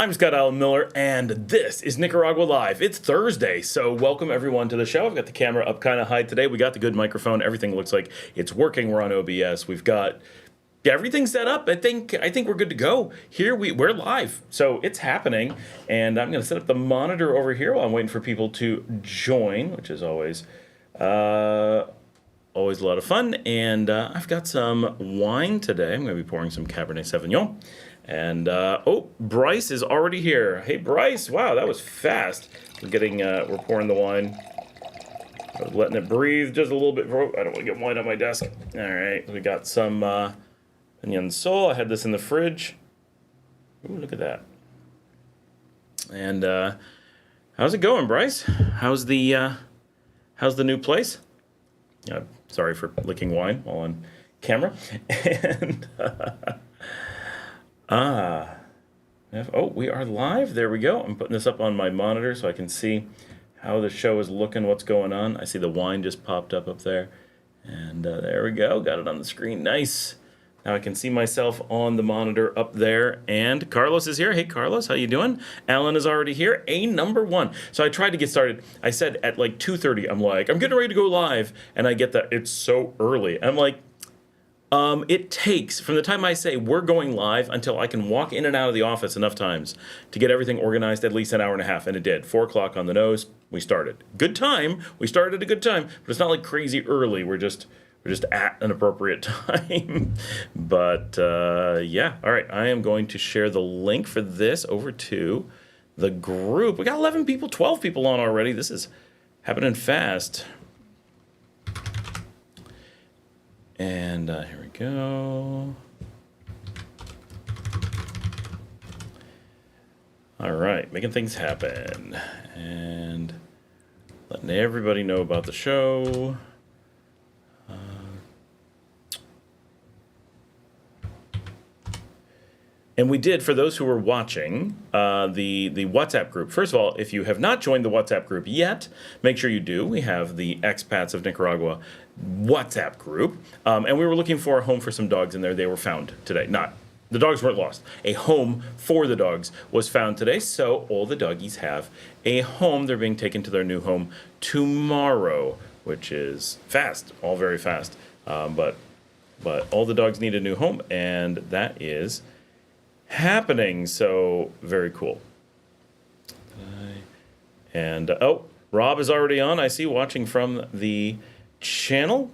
I'm Scott Allen Miller, and this is Nicaragua Live. It's Thursday, so welcome everyone to the show. I've got the camera up kind of high today. We got the good microphone. Everything looks like it's working. We're on OBS. We've got everything set up. I think we're good to go. Here we're live, so it's happening. And I'm going to set up the monitor over here while I'm waiting for people to join, which is always a lot of fun. And I've got some wine today. I'm going to be pouring some Cabernet Sauvignon. And, Bryce is already here. Hey, Bryce. Wow, that was fast. We're pouring the wine. I was letting it breathe just a little bit. I don't want to get wine on my desk. All right, we got some Pinyon Sol. I had this in the fridge. Ooh, look at that. And, how's it going, Bryce? How's the new place? Sorry for licking wine while on camera. And, we are live. There we go. I'm putting this up on my monitor so I can see how the show is looking, what's going on. I see the wine just popped up there. And there we go. Got it on the screen. Nice. Now I can see myself on the monitor up there. And Carlos is here. Hey, Carlos, how you doing? Alan is already here. Number one. So I tried to get started. I said at like 2:30, I'm getting ready to go live. And I get that it's so early. I'm like, it takes, from the time I say we're going live until I can walk in and out of the office enough times to get everything organized, at least an hour and a half. And it did. 4 o'clock on the nose, we started. Good time. We started at a good time, but it's not like crazy early. We're just at an appropriate time. But, yeah. All right. I am going to share the link for this over to the group. We got 11 people, 12 people on already. This is happening fast. And here we go. All right, making things happen and letting everybody know about the show. And we did, for those who were watching, the WhatsApp group. First of all, if you have not joined the WhatsApp group yet, make sure you do. We have the Expats of Nicaragua WhatsApp group. And we were looking for a home for some dogs in there. They were found today. The dogs weren't lost. A home for the dogs was found today. So all the doggies have a home. They're being taken to their new home tomorrow, which is fast, all very fast. But all the dogs need a new home, and that is happening. So very cool. And Rob is already on, I see, watching from the channel.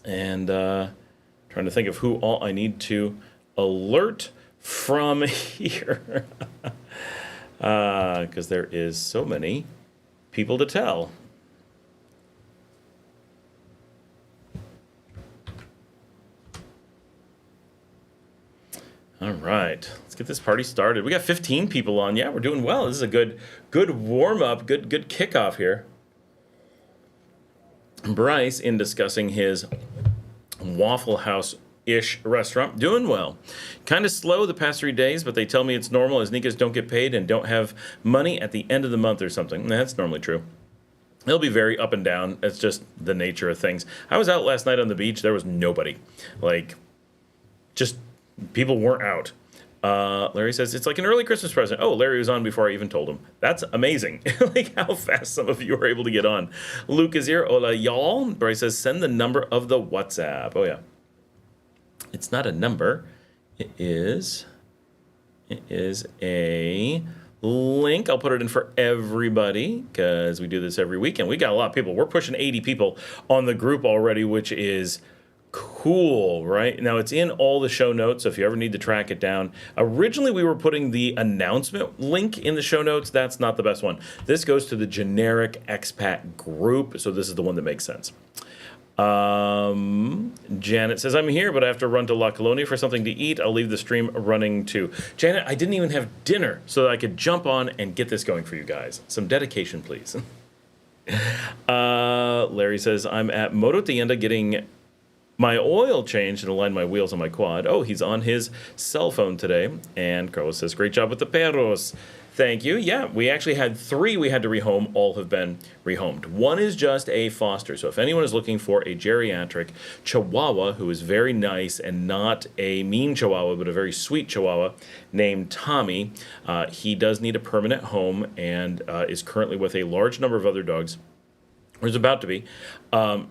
And trying to think of who all I need to alert from here. Because there is so many people to tell. All right, let's get this party started. We got 15 people on. Yeah, we're doing well. This is a good warm-up, good kickoff here. Bryce, in discussing his Waffle House-ish restaurant, doing well. Kind of slow the past 3 days, but they tell me it's normal as Nicas don't get paid and don't have money at the end of the month or something. That's normally true. It'll be very up and down. It's just the nature of things. I was out last night on the beach. There was nobody. People weren't out. Larry says, it's like an early Christmas present. Oh, Larry was on before I even told him. That's amazing. Like how fast some of you are able to get on. Luke is here. Hola, y'all. Bryce says, send the number of the WhatsApp. Oh, yeah. It's not a number. It is a link. I'll put it in for everybody because we do this every week. And we got a lot of people. We're pushing 80 people on the group already, which is cool, right? Now, it's in all the show notes, so if you ever need to track it down. Originally, we were putting the announcement link in the show notes. That's not the best one. This goes to the generic expat group, so this is the one that makes sense. Janet says, I'm here, but I have to run to La Colonia for something to eat. I'll leave the stream running too. Janet, I didn't even have dinner so that I could jump on and get this going for you guys. Some dedication, please. Larry says, I'm at Moto Tienda getting my oil changed and aligned my wheels on my quad. Oh, he's on his cell phone today. And Carlos says, great job with the perros. Thank you. Yeah, we actually had 3 we had to rehome. All have been rehomed. One is just a foster. So if anyone is looking for a geriatric Chihuahua who is very nice and not a mean Chihuahua, but a very sweet Chihuahua named Tommy, he does need a permanent home and is currently with a large number of other dogs. Or is about to be.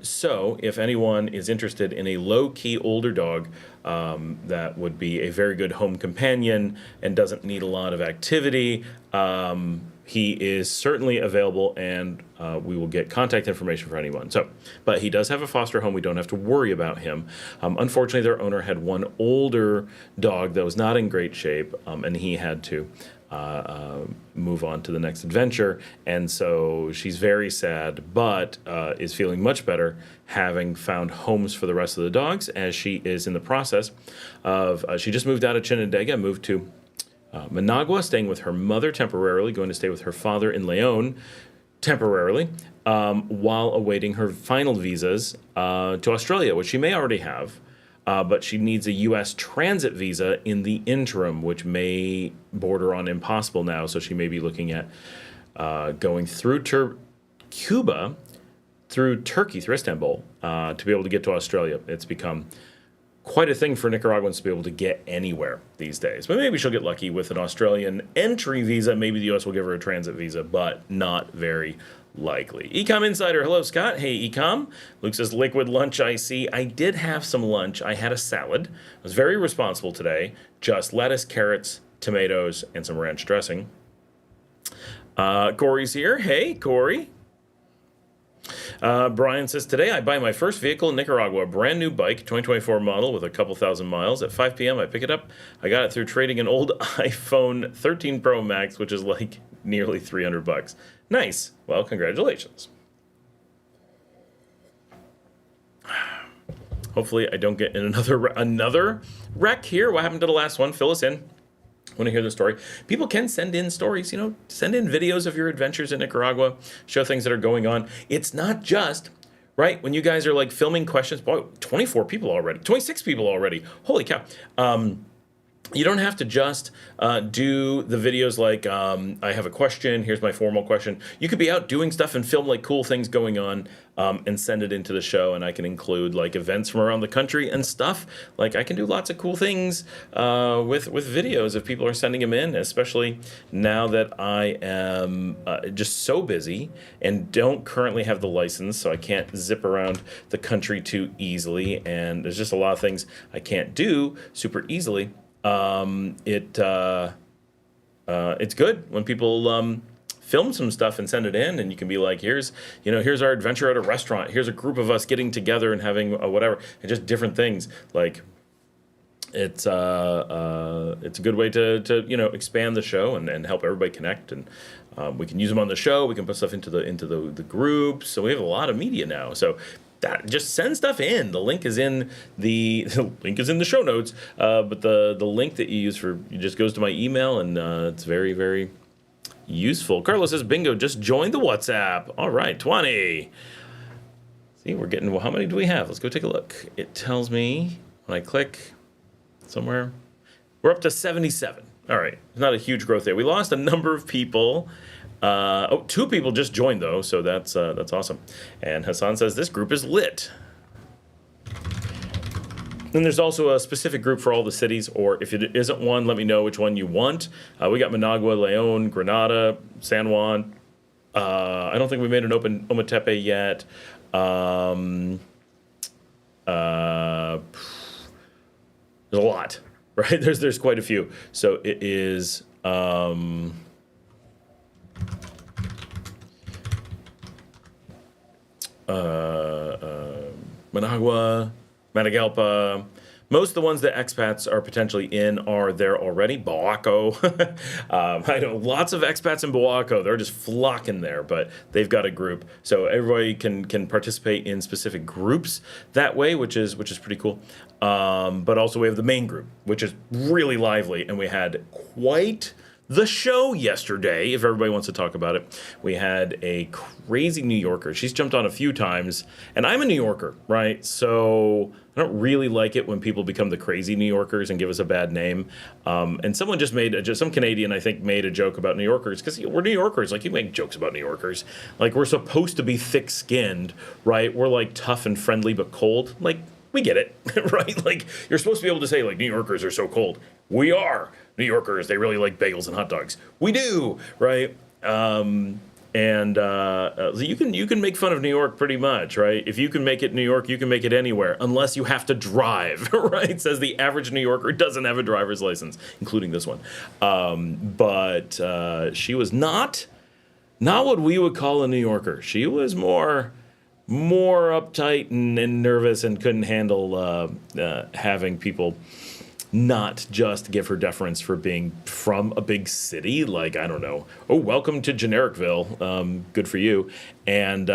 So if anyone is interested in a low-key older dog that would be a very good home companion and doesn't need a lot of activity, he is certainly available, and we will get contact information for anyone. So, but he does have a foster home. We don't have to worry about him. Unfortunately, their owner had one older dog that was not in great shape, and he had to move on to the next adventure, and so she's very sad, but is feeling much better, having found homes for the rest of the dogs, as she is in the process of she just moved out of Chinandega, moved to Managua, staying with her mother temporarily, going to stay with her father in Leon temporarily, while awaiting her final visas to Australia, which she may already have. But she needs a U.S. transit visa in the interim, which may border on impossible now. So she may be looking at going through Cuba, through Turkey, through Istanbul, to be able to get to Australia. It's become quite a thing for Nicaraguans to be able to get anywhere these days. But maybe she'll get lucky with an Australian entry visa. Maybe the U.S. will give her a transit visa, but not very likely. Ecom Insider, hello Scott. Hey Ecom. Luke says liquid lunch I see. I did have some lunch. I had a salad. I was very responsible today. Just lettuce, carrots, tomatoes, and some ranch dressing. Corey's here. Hey Corey. Brian says, today I buy my first vehicle in Nicaragua, a brand new bike, 2024 model with a couple thousand miles. At 5 p.m. I pick it up. I got it through trading an old iPhone 13 Pro Max, which is like nearly $300. Nice. Well, congratulations. Hopefully I don't get in another wreck here. What happened to the last one? Fill us in. Want to hear the story? People can send in stories, send in videos of your adventures in Nicaragua, show things that are going on. It's not just, right, when you guys are like filming questions, boy, 24 people already, 26 people already. Holy cow. You don't have to just do the videos like, I have a question, here's my formal question. You could be out doing stuff and film like cool things going on and send it into the show, and I can include like events from around the country and stuff. Like I can do lots of cool things with videos if people are sending them in, especially now that I am just so busy and don't currently have the license, so I can't zip around the country too easily, and there's just a lot of things I can't do super easily. It's good when people film some stuff and send it in, and you can be like, here's our adventure at a restaurant. Here's a group of us getting together and having whatever, and just different things. Like it's a good way to expand the show and help everybody connect. And we can use them on the show. We can put stuff into the groups. So we have a lot of media now. So. Just send stuff in. The link is in the show notes. But the link that you use just goes to my email, and it's very, very useful. Carlos says, bingo, just joined the WhatsApp. All right, 20. See, we're getting, well, how many do we have? Let's go take a look. It tells me when I click somewhere, we're up to 77. All right, not a huge growth there. We lost a number of people. 2 people just joined though, so that's awesome. And Hassan says this group is lit. Then there's also a specific group for all the cities, or if it isn't one, let me know which one you want. We got Managua, Leon, Granada, San Juan. I don't think we made an open Ometepe yet. There's a lot, right? There's quite a few. So it is. Managua, Matagalpa. Most of the ones that expats are potentially in are there already. Boaco. I know lots of expats in Boaco. They're just flocking there, but they've got a group. So everybody can participate in specific groups that way, which is pretty cool. But also we have the main group, which is really lively, and we had quite the show yesterday, if everybody wants to talk about it. We had a crazy New Yorker. She's jumped on a few times, and I'm a New Yorker, right? So I don't really like it when people become the crazy New Yorkers and give us a bad name. And someone just some Canadian, I think, made a joke about New Yorkers, because we're New Yorkers. Like, you make jokes about New Yorkers. Like, we're supposed to be thick-skinned, right? We're like tough and friendly but cold. Like, we get it, right? Like, you're supposed to be able to say, like, New Yorkers are so cold. We are. New Yorkers, they really like bagels and hot dogs. We do, right? So you can make fun of New York pretty much, right? If you can make it New York, you can make it anywhere, unless you have to drive, right? Says the average New Yorker doesn't have a driver's license, including this one. But she was not what we would call a New Yorker. She was more uptight and nervous, and couldn't handle having people not just give her deference for being from a big city. Like, I don't know, oh, welcome to Genericville, good for you. And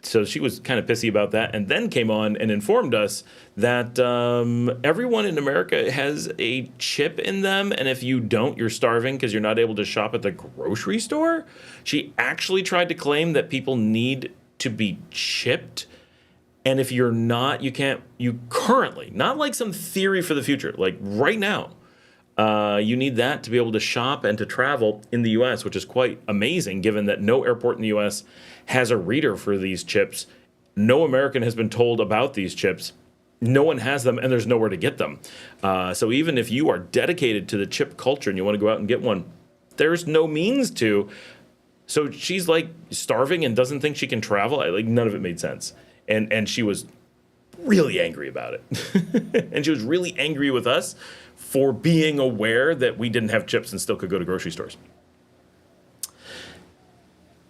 so she was kind of pissy about that, and then came on and informed us that everyone in America has a chip in them, and if you don't, you're starving because you're not able to shop at the grocery store. She actually tried to claim that people need to be chipped. And if you're not, you currently, not like some theory for the future, like right now, you need that to be able to shop and to travel in the U.S., which is quite amazing, given that no airport in the U.S. has a reader for these chips. No American has been told about these chips. No one has them, and there's nowhere to get them. So even if you are dedicated to the chip culture and you want to go out and get one, there's no means to. So she's like starving and doesn't think she can travel. Like, none of it made sense. And she was really angry about it. And she was really angry with us for being aware that we didn't have chips and still could go to grocery stores.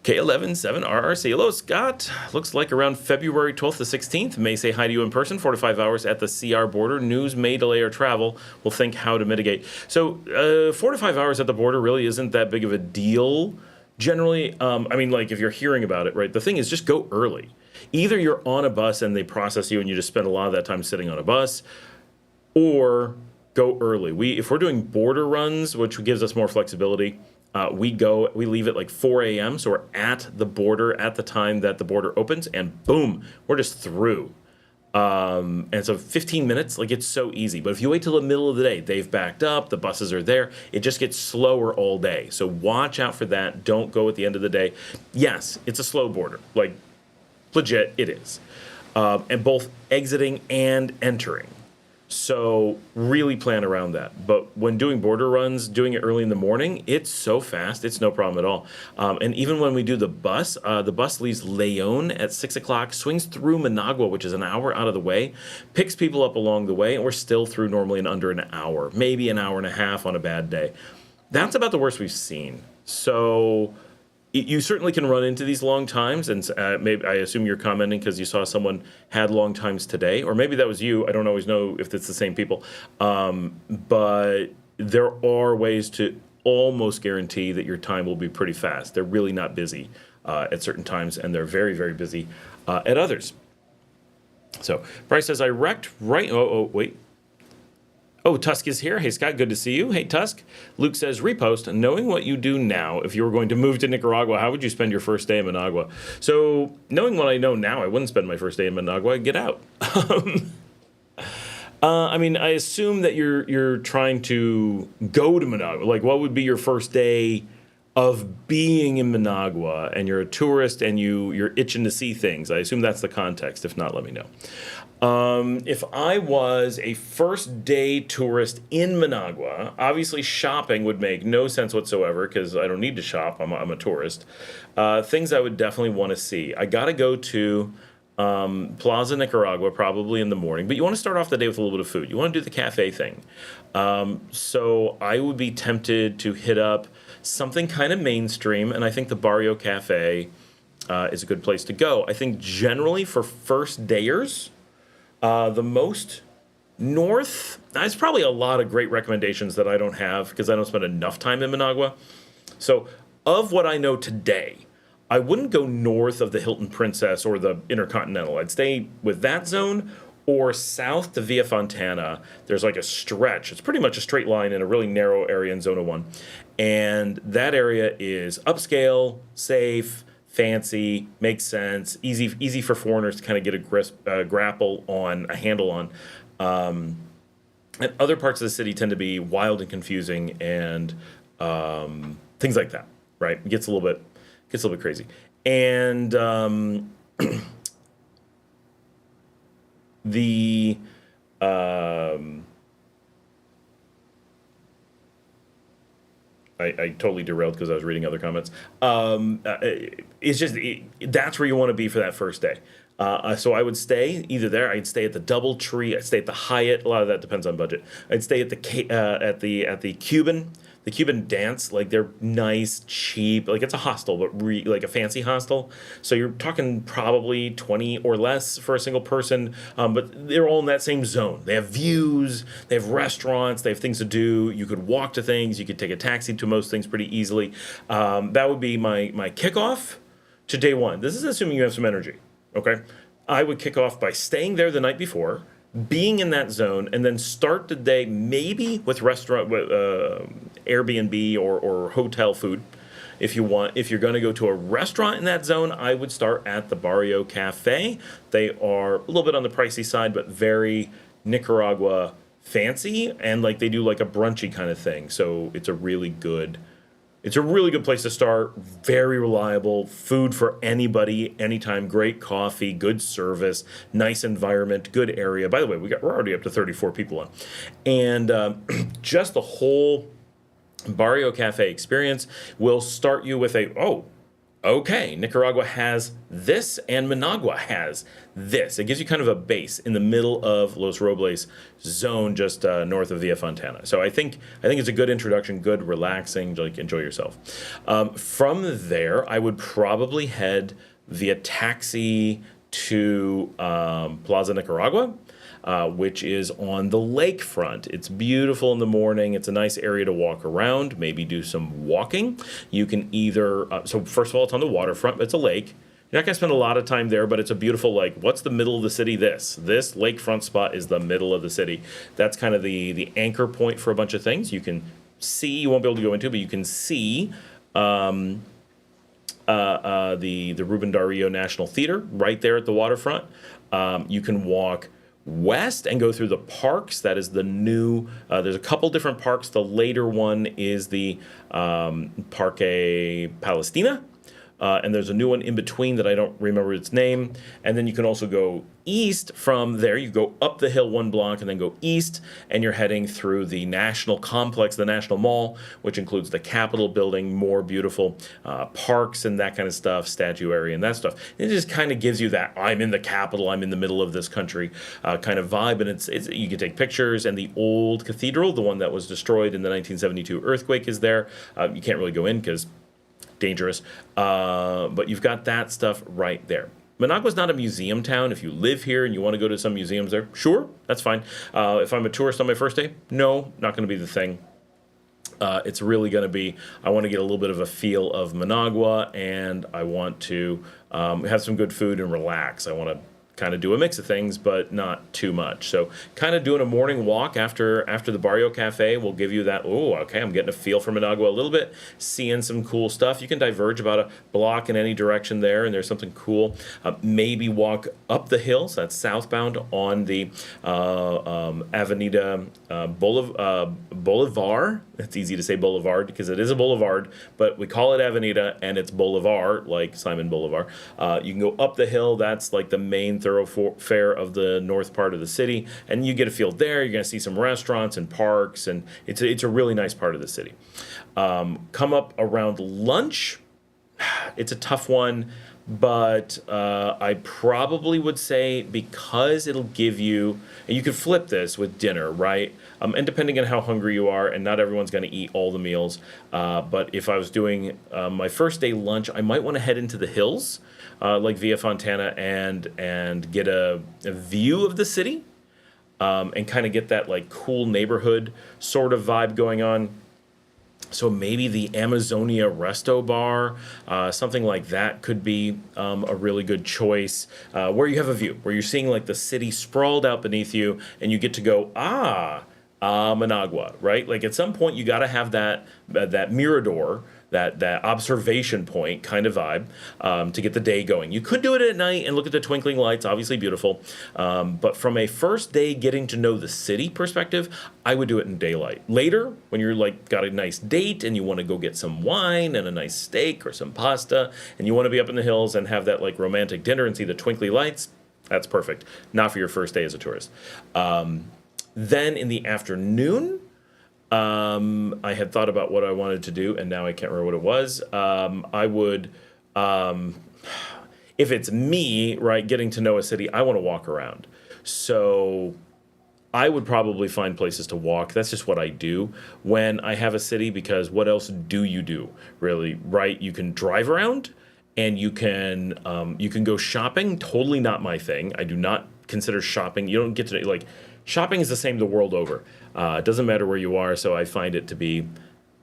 K117RRC. Hello, Scott. Looks like around February 12th to 16th. May say hi to you in person. 4 to 5 hours at the CR border. News may delay our travel. We'll think how to mitigate. So 4 to 5 hours at the border really isn't that big of a deal. Generally, I mean, like, if you're hearing about it, right, the thing is, just go early. Either you're on a bus and they process you and you just spend a lot of that time sitting on a bus, or go early. If we're doing border runs, which gives us more flexibility, we leave at like 4 a.m. So we're at the border at the time that the border opens, and boom, we're just through. And so 15 minutes, like, it's so easy. But if you wait till the middle of the day, they've backed up, the buses are there, it just gets slower all day. So watch out for that. Don't go at the end of the day. Yes, it's a slow border. Like, legit, it is. And both exiting and entering. So really plan around that. But when doing border runs, doing it early in the morning, it's so fast, it's no problem at all. And even when we do the bus leaves Leon at 6 o'clock, swings through Managua, which is an hour out of the way, picks people up along the way, and we're still through normally in under an hour, maybe an hour and a half on a bad day. That's about the worst we've seen. So you certainly can run into these long times, and maybe I assume you're commenting because you saw someone had long times today, or maybe that was you. I don't always know if it's the same people, but there are ways to almost guarantee that your time will be pretty fast. They're really not busy at certain times, and they're very, very busy at others. So Bryce says, I wrecked right. Wait. Oh, Tusk is here. Hey, Scott, good to see you. Hey, Tusk. Luke says, repost, knowing what you do now, if you were going to move to Nicaragua, how would you spend your first day in Managua? So knowing what I know now, I wouldn't spend my first day in Managua. I'd get out. I mean, I assume that you're trying to go to Managua. Like, what would be your first day of being in Managua, and you're a tourist and you're itching to see things? I assume that's the context. If not, let me know. If I was a first day tourist in Managua, obviously shopping would make no sense whatsoever because I don't need to shop. I'm a tourist. Things I would definitely want to see. I got to go to Plaza Nicaragua probably in the morning, but you want to start off the day with a little bit of food. You want to do the cafe thing. So I would be tempted to hit up something kind of mainstream, and I think the Barrio Cafe is a good place to go. I think generally for first dayers, the most north, there's probably a lot of great recommendations that I don't have because I don't spend enough time in Managua. So of what I know today, I wouldn't go north of the Hilton Princess or the Intercontinental. I'd stay with that zone, or south to Via Fontana, there's like a stretch. It's pretty much a straight line in a really narrow area in Zona 1. And that area is upscale, safe, fancy, makes sense, easy for foreigners to kind of get a a handle on. And other parts of the city tend to be wild and confusing and things like that, right? It gets a little bit crazy. And the I totally derailed because I was reading other comments. That's where you want to be for that first day. So I would stay either there. I'd stay at the DoubleTree. I'd stay at the Hyatt. A lot of that depends on budget. I'd stay at the Cuban. The Cuban Dance, like they're nice, cheap, like it's a hostel, but like a fancy hostel. So you're talking probably 20 or less for a single person, but they're all in that same zone. They have views, they have restaurants, they have things to do. You could walk to things, you could take a taxi to most things pretty easily. That would be my kickoff to day one. This is assuming you have some energy, okay? I would kick off by staying there the night before, being in that zone, and then start the day maybe with Airbnb or hotel food if you want. If you're going to go to a restaurant in that zone, I would start at the Barrio Cafe. They are a little bit on the pricey side, but very Nicaragua fancy, and like they do like a brunchy kind of thing. So it's a really good place to start. Very reliable food for anybody, anytime. Great coffee, good service, nice environment, good area. By the way, we're already up to 34 people on, and just the whole Barrio Cafe experience will start you with okay, Nicaragua has this and Managua has this. It gives you kind of a base in the middle of Los Robles zone, just north of Villa Fontana. So I think it's a good introduction, good, relaxing, like enjoy yourself. From there, I would probably head via taxi to Plaza Nicaragua. Which is on the lakefront. It's beautiful in the morning. It's a nice area to walk around, maybe do some walking. You can either, so first of all, it's on the waterfront. It's a lake. You're not going to spend a lot of time there, but it's a beautiful, like, what's the middle of the city? This lakefront spot is the middle of the city. That's kind of the anchor point for a bunch of things. You can see, you won't be able to go into, but you can see the Ruben Dario National Theater right there at the waterfront. You can walk west and go through the parks. That is the new, there's a couple different parks. The later one is the Parque Palestina. And there's a new one in between that I don't remember its name. And then you can also go east from there. You go up the hill 1 block and then go east, and you're heading through the National Complex, the National Mall, which includes the Capitol building, more beautiful parks and that kind of stuff, statuary and that stuff. It just kind of gives you that I'm in the capital, I'm in the middle of this country kind of vibe. And it's you can take pictures, and the old cathedral, the one that was destroyed in the 1972 earthquake, is there. You can't really go in because dangerous, but you've got that stuff right there. Managua's not a museum town. If you live here and you want to go to some museums there, sure, that's fine. If I'm a tourist on my first day, no, not going to be the thing. It's really going to be, I want to get a little bit of a feel of Managua, and I want to have some good food and relax. I want to kind of do a mix of things, but not too much. So kind of doing a morning walk after the Barrio Cafe will give you that, oh, okay, I'm getting a feel for Managua a little bit, seeing some cool stuff. You can diverge about a block in any direction there, and there's something cool. Maybe walk up the hill, so that's southbound on the Avenida Bolivar. It's easy to say Boulevard because it is a boulevard, but we call it Avenida, and it's Boulevard, like Simon Bolivar. You can go up the hill. That's like the main thoroughfare of the north part of the city, and you get a feel there. You're going to see some restaurants and parks, and it's a really nice part of the city. Come up around lunch. It's a tough one, but I probably would say, because it'll give you, and you could flip this with dinner, right? And depending on how hungry you are, and not everyone's going to eat all the meals, but if I was doing my first day lunch, I might want to head into the hills, like Villa Fontana, and get a view of the city, and kind of get that like cool neighborhood sort of vibe going on. So maybe the Amazonia Resto Bar, something like that could be a really good choice, where you have a view, where you're seeing like the city sprawled out beneath you, and you get to go, Managua, right? Like at some point, you got to have that mirador, that observation point kind of vibe, to get the day going. You could do it at night and look at the twinkling lights, obviously beautiful. But from a first day getting to know the city perspective, I would do it in daylight. Later, when you're like got a nice date and you want to go get some wine and a nice steak or some pasta, and you want to be up in the hills and have that like romantic dinner and see the twinkly lights, that's perfect. Not for your first day as a tourist. Then in the afternoon, I had thought about what I wanted to do, and now I can't remember what it was. I would, if it's me, right, getting to know a city, I want to walk around. So I would probably find places to walk. That's just what I do when I have a city, because what else do you do, really, right? You can drive around, and you can go shopping. Totally not my thing. I do not consider shopping. You don't get to like. Shopping is the same the world over. It doesn't matter where you are, so I find it to be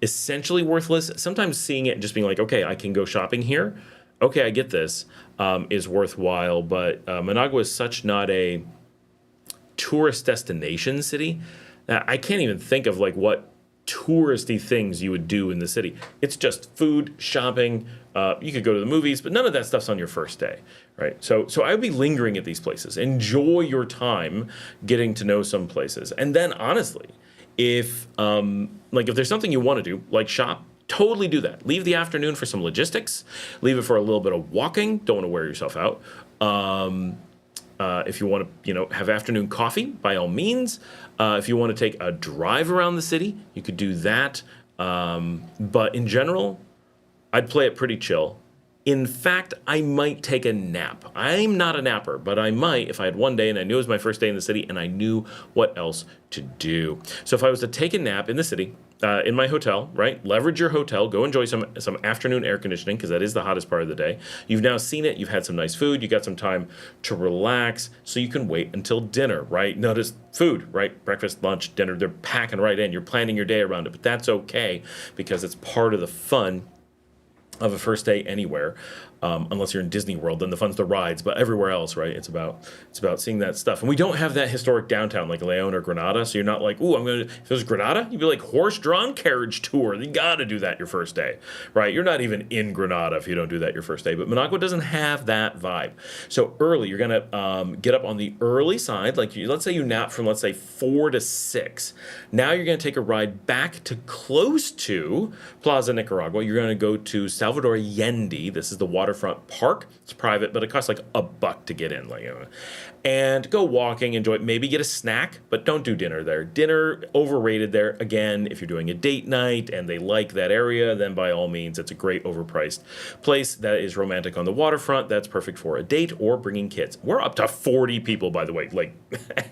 essentially worthless. Sometimes seeing it and just being like, okay, I can go shopping here. Okay, I get this, is worthwhile. But Managua is such not a tourist destination city that I can't even think of like what touristy things you would do in the city. It's just food, shopping. You could go to the movies, but none of that stuff's on your first day, right? So I would be lingering at these places. Enjoy your time getting to know some places, and then honestly, if if there's something you want to do, like shop, totally do that. Leave the afternoon for some logistics. Leave it for a little bit of walking. Don't want to wear yourself out. If you want to, have afternoon coffee, by all means. If you want to take a drive around the city, you could do that. But in general, I'd play it pretty chill. In fact, I might take a nap. I'm not a napper, but I might if I had one day and I knew it was my first day in the city and I knew what else to do. So if I was to take a nap in the city, in my hotel, right? Leverage your hotel. Go enjoy some afternoon air conditioning, because that is the hottest part of the day. You've now seen it. You've had some nice food. You got some time to relax, so you can wait until dinner, right? Notice food, right? Breakfast, lunch, dinner. They're packing right in. You're planning your day around it, but that's okay because it's part of the fun of a first day anywhere, unless you're in Disney World, then the fun's the rides. But everywhere else, right? It's about seeing that stuff. And we don't have that historic downtown like Leon or Granada, so you're not like, ooh, I'm gonna. If it was Granada, you'd be like horse-drawn carriage tour. You gotta do that your first day, right? You're not even in Granada if you don't do that your first day. But Managua doesn't have that vibe. So early, you're gonna get up on the early side. Like let's say you nap from 4 to 6. Now you're gonna take a ride back to close to Plaza Nicaragua. You're gonna go to Salvador Allende. This is the waterfront park. It's private, but it costs like $1 to get in. And go walking, enjoy it. Maybe get a snack, but don't do dinner there. Dinner, overrated there. Again, if you're doing a date night and they like that area, then by all means, it's a great overpriced place that is romantic on the waterfront. That's perfect for a date or bringing kids. We're up to 40 people, by the way.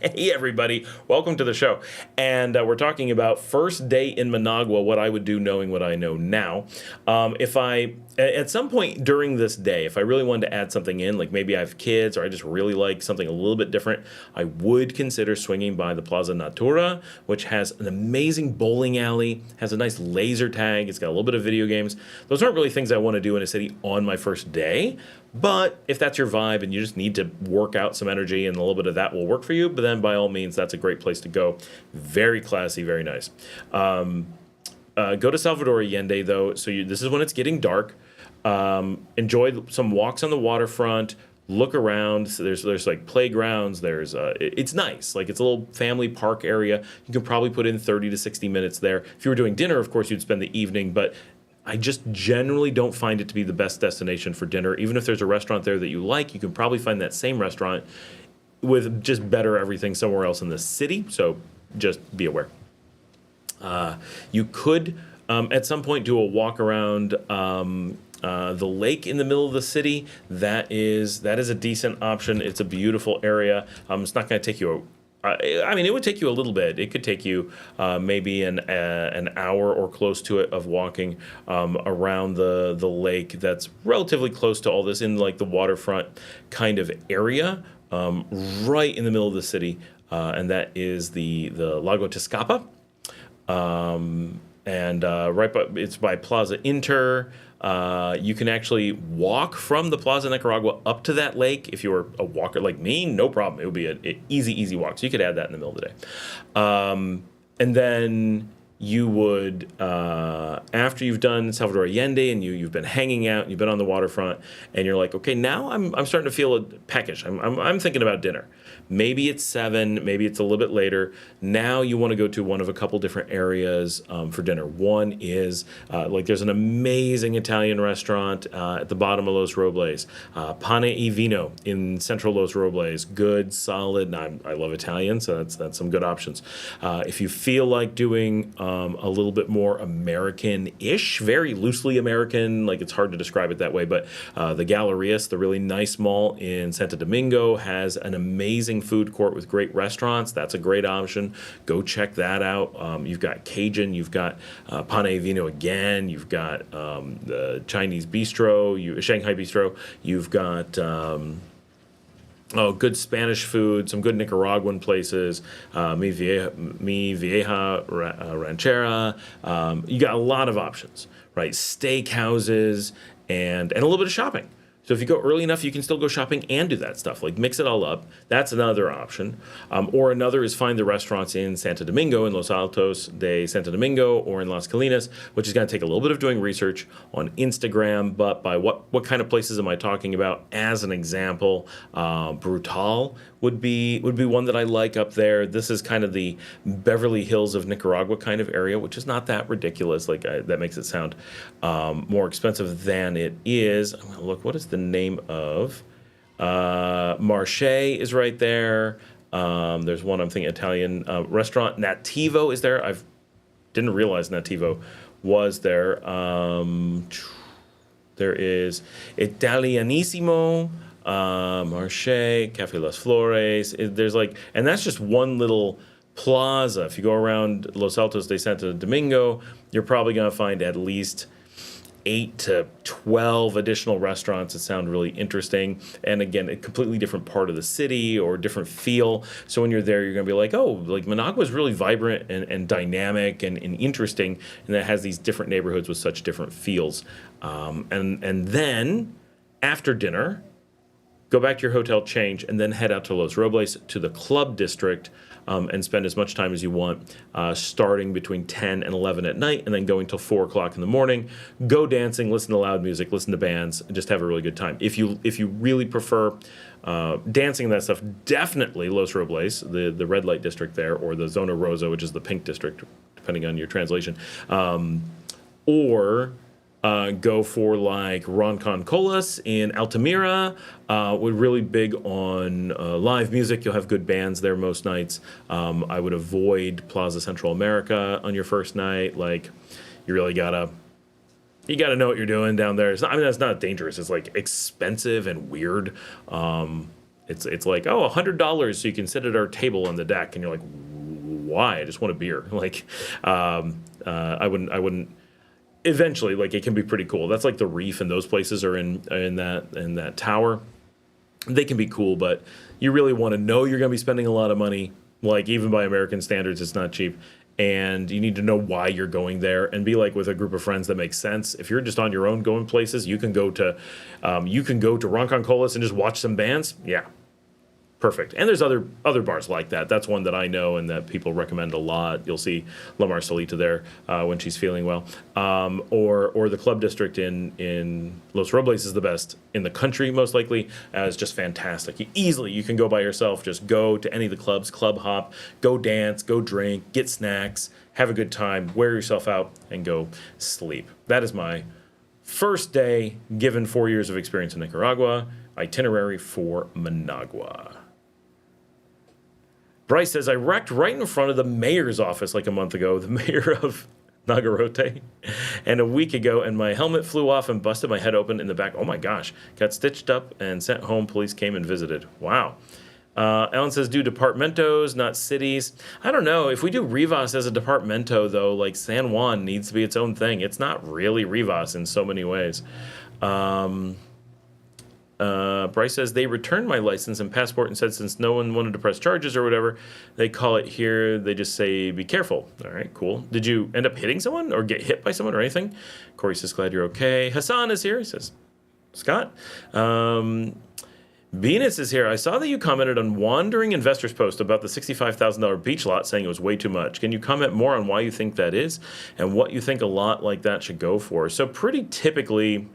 Hey, everybody. Welcome to the show. And we're talking about first day in Managua, what I would do knowing what I know now. If I, at some point during this day, if I really wanted to add something in, like maybe I have kids or I just really like something a little bit different, I would consider swinging by the Plaza Natura, which has an amazing bowling alley, has a nice laser tag, it's got a little bit of video games. Those aren't really things I want to do in a city on my first day, but if that's your vibe and you just need to work out some energy and a little bit of that will work for you, but then by all means, that's a great place to go. Very classy, very nice. Go to Salvador Allende, though, so this is when it's getting dark. Enjoy some walks on the waterfront. Look around. So there's like playgrounds. It's nice. Like it's a little family park area. You can probably put in 30 to 60 minutes there. If you were doing dinner, of course, you'd spend the evening. But I just generally don't find it to be the best destination for dinner. Even if there's a restaurant there that you like, you can probably find that same restaurant with just better everything somewhere else in the city. So just be aware. You could at some point do a walk around the lake in the middle of the city. That is a decent option. It's a beautiful area. It's not going to take you it would take you a little bit. It could take you maybe an hour or close to it of walking around the lake. That's relatively close to all this in like the waterfront kind of area, right in the middle of the city, and that is the Lago Tizcapa. and it's by Plaza Inter. You can actually walk from the Plaza Nicaragua up to that lake. If you were a walker like me, no problem. It would be an easy walk. So you could add that in the middle of the day. And then you would, after you've done Salvador Allende and you've been hanging out, you've been on the waterfront, and you're like, okay, now I'm starting to feel peckish. I'm thinking about dinner. Maybe it's 7, maybe it's a little bit later. Now you want to go to one of a couple different areas for dinner. One is, there's an amazing Italian restaurant at the bottom of Los Robles. Pane e Vino in central Los Robles. Good, solid. I love Italian, so that's some good options. If you feel like doing a little bit more American-ish, very loosely American, like it's hard to describe it that way, but the Gallerias, the really nice mall in Santo Domingo, has an amazing food court with great restaurants. That's a great option. Go check that out. You've got Cajun, you've got Pane Vino again, you've got the Chinese bistro, Shanghai bistro, you've got good Spanish food, some good Nicaraguan places, Mi Vieja Ranchera. You got a lot of options, right? Steak houses and a little bit of shopping. So if you go early enough, you can still go shopping and do that stuff. Like mix it all up. That's another option. Or another is find the restaurants in Santo Domingo, in Los Altos de Santo Domingo, or in Las Colinas, which is going to take a little bit of doing research on Instagram. But by what kind of places am I talking about? As an example, Brutal would be one that I like up there. This is kind of the Beverly Hills of Nicaragua kind of area, which is not that ridiculous. That makes it sound more expensive than it is. I'm gonna look. What is the name of? Marche is right there. There's one I'm thinking Italian restaurant. Nativo is there. I didn't realize Nativo was there. There is Italianissimo. Marche, Cafe Las Flores. And that's just one little plaza. If you go around Los Altos de Santo Domingo, you're probably going to find at least 8 to 12 additional restaurants that sound really interesting. And again, a completely different part of the city or different feel. So when you're there, you're going to be like, oh, like Managua is really vibrant and dynamic and interesting. And that has these different neighborhoods with such different feels. And then after dinner, go back to your hotel, change, and then head out to Los Robles to the club district and spend as much time as you want, starting between 10 and 11 at night and then going till 4 o'clock in the morning. Go dancing, listen to loud music, listen to bands, and just have a really good time. If you really prefer dancing and that stuff, definitely Los Robles, the red light district there, or the Zona Rosa, which is the pink district, depending on your translation. Or go for like Roncon Colas in Altamira. We're really big on live music. You'll have good bands there most nights. I would avoid Plaza Central America on your first night. Like, you really gotta know what you're doing down there. That's not dangerous. It's like expensive and weird. It's like, oh, $100 so you can sit at our table on the deck, and you're like, why? I just want a beer. Like, I wouldn't. Eventually, like, it can be pretty cool. That's like the Reef, and those places are in that tower. They can be cool, but you really want to know you're going to be spending a lot of money. Like, even by American standards, it's not cheap. And you need to know why you're going there and be like with a group of friends that makes sense. If you're just on your own going places, you can go to Roncon Colas and just watch some bands. Yeah. Perfect. And there's other bars like that. That's one that I know and that people recommend a lot. You'll see La Marcelita there when she's feeling well. Or the club district in Los Robles is the best in the country, most likely. It's just fantastic. You can go by yourself. Just go to any of the clubs, club hop, go dance, go drink, get snacks, have a good time, wear yourself out, and go sleep. That is my first day, given 4 years of experience in Nicaragua, itinerary for Managua. Bryce says, I wrecked right in front of the mayor's office like a month ago, the mayor of Nagarote, and a week ago, and my helmet flew off and busted my head open in the back. Oh my gosh. Got stitched up and sent home. Police came and visited. Wow. Alan says, do departamentos, not cities. I don't know. If we do Rivas as a departamento, though, like San Juan needs to be its own thing. It's not really Rivas in so many ways. Bryce says, they returned my license and passport and said since no one wanted to press charges or whatever, they call it here, they just say, be careful. All right, cool. Did you end up hitting someone or get hit by someone or anything? Corey says, glad you're okay. Hassan is here. He says, Scott. Venus is here. I saw that you commented on Wandering Investor's post about the $65,000 beach lot saying it was way too much. Can you comment more on why you think that is and what you think a lot like that should go for? So pretty typically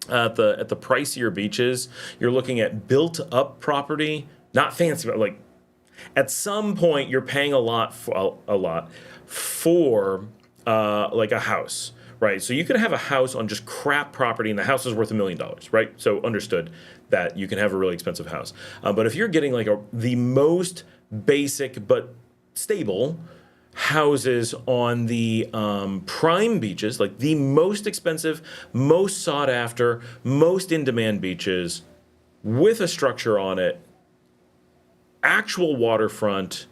at the pricier beaches, you're looking at built up property, not fancy, but like at some point you're paying a lot for like a house. Right, so you can have a house on just crap property, and the house is worth $1 million, right? So understood that you can have a really expensive house. But if you're getting like the most basic but stable houses on the prime beaches, like the most expensive, most sought after, most in demand beaches, with a structure on it, actual waterfront,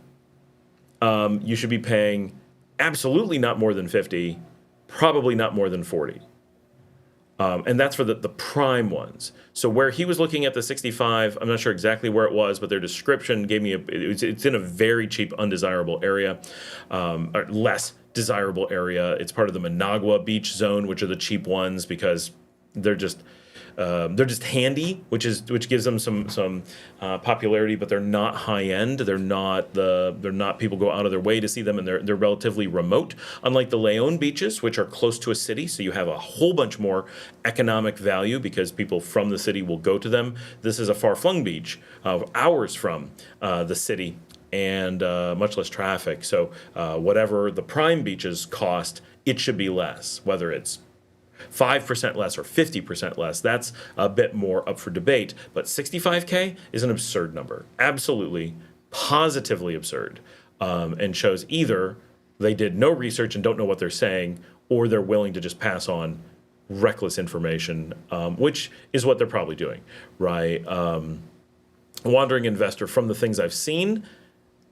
you should be paying absolutely not more than 50. Probably not more than 40. And that's for the prime ones. So where he was looking at the 65, I'm not sure exactly where it was, but their description gave me it's in a very cheap, undesirable area, or less desirable area. It's part of the Managua beach zone, which are the cheap ones because they're just handy, which gives them some popularity, but they're not high end. They're not people go out of their way to see them, and they're relatively remote. Unlike the Leon beaches, which are close to a city, so you have a whole bunch more economic value because people from the city will go to them. This is a far-flung beach, hours from the city, and much less traffic. So whatever the prime beaches cost, it should be less, whether it's 5% less or 50% less. That's a bit more up for debate. But 65K is an absurd number. Absolutely, positively absurd. And shows either they did no research and don't know what they're saying, or they're willing to just pass on reckless information, which is what they're probably doing, right? Wandering Investor, from the things I've seen,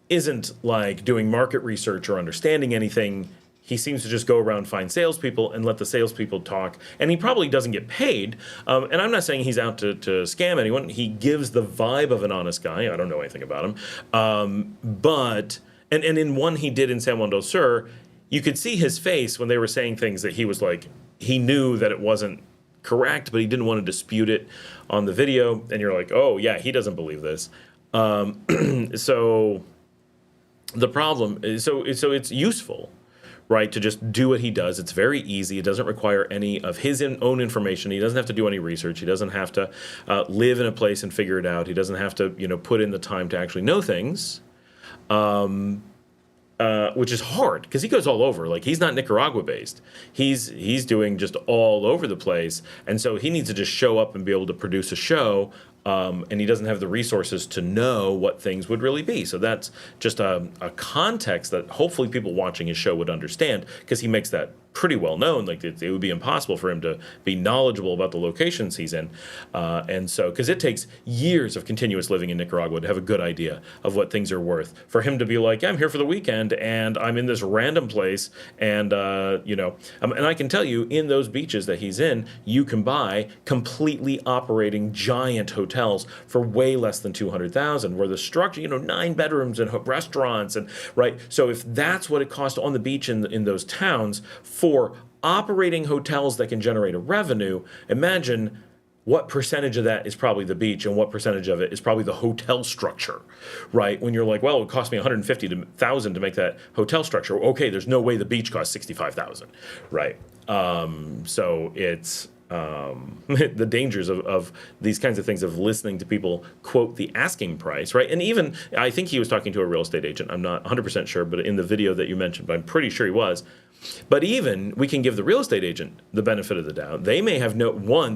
isn't like doing market research or understanding anything. He seems to just go around, find salespeople, and let the salespeople talk. And he probably doesn't get paid. And I'm not saying he's out to scam anyone. He gives the vibe of an honest guy. I don't know anything about him. But in one he did in San Juan del Sur, you could see his face when they were saying things that he was like, he knew that it wasn't correct, but he didn't want to dispute it on the video. And you're like, oh, yeah, he doesn't believe this. So the problem is, so it's useful, right, to just do what he does. It's very easy. It doesn't require any of his own information. He doesn't have to do any research. He doesn't have to live in a place and figure it out. He doesn't have to, put in the time to actually know things, which is hard because he goes all over. Like, he's not Nicaragua based. He's doing just all over the place, and so he needs to just show up and be able to produce a show. And he doesn't have the resources to know what things would really be. So that's just a context that hopefully people watching his show would understand, because he makes that pretty well known. Like, it would be impossible for him to be knowledgeable about the locations he's in. And so, because it takes years of continuous living in Nicaragua to have a good idea of what things are worth. For him to be like, yeah, I'm here for the weekend and I'm in this random place, and, and I can tell you, in those beaches that he's in, you can buy completely operating giant hotels for way less than $200,000, where the structure, 9 bedrooms and restaurants, and right. So if that's what it costs on the beach in those towns for operating hotels that can generate a revenue, imagine what percentage of that is probably the beach and what percentage of it is probably the hotel structure, right? When you're like, well, it would cost me $150,000 to make that hotel structure. Okay, there's no way the beach costs $65,000, right? So it's the dangers of these kinds of things, of listening to people quote the asking price, right? And even, I think he was talking to a real estate agent. I'm not 100% sure, but in the video that you mentioned, but I'm pretty sure he was. But even, we can give the real estate agent the benefit of the doubt. They may have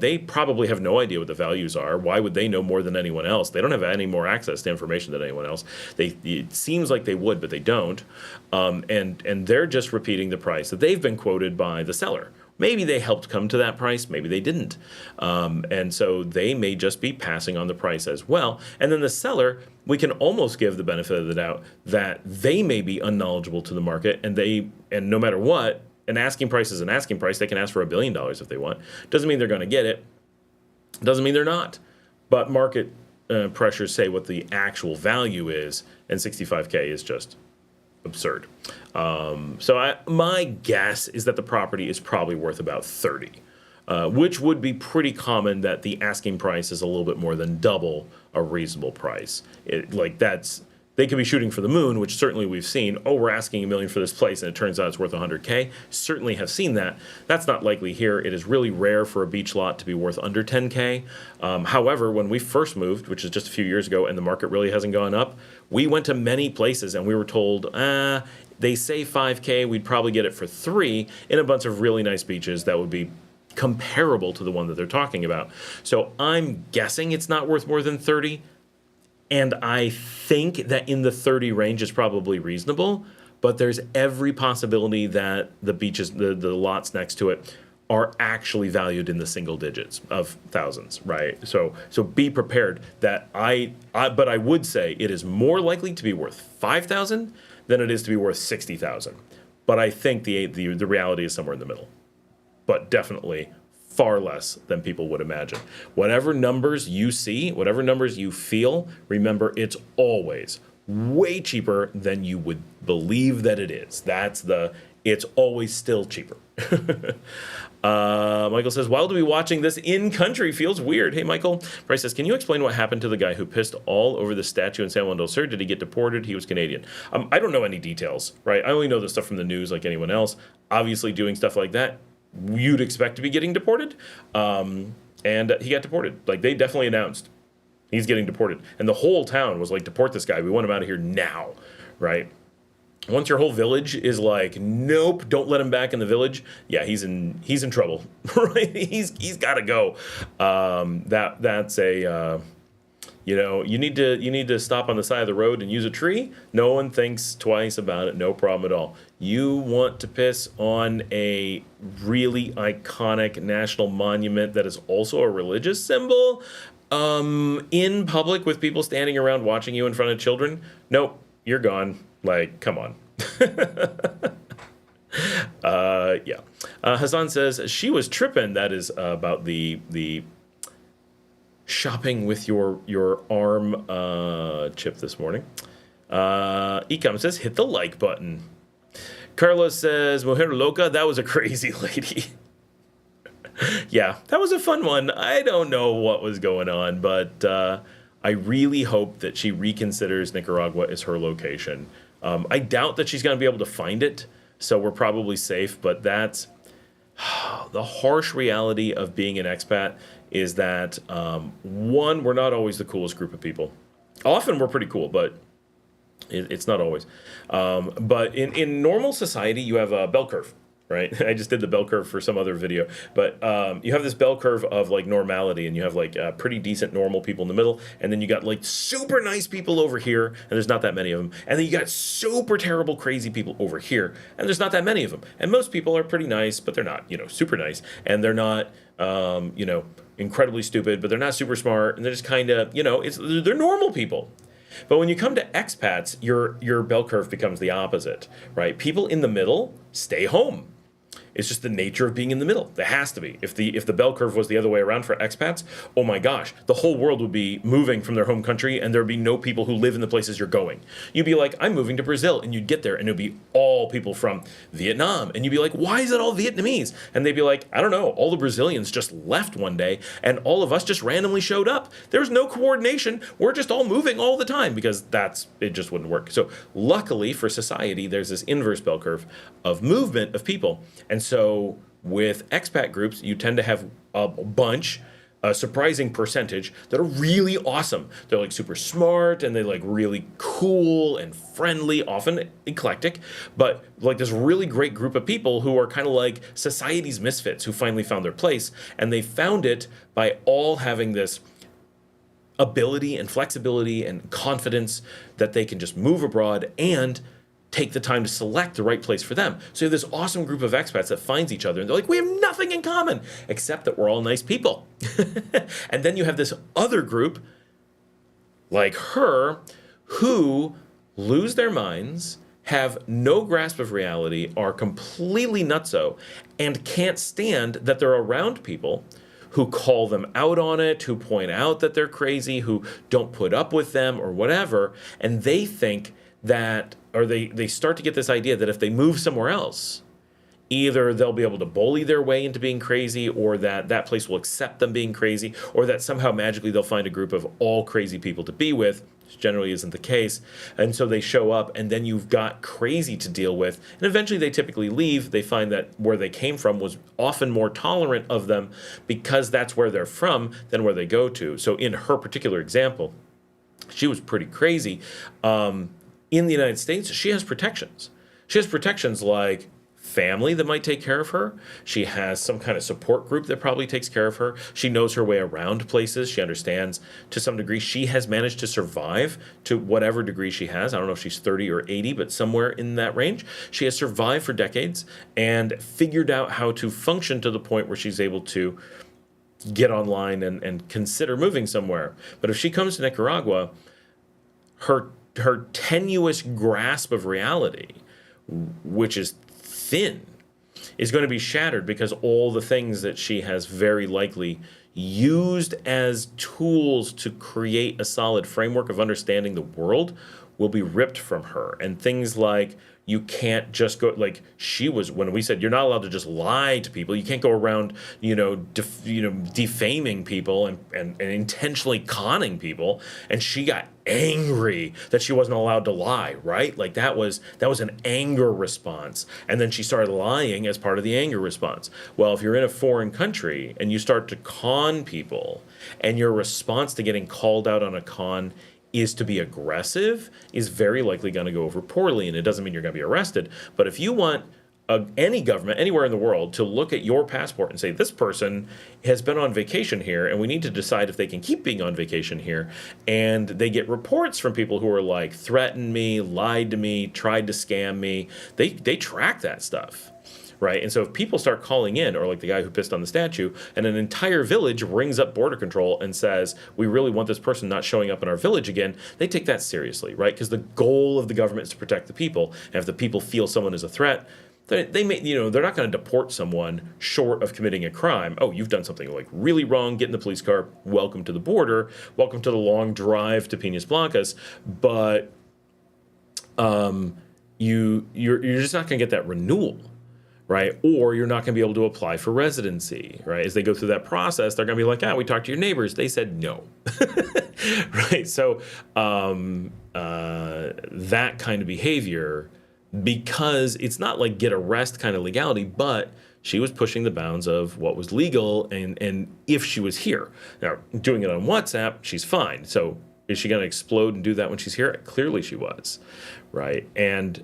they probably have no idea what the values are. Why would they know more than anyone else? They don't have any more access to information than anyone else. It seems like they would, but they don't. And they're just repeating the price that they've been quoted by the seller. Maybe they helped come to that price, maybe they didn't. And so they may just be passing on the price as well. And then the seller, we can almost give the benefit of the doubt that they may be unknowledgeable to the market, and no matter what, an asking price is an asking price. They can ask for $1 billion if they want. Doesn't mean they're going to get it. Doesn't mean they're not. But market pressures say what the actual value is, and 65K is just absurd. So my guess is that the property is probably worth about 30, which would be pretty common, that the asking price is a little bit more than double a reasonable price. They could be shooting for the moon, which certainly we've seen. Oh, we're asking $1 million for this place, and it turns out it's worth 100K. Certainly have seen that. That's not likely here. It is really rare for a beach lot to be worth under 10K. However, when we first moved, which is just a few years ago, and the market really hasn't gone up, we went to many places, and we were told, they say 5K, we'd probably get it for 3 in a bunch of really nice beaches that would be comparable to the one that they're talking about. So I'm guessing it's not worth more than 30. And I think that in the 30 range is probably reasonable, but there's every possibility that the beaches, the lots next to it, are actually valued in the single digits of thousands, right? So be prepared that but I would say it is more likely to be worth 5,000 than it is to be worth 60,000. But I think the reality is somewhere in the middle. But definitely far less than people would imagine. Whatever numbers you see, whatever numbers you feel, remember, it's always way cheaper than you would believe that it is. It's always still cheaper. Michael says, while to be watching this in country feels weird. Hey, Michael. Bryce says, can you explain what happened to the guy who pissed all over the statue in San Juan del Sur? Did he get deported? He was Canadian. I don't know any details, right? I only know the stuff from the news like anyone else. Obviously, doing stuff like that, you'd expect to be getting deported, and he got deported. Like, they definitely announced he's getting deported, and the whole town was like, deport this guy, we want him out of here now, right? Once your whole village is like, nope, don't let him back in the village, yeah, he's in trouble. Right? He's got to go. That's a you need to stop on the side of the road and use a tree. No one thinks twice about it. No problem at all. You want to piss on a really iconic national monument that is also a religious symbol in public with people standing around watching you in front of children? Nope, you're gone. Like, come on. Yeah. Hassan says she was tripping. That is about the shopping with your arm chip this morning. Ecom says hit the like button. Carlos says Mujer Loca, that was a crazy lady. Yeah, that was a fun one. I don't know what was going on, but I really hope that she reconsiders Nicaragua as her location. I doubt that she's going to be able to find it, so we're probably safe, but that's the harsh reality of being an expat is that, one, we're not always the coolest group of people. Often we're pretty cool, but it's not always. But in normal society, you have a bell curve, right? I just did the bell curve for some other video. But you have this bell curve of like normality, and you have like pretty decent normal people in the middle, and then you got like super nice people over here, and there's not that many of them. And then you got super terrible crazy people over here, and there's not that many of them. And most people are pretty nice, but they're not, super nice. And they're not, incredibly stupid, but they're not super smart, and they're just kind of, they're normal people. But when you come to expats, your bell curve becomes the opposite, right? People in the middle stay home. It's just the nature of being in the middle. There has to be. If the bell curve was the other way around for expats, oh my gosh, the whole world would be moving from their home country, and there'd be no people who live in the places you're going. You'd be like, I'm moving to Brazil, and you'd get there, and it'd be all people from Vietnam, and you'd be like, why is it all Vietnamese? And they'd be like, I don't know, all the Brazilians just left one day, and all of us just randomly showed up. There's no coordination. We're just all moving all the time, because it just wouldn't work. So luckily for society, there's this inverse bell curve of movement of people. And so with expat groups, you tend to have a surprising percentage that are really awesome. They're like super smart, and they like really cool and friendly, often eclectic, but like this really great group of people who are kind of like society's misfits who finally found their place. And they found it by all having this ability and flexibility and confidence that they can just move abroad and take the time to select the right place for them. So you have this awesome group of expats that finds each other, and they're like, we have nothing in common except that we're all nice people. And then you have this other group like her who lose their minds, have no grasp of reality, are completely nutso, and can't stand that they're around people who call them out on it, who point out that they're crazy, who don't put up with them or whatever. And they think that, or they start to get this idea that if they move somewhere else, either they'll be able to bully their way into being crazy, or that that place will accept them being crazy, or that somehow magically they'll find a group of all crazy people to be with, which generally isn't the case. And so they show up, and then you've got crazy to deal with. And eventually they typically leave. They find that where they came from was often more tolerant of them because that's where they're from than where they go to. So in her particular example, she was pretty crazy. In the United States, she has protections. She has protections like family that might take care of her. She has some kind of support group that probably takes care of her. She knows her way around places. She understands to some degree. She has managed to survive to whatever degree she has. I don't know if she's 30 or 80, but somewhere in that range. She has survived for decades and figured out how to function to the point where she's able to get online and consider moving somewhere. But if she comes to Nicaragua, her tenuous grasp of reality, which is thin, is going to be shattered because all the things that she has very likely used as tools to create a solid framework of understanding the world will be ripped from her. And things like, you can't just go, like she was, when we said you're not allowed to just lie to people, you can't go around, defaming people and intentionally conning people. And she got angry that she wasn't allowed to lie, right? Like that was an anger response. And then she started lying as part of the anger response. Well, if you're in a foreign country and you start to con people, and your response to getting called out on a con is to be aggressive, is very likely going to go over poorly. And it doesn't mean you're going to be arrested. But if you want any government anywhere in the world to look at your passport and say, this person has been on vacation here, and we need to decide if they can keep being on vacation here, and they get reports from people who are like, threatened me, lied to me, tried to scam me, they track that stuff. Right? And so if people start calling in, or like the guy who pissed on the statue, and an entire village rings up border control and says, we really want this person not showing up in our village again, they take that seriously, right? Because the goal of the government is to protect the people. And if the people feel someone is a threat, they may, they're not going to deport someone short of committing a crime. Oh, you've done something like really wrong, get in the police car, welcome to the border, welcome to the long drive to Piñas Blancas. But you're just not going to get that renewal. Right? Or you're not going to be able to apply for residency, right? As they go through that process, they're going to be like, we talked to your neighbors. They said no, right? So that kind of behavior, because it's not like get arrest kind of legality, but she was pushing the bounds of what was legal. And if she was here, now doing it on WhatsApp, she's fine. So is she going to explode and do that when she's here? Clearly she was, right? And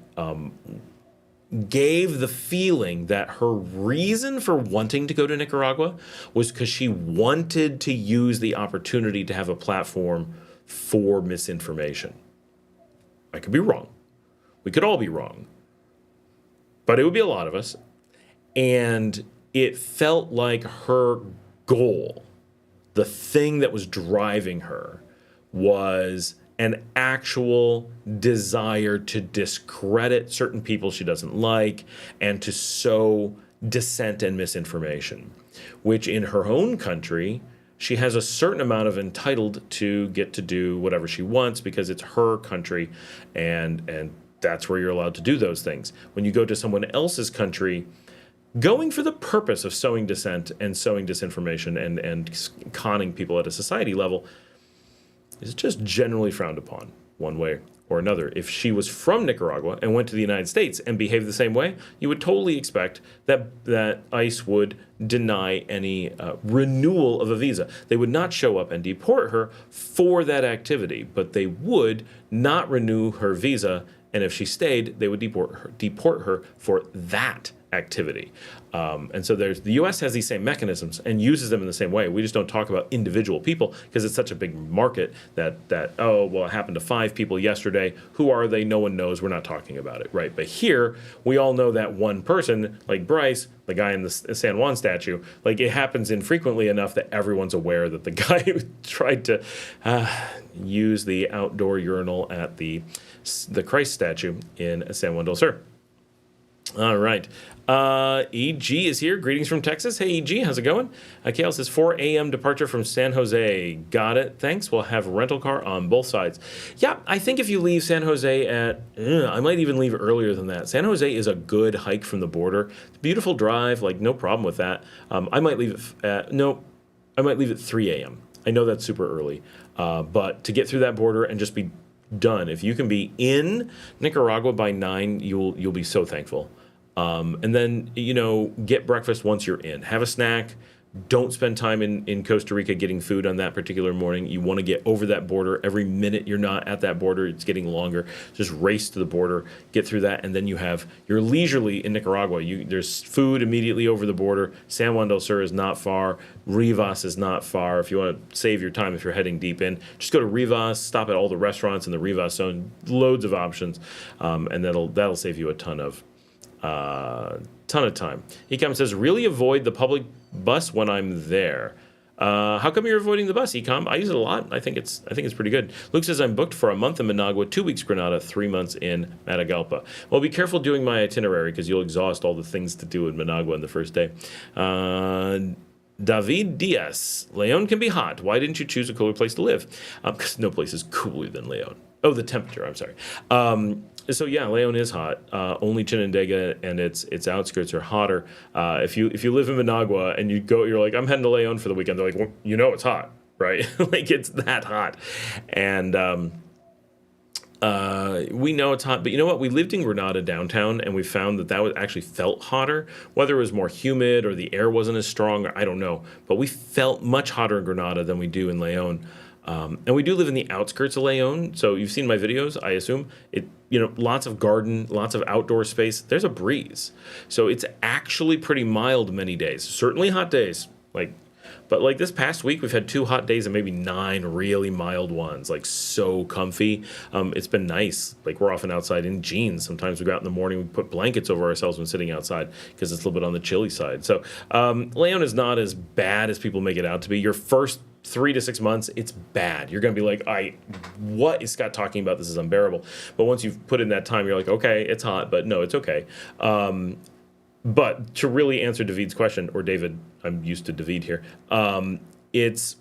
gave the feeling that her reason for wanting to go to Nicaragua was because she wanted to use the opportunity to have a platform for misinformation. I could be wrong. We could all be wrong. But it would be a lot of us. And it felt like her goal, the thing that was driving her, was an actual desire to discredit certain people she doesn't like and to sow dissent and misinformation, which in her own country, she has a certain amount of entitled to get to do whatever she wants because it's her country, and that's where you're allowed to do those things. When you go to someone else's country, going for the purpose of sowing dissent and sowing disinformation and conning people at a society level is just generally frowned upon one way or another. If she was from Nicaragua and went to the United States and behaved the same way, you would totally expect that ICE would deny any renewal of a visa. They would not show up and deport her for that activity, but they would not renew her visa, and if she stayed, they would deport her for that activity. And so the U.S. has these same mechanisms and uses them in the same way. We just don't talk about individual people because it's such a big market that it happened to 5 people yesterday. Who are they? No one knows. We're not talking about it, right? But here, we all know that one person, like Bryce, the guy in the San Juan statue, like it happens infrequently enough that everyone's aware that the guy who tried to use the outdoor urinal at the Christ statue in San Juan del Sur. All right. EG is here. Greetings from Texas. Hey, EG, how's it going? Kale says 4 a.m. departure from San Jose. Got it. Thanks. We'll have a rental car on both sides. Yeah, I think if you leave San Jose at, I might even leave earlier than that. San Jose is a good hike from the border. Beautiful drive, like no problem with that. I might leave at, I might leave at 3 a.m. I know that's super early, but to get through that border and just be done, if you can be in Nicaragua by 9, you'll be so thankful. And then, get breakfast once you're in. Have a snack. Don't spend time in Costa Rica getting food on that particular morning. You want to get over that border. Every minute you're not at that border, it's getting longer. Just race to the border, get through that, and then you're leisurely in Nicaragua. There's food immediately over the border. San Juan del Sur is not far. Rivas is not far. If you want to save your time if you're heading deep in, just go to Rivas, stop at all the restaurants in the Rivas zone. Loads of options, and that'll save you a ton of time. He comes and says, really avoid the public bus when I'm there. How come you're avoiding the bus, Ecom? I use it a lot. I think it's pretty good. Luke says, I'm booked for a month in Managua, 2 weeks Granada, 3 months in Matagalpa. Well, be careful doing my itinerary because you'll exhaust all the things to do in Managua on the first day. David Diaz, Leon can be hot. Why didn't you choose a cooler place to live? Because no place is cooler than Leon. Oh, the temperature, I'm sorry. So yeah, Leon is hot. Only Chinandega and its outskirts are hotter. If you live in Managua and you're like, I'm heading to Leon for the weekend, they're like, well, it's hot, right? Like it's that hot. And we know it's hot, but you know what? We lived in Granada downtown, and we found that was actually felt hotter. Whether it was more humid or the air wasn't as strong, I don't know. But we felt much hotter in Granada than we do in Leon. And we do live in the outskirts of Leon, so you've seen my videos, I assume. Lots of garden, lots of outdoor space. There's a breeze. So it's actually pretty mild many days. Certainly hot days. But this past week, we've had 2 hot days and maybe 9 really mild ones, so comfy. It's been nice. We're often outside in jeans. Sometimes we go out in the morning, we put blankets over ourselves when sitting outside because it's a little bit on the chilly side. So Leon is not as bad as people make it out to be. Your first 3 to 6 months, it's bad. You're going to be like, what is Scott talking about? This is unbearable. But once you've put in that time, you're like, okay, it's hot, but no, it's okay. But to really answer David's question, or David, I'm used to David here, it's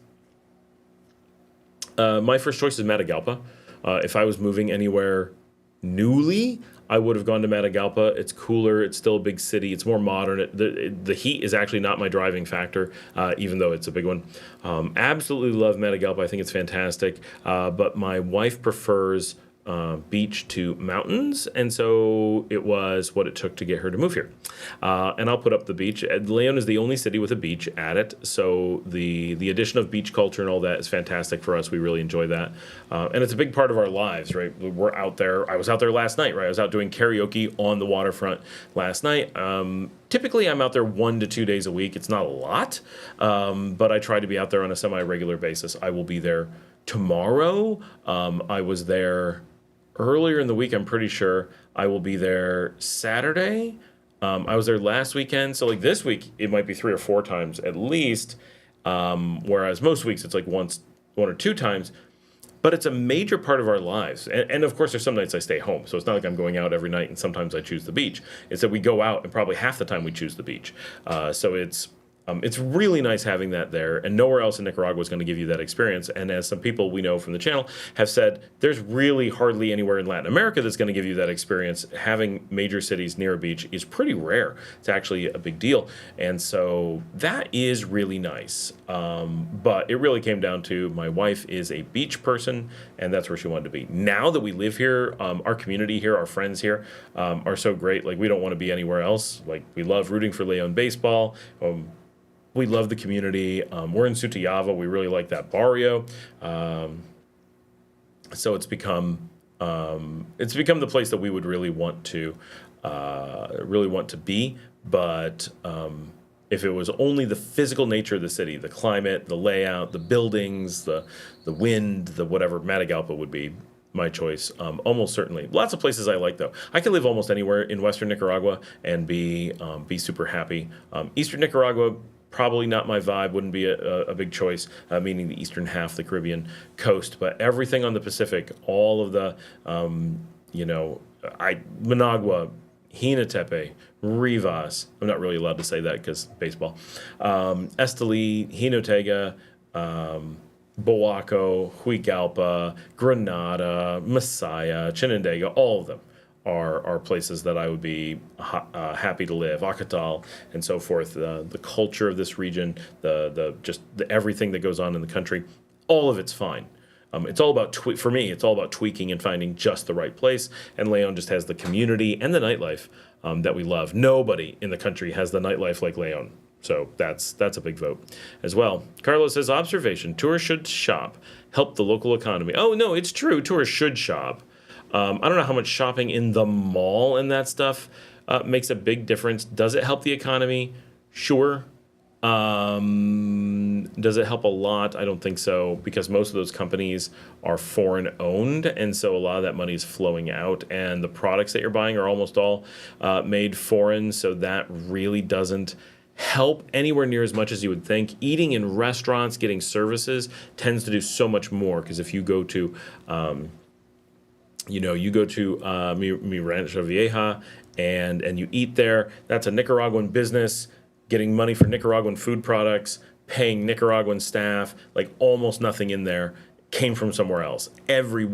my first choice is Matagalpa. If I was moving anywhere newly, I would have gone to Matagalpa. It's cooler. It's still a big city. It's more modern. The heat is actually not my driving factor, even though it's a big one. Absolutely love Matagalpa. I think it's fantastic. But my wife prefers beach to mountains, and so it was what it took to get her to move here. And I'll put up the beach. Leon is the only city with a beach at it, so the addition of beach culture and all that is fantastic for us. We really enjoy that, and it's a big part of our lives, right? We're out there. I was out there last night, right? I was out doing karaoke on the waterfront last night. Typically, I'm out there 1 to 2 days a week. It's not a lot, but I try to be out there on a semi-regular basis. I will be there tomorrow. I was there earlier in the week, I'm pretty sure. I will be there Saturday. I was there last weekend. So this week, it might be 3 or 4 times at least. Whereas most weeks, it's 1 or 2 times. But it's a major part of our lives. And of course, there's some nights I stay home. So it's not like I'm going out every night and sometimes I choose the beach. It's that we go out and probably half the time we choose the beach. So it's really nice having that there, and nowhere else in Nicaragua is going to give you that experience. And as some people we know from the channel have said, there's really hardly anywhere in Latin America that's going to give you that experience. Having major cities near a beach is pretty rare. It's actually a big deal. And so that is really nice. But it really came down to my wife is a beach person, and that's where she wanted to be. Now that we live here, our community here, our friends here are so great. We don't want to be anywhere else. We love rooting for Leon baseball. We love the community. We're in Sutiaba. We really like that barrio. So it's become the place that we would really want to be. But if it was only the physical nature of the city, the climate, the layout, the buildings, the wind, the whatever, Matagalpa would be my choice, almost certainly. Lots of places I like, though. I can live almost anywhere in Western Nicaragua and be super happy. Eastern Nicaragua, probably not my vibe, wouldn't be a big choice, meaning the eastern half, the Caribbean coast. But everything on the Pacific, all of the, Managua, Jinatepe, Rivas. I'm not really allowed to say that because baseball. Esteli, Jinotega, Boaco, Huigalpa, Granada, Masaya, Chinandega, all of them are places that I would be happy to live. Acatal and so forth. The culture of this region, everything that goes on in the country, all of it's fine. It's all about for me. It's all about tweaking and finding just the right place. And Leon just has the community and the nightlife that we love. Nobody in the country has the nightlife like Leon. So that's a big vote as well. Carlos says, observation, tourists should shop, help the local economy. Oh, no, it's true. Tourists should shop. I don't know how much shopping in the mall and that stuff makes a big difference. Does it help the economy? Sure. Does it help a lot? I don't think so, because most of those companies are foreign owned, and so a lot of that money is flowing out, and the products that you're buying are almost all made foreign, so that really doesn't help anywhere near as much as you would think. Eating in restaurants, getting services tends to do so much more, because if you go to Mi Rancho Vieja and you eat there, that's a Nicaraguan business getting money for Nicaraguan food products, paying Nicaraguan staff, like almost nothing in there came from somewhere else. Every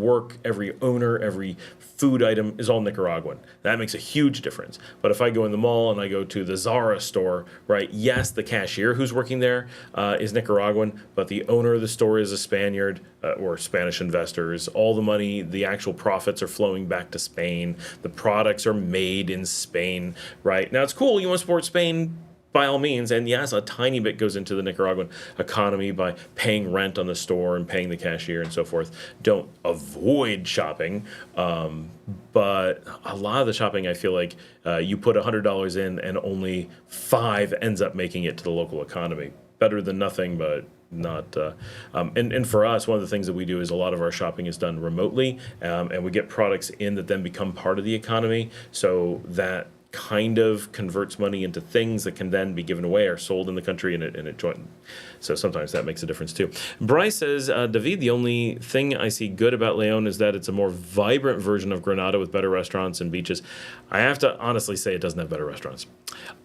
owner, every food item is all Nicaraguan. That makes a huge difference. But if I go in the mall and I go to the Zara store, right, yes, the cashier who's working there is Nicaraguan, but the owner of the store is a Spaniard or Spanish investors. All the money, the actual profits are flowing back to Spain. The products are made in Spain, right? Now, it's cool. You want to support Spain, by all means, and yes, a tiny bit goes into the Nicaraguan economy by paying rent on the store and paying the cashier and so forth. Don't avoid shopping, but a lot of the shopping, I feel like you put $100 in and only $5 ends up making it to the local economy. Better than nothing, but not. And for us, one of the things that we do is a lot of our shopping is done remotely, and we get products in that then become part of the economy, so that kind of converts money into things that can then be given away or sold in the country, and it joint. So sometimes that makes a difference too. Bryce says, David, the only thing I see good about Leon is that it's a more vibrant version of Granada with better restaurants and beaches. I have to honestly say it doesn't have better restaurants.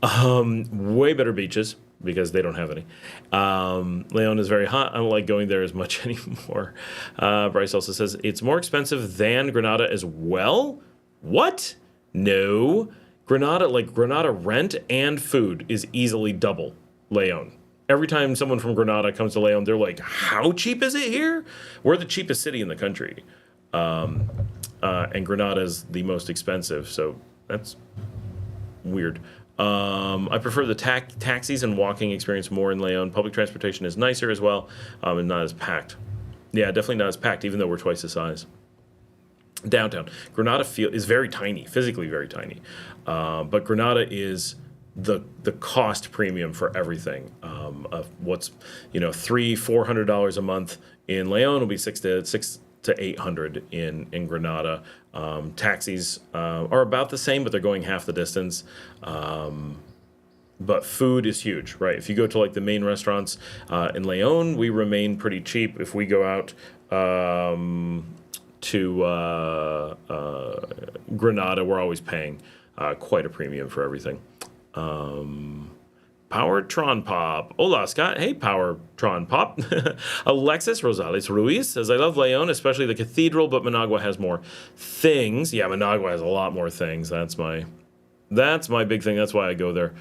Way better beaches, because they don't have any. Leon is very hot. I don't like going there as much anymore. Bryce also says, it's more expensive than Granada as well? What? No. Granada rent and food is easily double Leon. Every time someone from Granada comes to Leon, they're like, how cheap is it here? We're the cheapest city in the country. And Granada is the most expensive, so that's weird. I prefer the taxis and walking experience more in Leon. Public transportation is nicer as well, and not as packed. Yeah, definitely not as packed, even though we're twice the size. Downtown Granada is very tiny, physically very tiny, but Granada is the cost premium for everything. Of what's $300-400 a month in Leon will be $600 to $800 in Granada. Taxis are about the same, but they're going half the distance. But food is huge, right? If you go to like the main restaurants in Leon, we remain pretty cheap. If we go out to Granada, we're always paying quite a premium for everything. Powertron Pop. Hola, Scott. Hey, Powertron Pop. Alexis Rosales Ruiz says, I love Leon, especially the cathedral, but Managua has more things. Yeah, Managua has a lot more things. That's my big thing. That's why I go there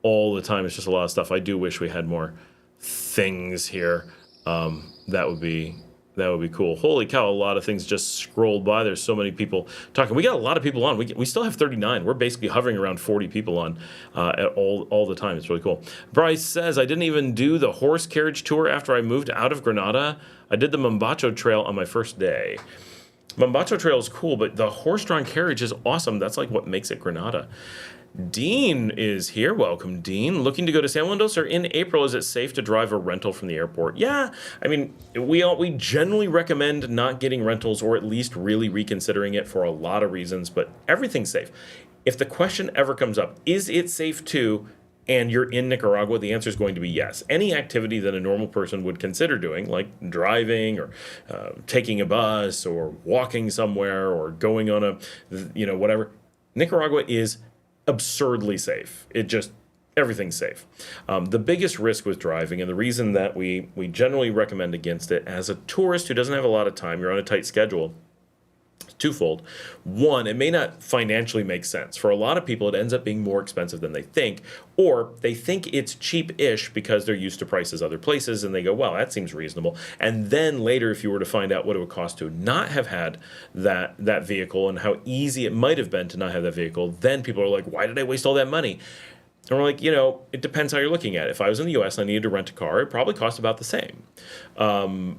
all the time. It's just a lot of stuff. I do wish we had more things here. That would be cool. Holy cow, a lot of things just scrolled by. There's so many people talking. We got a lot of people on. We still have 39. We're basically hovering around 40 people on all the time. It's really cool. Bryce says, I didn't even do the horse carriage tour after I moved out of Granada. I did the Mombacho Trail on my first day. Mombacho Trail is cool, but the horse-drawn carriage is awesome. That's like what makes it Granada. Dean is here. Welcome, Dean. Looking to go to San Mendoza in April. Is it safe to drive a rental from the airport? Yeah. I mean, we generally recommend not getting rentals, or at least really reconsidering it for a lot of reasons, but everything's safe. If the question ever comes up, is it safe to, and you're in Nicaragua, the answer is going to be yes. Any activity that a normal person would consider doing, like driving or taking a bus or walking somewhere or going on a, whatever, Nicaragua is absurdly safe. Everything's safe. The biggest risk with driving, and the reason that we generally recommend against it as a tourist who doesn't have a lot of time, you're on a tight schedule, twofold. One, it may not financially make sense. For a lot of people, it ends up being more expensive than they think, or they think it's cheap-ish because they're used to prices other places, and they go, well, that seems reasonable. And then later, if you were to find out what it would cost to not have had that vehicle and how easy it might have been to not have that vehicle, then people are like, why did I waste all that money? And we're like, it depends how you're looking at it. If I was in the U.S. and I needed to rent a car, it probably cost about the same,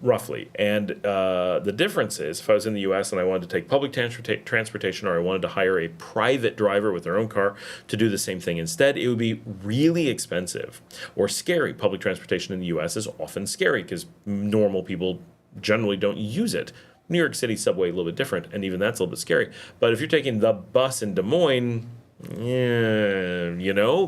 roughly. And the difference is, if I was in the U.S. and I wanted to take public transportation, or I wanted to hire a private driver with their own car to do the same thing instead, it would be really expensive or scary. Public transportation in the U.S. is often scary because normal people generally don't use it. New York City subway, a little bit different, and even that's a little bit scary. But if you're taking the bus in Des Moines, yeah,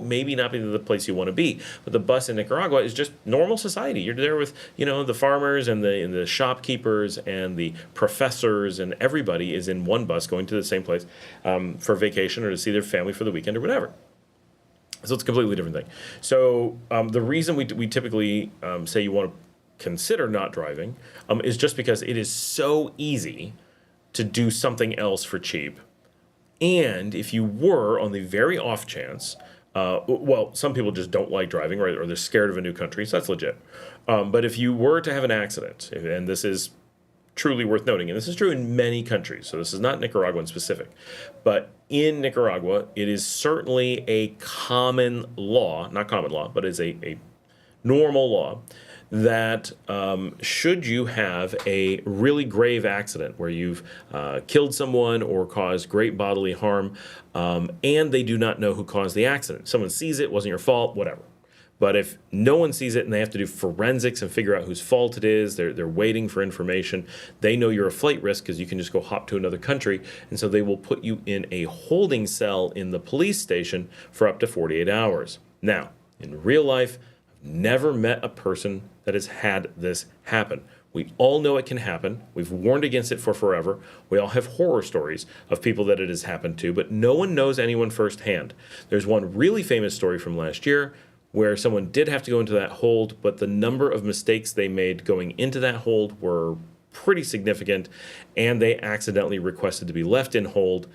maybe not be the place you want to be. But the bus in Nicaragua is just normal society. You're there with, the farmers and the shopkeepers and the professors, and everybody is in one bus going to the same place for vacation or to see their family for the weekend or whatever. So it's a completely different thing. So the reason we typically say you want to consider not driving is just because it is so easy to do something else for cheap. And if you were, on the very off chance, some people just don't like driving, right, or they're scared of a new country, so that's legit. But if you were to have an accident, and this is truly worth noting, and this is true in many countries, so this is not Nicaraguan specific, but in Nicaragua, it is certainly a common law, not common law, but is a normal law, that should you have a really grave accident where you've killed someone or caused great bodily harm, and they do not know who caused the accident. Someone sees it, wasn't your fault, whatever. But if no one sees it and they have to do forensics and figure out whose fault it is, they're waiting for information, they know you're a flight risk because you can just go hop to another country, and so they will put you in a holding cell in the police station for up to 48 hours. Now, in real life, never met a person that has had this happen. We all know it can happen. We've warned against it for forever. We all have horror stories of people that it has happened to, but no one knows anyone firsthand. There's one really famous story from last year where someone did have to go into that hold, but the number of mistakes they made going into that hold were pretty significant, and they accidentally requested to be left in hold,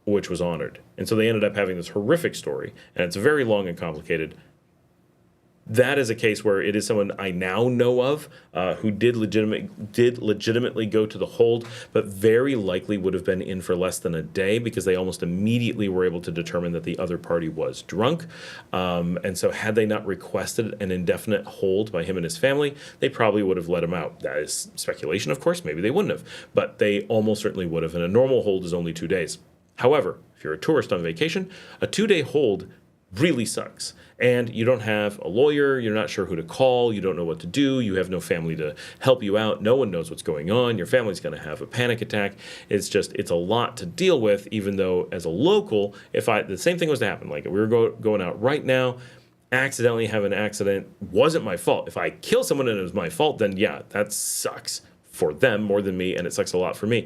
which was honored. And so they ended up having this horrific story, and it's very long and complicated. That is a case where it is someone I now know of who did legitimately go to the hold, but very likely would have been in for less than a day because they almost immediately were able to determine that the other party was drunk. And so had they not requested an indefinite hold by him and his family, they probably would have let him out. That is speculation, of course. Maybe they wouldn't have, but they almost certainly would have. And a normal hold is only 2 days. However, if you're a tourist on vacation, a 2-day hold really sucks. And you don't have a lawyer, you're not sure who to call, you don't know what to do, you have no family to help you out, no one knows what's going on, your family's going to have a panic attack. It's a lot to deal with, even though as a local, the same thing was to happen, like we were going out right now, accidentally have an accident, wasn't my fault. If I kill someone and it was my fault, then yeah, that sucks for them more than me, and it sucks a lot for me.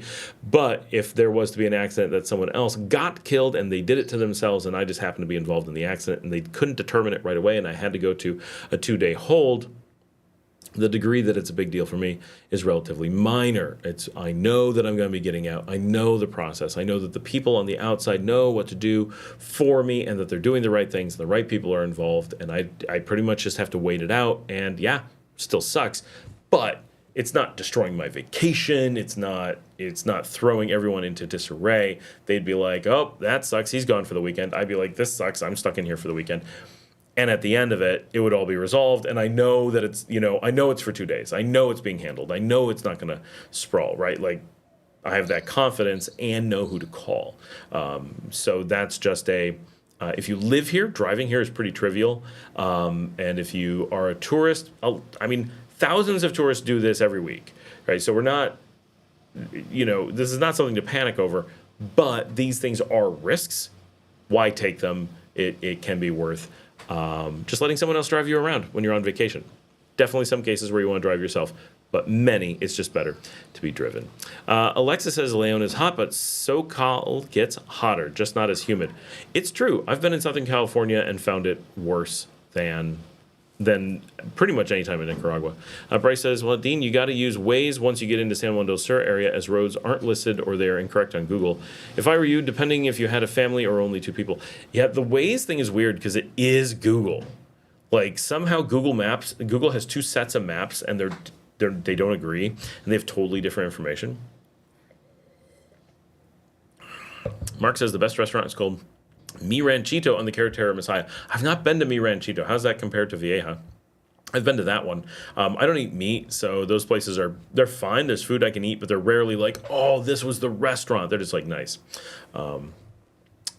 But if there was to be an accident that someone else got killed and they did it to themselves and I just happened to be involved in the accident and they couldn't determine it right away and I had to go to a 2-day hold, the degree that it's a big deal for me is relatively minor. I know that I'm going to be getting out. I know the process. I know that the people on the outside know what to do for me and that they're doing the right things. The right people are involved, and I pretty much just have to wait it out. And yeah, still sucks, but it's not destroying my vacation. It's not throwing everyone into disarray. They'd be like, oh, that sucks. He's gone for the weekend. I'd be like, this sucks. I'm stuck in here for the weekend. And at the end of it, it would all be resolved. And I know that I know it's for 2 days. I know it's being handled. I know it's not going to sprawl, right? Like, I have that confidence and know who to call. So that's just if you live here, driving here is pretty trivial. And if you are a tourist, thousands of tourists do this every week, right? So we're not, this is not something to panic over, but these things are risks. Why take them? It can be worth just letting someone else drive you around when you're on vacation. Definitely some cases where you want to drive yourself, but many, it's just better to be driven. Alexa says Leon is hot, but SoCal gets hotter, just not as humid. It's true. I've been in Southern California and found it worse than pretty much any time in Nicaragua. Bryce says, well, Dean, you got to use Waze once you get into San Juan del Sur area, as roads aren't listed or they are incorrect on Google. If I were you, depending if you had a family or only 2 people. Yeah, the Waze thing is weird because it is Google. Like, somehow Google has 2 sets of maps, and they don't agree, and they have totally different information. Mark says the best restaurant is called Mi Ranchito on the Carretera Messiah. I've not been to Mi Ranchito. How's that compared to Vieja? I've been to that one. I don't eat meat, so those places they're fine. There's food I can eat, but they're rarely like, oh, this was the restaurant. They're just like nice.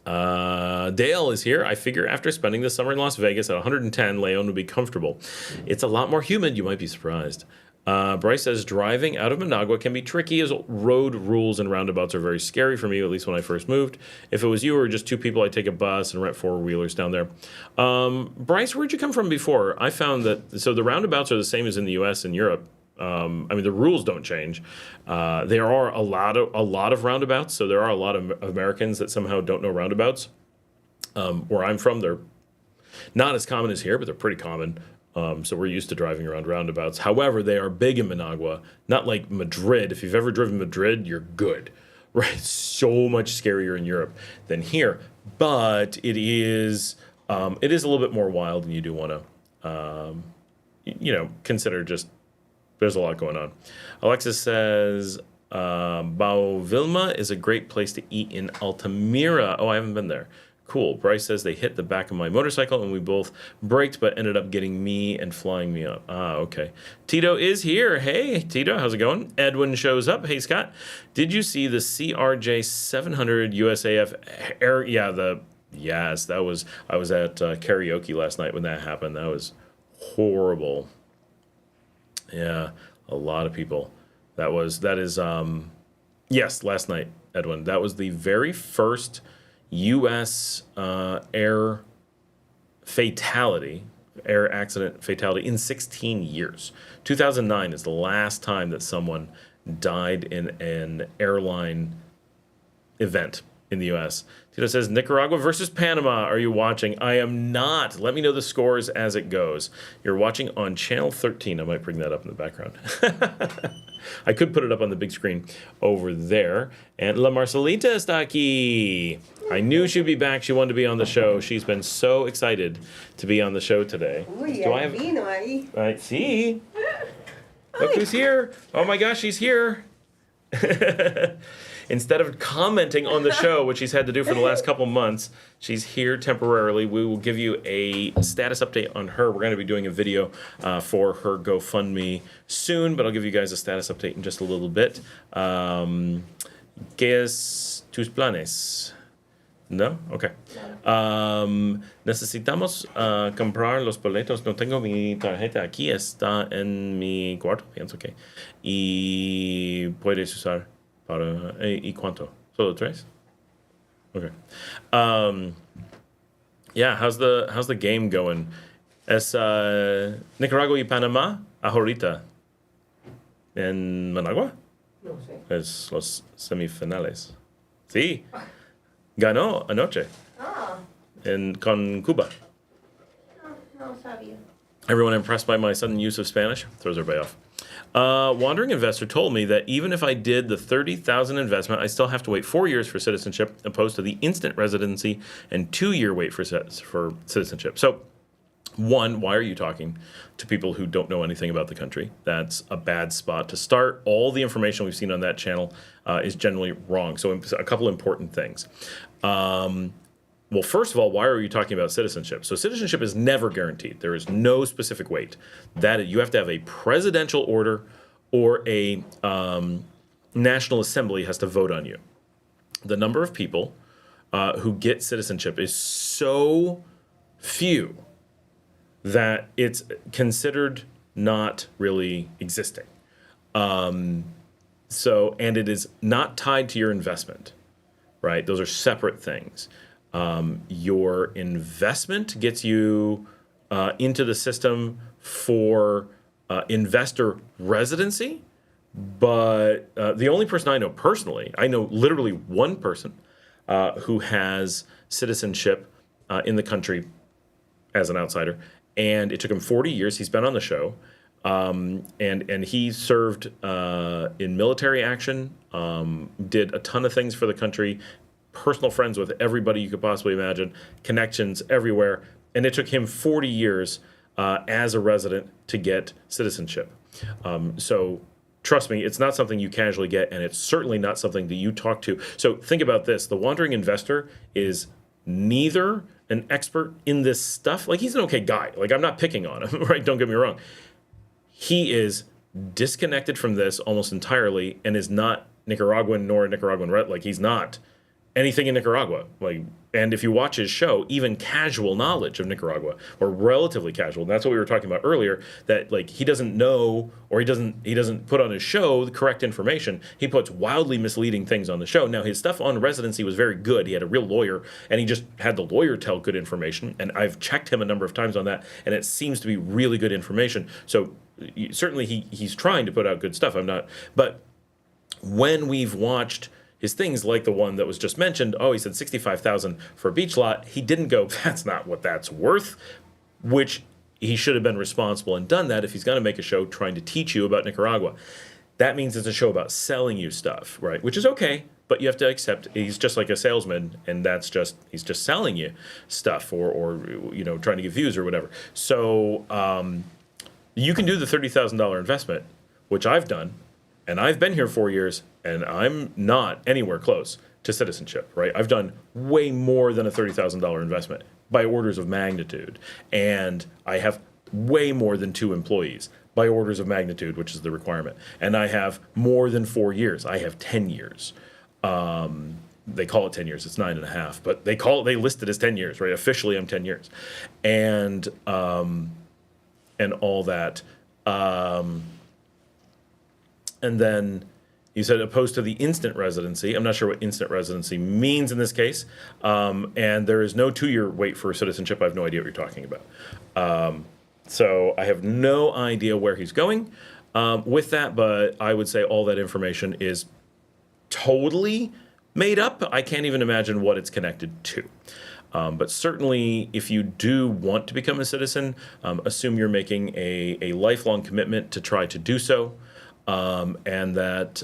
Dale is here. I figure after spending the summer in Las Vegas at 110, Leon would be comfortable. It's a lot more humid. You might be surprised. Bryce says driving out of Managua can be tricky as road rules and roundabouts are very scary for me, at least when I first moved. If it was you or just 2 people, I'd take a bus and rent 4-wheelers down there. Bryce, where'd you come from before? I found that, so the roundabouts are the same as in the U.S. and Europe. I mean, the rules don't change. There are a lot of roundabouts, so there are a lot of Americans that somehow don't know roundabouts. Where I'm from, they're not as common as here, but they're pretty common. So we're used to driving around roundabouts. However, they are big in Managua, not like Madrid. If you've ever driven Madrid, you're good, right? So much scarier in Europe than here, but it is a little bit more wild, and you do want to, consider just there's a lot going on. Alexis says Bao Vilma is a great place to eat in Altamira. Oh, I haven't been there. Cool. Bryce says they hit the back of my motorcycle and we both braked, but ended up getting me and flying me up. Ah, okay. Tito is here. Hey, Tito, how's it going? Edwin shows up. Hey, Scott. Did you see the CRJ 700 USAF air? Yeah, yes, I was at karaoke last night when that happened. That was horrible. Yeah, a lot of people. Yes, last night, Edwin. That was the very first U.S. Air accident fatality in 16 years. 2009 is the last time that someone died in an airline event in the U.S. Tito says, Nicaragua versus Panama. Are you watching? I am not. Let me know the scores as it goes. You're watching on channel 13. I might bring that up in the background. I could put it up on the big screen over there. And La Marcelita está aquí. I knew she'd be back. She wanted to be on the show. She's been so excited to be on the show today. Uy, do I have vino ahí? Right, see? Look who's here. Oh my gosh, she's here. Instead of commenting on the show, which she's had to do for the last couple months, she's here temporarily. We will give you a status update on her. We're going to be doing a video for her GoFundMe soon, but I'll give you guys a status update in just a little bit. ¿Qué es tus planes? No? Okay. Necesitamos comprar los boletos. No tengo mi tarjeta aquí. Está en mi cuarto, pienso que. Y puedes usar para... ¿Y cuánto? ¿Solo 3? Okay. Yeah, how's the game going? Es Nicaragua y Panamá ahorita. ¿En Managua? No sé. Es los semifinales. Sí. Ganó anoche con Cuba. No sabía. Everyone impressed by my sudden use of Spanish? Throws everybody off. Wandering Investor told me that even if I did the $30,000 investment, I still have to wait 4 years for citizenship, opposed to the instant residency and 2-year wait for citizenship. So, one, why are you talking to people who don't know anything about the country? That's a bad spot to start. All the information we've seen on that channel is generally wrong. So a couple important things. Well, first of all, why are you talking about citizenship? So citizenship is never guaranteed. There is no specific wait. That you have to have a presidential order or a National Assembly has to vote on you. The number of people who get citizenship is so few that it's considered not really existing. And it is not tied to your investment, right? Those are separate things. Your investment gets you into the system for investor residency. But the only person I know personally, I know literally one person who has citizenship in the country as an outsider, and it took him 40 years. He's been on the show, and he served in military action, did a ton of things for the country, personal friends with everybody you could possibly imagine, connections everywhere, and it took him 40 years as a resident to get citizenship. So trust me, it's not something you casually get, and it's certainly not something that you talk to. So think about this. The wandering investor is neither an expert in this stuff. Like, he's an okay guy. Like, I'm not picking on him, right? Don't get me wrong. He is disconnected from this almost entirely and is not Nicaraguan nor Nicaraguan. Like, he's not anything in Nicaragua. Like, and if you watch his show, even casual knowledge of Nicaragua, or relatively casual, and that's what we were talking about earlier, that like he doesn't know, or he doesn't put on his show the correct information. He puts wildly misleading things on the show. Now, his stuff on Residency was very good. He had a real lawyer, and he just had the lawyer tell good information, and I've checked him a number of times on that, and it seems to be really good information. So certainly he's trying to put out good stuff. I'm not, but when we've watched his things like the one that was just mentioned, oh, he said 65,000 for a beach lot. He didn't go, that's not what that's worth, which he should have been responsible and done that if he's going to make a show trying to teach you about Nicaragua. That means it's a show about selling you stuff, right? Which is okay, but you have to accept he's just like a salesman, and he's just selling you stuff or trying to get views or whatever. So you can do the $30,000 investment, which I've done. And I've been here 4 years, and I'm not anywhere close to citizenship, right? I've done way more than a $30,000 investment by orders of magnitude. And I have way more than 2 employees by orders of magnitude, which is the requirement. And I have more than 4 years. I have 10 years. They call it 10 years. It's 9.5, but they list it as 10 years, right? Officially, I'm 10 years. And all that. And then you said opposed to the instant residency. I'm not sure what instant residency means in this case. And there is no 2-year wait for citizenship. I have no idea what you're talking about. So I have no idea where he's going with that, but I would say all that information is totally made up. I can't even imagine what it's connected to. But certainly, if you do want to become a citizen, assume you're making a lifelong commitment to try to do so. And that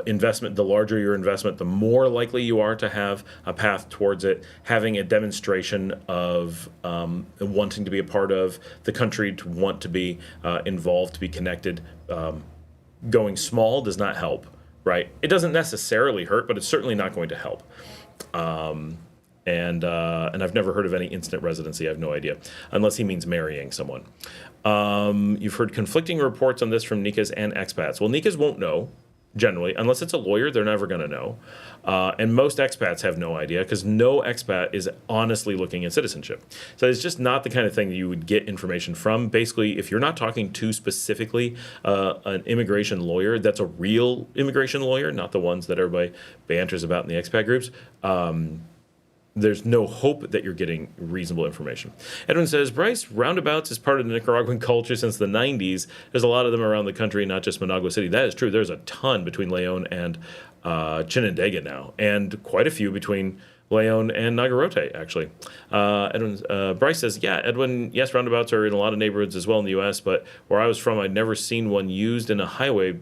investment, the larger your investment, the more likely you are to have a path towards it. Having a demonstration of wanting to be a part of the country, to want to be involved, to be connected. Going small does not help, right? It doesn't necessarily hurt, but it's certainly not going to help. And I've never heard of any instant residency. I have no idea, unless he means marrying someone. You've heard conflicting reports on this from Nicas and expats. Well, Nicas won't know, generally. Unless it's a lawyer, they're never going to know. And most expats have no idea, because no expat is honestly looking at citizenship. So it's just not the kind of thing that you would get information from. Basically, if you're not talking to specifically an immigration lawyer, that's a real immigration lawyer, not the ones that everybody banters about in the expat groups, there's no hope that you're getting reasonable information. Edwin says, Bryce, roundabouts is part of the Nicaraguan culture since the 90s. There's a lot of them around the country, not just Managua City. That is true. There's a ton between Leon and Chinandega now, and quite a few between Leon and Nagarote, actually. Bryce says, yeah, Edwin, yes, roundabouts are in a lot of neighborhoods as well in the U.S., but where I was from, I'd never seen one used in a highway,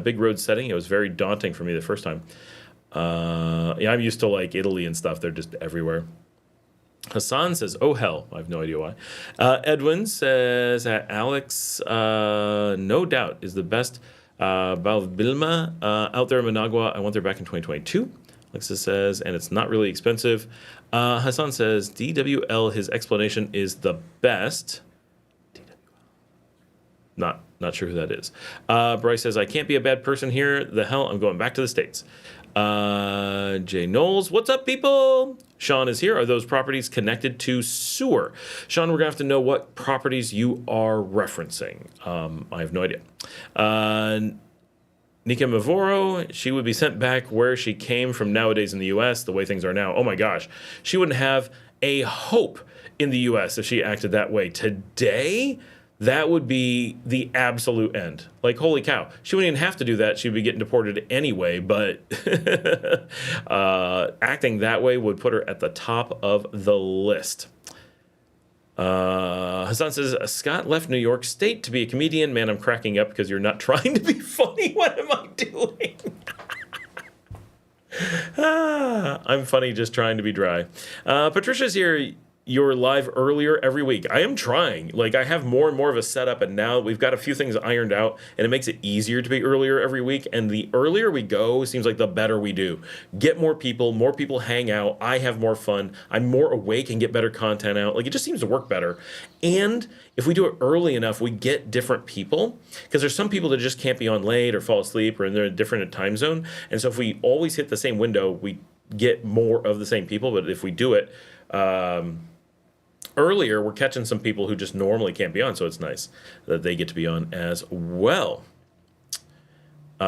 big road setting. It was very daunting for me the first time. Yeah, I'm used to like Italy and stuff. They're just everywhere. Hassan says, oh, hell. I have no idea why. Edwin says, Alex, no doubt, is the best Balbilma out there in Managua. I went there back in 2022. Alexa says, and it's not really expensive. Hassan says, DWL, his explanation is the best. DWL. Not sure who that is. Bryce says, I can't be a bad person here. The hell, I'm going back to the States. Jay Knowles, what's up, people? Sean is here. Are those properties connected to sewer? Sean, we're going to have to know what properties you are referencing. I have no idea. Nika Mavoro, she would be sent back where she came from nowadays in the U.S., the way things are now. Oh, my gosh. She wouldn't have a hope in the U.S. if she acted that way. Today, that would be the absolute end. Like, holy cow. She wouldn't even have to do that. She'd be getting deported anyway, but acting that way would put her at the top of the list. Hassan says, Scott left New York State to be a comedian. Man, I'm cracking up because you're not trying to be funny. What am I doing? I'm funny just trying to be dry. Patricia's here. You're live earlier every week. I am trying. Like, I have more and more of a setup, and now we've got a few things ironed out, and it makes it easier to be earlier every week. And the earlier we go, it seems like the better we do. Get more people hang out. I have more fun. I'm more awake and get better content out. Like, it just seems to work better. And if we do it early enough, we get different people, because there's some people that just can't be on late or fall asleep or they're in a different time zone. And so if we always hit the same window, we get more of the same people. But if we do it, earlier, we're catching some people who just normally can't be on, so it's nice that they get to be on as well. So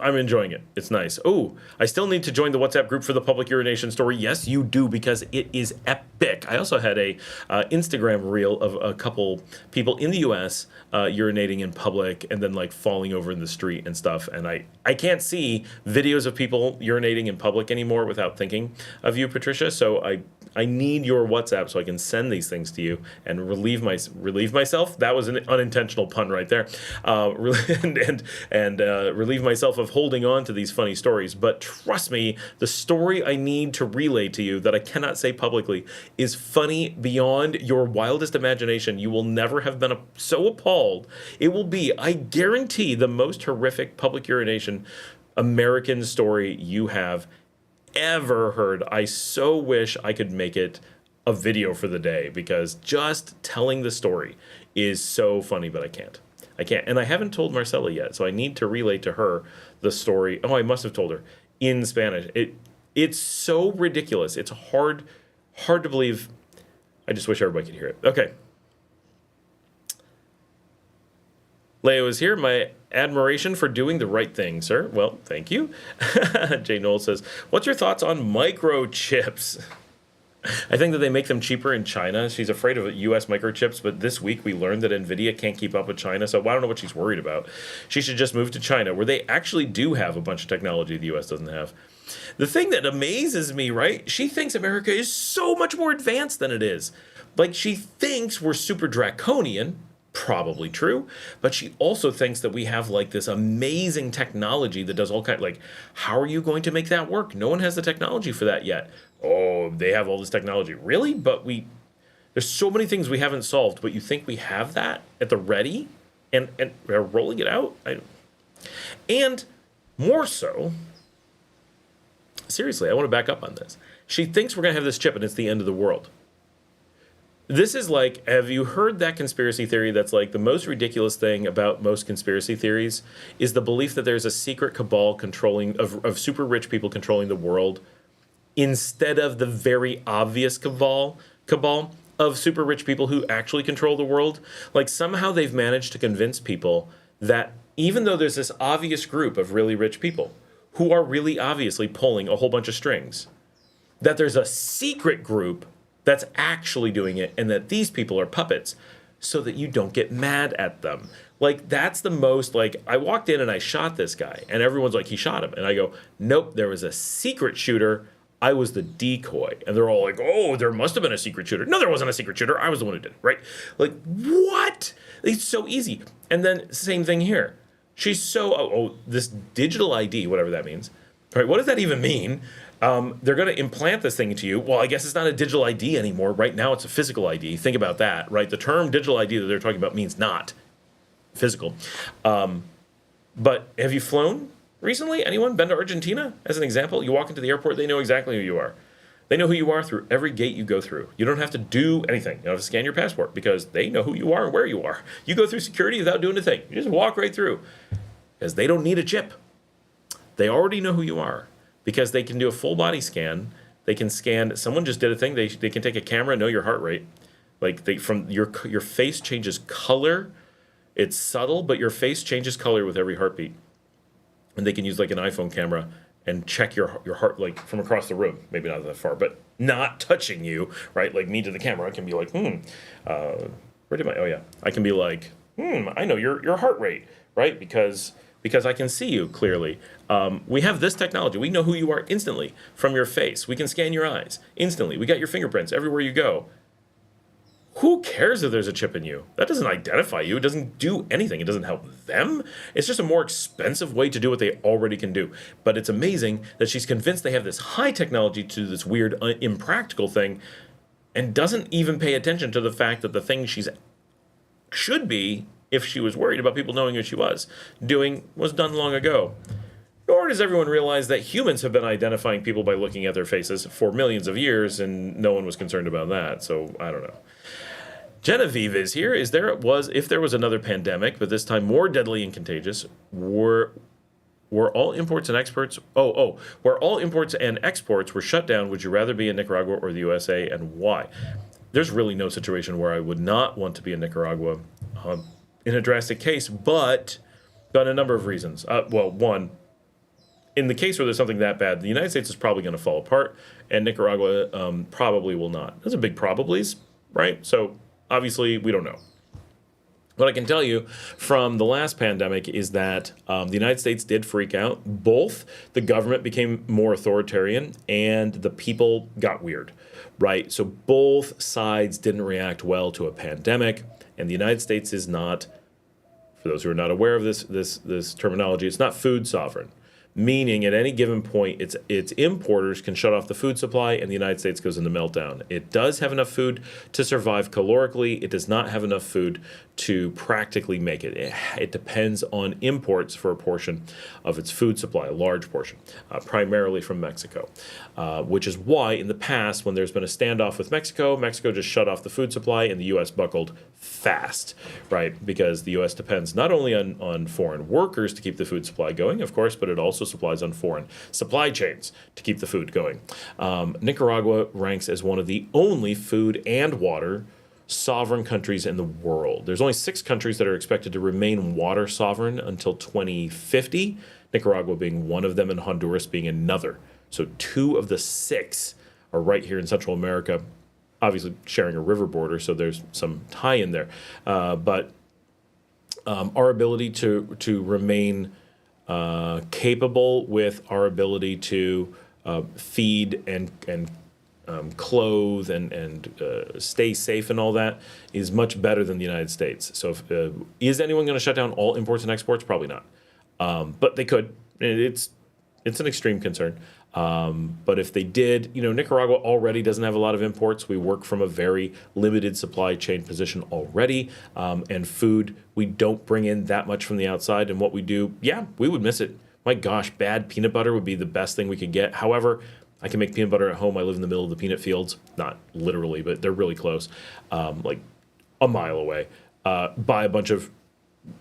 I'm enjoying it. It's nice. Oh, I still need to join the WhatsApp group for the public urination story. Yes, you do, because it is epic. I also had a Instagram reel of a couple people in the U.S. Urinating in public and then like falling over in the street and stuff. And I can't see videos of people urinating in public anymore without thinking of you, Patricia. So I need your WhatsApp so I can send these things to you and relieve myself. That was an unintentional pun right there. And relieve myself of holding on to these funny stories. But trust me, the story I need to relay to you that I cannot say publicly is funny beyond your wildest imagination. You will never have been so appalled. It will be, I guarantee, the most horrific public urination American story you have ever heard. I so wish I could make it a video for the day, because just telling the story is so funny, but I can't. And I haven't told Marcella yet, so I need to relay to her the story. Oh, I must have told her in Spanish. It's so ridiculous. It's hard to believe. I just wish everybody could hear it. Okay. Leo is here. My admiration for doing the right thing, sir. Well, thank you. Jay Knoll says, what's your thoughts on microchips? I think that they make them cheaper in China. She's afraid of U.S. microchips, but this week we learned that NVIDIA can't keep up with China, so I don't know what she's worried about. She should just move to China, where they actually do have a bunch of technology the U.S. doesn't have. The thing that amazes me, right, she thinks America is so much more advanced than it is. Like, she thinks we're super draconian, probably true, but she also thinks that we have like this amazing technology that does all kinds, like, how are you going to make that work? No one has the technology for that yet. Oh, they have all this technology. Really? But there's so many things we haven't solved, but you think we have that at the ready and are rolling it out? And more so, seriously, I want to back up on this. She thinks we're going to have this chip and it's the end of the world. This is like, have you heard that conspiracy theory that's like the most ridiculous thing about most conspiracy theories is the belief that there's a secret cabal controlling, of super rich people controlling the world, instead of the very obvious cabal of super rich people who actually control the world. Like, somehow they've managed to convince people that even though there's this obvious group of really rich people who are really obviously pulling a whole bunch of strings, that there's a secret group that's actually doing it, and that these people are puppets so that you don't get mad at them. Like, that's the most, like, I walked in and I shot this guy, and everyone's like, he shot him. And I go, nope, there was a secret shooter. I was the decoy. And they're all like, oh, there must have been a secret shooter. No, there wasn't a secret shooter. I was the one who did it, right? Like, what? It's so easy. And then same thing here. She's so, this digital ID, whatever that means. All right, what does that even mean? They're going to implant this thing into you. Well, I guess it's not a digital ID anymore. Right now, it's a physical ID. Think about that, right? The term digital ID that they're talking about means not physical. But have you flown recently? Anyone been to Argentina? As an example, you walk into the airport, they know exactly who you are. They know who you are through every gate you go through. You don't have to do anything. You don't have to scan your passport because they know who you are and where you are. You go through security without doing a thing. You just walk right through because they don't need a chip. They already know who you are. Because they can do a full body scan. They can scan. Someone just did a thing. They can take a camera and know your heart rate. Like, from your face changes color. It's subtle, but your face changes color with every heartbeat. And they can use like an iPhone camera and check your heart, like, from across the room. Maybe not that far, but not touching you, right? Like me to the camera, I can be like, Where did my? Oh yeah, I can be like, I know your heart rate, right? Because I can see you clearly. We have this technology. We know who you are instantly from your face. We can scan your eyes instantly. We got your fingerprints everywhere you go. Who cares if there's a chip in you? That doesn't identify you. It doesn't do anything. It doesn't help them. It's just a more expensive way to do what they already can do. But it's amazing that she's convinced they have this high technology to this weird, impractical thing and doesn't even pay attention to the fact that the thing she's should be, if she was worried about people knowing who she was, doing was done long ago. Nor does everyone realize that humans have been identifying people by looking at their faces for millions of years, and no one was concerned about that. So I don't know. Genevieve is here. If there was another pandemic, but this time more deadly and contagious, were all imports and exports? Where all imports and exports were shut down, would you rather be in Nicaragua or the USA, and why? There's really no situation where I would not want to be in Nicaragua in a drastic case, but a number of reasons. One, in the case where there's something that bad, the United States is probably going to fall apart, and Nicaragua probably will not. Those are big probablys, right? So obviously, we don't know. What I can tell you from the last pandemic is that the United States did freak out. Both the government became more authoritarian and the people got weird, right? So both sides didn't react well to a pandemic, and the United States is not, for those who are not aware of this terminology, it's not food sovereign. Meaning at any given point, its importers can shut off the food supply and the United States goes into meltdown. It does have enough food to survive calorically. It does not have enough food to practically make it. It depends on imports for a portion of its food supply, a large portion, primarily from Mexico, which is why in the past, when there's been a standoff with Mexico, Mexico just shut off the food supply and the U.S. buckled fast, right? Because the U.S. depends not only on foreign workers to keep the food supply going, of course, but it also supplies on foreign supply chains to keep the food going. Nicaragua ranks as one of the only food and water sovereign countries in the world. There's only 6 countries that are expected to remain water sovereign until 2050, Nicaragua being one of them and Honduras being another. So 2 of the 6 are right here in Central America, obviously sharing a river border, so there's some tie in there. But our ability to remain capable with our ability to feed and clothe and stay safe and all that is much better than the United States. So is anyone going to shut down all imports and exports? Probably not. But they could. It's an extreme concern. But if they did, Nicaragua already doesn't have a lot of imports. We work from a very limited supply chain position already. And food, we don't bring in that much from the outside. And what we do, we would miss it. My gosh, bad peanut butter would be the best thing we could get. However, I can make peanut butter at home. I live in the middle of the peanut fields. Not literally, but they're really close, like a mile away. Buy a bunch of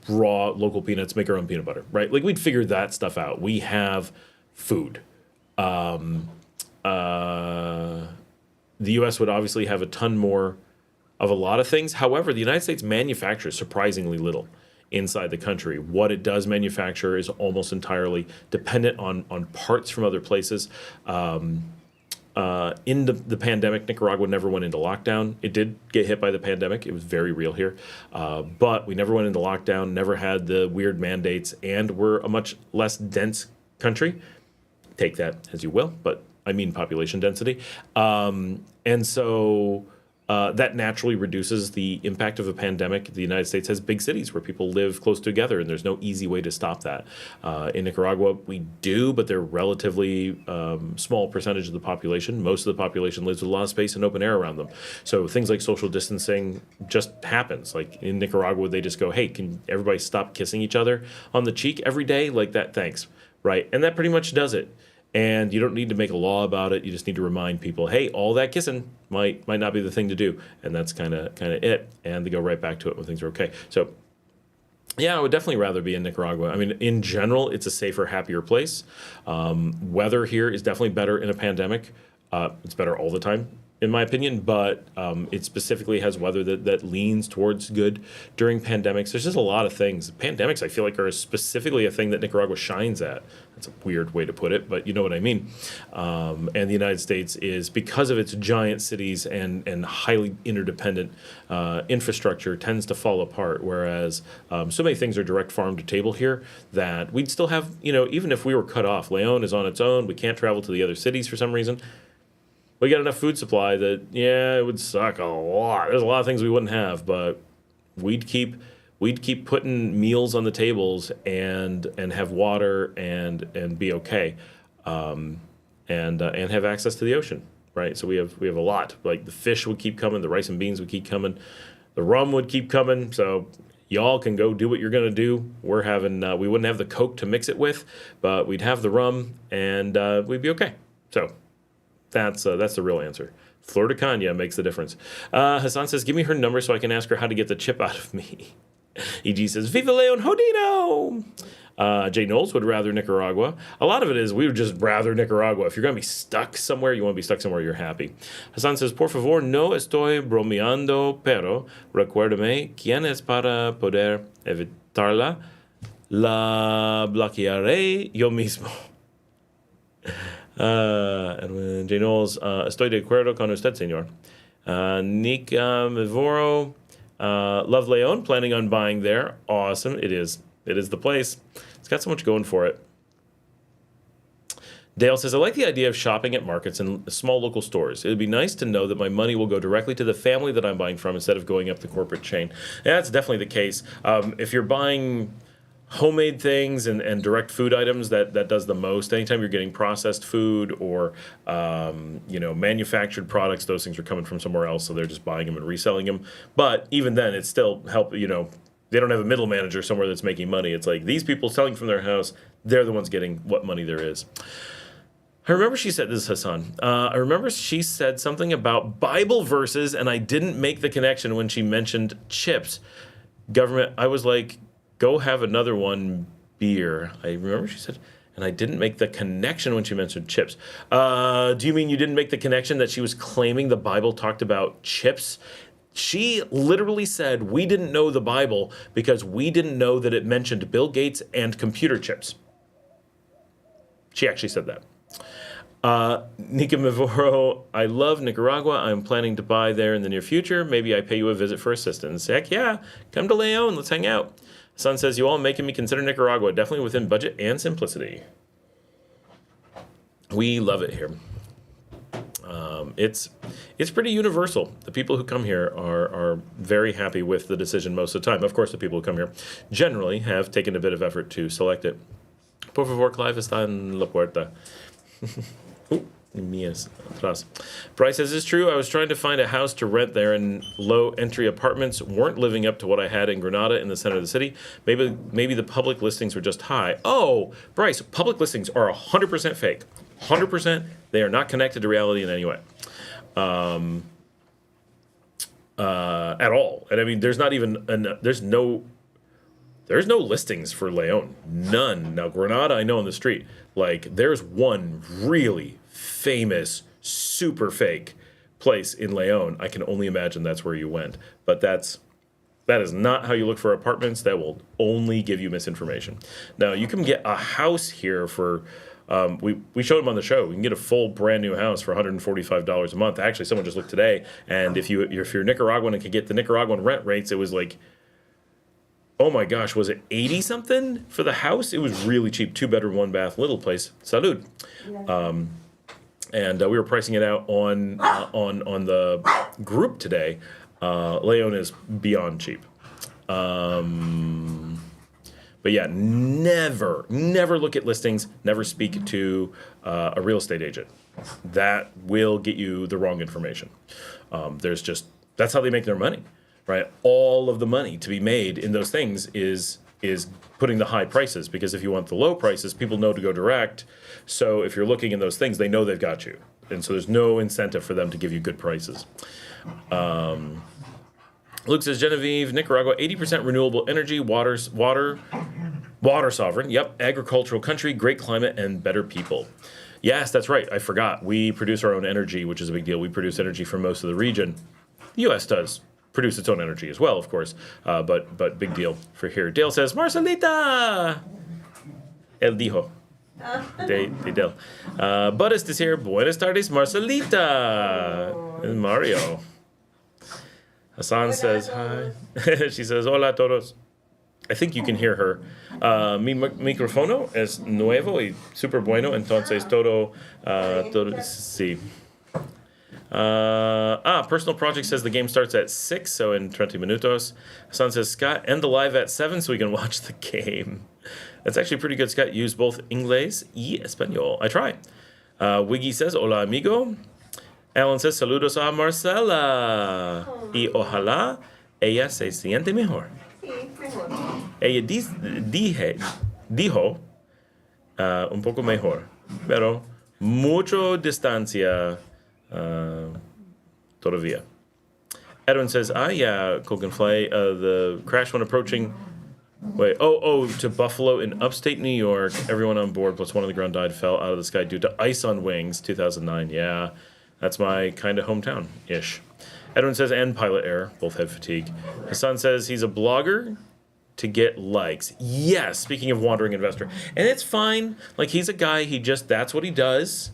raw local peanuts, make our own peanut butter, right? Like we'd figure that stuff out. We have food. The U.S. would obviously have a ton more of a lot of things. However, the United States manufactures surprisingly little inside the country. What it does manufacture is almost entirely dependent on parts from other places. In the pandemic, Nicaragua never went into lockdown. It did get hit by the pandemic. It was very real here. But we never went into lockdown, never had the weird mandates, and we're a much less dense country. Take that as you will, but I mean population density. And so that naturally reduces the impact of a pandemic. The United States has big cities where people live close together, and there's no easy way to stop that. In Nicaragua, we do, but they're relatively small percentage of the population. Most of the population lives with a lot of space and open air around them. So things like social distancing just happens. Like in Nicaragua, they just go, hey, can everybody stop kissing each other on the cheek every day? Like that, thanks. Right? And that pretty much does it. And you don't need to make a law about it. You just need to remind people, hey, all that kissing might not be the thing to do. And that's kind of it. And they go right back to it when things are okay. So, I would definitely rather be in Nicaragua. I mean, in general, it's a safer, happier place. Weather here is definitely better in a pandemic. It's better all the time. in my opinion, but it specifically has weather that leans towards good during pandemics. There's just a lot of things. Pandemics, I feel like, are specifically a thing that Nicaragua shines at. That's a weird way to put it, but you know what I mean. And the United States is, because of its giant cities and highly interdependent infrastructure, tends to fall apart, whereas so many things are direct farm to table here that we'd still have, even if we were cut off. Leon is on its own. We can't travel to the other cities for some reason. We got enough food supply that, it would suck a lot. There's a lot of things we wouldn't have, but we'd keep putting meals on the tables and have water and be okay, and have access to the ocean, right? So we have a lot. Like the fish would keep coming, the rice and beans would keep coming, the rum would keep coming. So y'all can go do what you're gonna do. We're having we wouldn't have the Coke to mix it with, but we'd have the rum and we'd be okay. So. That's the real answer. Flor de Caña makes the difference. Hassan says, give me her number so I can ask her how to get the chip out of me. EG says, Viva Leon Jodino! Jay Knowles would rather Nicaragua. A lot of it is we would just rather Nicaragua. If you're going to be stuck somewhere, you want to be stuck somewhere you're happy. Hassan says, por favor, no estoy bromeando, pero recuérdame quién es para poder evitarla. La bloquearé yo mismo. And Jay Knowles, estoy de acuerdo con usted, señor. Nick Mivoro, love Leon, planning on buying there. Awesome. It is the place. It's got so much going for it. Dale says, I like the idea of shopping at markets and small local stores. It would be nice to know that my money will go directly to the family that I'm buying from instead of going up the corporate chain. And that's definitely the case. If you're buying homemade things and direct food items, that does the most. Anytime you're getting processed food or manufactured products, those things are coming from somewhere else, so they're just buying them and reselling them. But even then, it's still they don't have a middle manager somewhere that's making money. It's like these people selling from their house, they're the ones getting what money there is. I remember she said, this is Hassan, I remember she said something about Bible verses, and I didn't make the connection when she mentioned chips. Government, I was like, go have another one, beer. I remember she said, and I didn't make the connection when she mentioned chips. Do you mean you didn't make the connection that she was claiming the Bible talked about chips? She literally said we didn't know the Bible because we didn't know that it mentioned Bill Gates and computer chips. She actually said that. Nika Mivoro, I love Nicaragua. I'm planning to buy there in the near future. Maybe I pay you a visit for assistance. Heck yeah, come to Leon, let's hang out. Son says, you all making me consider Nicaragua, definitely within budget and simplicity. We love it here. It's pretty universal. The people who come here are very happy with the decision most of the time. Of course, the people who come here generally have taken a bit of effort to select it. Por favor, Clive está en la puerta. Mías atrás. Bryce says, it's true. I was trying to find a house to rent there, and low-entry apartments weren't living up to what I had in Granada in the center of the city. Maybe the public listings were just high. Oh, Bryce, public listings are 100% fake. 100%. They are not connected to reality in any way. At all. And I mean, there's not even there's no listings for Leon. None. Now, Granada, I know on the street, like, there's one really famous, super fake place in Leon. I can only imagine that's where you went. But that is not how you look for apartments. That will only give you misinformation. Now, you can get a house here for, we showed them on the show. You can get a full brand new house for $145 a month. Actually, someone just looked today, and if you're Nicaraguan and can get the Nicaraguan rent rates, it was like, oh my gosh, was it 80 something for the house? It was really cheap, 2-bedroom, 1-bath, little place. Salud. And we were pricing it out on the group today. Leon is beyond cheap. But yeah, never look at listings. Never speak to a real estate agent. That will get you the wrong information. That's how they make their money. Right, all of the money to be made in those things is putting the high prices, because if you want the low prices, people know to go direct. So if you're looking in those things, they know they've got you, and so there's no incentive for them to give you good prices. Luke says, Genevieve, Nicaragua, 80% renewable energy, water sovereign. Yep, agricultural country, great climate, and better people. Yes, that's right. I forgot. We produce our own energy, which is a big deal. We produce energy for most of the region. The U.S. does produce its own energy as well, of course, but big deal for here. Dale says, Marcelita! El dijo. De Dale. Buddhist is here. Buenas tardes, Marcelita. And Mario. Hassan says hi. She says, hola todos. I think you can hear her. Mi micrófono es nuevo y super bueno, entonces todo, sí. Personal Project says the game starts at 6, so in 20 minutos. Hassan says, Scott, end the live at 7 so we can watch the game. That's actually pretty good, Scott. Use both inglés y español. I try. Wiggy says, hola, amigo. Alan says, saludos a Marcela. Y ojalá ella se siente mejor. Sí, mejor. Ella dijo un poco mejor, pero mucho distancia todavía. Edwin says, yeah, Coke and Flay, the crash when approaching, to Buffalo in upstate New York. Everyone on board plus one on the ground died, fell out of the sky due to ice on wings, 2009. Yeah, that's my kind of hometown-ish. Edwin says, and pilot error, both had fatigue. Hassan says he's a blogger to get likes. Yes, speaking of wandering investor. And it's fine. Like, he's a guy, that's what he does.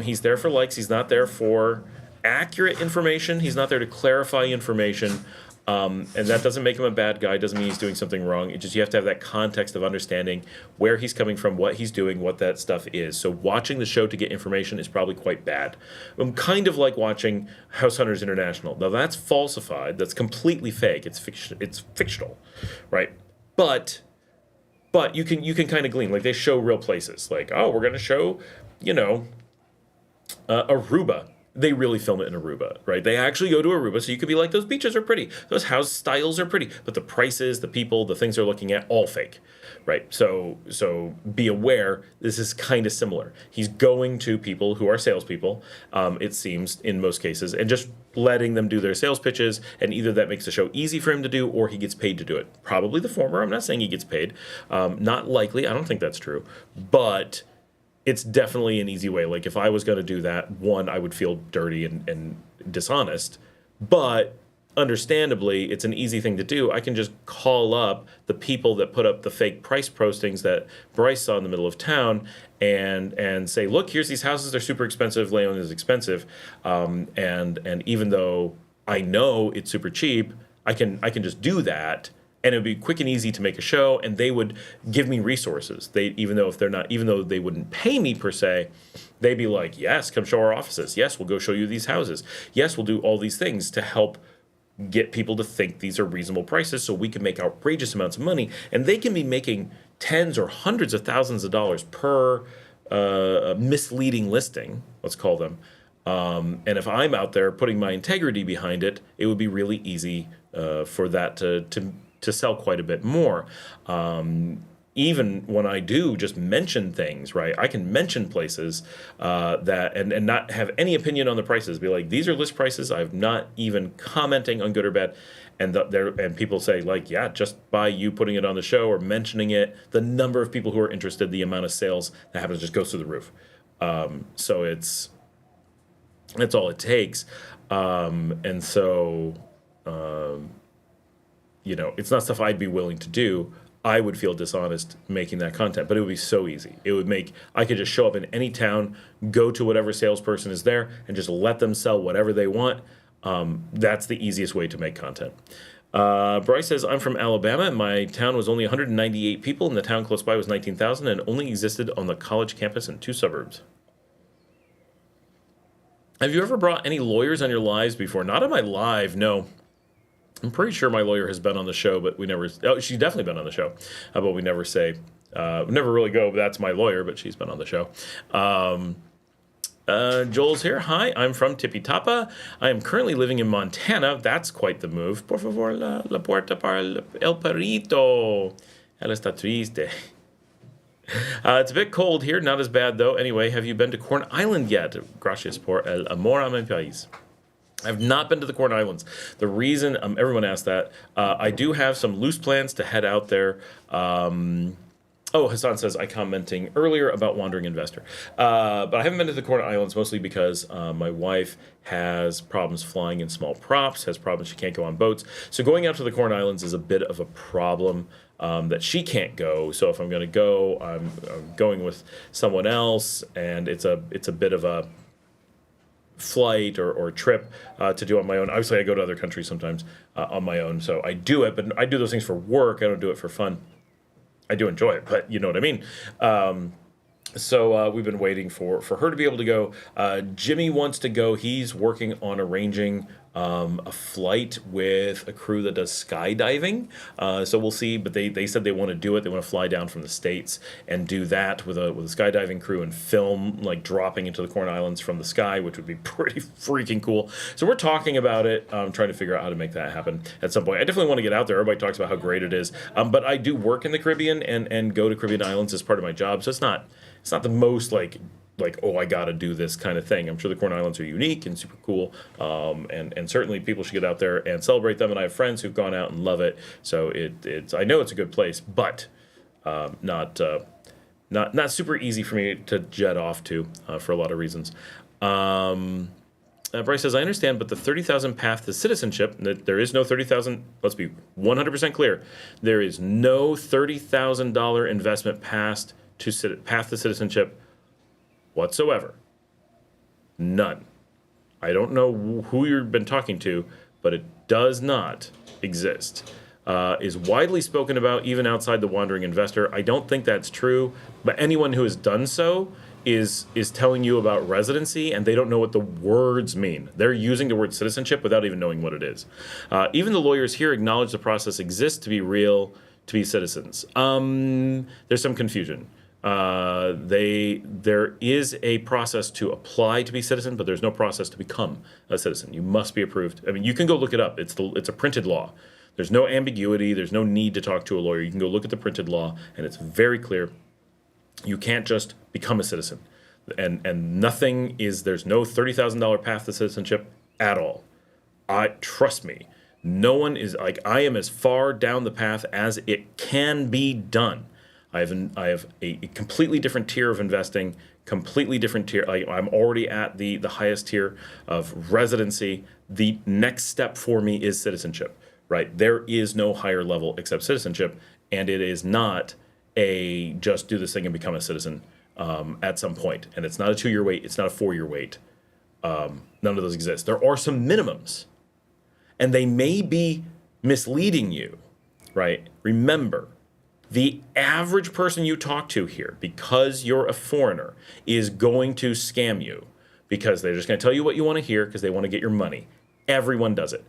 He's there for likes. He's not there for accurate information. He's not there to clarify information. And that doesn't make him a bad guy. Doesn't mean he's doing something wrong. It just, you have to have that context of understanding where he's coming from, what he's doing, what that stuff is. So watching the show to get information is probably quite bad. I'm kind of like watching House Hunters International. Now that's falsified. That's completely fake. It's fictional, right? But you can kind of glean. Like, they show real places. Like, oh, we're going to show, Aruba. They really film it in Aruba, right? They actually go to Aruba, so you could be like, those beaches are pretty, those house styles are pretty, but the prices, the people, the things they're looking at, all fake, right? So be aware, this is kind of similar. He's going to people who are salespeople, it seems, in most cases, and just letting them do their sales pitches, and either that makes the show easy for him to do, or he gets paid to do it. Probably the former. I'm not saying he gets paid. Not likely. I don't think that's true. But it's definitely an easy way. Like, if I was going to do that, one, I would feel dirty and dishonest. But understandably, it's an easy thing to do. I can just call up the people that put up the fake price postings that Bryce saw in the middle of town and say, look, here's these houses. They're super expensive. Leon is expensive. And even though I know it's super cheap, I can just do that. And it would be quick and easy to make a show, and they would give me resources. Even though they wouldn't pay me per se, they'd be like, yes, come show our offices. Yes, we'll go show you these houses. Yes, we'll do all these things to help get people to think these are reasonable prices so we can make outrageous amounts of money. And they can be making tens or hundreds of thousands of dollars per misleading listing, let's call them. And if I'm out there putting my integrity behind it, it would be really easy for that to sell quite a bit more. Even when I do just mention things, right? I can mention places that and not have any opinion on the prices. Be like, these are list prices. I'm not even commenting on good or bad. And people say, like, yeah, just by you putting it on the show or mentioning it, the number of people who are interested, the amount of sales that happens just goes through the roof. So that's all it takes. It's not stuff I'd be willing to do. I would feel dishonest making that content, but it would be so easy. I could just show up in any town, go to whatever salesperson is there, and just let them sell whatever they want. That's the easiest way to make content. Bryce says, I'm from Alabama, and my town was only 198 people, and the town close by was 19,000, and only existed on the college campus in 2 suburbs. Have you ever brought any lawyers on your lives before? Not on my live, no. I'm pretty sure my lawyer has been on the show, but we never... Oh, she's definitely been on the show, but we never say... we never really go, that's my lawyer, but she's been on the show. Joel's here. Hi, I'm from Tipitapa. I am currently living in Montana. That's quite the move. Por favor, la puerta para el perrito. Él está triste. It's a bit cold here, not as bad though. Anyway, have you been to Corn Island yet? Gracias por el amor a mi país. I've not been to the Corn Islands. The reason, everyone asked that, I do have some loose plans to head out there Oh, Hassan says, I commenting earlier about Wandering Investor. But I haven't been to the Corner Islands mostly because my wife has problems flying in small props, has problems she can't go on boats. So going out to the Corner Islands is a bit of a problem that she can't go. So if I'm going to go, I'm going with someone else, and it's a bit of a flight or trip to do on my own. Obviously, I go to other countries sometimes on my own, so I do it, but I do those things for work. I don't do it for fun. I do enjoy it, but you know what I mean. So we've been waiting for her to be able to go. Jimmy wants to go. He's working on arranging a flight with a crew that does skydiving. So we'll see. But they said they want to do it. They want to fly down from the States and do that with a skydiving crew and film like dropping into the Corn Islands from the sky, which would be pretty freaking cool. So we're talking about it, trying to figure out how to make that happen at some point. I definitely want to get out there. Everybody talks about how great it is. But I do work in the Caribbean and go to Caribbean islands as part of my job. So it's not the most like oh, I gotta do this kind of thing. I'm sure the Corn Islands are unique and super cool, and certainly people should get out there and celebrate them. And I have friends who've gone out and love it. So it's I know it's a good place, but not super easy for me to jet off to for a lot of reasons. Bryce says, I understand, but the 30,000 path to citizenship, there is no 30,000, let's be 100% clear, there is no $30,000 investment path to citizenship whatsoever. None. I don't know who you've been talking to, but it does not exist. Is widely spoken about even outside the wandering investor. I don't think that's true, but anyone who has done so is telling you about residency, and they don't know what the words mean. They're using the word citizenship without even knowing what it is. Even the lawyers here acknowledge the process exists to be real, to be citizens. There's some confusion. There is a process to apply to be citizen, but there's no process to become a citizen. You must be approved. I mean, you can go look it up. It's a printed law. There's no ambiguity. There's no need to talk to a lawyer. You can go look at the printed law, and it's very clear. You can't just become a citizen. And there's no $30,000 path to citizenship at all. Trust me, no one is like, I am as far down the path as it can be done. I have a completely different tier of investing, completely different tier. I'm already at the highest tier of residency. The next step for me is citizenship, right? There is no higher level except citizenship, and it is not a just do this thing and become a citizen at some point. And it's not a 2-year wait. It's not a 4-year wait. None of those exist. There are some minimums, and they may be misleading you, right? Remember, the average person you talk to here, because you're a foreigner, is going to scam you because they're just going to tell you what you want to hear because they want to get your money. Everyone does it.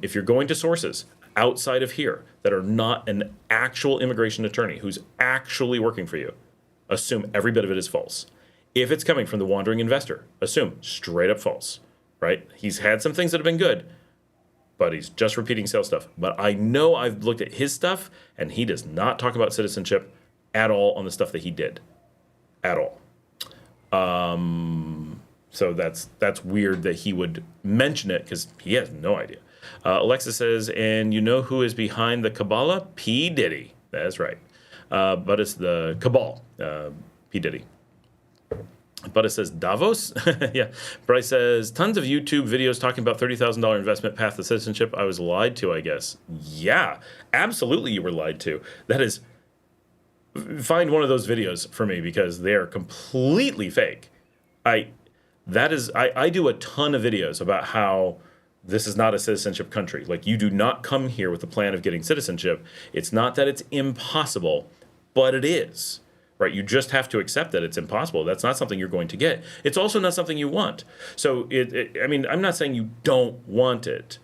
If you're going to sources outside of here that are not an actual immigration attorney who's actually working for you, assume every bit of it is false. If it's coming from the wandering investor, assume straight up false, right? He's had some things that have been good, but he's just repeating sales stuff. But I know I've looked at his stuff, and he does not talk about citizenship at all on the stuff that he did. At all. So that's weird that he would mention it, because he has no idea. Alexa says, and you know who is behind the Kabbalah? P. Diddy. That's right. But it's the Cabal. P. Diddy. But it says Davos. Yeah. Bryce says, tons of YouTube videos talking about $30,000 investment path to citizenship. I was lied to, I guess. Yeah, absolutely you were lied to. That is, find one of those videos for me because they are completely fake. I do a ton of videos about how this is not a citizenship country. Like, you do not come here with the plan of getting citizenship. It's not that it's impossible, but it is. Right, you just have to accept that it's impossible. That's not something you're going to get. It's also not something you want. So, I mean, I'm not saying you don't want it,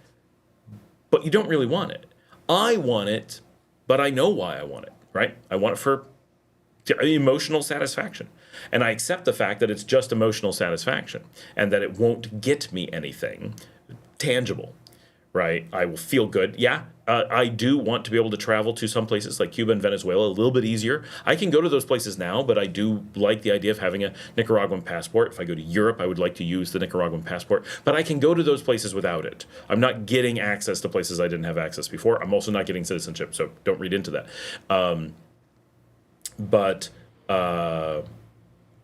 but you don't really want it. I want it, but I know why I want it, right? I want it for emotional satisfaction. And I accept the fact that it's just emotional satisfaction and that it won't get me anything tangible, right? I will feel good. Yeah, I do want to be able to travel to some places like Cuba and Venezuela a little bit easier. I can go to those places now, but I do like the idea of having a Nicaraguan passport. If I go to Europe, I would like to use the Nicaraguan passport, but I can go to those places without it. I'm not getting access to places I didn't have access before. I'm also not getting citizenship, so don't read into that. but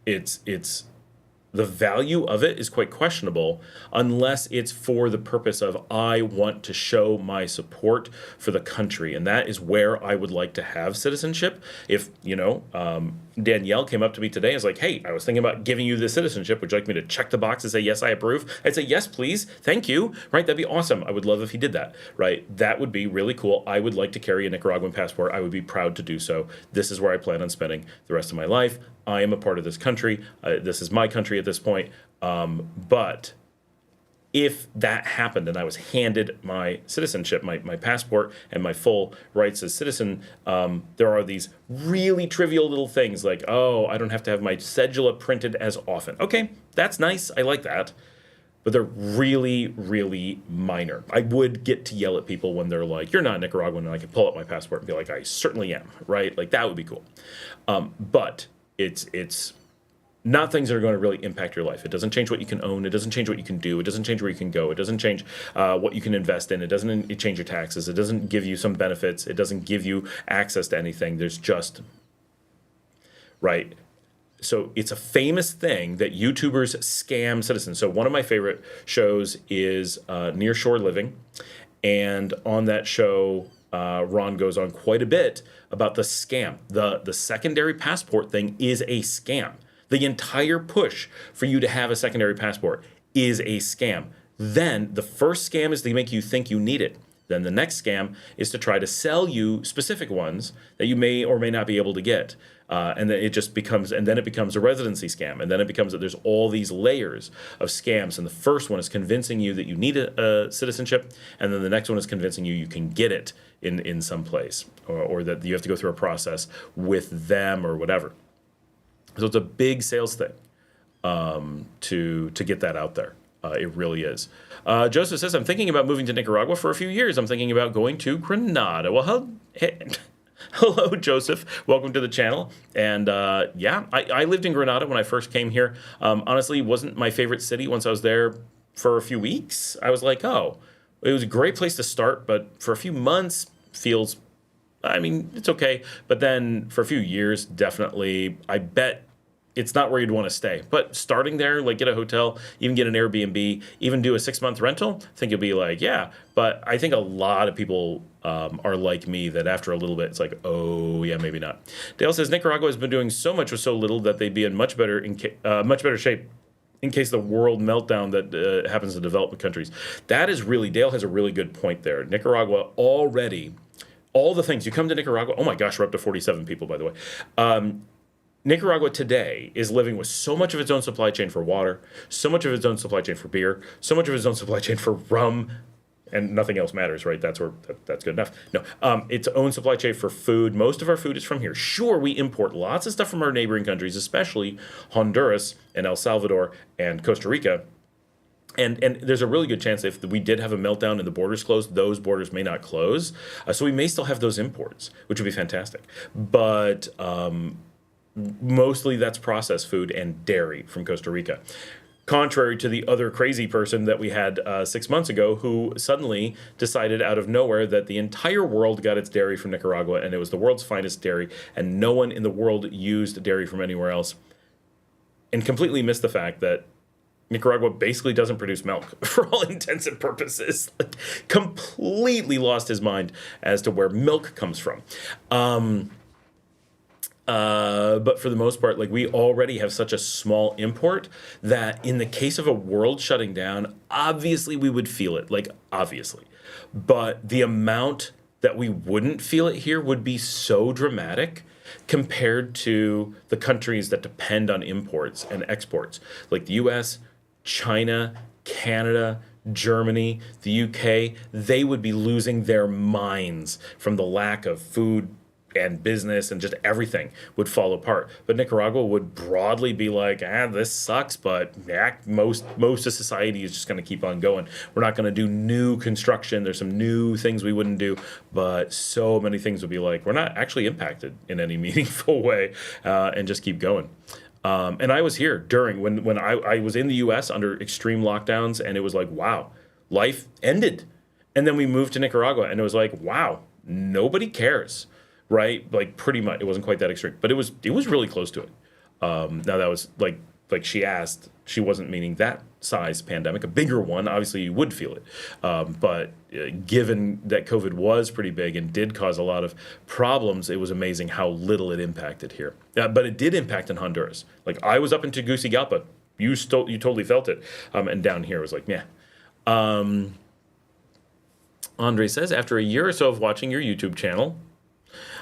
it's the value of it is quite questionable unless it's for the purpose of I want to show my support for the country. And that is where I would like to have citizenship. If, Danielle came up to me today and was like, hey, I was thinking about giving you the citizenship. Would you like me to check the box and say, yes, I approve? I'd say, yes, please. Thank you. Right? That'd be awesome. I would love if he did that. Right? That would be really cool. I would like to carry a Nicaraguan passport. I would be proud to do so. This is where I plan on spending the rest of my life. I am a part of this country. This is my country at this point. But if that happened and I was handed my citizenship, my passport, and my full rights as citizen, there are these really trivial little things like, oh, I don't have to have my cedula printed as often. Okay, that's nice. I like that. But they're really, really minor. I would get to yell at people when they're like, you're not Nicaraguan, and I can pull up my passport and be like, I certainly am, right? Like, that would be cool. But it's not things that are going to really impact your life. It doesn't change what you can own. It doesn't change what you can do. It doesn't change where you can go. It doesn't change what you can invest in. It doesn't change your taxes. It doesn't give you some benefits. It doesn't give you access to anything. There's just, right? So it's a famous thing that YouTubers scam citizens. So one of my favorite shows is Near Shore Living. And on that show, Ron goes on quite a bit about the scam. The secondary passport thing is a scam. The entire push for you to have a secondary passport is a scam. Then the first scam is to make you think you need it. Then the next scam is to try to sell you specific ones that you may or may not be able to get. And then it becomes a residency scam. And then it becomes that there's all these layers of scams. And the first one is convincing you that you need a citizenship. And then the next one is convincing you can get it in some place, or that you have to go through a process with them or whatever. So it's a big sales thing to get that out there. It really is. Joseph says, I'm thinking about moving to Nicaragua for a few years. I'm thinking about going to Grenada. Well, hello, Joseph. Welcome to the channel. And I lived in Grenada when I first came here. Honestly, it wasn't my favorite city once I was there for a few weeks. I was like, oh, it was a great place to start, but for a few months it's okay. But then for a few years, definitely, I bet it's not where you'd want to stay. But starting there, like get a hotel, even get an Airbnb, even do a 6-month rental, I think you'll be like, yeah. But I think a lot of people are like me, that after a little bit, it's like, oh, yeah, maybe not. Dale says, Nicaragua has been doing so much with so little that they'd be in much better shape in case the world meltdown that happens in developing countries. That is really, Dale has a really good point there. Nicaragua already, all the things, you come to Nicaragua, oh my gosh, we're up to 47 people, by the way. Nicaragua today is living with so much of its own supply chain for water, so much of its own supply chain for beer, so much of its own supply chain for rum, and nothing else matters, right? That's good enough. No, its own supply chain for food. Most of our food is from here. Sure, we import lots of stuff from our neighboring countries, especially Honduras and El Salvador and Costa Rica. And there's a really good chance if we did have a meltdown and the borders closed, those borders may not close. So we may still have those imports, which would be fantastic. But mostly that's processed food and dairy from Costa Rica. Contrary to the other crazy person that we had 6 months ago, who suddenly decided out of nowhere that the entire world got its dairy from Nicaragua, and it was the world's finest dairy, and no one in the world used dairy from anywhere else, and completely missed the fact that Nicaragua basically doesn't produce milk for all intents and purposes. Like, completely lost his mind as to where milk comes from. But for the most part, like, we already have such a small import that in the case of a world shutting down, obviously we would feel it, like, obviously. But the amount that we wouldn't feel it here would be so dramatic compared to the countries that depend on imports and exports, like the US, China, Canada, Germany, the UK. They would be losing their minds from the lack of food and business, and just everything would fall apart. But Nicaragua would broadly be like, this sucks, but most of society is just going to keep on going. We're not going to do new construction. There's some new things we wouldn't do, but so many things would be like, we're not actually impacted in any meaningful way, and just keep going. And I was here during when I was in the US under extreme lockdowns, and it was like, wow, life ended. And then we moved to Nicaragua, and it was like, wow, nobody cares. right? Like pretty much, it wasn't quite that extreme, but it was really close to it. Now that was like she asked, she wasn't meaning that size pandemic, a bigger one. Obviously, you would feel it, but given that COVID was pretty big and did cause a lot of problems, it was amazing how little it impacted here. But it did impact in Honduras. Like I was up in Tegucigalpa, you totally felt it, and down here it was like, yeah. Andre says, after a year or so of watching your YouTube channel,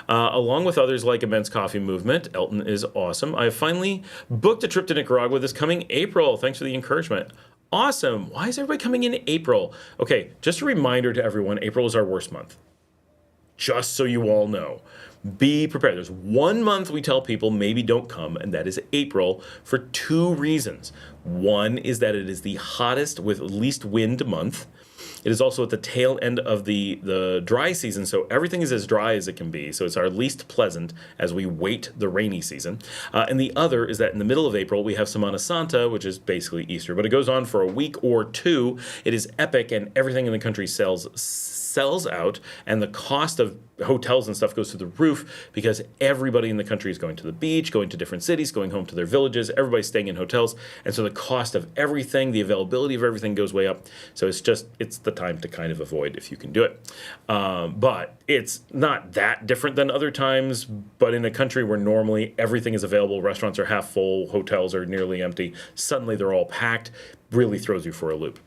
along with others like Immense Coffee Movement, Elton is awesome. I have finally booked a trip to Nicaragua this coming April. Thanks for the encouragement. Awesome. Why is everybody coming in April? Okay, just a reminder to everyone, April is our worst month. Just so you all know. Be prepared. There's 1 month we tell people maybe don't come, and that is April for 2 reasons. One is that it is the hottest with least wind month. It is also at the tail end of the dry season, so everything is as dry as it can be. So it's our least pleasant as we wait the rainy season. And the other is that in the middle of April, we have Semana Santa, which is basically Easter. But it goes on for a week or 2. It is epic, and everything in the country sells out, and the cost of hotels and stuff goes through the roof because everybody in the country is going to the beach, going to different cities, going home to their villages. Everybody's staying in hotels, and so the cost of everything, the availability of everything goes way up. So it's the time to kind of avoid if you can do it. But it's not that different than other times, but in a country where normally everything is available, restaurants are half full, hotels are nearly empty, suddenly they're all packed, really throws you for a loop.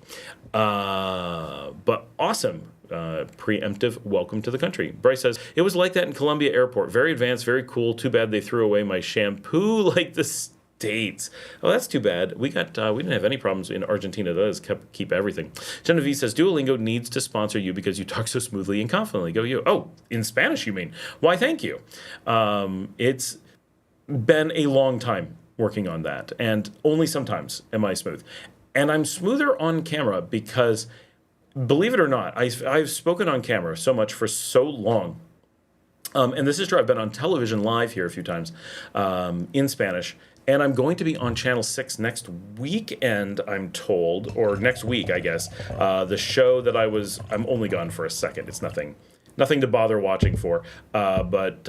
But awesome. Preemptive welcome to the country. Bryce says, it was like that in Columbia Airport. Very advanced, very cool. Too bad they threw away my shampoo like the States. Oh, that's too bad. We didn't have any problems in Argentina. That has keep everything. Genevieve says, Duolingo needs to sponsor you because you talk so smoothly and confidently. Go you. Oh, in Spanish you mean? Why, thank you. It's been a long time working on that, and only sometimes am I smooth. And I'm smoother on camera because, believe it or not, I've spoken on camera so much for so long. And this is true. I've been on television live here a few times in Spanish. And I'm going to be on Channel 6 next weekend, I'm told, or next week, I guess. The show that I'm only gone for a second. It's nothing to bother watching for. But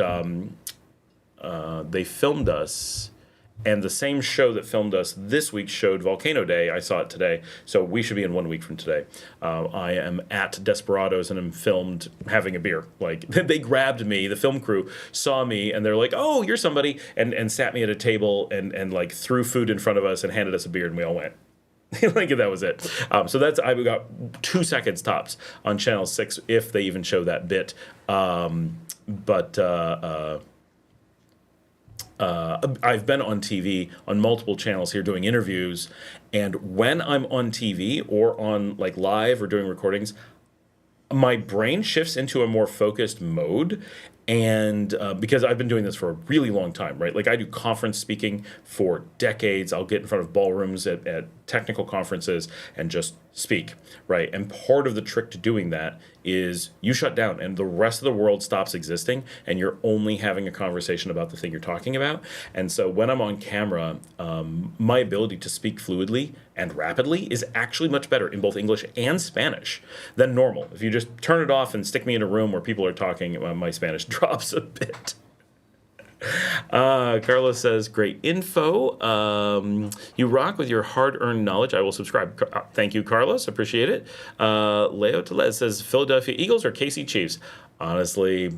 they filmed us. And the same show that filmed us this week showed Volcano Day. I saw it today, so we should be in 1 week from today. I am at Desperados and I'm filmed having a beer. Like, they grabbed me, the film crew saw me, and they're like, oh, you're somebody, and sat me at a table and like threw food in front of us and handed us a beer, and we all went. Like, that was it. So I've got 2 seconds tops on Channel 6 if they even show that bit. I've been on TV on multiple channels here doing interviews, and when I'm on TV or on like live or doing recordings, my brain shifts into a more focused mode. And because I've been doing this for a really long time, right? Like I do conference speaking for decades. I'll get in front of ballrooms at technical conferences and just speak, right? And part of the trick to doing that is you shut down and the rest of the world stops existing and you're only having a conversation about the thing you're talking about. And so when I'm on camera, my ability to speak fluidly and rapidly is actually much better in both English and Spanish than normal. If you just turn it off and stick me in a room where people are talking, my Spanish drops a bit. Carlos says, great info. You rock with your hard-earned knowledge. I will subscribe. Thank you, Carlos. Appreciate it. Leo Telez says, Philadelphia Eagles or KC Chiefs? Honestly,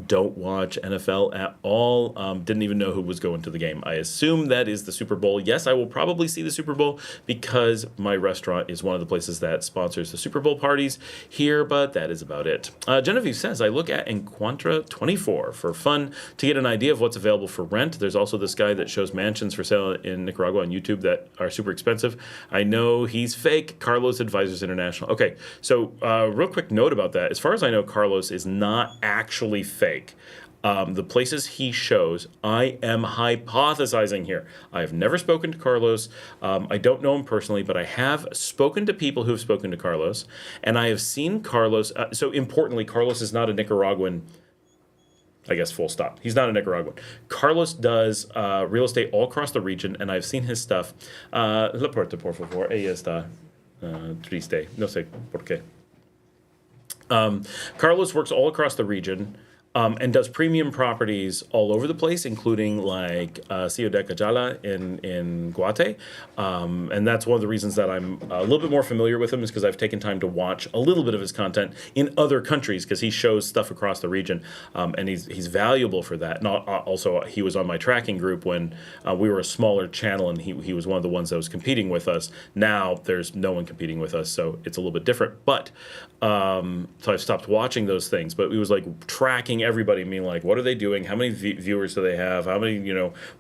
don't watch NFL at all. Didn't even know who was going to the game. I assume that is the Super Bowl. Yes, I will probably see the Super Bowl because my restaurant is one of the places that sponsors the Super Bowl parties here, but that is about it. Genevieve says, I look at Encuentra 24 for fun to get an idea of what's available for rent. There's also this guy that shows mansions for sale in Nicaragua on YouTube that are super expensive. I know he's fake. Carlos Advisors International. Okay, so real quick note about that. As far as I know, Carlos is not actually fake. The places he shows, I am hypothesizing here. I have never spoken to Carlos. I don't know him personally, but I have spoken to people who have spoken to Carlos, and I have seen Carlos. So importantly, Carlos is not a Nicaraguan. I guess full stop. He's not a Nicaraguan. Carlos does real estate all across the region, and I've seen his stuff. La puerta, por favor. Ella está triste. No sé por qué. Carlos works all across the region. and does premium properties all over the place, including like Ciudad de Cajala in Guate. And that's one of the reasons that I'm a little bit more familiar with him, is because I've taken time to watch a little bit of his content in other countries, because he shows stuff across the region, and he's valuable for that. And also, he was on my tracking group when we were a smaller channel, and he was one of the ones that was competing with us. Now there's no one competing with us, so it's a little bit different. But so I've stopped watching those things. But it was like tracking everybody, meaning like, what are they doing? How many viewers do they have? How many,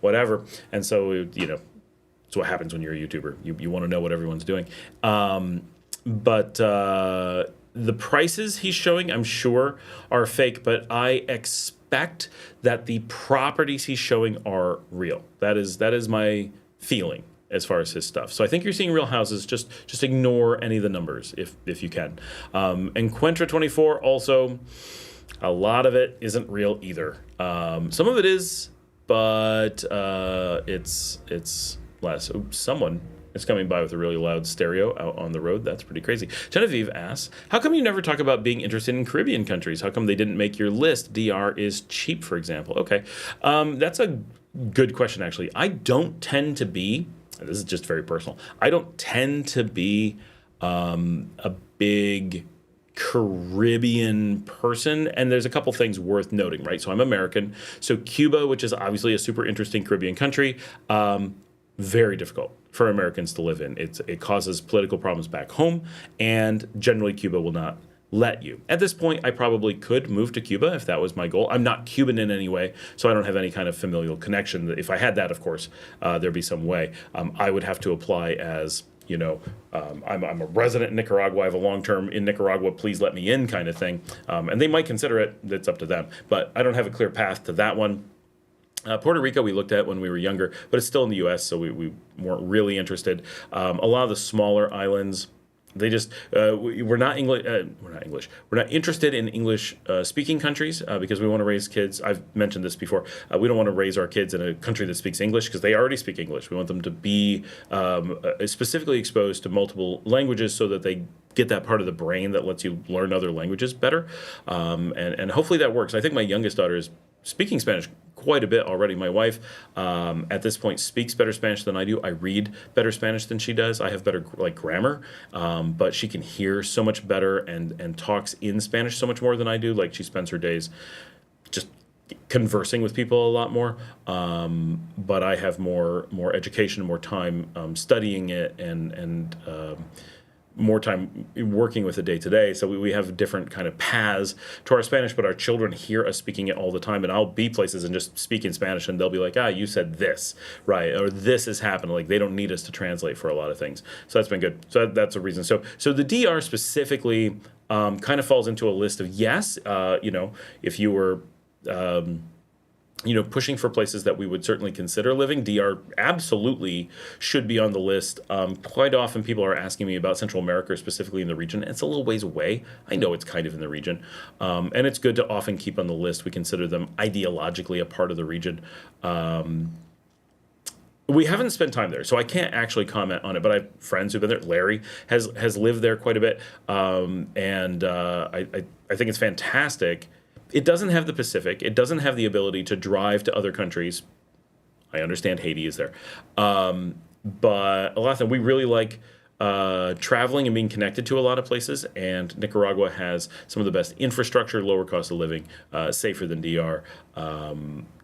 whatever. And so, it's what happens when you're a YouTuber. You want to know what everyone's doing. But the prices he's showing, I'm sure, are fake, but I expect that the properties he's showing are real. That is my feeling as far as his stuff. So I think you're seeing real houses. Just ignore any of the numbers if you can. Encuentra 24 also, a lot of it isn't real either. Some of it is, but it's less. Oops, someone is coming by with a really loud stereo out on the road. That's pretty crazy. Genevieve asks, how come you never talk about being interested in Caribbean countries? How come they didn't make your list? DR is cheap, for example. Okay. That's a good question, actually. I don't tend to be, this is just very personal, I don't tend to be a big Caribbean person, and there's a couple things worth noting, right? So I'm American. So Cuba, which is obviously a super interesting Caribbean country, very difficult for Americans to live in. It causes political problems back home, and generally Cuba will not let you. At this point, I probably could move to Cuba if that was my goal. I'm not Cuban in any way, so I don't have any kind of familial connection. If I had that, of course, there'd be some way. I would have to apply as, I'm a resident in Nicaragua. I have a long term in Nicaragua. Please let me in, kind of thing. And they might consider it. It's up to them. But I don't have a clear path to that one. Puerto Rico we looked at when we were younger, but it's still in the U.S., so we weren't really interested. A lot of the smaller islands, they just we're not English. We're not interested in English speaking countries because we want to raise kids. I've mentioned this before. We don't want to raise our kids in a country that speaks English because they already speak English. We want them to be specifically exposed to multiple languages so that they get that part of the brain that lets you learn other languages better. And hopefully that works. I think my youngest daughter is speaking Spanish quite a bit already. My wife, at this point, speaks better Spanish than I do. I read better Spanish than she does. I have better grammar, but she can hear so much better and talks in Spanish so much more than I do. Like, she spends her days just conversing with people a lot more. But I have more education, more time studying it, and more time working with it day to day. So we have different kind of paths to our Spanish, but our children hear us speaking it all the time. And I'll be places and just speak in Spanish, and they'll be like, you said this, right? Or this has happened. Like, they don't need us to translate for a lot of things. So that's been good. So that's a reason. So the DR specifically kind of falls into a list of yes, if you were pushing for places that we would certainly consider living, DR absolutely should be on the list. Quite often people are asking me about Central America, specifically in the region. It's a little ways away. I know it's kind of in the region. And it's good to often keep on the list. We consider them ideologically a part of the region. We haven't spent time there, so I can't actually comment on it, but I have friends who've been there. Larry has lived there quite a bit, and I think it's fantastic. It doesn't have the Pacific. It doesn't have the ability to drive to other countries. I understand Haiti is there. But a lot of them, we really like traveling and being connected to a lot of places. And Nicaragua has some of the best infrastructure, lower cost of living, safer than DR.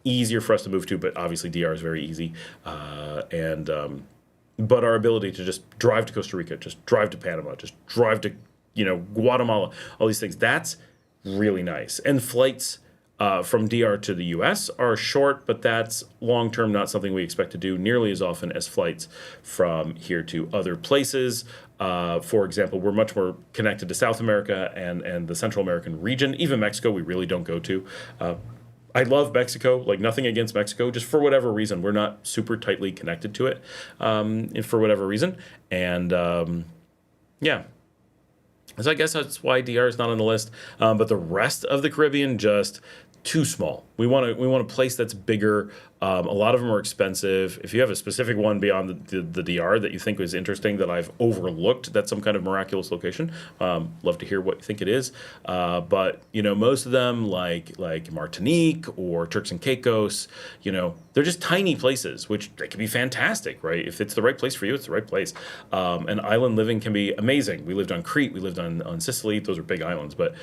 Easier for us to move to, but obviously DR is very easy. But our ability to just drive to Costa Rica, just drive to Panama, just drive to Guatemala, all these things, that's really nice. And flights from DR to the US are short, but that's long-term not something we expect to do nearly as often as flights from here to other places. For example, we're much more connected to South America and the Central American region. Even Mexico, we really don't go to. I love Mexico, like nothing against Mexico, just for whatever reason. We're not super tightly connected to it for whatever reason. And yeah. So I guess that's why DR is not on the list. But the rest of the Caribbean, just too small. We want a place that's bigger. A lot of them are expensive. If you have a specific one beyond the DR that you think is interesting that I've overlooked, that's some kind of miraculous location. Love to hear what you think it is. But most of them like Martinique or Turks and Caicos, they're just tiny places, which they can be fantastic, right? If it's the right place for you, it's the right place. And island living can be amazing. We lived on Crete, we lived on Sicily. Those are big islands, but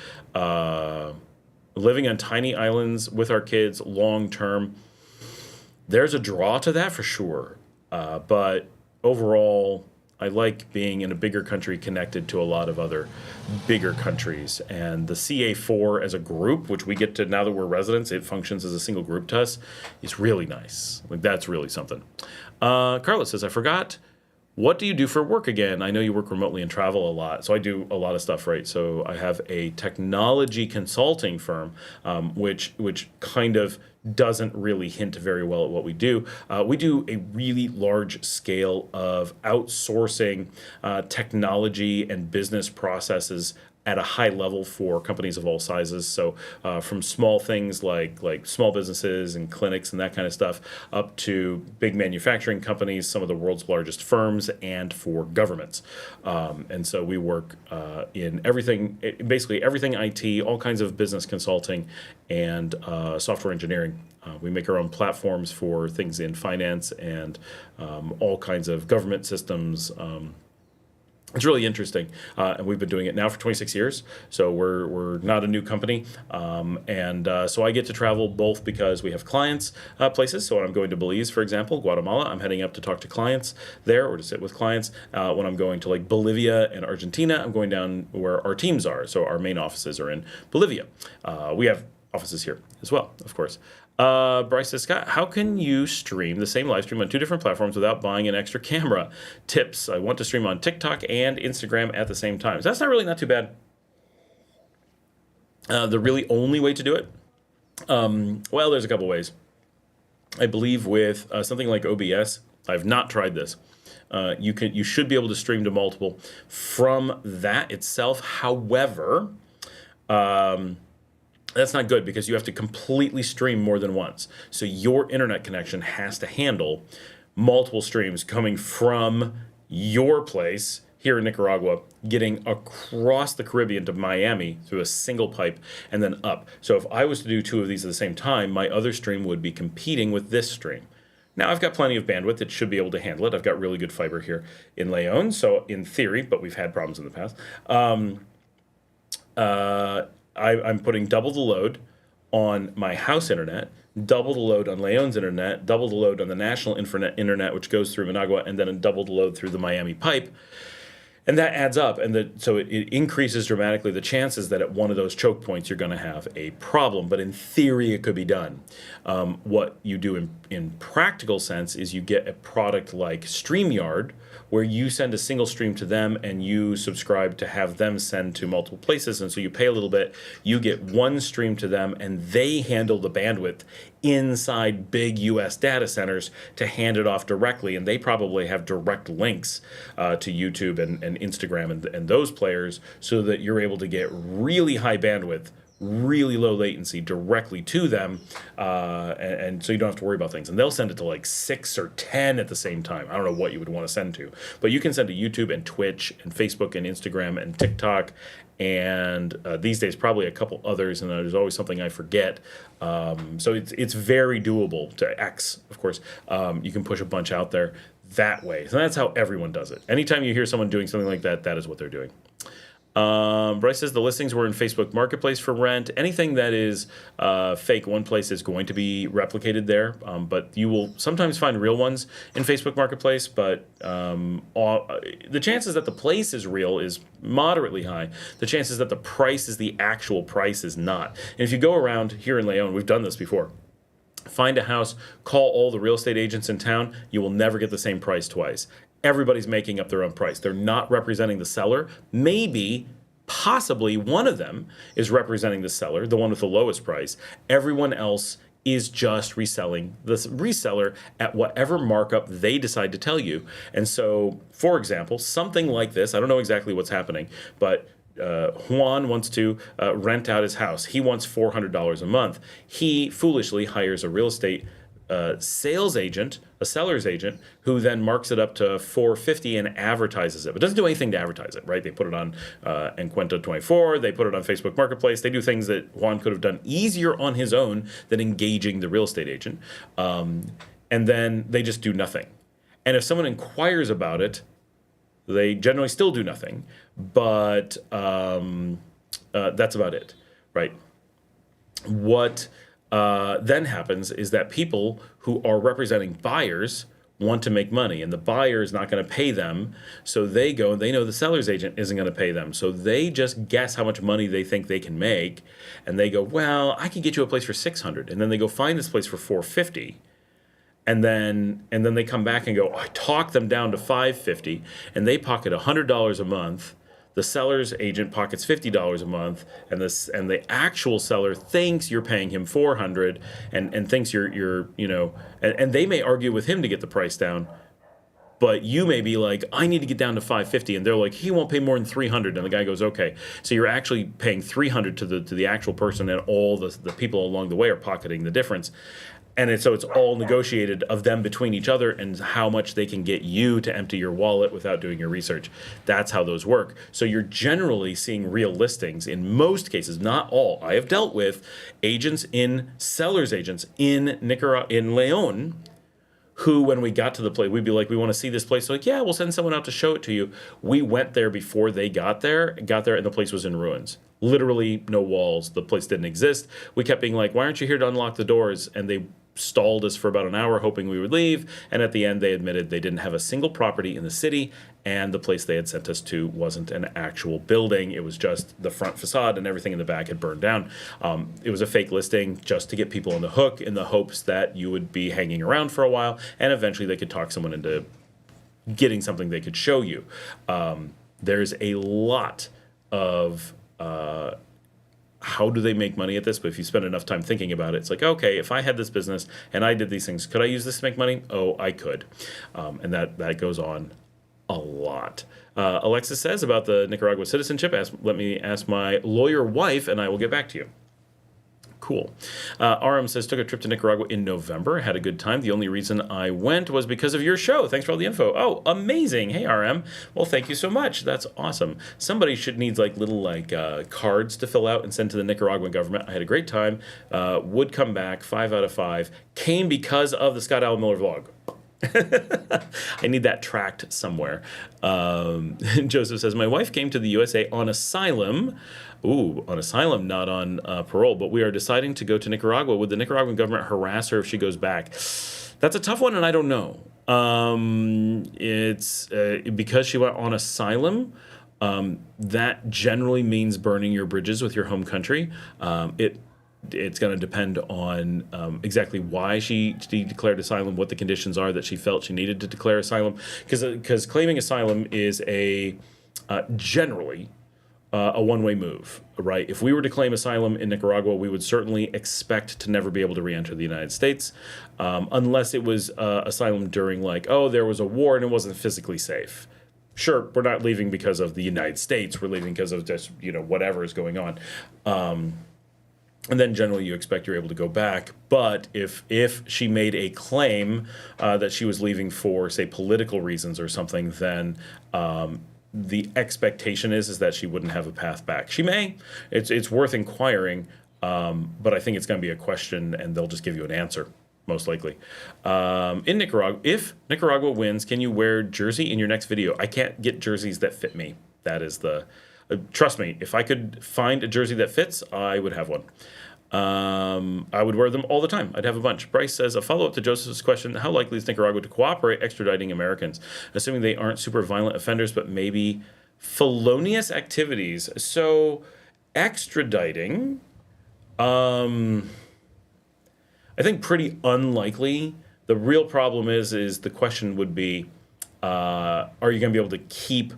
living on tiny islands with our kids long term, there's a draw to that for sure. But overall, I like being in a bigger country connected to a lot of other bigger countries. And the CA4 as a group, which we get to now that we're residents, it functions as a single group to us, is really nice. Like, that's really something. Carla says, I forgot. What do you do for work again? I know you work remotely and travel a lot, so I do a lot of stuff, right? So I have a technology consulting firm, which kind of doesn't really hint very well at what we do. We do a really large scale of outsourcing technology and business processes at a high level for companies of all sizes. So from small things like small businesses and clinics and that kind of stuff up to big manufacturing companies, some of the world's largest firms, and for governments. And so we work in everything, basically everything IT, all kinds of business consulting and software engineering. We make our own platforms for things in finance and all kinds of government systems. It's really interesting, and we've been doing it now for 26 years, so we're not a new company, so I get to travel both because we have clients places, so when I'm going to Belize, for example, Guatemala, I'm heading up to talk to clients there or to sit with clients. When I'm going to like Bolivia and Argentina, I'm going down where our teams are, so our main offices are in Bolivia. We have offices here as well, of course. Bryce says, Scott, how can you stream the same live stream on two different platforms without buying an extra camera? Tips. I want to stream on TikTok and Instagram at the same time. So that's not too bad. The really only way to do it? Well, there's a couple ways. I believe with something like OBS, I've not tried this. You should be able to stream to multiple from that itself. However, that's not good because you have to completely stream more than once. So your internet connection has to handle multiple streams coming from your place here in Nicaragua, getting across the Caribbean to Miami through a single pipe and then up. So if I was to do two of these at the same time, my other stream would be competing with this stream. Now, I've got plenty of bandwidth that should be able to handle it. I've got really good fiber here in Leon, so in theory, but we've had problems in the past. I'm putting double the load on my house internet, double the load on Leon's internet, double the load on the national internet, which goes through Managua, and then double the load through the Miami pipe. And that adds up, so it increases dramatically the chances that at one of those choke points you're going to have a problem. But in theory, it could be done. What you do in practical sense is you get a product like StreamYard, where you send a single stream to them and you subscribe to have them send to multiple places. And so you pay a little bit, you get one stream to them, and they handle the bandwidth inside big US data centers to hand it off directly. And they probably have direct links to YouTube and Instagram and those players so that you're able to get really high bandwidth, really low latency directly to them, and so you don't have to worry about things. And they'll send it to like 6 or 10 at the same time. I don't know what you would want to send to, but you can send to YouTube and Twitch and Facebook and Instagram and TikTok, and these days probably a couple others, and there's always something I forget. So it's very doable to X, of course. You can push a bunch out there that way. So that's how everyone does it. Anytime you hear someone doing something like that, that is what they're doing. Bryce says the listings were in Facebook Marketplace for rent. Anything that is fake one place is going to be replicated there, but you will sometimes find real ones in Facebook Marketplace, but the chances that the place is real is moderately high. The chances that the price is the actual price is not. And if you go around here in Leon, we've done this before, find a house, call all the real estate agents in town, you will never get the same price twice. Everybody's making up their own price. They're not representing the seller. Maybe, possibly, one of them is representing the seller, the one with the lowest price. Everyone else is just reselling the reseller at whatever markup they decide to tell you. And so, for example, something like this, I don't know exactly what's happening, but Juan wants to rent out his house. He wants $400 a month. He foolishly hires a real estate sales agent, a seller's agent, who then marks it up to $450 and advertises it, but doesn't do anything to advertise it, right? They put it on Encuentro 24, they put it on Facebook Marketplace, they do things that Juan could have done easier on his own than engaging the real estate agent, and then they just do nothing. And if someone inquires about it, they generally still do nothing, but that's about it, right? What then happens is that people who are representing buyers want to make money, and the buyer is not going to pay them, so they go and they know the seller's agent isn't going to pay them, so they just guess how much money they think they can make, and they go, well, I could get you a place for $600, and then they go find this place for $450. And then they come back and go, I talk them down to $550, and they pocket $100 a month. The seller's agent pockets $50 a month, and the actual seller thinks you're paying him $400, and thinks you're and they may argue with him to get the price down, but you may be like, I need to get down to $550, and they're like, he won't pay more than $300, and the guy goes, okay, so you're actually paying $300 to the actual person, and all the people along the way are pocketing the difference. And so it's all negotiated of them between each other and how much they can get you to empty your wallet without doing your research. That's how those work. So you're generally seeing real listings in most cases, not all. I have dealt with sellers agents in Nicaragua, in Leon, who, when we got to the place, we'd be like, we want to see this place. They're like, yeah, we'll send someone out to show it to you. We went there before they got there, and the place was in ruins. Literally no walls. The place didn't exist. We kept being like, why aren't you here to unlock the doors? And they stalled us for about an hour hoping we would leave, and at the end they admitted they didn't have a single property in the city, and the place they had sent us to wasn't an actual building. It was just the front facade, and everything in the back had burned down. It was a fake listing just to get people on the hook in the hopes that you would be hanging around for a while, and eventually they could talk someone into getting something they could show you. There's a lot of how do they make money at this? But if you spend enough time thinking about it, it's like, okay, if I had this business and I did these things, could I use this to make money? Oh, I could. And that goes on a lot. Alexis says about the Nicaragua citizenship, let me ask my lawyer wife, and I will get back to you. Cool. RM says, took a trip to Nicaragua in November. Had a good time. The only reason I went was because of your show. Thanks for all the info. Oh, amazing. Hey, RM. Well, thank you so much. That's awesome. Somebody should need little cards to fill out and send to the Nicaraguan government. I had a great time. Would come back. 5 out of 5. Came because of the Scott Allen Miller vlog. I need that tracked somewhere. Joseph says, my wife came to the USA on asylum. Ooh, on asylum, not on parole, but we are deciding to go to Nicaragua. Would the Nicaraguan government harass her if she goes back? That's a tough one, and I don't know. It's because she went on asylum, that generally means burning your bridges with your home country. It's going to depend on exactly why she declared asylum, what the conditions are that she felt she needed to declare asylum. Because claiming asylum is generally a one-way move, right? If we were to claim asylum in Nicaragua, we would certainly expect to never be able to re-enter the United States, unless it was asylum during there was a war and it wasn't physically safe. Sure, we're not leaving because of the United States. We're leaving because of just whatever is going on. And then generally you expect you're able to go back. But if she made a claim that she was leaving for, say, political reasons or something, then the expectation is that she wouldn't have a path back. She may. It's worth inquiring, but I think it's going to be a question, and they'll just give you an answer, most likely. In Nicaragua, if Nicaragua wins, can you wear jersey in your next video? I can't get jerseys that fit me. That is the... trust me, if I could find a jersey that fits, I would have one. I would wear them all the time. I'd have a bunch. Bryce says, a follow-up to Joseph's question, how likely is Nicaragua to cooperate extraditing Americans, assuming they aren't super violent offenders, but maybe felonious activities? So extraditing, I think pretty unlikely. The real problem is the question would be, are you going to be able to keep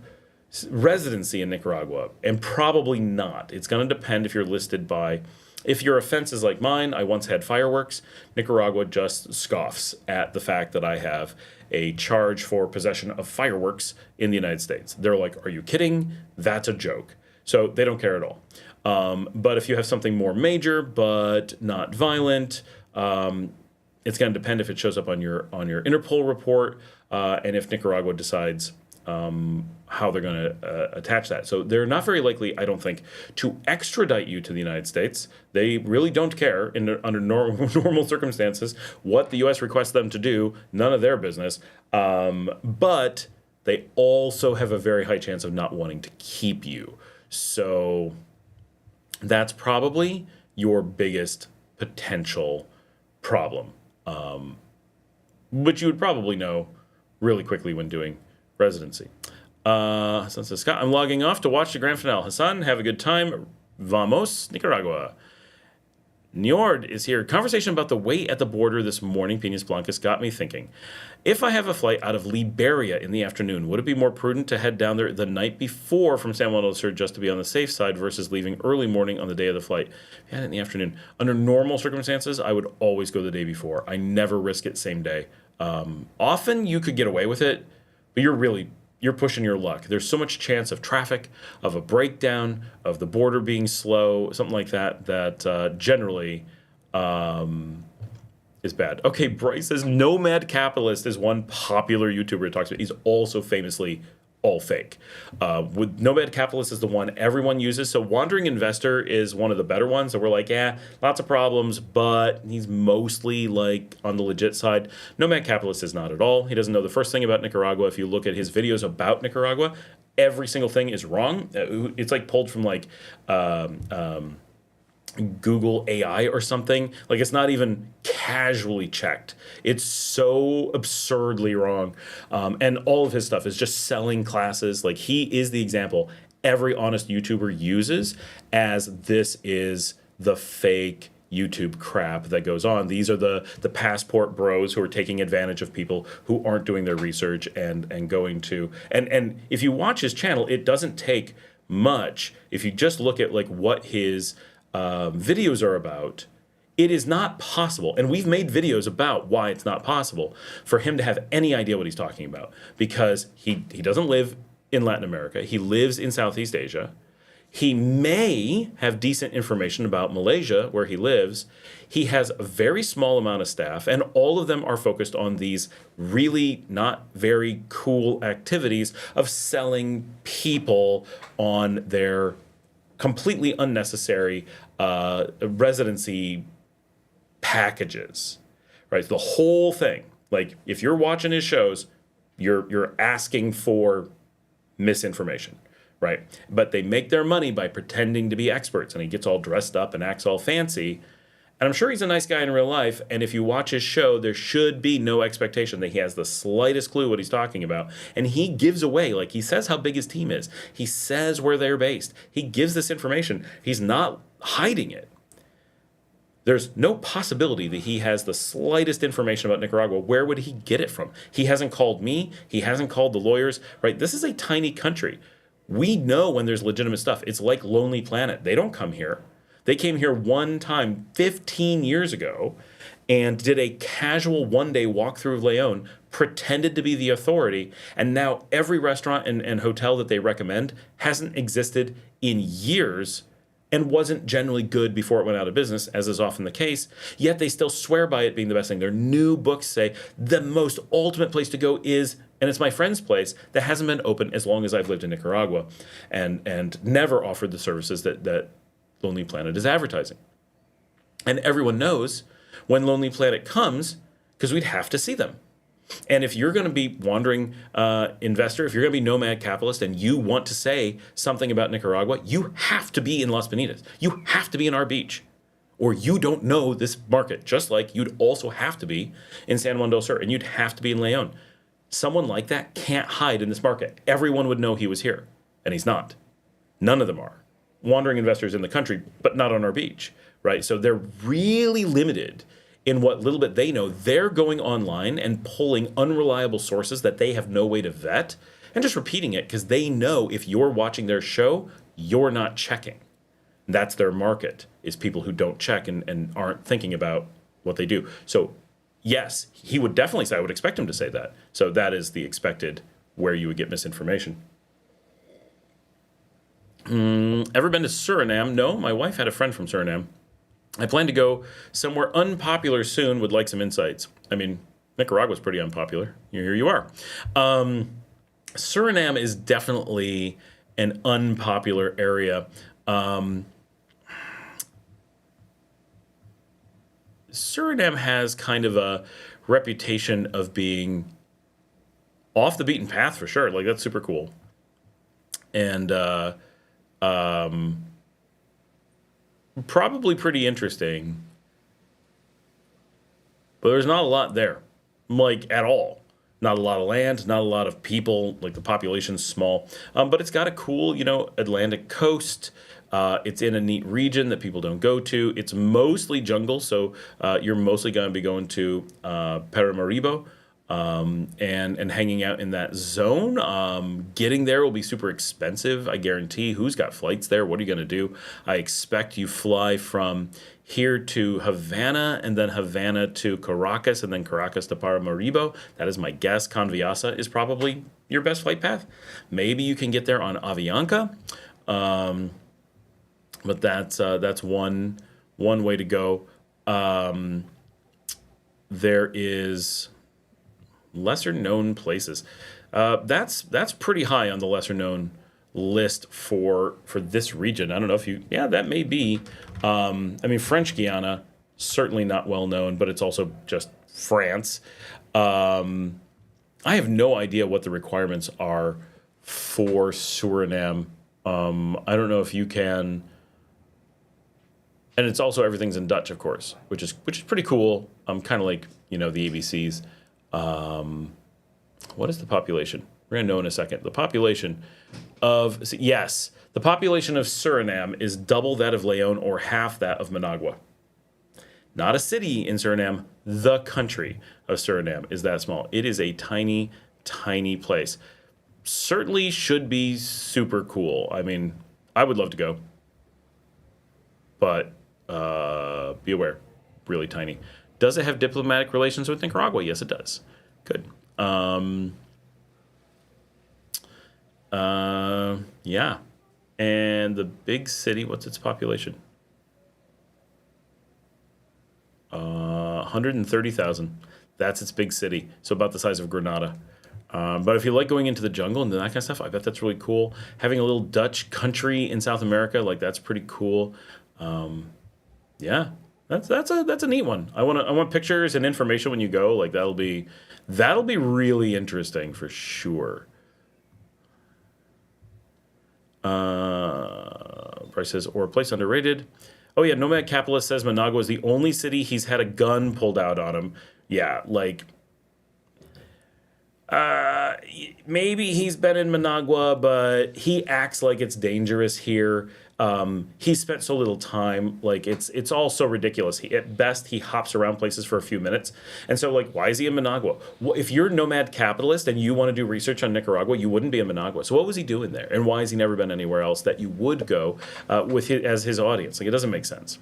residency in Nicaragua? And probably not. It's going to depend if you're listed by... If your offense is like mine, I once had fireworks, Nicaragua just scoffs at the fact that I have a charge for possession of fireworks in the United States. They're like, are you kidding? That's a joke. So they don't care at all. But if you have something more major but not violent, it's going to depend if it shows up on your Interpol report and if Nicaragua decides how they're going to attach that. So they're not very likely, I don't think, to extradite you to the United States. They really don't care under normal circumstances what the U.S. requests them to do. None of their business. But they also have a very high chance of not wanting to keep you. So that's probably your biggest potential problem, which you would probably know really quickly when doing residency. Hassan says, Scott, I'm logging off to watch the grand finale. Hassan, have a good time. Vamos, Nicaragua. Njord is here. Conversation about the wait at the border this morning, Pinas Blancas, got me thinking. If I have a flight out of Liberia in the afternoon, would it be more prudent to head down there the night before from San Juan del Sur just to be on the safe side versus leaving early morning on the day of the flight? If you had it in the afternoon. Under normal circumstances, I would always go the day before. I never risk it same day. Often you could get away with it, but you're pushing your luck. There's so much chance of traffic, of a breakdown, of the border being slow, something like that generally is bad. Okay, Bryce says Nomad Capitalist is one popular YouTuber it talks about. He's also famously all fake. With Nomad Capitalist is the one everyone uses. So Wandering Investor is one of the better ones. So we're like, yeah, lots of problems, but he's mostly like on the legit side. Nomad Capitalist is not at all. He doesn't know the first thing about Nicaragua. If you look at his videos about Nicaragua, every single thing is wrong. It's like pulled from like Google AI or something. Like it's not even casually checked. It's so absurdly wrong. And all of his stuff is just selling classes. Like he is the example every honest YouTuber uses as this is the fake YouTube crap that goes on. These are the passport bros who are taking advantage of people who aren't doing their research and going to and if you watch his channel, it doesn't take much. If you just look at like what his videos are about, it is not possible, and we've made videos about why it's not possible for him to have any idea what he's talking about, because he doesn't live in Latin America. He lives in Southeast Asia. He may have decent information about Malaysia, where he lives. He has a very small amount of staff, and all of them are focused on these really not very cool activities of selling people on their completely unnecessary residency packages, right? The whole thing. Like if you're watching his shows, you're asking for misinformation, right? But they make their money by pretending to be experts, and he gets all dressed up and acts all fancy. And I'm sure he's a nice guy in real life, and if you watch his show, there should be no expectation that he has the slightest clue what he's talking about. And he gives away, like he says how big his team is. He says where they're based. He gives this information. He's not hiding it. There's no possibility that he has the slightest information about Nicaragua. Where would he get it from? He hasn't called me. He hasn't called the lawyers, right? This is a tiny country. We know when there's legitimate stuff. It's like Lonely Planet. They don't come here. They came here one time 15 years ago and did a casual one-day walkthrough of Leon, pretended to be the authority, and now every restaurant and hotel that they recommend hasn't existed in years and wasn't generally good before it went out of business, as is often the case, yet they still swear by it being the best thing. Their new books say the most ultimate place to go is, and it's my friend's place that hasn't been open as long as I've lived in Nicaragua and never offered the services that Lonely Planet is advertising. And everyone knows when Lonely Planet comes, because we'd have to see them. And if you're going to be wandering investor, if you're going to be nomad capitalist and you want to say something about Nicaragua, you have to be in Las Bonitas. You have to be in our beach, or you don't know this market, just like you'd also have to be in San Juan del Sur, and you'd have to be in Leon. Someone like that can't hide in this market. Everyone would know he was here, and he's not. None of them are. Wandering investors in the country, but not on our beach, right? So they're really limited in what little bit they know. They're going online and pulling unreliable sources that they have no way to vet and just repeating it because they know if you're watching their show, you're not checking. That's their market, is people who don't check and aren't thinking about what they do. So yes, he would definitely say, I would expect him to say that. So that is the expected where you would get misinformation. Ever been to Suriname? No, my wife had a friend from Suriname. I plan to go somewhere unpopular soon. Would like some insights. I mean, Nicaragua's pretty unpopular. Here you are. Suriname is definitely an unpopular area. Suriname has kind of a reputation of being off the beaten path for sure. Like, that's super cool. And probably pretty interesting. But there's not a lot there, like, at all. Not a lot of land, not a lot of people. Like, the population's small. But it's got a cool, Atlantic coast. It's in a neat region that people don't go to. It's mostly jungle, so you're mostly going to be going to Paramaribo and hanging out in that zone. Getting there will be super expensive, I guarantee. Who's got flights there? What are you going to do? I expect you fly from here to Havana, and then Havana to Caracas, and then Caracas to Paramaribo. That is my guess. Conviasa is probably your best flight path. Maybe you can get there on Avianca. But that's one way to go. There is lesser known places. That's pretty high on the lesser known list for this region. I don't know if that may be. I mean, French Guiana, certainly not well known, but it's also just France. I have no idea what the requirements are for Suriname. I don't know if you can. And it's also, everything's in Dutch, of course, which is pretty cool. Kind of like, the ABCs. What is the population? We're going to know in a second. The population of Suriname is double that of Leon or half that of Managua. Not a city in Suriname, the country of Suriname is that small. It is a tiny, tiny place. Certainly should be super cool. I mean, I would love to go. But be aware, really tiny. Does it have diplomatic relations with Nicaragua? Yes, it does. Good. Yeah. And the big city, what's its population? 130,000. That's its big city. So about the size of Grenada. But if you like going into the jungle and that kind of stuff, I bet that's really cool. Having a little Dutch country in South America, like, that's pretty cool. Yeah, that's a neat one. I want pictures and information when you go. Like, that'll be really interesting for sure. Bryce says, or a place underrated. Oh yeah, Nomad Capitalist says Managua is the only city he's had a gun pulled out on him. Yeah, like, maybe he's been in Managua, but he acts like it's dangerous here. He spent so little time, like, it's all so ridiculous. At best, he hops around places for a few minutes. And so, like, why is he in Managua? Well, if you're a nomad capitalist and you want to do research on Nicaragua, you wouldn't be in Managua. So what was he doing there? And why has he never been anywhere else that you would go as his audience? Like, it doesn't make sense.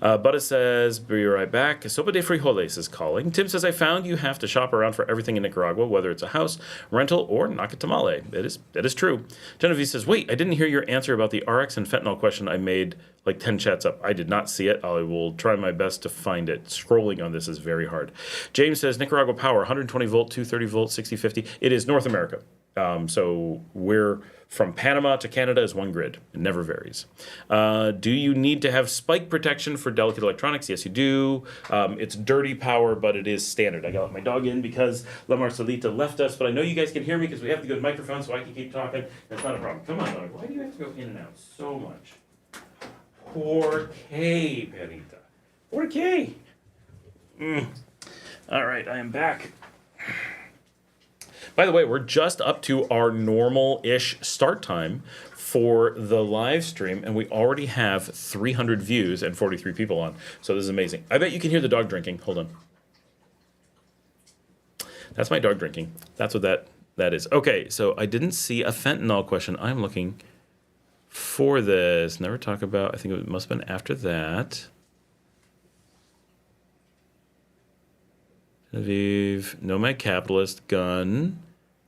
But it says, be right back. Sopa de Frijoles is calling. Tim says, I found you have to shop around for everything in Nicaragua, whether it's a house, rental, or nacatamale. That is true. Genevieve says, wait, I didn't hear your answer about the RX and fentanyl question I made like 10 chats up. I did not see it. I will try my best to find it. Scrolling on this is very hard. James says, Nicaragua Power, 120 volt, 230 volt, 6050. It is North America. So we're from Panama to Canada is one grid. It never varies. Do you need to have spike protection for delicate electronics? Yes, you do. It's dirty power, but it is standard. I got my dog in because La Marcelita left us, but I know you guys can hear me because we have the good microphone, so I can keep talking. That's not a problem. Come on, dog. Why do you have to go in and out so much? Poor K, Perita. Poor K. All right, I am back. By the way, we're just up to our normal-ish start time for the live stream, and we already have 300 views and 43 people on. So this is amazing. I bet you can hear the dog drinking. Hold on. That's my dog drinking. That's what that is. Okay, so I didn't see a fentanyl question. I'm looking for this. Never talk about, I think it must have been after that. Genevieve, Nomad Capitalist, gun.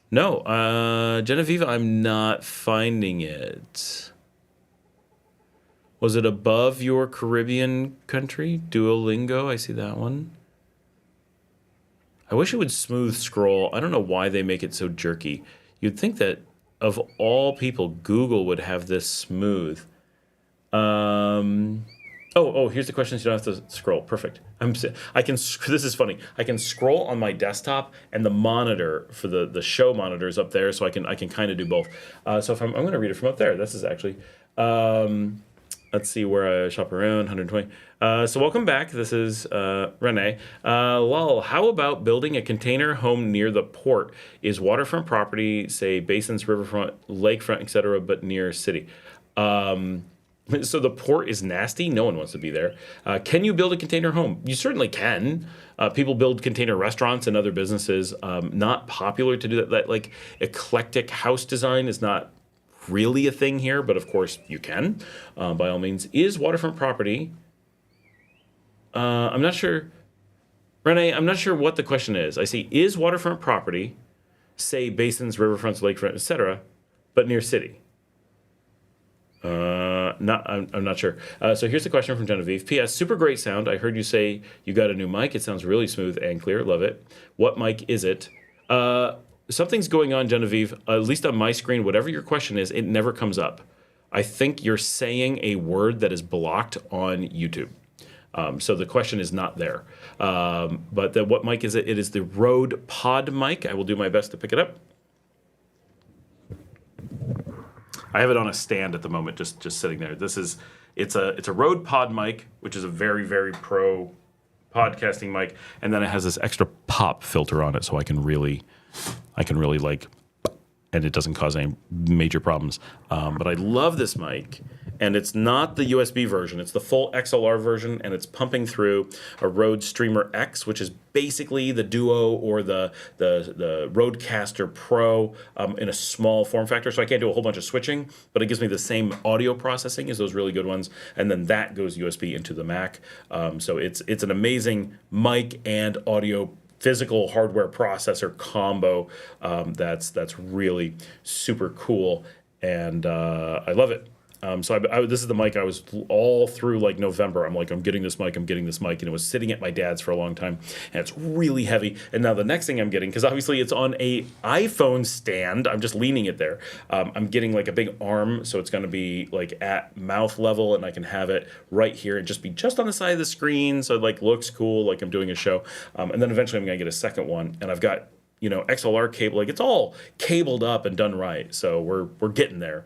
No, Genevieve, I'm not finding it. Was it above your Caribbean country? Duolingo, I see that one. I wish it would smooth scroll. I don't know why they make it so jerky. You'd think that of all people, Google would have this smooth. Here's the questions. You don't have to scroll. Perfect. I can. This is funny. I can scroll on my desktop, and the monitor for the show monitor is up there, so I can kind of do both. So if I'm going to read it from up there. This is actually. Let's see where I shop around. 120. So welcome back. This is Renee. Lol. How about building a container home near the port? Is waterfront property, say basins, riverfront, lakefront, etc., but near city? So the port is nasty. No one wants to be there. Can you build a container home? You certainly can. People build container restaurants and other businesses. Not popular to do that. That like eclectic house design is not really a thing here, but of course you can, by all means. Is waterfront property? I'm not sure, Renee. I'm not sure what the question is. I see is waterfront property, say basins, riverfronts, lakefront, etc., but near city. I'm not sure. So here's the question from Genevieve. P.S. Super great sound. I heard you say you got a new mic. It sounds really smooth and clear. Love it. What mic is it? Something's going on, Genevieve. At least on my screen, whatever your question is, it never comes up. I think you're saying a word that is blocked on YouTube. So the question is not there. But what mic is it? It is the Rode Pod mic. I will do my best to pick it up. I have it on a stand at the moment, just sitting there. It's a Rode Pod mic, which is a very, very pro podcasting mic, and then it has this extra pop filter on it, so I can really like, and it doesn't cause any major problems. But I love this mic, and it's not the USB version. It's the full XLR version, and it's pumping through a Rode Streamer X, which is basically the Duo or the Rodecaster Pro in a small form factor. So I can't do a whole bunch of switching, but it gives me the same audio processing as those really good ones, and then that goes USB into the Mac. So it's an amazing mic and audio physical hardware processor combo that's really super cool, and I love it. So this is the mic I was all through like November. I'm like, I'm getting this mic, and it was sitting at my dad's for a long time, and it's really heavy. And now the next thing I'm getting, because obviously it's on a iPhone stand, I'm just leaning it there. I'm getting like a big arm, so it's going to be like at mouth level, and I can have it right here and just be just on the side of the screen, so it like looks cool, like I'm doing a show. And then eventually I'm going to get a second one, and I've got XLR cable, like it's all cabled up and done right. So we're getting there.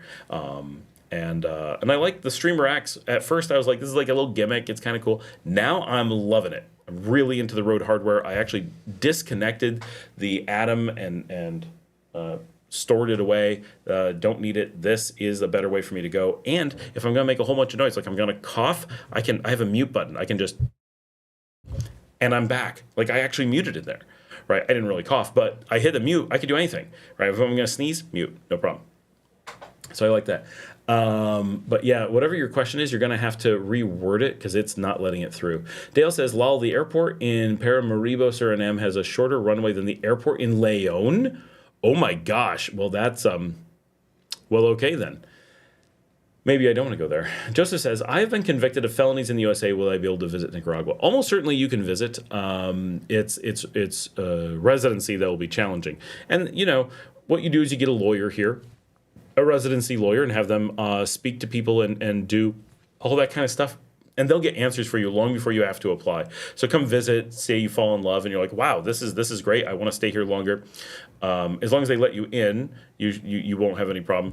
And I like the Streamer X. At first, I was like, this is like a little gimmick. It's kind of cool. Now I'm loving it. I'm really into the Rode hardware. I actually disconnected the Atom and stored it away. Don't need it. This is a better way for me to go. And if I'm going to make a whole bunch of noise, like I'm going to cough, I have a mute button. I can just, and I'm back. Like I actually muted it there, right? I didn't really cough, but I hit the mute. I could do anything, right? If I'm going to sneeze, mute, no problem. So I like that. But yeah, whatever your question is, you're going to have to reword it because it's not letting it through. Dale says, lol, the airport in Paramaribo, Suriname has a shorter runway than the airport in Leon. Oh my gosh. Well, that's, well, okay then. Maybe I don't want to go there. Joseph says, I have been convicted of felonies in the USA. Will I be able to visit Nicaragua? Almost certainly you can visit. It's residency that will be challenging. And, what you do is you get a lawyer here, a residency lawyer, and have them speak to people and do all that kind of stuff. And they'll get answers for you long before you have to apply. So come visit, say you fall in love, and you're like, wow, this is great. I want to stay here longer. As long as they let you in, you won't have any problem.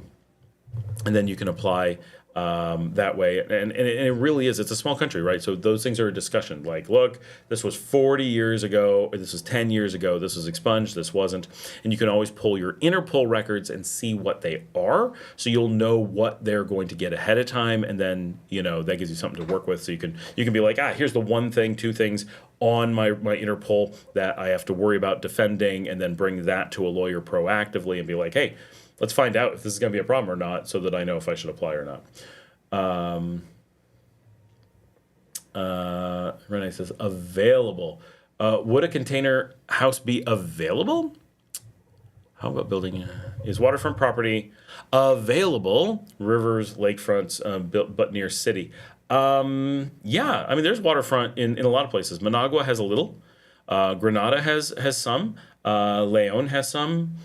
And then you can apply that way. And it really is. It's a small country, right? So those things are a discussion. Like, look, this was 40 years ago, or this was 10 years ago, this was expunged, this wasn't. And you can always pull your Interpol records and see what they are. So you'll know what they're going to get ahead of time. And then, that gives you something to work with. So you can be like, here's the one thing, two things on my Interpol that I have to worry about defending, and then bring that to a lawyer proactively and be like, hey, let's find out if this is going to be a problem or not, so that I know if I should apply or not. Renee says, available. Would a container house be available? How about building? Is waterfront property available? Rivers, lakefronts, but near city. Yeah, I mean, there's waterfront in a lot of places. Managua has a little. Granada has some. Leon has some.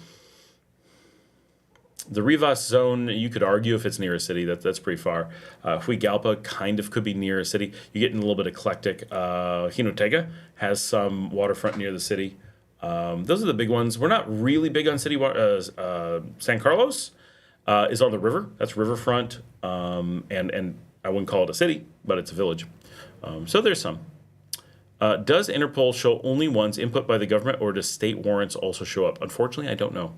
The Rivas zone, you could argue if it's near a city, that's pretty far. Huigalpa kind of could be near a city. You get in a little bit eclectic. Jinotega has some waterfront near the city. Those are the big ones. We're not really big on city. San Carlos is on the river. That's riverfront, and I wouldn't call it a city, but it's a village. So there's some. Does Interpol show only ones input by the government, or does state warrants also show up? Unfortunately, I don't know.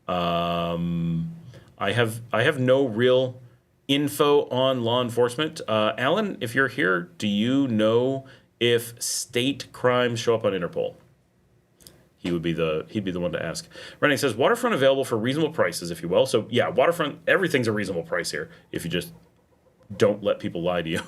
I have no real info on law enforcement. Alan, if you're here, do you know if state crimes show up on Interpol? He'd be the one to ask. Rennie says waterfront available for reasonable prices, if you will. So yeah, waterfront, everything's a reasonable price here if you just don't let people lie to you.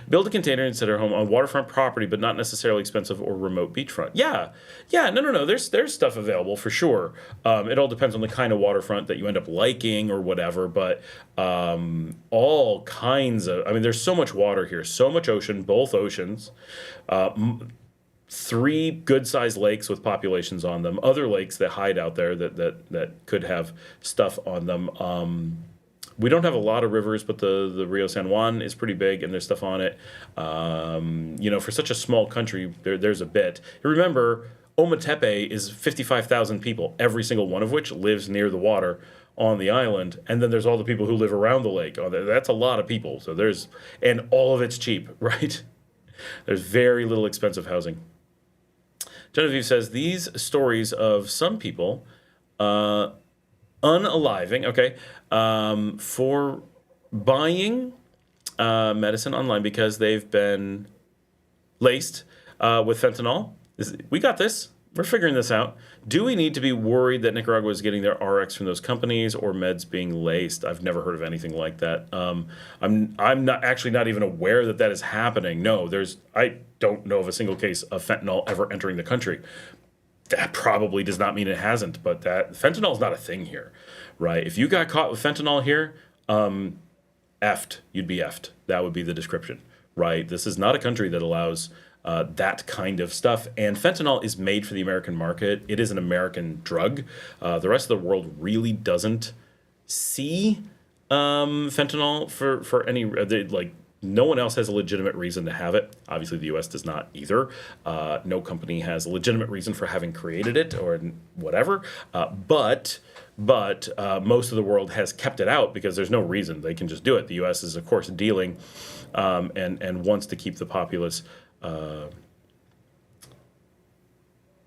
Build a container and set our home on waterfront property, but not necessarily expensive or remote beachfront. Yeah, no. There's stuff available for sure. It all depends on the kind of waterfront that you end up liking or whatever. But all kinds of. I mean, there's so much water here, so much ocean, both oceans. 3 good-sized lakes with populations on them. Other lakes that hide out there that could have stuff on them. We don't have a lot of rivers, but the Rio San Juan is pretty big, and there's stuff on it. For such a small country, there's a bit. Remember, Ometepe is 55,000 people, every single one of which lives near the water on the island, and then there's all the people who live around the lake. That's a lot of people. So and all of it's cheap, right? There's very little expensive housing. Genevieve says, these stories of some people unaliving, for buying medicine online because they've been laced with fentanyl. We got this. We're figuring this out. Do we need to be worried that Nicaragua is getting their RX from those companies or meds being laced? I've never heard of anything like that. I'm not even aware that is happening. No, I don't know of a single case of fentanyl ever entering the country. That probably does not mean it hasn't, but that fentanyl is not a thing here, right? If you got caught with fentanyl here, effed, you'd be effed. That would be the description, right? This is not a country that allows that kind of stuff. And fentanyl is made for the American market. It is an American drug. The rest of the world really doesn't see fentanyl for any, no one else has a legitimate reason to have it. Obviously, the U.S. does not either. No company has a legitimate reason for having created it or whatever. But most of the world has kept it out because there's no reason. They can just do it. The U.S. is, of course, dealing and wants to keep the populace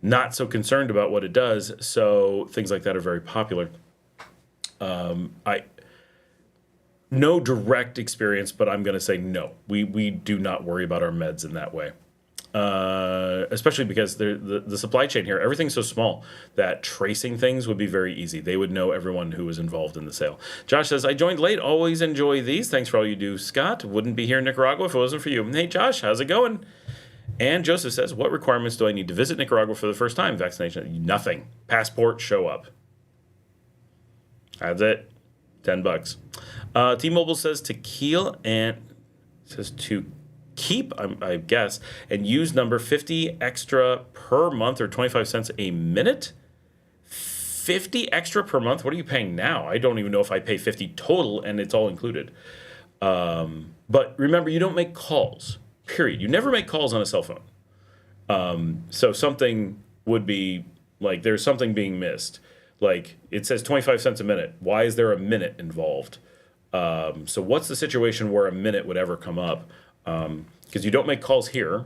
not so concerned about what it does. So things like that are very popular. No direct experience, but I'm going to say no. We do not worry about our meds in that way. Especially because the supply chain here, everything's so small that tracing things would be very easy. They would know everyone who was involved in the sale. Josh says, I joined late. Always enjoy these. Thanks for all you do, Scott. Wouldn't be here in Nicaragua if it wasn't for you. Hey, Josh, how's it going? And Joseph says, what requirements do I need to visit Nicaragua for the first time? Vaccination? Nothing. Passport, show up. That's it. $10. T-Mobile says to keep, I guess, and use number 50 extra per month or 25 cents a minute. 50 extra per month? What are you paying now? I don't even know if I pay 50 total and it's all included. But remember, you don't make calls, period. You never make calls on a cell phone. So something would be like there's something being missed. Like it says 25 cents a minute. Why is there a minute involved? So what's the situation where a minute would ever come up? Because you don't make calls here,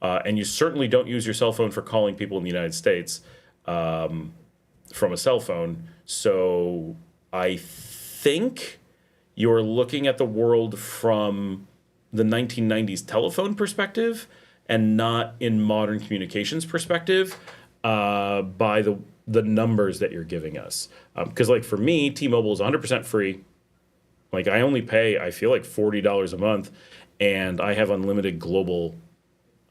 and you certainly don't use your cell phone for calling people in the United States from a cell phone. So I think you're looking at the world from the 1990s telephone perspective and not in modern communications perspective by the numbers that you're giving us. Because like for me, T-Mobile is 100% free. Like I only pay, I feel like $40 a month, and I have unlimited global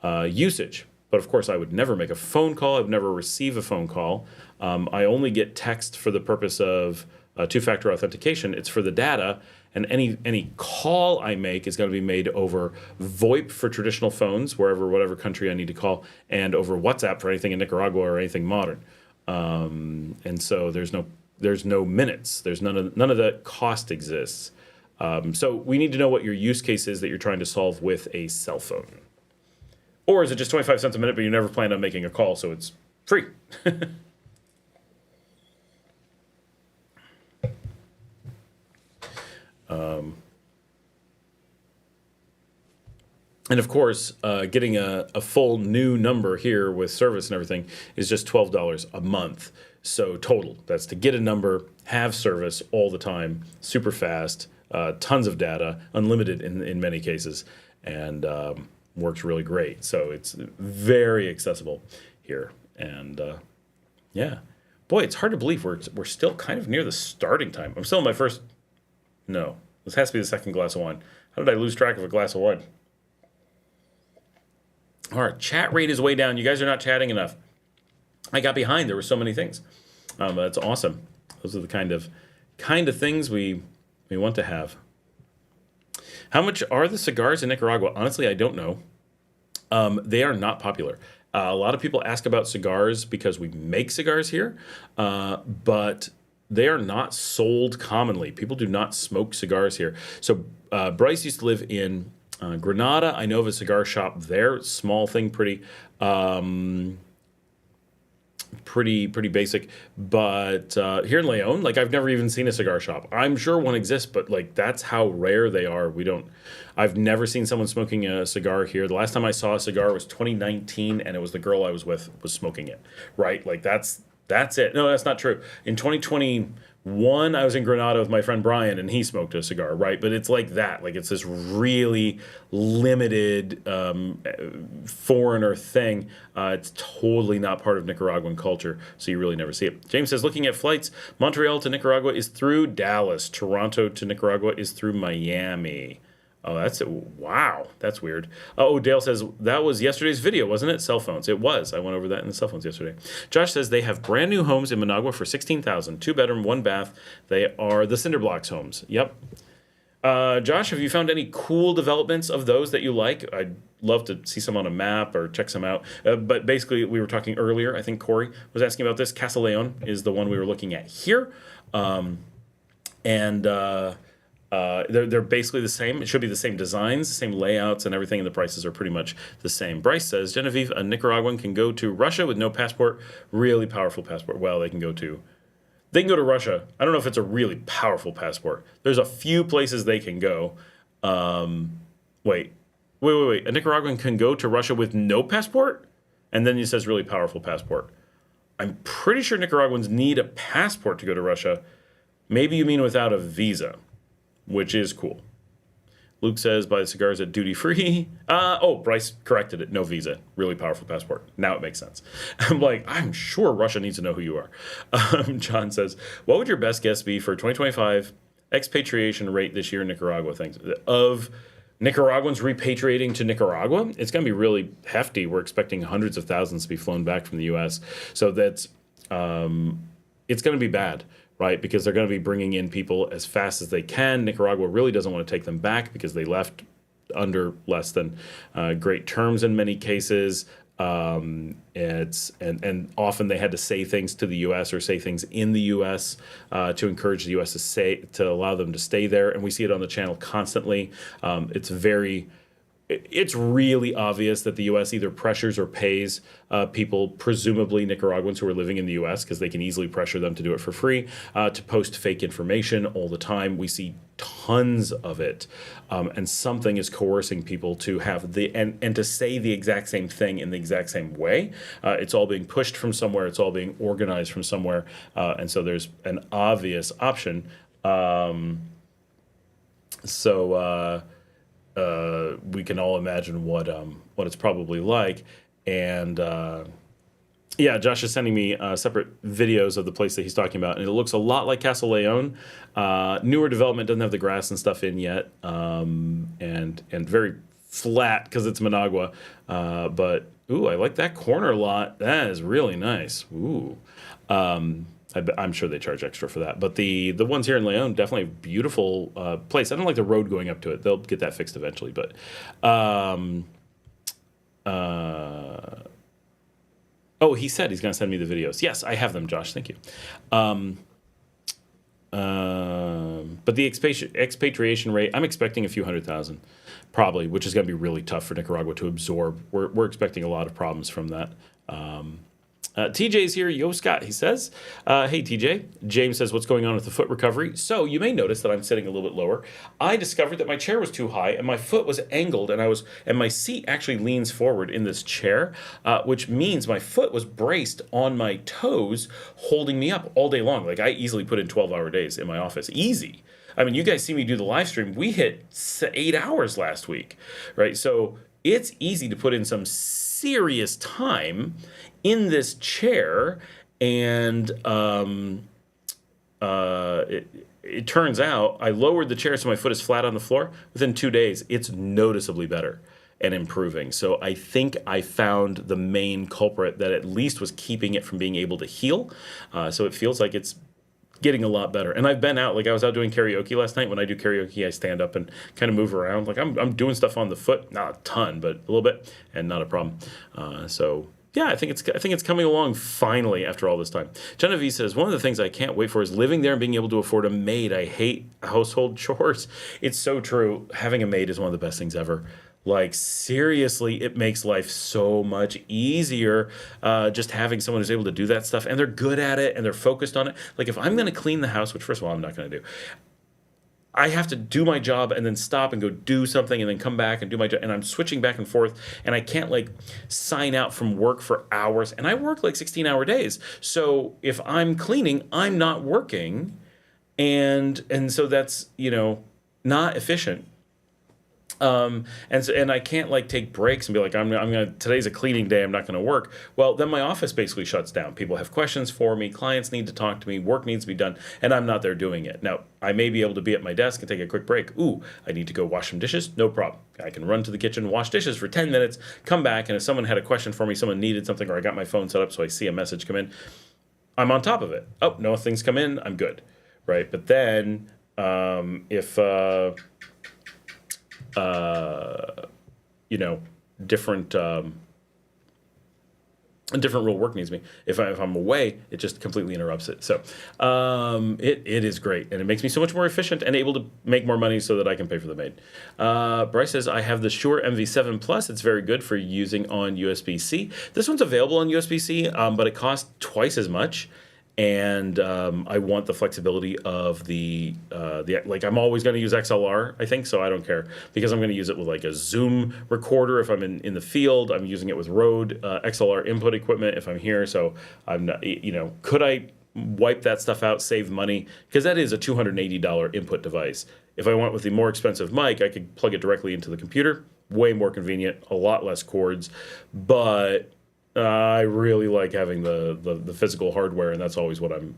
usage. But of course, I would never make a phone call. I would never receive a phone call. I only get text for the purpose of two-factor authentication. It's for the data, and any call I make is going to be made over VoIP for traditional phones, whatever country I need to call, and over WhatsApp for anything in Nicaragua or anything modern. And so there's no minutes. There's none of that cost exists. So we need to know what your use case is that you're trying to solve with a cell phone. Or is it just 25 cents a minute, but you never plan on making a call, so it's free? And of course, getting a full new number here with service and everything is just $12 a month. So total, that's to get a number, have service all the time, super fast, tons of data, unlimited in many cases, and works really great. So it's very accessible here. And yeah, boy, it's hard to believe we're still kind of near the starting time. I'm still in my first, no, this has to be the second glass of wine. How did I lose track of a glass of wine? Our chat rate is way down. You guys are not chatting enough. I got behind. There were so many things. That's awesome. Those are the kind of things we want to have. How much are the cigars in Nicaragua? Honestly, I don't know. They are not popular. A lot of people ask about cigars because we make cigars here, but they are not sold commonly. People do not smoke cigars here. So Bryce used to live in Granada. I know of a cigar shop there. Small thing, pretty basic. But here in Leon, like I've never even seen a cigar shop. I'm sure one exists, but like that's how rare they are. I've never seen someone smoking a cigar here. The last time I saw a cigar was 2019, and it was the girl I was with was smoking it. Right? Like that's it. No, that's not true. In 2021, I was in Granada with my friend Brian, and he smoked a cigar, right? But it's like that. Like it's this really limited foreigner thing. It's totally not part of Nicaraguan culture, so you really never see it. James says, looking at flights, Montreal to Nicaragua is through Dallas. Toronto to Nicaragua is through Miami. Oh, that's it. Wow, that's weird. Oh, Dale says, that was yesterday's video, wasn't it? Cell phones. It was. I went over that in the cell phones yesterday. Josh says they have brand new homes in Managua for $16,000, 2-bedroom, 1-bath. They are the cinder blocks homes. Yep. Josh, have you found any cool developments of those that you like? I'd love to see some on a map or check some out. But basically, we were talking earlier, I think Corey was asking about this. Casa Leon is the one we were looking at here. They're basically the same. It should be the same designs, the same layouts, and everything, and the prices are pretty much the same. Bryce says, Genevieve, a Nicaraguan can go to Russia with no passport. Really powerful passport. Well, they can go to Russia. I don't know if it's a really powerful passport. There's a few places they can go. Wait. A Nicaraguan can go to Russia with no passport? And then he says really powerful passport. I'm pretty sure Nicaraguans need a passport to go to Russia. Maybe you mean without a visa, which is cool. Luke says, buy the cigars at duty free. Bryce corrected it. No visa. Really powerful passport. Now it makes sense. I'm like, I'm sure Russia needs to know who you are. John says, what would your best guess be for 2025 expatriation rate this year in Nicaragua? Thanks. Of Nicaraguans repatriating to Nicaragua, it's going to be really hefty. We're expecting hundreds of thousands to be flown back from the U.S. So that's, it's going to be bad, right? Because they're going to be bringing in people as fast as they can. Nicaragua really doesn't want to take them back because they left under less than great terms in many cases. And often they had to say things to the U.S. or say things in the U.S. To encourage the U.S. to allow them to stay there. And we see it on the channel constantly. It's really obvious that the U.S. either pressures or pays people, presumably Nicaraguans who are living in the U.S., because they can easily pressure them to do it for free, to post fake information all the time. We see tons of it, and something is coercing people to have and to say the exact same thing in the exact same way. It's all being pushed from somewhere. It's all being organized from somewhere, and so there's an obvious option. We can all imagine what it's probably like. And Josh is sending me separate videos of the place that he's talking about, and it looks a lot like Casa Leon. Newer development, doesn't have the grass and stuff in yet, and very flat because it's Managua, but Ooh, I like that corner lot. That is really nice. Ooh. I'm sure they charge extra for that. But the ones here in Leon, definitely a beautiful place. I don't like the road going up to it. They'll get that fixed eventually. But oh, he said he's going to send me the videos. Yes, I have them, Josh. Thank you. But the expatriation rate, I'm expecting a few 100,000, probably, which is going to be really tough for Nicaragua to absorb. We're expecting a lot of problems from that. TJ's here. Yo, Scott, he says. Hey, TJ. James says, what's going on with the foot recovery? So you may notice that I'm sitting a little bit lower. I discovered that my chair was too high and my foot was angled, and my seat actually leans forward in this chair, which means my foot was braced on my toes, holding me up all day long. Like I easily put in 12-hour days in my office. Easy. I mean, you guys see me do the live stream. We hit 8 hours last week, right? So it's easy to put in some serious time in this chair, and it turns out I lowered the chair so my foot is flat on the floor. Within 2 days, it's noticeably better and improving. So I think I found the main culprit that at least was keeping it from being able to heal. So it feels like it's getting a lot better. And I've been out, like I was out doing karaoke last night. When I do karaoke, I stand up and kind of move around. Like I'm doing stuff on the foot, not a ton, but a little bit, and not a problem. So yeah, I think it's coming along finally after all this time. Genevieve says, one of the things I can't wait for is living there and being able to afford a maid. I hate household chores. It's so true. Having a maid is one of the best things ever. Like, seriously, it makes life so much easier, just having someone who's able to do that stuff, and they're good at it, and they're focused on it. Like, if I'm going to clean the house, which, first of all, I'm not going to do, I have to do my job and then stop and go do something and then come back and do my job, and I'm switching back and forth, and I can't, like, sign out from work for hours, and I work, like, 16-hour days. So if I'm cleaning, I'm not working, and so that's, not efficient. And I can't like take breaks and be like, I'm gonna today's a cleaning day, I'm not gonna work. Well, then my office basically shuts down. People have questions for me, clients need to talk to me, work needs to be done, and I'm not there doing it. Now, I may be able to be at my desk and take a quick break. Ooh, I need to go wash some dishes, no problem. I can run to the kitchen, wash dishes for 10 minutes, come back, and if someone had a question for me, someone needed something, or I got my phone set up so I see a message come in, I'm on top of it. Oh, no things come in, I'm good, right? But then if different real work needs me. If I'm away, it just completely interrupts it. So it is great, and it makes me so much more efficient and able to make more money so that I can pay for the maid. Bryce says, I have the Shure MV7 Plus. It's very good for using on USB-C. This one's available on USB-C, but it costs twice as much. And I want the flexibility of the like, I'm always going to use XLR, I think, so I don't care, because I'm going to use it with like a Zoom recorder if I'm in the field. I'm using it with Rode XLR input equipment if I'm here, so I'm not, could I wipe that stuff out, save money? Because that is a $280 input device. If I went with the more expensive mic, I could plug it directly into the computer, way more convenient, a lot less cords, but I really like having the physical hardware, and that's always what I'm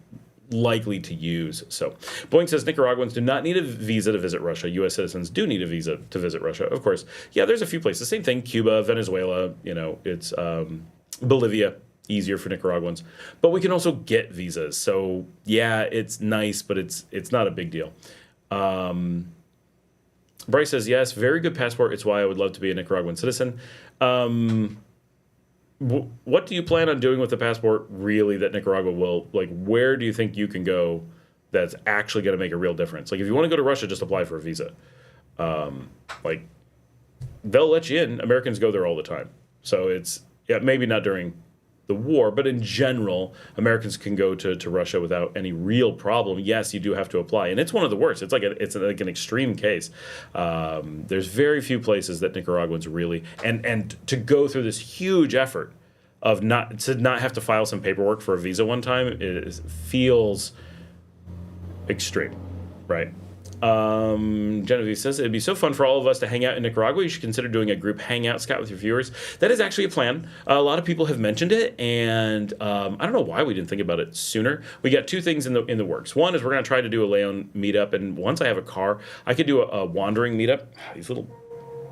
likely to use. So, Boeing says Nicaraguans do not need a visa to visit Russia. U.S. citizens do need a visa to visit Russia. Of course, yeah, there's a few places. Same thing, Cuba, Venezuela, it's Bolivia, easier for Nicaraguans. But we can also get visas. So, yeah, it's nice, but it's not a big deal. Bryce says, yes, very good passport. It's why I would love to be a Nicaraguan citizen. What do you plan on doing with the passport, really, that Nicaragua will, like, where do you think you can go that's actually going to make a real difference? Like, if you want to go to Russia, just apply for a visa. Like, they'll let you in. Americans go there all the time. So it's, yeah, maybe not during the war, but in general, Americans can go to Russia without any real problem. Yes, you do have to apply, and it's one of the worst. It's like an extreme case. There's very few places that Nicaraguans really, and to go through this huge effort of not have to file some paperwork for a visa one time, feels extreme, right? Genevieve says, it'd be so fun for all of us to hang out in Nicaragua. You should consider doing a group hangout, Scott, with your viewers. That is actually a plan. A lot of people have mentioned it, and I don't know why we didn't think about it sooner. We got two things in the works. One is we're going to try to do a Leon meetup, and once I have a car, I could do a wandering meetup. These little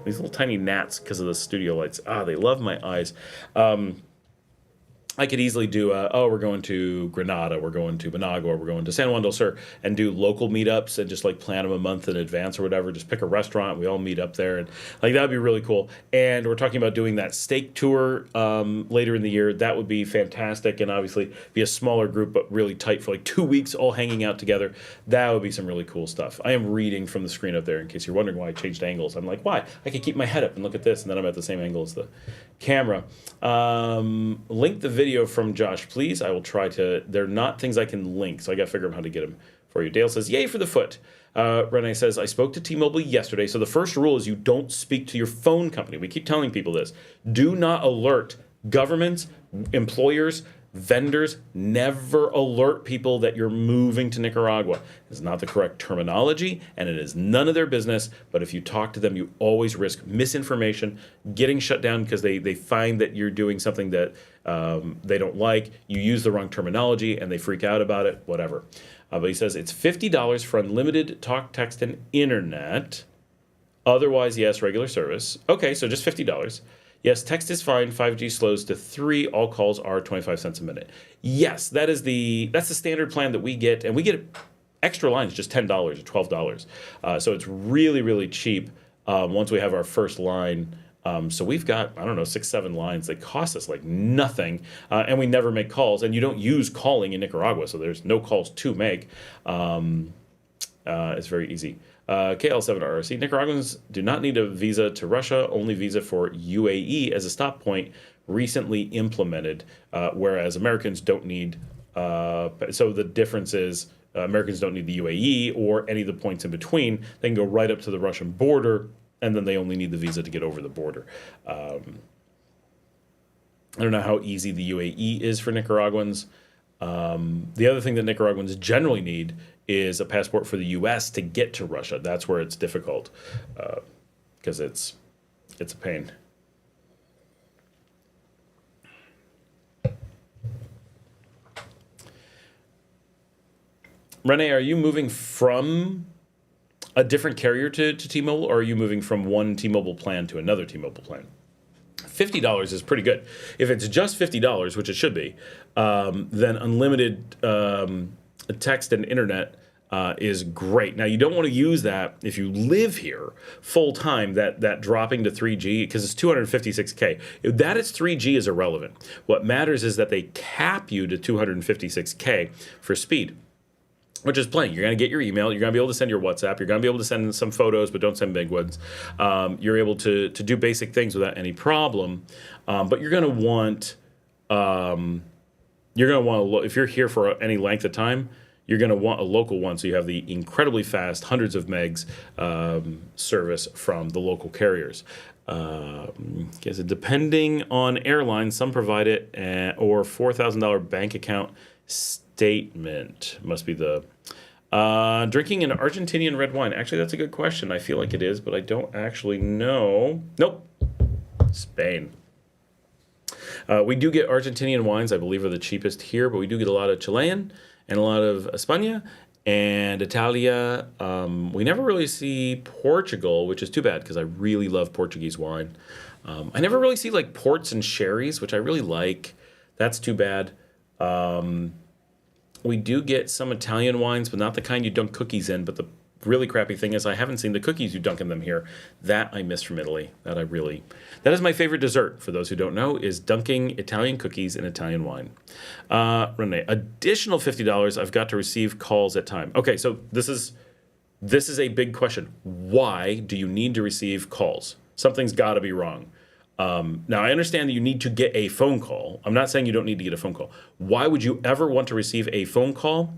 these little tiny gnats because of the studio lights. They love my eyes. I could easily do, we're going to Granada, we're going to Managua, we're going to San Juan del Sur, and do local meetups and just like plan them a month in advance or whatever. Just pick a restaurant, we all meet up there, and like that would be really cool. And we're talking about doing that steak tour later in the year. That would be fantastic, and obviously be a smaller group, but really tight for like 2 weeks, all hanging out together. That would be some really cool stuff. I am reading from the screen up there in case you're wondering why I changed angles. I'm like, why? I could keep my head up and look at this, and then I'm at the same angle as the camera. Link the video from Josh, please. I will try to. They're not things I can link, so I got to figure out how to get them for you. Dale says, yay for the foot. Renee says, I spoke to T-Mobile yesterday, so the first rule is you don't speak to your phone company. We keep telling people this. Do not alert governments, employers, vendors. Never alert people that you're moving to Nicaragua. It's not the correct terminology, and it is none of their business. But if you talk to them, you always risk misinformation, getting shut down because they find that you're doing something that they don't like. You use the wrong terminology, and they freak out about it, whatever. But he says it's $50 for unlimited talk, text, and internet. Otherwise, yes, regular service. Okay, so just $50. Yes, text is fine. 5G slows to 3. All calls are 25 cents a minute. Yes, that's the standard plan that we get, and we get extra lines, just $10 or $12. So it's really, really cheap once we have our first line. So we've got, I don't know, 6, 7 lines that cost us like nothing, and we never make calls. And you don't use calling in Nicaragua, so there's no calls to make. It's very easy. KL7RRC, Nicaraguans do not need a visa to Russia, only visa for UAE as a stop point, recently implemented, whereas Americans don't need, so the difference is Americans don't need the UAE or any of the points in between. They can go right up to the Russian border, and then they only need the visa to get over the border. I don't know how easy the UAE is for Nicaraguans. The other thing that Nicaraguans generally need is a passport for the U.S. to get to Russia. That's where it's difficult because it's a pain. Renee, are you moving from a different carrier to T-Mobile, or are you moving from one T-Mobile plan to another T-Mobile plan? $50 is pretty good. If it's just $50, which it should be, then unlimited text and internet is great. Now, you don't want to use that if you live here full time, that dropping to 3G, because it's 256K. That is 3G is irrelevant. What matters is that they cap you to 256K for speed, which is plenty. You're going to get your email. You're going to be able to send your WhatsApp. You're going to be able to send some photos, but don't send big ones. You're able to do basic things without any problem. But you're going to want, if you're here for any length of time, you're going to want a local one, so you have the incredibly fast, hundreds of megs service from the local carriers. Depending on airlines, some provide it, or $4,000 bank account statement must be the drinking an Argentinian red wine. Actually, that's a good question. I feel like it is, but I don't actually know. Nope. Spain. We do get Argentinian wines, I believe, are the cheapest here, but we do get a lot of Chilean and a lot of España and Italia. We never really see Portugal, which is too bad because I really love Portuguese wine. I never really see like ports and sherries, which I really like. That's too bad. We do get some Italian wines, but not the kind you dunk cookies in. But the really crappy thing is I haven't seen the cookies you dunk in them here. That I miss from Italy. That is my favorite dessert, for those who don't know, is dunking Italian cookies in Italian wine. Renee, additional $50, I've got to receive calls at time. Okay, so this is a big question. Why do you need to receive calls? Something's got to be wrong. Now, I understand that you need to get a phone call. I'm not saying you don't need to get a phone call. Why would you ever want to receive a phone call?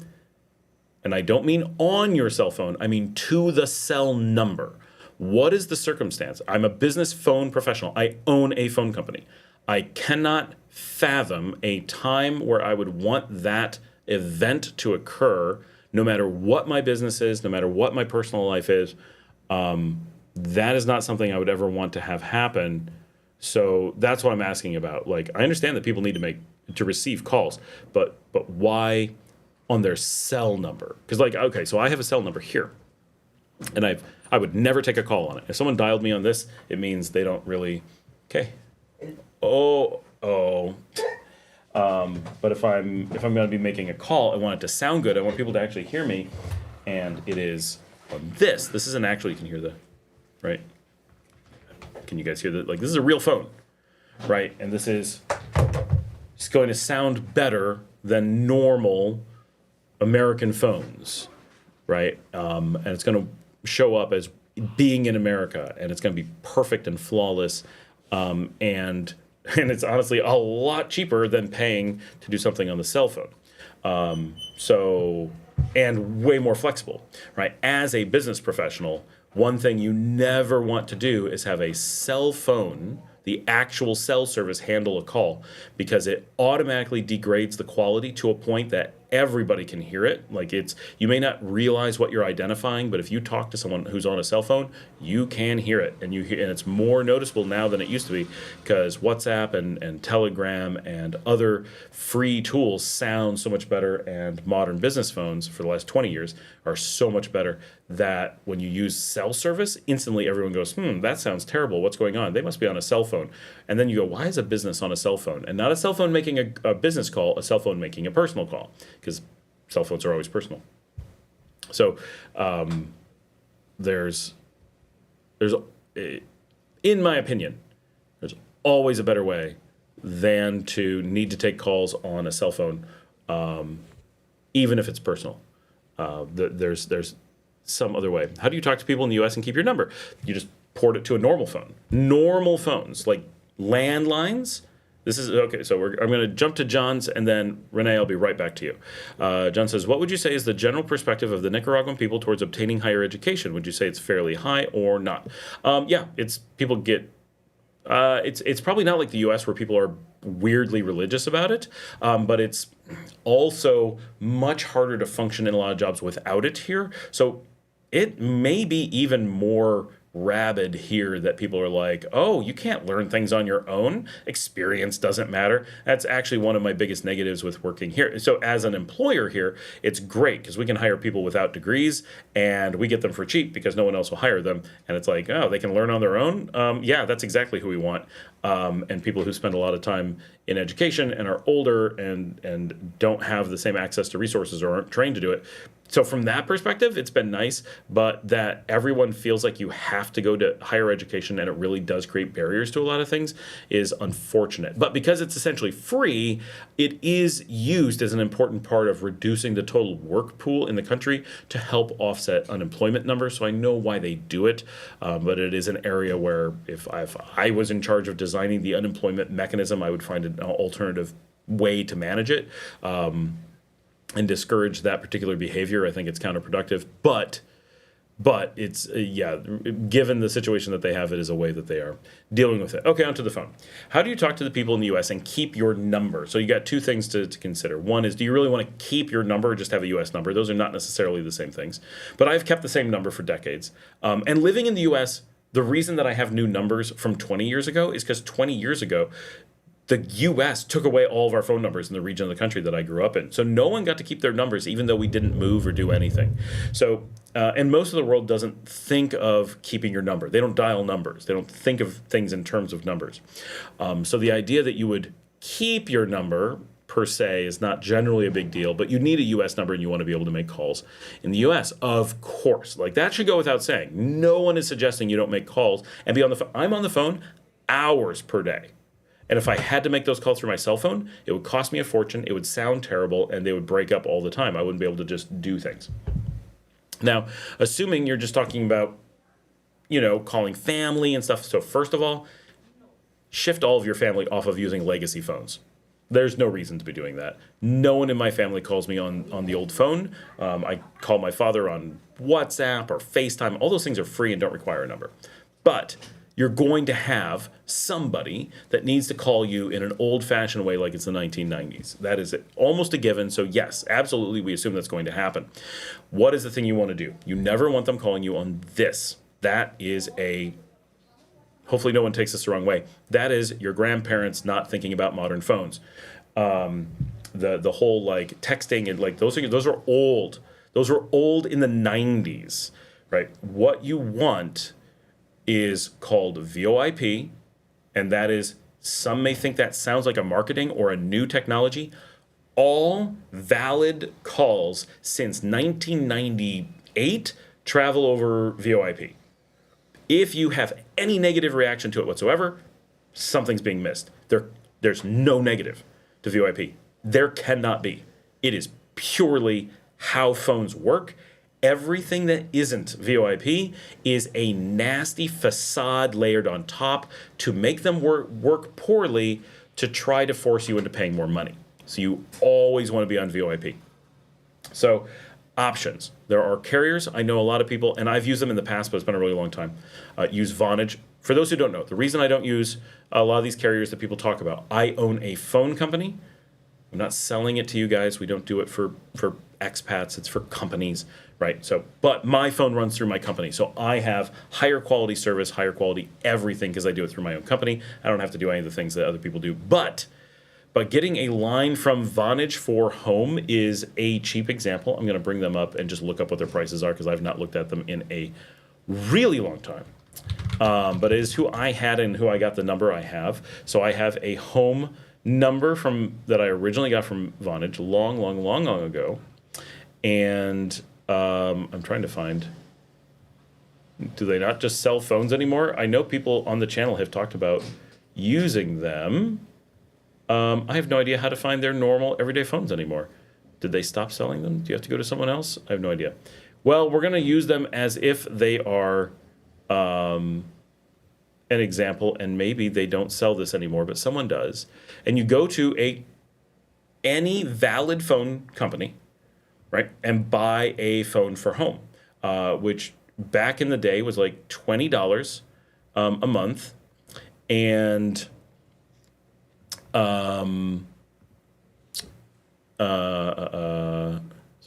And I don't mean on your cell phone. I mean to the cell number. What is the circumstance? I'm a business phone professional. I own a phone company. I cannot fathom a time where I would want that event to occur, no matter what my business is, no matter what my personal life is. That is not something I would ever want to have happen. So that's what I'm asking about. Like, I understand that people need to receive calls, but why on their cell number? Because, like, okay, so I have a cell number here. And I would never take a call on it. If someone dialed me on this, it means they don't really, okay. Oh. But if I'm going to be making a call, I want it to sound good. I want people to actually hear me. And it is on this. This isn't actually, you can hear right? Can you guys hear that? Like, this is a real phone, right? And this is it's going to sound better than normal American phones, right? And it's going to show up as being in America, and it's going to be perfect and flawless, and it's honestly a lot cheaper than paying to do something on the cell phone. And way more flexible, right? As a business professional, one thing you never want to do is have a cell phone, the actual cell service, handle a call, because it automatically degrades the quality to a point that everybody can hear it. Like, you may not realize what you're identifying, but if you talk to someone who's on a cell phone, you can hear it, and it's more noticeable now than it used to be, because WhatsApp and Telegram and other free tools sound so much better, and modern business phones for the last 20 years are so much better that when you use cell service, instantly everyone goes, that sounds terrible. What's going on? They must be on a cell phone. And then you go, why is a business on a cell phone? And not a cell phone making a business call, a cell phone making a personal call, because cell phones are always personal. So there's, in my opinion, there's always a better way than to need to take calls on a cell phone, even if it's personal. There's some other way. How do you talk to people in the U.S. and keep your number? You just port it to a normal phone. Normal phones, like landlines. This is okay. So I'm going to jump to John's, and then Renee, I'll be right back to you. John says, "What would you say is the general perspective of the Nicaraguan people towards obtaining higher education? Would you say it's fairly high or not?" It's people get. It's probably not like the U.S. where people are weirdly religious about it, but it's also much harder to function in a lot of jobs without it here. So it may be even more rabid here that people are like, oh, you can't learn things on your own. Experience doesn't matter. That's actually one of my biggest negatives with working here. So as an employer here, it's great because we can hire people without degrees and we get them for cheap because no one else will hire them. And it's like, oh, they can learn on their own. That's exactly who we want. And people who spend a lot of time in education and are older and don't have the same access to resources or aren't trained to do it. So from that perspective, it's been nice, but that everyone feels like you have to go to higher education and it really does create barriers to a lot of things is unfortunate. But because it's essentially free, it is used as an important part of reducing the total work pool in the country to help offset unemployment numbers. So I know why they do it, but it is an area where if I was in charge of designing the unemployment mechanism, I would find an alternative way to manage it. And discourage that particular behavior. I think it's counterproductive, but it's given the situation that they have, it is a way that they are dealing with it. Okay, onto the phone. How do you talk to the people in the U.S. and keep your number? So you got two things to consider. One is, do you really want to keep your number or just have a U.S. number? Those are not necessarily the same things. But I've kept the same number for decades. And living in the U.S., the reason that I have new numbers from 20 years ago is because 20 years ago, the U.S. took away all of our phone numbers in the region of the country that I grew up in. So no one got to keep their numbers, even though we didn't move or do anything. So, and most of the world doesn't think of keeping your number. They don't dial numbers. They don't think of things in terms of numbers. So the idea that you would keep your number per se is not generally a big deal, but you need a U.S. number and you want to be able to make calls in the U.S. Of course, like that should go without saying. No one is suggesting you don't make calls and be on the phone. I'm on the phone hours per day. And if I had to make those calls through my cell phone, it would cost me a fortune, it would sound terrible, and they would break up all the time. I wouldn't be able to just do things. Now, assuming you're just talking about, calling family and stuff. So first of all, shift all of your family off of using legacy phones. There's no reason to be doing that. No one in my family calls me on the old phone. I call my father on WhatsApp or FaceTime. All those things are free and don't require a number. But you're going to have somebody that needs to call you in an old-fashioned way like it's the 1990s. That is almost a given. So yes, absolutely, we assume that's going to happen. What is the thing you want to do? You never want them calling you on this. That is hopefully no one takes this the wrong way. That is your grandparents not thinking about modern phones. The whole texting and those are old. Those were old in the 90s. right? What you want is called VoIP, and that is, some may think that sounds like a marketing or a new technology. All valid calls since 1998 travel over VoIP. If you have any negative reaction to it whatsoever, something's being missed. There's no negative to VoIP. There cannot be. It is purely how phones work. Everything that isn't VoIP is a nasty facade layered on top to make them work poorly, to try to force you into paying more money. So you always want to be on VoIP. So options. There are carriers. I know a lot of people, and I've used them in the past, but it's been a really long time. Use Vonage. For those who don't know, the reason I don't use a lot of these carriers that people talk about, I own a phone company. I'm not selling it to you guys. We don't do it for expats. It's for companies, right? So, but my phone runs through my company. So I have higher quality service, higher quality everything, because I do it through my own company. I don't have to do any of the things that other people do. But getting a line from Vonage for home is a cheap example. I'm going to bring them up and just look up what their prices are, because I've not looked at them in a really long time. But it is who I had and who I got the number I have. So I have a home number that I originally got from Vonage long ago. And I'm trying to find, do they not just sell phones anymore? I know people on the channel have talked about using them. I have no idea how to find their normal everyday phones anymore. Did they stop selling them? Do you have to go to someone else? I have no idea. Well, we're going to use them as if they are an example, and maybe they don't sell this anymore, but someone does. And you go to any valid phone company, right, and buy a phone for home, which back in the day was like $20 a month. And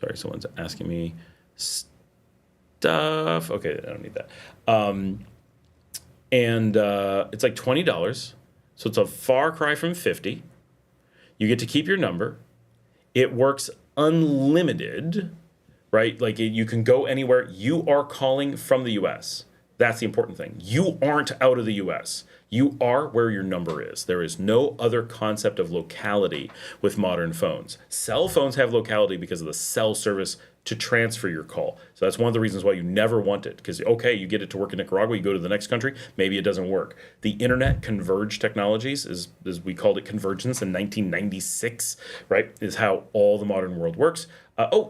sorry, someone's asking me stuff. Okay, I don't need that. And it's like $20. So it's a far cry from 50. You get to keep your number. It works unlimited, right? Like you can go anywhere. You are calling from the US. That's the important thing. You aren't out of the US. You are where your number is. There is no other concept of locality with modern phones. Cell phones have locality because of the cell service to transfer your call. So that's one of the reasons why you never want it. Because, okay, you get it to work in Nicaragua, you go to the next country, maybe it doesn't work. The internet converged technologies, as we called it convergence in 1996, right, is how all the modern world works.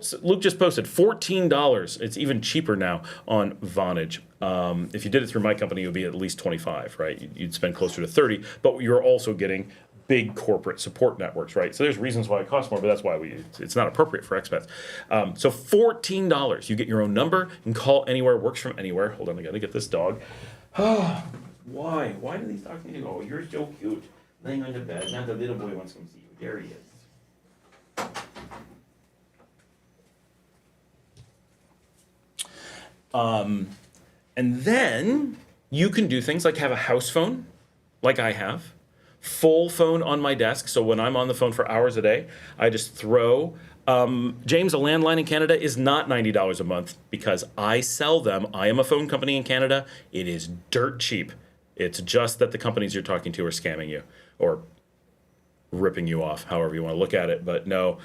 So Luke just posted $14. It's even cheaper now on Vonage. If you did it through my company, it would be at least 25, right? You'd spend closer to 30, but you're also getting big corporate support networks, right? So there's reasons why it costs more, but that's why it's not appropriate for expats. So $14, you get your own number and call anywhere, works from anywhere. Hold on, I gotta get this dog. Why? Why do these dogs need to go? Oh, you're so cute. Laying on the bed. Now the little boy wants to come see you. There he is. And then you can do things like have a house phone, like I have, full phone on my desk. So when I'm on the phone for hours a day, I just throw. James, a landline in Canada is not $90 a month because I sell them. I am a phone company in Canada. It is dirt cheap. It's just that the companies you're talking to are scamming you or ripping you off, however you want to look at it. But no,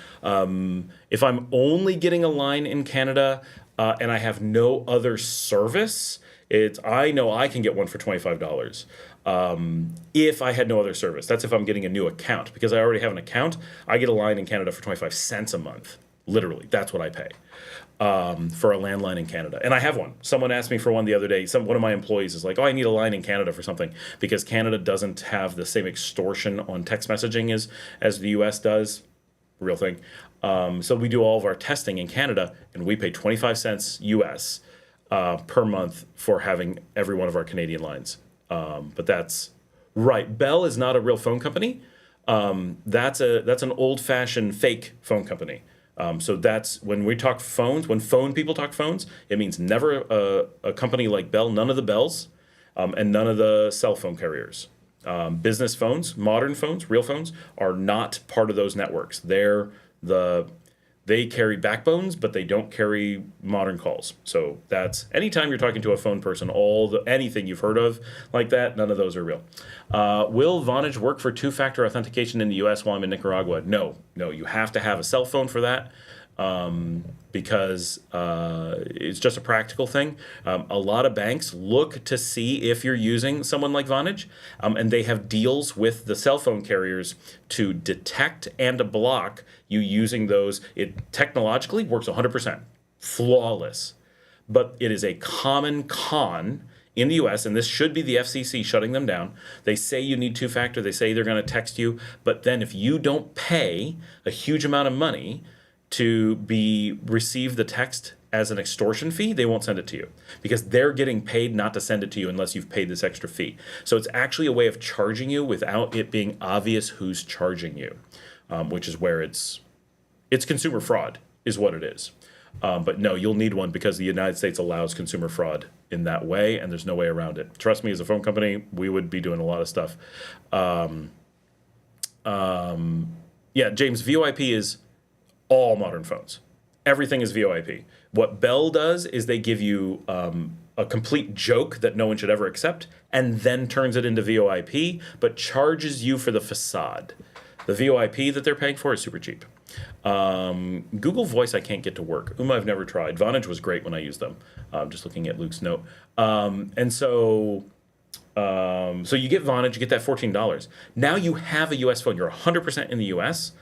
if I'm only getting a line in Canada and I have no other service, I know I can get one for $25. If I had no other service, that's if I'm getting a new account. Because I already have an account, I get a line in Canada for 25 cents a month. Literally, that's what I pay for a landline in Canada. And I have one. Someone asked me for one the other day. One of my employees is like, oh, I need a line in Canada for something. Because Canada doesn't have the same extortion on text messaging as the US does. Real thing. So we do all of our testing in Canada, and we pay 25 cents US per month for having every one of our Canadian lines. But that's right. Bell is not a real phone company. That's an old-fashioned fake phone company. So that's when we talk phones. When phone people talk phones, it means never a company like Bell. None of the Bells, and none of the cell phone carriers. Business phones, modern phones, real phones are not part of those networks. They're They carry backbones, but they don't carry modern calls. So that's anytime you're talking to a phone person, anything you've heard of like that, none of those are real. Will Vonage work for two-factor authentication in the U.S. while I'm in Nicaragua? No, you have to have a cell phone for that. Because it's just a practical thing. A lot of banks look to see if you're using someone like Vonage, and they have deals with the cell phone carriers to detect and to block you using those. It technologically works 100%, flawless, but it is a common con in the US, and this should be the FCC shutting them down. They say you need two-factor, they say they're going to text you, but then if you don't pay a huge amount of money to receive the text as an extortion fee, they won't send it to you because they're getting paid not to send it to you unless you've paid this extra fee. So it's actually a way of charging you without it being obvious who's charging you, which is where it's consumer fraud is what it is. But no, you'll need one because the United States allows consumer fraud in that way, and there's no way around it. Trust me, as a phone company, we would be doing a lot of stuff. Yeah, James, VoIP is all modern phones. Everything is VoIP. What Bell does is they give you a complete joke that no one should ever accept and then turns it into VoIP, but charges you for the facade. The VoIP that they're paying for is super cheap. Google Voice I can't get to work. I've never tried. Vonage was great when I used them. Just looking at Luke's note. So you get Vonage, you get that $14. Now you have a US phone. You're 100% in the US.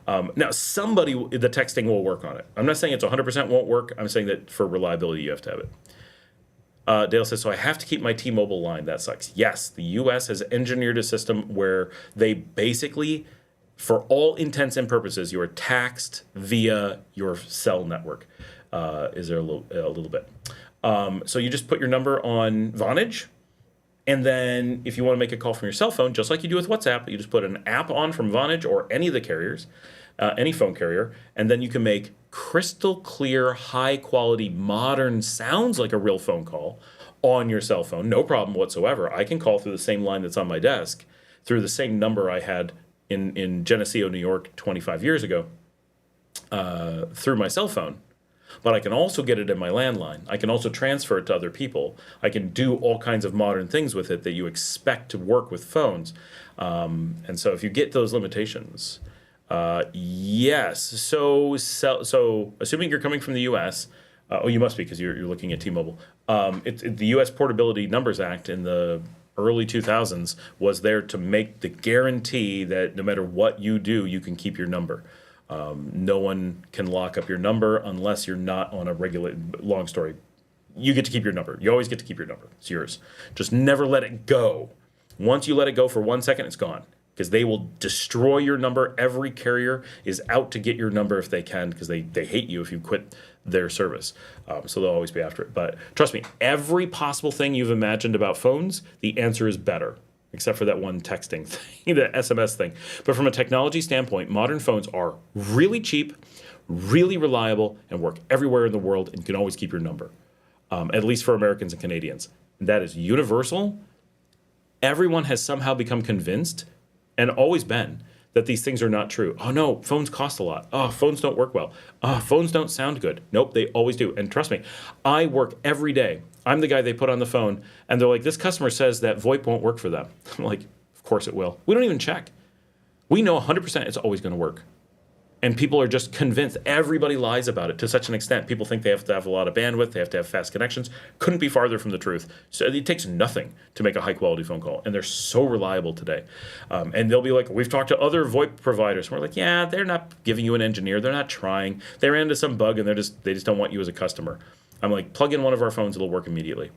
Now, the texting will work on it. I'm not saying it's 100% won't work. I'm saying that for reliability, you have to have it. Dale says, so I have to keep my T-Mobile line. That sucks. Yes, the U.S. has engineered a system where they basically, for all intents and purposes, you are taxed via your cell network. Is there a little bit. So you just put your number on Vonage. And then if you want to make a call from your cell phone, just like you do with WhatsApp, you just put an app on from Vonage or any of the carriers, any phone carrier, and then you can make crystal clear, high quality, modern, sounds like a real phone call on your cell phone. No problem whatsoever. I can call through the same line that's on my desk, through the same number I had in Geneseo, New York 25 years ago, through my cell phone. But I can also get it in my landline. I can also transfer it to other people. I can do all kinds of modern things with it that you expect to work with phones. And so if you get those limitations, yes. So assuming you're coming from the U.S., you must be because you're looking at T-Mobile. The U.S. Portability Numbers Act in the early 2000s was there to make the guarantee that no matter what you do, you can keep your number. No one can lock up your number unless you're not on a regulated, long story. You get to keep your number. You always get to keep your number. It's yours. Just never let it go. Once you let it go for 1 second, it's gone because they will destroy your number. Every carrier is out to get your number if they can because they hate you if you quit their service. So they'll always be after it. But trust me, every possible thing you've imagined about phones, the answer is better. Except for that one texting thing, the SMS thing. But from a technology standpoint, modern phones are really cheap, really reliable, and work everywhere in the world, and you can always keep your number, at least for Americans and Canadians. And that is universal. Everyone has somehow become convinced, and always been, that these things are not true. Oh, no, phones cost a lot. Oh, phones don't work well. Oh, phones don't sound good. Nope, they always do. And trust me, I work every day. I'm the guy they put on the phone, and they're like, this customer says that VoIP won't work for them. I'm like, of course it will. We don't even check. We know 100% it's always going to work. And people are just convinced. Everybody lies about it to such an extent. People think they have to have a lot of bandwidth. They have to have fast connections. Couldn't be farther from the truth. So it takes nothing to make a high-quality phone call. And they're so reliable today. And they'll be like, we've talked to other VoIP providers. And we're like, yeah, they're not giving you an engineer. They're not trying. They ran into some bug, and they just don't want you as a customer. I'm like, plug in one of our phones. It'll work immediately.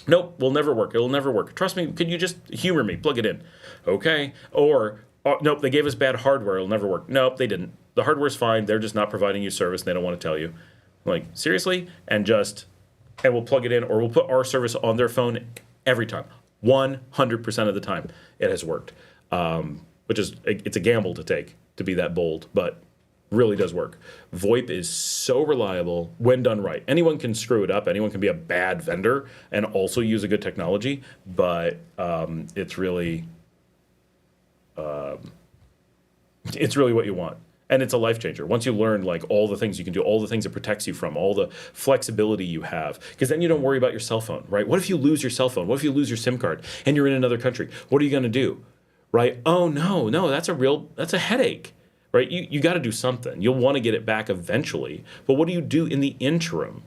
Nope, will never work. It'll never work. Trust me. Could you just humor me? Plug it in. Okay. Or, nope, they gave us bad hardware. It'll never work. Nope, they didn't. The hardware's fine. They're just not providing you service. And they don't want to tell you. I'm like, seriously? And we'll plug it in, or we'll put our service on their phone every time. 100% of the time it has worked. Which is, it's a gamble to take, to be that bold, but really does work. VoIP is so reliable when done right. Anyone can screw it up. Anyone can be a bad vendor and also use a good technology, but it's really what you want. And it's a life changer. Once you learn like all the things you can do, all the things it protects you from, all the flexibility you have, because then you don't worry about your cell phone, right? What if you lose your cell phone? What if you lose your SIM card and you're in another country? What are you going to do, right? Oh, no, that's a headache, right? You got to do something. You'll want to get it back eventually. But what do you do in the interim?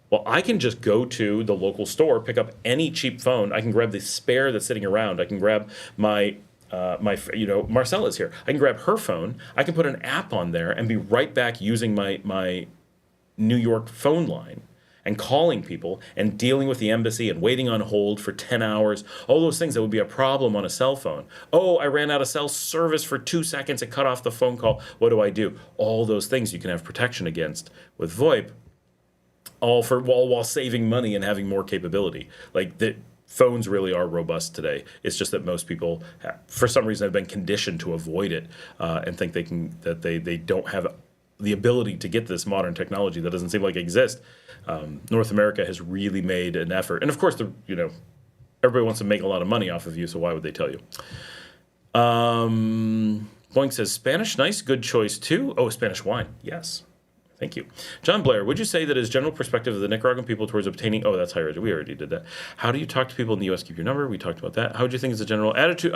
Well, I can just go to the local store, pick up any cheap phone. I can grab the spare that's sitting around. I can grab Marcella's here. I can grab her phone. I can put an app on there and be right back using my New York phone line and calling people and dealing with the embassy and waiting on hold for 10 hours. All those things that would be a problem on a cell phone. Oh, I ran out of cell service for 2 seconds. It cut off the phone call. What do I do? All those things you can have protection against with VoIP, all while saving money and having more capability. Like the phones really are robust today. It's just that most people, for some reason, have been conditioned to avoid it and think they don't have the ability to get this modern technology that doesn't seem like it exists. North America has really made an effort, and of course, everybody wants to make a lot of money off of you. So why would they tell you? Boink says Spanish, nice, good choice too. Oh, Spanish wine, yes. Thank you. John Blair, would you say that his general perspective of the Nicaraguan people towards obtaining... Oh, that's higher ed. We already did that. How do you talk to people in the U.S.? Keep your number. We talked about that. How would you think is the general attitude?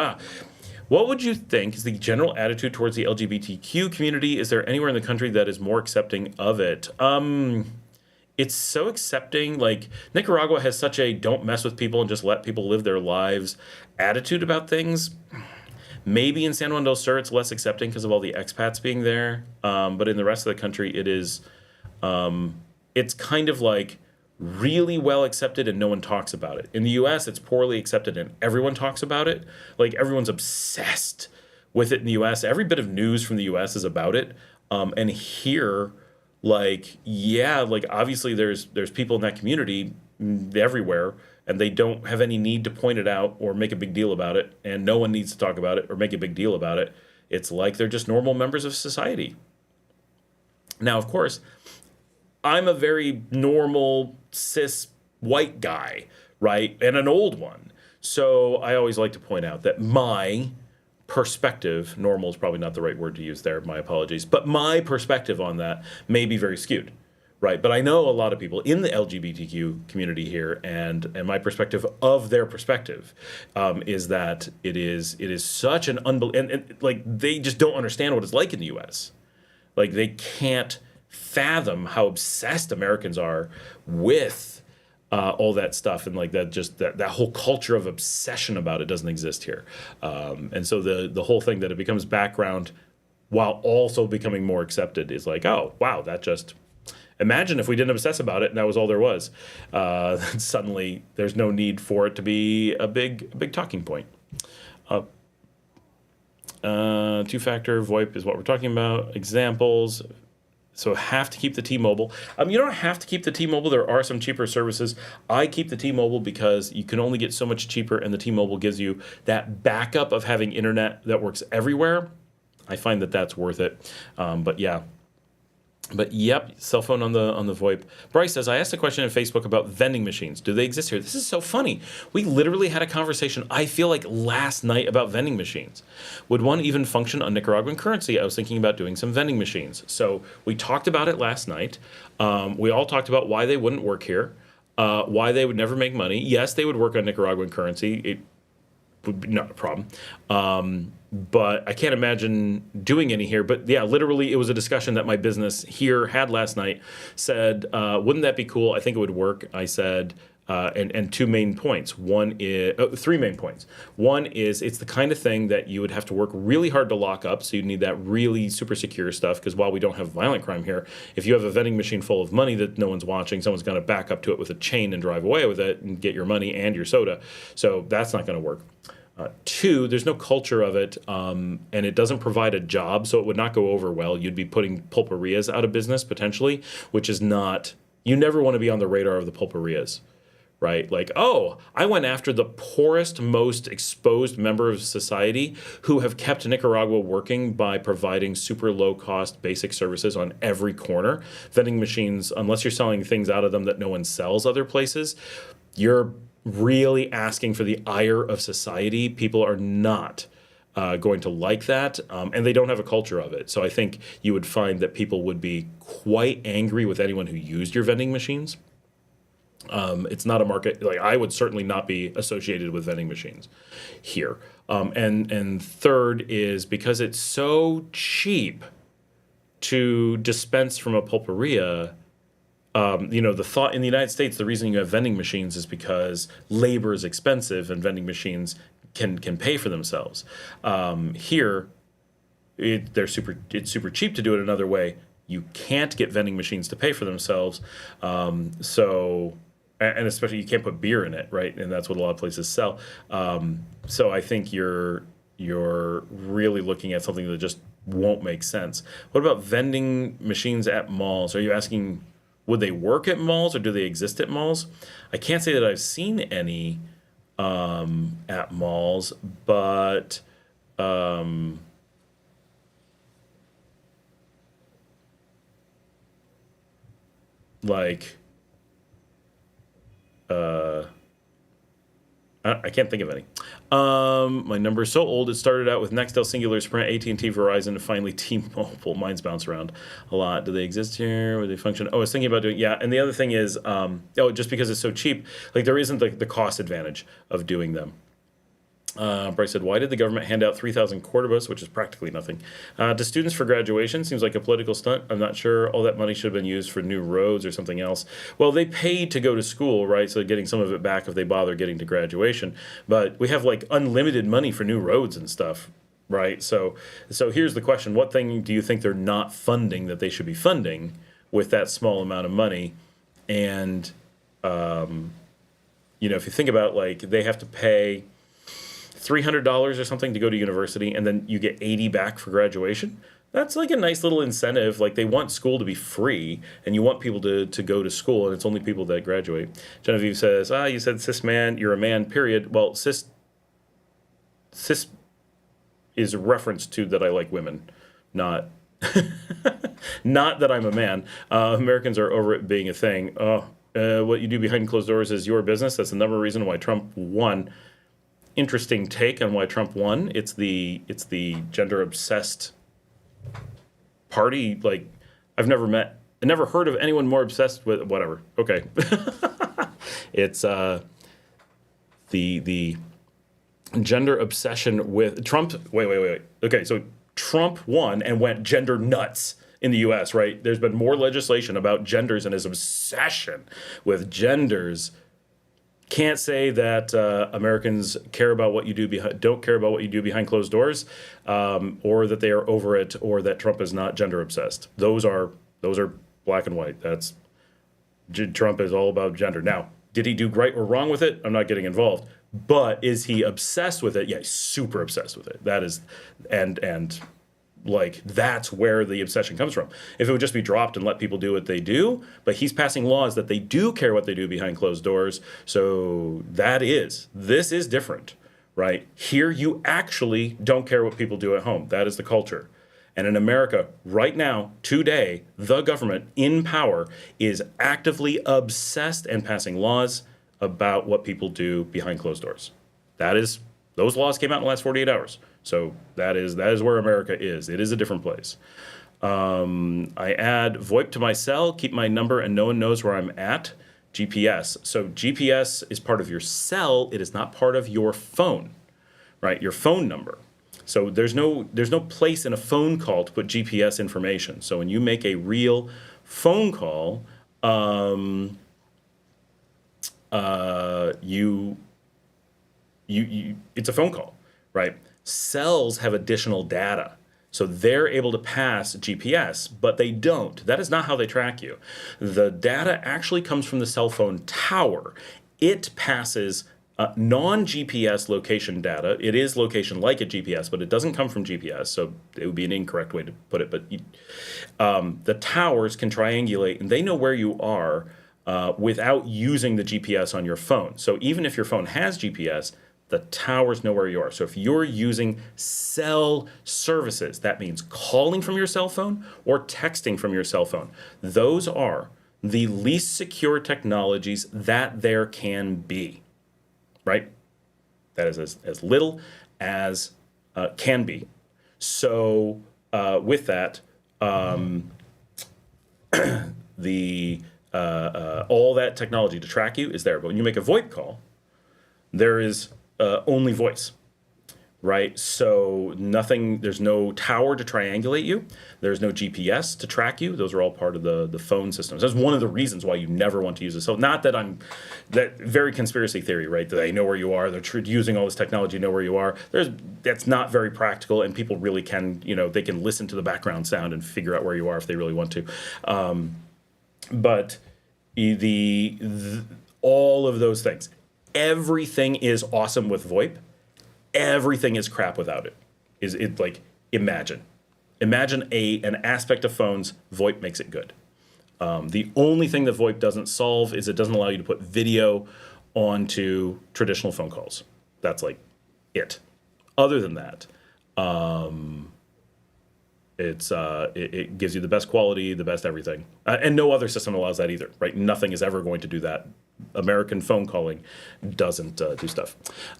What would you think is the general attitude towards the LGBTQ community? Is there anywhere in the country that is more accepting of it? It's so accepting. Like, Nicaragua has such a don't mess with people and just let people live their lives attitude about things. Maybe in San Juan del Sur, it's less accepting because of all the expats being there. But in the rest of the country, it is, it's kind of like really well accepted and no one talks about it. In the U.S., it's poorly accepted and everyone talks about it. Like everyone's obsessed with it in the U.S. Every bit of news from the U.S. is about it. And here, obviously there's people in that community everywhere, and they don't have any need to point it out or make a big deal about it, and no one needs to talk about it or make a big deal about it. It's like they're just normal members of society. Now, of course, I'm a very normal, cis, white guy, right? And an old one. So I always like to point out that my perspective, normal is probably not the right word to use there, my apologies, but my perspective on that may be very skewed. Right, but I know a lot of people in the LGBTQ community here, and my perspective of their perspective is that it is such an and like they just don't understand what it's like in the U.S. Like they can't fathom how obsessed Americans are with all that stuff, and like that whole culture of obsession about it doesn't exist here, and so the whole thing that it becomes background while also becoming more accepted is like, oh wow, that just. Imagine if we didn't obsess about it and that was all there was. Suddenly, there's no need for it to be a big talking point. Two-factor VoIP is what we're talking about. Examples. So have to keep the T-Mobile. You don't have to keep the T-Mobile. There are some cheaper services. I keep the T-Mobile because you can only get so much cheaper, and the T-Mobile gives you that backup of having internet that works everywhere. I find that that's worth it. But yeah. But yep, cell phone on the VoIP. Bryce says, I asked a question on Facebook about vending machines. Do they exist here? This is so funny. We literally had a conversation, I feel like last night, about vending machines. Would one even function on Nicaraguan currency? I was thinking about doing some vending machines. So we talked about it last night. We all talked about why they wouldn't work here, why they would never make money. Yes, they would work on Nicaraguan currency. It would be not a problem. But I can't imagine doing any here. But yeah, literally, it was a discussion that my business here had last night. Said, wouldn't that be cool? I think it would work. I said, and two main points. Three main points. One is it's the kind of thing that you would have to work really hard to lock up. So you'd need that really super secure stuff. Because while we don't have violent crime here, if you have a vending machine full of money that no one's watching, someone's going to back up to it with a chain and drive away with it and get your money and your soda. So that's not going to work. Two, there's no culture of it, and it doesn't provide a job, so it would not go over well. You'd be putting pulperias out of business, potentially, which is not... You never want to be on the radar of the pulperias, right? Like, oh, I went after the poorest, most exposed member of society who have kept Nicaragua working by providing super low-cost basic services on every corner. Vending machines, unless you're selling things out of them that no one sells other places, you're... really asking for the ire of society. People are not going to like that, and they don't have a culture of it. So I think you would find that people would be quite angry with anyone who used your vending machines. It's not a market, like I would certainly not be associated with vending machines here. And third is because it's so cheap to dispense from a pulperia. The thought in the United States, the reason you have vending machines is because labor is expensive and vending machines can pay for themselves. Here, it's super cheap to do it another way. You can't get vending machines to pay for themselves. And especially you can't put beer in it, right? And that's what a lot of places sell. So I think you're really looking at something that just won't make sense. What about vending machines at malls? Are you asking, would they work at malls or do they exist at malls? I can't say that I've seen any at malls, but like I can't think of any. My number is so old. It started out with Nextel, Singular, Sprint, AT&T, Verizon, and finally T-Mobile. Mine's bounce around a lot. Do they exist here? Would they function? Oh, I was thinking about doing, yeah. And the other thing is, just because it's so cheap, like there isn't the cost advantage of doing them. Bryce said, why did the government hand out 3,000 Cordobas, which is practically nothing, to students for graduation? Seems like a political stunt. I'm not sure. All that money should have been used for new roads or something else. Well, they paid to go to school, right? So getting some of it back if they bother getting to graduation. But we have like unlimited money for new roads and stuff, right? So here's the question. What thing do you think they're not funding that they should be funding with that small amount of money? And, if you think about like they have to pay $300 or something to go to university, and then you get 80 back for graduation. That's like a nice little incentive. Like they want school to be free, and you want people to go to school, and it's only people that graduate. Genevieve says, you said cis man, you're a man, period. Well, cis is a reference to that I like women, not not that I'm a man. Americans are over it being a thing. What you do behind closed doors is your business. That's the number one reason why Trump won. Interesting take on why Trump won. It's the gender obsessed party. Like I never heard of anyone more obsessed with whatever. Okay, it's the gender obsession with Trump. Wait. Okay, so Trump won and went gender nuts in the U.S. Right? There's been more legislation about genders and his obsession with genders. Can't say that Americans care about what you do don't care about what you do behind closed doors, or that they are over it, or that Trump is not gender obsessed. Those are black and white. Trump is all about gender. Now, did he do right or wrong with it? I'm not getting involved. But is he obsessed with it? Yeah, he's super obsessed with it. That is, and like that's where the obsession comes from. If it would just be dropped and let people do what they do, but he's passing laws that they do care what they do behind closed doors. So this is different, right? Here you actually don't care what people do at home. That is the culture. And in America right now, today, the government in power is actively obsessed and passing laws about what people do behind closed doors. Those laws came out in the last 48 hours. So that is where America is. It is a different place. I add VoIP to my cell, keep my number, and no one knows where I'm at. GPS. So GPS is part of your cell. It is not part of your phone, right? Your phone number. So there's no place in a phone call to put GPS information. So when you make a real phone call, it's a phone call, right? Cells have additional data. So they're able to pass GPS, but they don't. That is not how they track you. The data actually comes from the cell phone tower. It passes non-GPS location data. It is location like a GPS, but it doesn't come from GPS, so it would be an incorrect way to put it. But the towers can triangulate, and they know where you are without using the GPS on your phone. So even if your phone has GPS, the towers know where you are. So if you're using cell services, that means calling from your cell phone or texting from your cell phone. Those are the least secure technologies that there can be, right? That is as little as can be. So with that, the all that technology to track you is there. But when you make a VoIP call, there is only voice, right? So nothing, there's no tower to triangulate you. There's no GPS to track you. Those are all part of the phone systems. That's one of the reasons why you never want to use it. So not that that very conspiracy theory, right? That they know where you are. They're using all this technology to know where you are. That's not very practical, and people really can, they can listen to the background sound and figure out where you are if they really want to. But all of those things, everything is awesome with VoIP. Everything is crap without it. Is it like imagine an aspect of phones, VoIP makes it good. The only thing that VoIP doesn't solve is it doesn't allow you to put video onto traditional phone calls. That's like it. Other than that, it gives you the best quality, the best everything, and no other system allows that either. Right? Nothing is ever going to do that. American phone calling doesn't do stuff.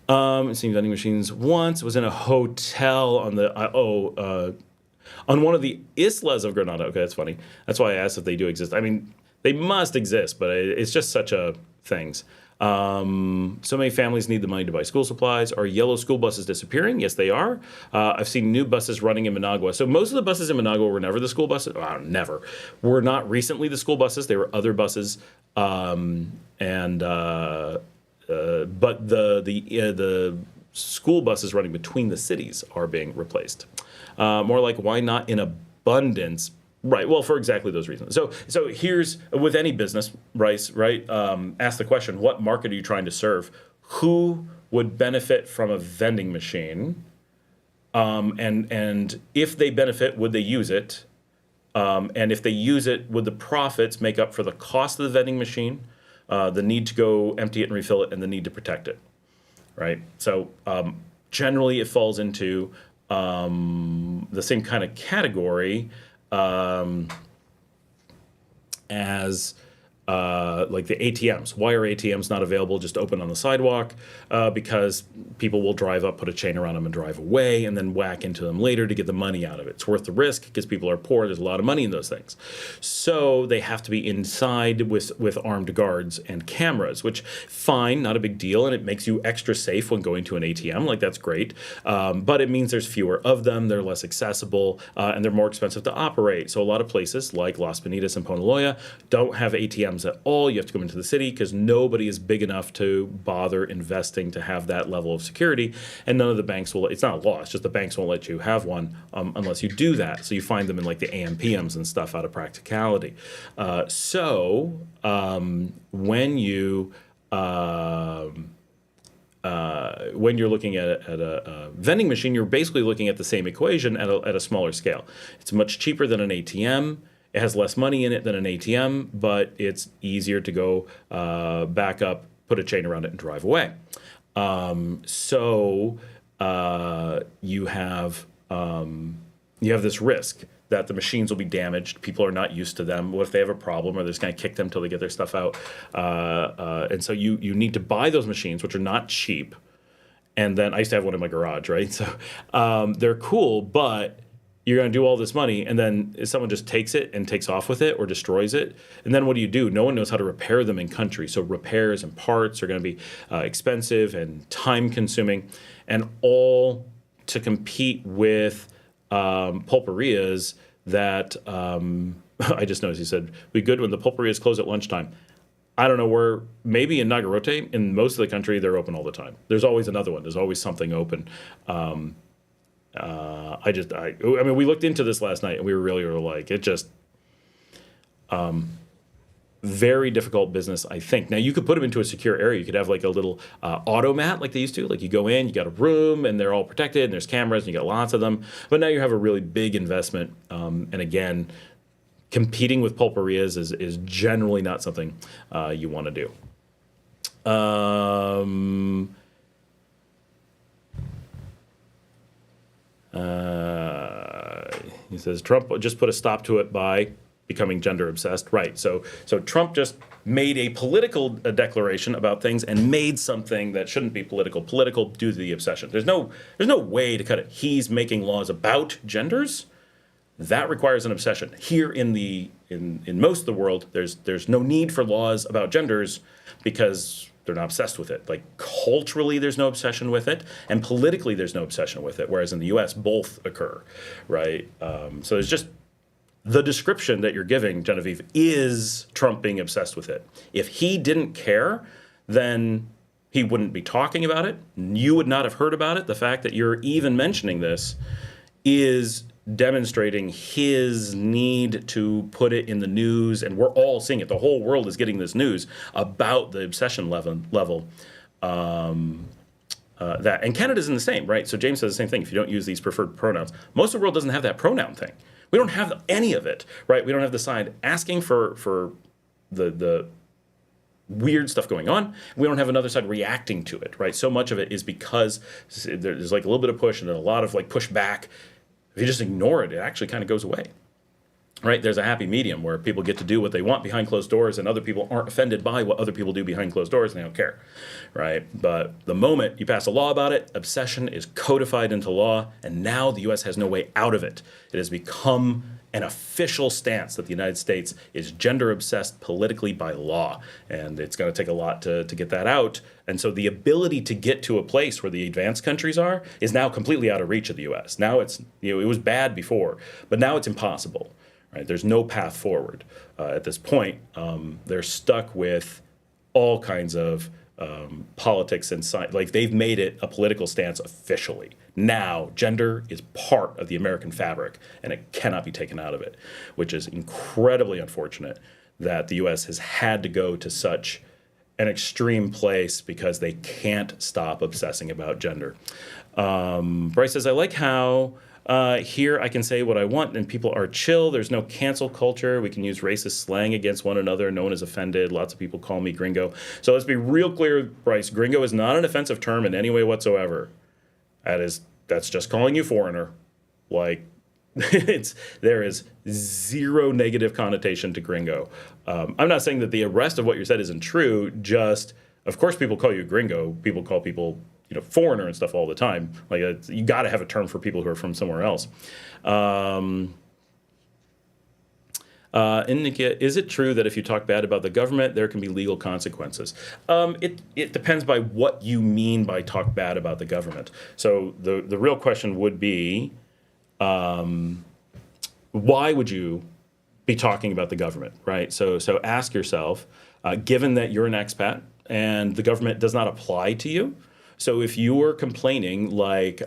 It seems vending machines once was in a hotel on the on one of the islas of Granada. Okay, that's funny. That's why I asked if they do exist. I mean, they must exist, but it's just such a things. So many families need the money to buy school supplies. Are yellow school buses disappearing? Yes, they are. I've seen new buses running in Managua. So most of the buses in Managua were never the school buses. Never. Were not recently the school buses. They were other buses. But the school buses running between the cities are being replaced. More like, why not in abundance? Right. Well, for exactly those reasons. So here's with any business, right? Ask the question: what market are you trying to serve? Who would benefit from a vending machine? And if they benefit, would they use it? And if they use it, would the profits make up for the cost of the vending machine, the need to go empty it and refill it, and the need to protect it? Right. So generally, it falls into the same kind of category. As like the ATMs. Why are ATMs not available just open on the sidewalk? Because people will drive up, put a chain around them and drive away and then whack into them later to get the money out of it. It's worth the risk because people are poor. There's a lot of money in those things. So they have to be inside with armed guards and cameras, which fine, not a big deal. And it makes you extra safe when going to an ATM. Like that's great. But it means there's fewer of them. They're less accessible and they're more expensive to operate. So a lot of places like Las Bonitas and Ponaloya don't have ATMs at all. You have to come into the city because nobody is big enough to bother investing to have that level of security, and none of the banks will. It's not a law. It's just the banks won't let you have one unless you do that. So you find them in like the AMPMs and stuff out of practicality. When you're looking at a vending machine, you're basically looking at the same equation at a smaller scale. It's much cheaper than an ATM. It has less money in it than an ATM, but it's easier to go back up, put a chain around it, and drive away. You have this risk that the machines will be damaged. People are not used to them. What if they have a problem, or they're just going to kick them until they get their stuff out? And so you need to buy those machines, which are not cheap. And then I used to have one in my garage, right? So they're cool, but you're going to do all this money, and then someone just takes it and takes off with it or destroys it. And then what do? No one knows how to repair them in country. So repairs and parts are going to be expensive and time-consuming, and all to compete with pulperias that I just noticed. He said, "We good when the pulperias close at lunchtime." I don't know where. Maybe in Nagarote, in most of the country, they're open all the time. There's always another one. There's always something open. I mean, we looked into this last night, and we were like, it just, very difficult business, I think. Now, you could put them into a secure area. You could have like a little automat like they used to. Like you go in, you got a room, and they're all protected, and there's cameras, and you got lots of them. But now you have a really big investment. And again, competing with pulperias is generally not something you want to do. He says Trump just put a stop to it by becoming gender obsessed. Right. So Trump just made a political declaration about things and made something that shouldn't be political due to the obsession. There's no way to cut it. He's making laws about genders. That requires an obsession. Here in most of the world, there's no need for laws about genders because they're not obsessed with it. Like culturally, there's no obsession with it, and politically, there's no obsession with it. Whereas in the U.S., both occur, right? So there's just the description that you're giving, Genevieve, is Trump being obsessed with it. If he didn't care, then he wouldn't be talking about it. You would not have heard about it. The fact that you're even mentioning this is demonstrating his need to put it in the news, and we're all seeing it. The whole world is getting this news about the obsession level. That and Canada's in the same, right? So James says the same thing. If you don't use these preferred pronouns, most of the world doesn't have that pronoun thing. We don't have any of it, right? We don't have the side asking for the weird stuff going on. We don't have another side reacting to it, right? So much of it is because there's like a little bit of push and then a lot of like push back. If you just ignore it, it actually kind of goes away, right? There's a happy medium where people get to do what they want behind closed doors and other people aren't offended by what other people do behind closed doors and they don't care, right? But the moment you pass a law about it, obsession is codified into law, and now the U.S. has no way out of it. It has become an official stance that the United States is gender obsessed politically by law, and it's going to take a lot to get that out. And so the ability to get to a place where the advanced countries are is now completely out of reach of the U.S. Now it's, it was bad before, but now it's impossible. Right? There's no path forward at this point. They're stuck with all kinds of politics and science. Like they've made it a political stance officially. Now, gender is part of the American fabric, and it cannot be taken out of it, which is incredibly unfortunate that the U.S. has had to go to such an extreme place because they can't stop obsessing about gender. Bryce says, I like how here I can say what I want and people are chill. There's no cancel culture. We can use racist slang against one another. No one is offended. Lots of people call me gringo. So let's be real clear, Bryce. Gringo is not an offensive term in any way whatsoever. That's just calling you foreigner. Like there is zero negative connotation to gringo. I'm not saying that the rest of what you said isn't true. Just, of course, people call you gringo. People call people foreigner and stuff all the time. Like you got to have a term for people who are from somewhere else. India, is it true that if you talk bad about the government, there can be legal consequences? It depends by what you mean by talk bad about the government. So the real question would be, why would you be talking about the government, right? So ask yourself, given that you're an expat and the government does not apply to you, so if you were complaining, like,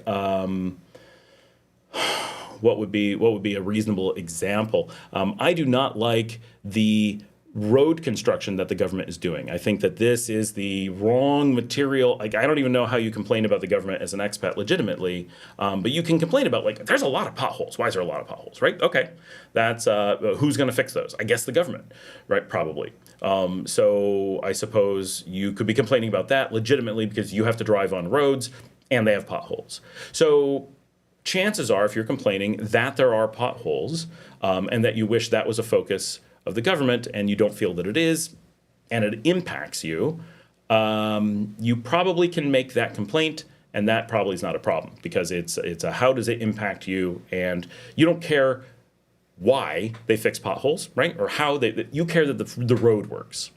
what would be a reasonable example? I do not like the road construction that the government is doing. I think that this is the wrong material. Like, I don't even know how you complain about the government as an expat legitimately, but you can complain about, like, there's a lot of potholes. Why is there a lot of potholes, right? Okay, that's who's going to fix those? I guess the government, right? Probably. So I suppose you could be complaining about that legitimately because you have to drive on roads and they have potholes. So chances are, if you're complaining that there are potholes and that you wish that was a focus of the government and you don't feel that it is and it impacts you, you probably can make that complaint, and that probably is not a problem because it's a how does it impact you, and you don't care why they fix potholes, right? Or how you care that the road works.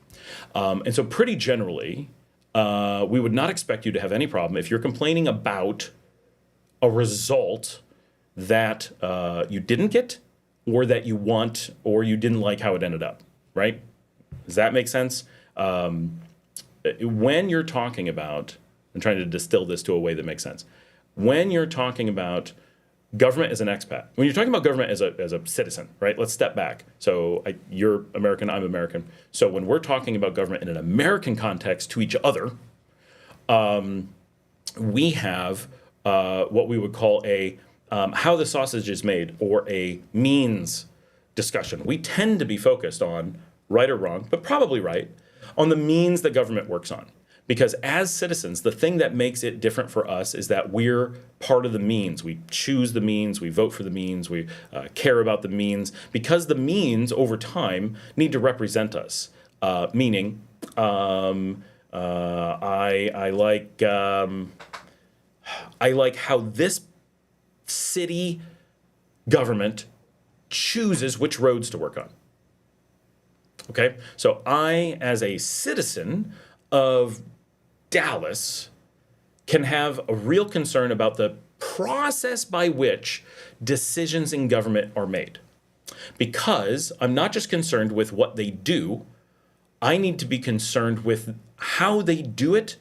And so pretty generally, we would not expect you to have any problem if you're complaining about a result that you didn't get or that you want or you didn't like how it ended up, right? Does that make sense? When you're talking about, I'm trying to distill this to a way that makes sense. When you're talking about government as an expat, when you're talking about government as a citizen, right? Let's step back. So you're American, I'm American. So when we're talking about government in an American context to each other, we have what we would call a how the sausage is made or a means discussion. We tend to be focused on, right or wrong, but probably right, on the means that government works on. Because as citizens, the thing that makes it different for us is that we're part of the means. We choose the means, we vote for the means, we care about the means, because the means over time need to represent us. Meaning, I like how this city government chooses which roads to work on. Okay, so I, as a citizen of Dallas, can have a real concern about the process by which decisions in government are made. Because I'm not just concerned with what they do, I need to be concerned with how they do it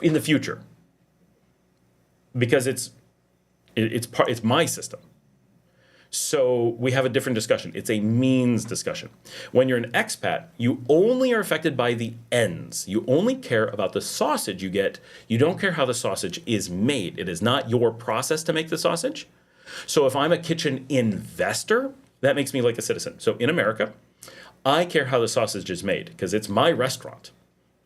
in the future. Because it's my system. So we have a different discussion. It's a means discussion. When you're an expat, you only are affected by the ends. You only care about the sausage you get. You don't care how the sausage is made. It is not your process to make the sausage. So if I'm a kitchen investor, that makes me like a citizen. So in America, I care how the sausage is made because it's my restaurant.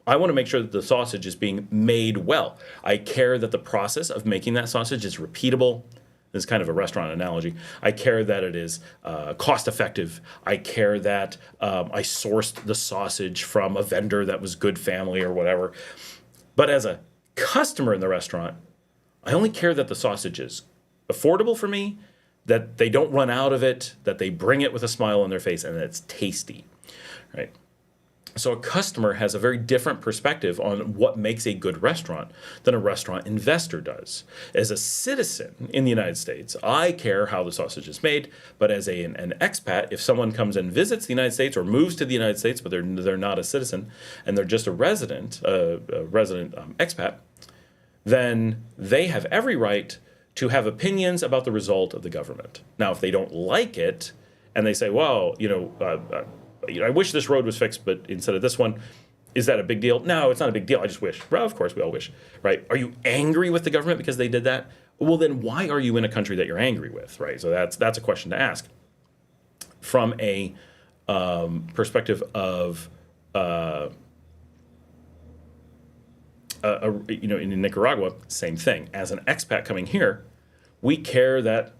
I want to make sure that the sausage is being made well. I care that the process of making that sausage is repeatable. This is kind of a restaurant analogy. I care that it is cost effective. I care that I sourced the sausage from a vendor that was good family or whatever. But as a customer in the restaurant, I only care that the sausage is affordable for me, that they don't run out of it, that they bring it with a smile on their face, and that it's tasty, right? So a customer has a very different perspective on what makes a good restaurant than a restaurant investor does. As a citizen in the United States, I care how the sausage is made, but as an expat, if someone comes and visits the United States or moves to the United States, but they're not a citizen, and they're just a resident expat, then they have every right to have opinions about the result of the government. Now, if they don't like it, and they say, well, I wish this road was fixed, but instead of this one, is that a big deal? No, it's not a big deal. I just wish. Well, of course, we all wish, right? Are you angry with the government because they did that? Well, then why are you in a country that you're angry with, right? So that's a question to ask. From a perspective of, in Nicaragua, same thing. As an expat coming here, we care that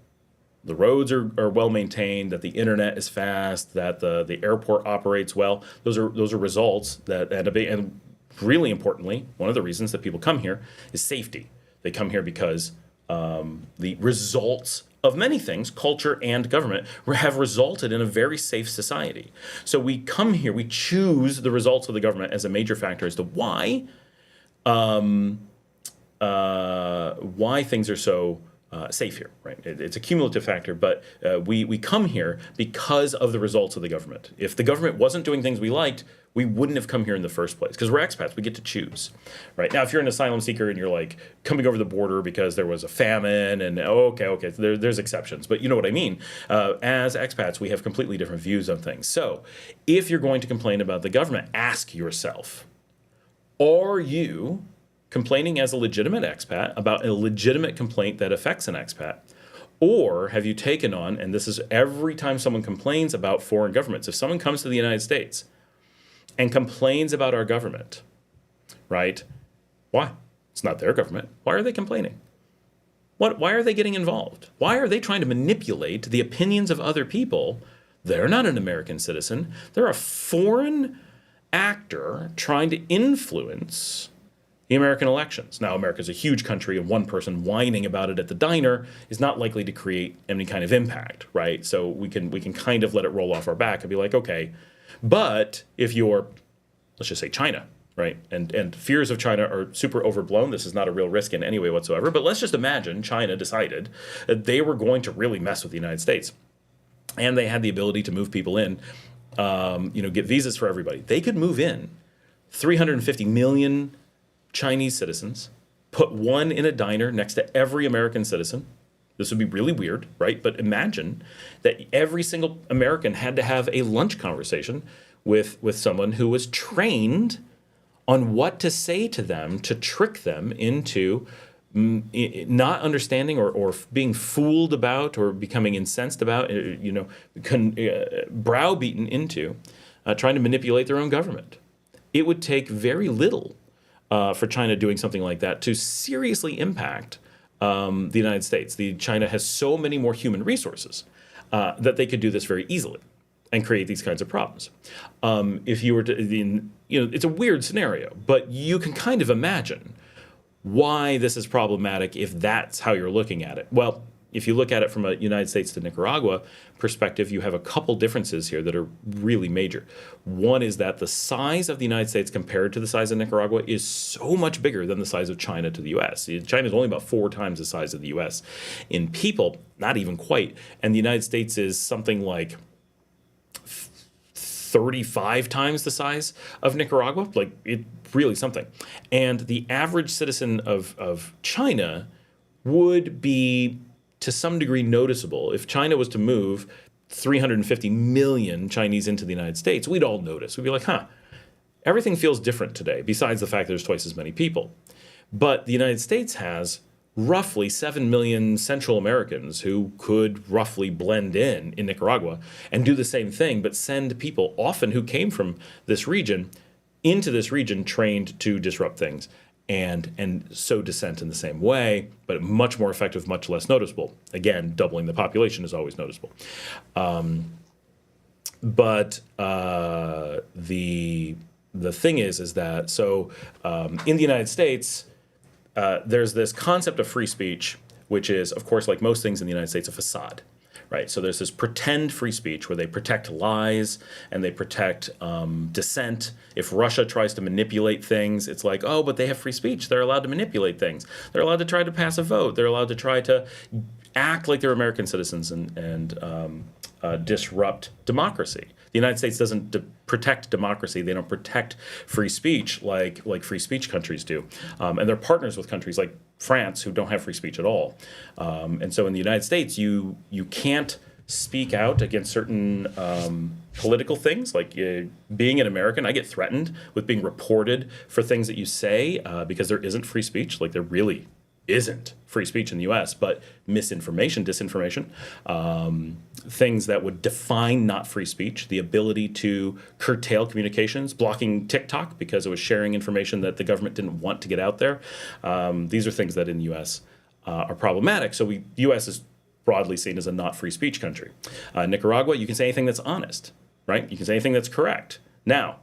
the roads are well maintained, that the internet is fast, that the airport operates well. Those are results that and really importantly, one of the reasons that people come here is safety. They come here because the results of many things, culture and government, have resulted in a very safe society. So we come here, we choose the results of the government as a major factor as to why things are so safe here, right? It's a cumulative factor, but we come here because of the results of the government. If the government wasn't doing things we liked, we wouldn't have come here in the first place because we're expats. We get to choose, right? Now, if you're an asylum seeker and you're like coming over the border because there was a famine and okay, there's exceptions, but you know what I mean. As expats, we have completely different views on things. So if you're going to complain about the government, ask yourself, are you complaining as a legitimate expat about a legitimate complaint that affects an expat? Or have you taken on, and this is every time someone complains about foreign governments, if someone comes to the United States and complains about our government, right? Why? It's not their government. Why are they complaining? Why are they getting involved? Why are they trying to manipulate the opinions of other people? They're not an American citizen. They're a foreign actor trying to influence the American elections. Now, America's a huge country, and one person whining about it at the diner is not likely to create any kind of impact, right? So we can kind of let it roll off our back and be like, okay. But if you're, let's just say China, right? And fears of China are super overblown. This is not a real risk in any way whatsoever. But let's just imagine China decided that they were going to really mess with the United States, and they had the ability to move people in, get visas for everybody. They could move in 350 million Chinese citizens, put one in a diner next to every American citizen. This would be really weird, right? But imagine that every single American had to have a lunch conversation with someone who was trained on what to say to them to trick them into not understanding or being fooled about or becoming incensed about, browbeaten into trying to manipulate their own government. It would take very little for China doing something like that to seriously impact the United States. China has so many more human resources that they could do this very easily and create these kinds of problems. If you were to, it's a weird scenario, but you can kind of imagine why this is problematic if that's how you're looking at it. Well, if you look at it from a United States to Nicaragua perspective, you have a couple differences here that are really major. One is that the size of the United States compared to the size of Nicaragua is so much bigger than the size of China to the U.S. China is only about 4 times the size of the U.S. in people, not even quite. And the United States is something like 35 times the size of Nicaragua, like it really something. And the average citizen of China would be to some degree noticeable. If China was to move 350 million Chinese into the United States, we'd all notice. We'd be like, everything feels different today, besides the fact there's twice as many people. But the United States has roughly 7 million Central Americans who could roughly blend in Nicaragua and do the same thing, but send people, often who came from this region, into this region trained to disrupt things and sow dissent in the same way, but much more effective, much less noticeable. Again, doubling the population is always noticeable. But the thing is that, so in the United States, there's this concept of free speech, which is, of course, like most things in the United States, a facade, right? So there's this pretend free speech where they protect lies and they protect dissent. If Russia tries to manipulate things, it's like, oh, but they have free speech. They're allowed to manipulate things. They're allowed to try to pass a vote. They're allowed to try to act like they're American citizens and disrupt democracy. The United States doesn't protect democracy. They don't protect free speech like free speech countries do. And they're partners with countries like France who don't have free speech at all. And so in the United States, you can't speak out against certain political things. Like being an American, I get threatened with being reported for things that you say because there isn't free speech. Like there really isn't free speech in the U.S., but misinformation, disinformation, things that would define not free speech, the ability to curtail communications, blocking TikTok because it was sharing information that the government didn't want to get out there. These are things that in the U.S. Are problematic. So the U.S. is broadly seen as a not free speech country. Nicaragua, you can say anything that's honest, right? You can say anything that's correct. Now,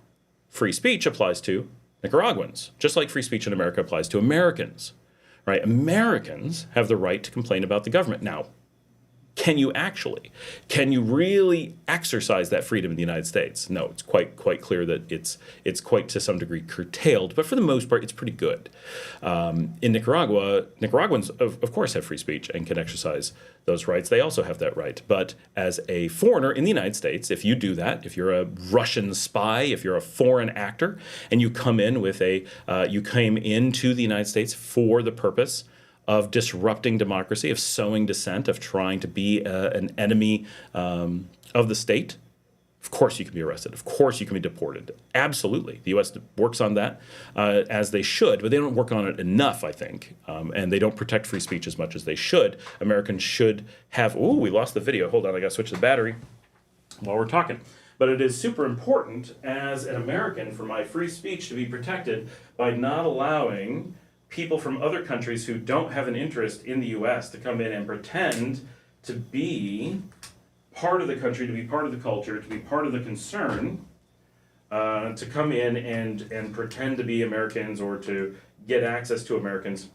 free speech applies to Nicaraguans, just like free speech in America applies to Americans. Right? Americans have the right to complain about the government. Now, can you actually? Can you really exercise that freedom in the United States? No, it's quite clear that it's quite to some degree curtailed, but for the most part, it's pretty good. In Nicaragua, Nicaraguans, of course, have free speech and can exercise those rights. They also have that right. But as a foreigner in the United States, if you do that, if you're a Russian spy, if you're a foreign actor, and you come in with you came into the United States for the purpose of disrupting democracy, of sowing dissent, of trying to be an enemy of the state, of course you can be arrested. Of course you can be deported. Absolutely. The U.S. works on that as they should, but they don't work on it enough, I think. And they don't protect free speech as much as they should. Americans should have... Ooh, we lost the video. Hold on, I got to switch the battery while we're talking. But it is super important as an American for my free speech to be protected by not allowing people from other countries who don't have an interest in the U.S. to come in and pretend to be part of the country, to be part of the culture, to be part of the concern, to come in and pretend to be Americans or to get access to Americans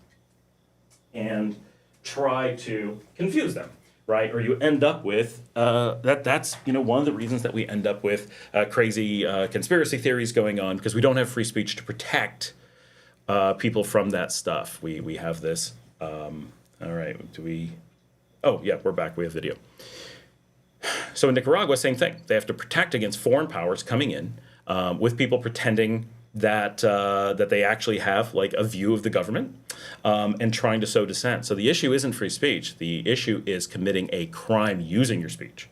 and try to confuse them, right? Or you end up with, that's one of the reasons that we end up with crazy conspiracy theories going on, because we don't have free speech to protect people from that stuff. We have this. All right, oh yeah, we're back. We have video. So in Nicaragua, same thing. They have to protect against foreign powers coming in with people pretending that they actually have like a view of the government and trying to sow dissent. So the issue isn't free speech. The issue is committing a crime using your speech.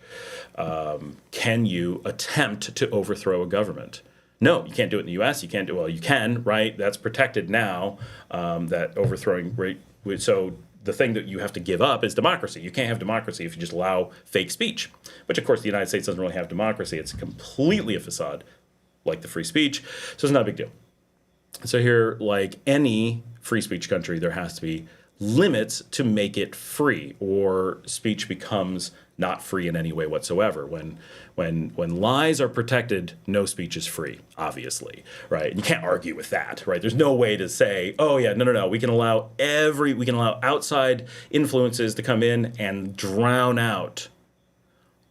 Can you attempt to overthrow a government? No, you can't do it in the U.S. You can't do well. You can, right? That's protected now. That overthrowing rate. So the thing that you have to give up is democracy. You can't have democracy if you just allow fake speech, which of course the United States doesn't really have democracy. It's completely a facade, like the free speech. So it's not a big deal. So here, like any free speech country, there has to be limits to make it free, or speech becomes not free in any way whatsoever. When lies are protected, no speech is free, obviously, right? And you can't argue with that, right? There's no way to say, oh yeah, no, we can allow outside influences to come in and drown out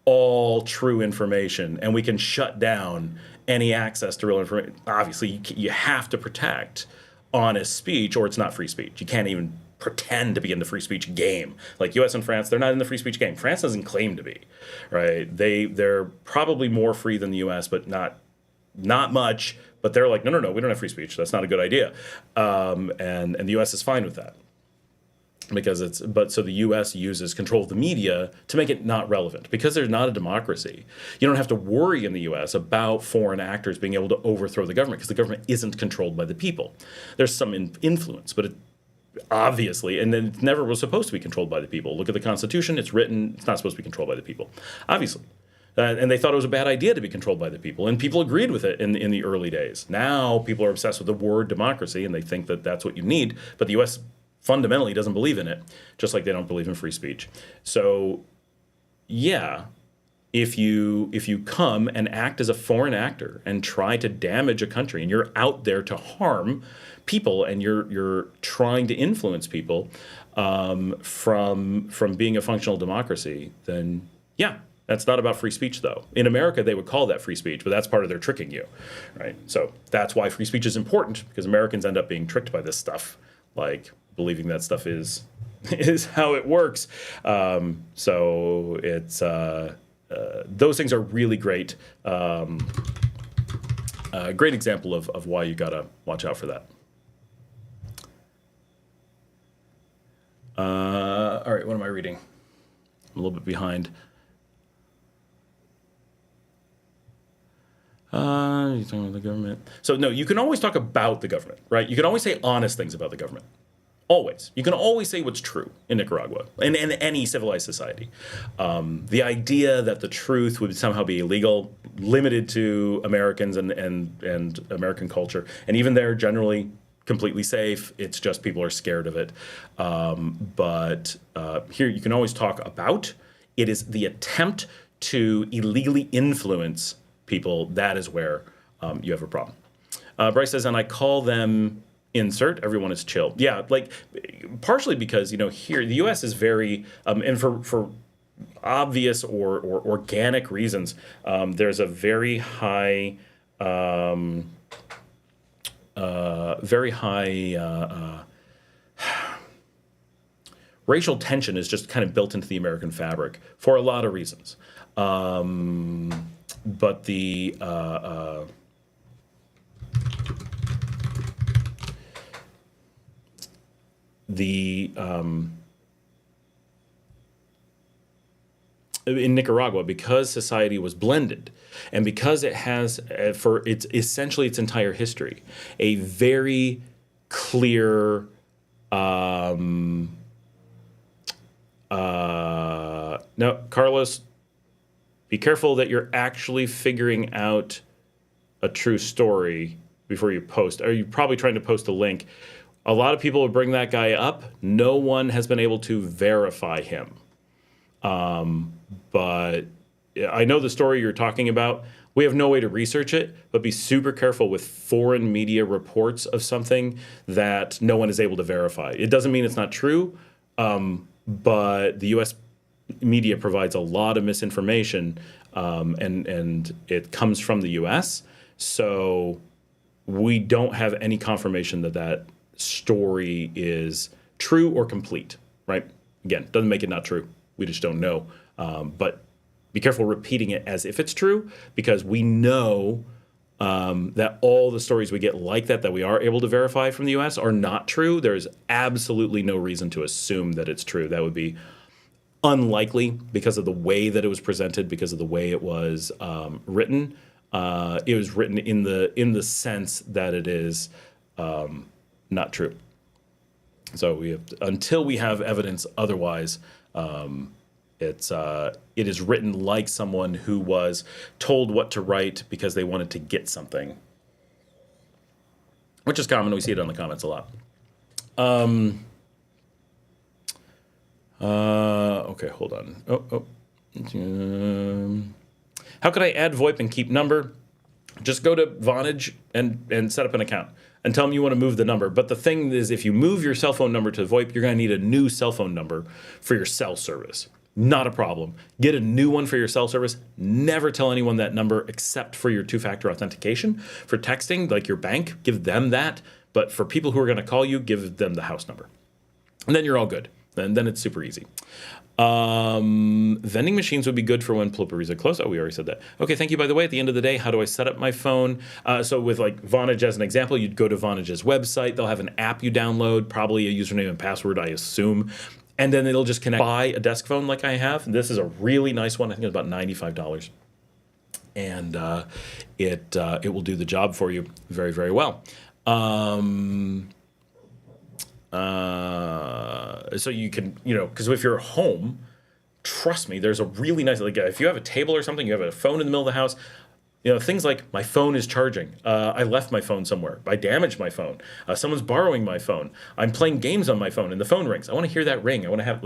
all true information, and we can shut down any access to real information. Obviously, you have to protect honest speech, or it's not free speech. You can't even pretend to be in the free speech game. Like U.S. and France, they're not in the free speech game. France doesn't claim to be, right? They're probably more free than the U.S., but not much. But they're like, no, we don't have free speech. That's not a good idea, and the U.S. is fine with that. Because so the U.S. uses control of the media to make it not relevant, because there's not a democracy. You don't have to worry in the U.S. about foreign actors being able to overthrow the government, because the government isn't controlled by the people. There's some influence, but obviously, and then it never was supposed to be controlled by the people. Look at the Constitution; it's written it's not supposed to be controlled by the people, obviously. And they thought it was a bad idea to be controlled by the people, and people agreed with it in the early days. Now people are obsessed with the word democracy, and they think that that's what you need, but the U.S. fundamentally doesn't believe in it, just like they don't believe in free speech. So, yeah, if you come and act as a foreign actor and try to damage a country, and you're out there to harm people, and you're trying to influence people from being a functional democracy, then yeah. That's not about free speech, though. In America, they would call that free speech, but that's part of their tricking you, right? So that's why free speech is important, because Americans end up being tricked by this stuff, like believing that stuff is how it works. So it's those things are really great. A great example of why you gotta watch out for that. All right, what am I reading? I'm a little bit behind. You're talking about the government. So no, you can always talk about the government, right? You can always say honest things about the government. Always. You can always say what's true in Nicaragua and in any civilized society. The idea that the truth would somehow be illegal, limited to Americans and American culture, and even they're generally completely safe. It's just people are scared of it. But here you can always talk about. It is the attempt to illegally influence people. That is where you have a problem. Bryce says, and I call them insert, everyone is chill. Yeah, like partially because, here the U.S. is very, and for obvious or organic reasons, there's a very high, racial tension is just kind of built into the American fabric for a lot of reasons. But in Nicaragua, because society was blended, and because it has, for its essentially its entire history, a very clear no, Carlos, be careful that you're actually figuring out a true story before you post. Are you probably trying to post a link? A lot of people will bring that guy up. No one has been able to verify him. But I know the story you're talking about. We have no way to research it, but be super careful with foreign media reports of something that no one is able to verify. It doesn't mean it's not true, but the U.S. media provides a lot of misinformation, and it comes from the U.S., so we don't have any confirmation that story is true or complete, right? Again, doesn't make it not true. We just don't know. But be careful repeating it as if it's true, because we know that all the stories we get like that we are able to verify from the U.S. are not true. There's absolutely no reason to assume that it's true. That would be unlikely because of the way that it was presented, because of the way it was written. It was written in the sense that it is not true. So until we have evidence otherwise, it is written like someone who was told what to write because they wanted to get something. which is common. We see it on the comments a lot. Okay, hold on. How can I add VoIP and keep number? Just go to Vonage and set up an account and tell them you want to move the number. But the thing is, if you move your cell phone number to VoIP, you're going to need a new cell phone number for your cell service. Not a problem. Get a new one for your cell service. Never tell anyone that number except for your two-factor authentication. For texting, like your bank, give them that. But for people who are going to call you, give them the house number. And then you're all good. Then it's super easy. Vending machines would be good for when Plopariza close. Oh, we already said that. Okay, thank you. By the way, at the end of the day, how do I set up my phone? So with like Vonage as an example, you'd go to Vonage's website. They'll have an app you download, probably a username and password, I assume. And then it'll just connect. Buy a desk phone like I have. This is a really nice one. I think it's about $95. And it will do the job for you very, very well. So you can, because if you're home, trust me, there's a really nice, like if you have a table or something, you have a phone in the middle of the house, things like my phone is charging. I left my phone somewhere. I damaged my phone. Someone's borrowing my phone. I'm playing games on my phone and the phone rings. I want to hear that ring. I want to have,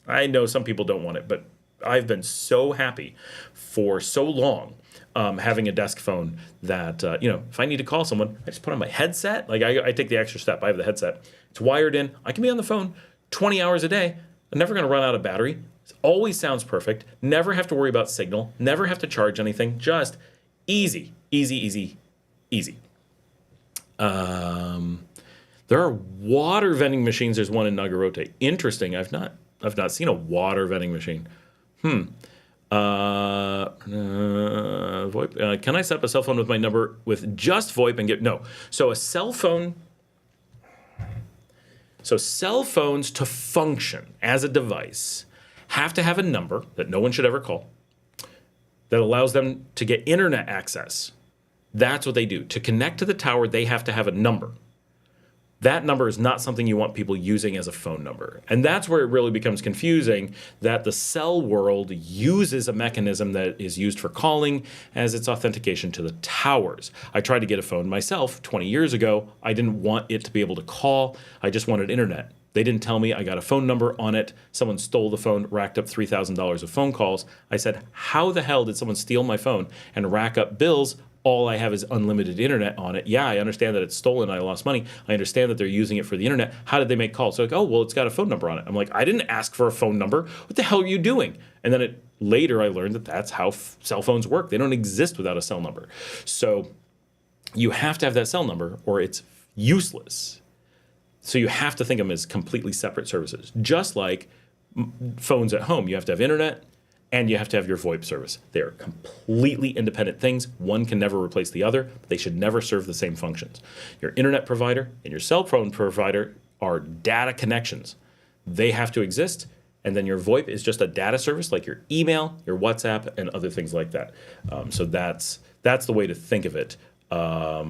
I know some people don't want it, but I've been so happy for so long having a desk phone that, if I need to call someone, I just put on my headset. Like I take the extra step. I have the headset. It's wired in. I can be on the phone 20 hours a day. I'm never going to run out of battery. It always sounds perfect. Never have to worry about signal. Never have to charge anything. Just easy, easy, easy, easy. There are water vending machines. There's one in Nagarote. Interesting. I've not seen a water vending machine. VoIP. Can I set up a cell phone with my number with just VoIP and get no? So a cell phone. So cell phones to function as a device have to have a number that no one should ever call that allows them to get internet access. That's what they do. To connect to the tower, they have to have a number. That number is not something you want people using as a phone number. And that's where it really becomes confusing, that the cell world uses a mechanism that is used for calling as its authentication to the towers. I tried to get a phone myself 20 years ago. I didn't want it to be able to call. I just wanted internet. They didn't tell me. I got a phone number on it. Someone stole the phone, racked up $3,000 of phone calls. I said, how the hell did someone steal my phone and rack up bills? All I have is unlimited internet on it. Yeah, I understand that it's stolen. I lost money. I understand that they're using it for the internet. How did they make calls? So like, oh, well, it's got a phone number on it. I'm like, I didn't ask for a phone number. What the hell are you doing? And then later I learned that that's how cell phones work. They don't exist without a cell number. So you have to have that cell number or it's useless. So you have to think of them as completely separate services. Just like phones at home, you have to have internet and you have to have your VoIP service. They are completely independent things. One can never replace the other. They should never serve the same functions. Your internet provider and your cell phone provider are data connections. They have to exist. And then your VoIP is just a data service like your email, your WhatsApp, and other things like that. So that's the way to think of it. All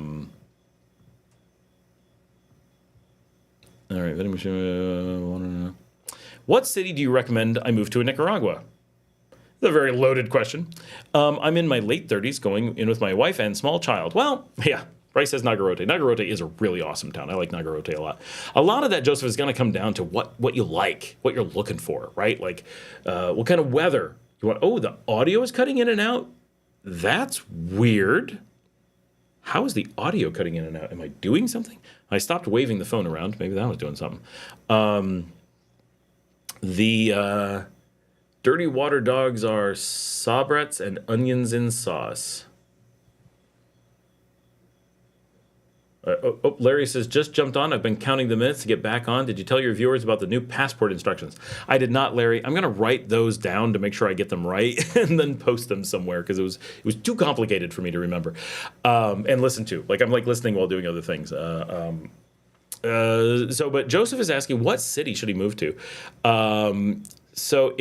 right, vending machine. What city do you recommend I move to in Nicaragua? It's a very loaded question. I'm in my late 30s, going in with my wife and small child. Well, yeah, Bryce says Nagarote. Nagarote is a really awesome town. I like Nagarote a lot. A lot of that, Joseph, is going to come down to what you like, what you're looking for, right? Like what kind of weather you want. Oh, the audio is cutting in and out. That's weird. How is the audio cutting in and out? Am I doing something? I stopped waving the phone around. Maybe that was doing something. Dirty water dogs are sabrets and onions in sauce. Larry says, just jumped on. I've been counting the minutes to get back on. Did you tell your viewers about the new passport instructions? I did not, Larry. I'm going to write those down to make sure I get them right and then post them somewhere because it was too complicated for me to remember and listen to. I'm listening while doing other things. But Joseph is asking, what city should he move to? So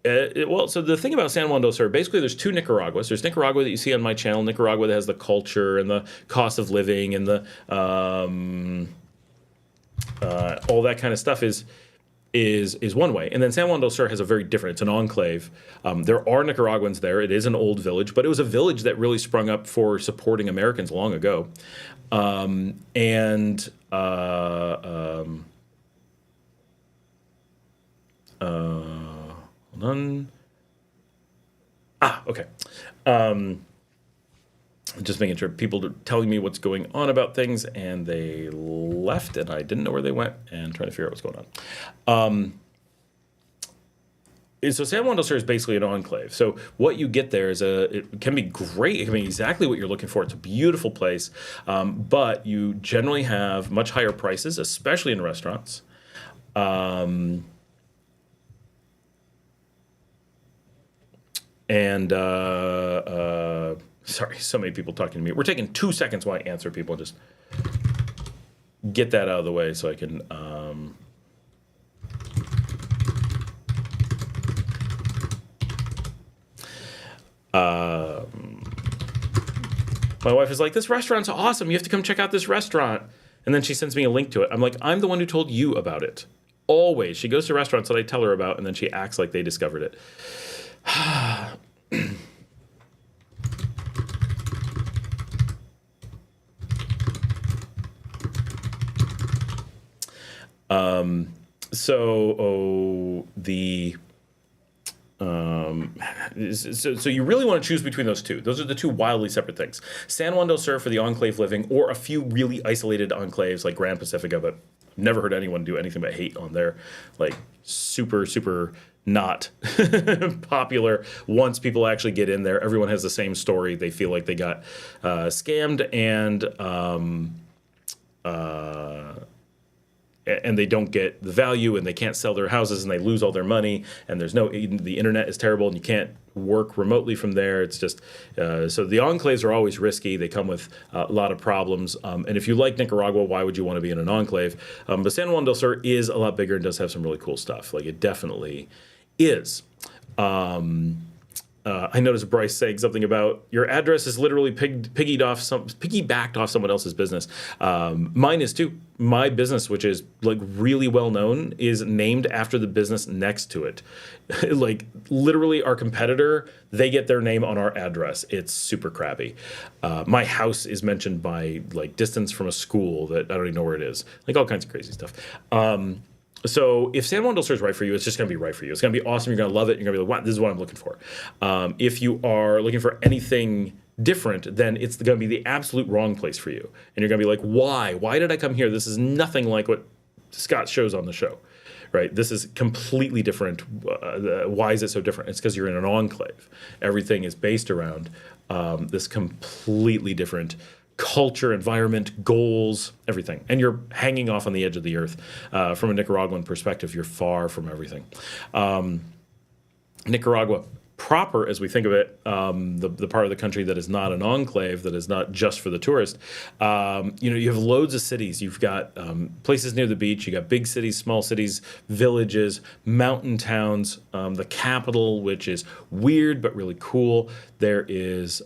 the thing about San Juan del Sur, basically there's two Nicaraguas. There's Nicaragua that you see on my channel, Nicaragua that has the culture and the cost of living and the all that kind of stuff is is one way. And then San Juan del Sur has a very different, it's an enclave. There are Nicaraguans there. It is an old village, but it was a village that really sprung up for supporting Americans long ago. Hold on. Okay. Just making sure people are telling me what's going on about things, and they left, and I didn't know where they went, and trying to figure out what's going on. So San Juan del Sur is basically an enclave. So what you get there is it can be great. It can be exactly what you're looking for. It's a beautiful place, but you generally have much higher prices, especially in restaurants. Sorry, so many people talking to me. We're taking 2 seconds while I answer people. Just get that out of the way so I can. My wife is like, this restaurant's awesome. You have to come check out this restaurant. And then she sends me a link to it. I'm like, I'm the one who told you about it. Always. She goes to restaurants that I tell her about, and then she acts like they discovered it. So you really want to choose between those two. Those are the two wildly separate things. San Juan del Sur for the enclave living, or a few really isolated enclaves like Grand Pacifica, but I've never heard anyone do anything but hate on their like super not popular. Once people actually get in there, everyone has the same story. They feel like they got scammed and they don't get the value, and they can't sell their houses, and they lose all their money, and the internet is terrible, and you can't work remotely from there. It's just so the enclaves are always risky. They come with a lot of problems, and if you like Nicaragua, why would you want to be in an enclave? But San Juan del Sur is a lot bigger and does have some really cool stuff. Like, it definitely is. I noticed Bryce saying something about your address is literally piggybacked off someone else's business. Mine is too. My business, which is like really well known, is named after the business next to it. Like, literally, our competitor, they get their name on our address. It's super crappy. My house is mentioned by like distance from a school that I don't even know where it is. Like, all kinds of crazy stuff. So if San Juan del Sur is right for you, it's just going to be right for you. It's going to be awesome. You're going to love it. You're going to be like, wow, this is what I'm looking for. If you are looking for anything different, then it's going to be the absolute wrong place for you. And you're going to be like, why? Why did I come here? This is nothing like what Scott shows on the show, right? This is completely different. Why is it so different? It's because you're in an enclave. Everything is based around this completely different culture, environment, goals, everything. And you're hanging off on the edge of the earth. From a Nicaraguan perspective, you're far from everything. Nicaragua proper, as we think of it, the part of the country that is not an enclave, that is not just for the tourist, you have loads of cities. You've got places near the beach. You got big cities, small cities, villages, mountain towns, the capital, which is weird but really cool. There's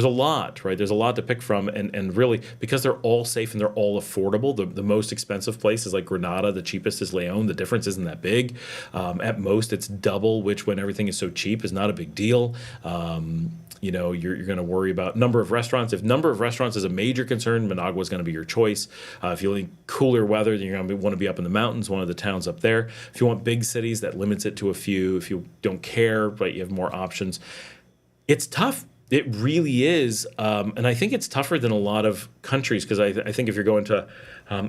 a lot, right? There's a lot to pick from, and really, because they're all safe and they're all affordable, the most expensive place is like Granada, the cheapest is Leon. The difference isn't that big. At most, it's double, which when everything is so cheap is not a big deal. You're going to worry about number of restaurants. If number of restaurants is a major concern, Managua is going to be your choice. If you need cooler weather, then you're going to want to be up in the mountains, one of the towns up there. If you want big cities, that limits it to a few. If you don't care, but you have more options. It's tough. It really is. And I think it's tougher than a lot of countries, because I think if you're going to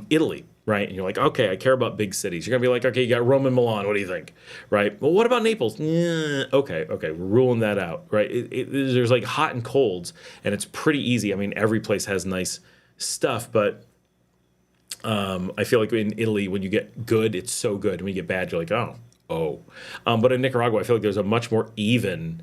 Italy, right, and you're like, okay, I care about big cities. You're going to be like, okay, you got Rome and Milan. What do you think? Right? Well, what about Naples? Okay, we're ruling that out, right? There's like hot and colds, and it's pretty easy. I mean, every place has nice stuff, but I feel like in Italy, when you get good, it's so good. And when you get bad, you're like, oh. But in Nicaragua, I feel like there's a much more even,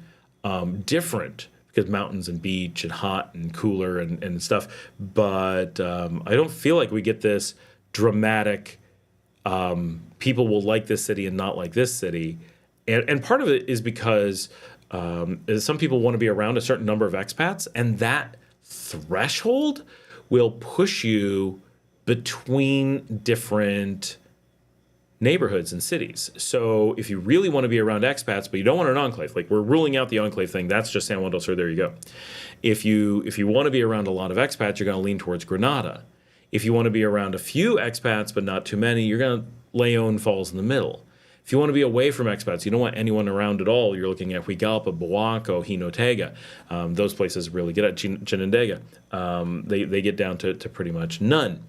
different, because mountains and beach and hot and cooler and stuff. But I don't feel like we get this dramatic, people will like this city and not like this city. And part of it is because some people want to be around a certain number of expats, and that threshold will push you between different neighborhoods and cities. So if you really want to be around expats, but you don't want an enclave, like we're ruling out the enclave thing, that's just San Juan del Sur, there you go. If you want to be around a lot of expats, you're going to lean towards Granada. If you want to be around a few expats, but not too many, you're going to Leon falls in the middle. If you want to be away from expats, you don't want anyone around at all, you're looking at Huigalpa, Boaco, Jinotega. Those places really get at Chinandega. They get down to pretty much none.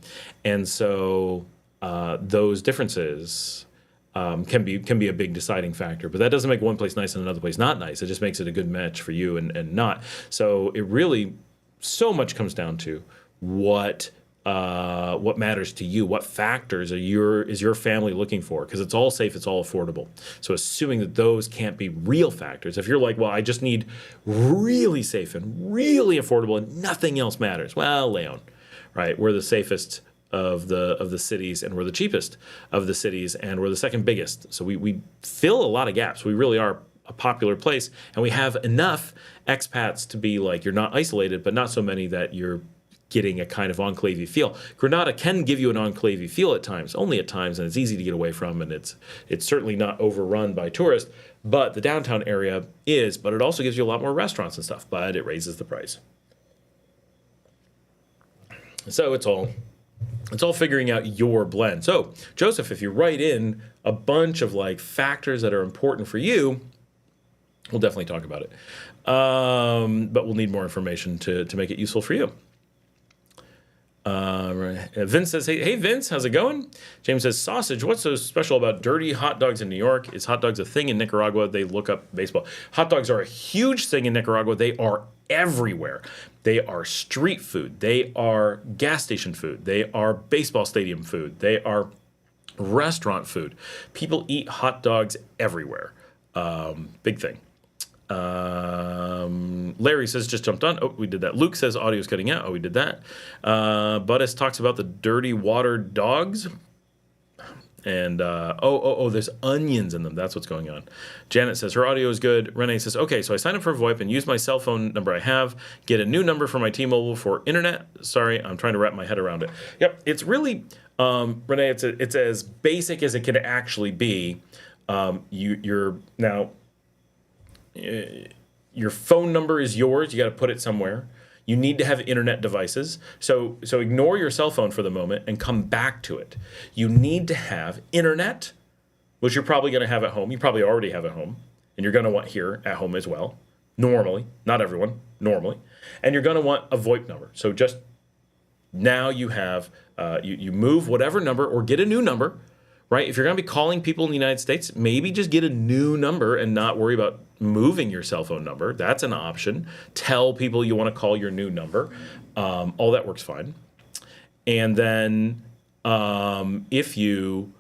And so those differences can be a big deciding factor. But that doesn't make one place nice and another place not nice. It just makes it a good match for you and not. So it really so much comes down to what matters to you, what factors is your family looking for, because it's all safe, it's all affordable. So assuming that those can't be real factors, if you're like, well, I just need really safe and really affordable and nothing else matters, well, Leon, right? We're the safest of the cities, and we're the cheapest of the cities, and we're the second biggest. So we fill a lot of gaps. We really are a popular place, and we have enough expats to be like, you're not isolated, but not so many that you're getting a kind of enclave feel. Granada can give you an enclave feel at times, only at times, and it's easy to get away from, and it's certainly not overrun by tourists, but the downtown area is, but it also gives you a lot more restaurants and stuff, but it raises the price. So it's all figuring out your blend. So Joseph, if you write in a bunch of like factors that are important for you, we'll definitely talk about it. But we'll need more information to make it useful for you. Vince says, hey Vince, how's it going? James says, sausage, what's so special about dirty hot dogs in New York? Is hot dogs a thing in Nicaragua? They look up baseball. Hot dogs are a huge thing in Nicaragua. They are everywhere. They are street food. They are gas station food. They are baseball stadium food. They are restaurant food. People eat hot dogs everywhere. Big thing. Larry says, just jumped on. Oh, we did that. Luke says, audio's cutting out. Oh, we did that. Buddhist talks about the dirty water dogs. And, there's onions in them. That's what's going on. Janet says, her audio is good. Renee says, okay, so I signed up for VoIP and use my cell phone number I have, get a new number for my T-Mobile for internet. Sorry, I'm trying to wrap my head around it. Yep, it's really, Renee, it's as basic as it can actually be. You're now... your phone number is yours. You got to put it somewhere. You need to have internet devices. So ignore your cell phone for the moment and come back to it. You need to have internet, which you're probably going to have at home. You probably already have at home, and you're going to want here at home as well. Normally, not everyone, normally. And you're going to want a VoIP number. So just now you have, you move whatever number or get a new number, right? If you're going to be calling people in the United States, maybe just get a new number and not worry about moving your cell phone number. That's an option. Tell people you want to call your new number. All that works fine. And then if you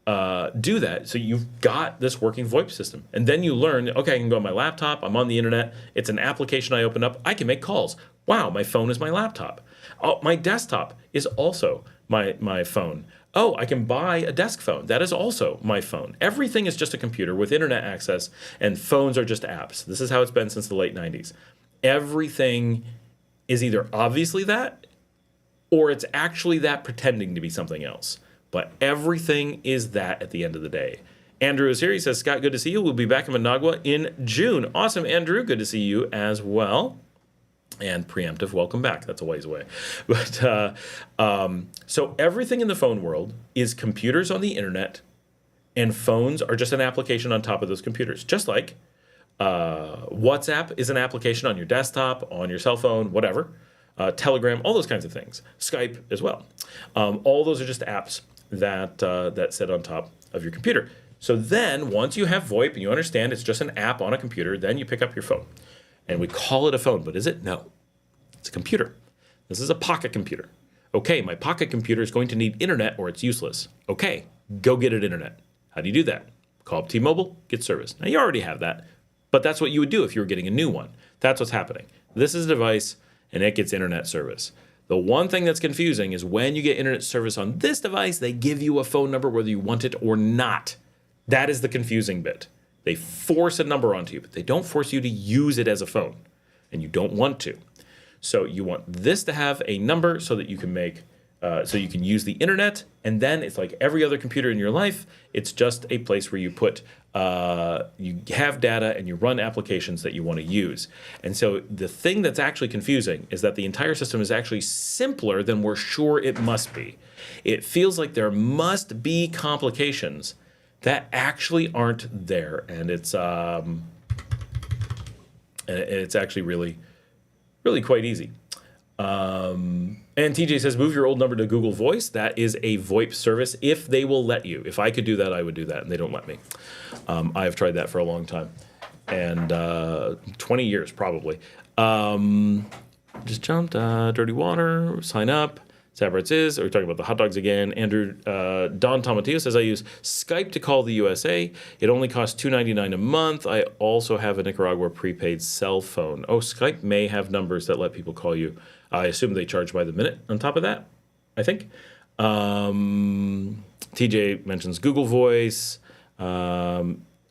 do that, so you've got this working VoIP system. And then you learn, okay, I can go on my laptop. I'm on the internet. It's an application I open up. I can make calls. Wow, my phone is my laptop. Oh, my desktop is also my phone. Oh, I can buy a desk phone. That is also my phone. Everything is just a computer with internet access, and phones are just apps. This is how it's been since the late 90s. Everything is either obviously that, or it's actually that pretending to be something else. But everything is that at the end of the day. Andrew is here. He says, Scott, good to see you. We'll be back in Managua in June. Awesome, Andrew. Good to see you as well. And preemptive, welcome back. That's a ways away. But so everything in the phone world is computers on the internet, and phones are just an application on top of those computers. Just like WhatsApp is an application on your desktop, on your cell phone, whatever. Telegram, all those kinds of things. Skype as well. All those are just apps that sit on top of your computer. So then once you have VoIP and you understand it's just an app on a computer, then you pick up your phone. And we call it a phone, but is it? No. It's a computer. This is a pocket computer. Okay, my pocket computer is going to need internet or it's useless. Okay, go get it internet. How do you do that? Call up T-Mobile, get service. Now, you already have that, but that's what you would do if you were getting a new one. That's what's happening. This is a device, and it gets internet service. The one thing that's confusing is when you get internet service on this device, they give you a phone number whether you want it or not. That is the confusing bit. They force a number onto you, but they don't force you to use it as a phone, and you don't want to. So you want this to have a number so that you can make so you can use the internet, and then it's like every other computer in your life. It's just a place where you put, you have data and you run applications that you want to use. And so the thing that's actually confusing is that the entire system is actually simpler than we're sure it must be. It feels like there must be complications that actually aren't there, and it's actually really, really quite easy. And TJ says, move your old number to Google Voice. That is a VoIP service if they will let you. If I could do that, I would do that, and they don't let me. I have tried that for a long time, and 20 years probably. Just jumped, dirty water, sign up. Sabrats is, are we talking about the hot dogs again? Andrew, Don Tomatillo says, I use Skype to call the USA. It only costs $2.99 a month. I also have a Nicaragua prepaid cell phone. Oh, Skype may have numbers that let people call you. I assume they charge by the minute on top of that, I think. TJ mentions Google Voice.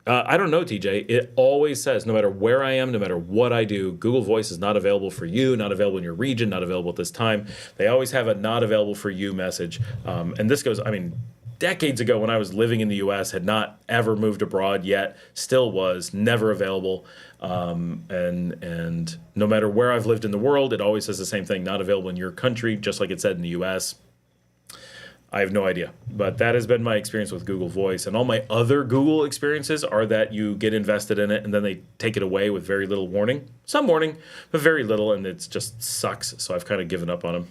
I don't know, TJ. It always says, no matter where I am, no matter what I do, Google Voice is not available for you, not available in your region, not available at this time. They always have a not available for you message. And this goes, I mean, decades ago when I was living in the U.S., had not ever moved abroad yet, still was, never available. And no matter where I've lived in the world, it always says the same thing, not available in your country, just like it said in the U.S. I have no idea, but that has been my experience with Google Voice. And all my other Google experiences are that you get invested in it and then they take it away with very little warning. Some warning, but very little, and it just sucks. So I've kind of given up on them.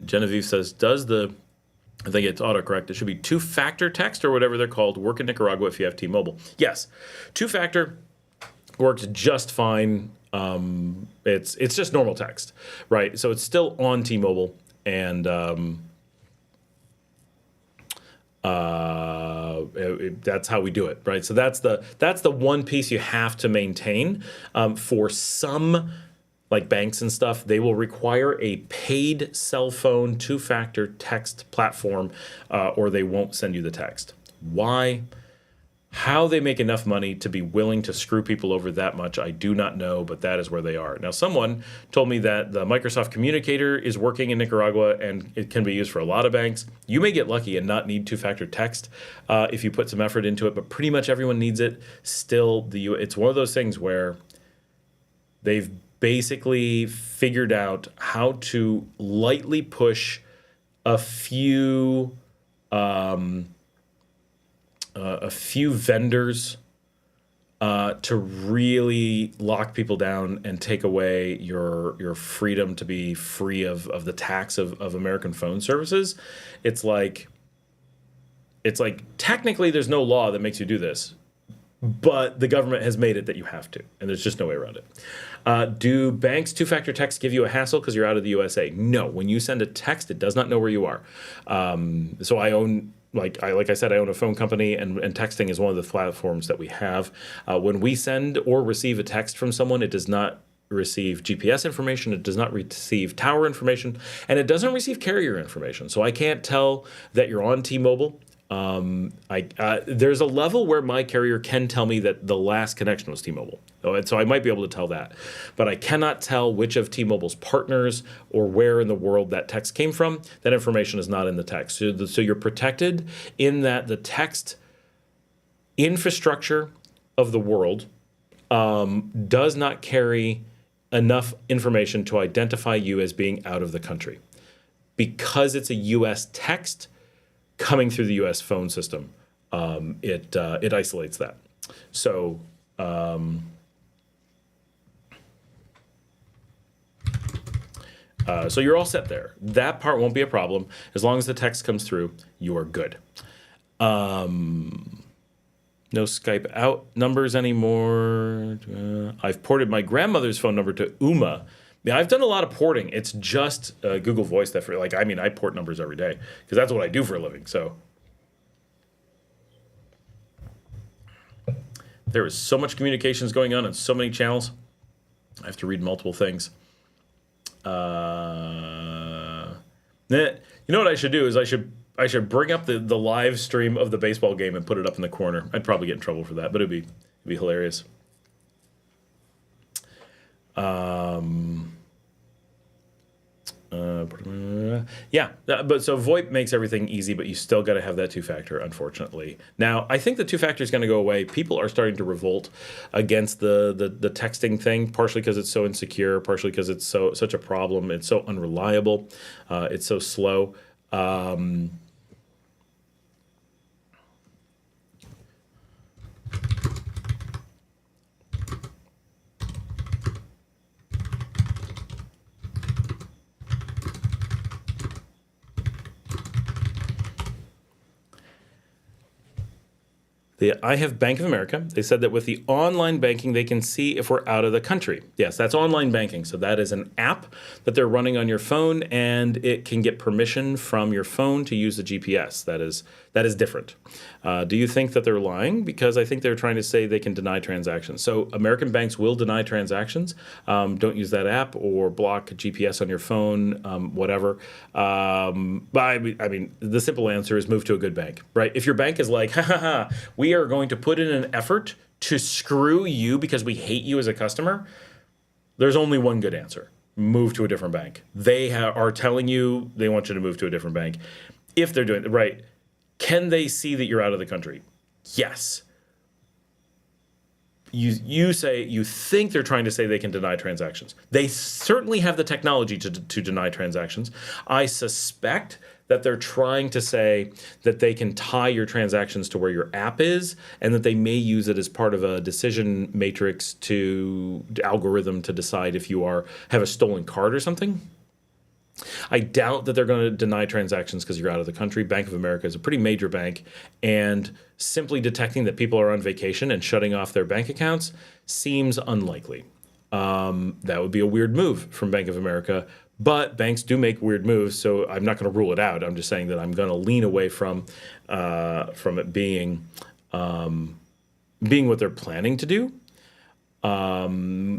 Genevieve says, I think it's autocorrect, it should be two-factor text or whatever they're called, work in Nicaragua if you have T-Mobile. Yes, two-factor works just fine. It's just normal text, right? So it's still on T-Mobile, and that's how we do it, right? So that's the one piece you have to maintain. For some, like banks and stuff, they will require a paid cell phone two-factor text platform, or they won't send you the text. Why? How they make enough money to be willing to screw people over that much, I do not know, but that is where they are. Now, someone told me that the Microsoft Communicator is working in Nicaragua, and it can be used for a lot of banks. You may get lucky and not need two-factor text if you put some effort into it, but pretty much everyone needs it. Still, it's one of those things where they've basically figured out how to lightly push a few vendors to really lock people down and take away your freedom to be free of the tax of American phone services. It's like technically there's no law that makes you do this, but the government has made it that you have to, and there's just no way around it. Do banks two-factor text give you a hassle because you're out of the USA? No. When you send a text, it does not know where you are. So I own, like I said, I own a phone company, and texting is one of the platforms that we have. When we send or receive a text from someone, it does not receive GPS information, it does not receive tower information, and it doesn't receive carrier information. So I can't tell that you're on T-Mobile. There's a level where my carrier can tell me that the last connection was T-Mobile. So I might be able to tell that. But I cannot tell which of T-Mobile's partners or where in the world that text came from. That information is not in the text. So you're protected in that the text infrastructure of the world does not carry enough information to identify you as being out of the country. Because it's a U.S. text coming through the U.S. phone system, it isolates that. So so you're all set there. That part won't be a problem. As long as the text comes through, you are good. No Skype out numbers anymore. I've ported my grandmother's phone number to UMA. Yeah, I've done a lot of porting. It's just Google Voice that I port numbers every day because that's what I do for a living. So there is so much communications going on and so many channels. I have to read multiple things. You know what I should do is I should bring up the live stream of the baseball game and put it up in the corner. I'd probably get in trouble for that, but it'd be hilarious. Yeah, but so VoIP makes everything easy, but you still got to have that two-factor, unfortunately. Now, I think the two-factor is going to go away. People are starting to revolt against the texting thing, partially because it's so insecure, partially because it's such a problem. It's so unreliable. It's so slow. I have Bank of America. They said that with the online banking, they can see if we're out of the country. Yes, that's online banking. So that is an app that they're running on your phone, and it can get permission from your phone to use the GPS. That is different. Do you think that they're lying? Because I think they're trying to say they can deny transactions. So American banks will deny transactions. Don't use that app or block GPS on your phone, whatever. But I mean, the simple answer is move to a good bank, right? If your bank is like, we are going to put in an effort to screw you because we hate you as a customer, there's only one good answer. Move to a different bank. They are telling you they want you to move to a different bank. If they're doing it right, can they see that you're out of the country? Yes. You say you think they're trying to say they can deny transactions. They certainly have the technology to deny transactions. I suspect that they're trying to say that they can tie your transactions to where your app is, and that they may use it as part of a decision matrix to algorithm to decide if you have a stolen card or something. I doubt that they're going to deny transactions because you're out of the country. Bank of America is a pretty major bank, and simply detecting that people are on vacation and shutting off their bank accounts seems unlikely. That would be a weird move from Bank of America, but banks do make weird moves, so I'm not going to rule it out. I'm just saying that I'm going to lean away from it being what they're planning to do.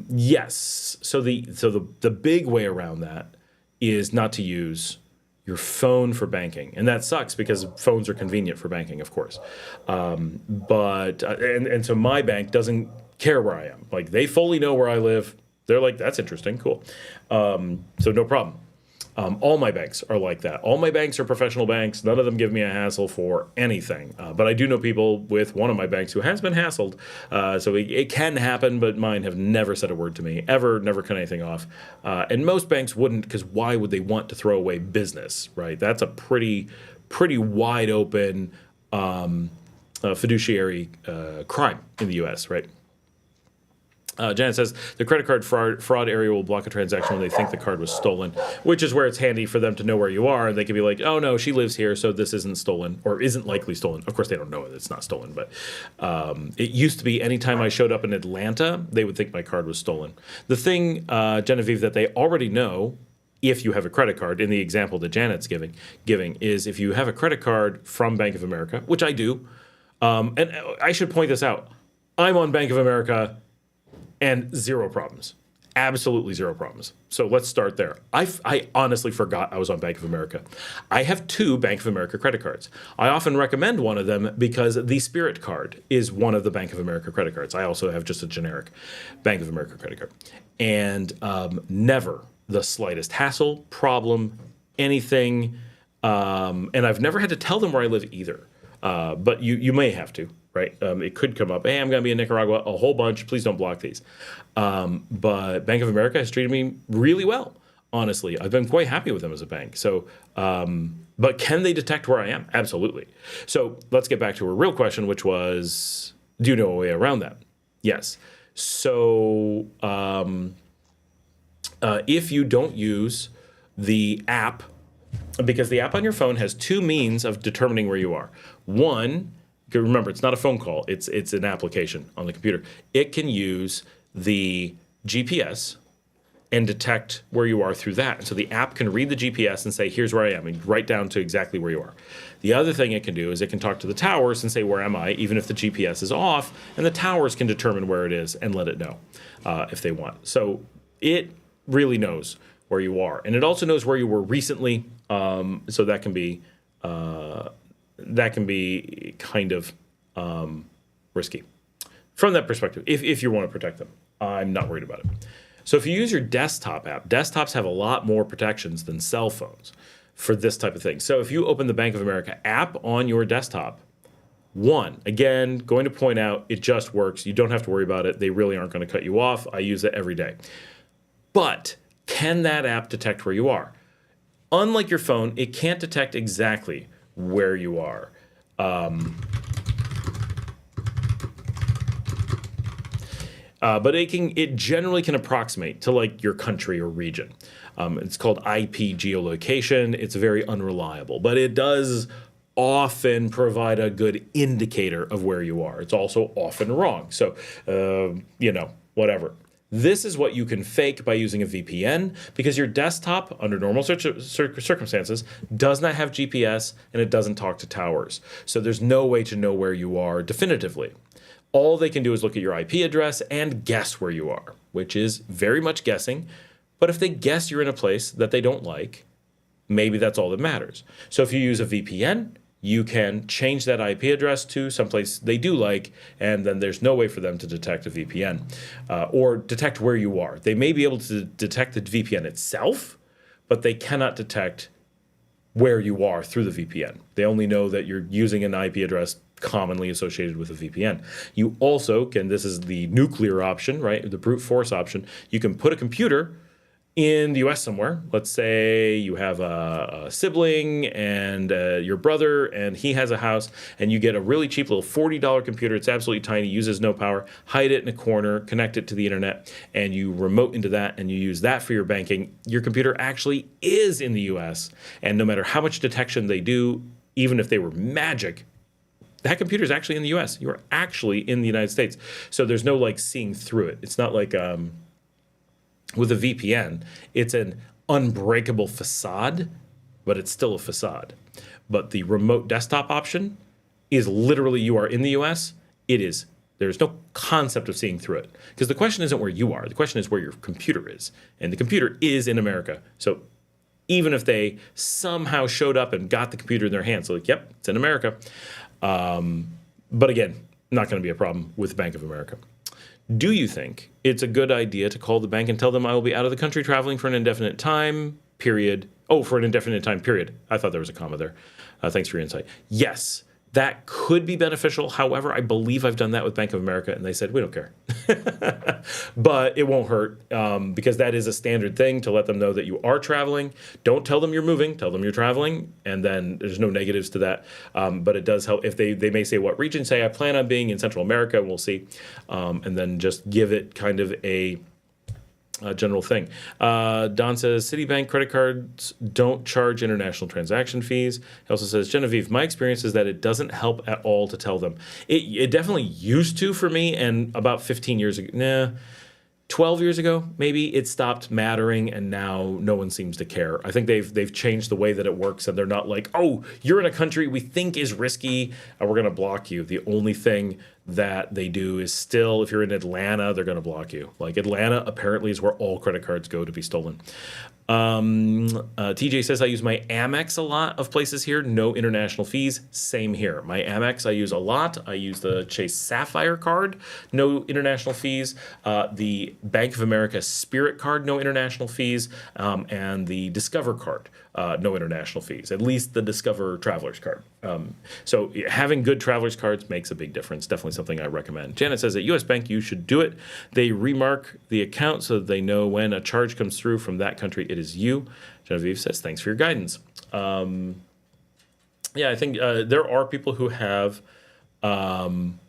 Yes. So the big way around that is not to use your phone for banking. And that sucks because phones are convenient for banking, of course. But so my bank doesn't care where I am. Like, they fully know where I live. They're like, that's interesting, cool. So no problem. All my banks are like that. All my banks are professional banks. None of them give me a hassle for anything. But I do know people with one of my banks who has been hassled. So it can happen, but mine have never said a word to me, ever, never cut anything off. And most banks wouldn't, because why would they want to throw away business, right? That's a pretty wide open fiduciary crime in the U.S., right? Janet says the credit card fraud area will block a transaction when they think the card was stolen, which is where it's handy for them to know where you are. And they can be like, oh, no, she lives here, so this isn't stolen or isn't likely stolen. Of course, they don't know it's not stolen, but it used to be anytime I showed up in Atlanta, they would think my card was stolen. The thing, Genevieve, that they already know, if you have a credit card, in the example that Janet's giving, is if you have a credit card from Bank of America, which I do, and I should point this out, I'm on Bank of America and zero problems. Absolutely zero problems. So let's start there. I honestly forgot I was on Bank of America. I have 2 Bank of America credit cards. I often recommend one of them because the Spirit card is one of the Bank of America credit cards. I also have just a generic Bank of America credit card. And never the slightest hassle, problem, anything. And I've never had to tell them where I live either. But you may have to. Right? It could come up, hey, I'm going to be in Nicaragua a whole bunch. Please don't block these. But Bank of America has treated me really well, honestly. I've been quite happy with them as a bank. So, but can they detect where I am? Absolutely. So let's get back to a real question, which was, do you know a way around that? Yes. So if you don't use the app, because the app on your phone has 2 means of determining where you are. One, remember, it's not a phone call. It's an application on the computer. It can use the GPS and detect where you are through that. And so the app can read the GPS and say, here's where I am, and write down to exactly where you are. The other thing it can do is it can talk to the towers and say, where am I, even if the GPS is off, and the towers can determine where it is and let it know if they want. So it really knows where you are. And it also knows where you were recently, so that can be kind of risky from that perspective, if you want to protect them. I'm not worried about it. So if you use your desktop app, desktops have a lot more protections than cell phones for this type of thing. So if you open the Bank of America app on your desktop, one, again, going to point out, it just works. You don't have to worry about it. They really aren't going to cut you off. I use it every day. But can that app detect where you are? Unlike your phone, it can't detect exactly where you are. But it generally can approximate to like your country or region. It's called IP geolocation. It's very unreliable, but it does often provide a good indicator of where you are. It's also often wrong. So, whatever. This is what you can fake by using a VPN because your desktop, under normal circumstances, does not have GPS and it doesn't talk to towers. So there's no way to know where you are definitively. All they can do is look at your IP address and guess where you are, which is very much guessing. But if they guess you're in a place that they don't like, maybe that's all that matters. So if you use a VPN, you can change that IP address to someplace they do like, and then there's no way for them to detect a VPN or detect where you are. They may be able to detect the VPN itself, but they cannot detect where you are through the VPN. They only know that you're using an IP address commonly associated with a VPN. You also can, this is the nuclear option, right? The brute force option. You can put a computer in the US somewhere. Let's say you have a sibling and your brother, and he has a house, and you get a really cheap little $40 computer. It's absolutely tiny, uses no power. Hide it in a corner, connect it to the internet, and you remote into that, and you use that for your banking. Your computer actually is in the US, and no matter how much detection they do, even if they were magic, that computer is actually in the US. You are actually in the United States. So there's no like seeing through it. It's not like with a VPN, it's an unbreakable facade, but it's still a facade. But the remote desktop option is literally you are in the US. It is. There's no concept of seeing through it. Because the question isn't where you are. The question is where your computer is. And the computer is in America. So even if they somehow showed up and got the computer in their hands, so like, yep, it's in America. But again, not going to be a problem with Bank of America. Do you think it's a good idea to call the bank and tell them I will be out of the country traveling for an indefinite time, period? Oh, for an indefinite time, period. I thought there was a comma there. Thanks for your insight. Yes, that could be beneficial. However, I believe I've done that with Bank of America, and they said, we don't care. But it won't hurt because that is a standard thing to let them know that you are traveling. Don't tell them you're moving. Tell them you're traveling, and then there's no negatives to that. But it does help if they may say what region. Say, I plan on being in Central America, and we'll see. And then just give it kind of a general thing. Don says, Citibank credit cards don't charge international transaction fees. He also says, Genevieve, my experience is that it doesn't help at all to tell them. It definitely used to for me, and about 15 years ago, 12 years ago, maybe it stopped mattering, and now no one seems to care. I think they've changed the way that it works, and they're not like, oh, you're in a country we think is risky, and we're going to block you. The only thing that they do is still, if you're in Atlanta, they're going to block you. Like Atlanta apparently is where all credit cards go to be stolen. TJ says, I use my Amex a lot of places here. No international fees. Same here. My Amex I use a lot. I use the Chase Sapphire card. No international fees. The Bank of America Spirit card. No international fees. And the Discover card. No international fees. At least the Discover Travelers card. So having good Travelers cards makes a big difference. Definitely something I recommend. Janet says at US Bank you should do it. They remark the account so that they know when a charge comes through from that country, it is you. Genevieve says thanks for your guidance. Yeah, I think there are people who have some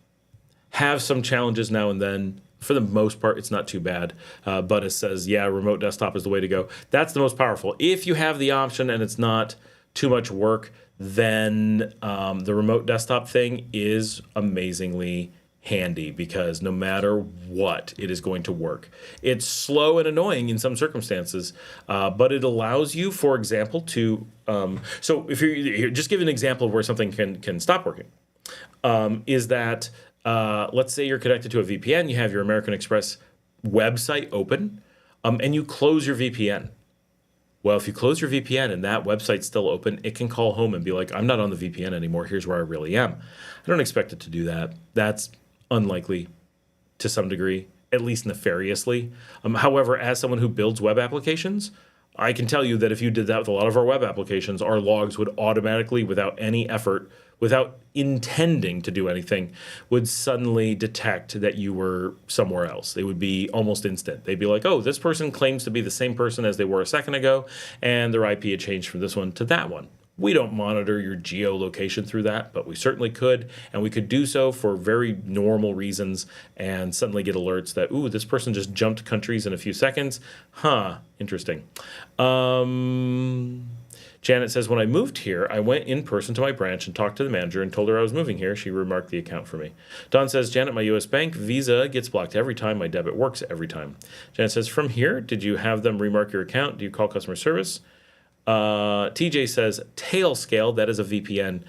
challenges now and then. For the most part, it's not too bad. But it says, yeah, remote desktop is the way to go. That's the most powerful. If you have the option and it's not too much work, then the remote desktop thing is amazingly handy because no matter what, it is going to work. It's slow and annoying in some circumstances, but it allows you, for example, to... so if you just give an example of where something can stop working, is that... let's say you're connected to a VPN, you have your American Express website open, and you close your VPN. Well, if you close your VPN and that website's still open, it can call home and be like, I'm not on the VPN anymore. Here's where I really am. I don't expect it to do that. That's unlikely to some degree. at least nefariously. However, as someone who builds web applications, I can tell you that if you did that with a lot of our web applications, our logs would automatically, without any effort, without intending to do anything, would suddenly detect that you were somewhere else. They would be almost instant. They'd be like, oh, this person claims to be the same person as they were a second ago, and their IP had changed from this one to that one. We don't monitor your geolocation through that, but we certainly could, and we could do so for very normal reasons and suddenly get alerts that, ooh, this person just jumped countries in a few seconds. Huh, interesting. Janet says, when I moved here, I went in person to my branch and talked to the manager and told her I was moving here. She remarked the account for me. Don says, Janet, my U.S. bank Visa gets blocked every time. My debit works every time. Janet says, from here, did you have them remark your account? Do you call customer service? TJ says, Tailscale, that is a VPN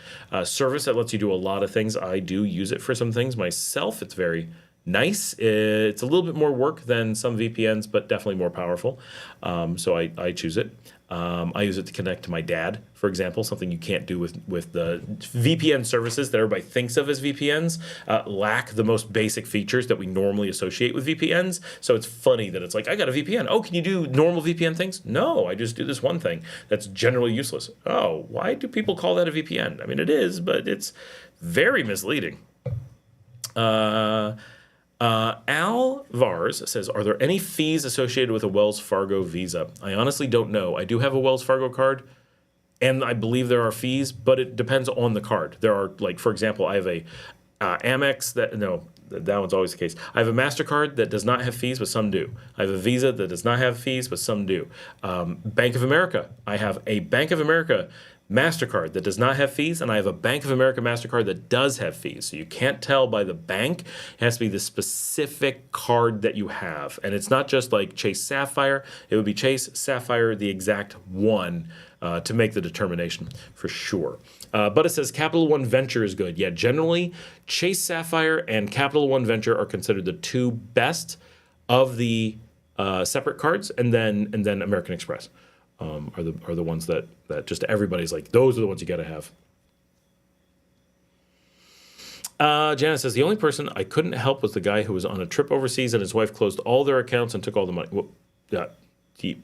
service that lets you do a lot of things. I do use it for some things myself. It's very nice. It's a little bit more work than some VPNs, but definitely more powerful. So I choose it. I use it to connect to my dad, for example, something you can't do with the VPN services that everybody thinks of as VPNs, lack the most basic features that we normally associate with VPNs. So it's funny that it's like, I got a VPN. Oh, can you do normal VPN things? No, I just do this one thing that's generally useless. Oh, why do people call that a VPN? I mean, it is, but it's very misleading. Al Vars says, are there any fees associated with a Wells Fargo Visa? I honestly don't know. I do have a Wells Fargo card, and I believe there are fees, but it depends on the card. There are, like, for example, I have a Amex that one's always the case. I have a MasterCard that does not have fees, but some do. I have a Visa that does not have fees, but some do. Bank of America. I have a Bank of America MasterCard that does not have fees, and I have a Bank of America MasterCard that does have fees. So you can't tell by the bank. It has to be the specific card that you have. And it's not just like Chase Sapphire. It would be Chase Sapphire, the exact one, to make the determination for sure. But it says Capital One Venture is good. Yeah, generally, Chase Sapphire and Capital One Venture are considered the two best of the separate cards, and then American Express. Are the ones that just everybody's like, those are the ones you got to have. Janet says, the only person I couldn't help was the guy who was on a trip overseas and his wife closed all their accounts and took all the money. Well, yeah, deep.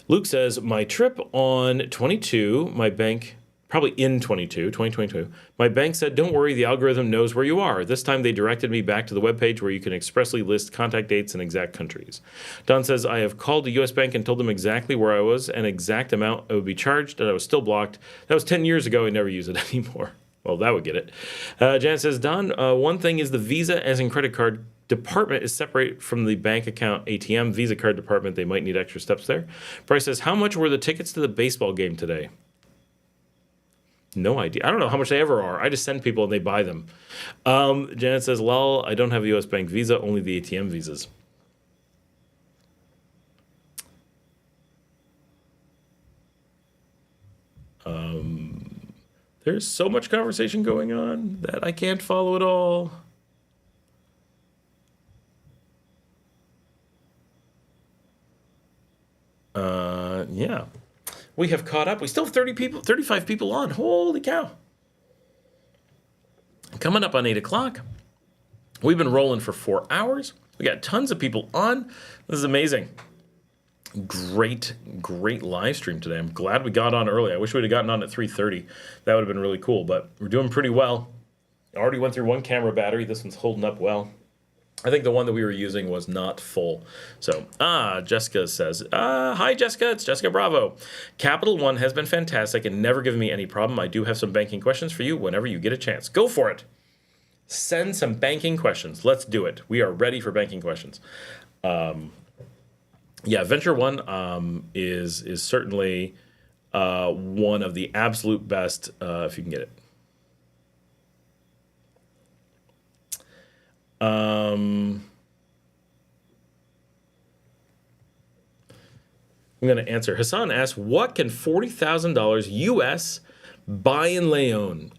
Luke says, my trip on 22, my bank, probably in 2022, my bank said, don't worry, the algorithm knows where you are. This time they directed me back to the webpage where you can expressly list contact dates and exact countries. Don says, I have called the U.S. bank and told them exactly where I was and exact amount I would be charged, and I was still blocked. That was 10 years ago. I never use it anymore. Well, that would get it. Janet says, Don, one thing is the Visa, as in credit card, department is separate from the bank account ATM. Visa card department, they might need extra steps there. Bryce says, how much were the tickets to the baseball game today? No idea. I don't know how much they ever are. I just send people and they buy them. Janet says, lol, I don't have a U.S. bank Visa, only the ATM visas. There's so much conversation going on that I can't follow it all. Yeah. We have caught up. We still have 35 people on. Holy cow. Coming up on 8 o'clock. We've been rolling for 4 hours. We got tons of people on. This is amazing. Great live stream today. I'm glad we got on early. I wish we'd have gotten on at 3:30. That would have been really cool, but we're doing pretty well. I already went through one camera battery. This one's holding up well. I think the one that we were using was not full. So, Jessica says, hi, Jessica. It's Jessica Bravo. Capital One has been fantastic and never given me any problem. I do have some banking questions for you whenever you get a chance. Go for it. Send some banking questions. Let's do it. We are ready for banking questions. Yeah, Venture One is certainly one of the absolute best, if you can get it. I'm going to answer. Hassan asks, what can $40,000 US buy in Leon?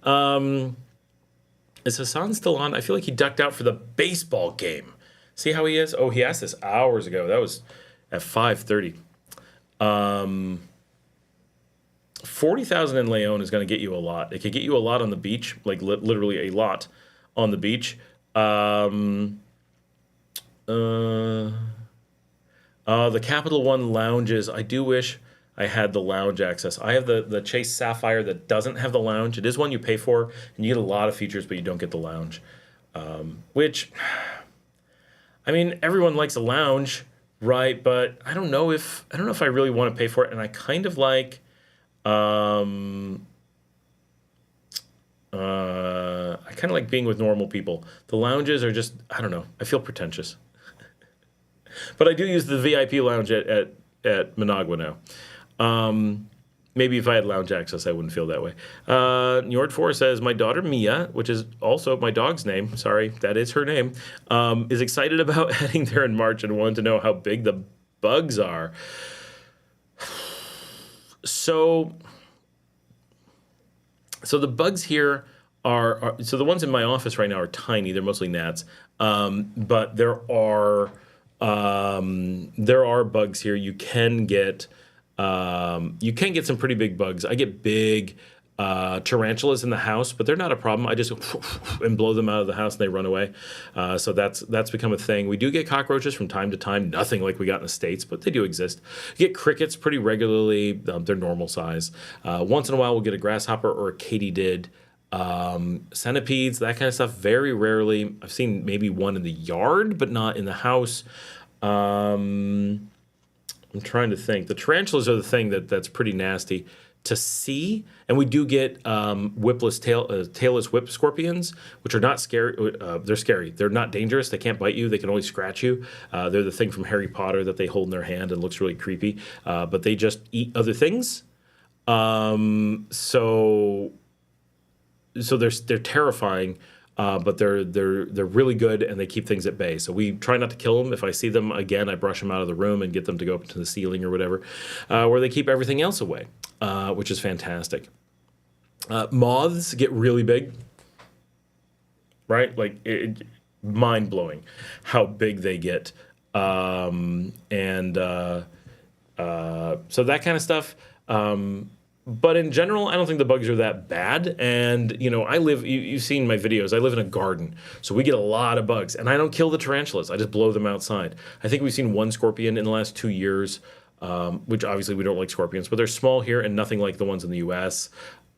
Is Hassan still on? I feel like he ducked out for the baseball game. See how he is? Oh, he asked this hours ago. That was at 5:30. 40,000 in Leon is going to get you a lot. It could get you a lot on the beach, like literally a lot on the beach. The Capital One lounges. I do wish I had the lounge access. I have the Chase Sapphire that doesn't have the lounge. It is one you pay for, and you get a lot of features, but you don't get the lounge. Which, I mean, everyone likes a lounge, right? But I don't know if I really want to pay for it. And I kind of like, being with normal people. The lounges are just, I don't know. I feel pretentious. But I do use the VIP lounge at Managua now. Maybe if I had lounge access, I wouldn't feel that way. Njord4 says, my daughter Mia, which is also my dog's name, sorry, that is her name, is excited about heading there in March and wanted to know how big the bugs are. So the bugs here are so the ones in my office right now are tiny. They're mostly gnats. But there are bugs here. You can get some pretty big bugs. I get big tarantulas in the house, but they're not a problem. I just and blow them out of the house and they run away. So that's become a thing. We do get cockroaches from time to time. Nothing like we got in the States, but they do exist. You get crickets pretty regularly. They're normal size. Once in a while, we'll get a grasshopper or a katydid. Centipedes, that kind of stuff, very rarely. I've seen maybe one in the yard, but not in the house. I'm trying to think. The tarantulas are the thing that's pretty nasty to see, and we do get tailless whip scorpions, which are not scary. They're scary. They're not dangerous. They can't bite you. They can only scratch you. They're the thing from Harry Potter that they hold in their hand and looks really creepy. But they just eat other things. So they're terrifying, but they're really good and they keep things at bay. So we try not to kill them. If I see them again, I brush them out of the room and get them to go up to the ceiling or whatever, where they keep everything else away, which is fantastic. Moths get really big, right? Like mind blowing how big they get, so that kind of stuff. But in general, I don't think the bugs are that bad. And, you've seen my videos. I live in a garden. So we get a lot of bugs. And I don't kill the tarantulas. I just blow them outside. I think we've seen one scorpion in the last 2 years, which obviously we don't like scorpions. But they're small here and nothing like the ones in the U.S.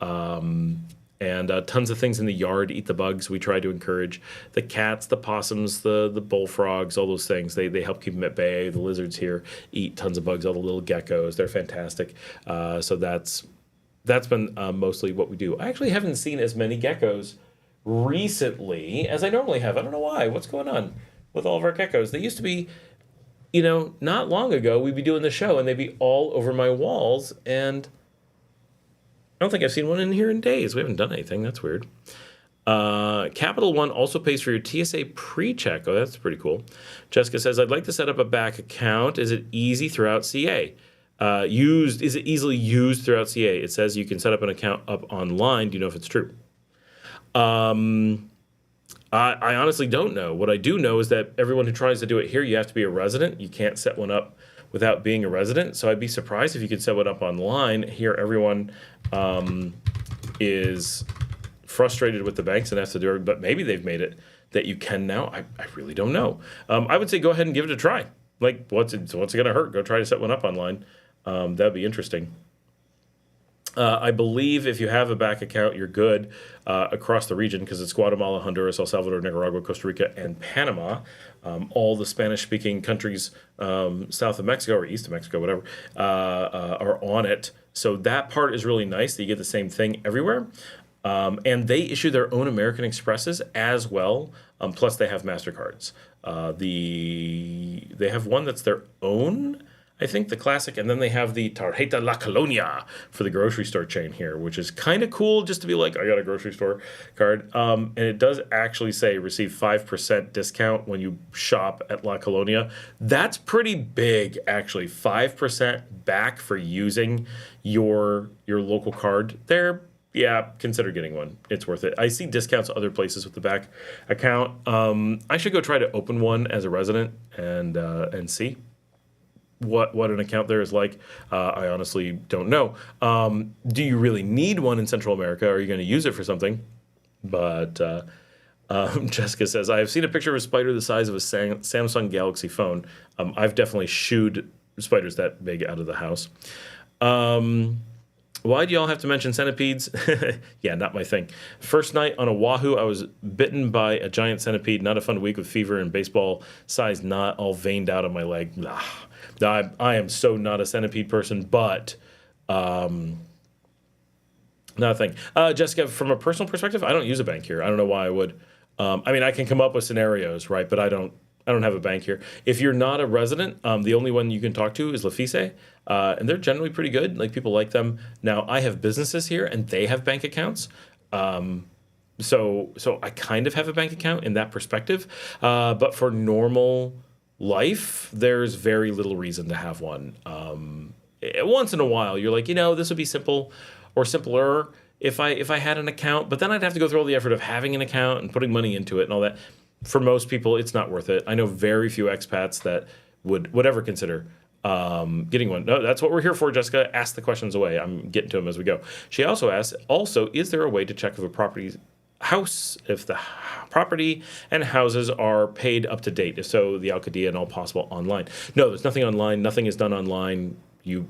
And tons of things in the yard eat the bugs. We try to encourage the cats, the possums, the bullfrogs, all those things. They help keep them at bay. The lizards here eat tons of bugs, all the little geckos. They're fantastic. So that's been mostly what we do. I actually haven't seen as many geckos recently as I normally have. I don't know why. What's going on with all of our geckos? They used to be, not long ago, we'd be doing the show and they'd be all over my walls. And I don't think I've seen one in here in days. We haven't done anything. That's weird. Capital One also pays for your TSA pre-check. Oh, that's pretty cool. Jessica says, I'd like to set up a back account. Is it easy throughout CA? Is it easily used throughout CA? It says you can set up an account up online. Do you know if it's true? I honestly don't know. What I do know is that everyone who tries to do it here, you have to be a resident. You can't set one up without being a resident. So I'd be surprised if you could set one up online. Here, everyone is frustrated with the banks and has to do it, but maybe they've made it that you can now. I really don't know. I would say go ahead and give it a try. Like, what's it going to hurt? Go try to set one up online. That'd be interesting. I believe if you have a back account, you're good across the region because it's Guatemala, Honduras, El Salvador, Nicaragua, Costa Rica, and Panama. All the Spanish-speaking countries south of Mexico or east of Mexico, whatever, are on it. So that part is really nice that you get the same thing everywhere. And they issue their own American Expresses as well. Plus, they have MasterCards. They have one that's their own, I think, the classic, and then they have the Tarjeta La Colonia for the grocery store chain here, which is kind of cool just to be like, I got a grocery store card. And it does actually say receive 5% discount when you shop at La Colonia. That's pretty big, actually. 5% back for using your local card there. Yeah, consider getting one. It's worth it. I see discounts other places with the back account. I should go try to open one as a resident and see what an account there is like. I honestly don't know. Do you really need one in Central America? Are you going to use it for something? But Jessica says, I have seen a picture of a spider the size of a Samsung Galaxy phone. I've definitely shooed spiders that big out of the house. Why do y'all have to mention centipedes? Yeah, not my thing. First night on Oahu, I was bitten by a giant centipede. Not a fun week with fever and baseball-sized knot all veined out of my leg. I am so not a centipede person, but not a thing. Jessica, from a personal perspective, I don't use a bank here. I don't know why I would. I mean, I can come up with scenarios, right? But I don't have a bank here. If you're not a resident, the only one you can talk to is Lafise, and they're generally pretty good. Like, people like them. Now, I have businesses here, and they have bank accounts. So I kind of have a bank account in that perspective. But for normal life, there's very little reason to have one. Once in a while, you're like, this would be simple or simpler if I had an account, but then I'd have to go through all the effort of having an account and putting money into it and all that. For most people, it's not worth it. I know very few expats that would ever consider getting one. No, that's what we're here for, Jessica. Ask the questions away. I'm getting to them as we go. She also asks, is there a way to check if a property house, if the property and houses are paid up to date? If so, the Alcaldía and all possible online. No, there's nothing online. Nothing is done online. You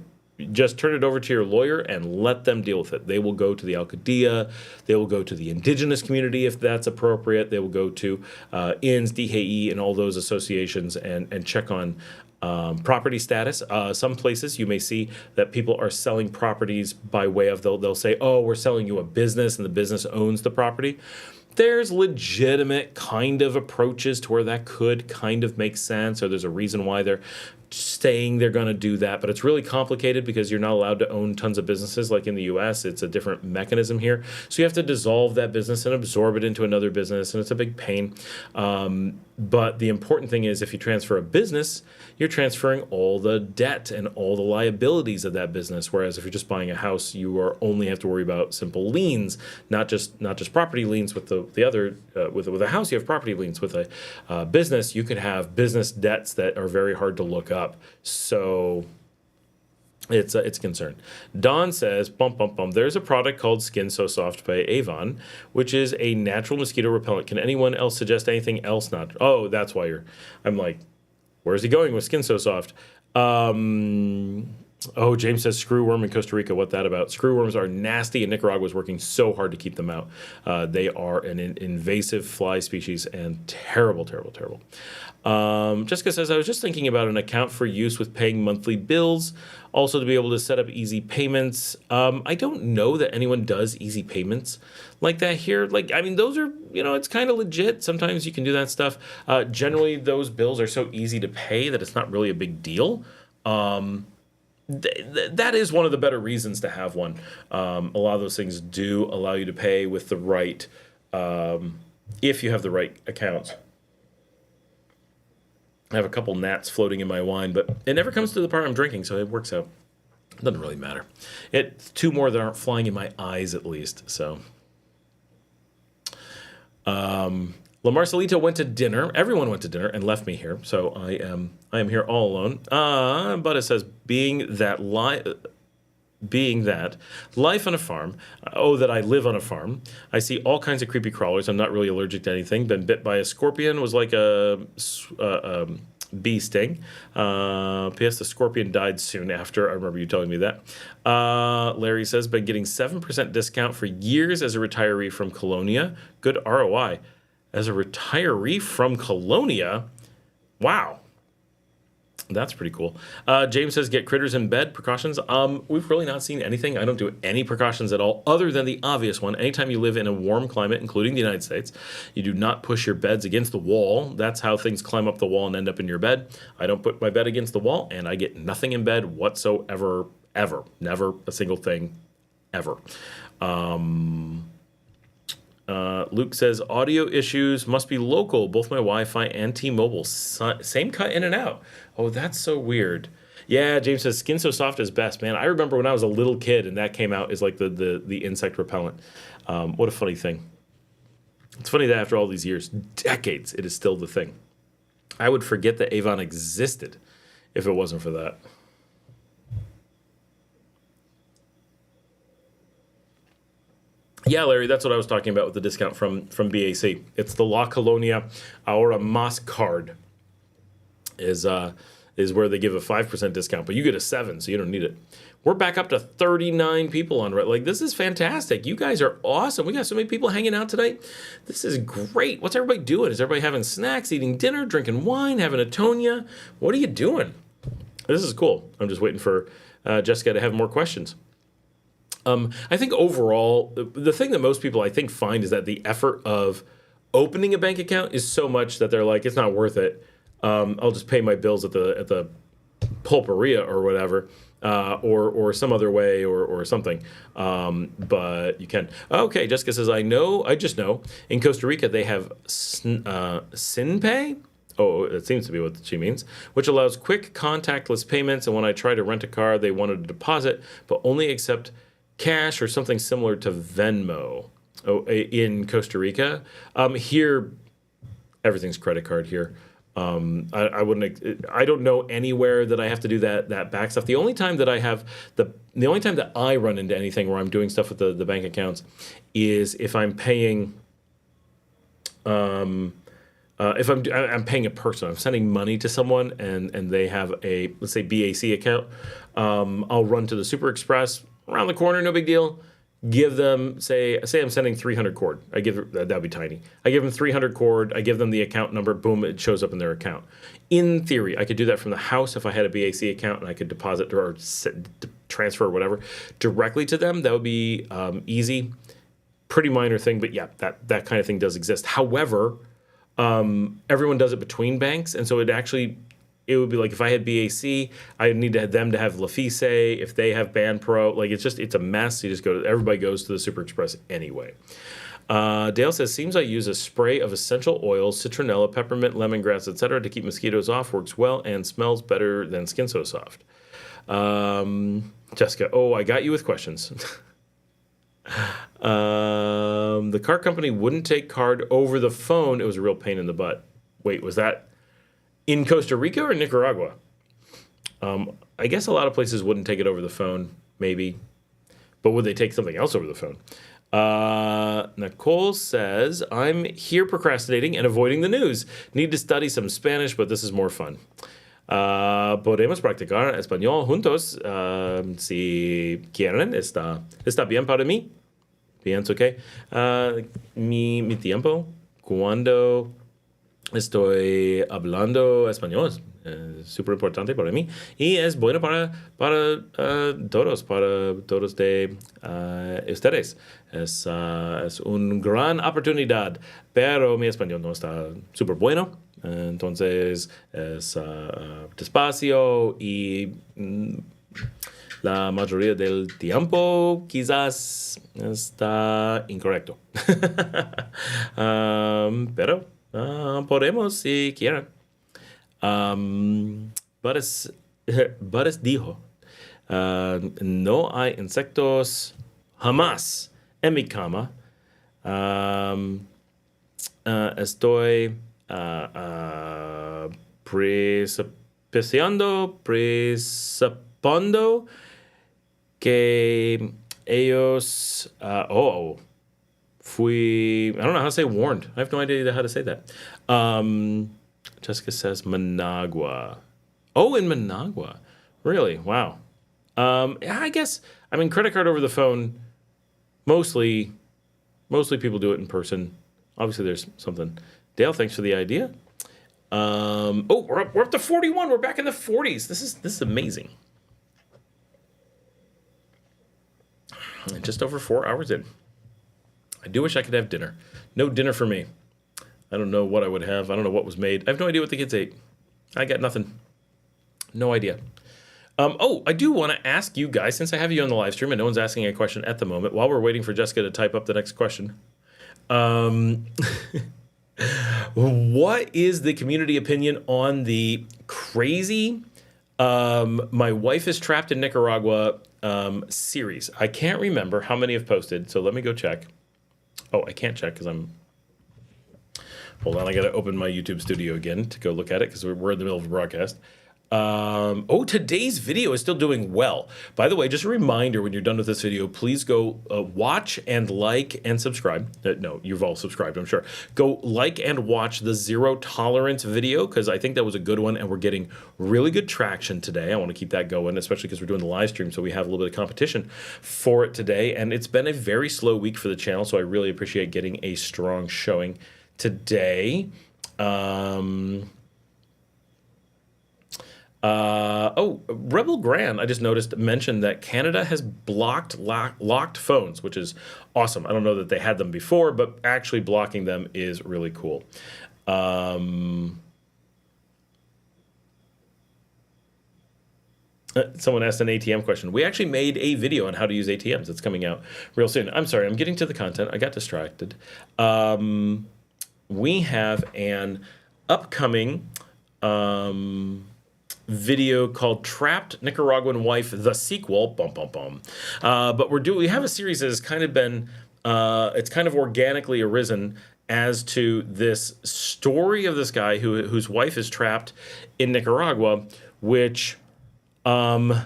just turn it over to your lawyer and let them deal with it. They will go to the Alcaldía. They will go to the indigenous community if that's appropriate. They will go to INS, DHE, and all those associations and check on property status. Some places you may see that people are selling properties by way of, they'll say, oh, we're selling you a business, and the business owns the property. There's legitimate kind of approaches to where that could kind of make sense, or there's a reason why they're saying they're going to do that, but it's really complicated because you're not allowed to own tons of businesses like in the US. It's a different mechanism here. So you have to dissolve that business and absorb it into another business, and it's a big pain. But the important thing is, if you transfer a business, you're transferring all the debt and all the liabilities of that business. Whereas if you're just buying a house, you only have to worry about simple liens, not just property liens with the other. With a house, you have property liens. With a business, you could have business debts that are very hard to look up. So it's a concern. Don says, bum, bum, bum, there's a product called Skin So Soft by Avon, which is a natural mosquito repellent. Can anyone else suggest anything else? Not. Oh, that's why I'm like, where's he going with Skin So Soft? Oh, James says screwworm in Costa Rica. What that about? Screwworms are nasty, and Nicaragua is working so hard to keep them out. They are an invasive fly species and terrible, terrible, terrible. Jessica says, I was just thinking about an account for use with paying monthly bills, also to be able to set up easy payments. I don't know that anyone does easy payments like that here. Those are, it's kind of legit. Sometimes you can do that stuff. Generally, those bills are so easy to pay that it's not really a big deal. That is one of the better reasons to have one. A lot of those things do allow you to pay with the right, if you have the right accounts. I have a couple gnats floating in my wine, but it never comes to the part I'm drinking, so it works out. It doesn't really matter. It's two more that aren't flying in my eyes, at least. So, La Marcelita went to dinner. Everyone went to dinner and left me here, so I am here all alone. But it says, being that life on a farm, that I live on a farm, I see all kinds of creepy crawlers. I'm not really allergic to anything. Been bit by a scorpion, was like a bee sting. P.S. The scorpion died soon after. I remember you telling me that. Larry says, been getting 7% discount for years as a retiree from Colonia. Good ROI. As a retiree from Colonia? Wow. That's pretty cool. James says, get critters in bed. Precautions. We've really not seen anything. I don't do any precautions at all, other than the obvious one. Anytime you live in a warm climate, including the United States, you do not push your beds against the wall. That's how things climb up the wall and end up in your bed. I don't put my bed against the wall, and I get nothing in bed whatsoever, ever. Never a single thing, ever. Luke says, audio issues must be local. Both my Wi-Fi and T-Mobile. Same cut in and out. Oh, that's so weird. Yeah, James says, Skin So Soft is best, man. I remember when I was a little kid and that came out as like the insect repellent. What a funny thing. It's funny that after all these years, decades, it is still the thing. I would forget that Avon existed if it wasn't for that. Yeah, Larry, that's what I was talking about with the discount from BAC. It's the La Colonia Ahora Más card is where they give a 5% discount, but you get a 7, so you don't need it. We're back up to 39 people on Like, this is fantastic. You guys are awesome. We got so many people hanging out tonight. This is great. What's everybody doing? Is everybody having snacks, eating dinner, drinking wine, having a Tonya? What are you doing? This is cool. I'm just waiting for Jessica to have more questions. I think overall, the thing that most people I think find is that the effort of opening a bank account is so much that they're like, it's not worth it. I'll just pay my bills at the pulperia or whatever, or some other way or something. But you can. Okay, Jessica says, I just know in Costa Rica they have SinPay. Oh, it seems to be what she means, which allows quick contactless payments. And when I try to rent a car, they wanted a deposit, but only accept cash or something similar to Venmo. In Costa Rica. Here, everything's credit card here. I wouldn't. I don't know anywhere that I have to do that back stuff. The only time that the only time that I run into anything where I'm doing stuff with the bank accounts is if I'm paying. If I'm paying a person, I'm sending money to someone, and they have a, let's say, BAC account. I'll run to the Super Express around the corner, no big deal. Give them, say I'm sending 300 cord. That'd be tiny. I give them 300 cord. I give them the account number. Boom, it shows up in their account. In theory, I could do that from the house if I had a BAC account, and I could deposit or transfer or whatever directly to them. That would be easy. Pretty minor thing, but yeah, that kind of thing does exist. However, everyone does it between banks, and so it would be like if I had BAC, I need them to have Lafise. If they have BanPro, like it's a mess. Everybody goes to the Super Express anyway. Dale says, seems I use a spray of essential oils, citronella, peppermint, lemongrass, etc. to keep mosquitoes off. Works well and smells better than Skin So Soft. Jessica, I got you with questions. The car company wouldn't take card over the phone. It was a real pain in the butt. Wait, was that in Costa Rica or Nicaragua? I guess a lot of places wouldn't take it over the phone, maybe. But would they take something else over the phone? Nicole says, I'm here procrastinating and avoiding the news. Need to study some Spanish, but this is more fun. Podemos practicar español juntos si quieren. Está bien para mí. Pienso que mi tiempo cuando estoy hablando español es súper importante para mí y es bueno para todos de ustedes. Es una gran oportunidad, pero mi español no está súper bueno. Entonces es despacio y la mayoría del tiempo quizás está incorrecto. Pero podemos si quieren. Bares dijo, no hay insectos jamás en mi cama. Estoy presuponiendo que ellos I don't know how to say warned. I have no idea how to say that. Jessica says Managua. Oh, in Managua. Really? Wow. I guess, credit card over the phone, mostly people do it in person. Obviously, there's something. Dale, thanks for the idea. We're up to 41. We're back in the 40s. This is amazing. And just over 4 hours in. I do wish I could have dinner. No dinner for me. I don't know what I would have. I don't know what was made. I have no idea what the kids ate. I got nothing. No idea. I do want to ask you guys, since I have you on the live stream and no one's asking a question at the moment, while we're waiting for Jessica to type up the next question, what is the community opinion on the crazy My Wife is Trapped in Nicaragua series? I can't remember how many have posted, so let me go check. Oh, I can't check because hold on, I got to open my YouTube studio again to go look at it because we're in the middle of a broadcast. Today's video is still doing well. By the way, just a reminder, when you're done with this video, please go watch and like and subscribe. No, you've all subscribed, I'm sure. Go like and watch the zero tolerance video, because I think that was a good one, and we're getting really good traction today. I want to keep that going, especially because we're doing the live stream, so we have a little bit of competition for it today. And it's been a very slow week for the channel, so I really appreciate getting a strong showing today. Rebel Gran, I just noticed, mentioned that Canada has locked phones, which is awesome. I don't know that they had them before, but actually blocking them is really cool. Someone asked an ATM question. We actually made a video on how to use ATMs. It's coming out real soon. I'm sorry, I'm getting to the content. I got distracted. We have an upcoming video called Trapped Nicaraguan Wife, the sequel. But we have a series that has kind of been, it's kind of organically arisen as to this story of this guy whose wife is trapped in Nicaragua, which to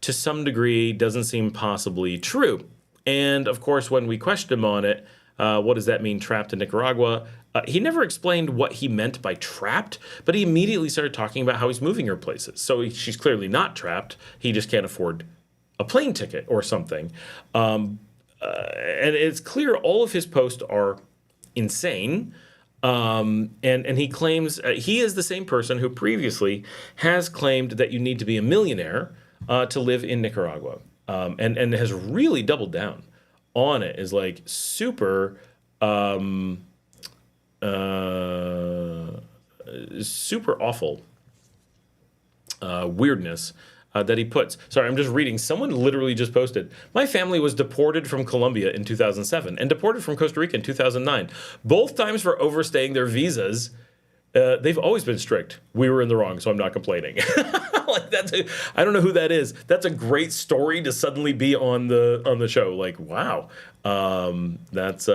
some degree doesn't seem possibly true. And of course, when we questioned him on it, what does that mean, trapped in Nicaragua? He never explained what he meant by trapped, but he immediately started talking about how he's moving her places. So she's clearly not trapped. He just can't afford a plane ticket or something. And it's clear all of his posts are insane. And he claims he is the same person who previously has claimed that you need to be a millionaire to live in Nicaragua, and has really doubled down on it. Is like super super awful weirdness that he puts. Sorry, I'm just reading. Someone literally just posted, my family was deported from Colombia in 2007 and deported from Costa Rica in 2009. Both times for overstaying their visas. They've always been strict. We were in the wrong, so I'm not complaining. Like I don't know who that is. That's a great story to suddenly be on the show. Like, wow. That's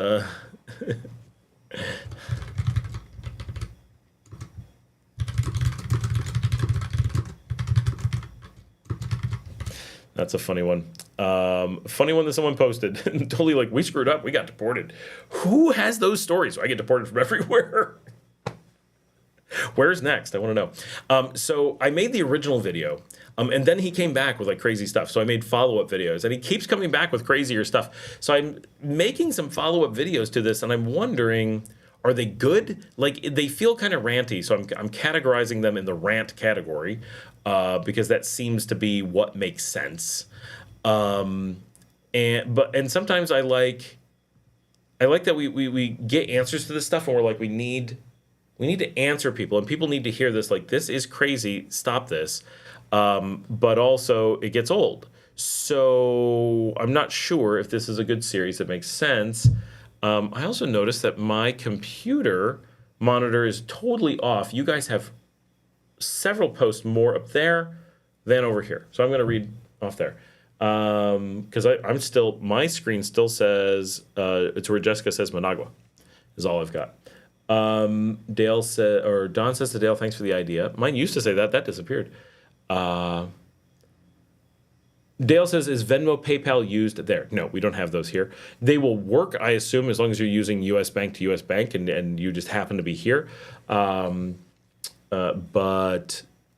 That's a funny one. Funny one that someone posted. Totally like, we screwed up. We got deported. Who has those stories? So I get deported from everywhere. Where's next? I want to know. So I made the original video, and then he came back with like crazy stuff. So I made follow-up videos, and he keeps coming back with crazier stuff. So I'm making some follow-up videos to this, and I'm wondering, are they good? Like, they feel kind of ranty, so I'm categorizing them in the rant category, because that seems to be what makes sense. And sometimes I like that we get answers to this stuff, and we're like, we need to answer people, and people need to hear this. Like, this is crazy. Stop this. But also, it gets old. So I'm not sure if this is a good series that makes sense. I also noticed that my computer monitor is totally off. You guys have several posts more up there than over here. So I'm going to read off there. Because my screen still says, it's where Jessica says Managua is all I've got. Don says to Dale, thanks for the idea. Mine used to say that disappeared. Dale says, is Venmo, PayPal used there? No, we don't have those here. They will work, I assume, as long as you're using US Bank to US Bank and you just happen to be here. But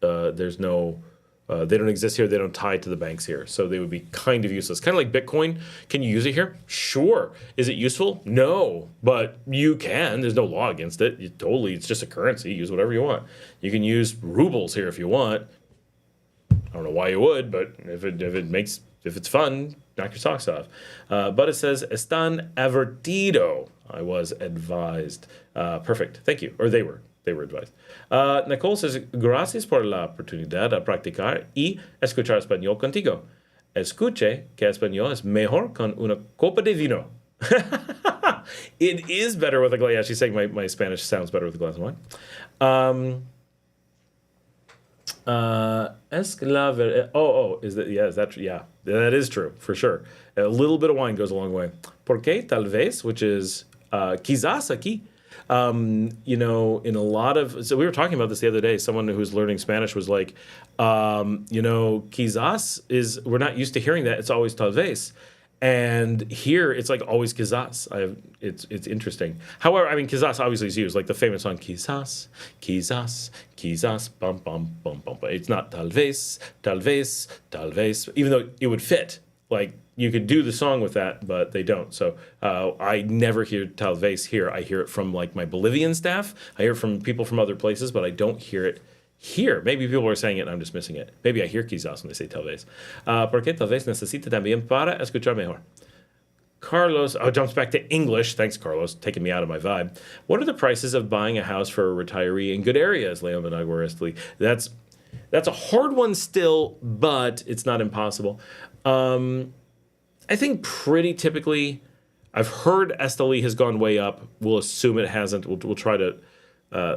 there's no, they don't exist here. They don't tie to the banks here. So they would be kind of useless. Kind of like Bitcoin. Can you use it here? Sure. Is it useful? No, but you can. There's no law against it. It's just a currency. Use whatever you want. You can use rubles here if you want. I don't know why you would, but if it's fun, knock your socks off. But it says, están avertido. I was advised. Perfect. Thank you. Or they were advised. Nicole says, gracias por la oportunidad de practicar y escuchar español contigo. Escuche que español es mejor con una copa de vino. It is better with a glass. Yeah, she's saying my Spanish sounds better with a glass of wine. Is that, yeah, is that true? Yeah, that is true, for sure. A little bit of wine goes a long way. Porque tal vez, which is, quizás aquí, In a lot of, so we were talking about this the other day. Someone who's learning Spanish was like, quizás we're not used to hearing that. It's always tal vez. And here it's like always quizás. It's interesting. However, I mean, quizás obviously is used, like the famous song, quizás, quizás, quizás, bum, bum, bum, bum. But it's not tal vez, tal vez, tal vez, even though it would fit. Like, you could do the song with that, but they don't. So I never hear tal vez here. I hear it from like my Bolivian staff. I hear it from people from other places, but I don't hear it here. Maybe people are saying it and I'm just missing it. Maybe I hear quizás when they say tal vez. Porque tal vez necesita también para escuchar mejor. Carlos, jumps back to English. Thanks, Carlos, taking me out of my vibe. What are the prices of buying a house for a retiree in good areas? Leon Managua, Esteli. That's a hard one still, but it's not impossible. I think pretty typically, I've heard Esteli has gone way up. We'll assume it hasn't. We'll try to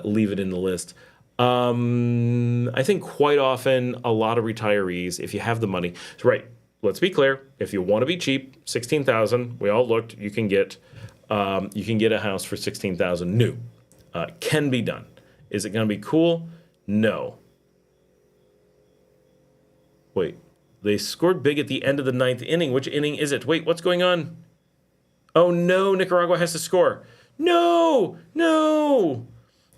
leave it in the list. I think quite often a lot of retirees, if you have the money, so right. Let's be clear. If you want to be cheap, $16,000. We all looked. You can get a house for $16,000 new. Can be done. Is it going to be cool? No. Wait. They scored big at the end of the 9th inning. Which inning is it? Wait, what's going on? Oh, no, Nicaragua has to score. No.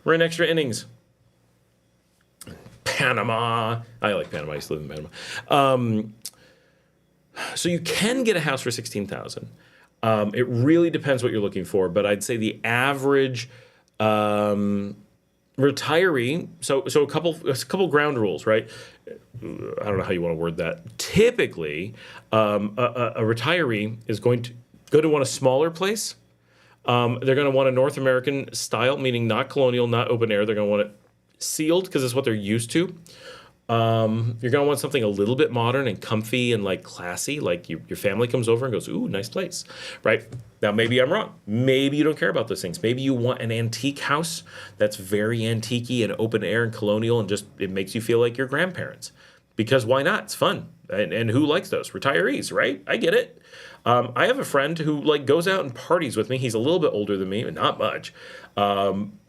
We're in extra innings. Panama. I like Panama. I used to live in Panama. So you can get a house for $16,000. It really depends what you're looking for, but I'd say the average retiree. So a couple ground rules, right? I don't know how you want to word that. Typically, a retiree is going to want a smaller place. They're going to want a North American style, meaning not colonial, not open air. They're going to want it sealed because it's what they're used to. You're going to want something a little bit modern and comfy and like classy, like your family comes over and goes, ooh, nice place, right? Now, maybe I'm wrong. Maybe you don't care about those things. Maybe you want an antique house that's very antique-y and open air and colonial and just it makes you feel like your grandparents. Because why not? It's fun. And who likes those? Retirees, right? I get it. I have a friend who like goes out and parties with me. He's a little bit older than me, but not much.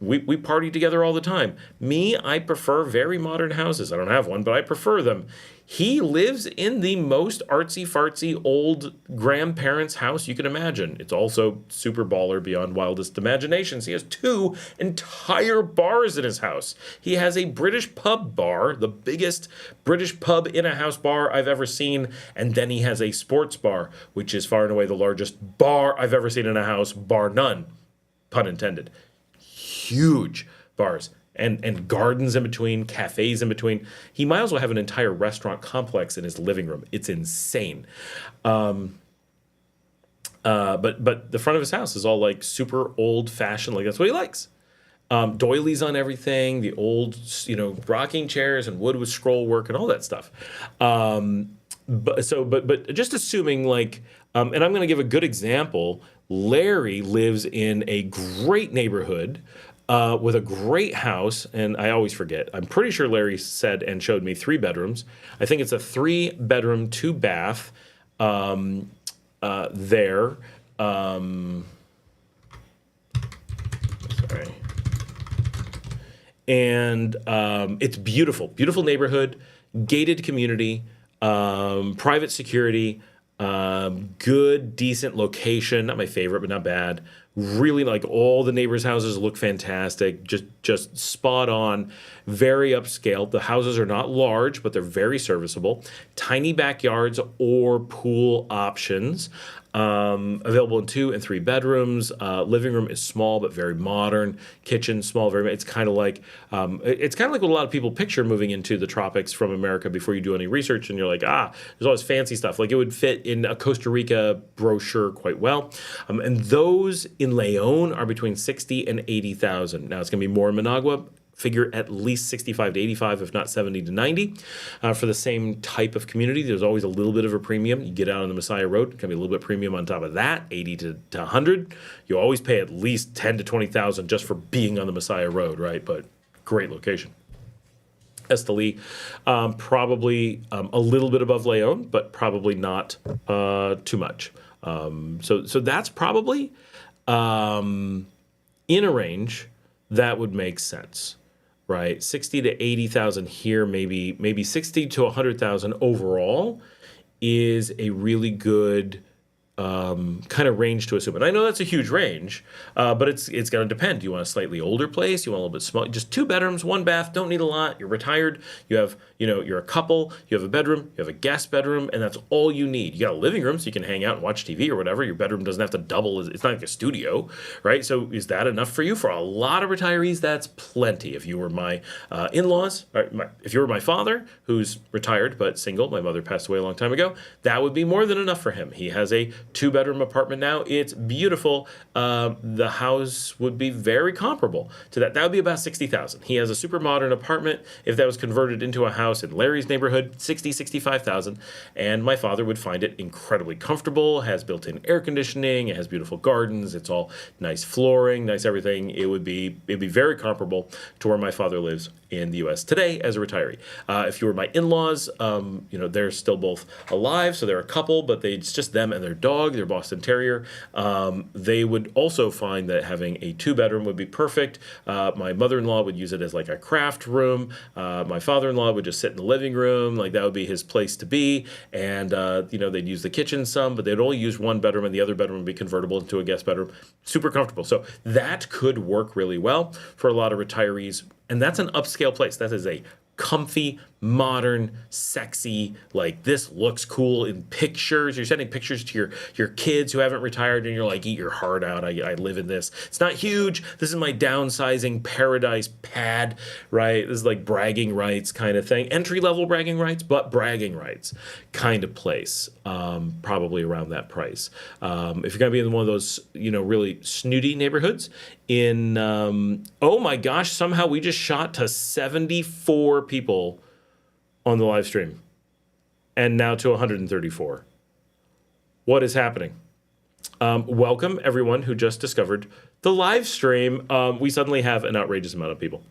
We party together all the time. Me, I prefer very modern houses. I don't have one, but I prefer them. He lives in the most artsy-fartsy old grandparents' house you can imagine. It's also super baller beyond wildest imaginations. He has 2 entire bars in his house. He has a British pub bar, the biggest British pub in a house bar I've ever seen, and then he has a sports bar, which is far and away the largest bar I've ever seen in a house, bar none, pun intended. Huge bars. And gardens in between, cafes in between. He might as well have an entire restaurant complex in his living room. It's insane. But the front of his house is all like super old fashioned. Like that's what he likes. Doilies on everything, the old, rocking chairs and wood with scroll work and all that stuff. But just assuming like, and I'm going to give a good example. Larry lives in a great neighborhood. With a great house, and I always forget. I'm pretty sure Larry said and showed me 3 bedrooms. I think it's a 3-bedroom, 2-bath there. Sorry. And it's beautiful neighborhood, gated community, private security, good, decent location. Not my favorite, but not bad. Really, like all the neighbors' houses look fantastic, just spot on, very upscale. The houses are not large, but they're very serviceable. Tiny backyards or pool options. Available in 2 and 3 bedrooms. Living room is small but very modern. Kitchen small, very. It's kind of like what a lot of people picture moving into the tropics from America before you do any research, and you're like, there's all this fancy stuff. Like it would fit in a Costa Rica brochure quite well. And those in Leon are between 60 and 80,000. Now it's going to be more in Managua. Figure at least 65 to 85, if not 70 to 90. For the same type of community, there's always a little bit of a premium. You get out on the Messiah Road, it can be a little bit premium on top of that, 80 to 100. You always pay at least 10 to 20,000 just for being on the Messiah Road, right? But great location. Esteli, probably a little bit above Leon, but probably not too much. So that's probably in a range that would make sense, right? 60 to 80,000 here, maybe 60 to 100,000 overall is a really good kind of range to assume. And I know that's a huge range, but it's going to depend. Do you want a slightly older place? You want a little bit small? Just 2 bedrooms, 1 bath, don't need a lot. You're retired. You have, you're a couple. You have a bedroom. You have a guest bedroom, and that's all you need. You got a living room so you can hang out and watch TV or whatever. Your bedroom doesn't have to double. It's not like a studio, right? So is that enough for you? For a lot of retirees, that's plenty. If you were my in-laws, if you were my father, who's retired but single, my mother passed away a long time ago, that would be more than enough for him. He has a 2-bedroom apartment now. It's beautiful. The house would be very comparable to that. That would be about 60,000. He has a super modern apartment. If that was converted into a house in Larry's neighborhood, 65,000. And my father would find it incredibly comfortable, has built-in air conditioning, it has beautiful gardens, it's all nice flooring, nice everything. It'd be very comparable to where my father lives in the U.S. today as a retiree. If you were my in-laws, they're still both alive, so they're a couple, but it's just them and their dog, their Boston Terrier. They would also find that having a 2-bedroom would be perfect. My mother-in-law would use it as like a craft room. My father-in-law would just sit in the living room, like that would be his place to be. And they'd use the kitchen some, but they'd only use 1 bedroom, and the other bedroom would be convertible into a guest bedroom. Super comfortable. So that could work really well for a lot of retirees. And that's an upscale place. That is a comfy, modern, sexy, like this looks cool in pictures. You're sending pictures to your kids who haven't retired and you're like, eat your heart out. I live in this. It's not huge. This is my downsizing paradise pad, right? This is like bragging rights kind of thing. Entry-level bragging rights, but bragging rights kind of place, probably around that price. If you're going to be in one of those, really snooty neighborhoods in, oh my gosh, somehow we just shot to 74 people on the live stream and now to 134. What is happening? Welcome everyone who just discovered the live stream. We suddenly have an outrageous amount of people.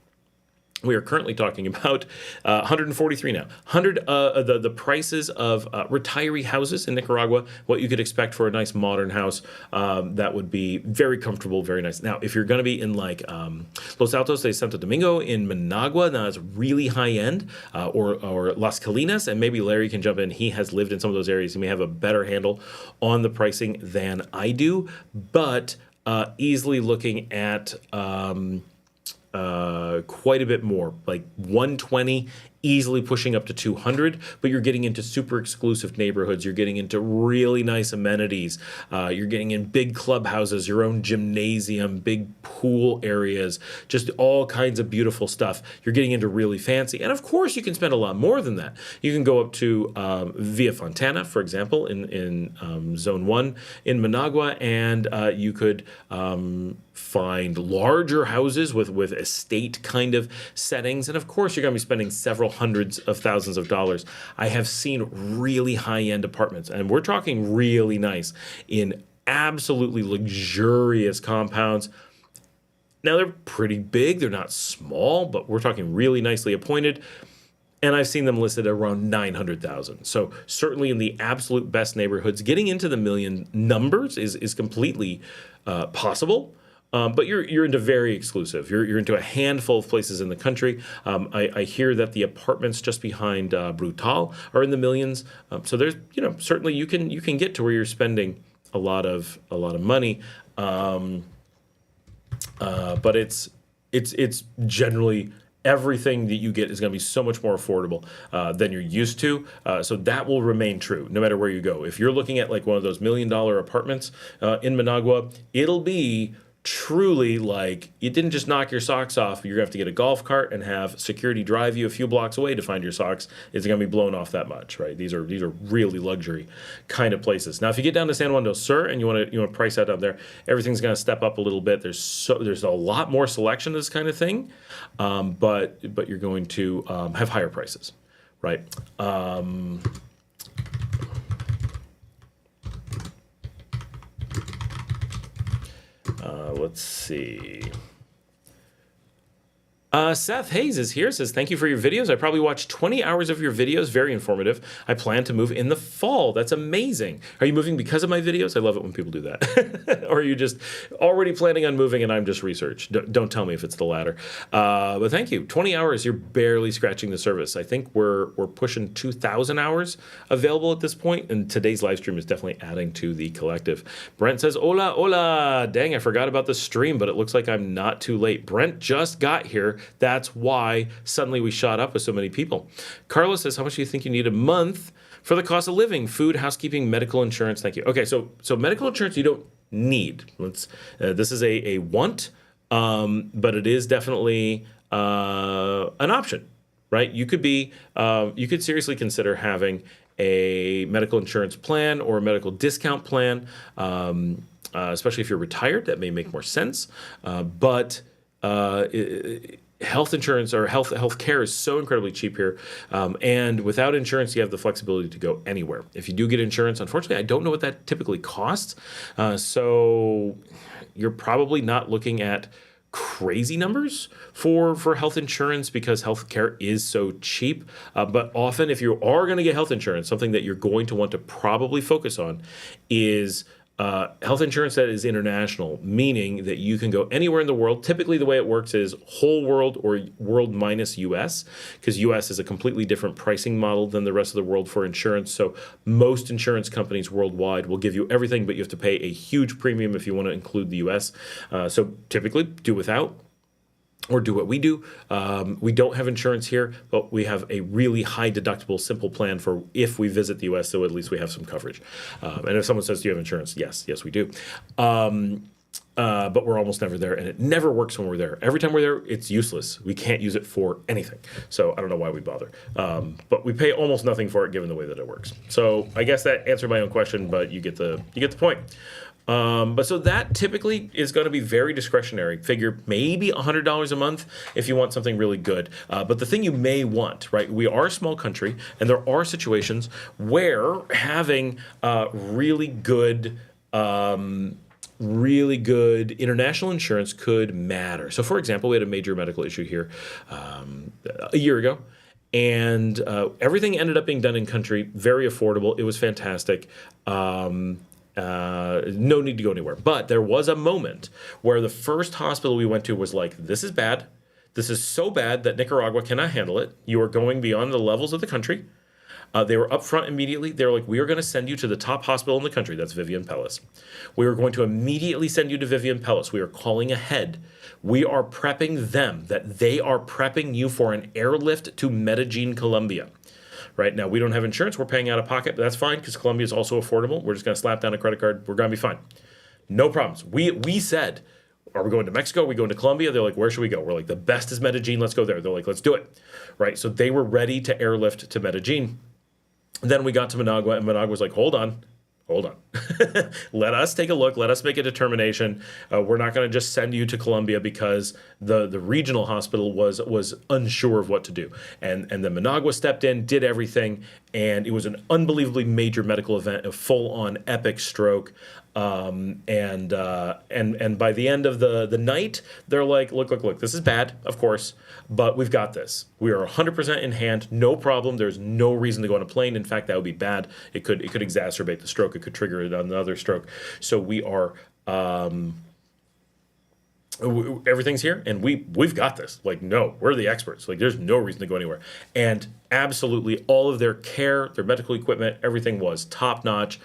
We are currently talking about 143 now. The prices of retiree houses in Nicaragua, what you could expect for a nice modern house that would be very comfortable, very nice. Now, if you're going to be in like Los Altos de Santo Domingo in Managua, now it's really high end, or Las Colinas, and maybe Larry can jump in. He has lived in some of those areas. He may have a better handle on the pricing than I do, but easily looking at quite a bit more, like 120, easily pushing up to 200, but you're getting into super exclusive neighborhoods. You're getting into really nice amenities. You're getting in big clubhouses, your own gymnasium, big pool areas, just all kinds of beautiful stuff. You're getting into really fancy. And of course, you can spend a lot more than that. You can go up to Villa Fontana, for example, in Zone 1 in Managua, and you could find larger houses with estate kind of settings. And of course, you're going to be spending several hundreds of thousands of dollars. I have seen really high-end apartments, and we're talking really nice, in absolutely luxurious compounds. Now, they're pretty big. They're not small, but we're talking really nicely appointed. And I've seen them listed at around 900,000. So certainly in the absolute best neighborhoods, getting into the million numbers is completely possible. But you're into very exclusive. You're into a handful of places in the country. I hear that the apartments just behind Brutal are in the millions. So there's certainly you can get to where you're spending a lot of money. But it's generally everything that you get is going to be so much more affordable than you're used to. So that will remain true no matter where you go. If you're looking at like one of those $1 million apartments in Managua, it'll be truly like you didn't just knock your socks off. You're gonna have to get a golf cart and have security drive you a few blocks away to find your socks. It's gonna be blown off that much, right? These are really luxury kind of places. Now, if you get down to San Juan del Sur and you want to price that down there, everything's gonna step up a little bit. There's a lot more selection of this kind of thing, but you're going to have higher prices, right? Let's see. Seth Hayes is here, says, thank you for your videos. I probably watched 20 hours of your videos. Very informative. I plan to move in the fall. That's amazing. Are you moving because of my videos? I love it when people do that. Or are you just already planning on moving and I'm just research? Don't tell me if it's the latter. But thank you. 20 hours, you're barely scratching the surface. I think we're pushing 2,000 hours available at this point, and today's live stream is definitely adding to the collective. Brent says, hola, hola. Dang, I forgot about the stream, but it looks like I'm not too late. Brent just got here. That's why suddenly we shot up with so many people. Carlos says, how much do you think you need a month for the cost of living, food, housekeeping, medical insurance? Thank you. Okay, so medical insurance you don't need. This is a want, but it is definitely an option, right? You could seriously consider having a medical insurance plan or a medical discount plan, especially if you're retired. That may make more sense, but health insurance or health care is so incredibly cheap here, and without insurance, you have the flexibility to go anywhere. If you do get insurance, unfortunately, I don't know what that typically costs, so you're probably not looking at crazy numbers for health insurance because health care is so cheap. But often, if you are going to get health insurance, something that you're going to want to probably focus on is health insurance that is international, meaning that you can go anywhere in the world. Typically, the way it works is whole world or world minus US, because US is a completely different pricing model than the rest of the world for insurance. So most insurance companies worldwide will give you everything, but you have to pay a huge premium if you want to include the US. So typically, do without. Or do what we do. We don't have insurance here, but we have a really high deductible, simple plan for if we visit the U.S., so at least we have some coverage. And if someone says, do you have insurance? Yes, we do. But we're almost never there, and it never works when we're there. Every time we're there, it's useless. We can't use it for anything. So I don't know why we bother. But we pay almost nothing for it given the way that it works. So I guess that answered my own question, but you get the point. But so that typically is going to be very discretionary. Figure maybe $100 a month if you want something really good. But the thing you may want, right? We are a small country, and there are situations where having really good international insurance could matter. So, for example, we had a major medical issue here a year ago. And everything ended up being done in country, very affordable. It was fantastic. No need to go anywhere. But there was a moment where the first hospital we went to was like, this is bad. This is so bad that Nicaragua cannot handle it. You are going beyond the levels of the country. They were upfront immediately. They were like, we are going to send you to the top hospital in the country. That's Vivian Pellis. We are going to immediately send you to Vivian Pellis. We are calling ahead. We are prepping them that they are prepping you for an airlift to Medellin, Colombia. Right now, we don't have insurance. We're paying out of pocket, but that's fine because Colombia is also affordable. We're just going to slap down a credit card. We're going to be fine. No problems. We said, are we going to Mexico? Are we going to Colombia? They're like, where should we go? We're like, the best is Medellin. Let's go there. They're like, let's do it. Right? So they were ready to airlift to Medellin. Then we got to Managua, and Managua was like, hold on. Let us take a look. Let us make a determination. We're not going to just send you to Colombia because the regional hospital was unsure of what to do. And then Managua stepped in, did everything, and it was an unbelievably major medical event, a full-on epic stroke. And by the end of the night, they're like, look, this is bad, of course, but we've got this. We are 100% in hand, no problem. There's no reason to go on a plane. In fact, that would be bad. It could exacerbate the stroke. It could trigger another stroke. So we are, everything's here, and we've got this. Like, no, we're the experts. Like, there's no reason to go anywhere. And absolutely all of their care, their medical equipment, everything was top notch.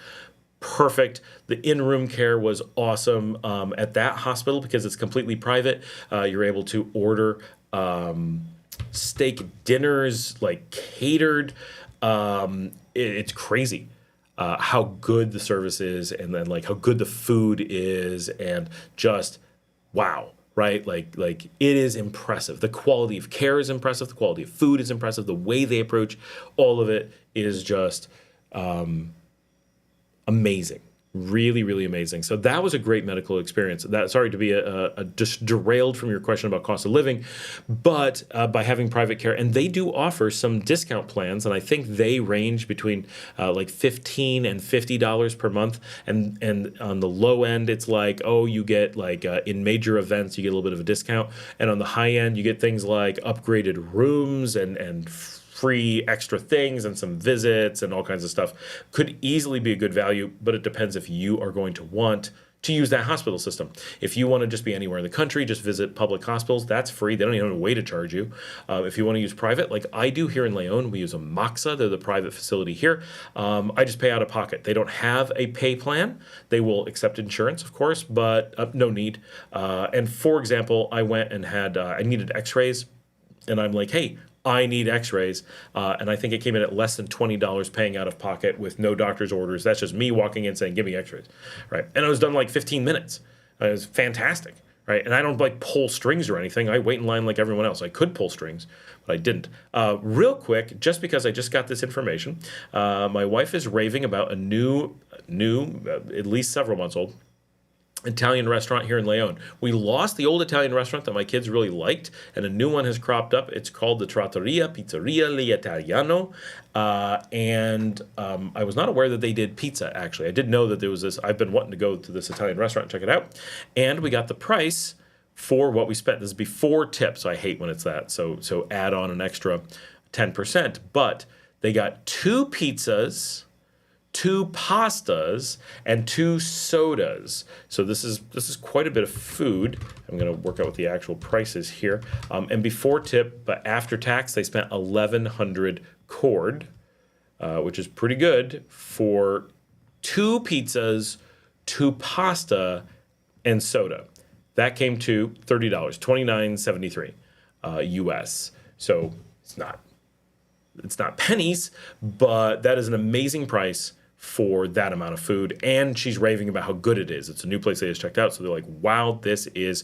Perfect. The in-room care was awesome at that hospital because it's completely private. You're able to order steak dinners, like catered. It's crazy how good the service is, and then like how good the food is, and just wow. Right? Like it is impressive. The quality of care is impressive. The quality of food is impressive. The way they approach all of it is just amazing, Really, really amazing. So that was a great medical experience. Sorry to be just derailed from your question about cost of living, but by having private care, and they do offer some discount plans, and I think they range between like $15 and $50 per month, and on the low end, it's like, oh, you get like in major events, you get a little bit of a discount, and on the high end, you get things like upgraded rooms and free extra things and some visits and all kinds of stuff. Could easily be a good value, but it depends if you are going to want to use that hospital system. If you want to just be anywhere in the country, just visit public hospitals, that's free. They don't even have a way to charge you. If you want to use private, like I do here in Leon, we use a Maxa. They're the private facility here. I just pay out of pocket. They don't have a pay plan. They will accept insurance, of course, but no need. And for example, I went and I needed x-rays, and I'm like, hey, I need x-rays, and I think it came in at less than $20 paying out of pocket with no doctor's orders. That's just me walking in saying, give me x-rays, right? And it was done in like 15 minutes. It was fantastic, right? And I don't like pull strings or anything. I wait in line like everyone else. I could pull strings, but I didn't. Real quick, just because I just got this information, my wife is raving about a new, at least several months old, Italian restaurant here in Leon. We lost the old Italian restaurant that my kids really liked, and a new one has cropped up. It's called the Trattoria Pizzeria L'Italiano, and I was not aware that they did pizza, actually. I did know that there was this. I've been wanting to go to this Italian restaurant and check it out, and we got the price for what we spent. This is before tips. So I hate when it's that. So add on an extra 10%, but they got 2 pizzas, 2 pastas, and 2 sodas. So this is quite a bit of food. I'm going to work out what the actual price is here. And before tip, but after tax, they spent 1,100 cord, which is pretty good for 2 pizzas, 2 pasta, and soda. That came to $30, $29.73 US. So it's not pennies, but that is an amazing price for that amount of food, and she's raving about how good it is. It's a new place they just checked out, so they're like, wow, this is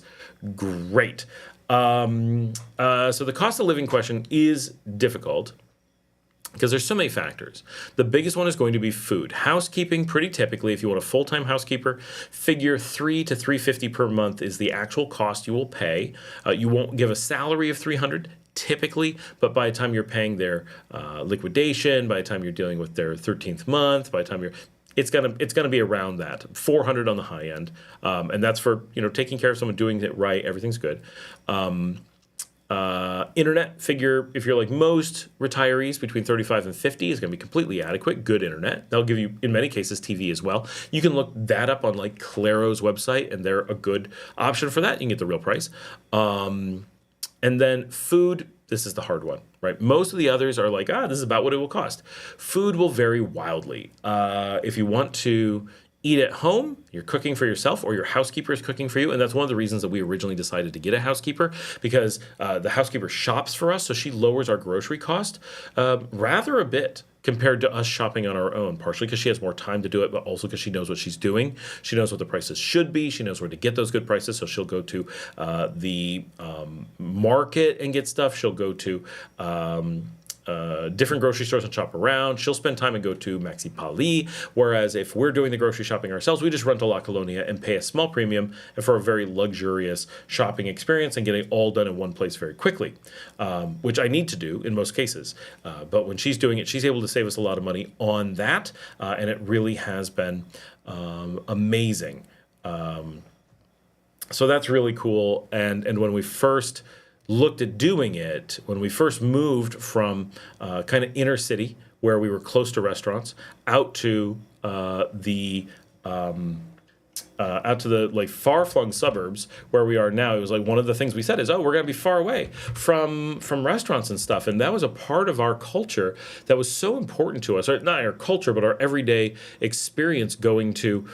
great. So the cost of living question is difficult because there's so many factors. The biggest one is going to be food. Housekeeping, pretty typically, if you want a full-time housekeeper, figure $300 to $350 per month is the actual cost you will pay. You won't give a salary of $300 typically, but by the time you're paying their liquidation, by the time you're dealing with their 13th month, by the time it's gonna be around that $400 on the high end, and that's for taking care of someone, doing it right. Everything's good. Internet, figure if you're like most retirees between 35 and 50 is going to be completely adequate. Good internet. They'll give you, in many cases, TV as well. You can look that up on like Claro's website, and they're a good option for that. You can get the real price. And then food, this is the hard one, right? Most of the others are like, this is about what it will cost. Food will vary wildly. If you want to eat at home, you're cooking for yourself, or your housekeeper is cooking for you. And that's one of the reasons that we originally decided to get a housekeeper, because the housekeeper shops for us, so she lowers our grocery cost rather a bit compared to us shopping on our own, partially because she has more time to do it, but also because she knows what she's doing. She knows what the prices should be. She knows where to get those good prices, so she'll go to the market and get stuff. She'll go to different grocery stores and shop around. She'll spend time and go to Maxi Pali, whereas if we're doing the grocery shopping ourselves, we just rent a La Colonia and pay a small premium and for a very luxurious shopping experience and getting all done in one place very quickly, which I need to do in most cases. But when she's doing it, she's able to save us a lot of money on that, and it really has been amazing. So that's really cool. And when we first looked at doing it, when we first moved from kind of inner city where we were close to restaurants out to the like far-flung suburbs where we are now, it was like one of the things we said is, we're going to be far away from restaurants and stuff. And that was a part of our culture that was so important to us, or not our culture, but our everyday experience going to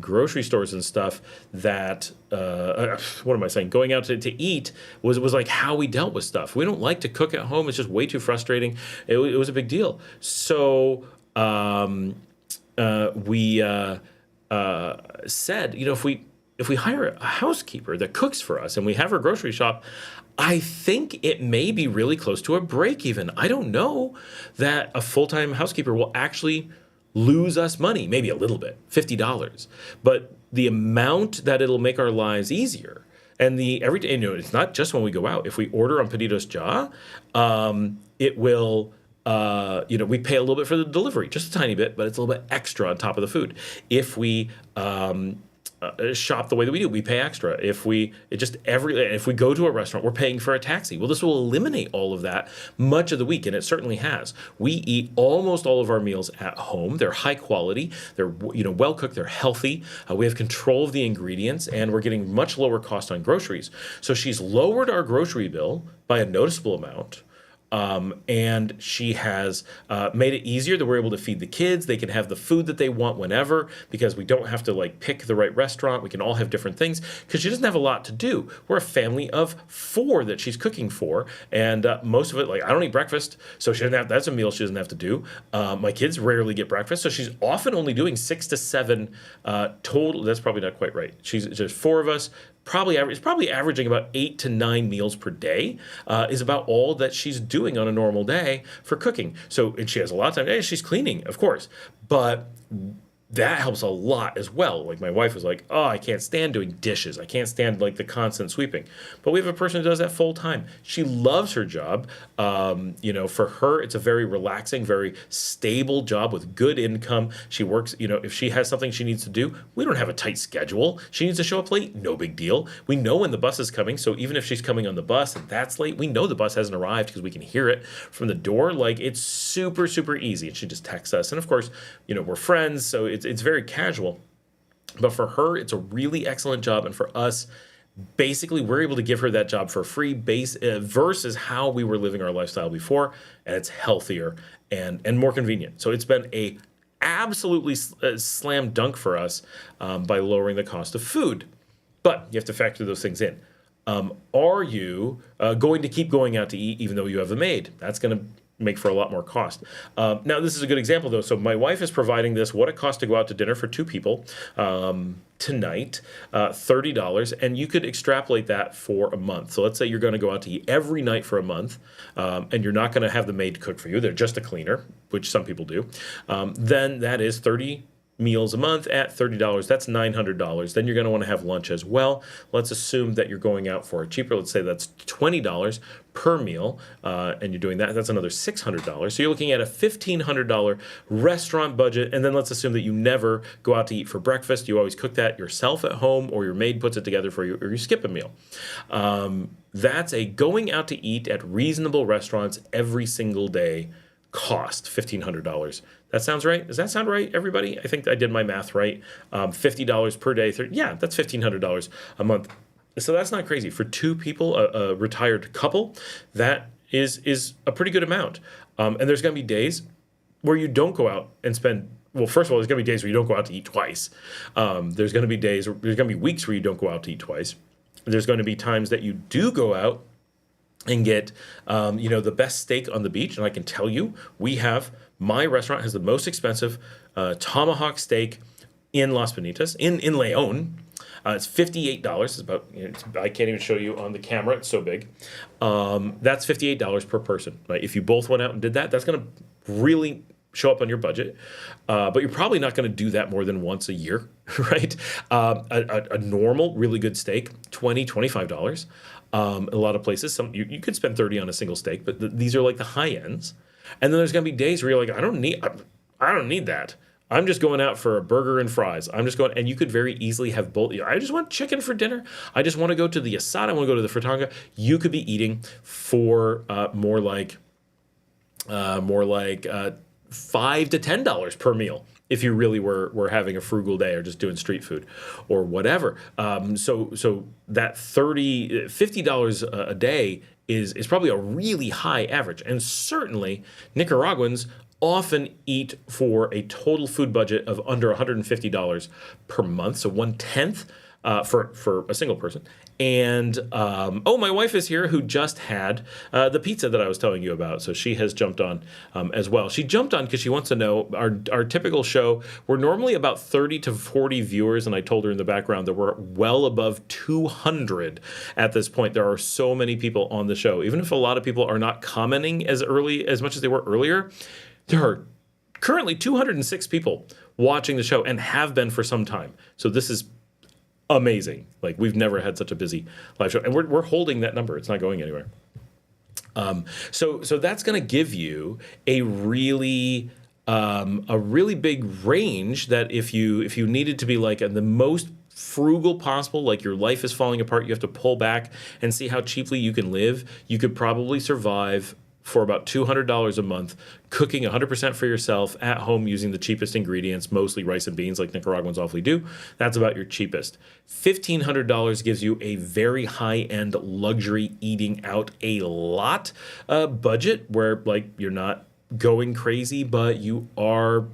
grocery stores and stuff, that what am I saying? Going out to eat was like how we dealt with stuff. We don't like to cook at home. It's just way too frustrating. It was a big deal. So we said, if we hire a housekeeper that cooks for us and we have her grocery shop, I think it may be really close to a break even. I don't know that a full-time housekeeper will actually lose us money, maybe a little bit, $50. But the amount that it'll make our lives easier, and the every day, it's not just when we go out. If we order on Pedidos Ya, it will. We pay a little bit for the delivery, just a tiny bit, but it's a little bit extra on top of the food. If we shop the way that we do, we pay extra. If we go to a restaurant, we're paying for a taxi. Well, this will eliminate all of that much of the week, and it certainly has. We eat almost all of our meals at home. They're high quality. They're well cooked. They're healthy. We have control of the ingredients, and we're getting much lower cost on groceries. So she's lowered our grocery bill by a noticeable amount. And she has made it easier that we're able to feed the kids. They can have the food that they want whenever, because we don't have to pick the right restaurant. We can all have different things because she doesn't have a lot to do. We're a family of 4 that she's cooking for, and most of it, I don't eat breakfast, so she doesn't have. That's a meal she doesn't have to do. My kids rarely get breakfast, so she's often only doing 6 to 7 total. That's probably not quite right. There's 4 of us. It's probably averaging about 8 to 9 meals per day is about all that she's doing on a normal day for cooking. So, and she has a lot of time. She's cleaning, of course, but that helps a lot as well. My wife was like, oh, I can't stand doing dishes. I can't stand the constant sweeping. But we have a person who does that full time. She loves her job. For her, it's a very relaxing, very stable job with good income. She works, if she has something she needs to do, we don't have a tight schedule. She needs to show up late, no big deal. We know when the bus is coming. So even if she's coming on the bus and that's late, we know the bus hasn't arrived because we can hear it from the door. It's super, super easy. And she just texts us. And of course, we're friends. So it's very casual, but for her, it's a really excellent job. And for us, basically, we're able to give her that job for free versus how we were living our lifestyle before. And it's healthier and more convenient. So it's been a absolutely slam dunk for us by lowering the cost of food. But you have to factor those things in. Are you going to keep going out to eat even though you have a maid? That's going to make for a lot more cost. Now, this is a good example, though. So my wife is providing what it costs to go out to dinner for 2 people tonight, $30, and you could extrapolate that for a month. So let's say you're going to go out to eat every night for a month, and you're not going to have the maid cook for you. They're just a cleaner, which some people do. Then that is 30 meals a month at $30. That's $900. Then you're going to want to have lunch as well. Let's assume that you're going out for it cheaper. Let's say that's $20 per meal, and you're doing that. That's another $600. So you're looking at a $1,500 restaurant budget. And then let's assume that you never go out to eat for breakfast. You always cook that yourself at home, or your maid puts it together for you, or you skip a meal. That's a going out to eat at reasonable restaurants every single day cost, $1,500. That sounds right? Does that sound right, everybody? I think I did my math right. $50 per day. That's $1,500 a month. So that's not crazy. For 2 people, a retired couple, that is a pretty good amount. And there's going to be days where you don't go out and spend. Well, first of all, there's going to be days where you don't go out to eat twice. There's going to be weeks where you don't go out to eat twice. There's going to be times that you do go out and get the best steak on the beach. And I can tell you, my restaurant has the most expensive tomahawk steak in Las Bonitas, in León. It's $58. It's about, I can't even show you on the camera. It's so big. That's $58 per person. Right? If you both went out and did that, that's going to really show up on your budget. But you're probably not going to do that more than once a year, right? A normal, really good steak, $20, $25. A lot of places, you could spend $30 on a single steak, but these are the high ends. And then there's going to be days where you're like, I don't need that. I'm just going out for a burger and fries. And you could very easily have both. I just want chicken for dinner. I just want to go to the asada. I want to go to the fritanga. You could be eating for more like $5 to $10 per meal if you really were having a frugal day or just doing street food or whatever. So that $50 a day is probably a really high average. And certainly Nicaraguans often eat for a total food budget of under $150 per month, so 1/10 for a single person. And my wife is here, who just had the pizza that I was telling you about. So she has jumped on as well. She jumped on because she wants to know our typical show. We're normally about 30 to 40 viewers, and I told her in the background that we're well above 200 at this point. There are so many people on the show. Even if a lot of people are not commenting as much as they were earlier, there are Currently 206 people watching the show and have been for some time. So this is amazing. Like, we've never had such a busy live show, and we're holding that number. It's not going anywhere. So that's going to give you a really big range that if you needed to be like the most frugal possible, like your life is falling apart, you have to pull back and see how cheaply you can live, you could probably survive for about $200 a month, cooking 100% for yourself at home using the cheapest ingredients, mostly rice and beans like Nicaraguans awfully do. That's about your cheapest. $1,500 gives you a very high-end luxury eating out a lot budget where like you're not going crazy, but you are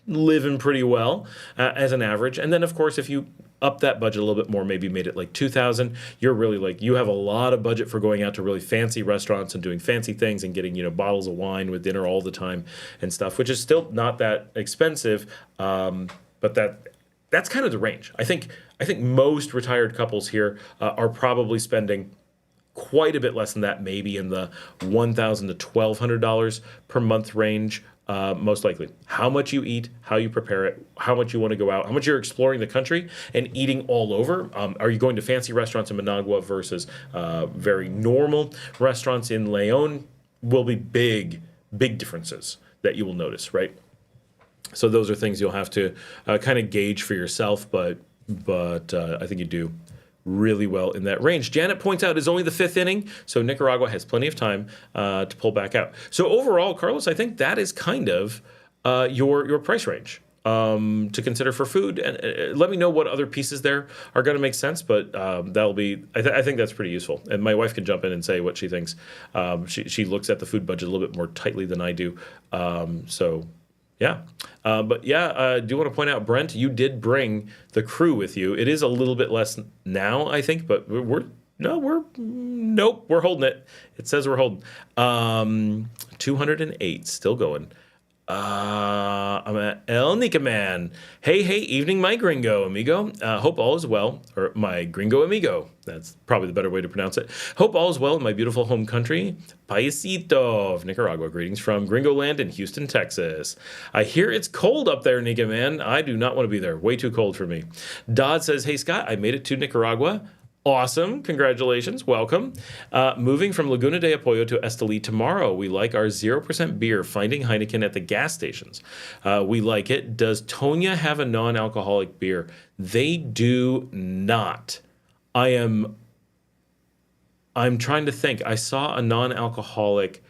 living pretty well as an average. And then, of course, if you up that budget a little bit more, maybe made it like $2,000, you're really like, you have a lot of budget for going out to really fancy restaurants and doing fancy things and getting, bottles of wine with dinner all the time and stuff, which is still not that expensive. But that's kind of the range. I think most retired couples here are probably spending quite a bit less than that, maybe in the $1,000 to $1,200 per month range. Most likely. How much you eat, how you prepare it, how much you want to go out, how much you're exploring the country and eating all over. Are you going to fancy restaurants in Managua versus very normal restaurants in Leon? Will be big differences that you will notice, right? So those are things you'll have to kind of gauge for yourself, but I think you do really well in that range. Janet points out it's only the fifth inning, so Nicaragua has plenty of time to pull back out. So overall, Carlos, I think that is kind of your price range to consider for food. And let me know what other pieces there are going to make sense, but that'll be, I think that's pretty useful. And my wife can jump in and say what she thinks. She looks at the food budget a little bit more tightly than I do. Yeah. I do want to point out, Brent, you did bring the crew with you. It is a little bit less now, I think, but we're holding it. It says we're holding. 208, still going. I'm at El Nika Man. Hey, evening, my gringo amigo. Hope all is well, or my gringo amigo. That's probably the better way to pronounce it. Hope all is well in my beautiful home country, Paisito of Nicaragua. Greetings from Gringo Land in Houston, Texas. I hear it's cold up there, Nika Man. I do not want to be there. Way too cold for me. Dodd says, hey, Scott, I made it to Nicaragua. Awesome. Congratulations. Welcome. Moving from Laguna de Apoyo to Esteli tomorrow. We like our 0% beer, finding Heineken at the gas stations. We like it. Does Tonya have a non-alcoholic beer? They do not. I'm trying to think. I saw a non-alcoholic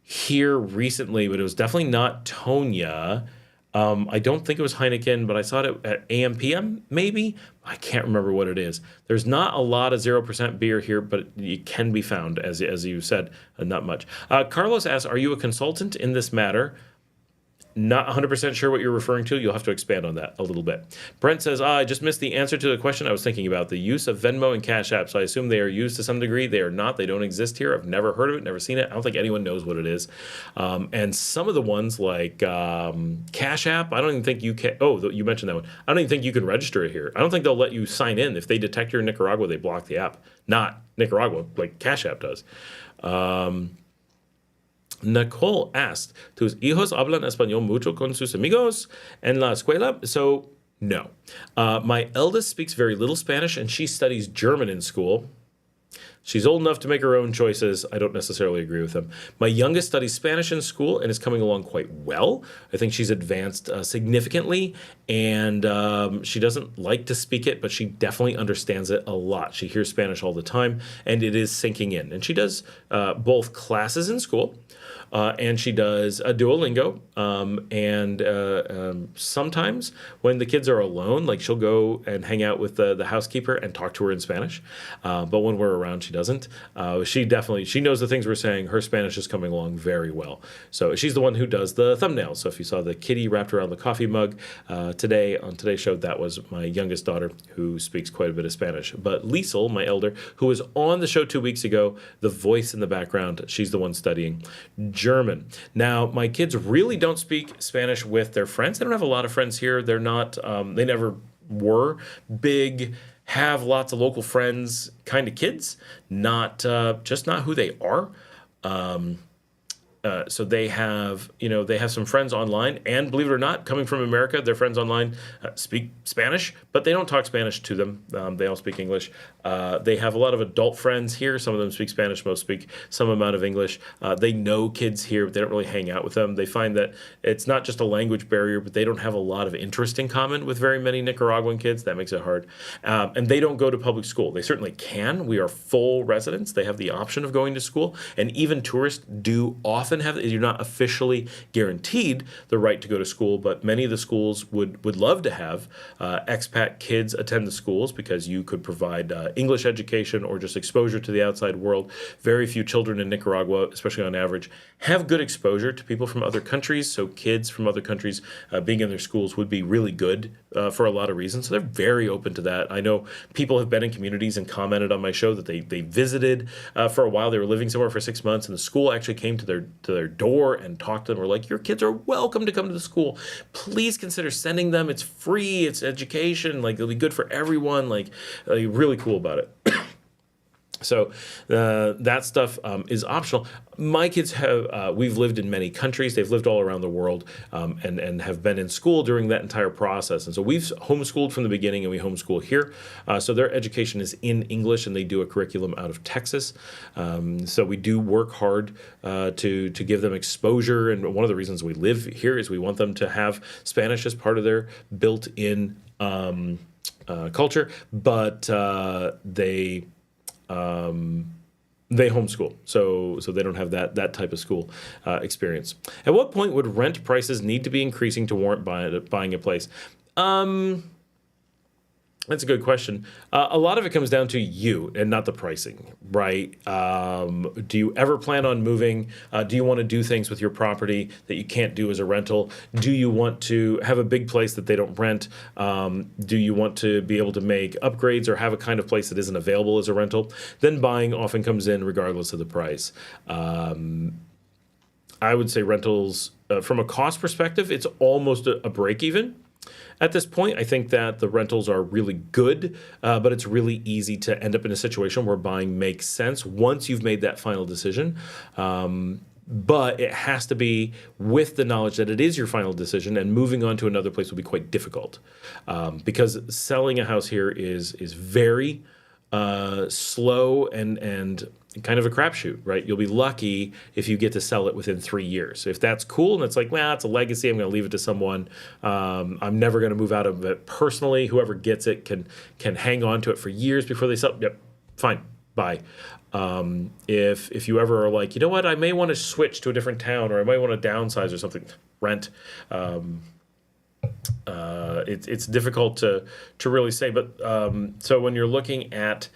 here recently, but it was definitely not Tonya. I don't think it was Heineken, but I saw it at AM PM, maybe. I can't remember what it is. There's not a lot of 0% beer here, but it can be found, as you said, not much. Carlos asks, are you a consultant in this matter? Not 100% sure what you're referring to. You'll have to expand on that a little bit. Brent says, I just missed the answer to the question I was thinking about, the use of Venmo and Cash App. So I assume they are used to some degree. They are not. They don't exist here. I've never heard of it, never seen it. I don't think anyone knows what it is. And some of the ones like Cash App, I don't even think you can. Oh, you mentioned that one. I don't even think you can register it here. I don't think they'll let you sign in. If they detect you're in Nicaragua, they block the app. Not Nicaragua, like Cash App does. Nicole asked, ¿Tus hijos hablan español mucho con sus amigos en la escuela? So, no. My eldest speaks very little Spanish, and she studies German in school. She's old enough to make her own choices. I don't necessarily agree with them. My youngest studies Spanish in school and is coming along quite well. I think she's advanced significantly, and she doesn't like to speak it, but she definitely understands it a lot. She hears Spanish all the time, and it is sinking in. And she does both classes in school, and she does a Duolingo, and sometimes when the kids are alone, like she'll go and hang out with the housekeeper and talk to her in Spanish. But when we're around, she doesn't. She knows the things we're saying. Her Spanish is coming along very well. So she's the one who does the thumbnails. So if you saw the kitty wrapped around the coffee mug today on today's show, that was my youngest daughter who speaks quite a bit of Spanish. But Liesel, my elder, who was on the show 2 weeks ago, the voice in the background, she's the one studying German. Now, my kids really don't speak Spanish with their friends. They don't have a lot of friends here. They're not, they never were big, have lots of local friends kind of kids, just not who they are. So they have, they have some friends online, and believe it or not, coming from America, their friends online speak Spanish, but they don't talk Spanish to them. They all speak English. They have a lot of adult friends here. Some of them speak Spanish, most speak some amount of English. They know kids here, but they don't really hang out with them. They find that it's not just a language barrier, but they don't have a lot of interest in common with very many Nicaraguan kids. That makes it hard. And they don't go to public school. They certainly can. We are full residents. They have the option of going to school, and even tourists do often have. You're not officially guaranteed the right to go to school, but many of the schools would love to have expat kids attend the schools because you could provide English education or just exposure to the outside world. Very few children in Nicaragua, especially on average, have good exposure to people from other countries. So kids from other countries being in their schools would be really good for a lot of reasons. So they're very open to that. I know people have been in communities and commented on my show that they visited for a while. They were living somewhere for 6 months, and the school actually came to their door and talked to them. We're like, your kids are welcome to come to the school. Please consider sending them. It's free. It's education. Like, it'll be good for everyone. Like really cool about it. So that stuff is optional. My kids have, we've lived in many countries. They've lived all around the world and have been in school during that entire process. And so we've homeschooled from the beginning, and we homeschool here. So their education is in English, and they do a curriculum out of Texas. So we do work hard to give them exposure. And one of the reasons we live here is we want them to have Spanish as part of their built-in culture. But they homeschool, so they don't have that type of school experience. At what point would rent prices need to be increasing to warrant buying a place? That's a good question. A lot of it comes down to you and not the pricing, right? Do you ever plan on moving? Do you want to do things with your property that you can't do as a rental? Do you want to have a big place that they don't rent? Do you want to be able to make upgrades or have a kind of place that isn't available as a rental? Then buying often comes in regardless of the price. I would say rentals, from a cost perspective, it's almost a break even. At this point, I think that the rentals are really good, but it's really easy to end up in a situation where buying makes sense once you've made that final decision. But it has to be with the knowledge that it is your final decision, and moving on to another place will be quite difficult. Because selling a house here is very slow and kind of a crapshoot, right? You'll be lucky if you get to sell it within 3 years. So if that's cool and it's like, well, it's a legacy, I'm going to leave it to someone. I'm never going to move out of it personally. Whoever gets it can hang on to it for years before they sell. Yep, fine, buy. If you ever are like, you know what, I may want to switch to a different town, or I might want to downsize or something, rent. It's difficult to really say, but so when you're looking at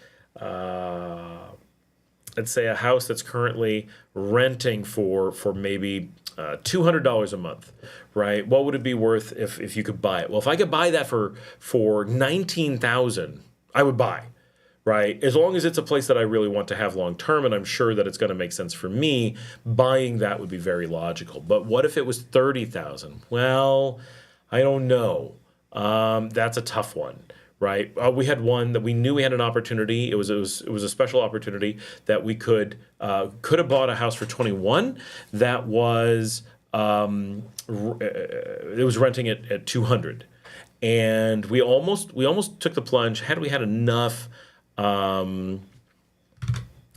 let's say a house that's currently renting for maybe $200 a month, right? What would it be worth if you could buy it? Well, if I could buy that for $19,000, I would buy, right? As long as it's a place that I really want to have long term, and I'm sure that it's going to make sense for me, buying that would be very logical. But what if it was $30,000? Well, I don't know. That's a tough one, right? We had one that we knew we had an opportunity. It was a special opportunity that we could have bought a house for 21. That was it was renting it at 200, and we almost took the plunge. Had we had enough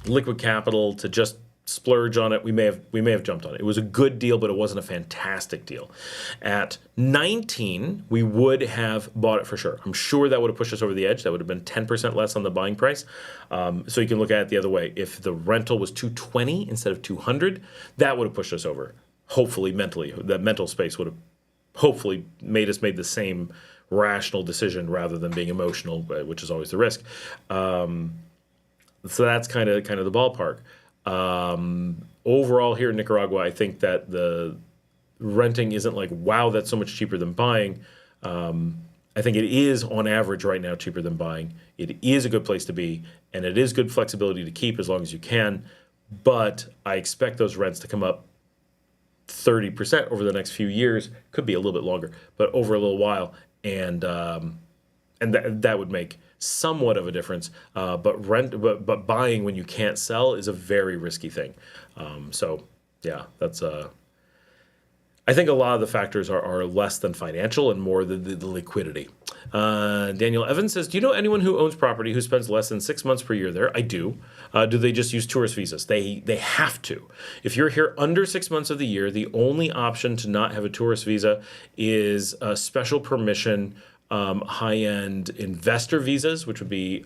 liquid capital to just splurge on it, we may have jumped on it. It was a good deal, but it wasn't a fantastic deal. At 19, we would have bought it for sure. I'm sure that would have pushed us over the edge. That would have been 10% less on the buying price. So you can look at it the other way. If the rental was 220 instead of 200, that would have pushed us over. Hopefully, mentally, that mental space would have hopefully made the same rational decision rather than being emotional, which is always the risk. So that's kind of the ballpark. Overall here in Nicaragua, I think that the renting isn't like, wow, that's so much cheaper than buying. I think it is on average right now cheaper than buying. It is a good place to be, and it is good flexibility to keep as long as you can. But I expect those rents to come up 30% over the next few years. Could be a little bit longer, but over a little while, and that would make somewhat of a difference, but buying when you can't sell is a very risky thing. So Yeah, that's I think a lot of the factors are less than financial and more the liquidity. Daniel Evans says, do you know anyone who owns property who spends less than 6 months per year there? I do. Do they just use tourist visas? They have to. If you're here under 6 months of the year, the only option to not have a tourist visa is a special permission high-end investor visas, which would be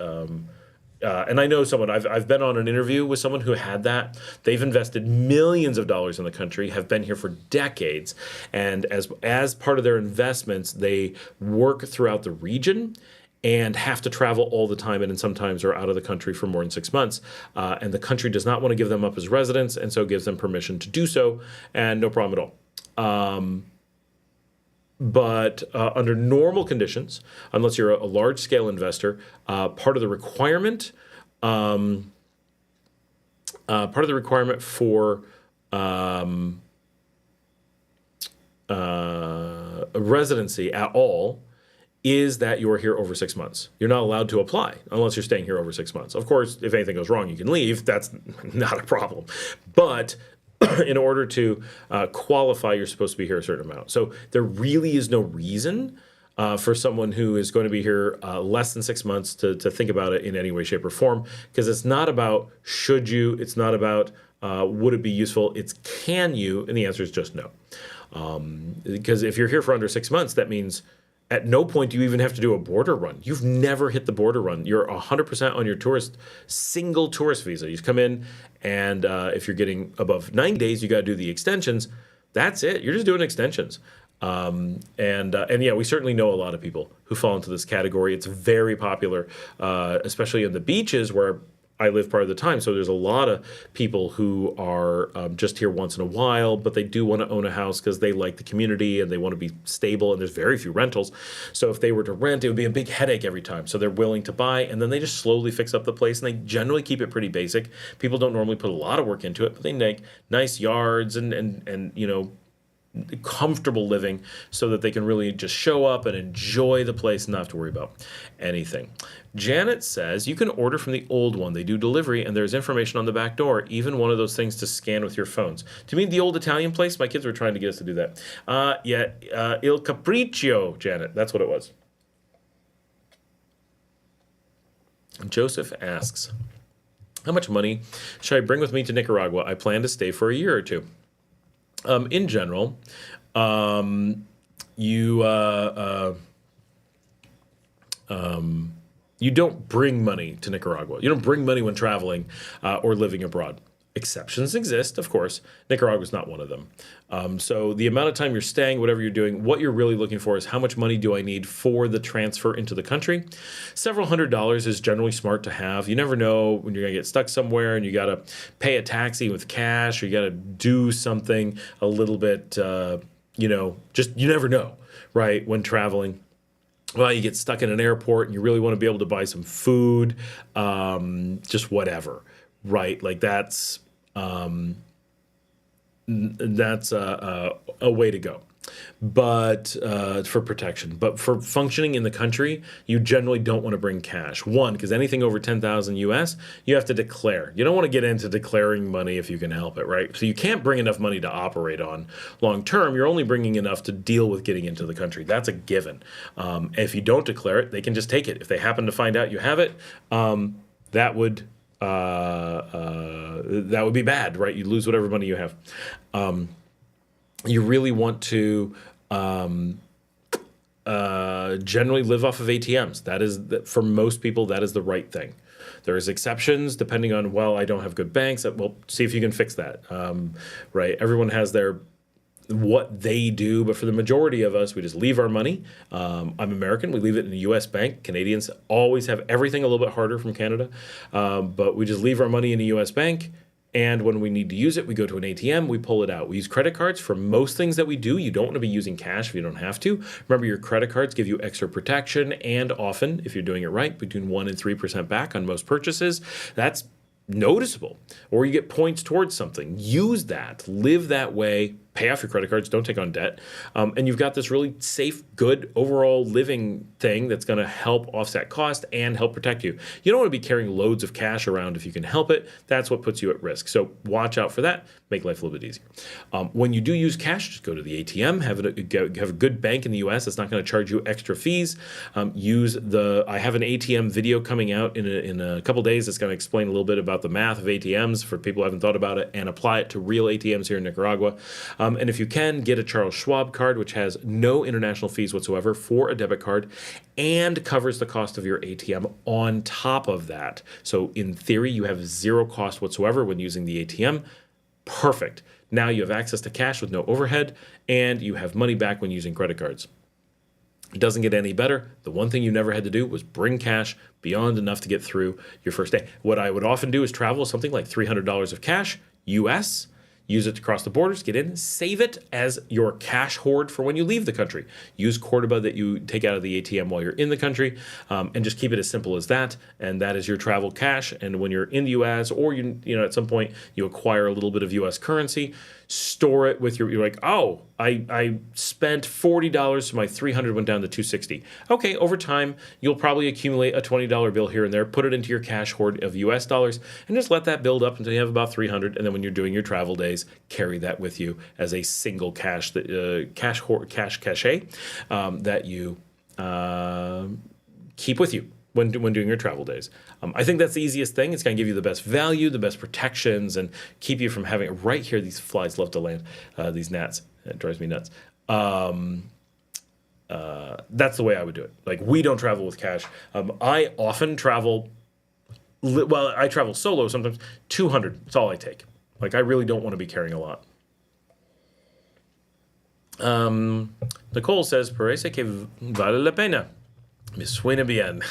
and I know someone, I've been on an interview with someone who had that. They've invested millions of dollars in the country, have been here for decades. And as part of their investments, they work throughout the region and have to travel all the time and sometimes are out of the country for more than 6 months. And the country does not want to give them up as residents and so gives them permission to do so, and no problem at all. But under normal conditions, unless you're a large-scale investor, part of the requirement for a residency at all is that you're here over 6 months. You're not allowed to apply unless you're staying here over 6 months. Of course, if anything goes wrong, you can leave. That's not a problem. But in order to qualify, you're supposed to be here a certain amount. So there really is no reason for someone who is going to be here less than 6 months to think about it in any way, shape, or form, because it's not about should you, it's not about would it be useful, it's can you, and the answer is just no. Because if you're here for under 6 months, that means at no point do you even have to do a border run. You've never hit the border run. You're 100% on your single tourist visa. You come in, and if you're getting above 90 days, you got to do the extensions. That's it. You're just doing extensions. And yeah, we certainly know a lot of people who fall into this category. It's very popular, especially in the beaches where I live part of the time. So there's a lot of people who are just here once in a while, but they do want to own a house because they like the community and they want to be stable, and there's very few rentals. So if they were to rent, it would be a big headache every time. So they're willing to buy, and then they just slowly fix up the place, and they generally keep it pretty basic. People don't normally put a lot of work into it, but they make nice yards and you know, comfortable living so that they can really just show up and enjoy the place and not have to worry about anything. Janet says, you can order from the old one. They do delivery, and there's information on the back door, even one of those things to scan with your phones. Do you mean the old Italian place? My kids were trying to get us to do that. Il Capriccio, Janet. That's what it was. Joseph asks, how much money should I bring with me to Nicaragua? I plan to stay for a year or two. In general, you don't bring money to Nicaragua. You don't bring money when traveling or living abroad. Exceptions exist, of course. Nicaragua is not one of them. So the amount of time you're staying, whatever you're doing, what you're really looking for is how much money do I need for the transfer into the country. Several $100s is generally smart to have. You never know when you're going to get stuck somewhere and you got to pay a taxi with cash, or you got to do something a little bit, just you never know, right, when traveling. Well, you get stuck in an airport and you really want to be able to buy some food, just whatever, right? Like that's a way to go. But for protection. But for functioning in the country, you generally don't want to bring cash. One, because anything over 10,000 US, you have to declare. You don't want to get into declaring money if you can help it, right? So you can't bring enough money to operate on long term. You're only bringing enough to deal with getting into the country. That's a given. If you don't declare it, they can just take it. If they happen to find out you have it, that would be bad, right? You lose whatever money you have. You really want to generally live off of ATMs. That is, for most people, that is the right thing. There's exceptions depending on, well, I don't have good banks. Well, see if you can fix that, right? Everyone has what they do, but for the majority of us, we just leave our money. I'm American. We leave it in a U.S. bank. Canadians always have everything a little bit harder from Canada, but we just leave our money in a U.S. bank. And when we need to use it, we go to an ATM, we pull it out. We use credit cards for most things that we do. You don't want to be using cash if you don't have to. Remember, your credit cards give you extra protection, and often, if you're doing it right, between 1% and 3% back on most purchases. That's noticeable. Or you get points towards something. Use that. Live that way. pay off your credit cards, don't take on debt, and you've got this really safe, good overall living thing that's going to help offset cost and help protect you. You don't want to be carrying loads of cash around if you can help it. That's what puts you at risk. So watch out for that. Make life a little bit easier. When you do use cash, just go to the ATM. Have a good bank in the U.S. that's not going to charge you extra fees. I have an ATM video coming out in a couple days that's going to explain a little bit about the math of ATMs for people who haven't thought about it and apply it to real ATMs here in Nicaragua. And if you can, get a Charles Schwab card, which has no international fees whatsoever for a debit card and covers the cost of your ATM on top of that. So in theory, you have zero cost whatsoever when using the ATM. Perfect. Now you have access to cash with no overhead, and you have money back when using credit cards. It doesn't get any better. The one thing you never had to do was bring cash beyond enough to get through your first day. What I would often do is travel something like $300 of cash, US, use it to cross the borders, get in, save it as your cash hoard for when you leave the country. Use Cordoba that you take out of the ATM while you're in the country, and just keep it as simple as that. And that is your travel cash. And when you're in the U.S. or you at some point you acquire a little bit of U.S. currency, store it with you're like, oh, I spent $40, so my $300 went down to $260. Okay, over time, you'll probably accumulate a $20 bill here and there, put it into your cash hoard of US dollars, and just let that build up until you have about $300. And then when you're doing your travel days, carry that with you as a single cash cachet that you keep with you when doing your travel days. I think that's the easiest thing. It's going to give you the best value, the best protections, and keep you from having right here. These flies love to land, these gnats. It drives me nuts. That's the way I would do it. Like, we don't travel with cash. I often travel, I travel solo sometimes. 200, that's all I take. Like, I really don't want to be carrying a lot. Nicole says, parece que vale la pena. Me suena bien.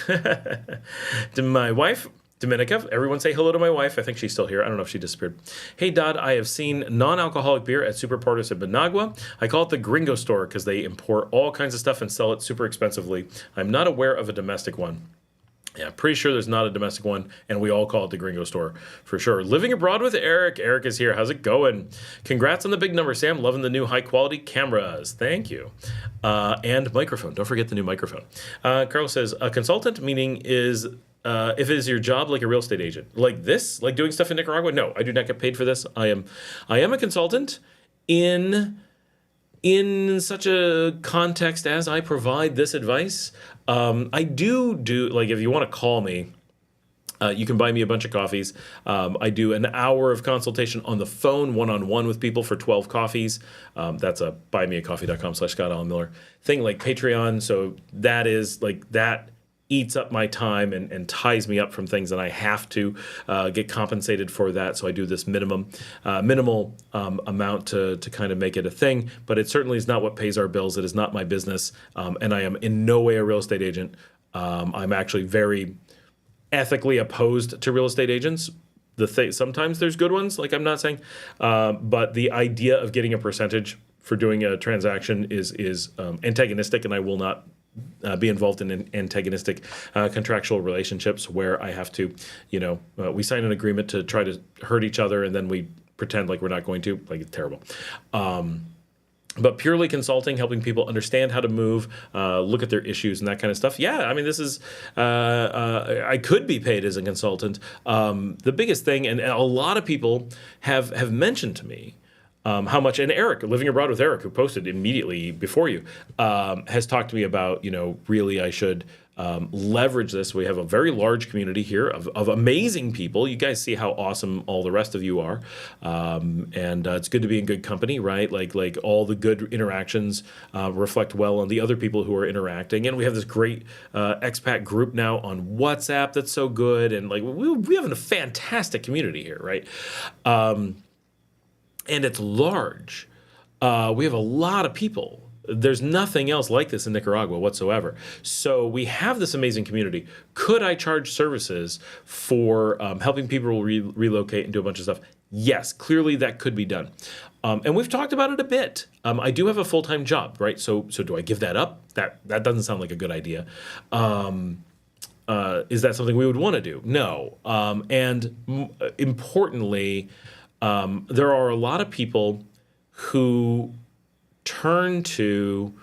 To my wife, Dominica, everyone say hello to my wife. I think she's still here. I don't know if she disappeared. Hey, Dodd, I have seen non-alcoholic beer at Super Portos in Managua. I call it the Gringo store because they import all kinds of stuff and sell it super expensively. I'm not aware of a domestic one. Yeah, pretty sure there's not a domestic one, and we all call it the Gringo store for sure. Living abroad with Eric. Eric is here. How's it going? Congrats on the big number, Sam. Loving the new high-quality cameras. Thank you. And microphone. Don't forget the new microphone. Carlos says, a consultant, meaning is if it is your job like a real estate agent. Like this? Like doing stuff in Nicaragua? No, I do not get paid for this. I am a consultant in such a context as I provide this advice. I do like, if you want to call me, you can buy me a bunch of coffees. I do an hour of consultation on the phone, one-on-one with people for 12 coffees. That's a buymeacoffee.com/Scott Allen Miller thing, like Patreon. So that is like, that eats up my time and ties me up from things that I have to get compensated for that. So I do this minimal amount to kind of make it a thing, but it certainly is not what pays our bills. It is not my business, and I am in no way a real estate agent. I'm actually very ethically opposed to real estate agents. Sometimes there's good ones, like I'm not saying, but the idea of getting a percentage for doing a transaction is antagonistic, and I will not be involved in antagonistic contractual relationships where I have to, we sign an agreement to try to hurt each other and then we pretend like we're not going to. Like, it's terrible. But purely consulting, helping people understand how to move, look at their issues and that kind of stuff. Yeah, I mean, this is, I could be paid as a consultant. The biggest thing, and a lot of people have mentioned to me, how much, and Eric, Living Abroad with Eric, who posted immediately before you, has talked to me about, really I should leverage this. We have a very large community here of amazing people. You guys see how awesome all the rest of you are. And it's good to be in good company, right? Like all the good interactions reflect well on the other people who are interacting. And we have this great expat group now on WhatsApp that's so good. And like we have a fantastic community here, right? And it's large. We have a lot of people. There's nothing else like this in Nicaragua whatsoever. So we have this amazing community. Could I charge services for helping people relocate and do a bunch of stuff? Yes, clearly that could be done. And we've talked about it a bit. I do have a full-time job, right? So do I give that up? That doesn't sound like a good idea. Is that something we would want to do? No. And importantly, there are a lot of people who turn to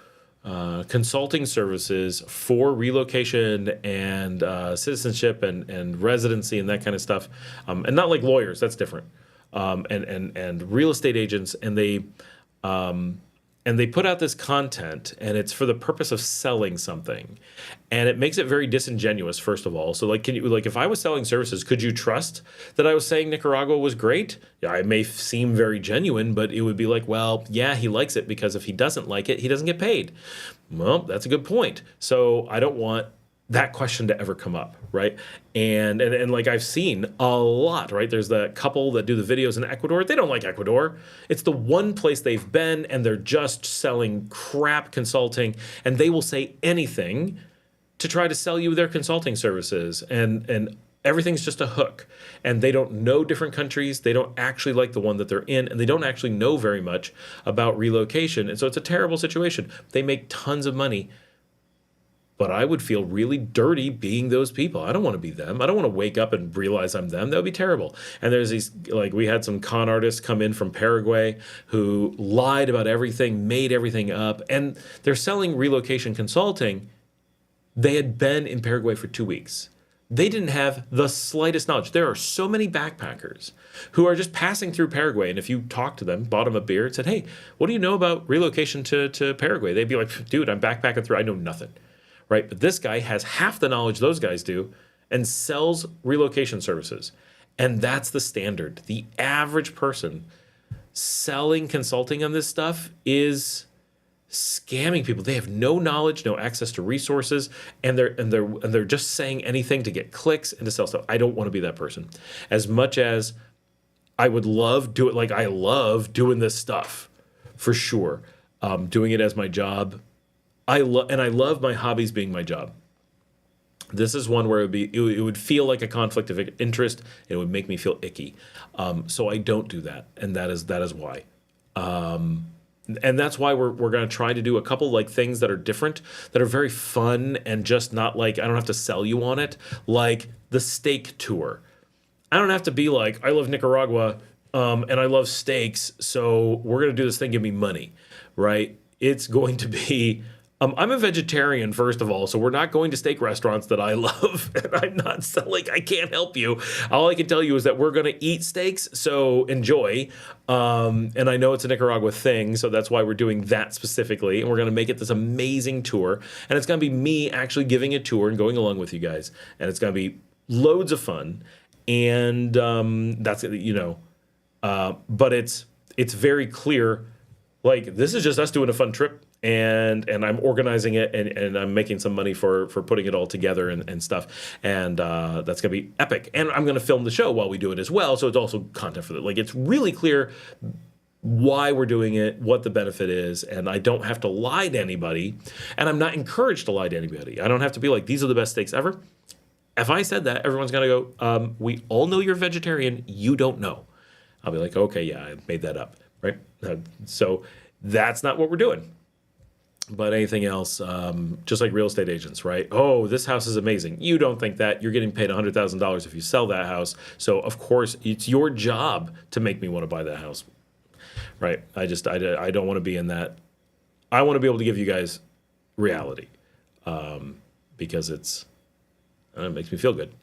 consulting services for relocation and citizenship and residency and that kind of stuff, and not like lawyers. That's different. And real estate agents, and they put out this content, and it's for the purpose of selling something, and it makes it very disingenuous. First of all, so like, if I was selling services, could you trust that I was saying Nicaragua was great? Yeah, it may seem very genuine, but it would be like, well, yeah, he likes it because if he doesn't like it, he doesn't get paid. Well, that's a good point. So I don't want that question to ever come up, right? And like I've seen a lot, right? There's the couple that do the videos in Ecuador. They don't like Ecuador. It's the one place they've been, and they're just selling crap consulting, and they will say anything to try to sell you their consulting services, and everything's just a hook. And they don't know different countries. They don't actually like the one that they're in, and they don't actually know very much about relocation. And so it's a terrible situation. They make tons of money, but I would feel really dirty being those people. I don't want to be them. I don't want to wake up and realize I'm them. That would be terrible. And there's these, like, we had some con artists come in from Paraguay who lied about everything, made everything up, and they're selling relocation consulting. They had been in Paraguay for 2 weeks. They didn't have the slightest knowledge. There are so many backpackers who are just passing through Paraguay, and if you talk to them, bought them a beer, and said, hey, what do you know about relocation to Paraguay? They'd be like, dude, I'm backpacking through, I know nothing. Right? But this guy has half the knowledge those guys do and sells relocation services. And that's the standard. The average person selling consulting on this stuff is scamming people. They have no knowledge, no access to resources, and they're just saying anything to get clicks and to sell stuff. I don't want to be that person. As much as I would love do it, like I love doing this stuff for sure. Doing it as my job. I love my hobbies being my job. This is one where it would feel like a conflict of interest. It would make me feel icky. So I don't do that, and that is why. And that's why we're going to try to do a couple like things that are different, that are very fun and just not like I don't have to sell you on it, like the steak tour. I don't have to be like I love Nicaragua and I love steaks, so we're going to do this thing. Give me money, right? It's going to be. I'm a vegetarian, first of all, so we're not going to steak restaurants that I love, and I'm not selling. I can't help you. All I can tell you is that we're going to eat steaks, so enjoy. And I know it's a Nicaragua thing, so that's why we're doing that specifically, and we're going to make it this amazing tour, and it's going to be me actually giving a tour and going along with you guys, and it's going to be loads of fun, and that's but it's very clear, like this is just us doing a fun trip. And I'm organizing it, and I'm making some money for putting it all together and stuff. And that's going to be epic. And I'm going to film the show while we do it as well. So it's also content for it. Like, it's really clear why we're doing it, what the benefit is. And I don't have to lie to anybody. And I'm not encouraged to lie to anybody. I don't have to be like, these are the best steaks ever. If I said that, everyone's going to go, we all know you're vegetarian. You don't know. I'll be like, okay, yeah, I made that up. Right? So that's not what we're doing. But anything else, just like real estate agents, right? Oh, this house is amazing. You don't think that. You're getting paid $100,000 if you sell that house. So, of course, it's your job to make me want to buy that house, right? I don't want to be in that. I want to be able to give you guys reality because it makes me feel good.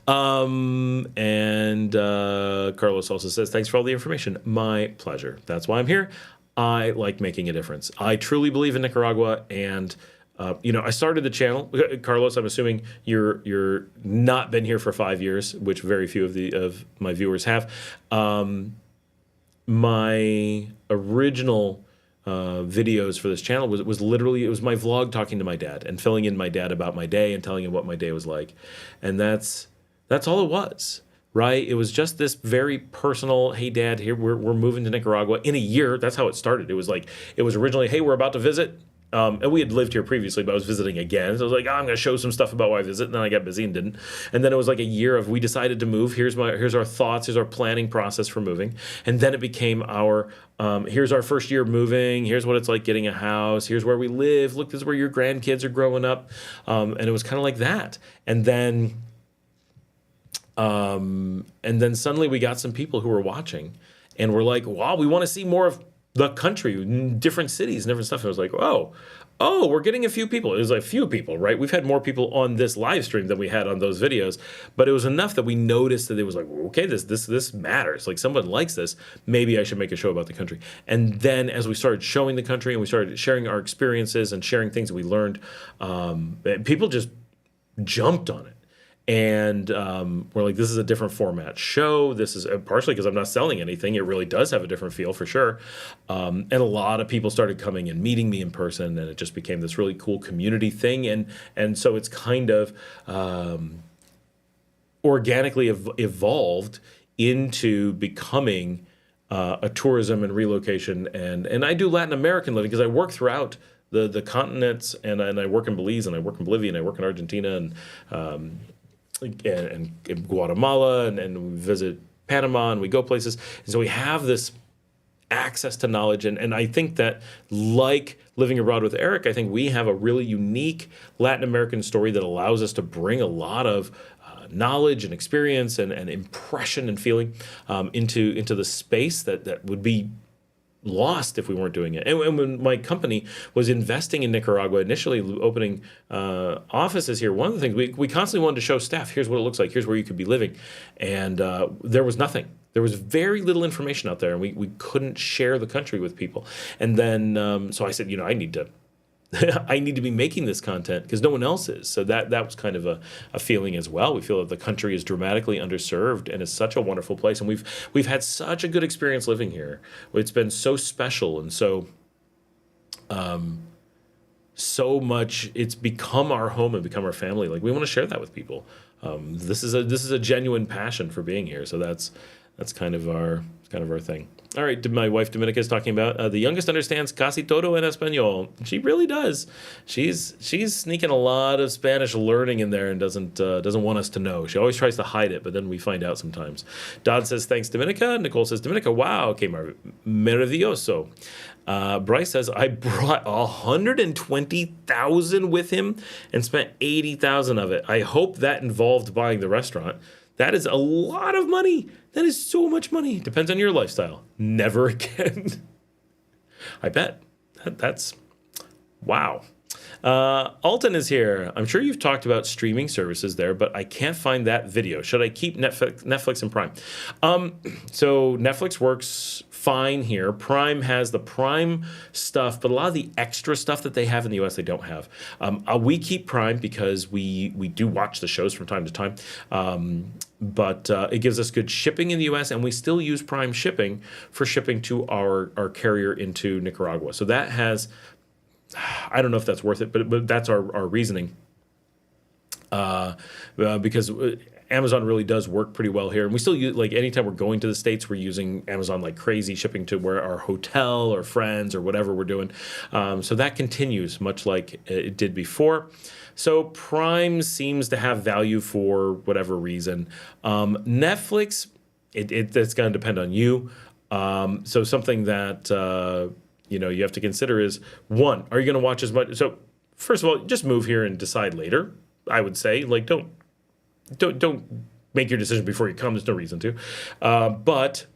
And Carlos also says, thanks for all the information. My pleasure. That's why I'm here. I like making a difference. I truly believe in Nicaragua, and I started the channel. Carlos, I'm assuming you're not been here for 5 years, which very few of my viewers have. My original videos for this channel was literally, it was my vlog talking to my dad and filling in my dad about my day and telling him what my day was like, and that's all it was. Right? It was just this very personal, hey, Dad, here we're moving to Nicaragua in a year. That's how it started. It was originally, hey, we're about to visit. And we had lived here previously, but I was visiting again. So I was like, I'm going to show some stuff about why I visit. And then I got busy and didn't. And then it was like a year of we decided to move. Here's our thoughts. Here's our planning process for moving. And then it became here's our first year moving. Here's what it's like getting a house. Here's where we live. Look, this is where your grandkids are growing up. And it was kind of like that. And then suddenly we got some people who were watching and were like, wow, we want to see more of the country, different cities, and different stuff. And I was like, oh, we're getting a few people. It was like a few people, right? We've had more people on this live stream than we had on those videos, but it was enough that we noticed that it was like, okay, this matters. Like someone likes this. Maybe I should make a show about the country. And then as we started showing the country and we started sharing our experiences and sharing things that we learned, people just jumped on it. And we're like, this is a different format show. This is partially because I'm not selling anything. It really does have a different feel for sure. And a lot of people started coming and meeting me in person, and it just became this really cool community thing. And so it's kind of organically evolved into becoming a tourism and relocation. And I do Latin American living because I work throughout the continents, and I work in Belize, and I work in Bolivia, and I work in Argentina, and Guatemala, and we visit Panama, and we go places. And so we have this access to knowledge. And I think that, like living abroad with Eric, I think we have a really unique Latin American story that allows us to bring a lot of knowledge and experience and impression and feeling into the space that would be lost if we weren't doing it. And when my company was investing in Nicaragua, initially opening offices here, one of the things we constantly wanted to show staff, here's what it looks like, here's where you could be living. And there was nothing. There was very little information out there, and we couldn't share the country with people. And then, so I said, I need to I need to be making this content because no one else is. So that was kind of a feeling as well. We feel that the country is dramatically underserved and is such a wonderful place. And we've had such a good experience living here. It's been so special and so much. It's become our home and become our family. Like we want to share that with people. This is a genuine passion for being here. So that's kind of our thing. All right, my wife Dominica is talking about the youngest understands casi todo en español. She really does. She's sneaking a lot of Spanish learning in there and doesn't want us to know. She always tries to hide it, but then we find out sometimes. Dodd says thanks Dominica. Nicole says Dominica, wow, okay, maravilloso. Bryce says I brought 120,000 with him and spent 80,000 of it. I hope that involved buying the restaurant. That is a lot of money. That is so much money. Depends on your lifestyle. Never again. I bet. That's wow. Alton is here. I'm sure you've talked about streaming services there, but I can't find that video. Should I keep Netflix and Prime? So Netflix works fine here. Prime has the Prime stuff, but a lot of the extra stuff that they have in the US they don't have. We keep Prime because we do watch the shows from time to time. But it gives us good shipping in the US, and we still use Prime shipping for shipping to our carrier into Nicaragua. So that has, I don't know if that's worth it, but that's our reasoning. Because Amazon really does work pretty well here. And we still use, like anytime we're going to the States, we're using Amazon like crazy, shipping to where our hotel or friends or whatever we're doing. So that continues much like it did before. So Prime seems to have value for whatever reason. Netflix, it's going to depend on you. So something that you have to consider is, one, are you going to watch as much? So first of all, just move here and decide later. I would say, like, don't make your decision before you come. There's no reason to. But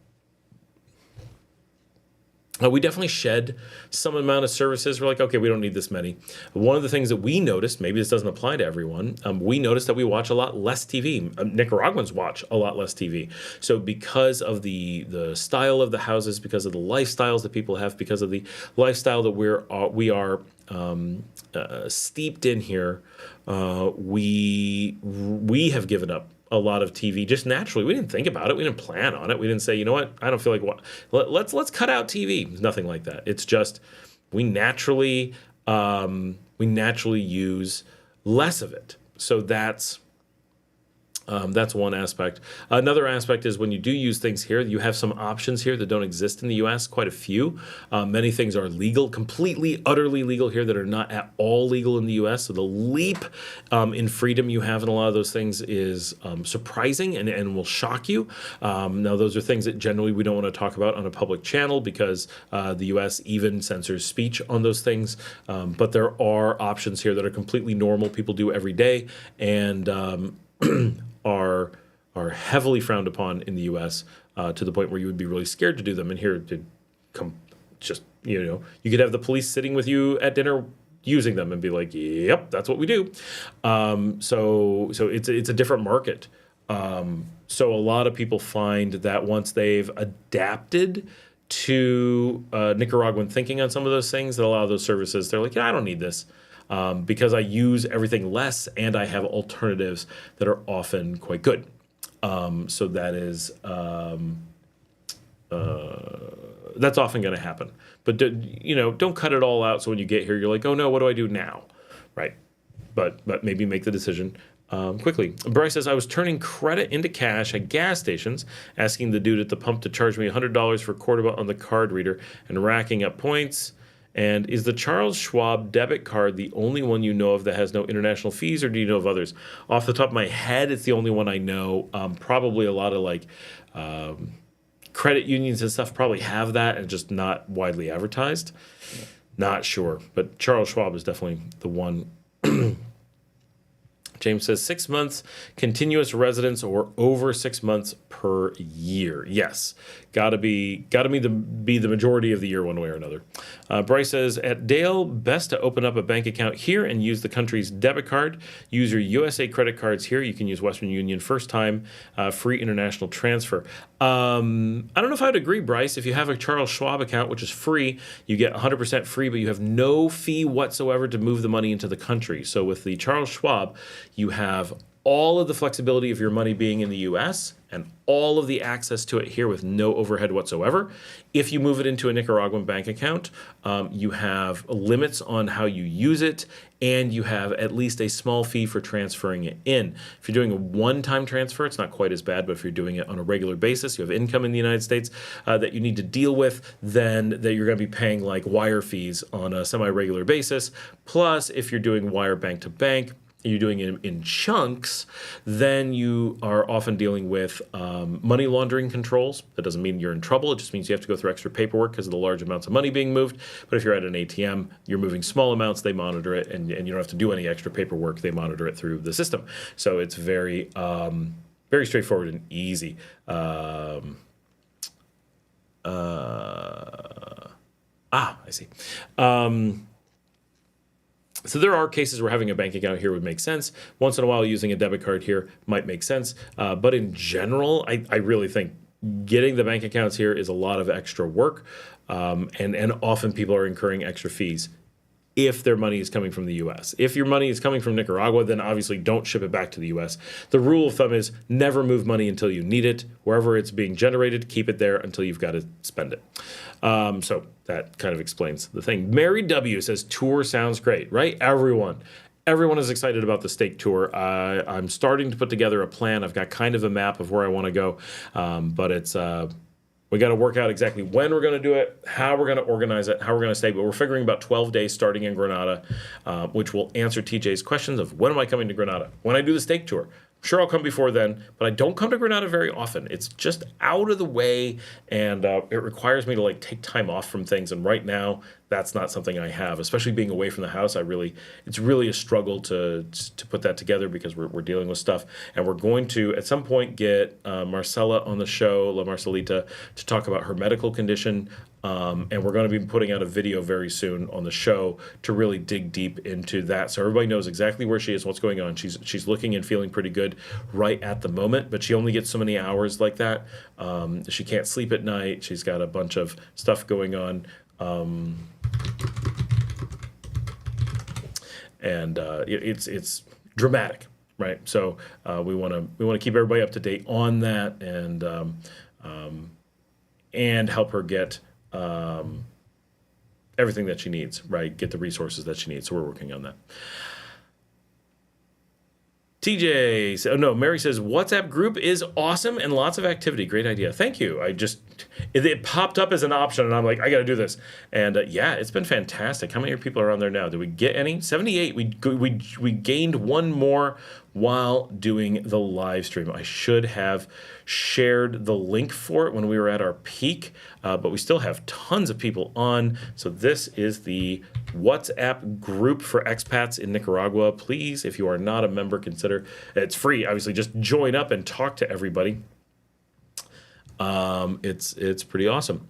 we definitely shed some amount of services. We're like, okay, we don't need this many. One of the things that we noticed, maybe this doesn't apply to everyone, we noticed that we watch a lot less TV. Nicaraguans watch a lot less TV. So because of the style of the houses, because of the lifestyles that people have, because of the lifestyle that we are steeped in here, we have given up a lot of TV just naturally. We didn't think about it. We didn't plan on it. We didn't say, you know what, I don't feel like what. Let's cut out TV. There's nothing like that. It's just we naturally use less of it. So that's one aspect. Another aspect is when you do use things here, you have some options here that don't exist in the U.S., quite a few. Many things are legal, completely, utterly legal here that are not at all legal in the U.S. So the leap in freedom you have in a lot of those things is surprising and will shock you. Now, those are things that generally we don't want to talk about on a public channel because the U.S. even censors speech on those things. But there are options here that are completely normal, people do every day, and are heavily frowned upon in the U.S. To the point where you would be really scared to do them. And here, just, you could have the police sitting with you at dinner using them and be like, yep, that's what we do. So it's a different market. So a lot of people find that once they've adapted to Nicaraguan thinking on some of those things, that a lot of those services, they're like, yeah, I don't need this because I use everything less and I have alternatives that are often quite good. So that is that's often going to happen. But don't cut it all out. So when you get here, you're like, oh no, what do I do now, right? But maybe make the decision quickly. Bryce says, I was turning credit into cash at gas stations, asking the dude at the pump to charge me $100 for Cordoba on the card reader and racking up points. And is the Charles Schwab debit card the only one you know of that has no international fees, or do you know of others? Off the top of my head, it's the only one I know. Probably a lot of credit unions and stuff probably have that and just not widely advertised. Not sure, but Charles Schwab is definitely the one. James says 6 months continuous residence or over 6 months per year. Yes, gotta be the majority of the year one way or another. Bryce says at Dale, best to open up a bank account here and use the country's debit card. Use your USA credit cards here. You can use Western Union first time, free international transfer. I don't know if I'd agree, Bryce. If you have a Charles Schwab account, which is free, you get 100% free, but you have no fee whatsoever to move the money into the country. So with the Charles Schwab, you have all of the flexibility of your money being in the U.S. and all of the access to it here with no overhead whatsoever. If you move it into a Nicaraguan bank account, you have limits on how you use it, and you have at least a small fee for transferring it in. If you're doing a one-time transfer, it's not quite as bad, but if you're doing it on a regular basis, you have income in the United States that you need to deal with, then that you're going to be paying like wire fees on a semi-regular basis. Plus, if you're doing wire bank to bank, you're doing it in chunks, then you are often dealing with money laundering controls. That doesn't mean you're in trouble. It just means you have to go through extra paperwork because of the large amounts of money being moved. But if you're at an ATM, you're moving small amounts, they monitor it, and you don't have to do any extra paperwork. They monitor it through the system. So it's very, very straightforward and easy. I see. So there are cases where having a bank account here would make sense. Once in a while, using a debit card here might make sense. But in general, I really think getting the bank accounts here is a lot of extra work. And often people are incurring extra fees if their money is coming from the U.S. If your money is coming from Nicaragua, then obviously don't ship it back to the U.S. The rule of thumb is never move money until you need it. Wherever it's being generated, keep it there until you've got to spend it. So that kind of explains the thing. Mary W. says, tour sounds great, right? Everyone is excited about the stake tour. I'm starting to put together a plan. I've got kind of a map of where I want to go, but it's we got to work out exactly when we're going to do it, how we're going to organize it, how we're going to stay. But we're figuring about 12 days starting in Granada, which will answer TJ's questions of when am I coming to Granada? When I do the stake tour. Sure, I'll come before then, but I don't come to Granada very often. It's just out of the way, and it requires me to take time off from things. And right now, that's not something I have, especially being away from the house. It's really a struggle to put that together because we're dealing with stuff, and we're going to at some point get Marcela on the show, La Marcelita, to talk about her medical condition. And we're going to be putting out a video very soon on the show to really dig deep into that, so everybody knows exactly where she is, what's going on. She's looking and feeling pretty good right at the moment, but she only gets so many hours like that. She can't sleep at night. She's got a bunch of stuff going on, and it's dramatic, right? So we want to keep everybody up to date on that, and help her get everything that she needs, right? Get the resources that she needs. So we're working on that. TJ, Mary says, WhatsApp group is awesome and lots of activity. Great idea. Thank you. It popped up as an option, and I'm like, I got to do this. And yeah, it's been fantastic. How many people are on there now? Did we get any? 78. We gained one more while doing the live stream. I should have shared the link for it when we were at our peak, but we still have tons of people on. So this is the WhatsApp group for expats in Nicaragua. Please, if you are not a member, consider it's free. Obviously, just join up and talk to everybody. It's pretty awesome.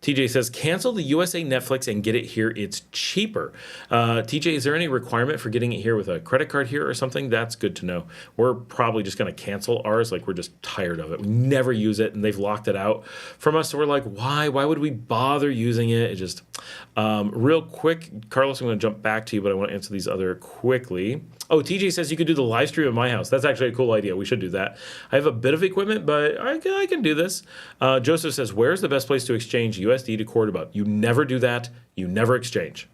TJ says, cancel the USA Netflix and get it here. It's cheaper. TJ, is there any requirement for getting it here with a credit card here or something? That's good to know. We're probably just going to cancel ours. Like, we're just tired of it. We never use it, and they've locked it out from us. So we're like, why? Why would we bother using it? It just, real quick, Carlos, I'm going to jump back to you, but I want to answer these other quickly. Oh, TJ says you could do the live stream at my house. That's actually a cool idea. We should do that. I have a bit of equipment, but I can do this. Joseph says, where's the best place to exchange USD to Cordoba? You never do that. You never exchange.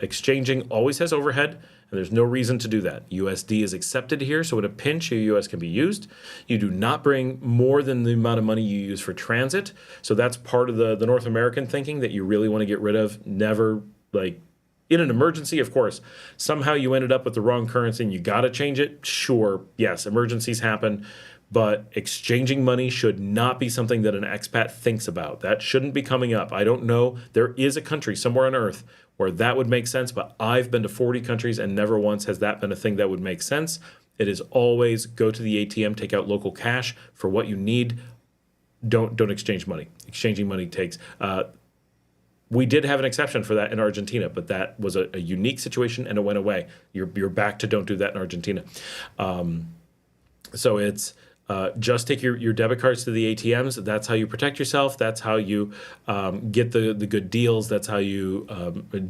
Exchanging always has overhead, and there's no reason to do that. USD is accepted here, so in a pinch, your US can be used. You do not bring more than the amount of money you use for transit. So that's part of the North American thinking that you really want to get rid of. Never, like, in an emergency, of course, somehow you ended up with the wrong currency and you got to change it. Sure, yes, emergencies happen, but exchanging money should not be something that an expat thinks about. That shouldn't be coming up. I don't know. There is a country somewhere on earth where that would make sense, but I've been to 40 countries and never once has that been a thing that would make sense. It is always go to the ATM, take out local cash for what you need. Don't exchange money. Exchanging money takes... we did have an exception for that in Argentina, but that was a unique situation and it went away. You're back to don't do that in Argentina. So it's just take your debit cards to the ATMs. That's how you protect yourself. That's how you get the good deals. That's how you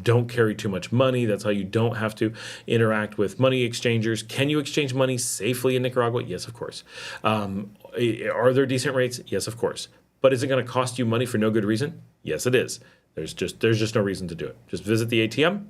don't carry too much money. That's how you don't have to interact with money exchangers. Can you exchange money safely in Nicaragua? Yes, of course. Are there decent rates? Yes, of course. But is it going to cost you money for no good reason? Yes, it is. There's just no reason to do it. Just visit the ATM.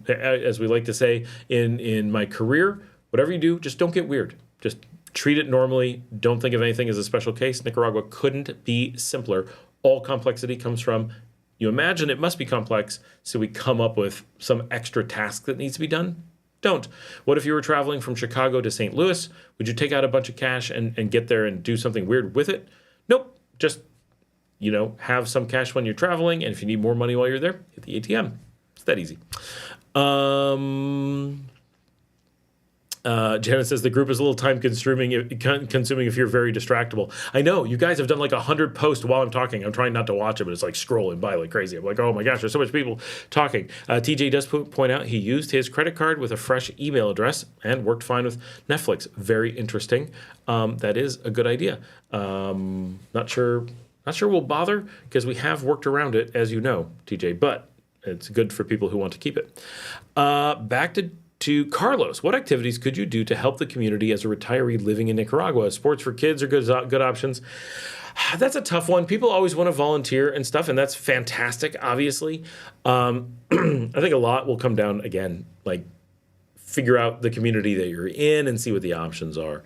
As we like to say in my career, whatever you do, just don't get weird. Just treat it normally. Don't think of anything as a special case. Nicaragua couldn't be simpler. All complexity comes from, you imagine it must be complex, so we come up with some extra task that needs to be done. Don't. What if you were traveling from Chicago to St. Louis? Would you take out a bunch of cash and get there and do something weird with it? Nope. Just have some cash when you're traveling, and if you need more money while you're there, hit the ATM. It's that easy. Janet says the group is a little time consuming if you're very distractible. I know, you guys have done like 100 posts while I'm talking. I'm trying not to watch it, but it's like scrolling by like crazy. I'm like, oh my gosh, there's so much people talking. TJ does point out he used his credit card with a fresh email address and worked fine with Netflix. Very interesting. That is a good idea. Not sure we'll bother because we have worked around it, as you know, TJ, but it's good for people who want to keep it. Back to Carlos. What activities could you do to help the community as a retiree living in Nicaragua? Sports for kids are good options. That's a tough one. People always want to volunteer and stuff, and that's fantastic, obviously. I think a lot will come down, again, like figure out the community that you're in and see what the options are.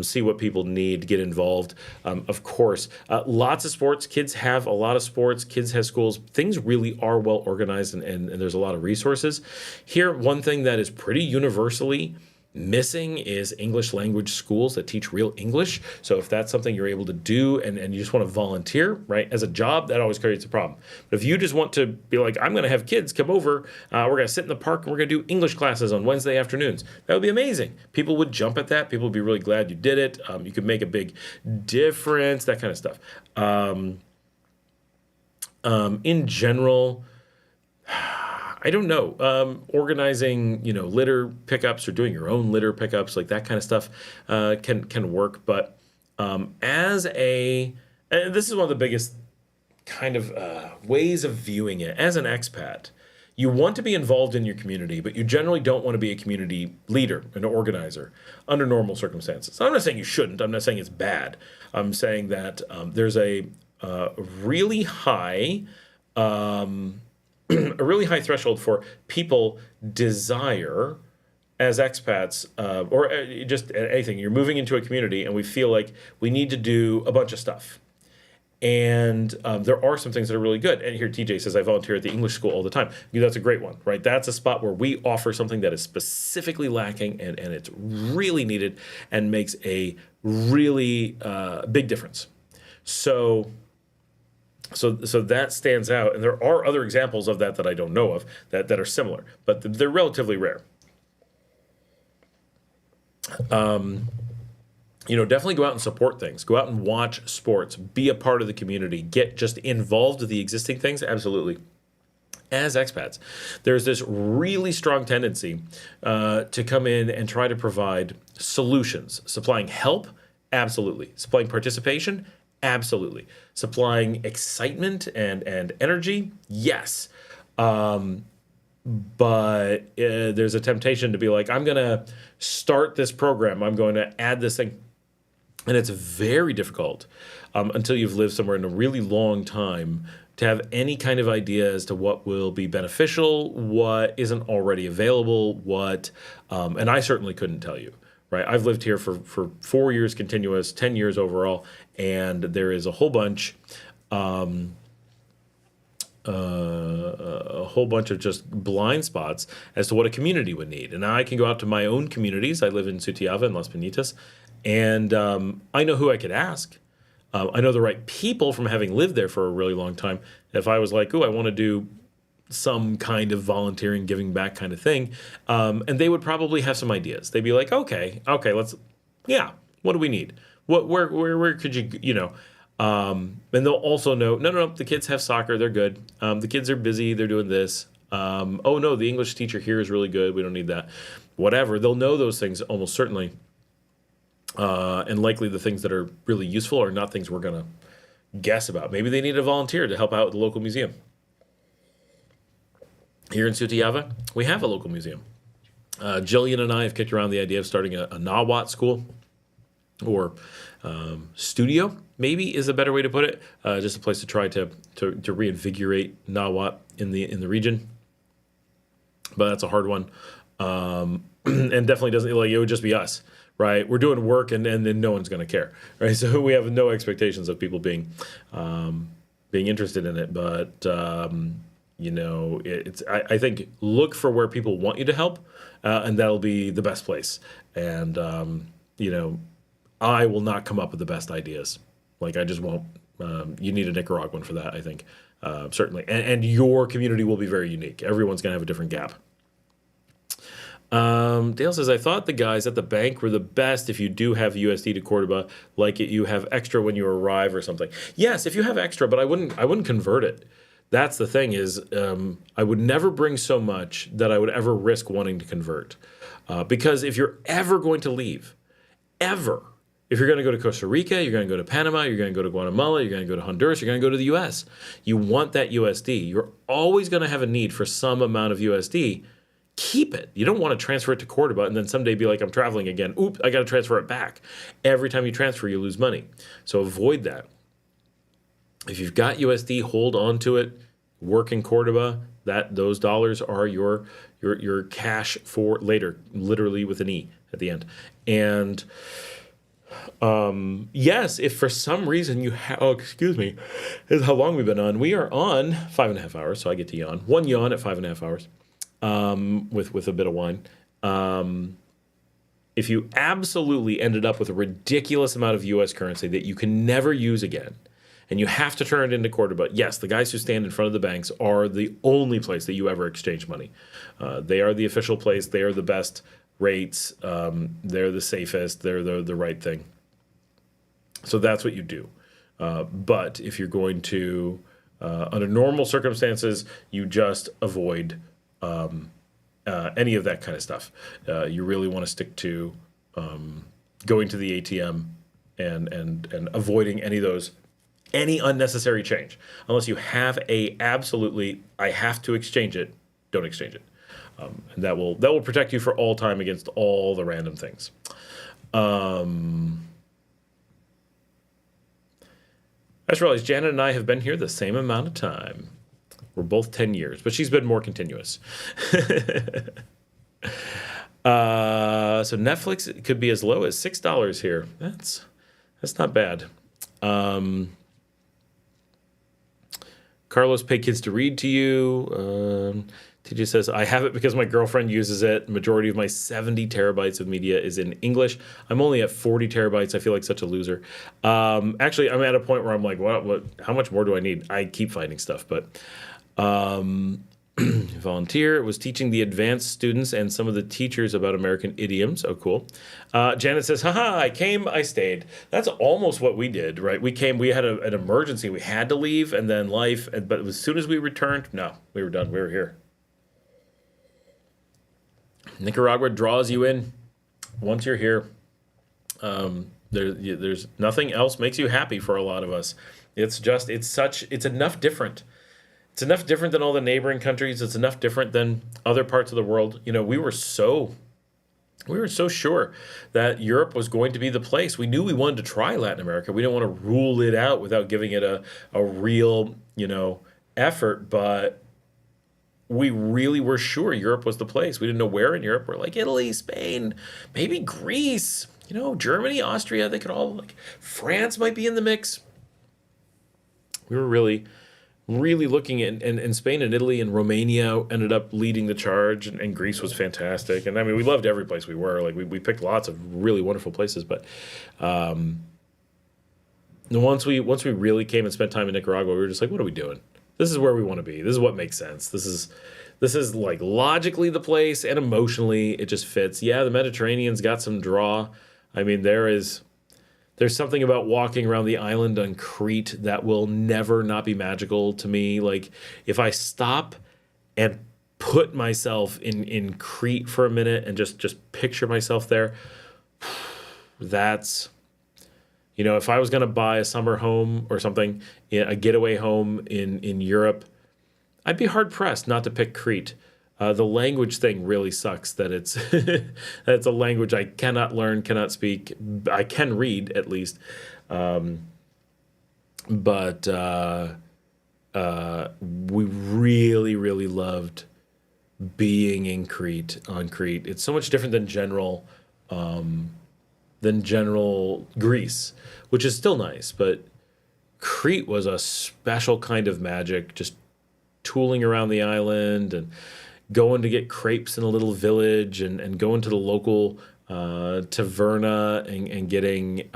See what people need, get involved. Of course, lots of sports. Kids have a lot of sports. Kids have schools. Things really are well organized and there's a lot of resources. Here, one thing that is pretty universally missing is English language schools that teach real English. So if that's something you're able to do and you just want to volunteer, right, as a job, that always creates a problem. But if you just want to be like, I'm going to have kids come over, we're going to sit in the park and we're going to do English classes on Wednesday afternoons, that would be amazing. People would jump at that. People would be really glad you did it. You could make a big difference, that kind of stuff. In general, I don't know. Organizing, litter pickups or doing your own litter pickups, like that kind of stuff, can work. But and this is one of the biggest kind of ways of viewing it as an expat. You want to be involved in your community, but you generally don't want to be a community leader, an organizer, under normal circumstances. I'm not saying you shouldn't. I'm not saying it's bad. I'm saying that there's a really high a really high threshold for people desire as expats or just anything. You're moving into a community and we feel like we need to do a bunch of stuff. And there are some things that are really good. And here TJ says, I volunteer at the English school all the time. That's a great one, right? That's a spot where we offer something that is specifically lacking and it's really needed and makes a really big difference. So that stands out, and there are other examples of that I don't know of that are similar, but they're relatively rare. definitely go out and support things. Go out and watch sports. Be a part of the community. Get just involved with the existing things. Absolutely. As expats, there's this really strong tendency to come in and try to provide solutions. Supplying help, absolutely. Supplying participation, absolutely. Supplying excitement and energy, yes. But there's a temptation to be like, I'm going to start this program. I'm going to add this thing. And it's very difficult until you've lived somewhere in a really long time to have any kind of idea as to what will be beneficial, what isn't already available, and I certainly couldn't tell you, right? I've lived here for 4 years continuous, 10 years overall, and there is a whole bunch of just blind spots as to what a community would need. And I can go out to my own communities. I live in Sutiava and Las Penitas, and I know who I could ask. I know the right people from having lived there for a really long time. If I was like, I want to do some kind of volunteering, giving back kind of thing, and they would probably have some ideas. They'd be like, okay, what do we need? Where could you, and they'll also know, no, the kids have soccer, they're good. The kids are busy, they're doing this. Oh no, the English teacher here is really good, we don't need that. Whatever, they'll know those things almost certainly. And likely the things that are really useful are not things we're going to guess about. Maybe they need a volunteer to help out with the local museum. Here in Sutiava, we have a local museum. Jillian and I have kicked around the idea of starting a Nahuatl school or studio, maybe is a better way to put it. Just a place to try to reinvigorate Nahuatl in the region. But that's a hard one. And definitely doesn't, it would just be us. Right, we're doing work, and then no one's going to care. Right, so we have no expectations of people being interested in it. But I think look for where people want you to help, and that'll be the best place. And I will not come up with the best ideas. Like I just won't. You need a Nicaraguan for that, I think, certainly. And your community will be very unique. Everyone's going to have a different gap. Dale says, I thought the guys at the bank were the best if you do have USD to Cordoba, like you have extra when you arrive or something. Yes, if you have extra, but I wouldn't convert it. That's the thing is, I would never bring so much that I would ever risk wanting to convert. Because if you're ever going to leave, if you're going to go to Costa Rica, you're going to go to Panama, you're going to go to Guatemala, you're going to go to Honduras, you're going to go to the U.S., you want that USD. You're always going to have a need for some amount of USD. Keep it. You don't want to transfer it to Cordoba and then someday be like, I'm traveling again. Oops, I got to transfer it back. Every time you transfer, you lose money. So avoid that. If you've got USD, hold on to it. Work in Cordoba. Those dollars are your cash for later, literally with an E at the end. And yes, if for some reason you excuse me, this is how long we've been on. We are on 5.5 hours, so I get to yawn. One yawn at 5.5 hours. With a bit of wine. If you absolutely ended up with a ridiculous amount of U.S. currency that you can never use again, and you have to turn it into Cordoba, yes, the guys who stand in front of the banks are the only place that you ever exchange money. They are the official place. They are the best rates. They're the safest. They're the right thing. So that's what you do. But if you're going to, under normal circumstances, you just avoid any of that kind of stuff. You really want to stick to going to the ATM and avoiding any unnecessary change. Unless you have absolutely, I have to exchange it, don't exchange it. And that will protect you for all time against all the random things. I just realized Janet and I have been here the same amount of time. We're both 10 years, but she's been more continuous. So Netflix could be as low as $6 here. That's not bad. Carlos, pay kids to read to you. TJ says, I have it because my girlfriend uses it. Majority of my 70 terabytes of media is in English. I'm only at 40 terabytes. I feel like such a loser. Actually, I'm at a point where I'm like, what? How much more do I need? I keep finding stuff, but Volunteer was teaching the advanced students and some of the teachers about American idioms. Oh, cool. Janet says, haha, I came, I stayed. That's almost what we did, right? We came, we had an emergency. We had to leave, and then life. But as soon as we returned, no, we were done. We were here. Nicaragua draws you in once you're here. There's nothing else makes you happy for a lot of us. It's enough different. It's enough different than all the neighboring countries. It's enough different than other parts of the world. You know, we were so sure that Europe was going to be the place. We knew we wanted to try Latin America. We didn't want to rule it out without giving it a real, effort. But we really were sure Europe was the place. We didn't know where in Europe. We're like Italy, Spain, maybe Greece, Germany, Austria. They could all, France might be in the mix. We were really looking at, and Spain and Italy and Romania ended up leading the charge, and Greece was fantastic. And I mean, we loved every place we were. We picked lots of really wonderful places, but once we really came and spent time in Nicaragua, we were just like, what are we doing? This is where we want to be. This is what makes sense. This is like logically the place, and emotionally it just fits. Yeah, the Mediterranean's got some draw. I mean, there's something about walking around the island on Crete that will never not be magical to me. Like, if I stop and put myself in Crete for a minute and just picture myself there, that's, if I was going to buy a summer home or something, a getaway home in Europe, I'd be hard-pressed not to pick Crete. The language thing really sucks that it's a language I cannot learn, cannot speak. I can read, at least. But we really loved being on Crete. It's so much different than general Greece, which is still nice. But Crete was a special kind of magic, just tooling around the island and going to get crepes in a little village and going to the local taverna and getting,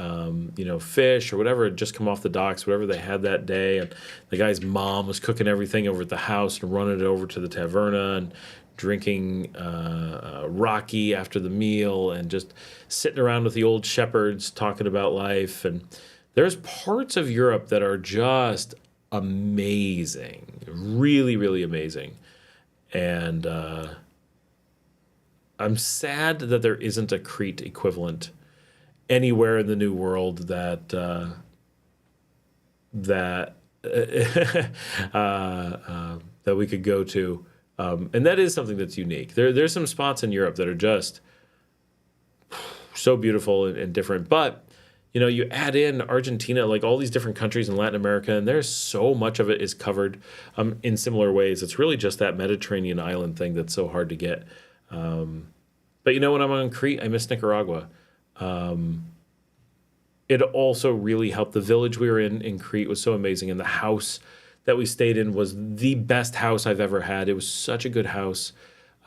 fish or whatever had just come off the docks, whatever they had that day. And the guy's mom was cooking everything over at the house and running it over to the taverna and drinking raki after the meal and just sitting around with the old shepherds talking about life. And there's parts of Europe that are just amazing, really amazing. And I'm sad that there isn't a Crete equivalent anywhere in the New World that we could go to, and that is something that's unique. There's some spots in Europe that are just so beautiful and different, but you add in Argentina, like all these different countries in Latin America, and there's so much of it is covered in similar ways. It's really just that Mediterranean island thing that's so hard to get. But when I'm on Crete, I miss Nicaragua. It also really helped. The village we were in Crete was so amazing, and the house that we stayed in was the best house I've ever had. It was such a good house.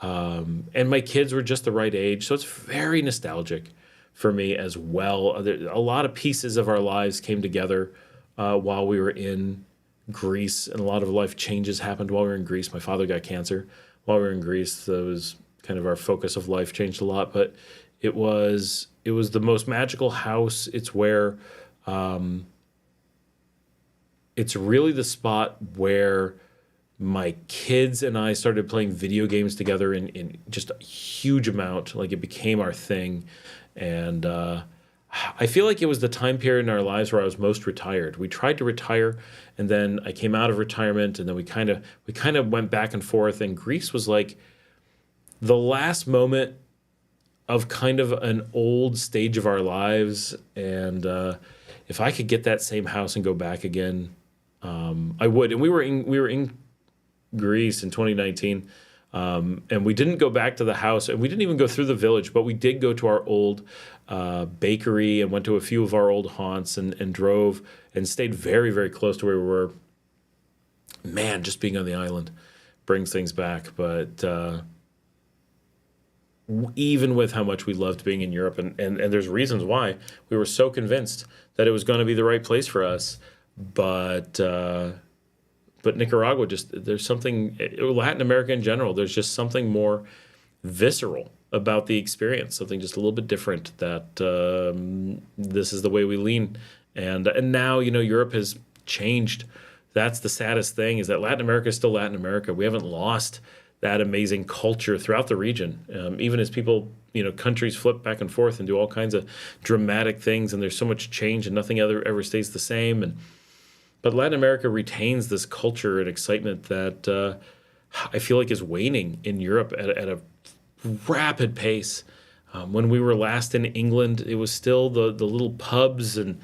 And my kids were just the right age, so it's very nostalgic for me as well. A lot of pieces of our lives came together while we were in Greece, and a lot of life changes happened while we were in Greece. My father got cancer while we were in Greece. That was kind of our focus of life changed a lot, but it was the most magical house. It's where it's really the spot where my kids and I started playing video games together in just a huge amount. Like, it became our thing. And I feel like it was the time period in our lives where I was most retired. We tried to retire, and then I came out of retirement, and then we kind of went back and forth. And Greece was like the last moment of kind of an old stage of our lives. And if I could get that same house and go back again, I would. And we were in Greece in 2019. And we didn't go back to the house, and we didn't even go through the village, but we did go to our old bakery and went to a few of our old haunts and drove and stayed very, very close to where we were. Man, just being on the island brings things back. But even with how much we loved being in Europe, and there's reasons why, we were so convinced that it was going to be the right place for us. But but Nicaragua there's something, Latin America in general, there's just something more visceral about the experience, something just a little bit different that this is the way we lean. And now, Europe has changed. That's the saddest thing, is that Latin America is still Latin America. We haven't lost that amazing culture throughout the region. Even as people, countries flip back and forth and do all kinds of dramatic things, and there's so much change and nothing ever stays the same. But Latin America retains this culture and excitement that I feel like is waning in Europe at a rapid pace. When we were last in England, it was still the little pubs, and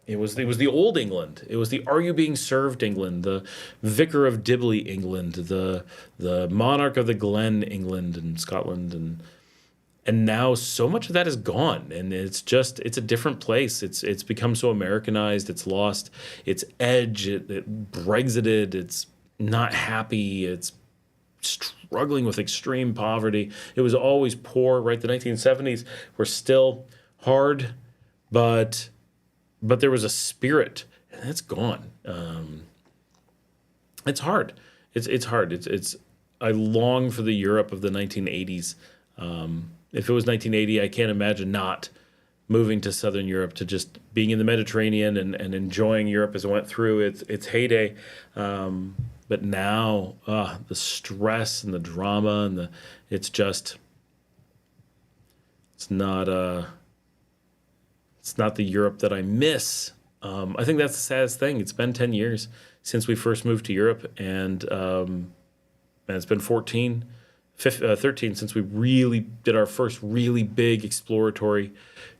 it was the old England. It was the Are You Being Served England, the Vicar of Dibley England, the Monarch of the Glen England and Scotland, and now so much of that is gone, and it's a different place. It's become so Americanized. It's lost its edge. It Brexited. It's not happy. It's struggling with extreme poverty. It was always poor, right? The 1970s were still hard, but there was a spirit, and that's gone. It's hard. It's hard. I long for the Europe of the 1980s. If it was 1980, I can't imagine not moving to Southern Europe, to just being in the Mediterranean and enjoying Europe as it went through its heyday. But now, the stress and the drama and it's not the Europe that I miss. I think that's the saddest thing. It's been 10 years since we first moved to Europe, and it's been 13 since we really did our first really big exploratory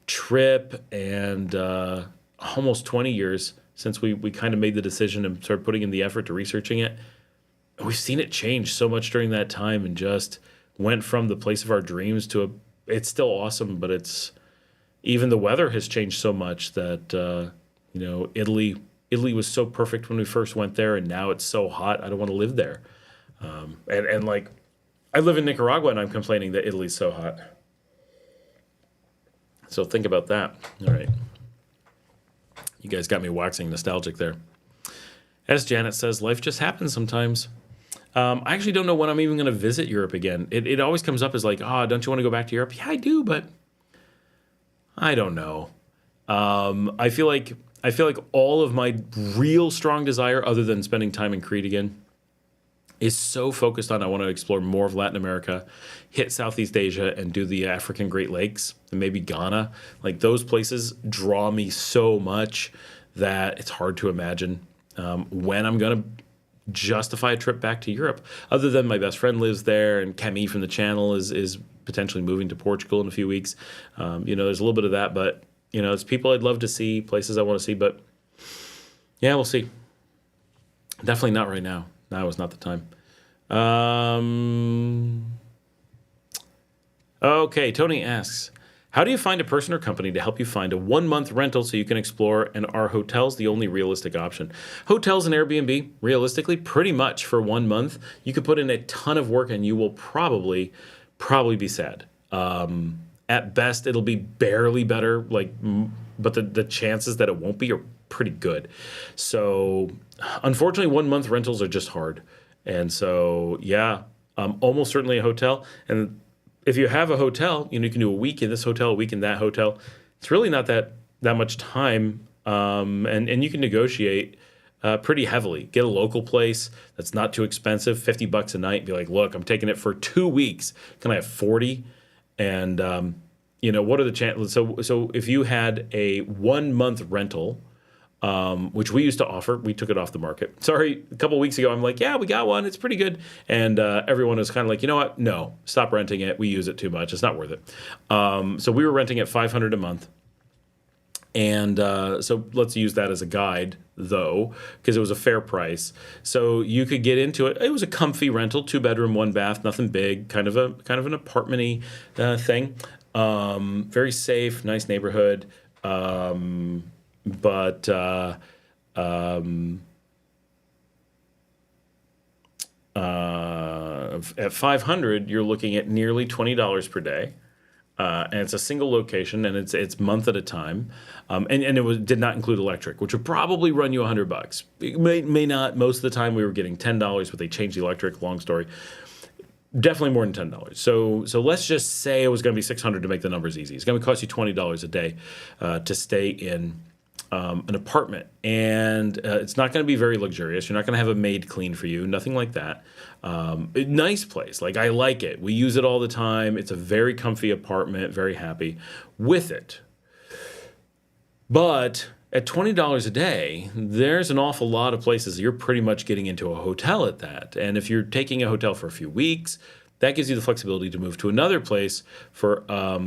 trip, and almost 20 years since we kind of made the decision and started putting in the effort to researching it. And we've seen it change so much during that time, and just went from the place of our dreams to it's still awesome, but even the weather has changed so much that, Italy was so perfect when we first went there, and now it's so hot, I don't want to live there. And like, I live in Nicaragua, and I'm complaining that Italy's so hot. So think about that. All right. You guys got me waxing nostalgic there. As Janet says, life just happens sometimes. I actually don't know when I'm even going to visit Europe again. It always comes up as like, don't you want to go back to Europe? Yeah, I do, but I don't know. I feel like all of my real strong desire, other than spending time in Crete again, is so focused on I want to explore more of Latin America, hit Southeast Asia, and do the African Great Lakes, and maybe Ghana. Like, those places draw me so much that it's hard to imagine when I'm going to justify a trip back to Europe. Other than my best friend lives there, and Camille from the channel is potentially moving to Portugal in a few weeks. There's a little bit of that, but it's people I'd love to see, places I want to see, but yeah, we'll see. Definitely not right now. Now is not the time. Okay, Tony asks, how do you find a person or company to help you find a 1-month rental so you can explore, and are hotels the only realistic option? Hotels and Airbnb, realistically, pretty much for 1 month, you could put in a ton of work and you will probably be sad. At best, it'll be barely better, but the chances that it won't be are pretty good. So unfortunately, 1 month rentals are just hard. And so, yeah, almost certainly a hotel. And if you have a hotel, you can do a week in this hotel, a week in that hotel. It's really not that much time. And you can negotiate pretty heavily. Get a local place that's not too expensive, $50 a night, and be like, look, I'm taking it for 2 weeks. Can I have 40? And, what are the chances? So if you had a 1 month rental, which we used to offer, we took it off the market. Sorry, a couple of weeks ago, I'm like, yeah, we got one. It's pretty good. And everyone was kind of like, you know what? No, stop renting it. We use it too much. It's not worth it. So we were renting at $500 a month. And so let's use that as a guide, though, because it was a fair price. So you could get into it. It was a comfy rental, 2-bedroom, 1 bath, nothing big, kind of an apartment-y thing. Very safe, nice neighborhood. But at 500, you're looking at nearly $20 per day. and it's a single location, and it's month at a time, and it did not include electric, which would probably run you $100. It may not. Most of the time, we were getting $10, but they changed the electric. Long story. Definitely more than $10. So let's just say it was going to be $600 to make the numbers easy. It's going to cost you $20 a day to stay in an apartment, and it's not going to be very luxurious. You're not going to have a maid clean for you, nothing like that. Nice place, like I like it. We use it all the time. It's a very comfy apartment, very happy with it. But at $20 a day, there's an awful lot of places you're pretty much getting into a hotel at that. And if you're taking a hotel for a few weeks, that gives you the flexibility to move to another place for a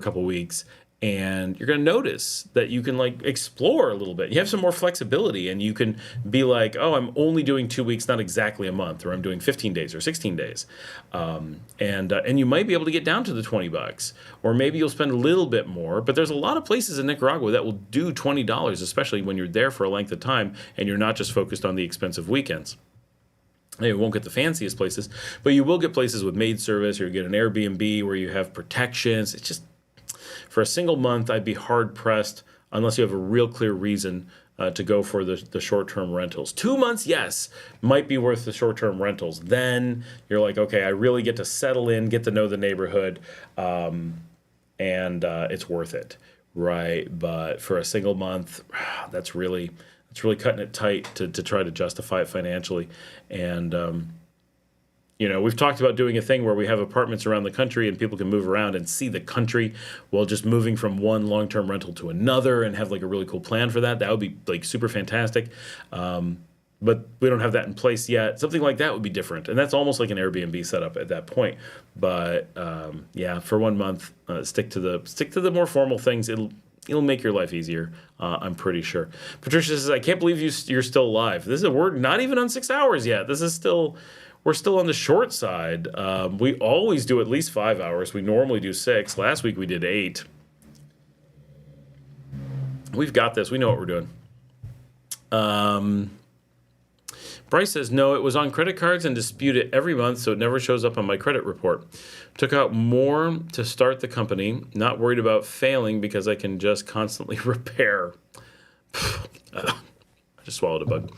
couple weeks. And you're going to notice that you can like explore a little bit. You have some more flexibility, and you can be like, oh, I'm only doing 2 weeks, not exactly a month, or I'm doing 15 days or 16 days. And you might be able to get down to the $20, or maybe you'll spend a little bit more. But there's a lot of places in Nicaragua that will do $20, especially when you're there for a length of time and you're not just focused on the expensive weekends. You won't get the fanciest places, but you will get places with maid service, or you get an Airbnb where you have protections. It's just, for a single month, I'd be hard-pressed unless you have a real clear reason to go for the short-term rentals. 2 months, yes, might be worth the short-term rentals. Then you're like, okay, I really get to settle in, get to know the neighborhood, and it's worth it, right? But for a single month, that's really cutting it tight to try to justify it financially. And we've talked about doing a thing where we have apartments around the country and people can move around and see the country while just moving from one long-term rental to another, and have like a really cool plan for that. That would be like super fantastic. But we don't have that in place yet. Something like that would be different. And that's almost like an Airbnb setup at that point. But for 1 month, stick to the more formal things. It'll make your life easier, I'm pretty sure. Patricia says, I can't believe you're still alive. We're not even on 6 hours yet. We're still on the short side. We always do at least 5 hours. We normally do 6. Last week we did 8. We've got this. We know what we're doing. Bryce says, no, it was on credit cards and dispute it every month, so it never shows up on my credit report. Took out more to start the company. Not worried about failing because I can just constantly repair. I just swallowed a bug.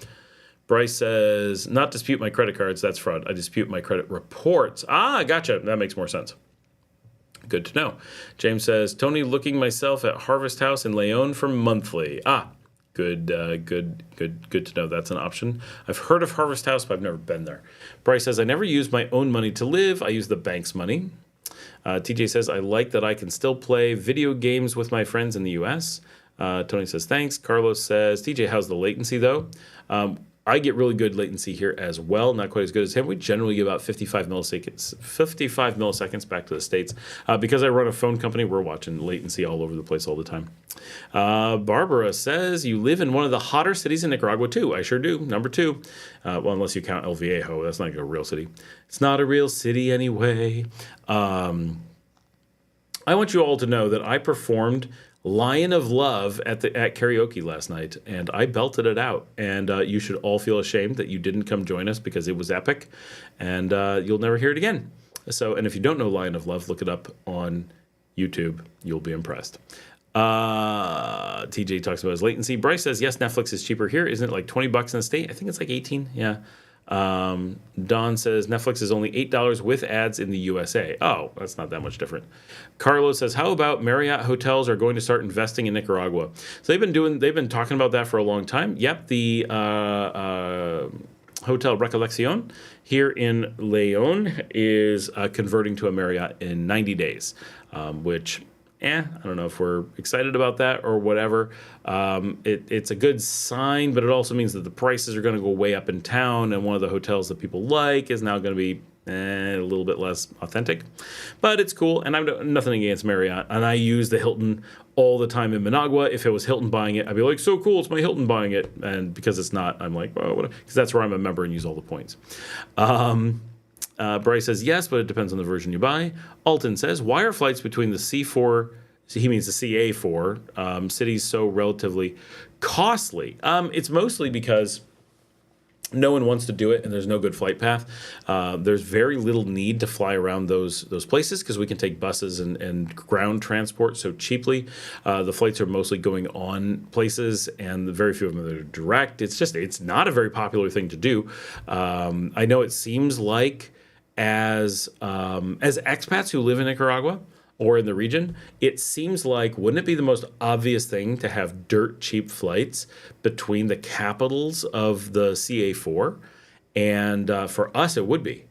Bryce says, not dispute my credit cards. That's fraud. I dispute my credit reports. Gotcha. That makes more sense. Good to know. James says, Tony looking myself at Harvest House in Leon for monthly. Good to know that's an option. I've heard of Harvest House, but I've never been there. Bryce says, I never use my own money to live. I use the bank's money. TJ says, I like that I can still play video games with my friends in the U.S. Tony says, thanks. Carlos says, TJ, how's the latency, though? I get really good latency here as well, not quite as good as him. We generally get about 55 milliseconds back to the States. Because I run a phone company, we're watching latency all over the place all the time. Barbara says, you live in one of the hotter cities in Nicaragua, too. I sure do. Number 2. Well, unless you count El Viejo. That's not a real city. It's not a real city anyway. I want you all to know that I performed Lion of Love at karaoke last night, and I belted it out. And you should all feel ashamed that you didn't come join us, because it was epic, and you'll never hear it again. And if you don't know Lion of Love, look it up on YouTube. You'll be impressed. TJ talks about his latency. Bryce says, yes, Netflix is cheaper here. Isn't it like $20 in the state? I think it's like 18. Yeah. Don says Netflix is only $8 with ads in the USA. Oh, that's not that much different. Carlos says, how about Marriott hotels are going to start investing in Nicaragua? So they've been talking about that for a long time. Yep, the Hotel Recollection here in Leon is converting to a Marriott in 90 days, which I don't know if we're excited about that or whatever. It's a good sign, but it also means that the prices are going to go way up in town, and one of the hotels that people like is now going to be a little bit less authentic. But it's cool, and I'm nothing against Marriott, and I use the Hilton all the time in Managua. If it was Hilton buying it, I'd be like, so cool, it's my Hilton buying it. And because it's not, I'm like, well, whatever, because that's where I'm a member and use all the points. Bryce says, yes, but it depends on the version you buy. Alton says, why are flights between the C4, he means the CA4, cities so relatively costly? It's mostly because no one wants to do it, and there's no good flight path. There's very little need to fly around those places because we can take buses and ground transport so cheaply. The flights are mostly going on places, and very few of them are direct. It's not a very popular thing to do. I know it seems like as expats who live in Nicaragua or in the region, it seems like, wouldn't it be the most obvious thing to have dirt cheap flights between the capitals of the CA4? And for us, it would be.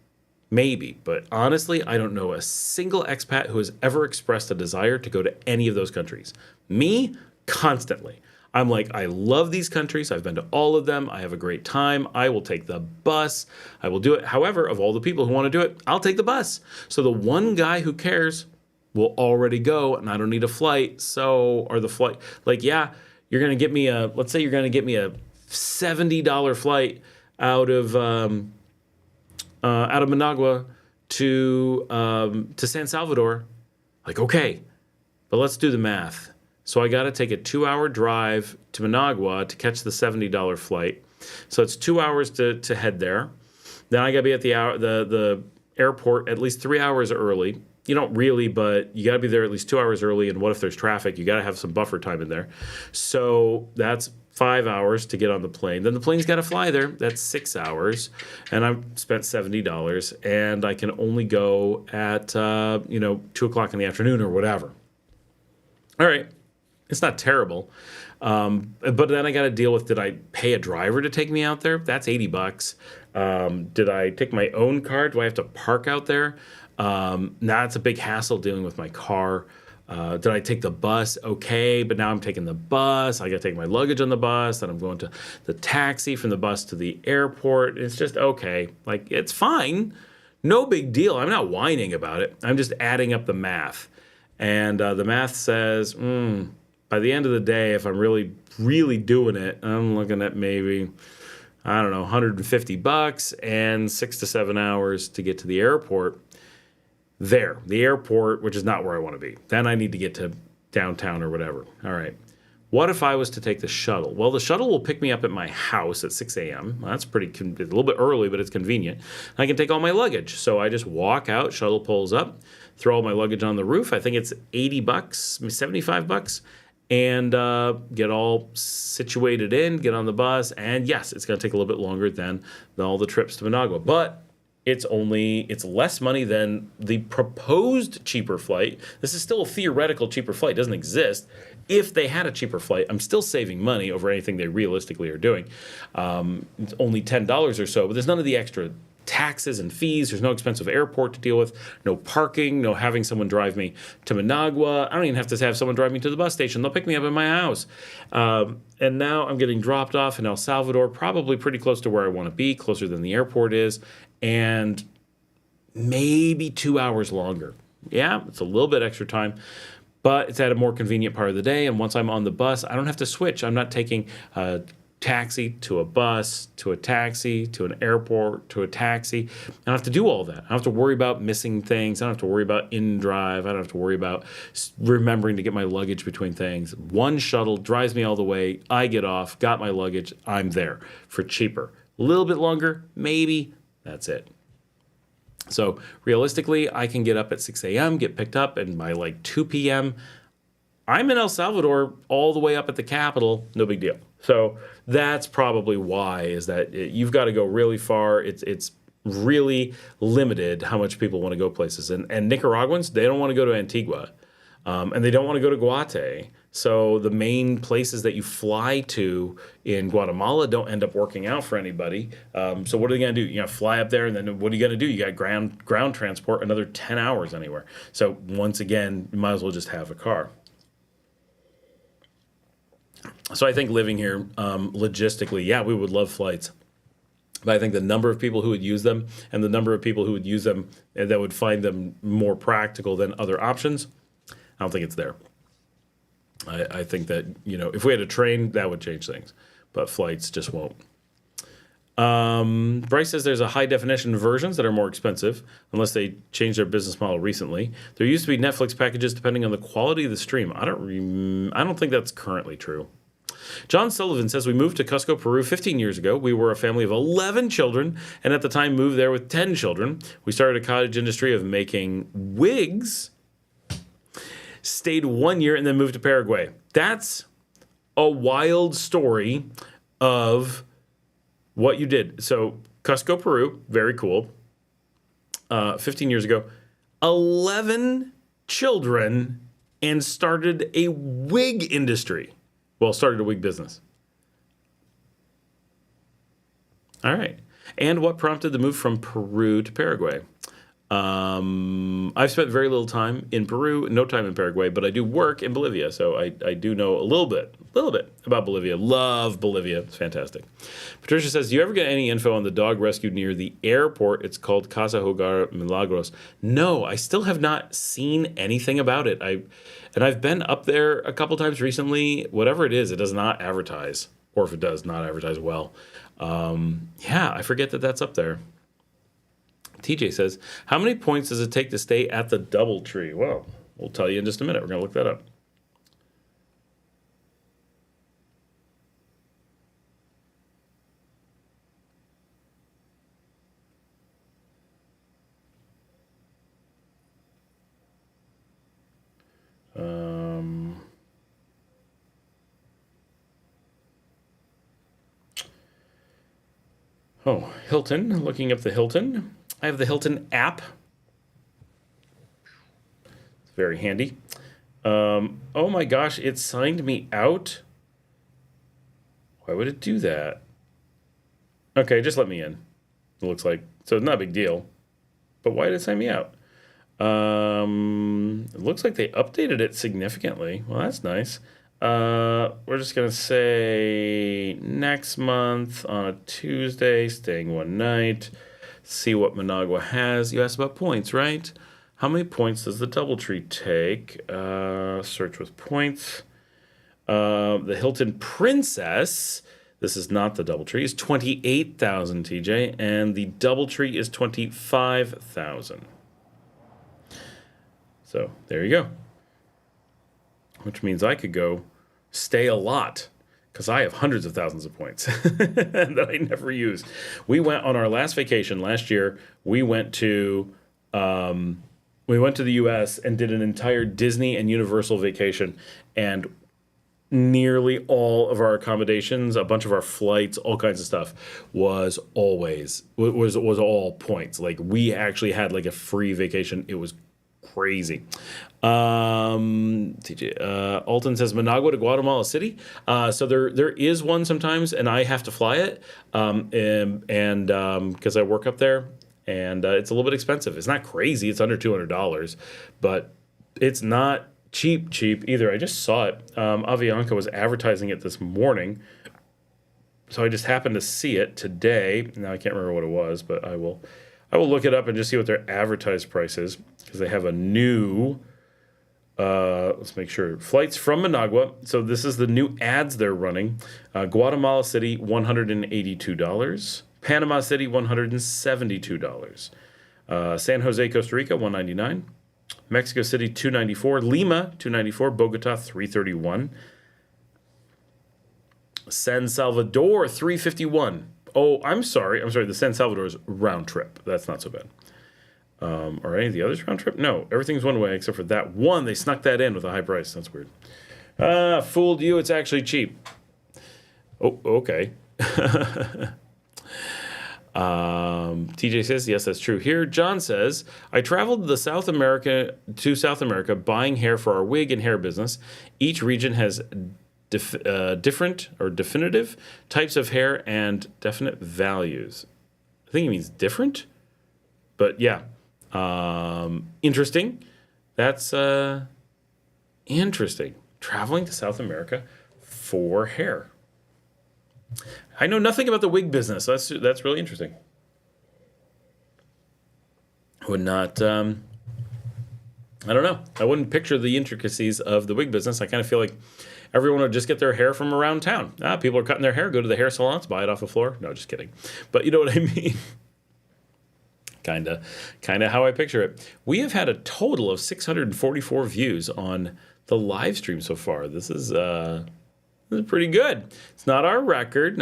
Maybe. But honestly, I don't know a single expat who has ever expressed a desire to go to any of those countries. Me, constantly. I'm like, I love these countries. I've been to all of them. I have a great time. I will take the bus. I will do it. However, of all the people who want to do it, I'll take the bus. So the one guy who cares will already go, and I don't need a flight. So, or the flight, like, yeah, you're going to get me let's say you're going to get me a $70 flight out of Managua to San Salvador. Like, okay, but let's do the math. So I got to take a 2-hour drive to Managua to catch the $70 flight. So it's 2 hours to head there. Then I got to be at the airport at least 3 hours early. You don't really, but you got to be there at least 2 hours early. And what if there's traffic? You got to have some buffer time in there. So that's 5 hours to get on the plane. Then the plane's got to fly there. That's 6 hours. And I've spent $70. And I can only go at, 2 o'clock in the afternoon or whatever. All right. It's not terrible. But then I got to deal with, did I pay a driver to take me out there? That's $80. Did I take my own car? Do I have to park out there? Now it's a big hassle dealing with my car. Did I take the bus? Okay, but now I'm taking the bus. I got to take my luggage on the bus. Then I'm going to the taxi from the bus to the airport. It's just okay. Like, it's fine. No big deal. I'm not whining about it. I'm just adding up the math. And the math says, by the end of the day, if I'm really, really doing it, I'm looking at maybe, I don't know, $150 and 6 to 7 hours to get to the airport. The airport, which is not where I want to be. Then I need to get to downtown or whatever. All right. What if I was to take the shuttle? Well, the shuttle will pick me up at my house at 6 a.m. Well, that's a little bit early, but it's convenient. I can take all my luggage. So I just walk out, shuttle pulls up, throw all my luggage on the roof. I think it's $80, $75, and get all situated in, get on the bus. And yes, it's going to take a little bit longer than all the trips to Managua. But it's less money than the proposed cheaper flight. This is still a theoretical cheaper flight. It doesn't exist. If they had a cheaper flight, I'm still saving money over anything they realistically are doing. It's only $10 or so, but there's none of the extra taxes and fees. There's no expensive airport to deal with, no parking, no having someone drive me to Managua. I don't even have to have someone drive me to the bus station. They'll pick me up at my house. And now I'm getting dropped off in El Salvador, probably pretty close to where I want to be, closer than the airport is, and maybe 2 hours longer. Yeah, it's a little bit extra time, but it's at a more convenient part of the day. And once I'm on the bus, I don't have to switch. I'm not taking a taxi to a bus to a taxi to an airport to a taxi. I don't have to do all that. I don't have to worry about missing things. I don't have to worry about in-drive. I don't have to worry about remembering to get my luggage between things. One shuttle drives me all the way. I get off, got my luggage. I'm there for cheaper. A little bit longer, maybe. That's it. So realistically, I can get up at 6 a.m., get picked up, and by like 2 p.m., I'm in El Salvador all the way up at the capital. No big deal. So that's probably why, is that you've got to go really far. It's really limited how much people want to go places. And Nicaraguans, they don't want to go to Antigua. And they don't want to go to Guate. So the main places that you fly to in Guatemala don't end up working out for anybody. So what are they going to do? You know, fly up there, and then what are you going to do? You got ground transport another 10 hours anywhere. So once again, you might as well just have a car. So I think living here, logistically, yeah, we would love flights. But I think the number of people who would use them and the number of people who would use them that would find them more practical than other options, I don't think it's there. I think that, if we had a train, that would change things. But flights just won't. Bryce says there's a high-definition versions that are more expensive, unless they changed their business model recently. There used to be Netflix packages depending on the quality of the stream. I don't think that's currently true. John Sullivan says, we moved to Cusco, Peru 15 years ago. We were a family of 11 children, and at the time moved there with 10 children. We started a cottage industry of making wigs, stayed 1 year, and then moved to Paraguay. That's a wild story of what you did. So Cusco, Peru, very cool. 15 years ago, 11 children, and started a wig industry. Well, started a wig business. All right. And what prompted the move from Peru to Paraguay? I've spent very little time in Peru, no time in Paraguay, but I do work in Bolivia, so I do know a little bit about Bolivia. Love Bolivia. It's fantastic. Patricia says, do you ever get any info on the dog rescued near the airport? It's called Casa Hogar Milagros. No, I still have not seen anything about it. I've been up there a couple times recently. Whatever it is, it does not advertise, or if it does, not advertise well. I forget that that's up there. TJ says, how many points does it take to stay at the DoubleTree? Well, we'll tell you in just a minute. We're going to look that up. Hilton, looking up the Hilton. I have the Hilton app. It's very handy. Oh my gosh, it signed me out. Why would it do that? Okay, just let me in. It looks like. So it's not a big deal. But why did it sign me out? It looks like they updated it significantly. Well, that's nice. We're just going to say next month on a Tuesday, staying one night. See what Managua has. You asked about points, right? How many points does the DoubleTree take? Search with points. The Hilton Princess, this is not the DoubleTree, is 28,000 TJ, and the DoubleTree is 25,000. So there you go. Which means I could go stay a lot, because I have hundreds of thousands of points that I never use. We went on our last vacation last year. We went to the U.S. and did an entire Disney and Universal vacation, and nearly all of our accommodations, a bunch of our flights, all kinds of stuff was all points. Like, we actually had like a free vacation. It was crazy. TJ, Alton says Managua to Guatemala City. So there is one sometimes, and I have to fly it, and because I work up there, and it's a little bit expensive. It's not crazy. It's under $200, but it's not cheap either. I just saw it. Avianca was advertising it this morning, so I just happened to see it today. Now I can't remember what it was, but I will look it up and just see what their advertised price is, because they have a new, let's make sure, flights from Managua. So this is the new ads they're running. Guatemala City, $182. Panama City, $172. San Jose, Costa Rica, $199. Mexico City, $294. Lima, $294. Bogota, $331. San Salvador, $351. Oh, I'm sorry. The San Salvador is round trip. That's not so bad. Are any of the others round trip? No, everything's one way except for that one. They snuck that in with a high price. That's weird. Fooled you. It's actually cheap. Oh, okay. TJ says, yes, that's true. Here, John says, I traveled to South America buying hair for our wig and hair business. Each region has different or definitive types of hair and definite values. I think it means different, but yeah. Interesting. That's interesting. Traveling to South America for hair. I know nothing about the wig business. That's really interesting. I would not. I don't know. I wouldn't picture the intricacies of the wig business. I kind of feel like everyone would just get their hair from around town. People are cutting their hair, go to the hair salons, buy it off the floor. No, just kidding. But you know what I mean. Kind of how I picture it. We have had a total of 644 views on the live stream so far. This is This is pretty good. It's not our record,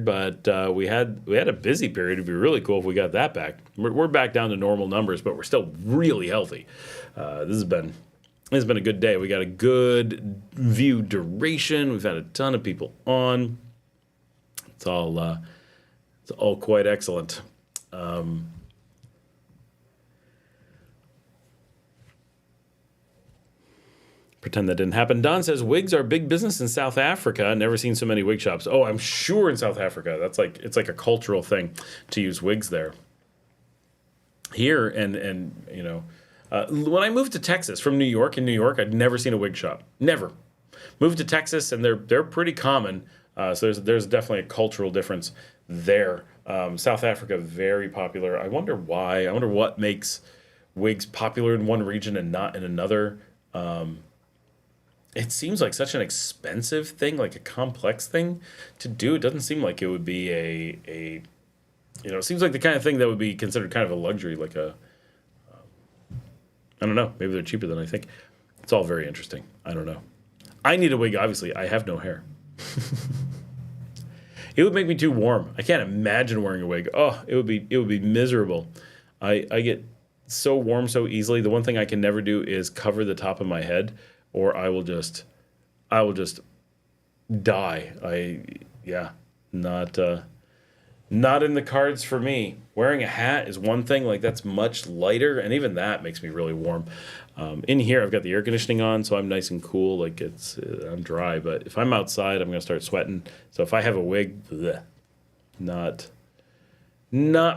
but we had a busy period. It'd be really cool if we got that back. We're back down to normal numbers, but we're still really healthy. This has been a good day. We got a good view duration. We've had a ton of people on. It's all quite excellent. Pretend that didn't happen. Don says wigs are big business in South Africa. Never seen so many wig shops. Oh, I'm sure in South Africa. It's like a cultural thing to use wigs there. Here and you know, when I moved to Texas from New York, I'd never seen a wig shop. Never. Moved to Texas and they're pretty common. So there's definitely a cultural difference there. South Africa, very popular. I wonder why. I wonder what makes wigs popular in one region and not in another. It seems like such an expensive thing, like a complex thing to do. It doesn't seem like it would be it seems like the kind of thing that would be considered kind of a luxury, like I don't know, maybe they're cheaper than I think. It's all very interesting. I don't know. I need a wig, obviously. I have no hair. It would make me too warm. I can't imagine wearing a wig. Oh, it would be miserable. I get so warm so easily. The one thing I can never do is cover the top of my head, or I will just die. Not in the cards for me. Wearing a hat is one thing, like that's much lighter, and even that makes me really warm. In here, I've got the air conditioning on, so I'm nice and cool. Like I'm dry, but if I'm outside, I'm gonna start sweating. So if I have a wig, bleh, not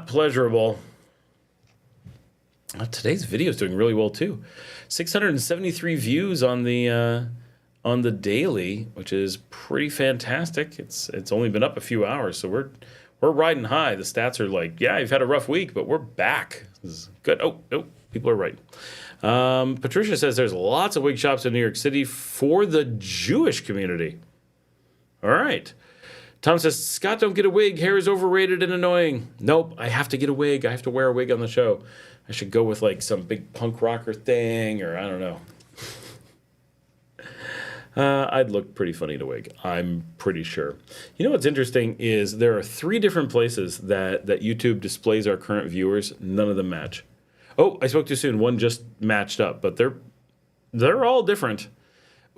pleasurable. Today's video is doing really well too. 673 views on the daily, which is pretty fantastic. It's only been up a few hours, so we're riding high. The stats are like, yeah, you've had a rough week, but we're back. This is good. Oh, people are right. Patricia says there's lots of wig shops in New York City for the Jewish community. All right. Tom says, Scott, don't get a wig. Hair is overrated and annoying. Nope, I have to get a wig. I have to wear a wig on the show. I should go with like some big punk rocker thing, or I don't know. I'd look pretty funny in a wig, I'm pretty sure. You know what's interesting is there are 3 different places that YouTube displays our current viewers. None of them match. Oh, I spoke too soon. One just matched up, but they're all different.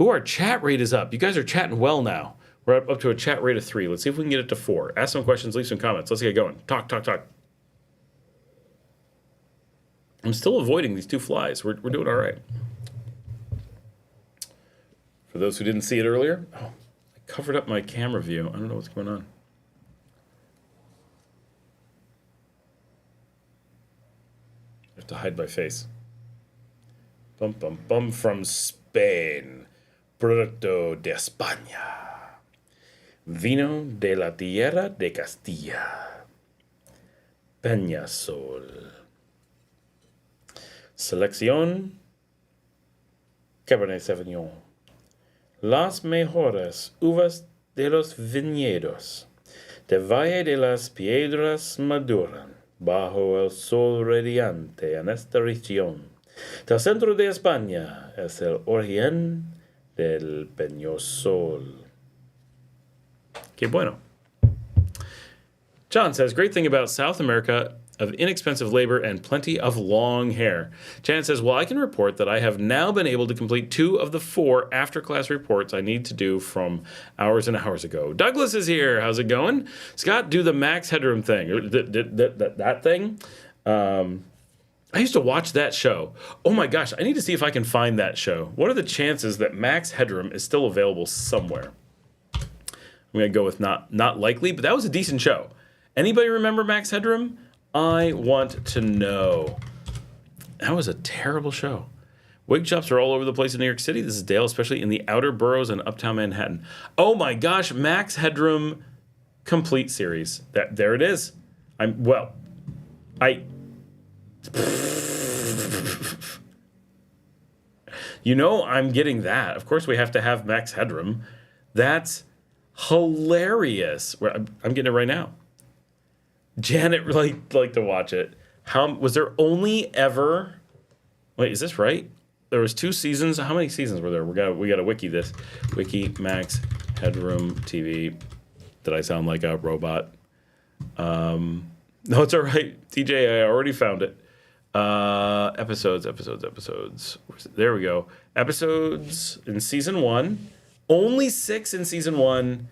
Ooh, our chat rate is up. You guys are chatting well now. We're up to a chat rate of 3. Let's see if we can get it to 4. Ask some questions, leave some comments. Let's get going. Talk. I'm still avoiding these 2 flies. We're doing all right. For those who didn't see it earlier, I covered up my camera view. I don't know what's going on. I have to hide my face. Bum from Spain. Producto de España. Vino de la tierra de Castilla. Peñasol. Selección Cabernet Sauvignon. Las mejores uvas de los viñedos. De Valle de las Piedras maduran bajo el sol radiante en esta región. Del centro de España es el origen del Peñasol. Qué bueno. John says, great thing about South America of inexpensive labor and plenty of long hair. Janet says, well, I can report that I have now been able to complete 2 of the 4 after-class reports I need to do from hours and hours ago. Douglas is here. How's it going? Scott, do the max headroom thing. That thing? I used to watch that show. Oh my gosh, I need to see if I can find that show. What are the chances that Max Headroom is still available somewhere? I'm going to go with not likely, but that was a decent show. Anybody remember Max Headroom? I want to know. That was a terrible show. Wig shops are all over the place in New York City. This is Dale, especially in the outer boroughs and uptown Manhattan. Oh my gosh, Max Headroom complete series. There it is. You know I'm getting that. Of course we have to have Max Headroom. That's hilarious. I'm getting it right now. Janet really liked to watch it. Was there only ever... Wait, is this right? There was 2 seasons. How many seasons were there? We got to wiki this. Wiki Max Headroom TV. Did I sound like a robot? No, it's all right. TJ, I already found it. Episodes. There we go. Episodes in season 1. Only 6 in season 1.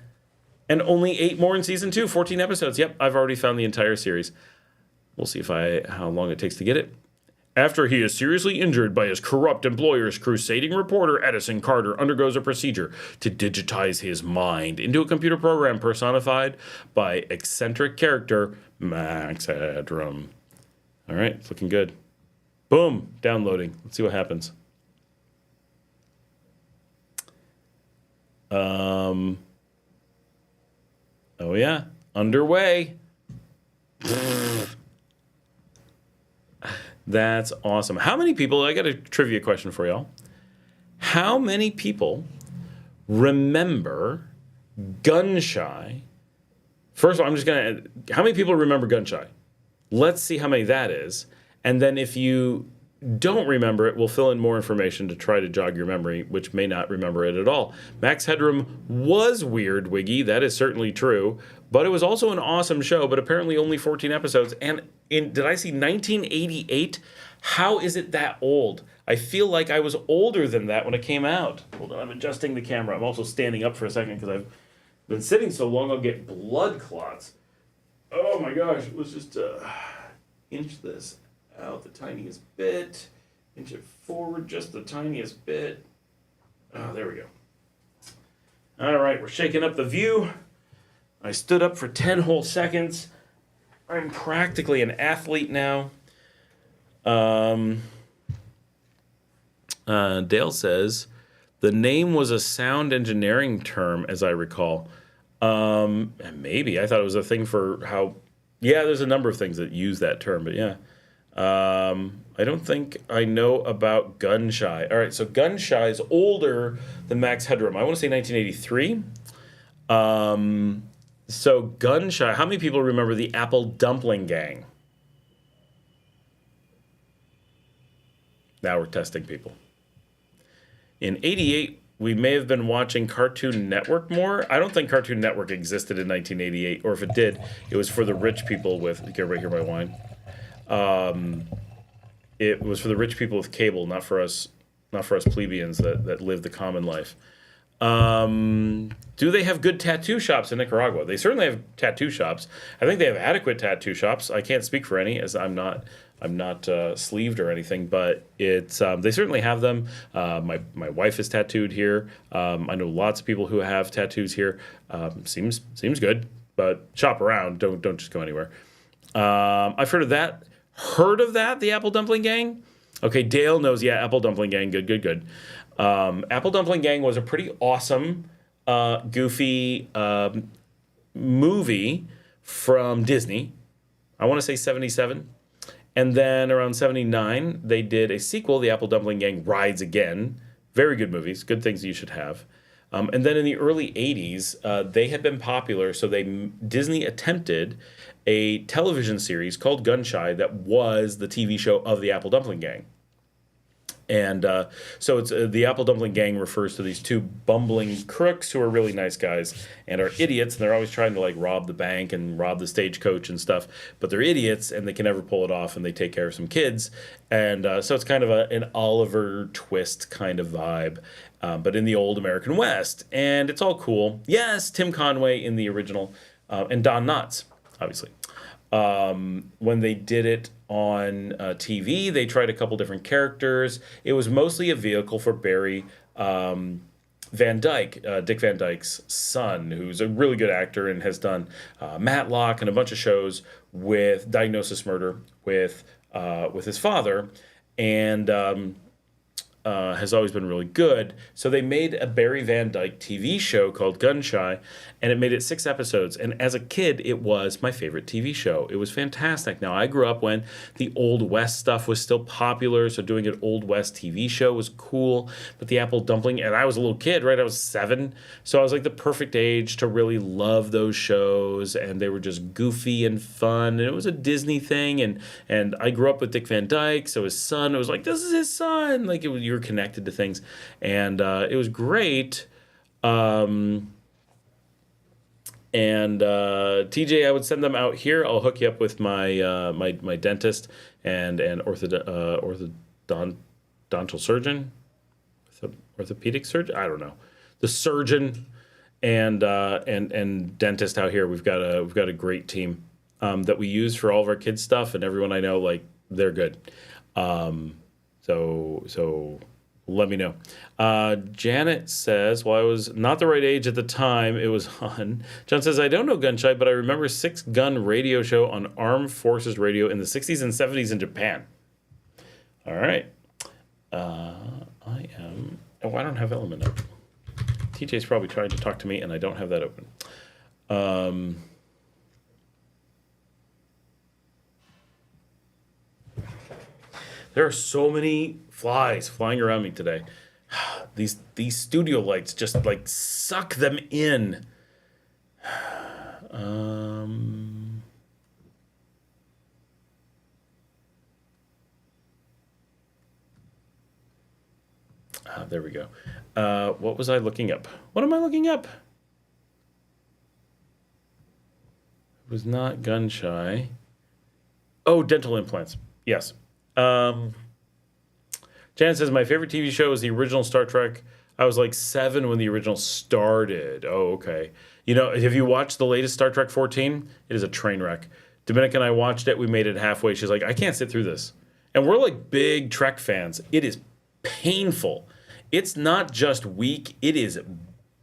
And only 8 more in season 2. 14 episodes. Yep, I've already found the entire series. We'll see how long it takes to get it. After he is seriously injured by his corrupt employers, crusading reporter Edison Carter undergoes a procedure to digitize his mind into a computer program personified by eccentric character Max Headroom. All right, it's looking good. Boom, downloading. Let's see what happens. Oh yeah, underway. That's awesome. How many people, I got a trivia question for y'all. How many people remember Gun-Shy? First of all, how many people remember Gun-Shy? Let's see how many that is. And then if you don't remember it, we'll fill in more information to try to jog your memory, which may not remember it at all. Max Headroom was weird, Wiggy. That is certainly true. But it was also an awesome show, but apparently only 14 episodes. And did I see 1988? How is it that old? I feel like I was older than that when it came out. Hold on, I'm adjusting the camera. I'm also standing up for a second because I've been sitting so long I'll get blood clots. Oh my gosh, let's just inch this out the tiniest bit. Inch it forward just the tiniest bit. Oh, there we go. All right, we're shaking up the view. I stood up for 10 whole seconds. I'm practically an athlete now. Dale says, the name was a sound engineering term, as I recall. Maybe. I thought it was a thing for how... Yeah, there's a number of things that use that term, but yeah. I don't think I know about Gun-Shy. All right, so Gun-Shy is older than Max Headroom. I want to say 1983. So Gun-Shy, how many people remember the Apple Dumpling Gang? Now we're testing people. In 88, we may have been watching Cartoon Network more. I don't think Cartoon Network existed in 1988, or if it did, it was for the rich people with... You can right here my wine. It was for the rich people with cable, not for us plebeians that live the common life. Do they have good tattoo shops in Nicaragua? They certainly have tattoo shops. I think they have adequate tattoo shops. I can't speak for any, as I'm not sleeved or anything, but it's they certainly have them. My wife is tattooed here. I know lots of people who have tattoos here. Seems good, but shop around. Don't just go anywhere. I've heard of that. The Apple Dumpling Gang? Okay, Dale knows. Yeah, Apple Dumpling Gang. Good. Apple Dumpling Gang was a pretty awesome, goofy movie from Disney. I want to say 77. And then around 79, they did a sequel, The Apple Dumpling Gang Rides Again. Very good movies, good things you should have. And then in the early 80s, they had been popular, so Disney attempted a television series called Gun-Shy that was the TV show of the Apple Dumpling Gang. And so it's the Apple Dumpling Gang refers to these two bumbling crooks who are really nice guys and are idiots, and they're always trying to like rob the bank and rob the stagecoach and stuff, but they're idiots and they can never pull it off, and they take care of some kids. And so it's kind of an Oliver Twist kind of vibe, but in the old American West, and it's all cool. Yes, Tim Conway in the original, and Don Knotts, obviously. When they did it on TV, they tried a couple different characters. It was mostly a vehicle for Barry Van Dyke, Dick Van Dyke's son, who's a really good actor and has done Matlock and a bunch of shows with Diagnosis Murder with his father, and has always been really good. So they made a Barry Van Dyke TV show called Gun-Shy, and it made it 6 episodes. And as a kid, it was my favorite TV show. It was fantastic. Now, I grew up when the Old West stuff was still popular, so doing an Old West TV show was cool. But the Apple Dumpling, and I was a little kid, right? I was 7, so I was like the perfect age to really love those shows, and they were just goofy and fun, and it was a Disney thing, and I grew up with Dick Van Dyke, so his son, it was like, this is his son, like you were connected to things, and it was great. And TJ, I would send them out here. I'll hook you up with my my dentist and orthodontal surgeon, orthopedic surgeon. I don't know, the surgeon and dentist out here. We've got a great team that we use for all of our kids stuff, and everyone I know, like, they're good. So let me know. Janet says, well, I was not the right age at the time it was on. John says, I don't know gun shy, but I remember 6-gun radio show on Armed Forces Radio in the 60s and 70s in Japan. All right. I don't have Element up. TJ's probably trying to talk to me, and I don't have that open. There are so many flies flying around me today. These studio lights just like suck them in. There we go. What was I looking up? What am I looking up? It was not gun shy. Oh, dental implants. Yes. Jan says, my favorite TV show is the original Star Trek. I was like 7 when the original started. Oh, okay. You know, have you watched the latest Star Trek 14? It is a train wreck. Dominic and I watched it. We made it halfway. She's like, I can't sit through this. And we're like big Trek fans. It is painful. It's not just weak. It is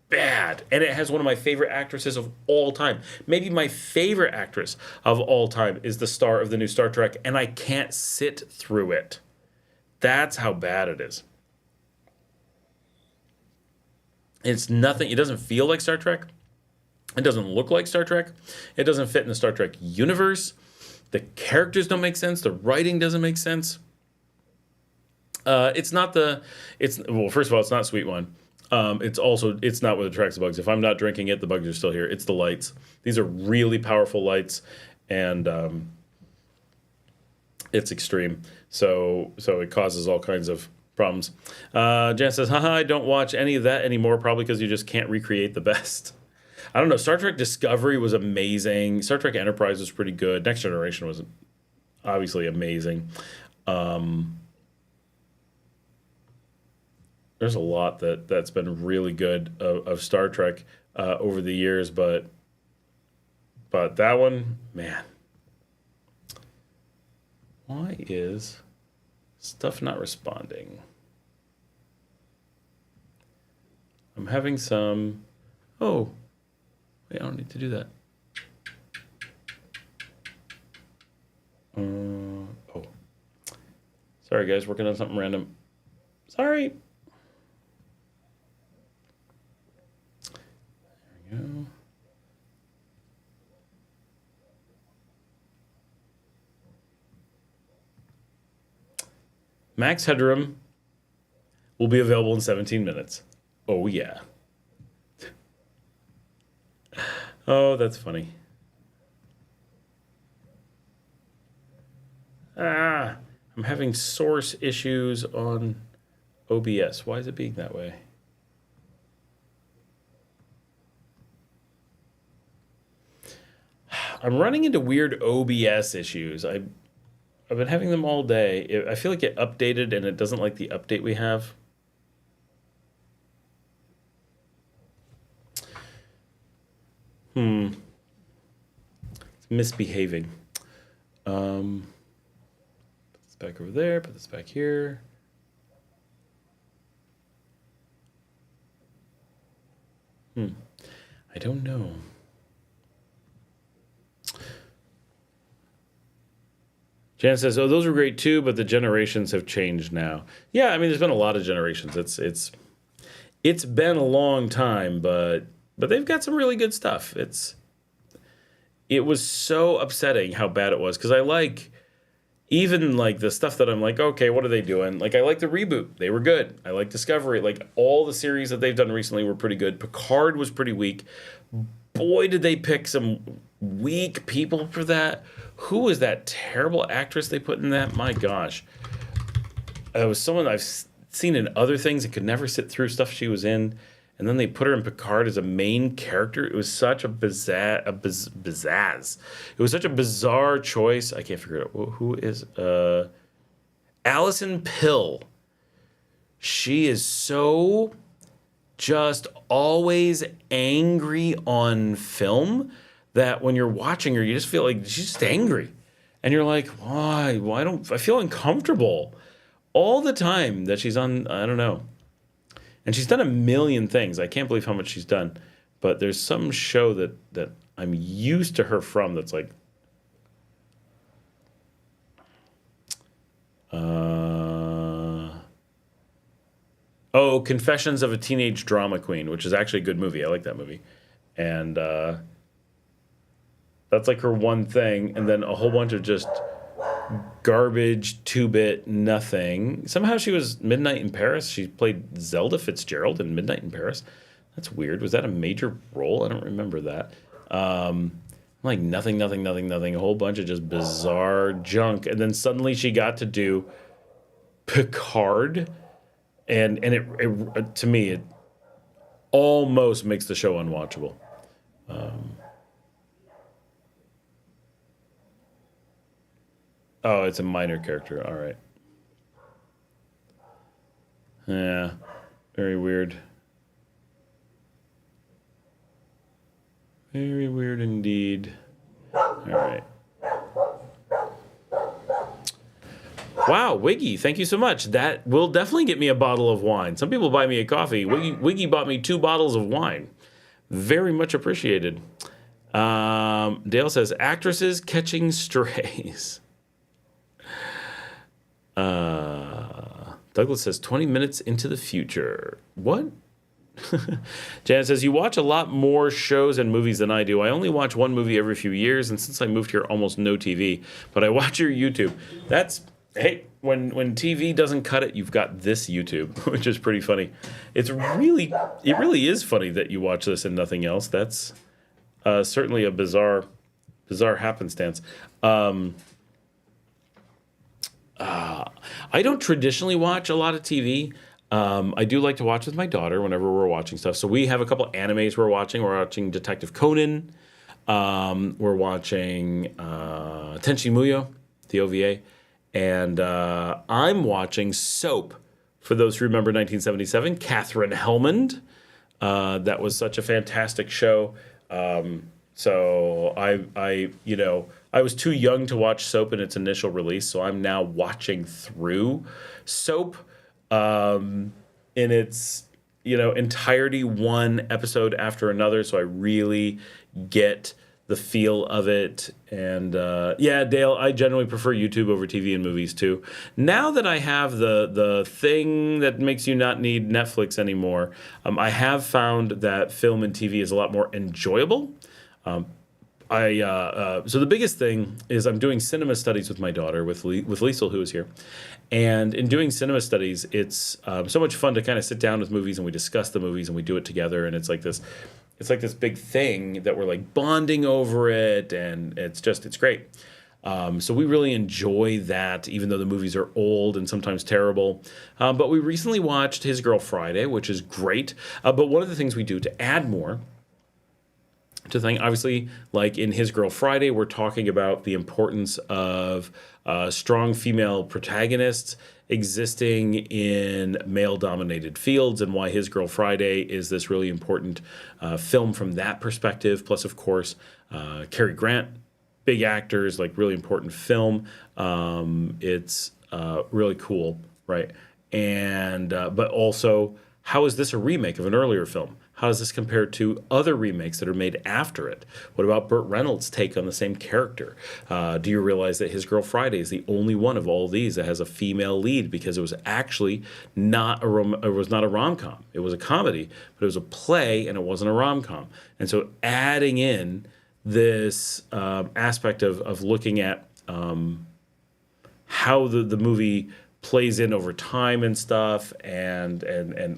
bad. And it has one of my favorite actresses of all time. Maybe my favorite actress of all time is the star of the new Star Trek. And I can't sit through it. That's how bad it is. It's nothing. It doesn't feel like Star Trek. It doesn't look like Star Trek. It doesn't fit in the Star Trek universe. The characters don't make sense. The writing doesn't make sense. Well, first of all, it's not sweet wine. It's not what attracts the bugs. If I'm not drinking it, the bugs are still here. It's the lights. These are really powerful lights, and it's extreme. So it causes all kinds of problems. Jan says, haha, I don't watch any of that anymore, probably because you just can't recreate the best. I don't know. Star Trek Discovery was amazing. Star Trek Enterprise was pretty good. Next Generation was obviously amazing. There's a lot that's been really good of Star Trek over the years, but that one, man. Why is stuff not responding? I'm having some... Oh, wait, I don't need to do that. Oh. Sorry, guys, working on something random. Sorry. There we go. Max Headroom will be available in 17 minutes. Oh, yeah. Oh, that's funny. I'm having source issues on OBS. Why is it being that way? I'm running into weird OBS issues. I've been having them all day. I feel like it updated and it doesn't like the update we have. It's misbehaving. Put this back over there, put this back here. I don't know. Jan says, "Oh, those were great too, but the generations have changed now." Yeah, I mean, there's been a lot of generations. It's been a long time, but they've got some really good stuff. It was so upsetting how bad it was because I like even like the stuff that I'm like, okay, what are they doing? Like I like the reboot; they were good. I like Discovery. Like all the series that they've done recently were pretty good. Picard was pretty weak. Boy, did they pick some weak people for that. Who was that terrible actress they put in that? My gosh. It was someone I've seen in other things and could never sit through stuff she was in. and then they put her in Picard as a main character. It was such a It was such a bizarre choice. I can't figure it out. Who is Alison Pill? She is so just always angry on film that when you're watching her, you just feel like she's just angry. And you're like, why? Why don't I feel uncomfortable all the time that she's on? I don't know. And she's done a million things. I can't believe how much she's done. But there's some show that I'm used to her from that's like, Confessions of a Teenage Drama Queen, which is actually a good movie. I like that movie. And that's like her one thing. And then a whole bunch of just garbage, 2-bit, nothing. Somehow she was Midnight in Paris. She played Zelda Fitzgerald in Midnight in Paris. That's weird. Was that a major role? I don't remember that. Like nothing. A whole bunch of just bizarre junk. And then suddenly she got to do Picard. And it to me, it almost makes the show unwatchable. Oh, it's a minor character. All right. Yeah, very weird. Very weird indeed. All right. Wow, Wiggy, thank you so much. That will definitely get me a bottle of wine. Some people buy me a coffee. Wiggy bought me 2 bottles of wine. Very much appreciated. Dale says, actresses catching strays. Douglas says, 20 minutes into the future. What? Janet says, you watch a lot more shows and movies than I do. I only watch one movie every few years, and since I moved here, almost no TV. But I watch your YouTube. That's, hey, when TV doesn't cut it, you've got this YouTube, which is pretty funny. It really is funny that you watch this and nothing else. That's certainly a bizarre happenstance. I don't traditionally watch a lot of TV. I do like to watch with my daughter whenever we're watching stuff. So we have a couple animes we're watching. We're watching Detective Conan. We're watching Tenchi Muyo, the OVA. And I'm watching Soap. For those who remember 1977, Katherine Helmond. That was such a fantastic show. So I was too young to watch Soap in its initial release, so I'm now watching through Soap in its entirety, one episode after another. So I really get the feel of it. And Dale, I generally prefer YouTube over TV and movies too. Now that I have the thing that makes you not need Netflix anymore, I have found that film and TV is a lot more enjoyable. So the biggest thing is I'm doing cinema studies with my daughter, with Liesel, who is here. And in doing cinema studies, it's so much fun to kind of sit down with movies and we discuss the movies and we do it together. And it's like this big thing that we're like bonding over it. And it's great. So we really enjoy that, even though the movies are old and sometimes terrible. But we recently watched His Girl Friday, which is great. But one of the things we do to add more to the thing, obviously, like in His Girl Friday, we're talking about the importance of strong female protagonists existing in male-dominated fields and why His Girl Friday is this really important film from that perspective. Plus, of course, Cary Grant, big actors, like really important film. It's really cool, right? And but also, how is this a remake of an earlier film? How does this compare to other remakes that are made after it? What about Burt Reynolds' take on the same character? Do you realize that His Girl Friday is the only one of all these that has a female lead because it was actually not a rom-com. It was a comedy, but it was a play and it wasn't a rom-com. And so adding in this aspect of looking at how the movie plays in over time and stuff, and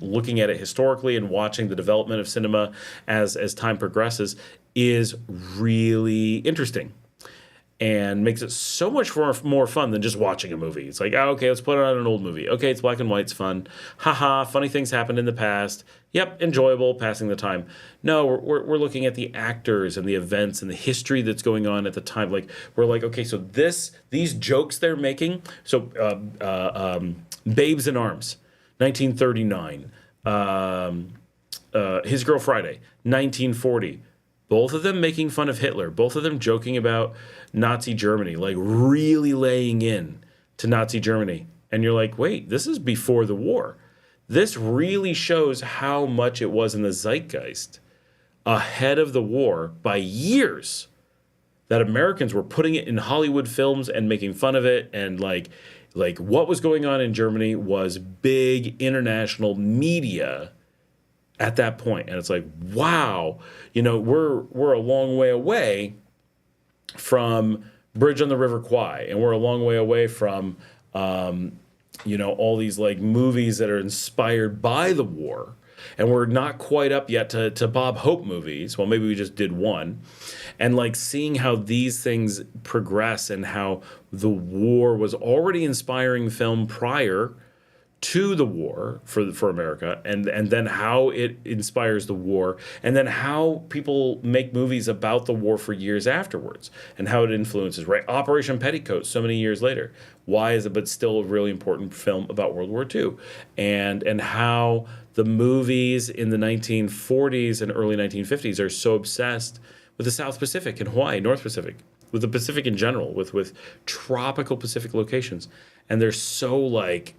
looking at it historically and watching the development of cinema as time progresses is really interesting. and makes it so much more fun than just watching a movie. It's like, oh, okay, let's put on an old movie. Okay, it's black and white, it's fun. Haha, funny things happened in the past. Yep, enjoyable, passing the time. No, we're looking at the actors and the events and the history that's going on at the time. Like, we're like, okay, so these jokes they're making. So, Babes in Arms, 1939. His Girl Friday, 1940. Both of them making fun of Hitler. Both of them joking about Nazi Germany, like really laying in to Nazi Germany. And you're like, wait, this is before the war. This really shows how much it was in the zeitgeist ahead of the war by years that Americans were putting it in Hollywood films and making fun of it. And like what was going on in Germany was big international media at that point. And it's like, wow, we're a long way away from Bridge on the River Kwai, and we're a long way away from all these like movies that are inspired by the war, and we're not quite up yet to Bob Hope movies. Well, maybe we just did one. And like seeing how these things progress and how the war was already inspiring film prior to the war for America, and then how it inspires the war, and then how people make movies about the war for years afterwards, and how it influences, right? Operation Petticoat, so many years later. Why is it but still a really important film about World War II? And how the movies in the 1940s and early 1950s are so obsessed with the South Pacific and Hawaii, North Pacific, with the Pacific in general, with tropical Pacific locations. And they're so like,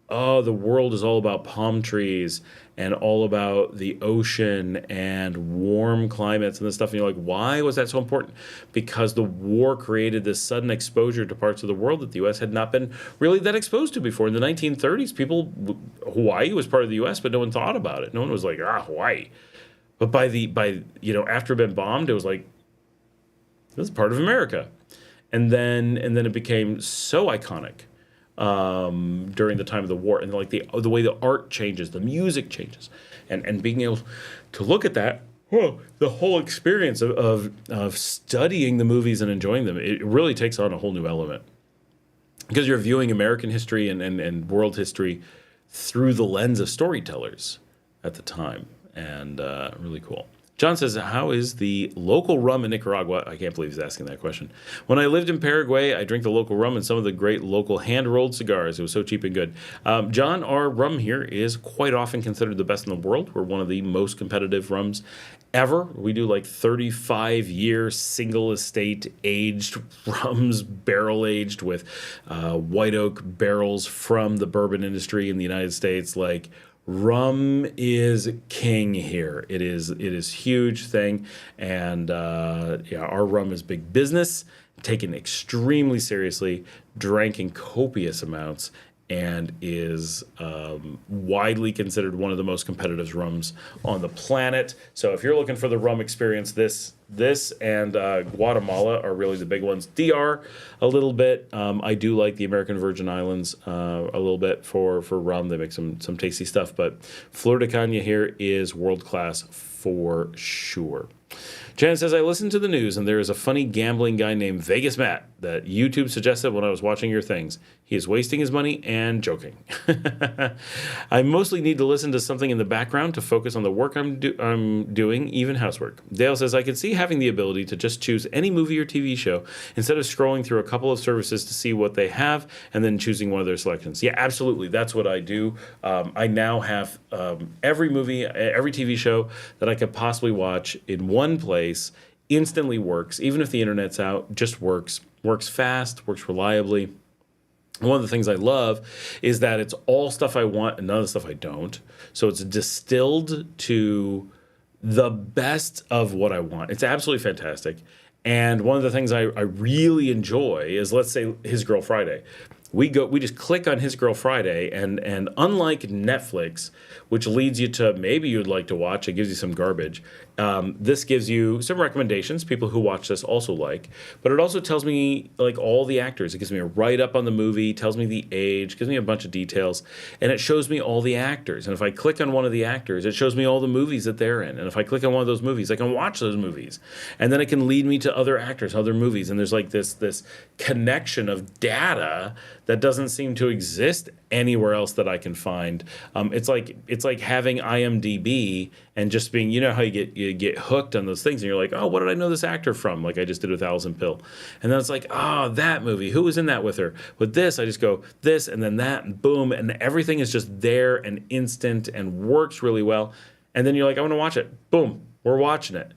oh, the world is all about palm trees and all about the ocean and warm climates and this stuff. And you're like, why was that so important? Because the war created this sudden exposure to parts of the world that the U.S. had not been really that exposed to before. In the 1930s, Hawaii was part of the U.S., but no one thought about it. No one was like, Hawaii. But by after it had been bombed, it was like, this is part of America. And then it became so iconic during the time of the war, and like the way the art changes, the music changes, and being able to look at that, the whole experience of studying the movies and enjoying them, it really takes on a whole new element, because you're viewing American history and world history through the lens of storytellers at the time, and really cool. John says, how is the local rum in Nicaragua? I can't believe he's asking that question. When I lived in Paraguay, I drank the local rum and some of the great local hand-rolled cigars. It was so cheap and good. John, our rum here is quite often considered the best in the world. We're one of the most competitive rums ever. We do like 35-year single estate aged rums, barrel-aged with white oak barrels from the bourbon industry in the United States. Like, rum is king here. It is huge thing, and our rum is big business, taken extremely seriously, drank in copious amounts, and is widely considered one of the most competitive rums on the planet. So if you're looking for the rum experience, this and Guatemala are really the big ones. DR a little bit. I do like the American Virgin Islands a little bit for rum. They make some tasty stuff, but Flor de Caña here is world class for sure. Jan says, I listened to the news, and there is a funny gambling guy named Vegas Matt that YouTube suggested when I was watching your things. He is wasting his money and joking. I mostly need to listen to something in the background to focus on the work I'm doing, even housework. Dale says, I could see having the ability to just choose any movie or TV show instead of scrolling through a couple of services to see what they have and then choosing one of their selections. Yeah, absolutely. That's what I do. I now have every movie, every TV show that I could possibly watch in one place. Instantly works, even if the internet's out, just works fast, works reliably. And one of the things I love is that it's all stuff I want and none of the stuff I don't. So it's distilled to the best of what I want. It's absolutely fantastic. And one of the things I really enjoy is, let's say, His Girl Friday. We just click on His Girl Friday, and unlike Netflix, which leads you to maybe you'd like to watch, it gives you some garbage. This gives you some recommendations, people who watch this also like, but it also tells me like all the actors. It gives me a write-up on the movie, tells me the age, gives me a bunch of details, and it shows me all the actors. And if I click on one of the actors, it shows me all the movies that they're in. And if I click on one of those movies, I can watch those movies. And then it can lead me to other actors, other movies. And there's like this connection of data that doesn't seem to exist anywhere else that I can find. It's like having IMDb and just being, you know how you get hooked on those things and you're like, oh, what did I know this actor from? Like I just did with Alison Pill. And then it's like, oh, that movie, who was in that with her? With this, I just go this and then that and boom, and everything is just there and instant and works really well. And then you're like, I want to watch it. Boom, we're watching it.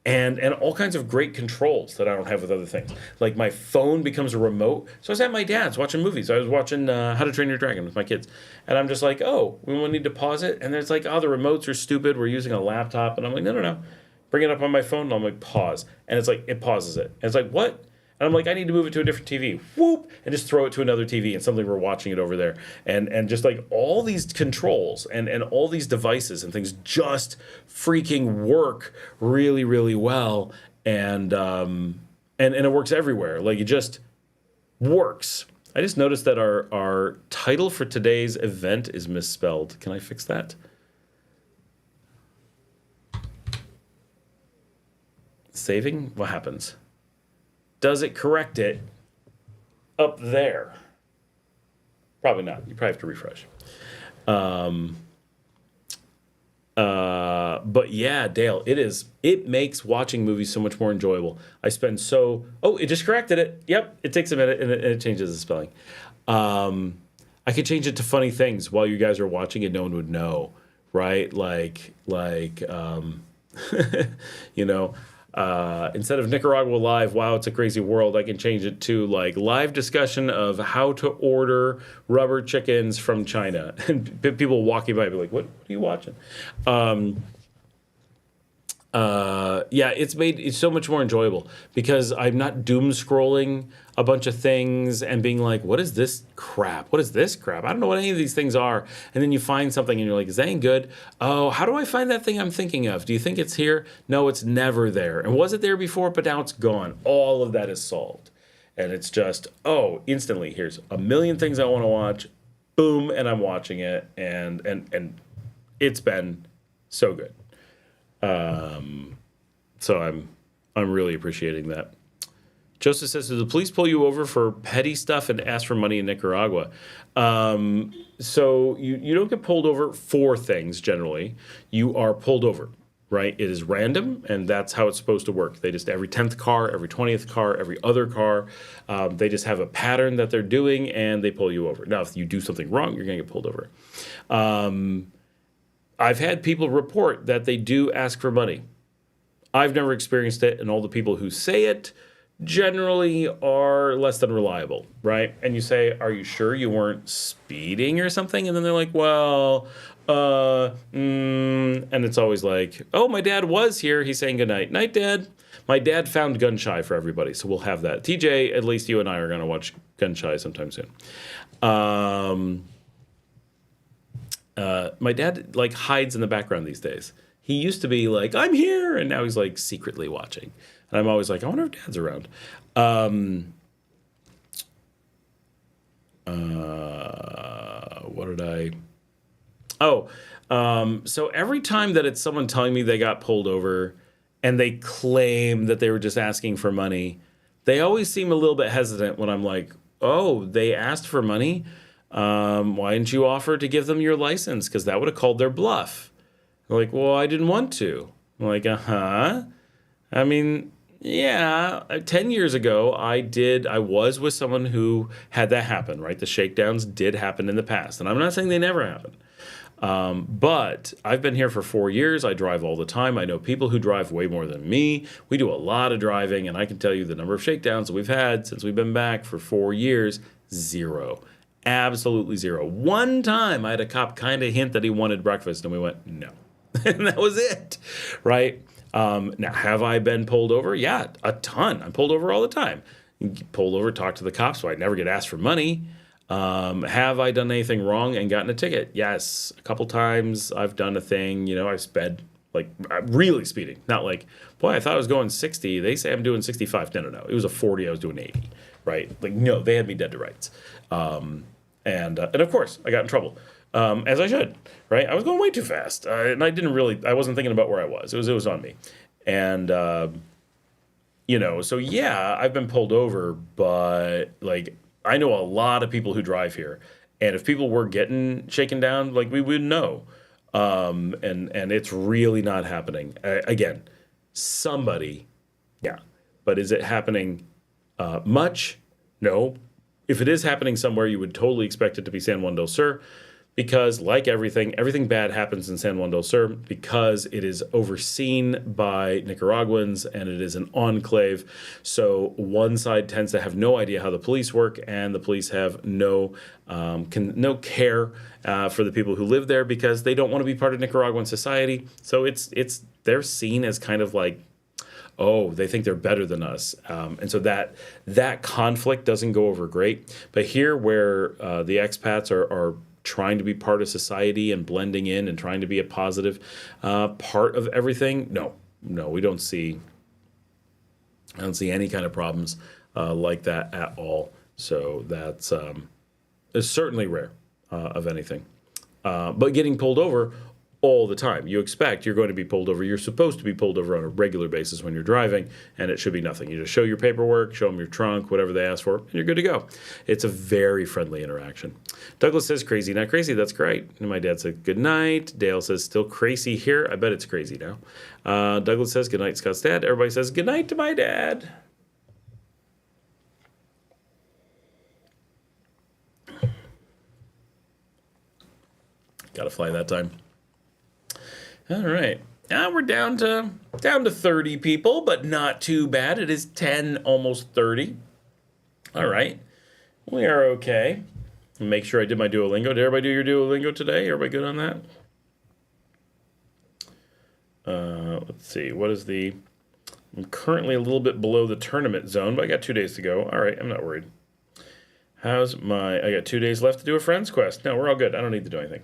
And all kinds of great controls that I don't have with other things. Like my phone becomes a remote. So I was at my dad's watching movies. I was watching How to Train Your Dragon with my kids. And I'm just like, oh, we will need to pause it. And it's like, oh, the remotes are stupid. We're using a laptop. And I'm like, no. Bring it up on my phone. And I'm like, pause. And it's like, it pauses it. And it's like, what? And I'm like, I need to move it to a different TV. Whoop! And just throw it to another TV and suddenly we're watching it over there. And just like all these controls and all these devices and things just freaking work really, really well. And it works everywhere. Like it just works. I just noticed that our title for today's event is misspelled. Can I fix that? Saving? What happens? Does it correct it up there? Probably not. You probably have to refresh. But yeah, Dale, it makes watching movies so much more enjoyable. It just corrected it. Yep, it takes a minute and it changes the spelling. I could change it to funny things while you guys are watching and no one would know, right? Like you know, instead of Nicaragua Live, wow, it's a crazy world, I can change it to like live discussion of how to order rubber chickens from China. And people walking by be like, what are you watching? Yeah, it's made it so much more enjoyable because I'm not doom scrolling a bunch of things and being like, what is this crap? What is this crap? I don't know what any of these things are. And then you find something and you're like, is that ain't good? Oh, how do I find that thing I'm thinking of? Do you think it's here? No, it's never there. And was it there before? But now it's gone. All of that is solved. And it's just, instantly, here's a million things I want to watch. Boom, and I'm watching it. And it's been so good. So I'm really appreciating that. Joseph says, do the police pull you over for petty stuff and ask for money in Nicaragua? So you don't get pulled over for things generally. You are pulled over, right? It is random, and that's how it's supposed to work. They just, every 10th car, every 20th car, every other car, they just have a pattern that they're doing, and they pull you over. Now, if you do something wrong, you're going to get pulled over. I've had people report that they do ask for money. I've never experienced it, and all the people who say it generally are less than reliable, right? And you say, are you sure you weren't speeding or something? And then they're like, well, and it's always like, oh, my dad was here. He's saying goodnight. Night, Dad. My dad found Gun Shy for everybody, so we'll have that. TJ, at least you and I are going to watch Gun Shy sometime soon. My dad like hides in the background these days. He used to be like, I'm here, and now he's like secretly watching. And I'm always like, I wonder if Dad's around. What did I? So every time that it's someone telling me they got pulled over and they claim that they were just asking for money, they always seem a little bit hesitant when I'm like, oh, they asked for money? Why didn't you offer to give them your license? Because that would have called their bluff. They're like, well, I didn't want to. I'm like, I mean, yeah, 10 years ago, I was with someone who had that happen, right? The shakedowns did happen in the past. And I'm not saying they never happen. But I've been here for 4 years. I drive all the time. I know people who drive way more than me. We do a lot of driving. And I can tell you the number of shakedowns that we've had since we've been back for 4 years, 0. Absolutely 0. One time I had a cop kind of hint that he wanted breakfast, and we went, no. And that was it, right? Now, have I been pulled over? Yeah, a ton. I'm pulled over all the time. Pulled over, talk to the cops, so I never get asked for money. Have I done anything wrong and gotten a ticket? Yes, a couple times I've done a thing. You know, I sped Like really speeding, not like, boy, I thought I was going 60. They say I'm doing 65. No. It was a 40. I was doing 80, right? Like, no, they had me dead to rights. And of course, I got in trouble, as I should, right? I was going way too fast, and I wasn't thinking about where I was. It was on me, and so yeah, I've been pulled over, but like I know a lot of people who drive here, and if people were getting shaken down, like we would know, and it's really not happening. Again, somebody, yeah, but is it happening much? No. If it is happening somewhere, you would totally expect it to be San Juan del Sur, because like everything bad happens in San Juan del Sur because it is overseen by Nicaraguans and it is an enclave. So one side tends to have no idea how the police work, and the police have no care for the people who live there because they don't want to be part of Nicaraguan society. So they're seen as kind of like, oh, they think they're better than us. And so that conflict doesn't go over great. But here where the expats are trying to be part of society and blending in and trying to be a positive part of everything, no, we don't see, I don't see any kind of problems like that at all. So that's is certainly rare of anything. But getting pulled over all the time. You expect you're going to be pulled over. You're supposed to be pulled over on a regular basis when you're driving, and it should be nothing. You just show your paperwork, show them your trunk, whatever they ask for, and you're good to go. It's a very friendly interaction. Douglas says, crazy, not crazy. That's great. And my dad said, good night. Dale says, still crazy here. I bet it's crazy now. Douglas says, good night, Scott's dad. Everybody says, good night to my dad. Got to fly that time. All right. Now we're down to 30 people, but not too bad. It is 10, almost 30. All right. We are okay. Make sure I did my Duolingo. Did everybody do your Duolingo today? Everybody good on that? Let's see. I'm currently a little bit below the tournament zone, but I got 2 days to go. All right. I'm not worried. I got 2 days left to do a friend's quest. No, we're all good. I don't need to do anything.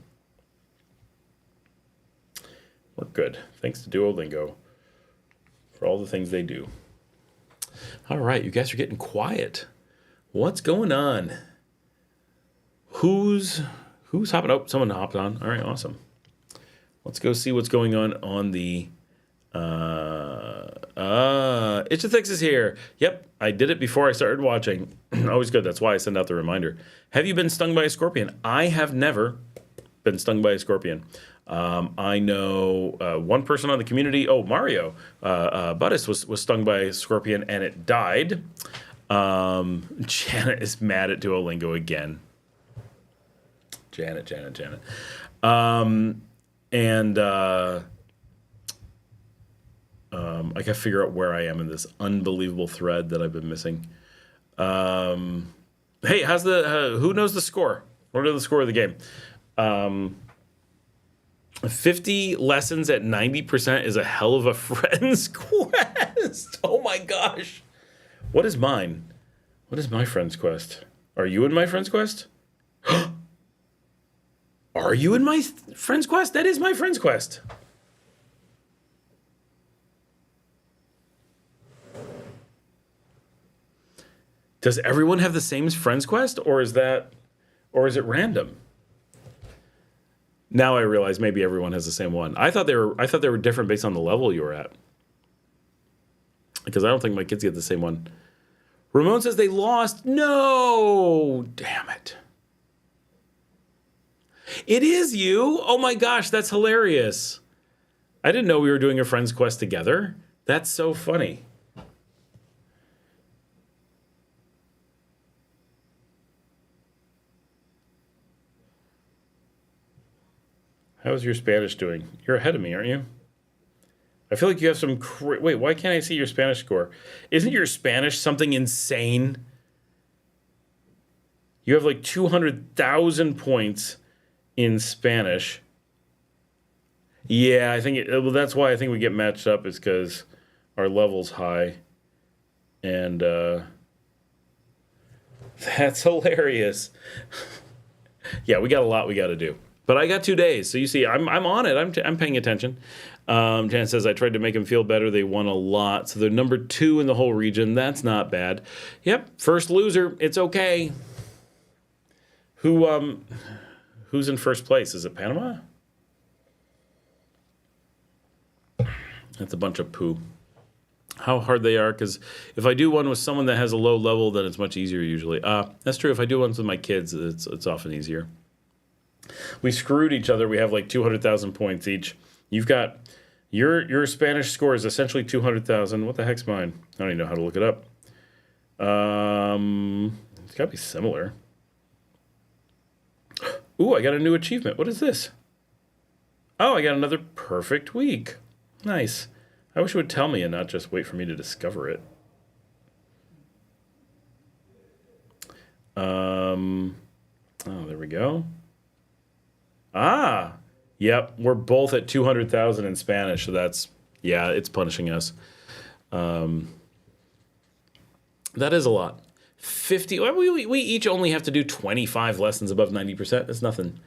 We're good. Thanks to Duolingo for all the things they do. All right, you guys are getting quiet. What's going on? Who's hopping? Oh, someone hopped on. All right, awesome. Let's go see what's going on the... Itch-a-Thix is here. Yep, I did it before I started watching. Always good. That's why I send out the reminder. Have you been stung by a scorpion? I have never been stung by a scorpion. I know one person on the community. Oh, Mario Buddis was stung by a scorpion and it died. Janet is mad at Duolingo again. Janet. I gotta figure out where I am in this unbelievable thread that I've been missing. Hey, how's who knows the score? What are the score of the game? 50 lessons at 90% is a hell of a friend's quest. Oh my gosh. What is mine? What is my friend's quest? Are you in my friend's quest? Are you in my friend's quest? That is my friend's quest. Does everyone have the same friend's quest, or is it random? Now I realize maybe everyone has the same one. I thought they were different based on the level you were at. Because I don't think my kids get the same one. Ramon says they lost. No! Damn it. It is you? Oh my gosh, that's hilarious. I didn't know we were doing a friend's quest together. That's so funny. How's your Spanish doing? You're ahead of me, aren't you? I feel like you have some... Wait, why can't I see your Spanish score? Isn't your Spanish something insane? You have like 200,000 points in Spanish. Yeah, I think... well, that's why I think we get matched up, is because our level's high. And that's hilarious. Yeah, we got a lot we got to do. But I got 2 days, so you see, I'm on it. I'm paying attention. Jan says, I tried to make them feel better. They won a lot. So they're number 2 in the whole region. That's not bad. Yep, first loser. It's okay. Who's in first place? Is it Panama? That's a bunch of poo. How hard they are, because if I do one with someone that has a low level, then it's much easier usually. That's true. If I do ones with my kids, it's often easier. We screwed each other. We have like 200,000 points each. You've got your Spanish score is essentially 200,000. What the heck's mine? I don't even know how to look it up. It's got to be similar. Ooh, I got a new achievement. What is this? Oh, I got another perfect week. Nice. I wish it would tell me and not just wait for me to discover it. Oh, there we go. Yep, we're both at 200,000 in Spanish, so it's punishing us. That is a lot. 50, well, we each only have to do 25 lessons above 90%. That's nothing.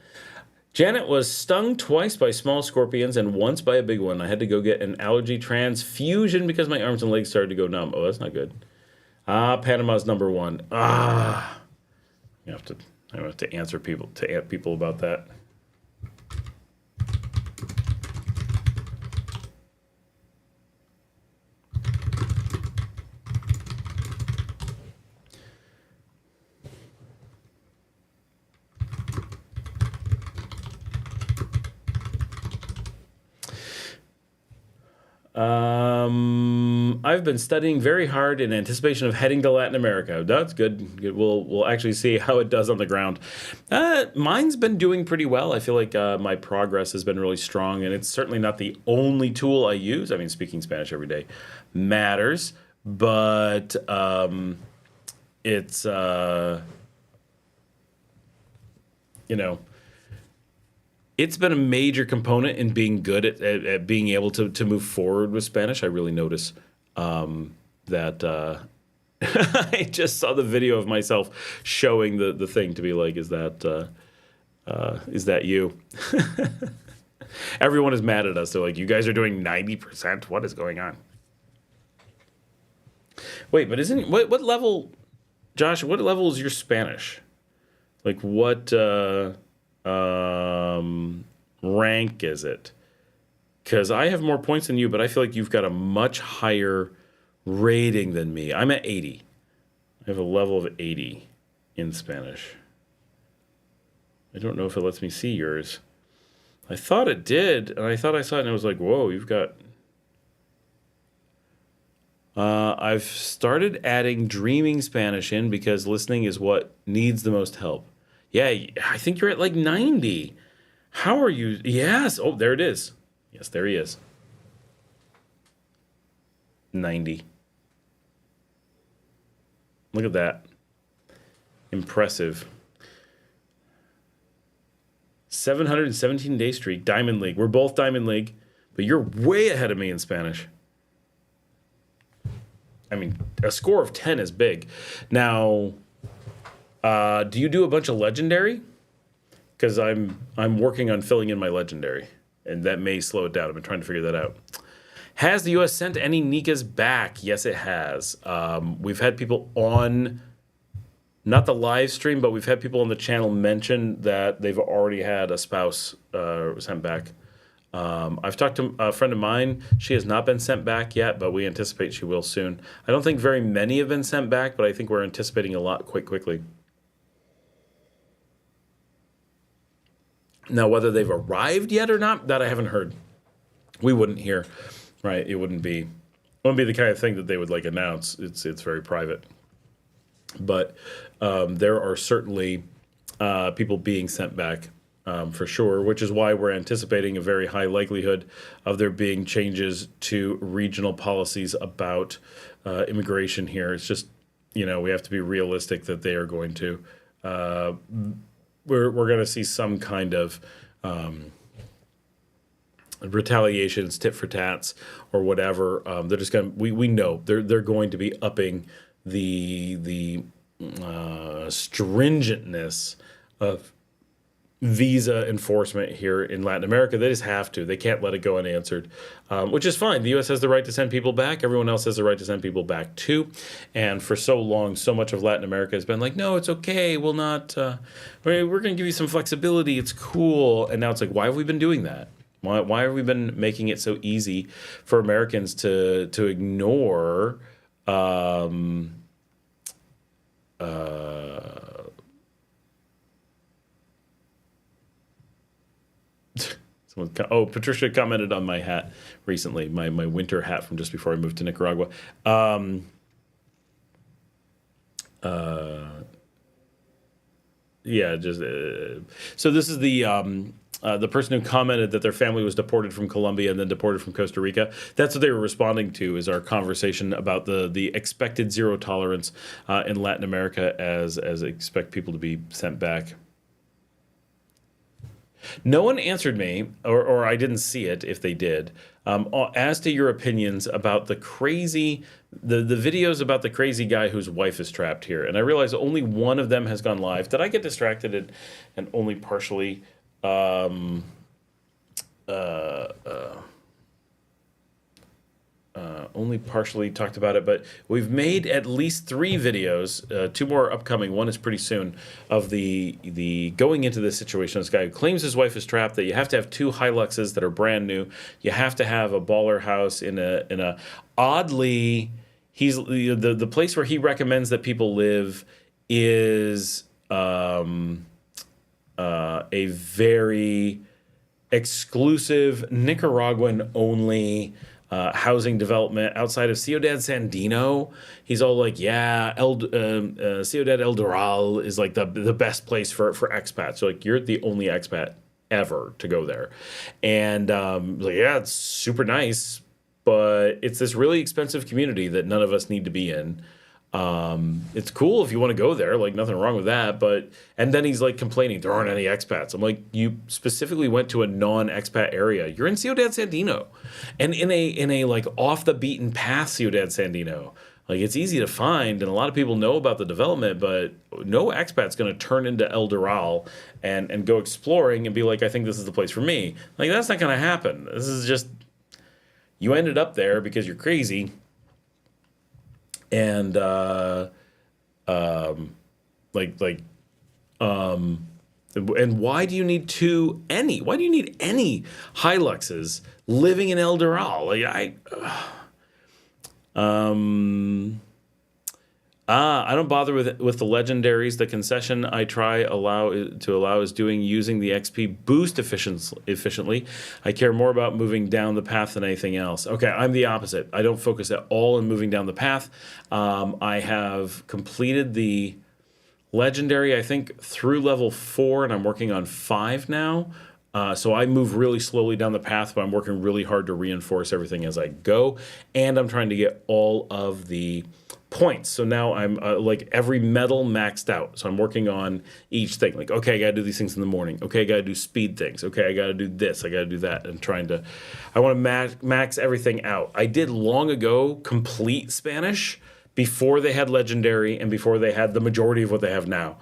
Janet was stung twice by small scorpions and once by a big one. I had to go get an allergy transfusion because my arms and legs started to go numb. Oh, that's not good. Panama's number 1. I have to answer people about that. I've been studying very hard in anticipation of heading to Latin America. That's good. We'll actually see how it does on the ground. Mine's been doing pretty well. I feel like my progress has been really strong, and it's certainly not the only tool I use. I mean, speaking Spanish every day matters, but it's it's been a major component in being good at being able to move forward with Spanish. I really notice that I just saw the video of myself showing the thing to be like, is that you? Everyone is mad at us. They're like, you guys are doing 90%? What is going on? Wait, but what level, Josh, what level is your Spanish? Like what rank is it? Because I have more points than you, but I feel like you've got a much higher rating than me. I'm at 80. I have a level of 80 in Spanish. I don't know if it lets me see yours. I thought it did, and I thought I saw it, and I was like, whoa, you've got... I've started adding dreaming Spanish in because listening is what needs the most help. Yeah, I think you're at like 90. How are you? Yes. Oh, there it is. Yes, there he is. 90. Look at that. Impressive. 717-day streak, Diamond League. We're both Diamond League, but you're way ahead of me in Spanish. I mean, a score of 10 is big. Now, do you do a bunch of legendary? Because I'm working on filling in my legendary, and that may slow it down. I've been trying to figure that out. Has the U.S. sent any Nikas back? Yes, it has. We've had people on, not the live stream, but we've had people on the channel mention that they've already had a spouse sent back. I've talked to a friend of mine. She has not been sent back yet, but we anticipate she will soon. I don't think very many have been sent back, but I think we're anticipating a lot quite quickly. Now, whether they've arrived yet or not, that I haven't heard. We wouldn't hear, right? It wouldn't be the kind of thing that they would like announce. It's very private. But there are certainly people being sent back for sure, which is why we're anticipating a very high likelihood of there being changes to regional policies about immigration here. It's just, we have to be realistic that they are going to. We're going to see some kind of retaliations, tit for tats, or whatever. They're just going to. We know they're going to be upping the stringentness of visa enforcement here in Latin America. They just have to. They can't let it go unanswered, which is fine. The U.S. has the right to send people back. Everyone else has the right to send people back too. And for so long, so much of Latin America has been like, no, it's okay. We'll not. We're going to give you some flexibility. It's cool. And now it's like, why have we been doing that? Why have we been making it so easy for Americans to ignore? Patricia commented on my hat recently, my winter hat from just before I moved to Nicaragua. So this is the person who commented that their family was deported from Colombia and then deported from Costa Rica. That's what they were responding to, is our conversation about the expected zero tolerance in Latin America as expect people to be sent back. No one answered me, or I didn't see it if they did, as to your opinions about the videos about the crazy guy whose wife is trapped here. And I realize only one of them has gone live. Did I get distracted and only partially talked about it, but we've made at least 3 videos, 2 more upcoming, one is pretty soon, of the going into this situation. This guy who claims his wife is trapped, that you have to have 2 Hiluxes that are brand new, you have to have a baller house in a oddly, he's the place where he recommends that people live is a very exclusive Nicaraguan only housing development outside of Ciudad Sandino. He's all like, yeah, Ciudad El Doral is like the best place for expats. So like, you're the only expat ever to go there. And like, yeah, it's super nice, but it's this really expensive community that none of us need to be in. It's cool if you want to go there, like nothing wrong with that, and then he's like complaining there aren't any expats. I'm like, you specifically went to a non-expat area. You're in Ciudad Sandino, and in a like off the beaten path Ciudad Sandino. Like, it's easy to find, and a lot of people know about the development, but no expat's going to turn into El Doral and go exploring and be like, I think this is the place for me. Like, that's not going to happen. This is just, you ended up there because you're crazy. And and why do you need why do you need any Hiluxes living in El Doral? Like, I don't bother with the legendaries. The concession I allow is using the XP boost efficiently. I care more about moving down the path than anything else. Okay, I'm the opposite. I don't focus at all on moving down the path. I have completed the legendary, I think, through level 4, and I'm working on 5 now. So I move really slowly down the path, but I'm working really hard to reinforce everything as I go. And I'm trying to get all of the points. So now I'm like every medal maxed out. So I'm working on each thing. Like, okay, I got to do these things in the morning. Okay, I got to do speed things. Okay, I got to do this. I got to do that. And I want to max everything out. I did long ago complete Spanish before they had legendary and before they had the majority of what they have now.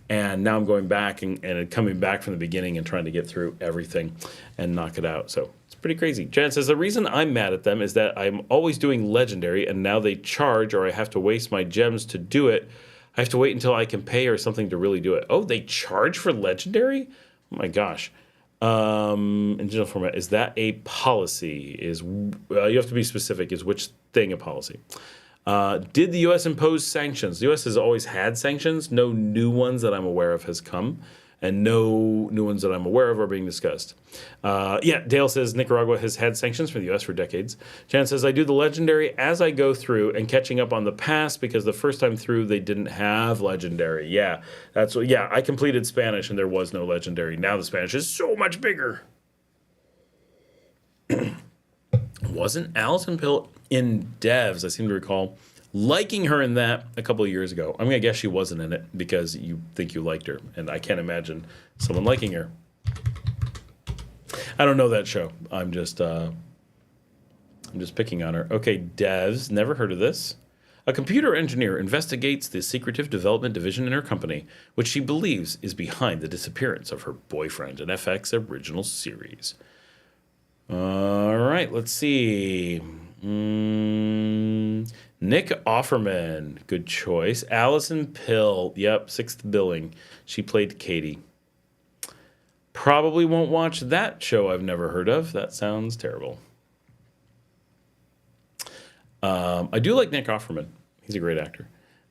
And now I'm going back and coming back from the beginning and trying to get through everything and knock it out. So it's pretty crazy. Jan says, the reason I'm mad at them is that I'm always doing legendary and now they charge, or I have to waste my gems to do it. I have to wait until I can pay or something to really do it. Oh, they charge for legendary? Oh my gosh. In general format, is that a policy? You have to be specific. Is which thing a policy? Did the U.S. impose sanctions? The U.S. has always had sanctions. No new ones that I'm aware of has come, and no new ones that I'm aware of are being discussed. Dale says Nicaragua has had sanctions from the U.S. for decades. Jan says, I do the legendary as I go through and catching up on the past because the first time through they didn't have legendary. Yeah, I completed Spanish and there was no legendary. Now the Spanish is so much bigger. Wasn't Allison Pill in Devs? I seem to recall liking her in that a couple of years ago. I'm going to guess she wasn't in it because you think you liked her, and I can't imagine someone liking her. I don't know that show. I'm just picking on her. Okay, Devs. Never heard of this. A computer engineer investigates the secretive development division in her company, which she believes is behind the disappearance of her boyfriend, an FX original series. All right, let's see. Nick Offerman, good choice. Allison Pill, yep, 6th billing. She played Katie. Probably won't watch that show I've never heard of. That sounds terrible. I do like Nick Offerman. He's a great actor.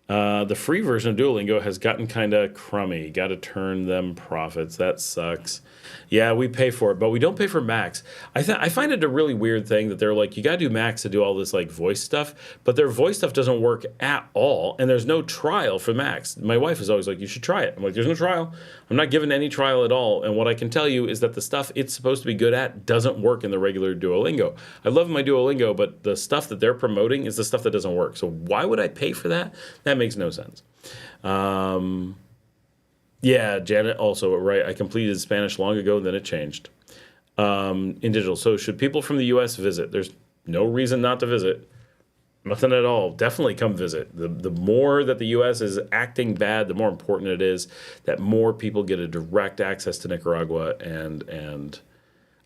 The free version of Duolingo has gotten kind of crummy. Got to turn them profits. That sucks. Yeah, we pay for it, but we don't pay for Max. I find it a really weird thing that they're like, you got to do Max to do all this like voice stuff, but their voice stuff doesn't work at all, and there's no trial for Max. My wife is always like, you should try it. I'm like, there's no trial. I'm not given any trial at all, and what I can tell you is that the stuff it's supposed to be good at doesn't work in the regular Duolingo. I love my Duolingo, but the stuff that they're promoting is the stuff that doesn't work. So why would I pay for that? That makes no sense. Yeah, Janet also, right. I completed Spanish long ago, then it changed. In digital. So should people from the U.S. visit? There's no reason not to visit. Nothing at all. Definitely come visit. The more that the U.S. is acting bad, the more important it is that more people get a direct access to Nicaragua. And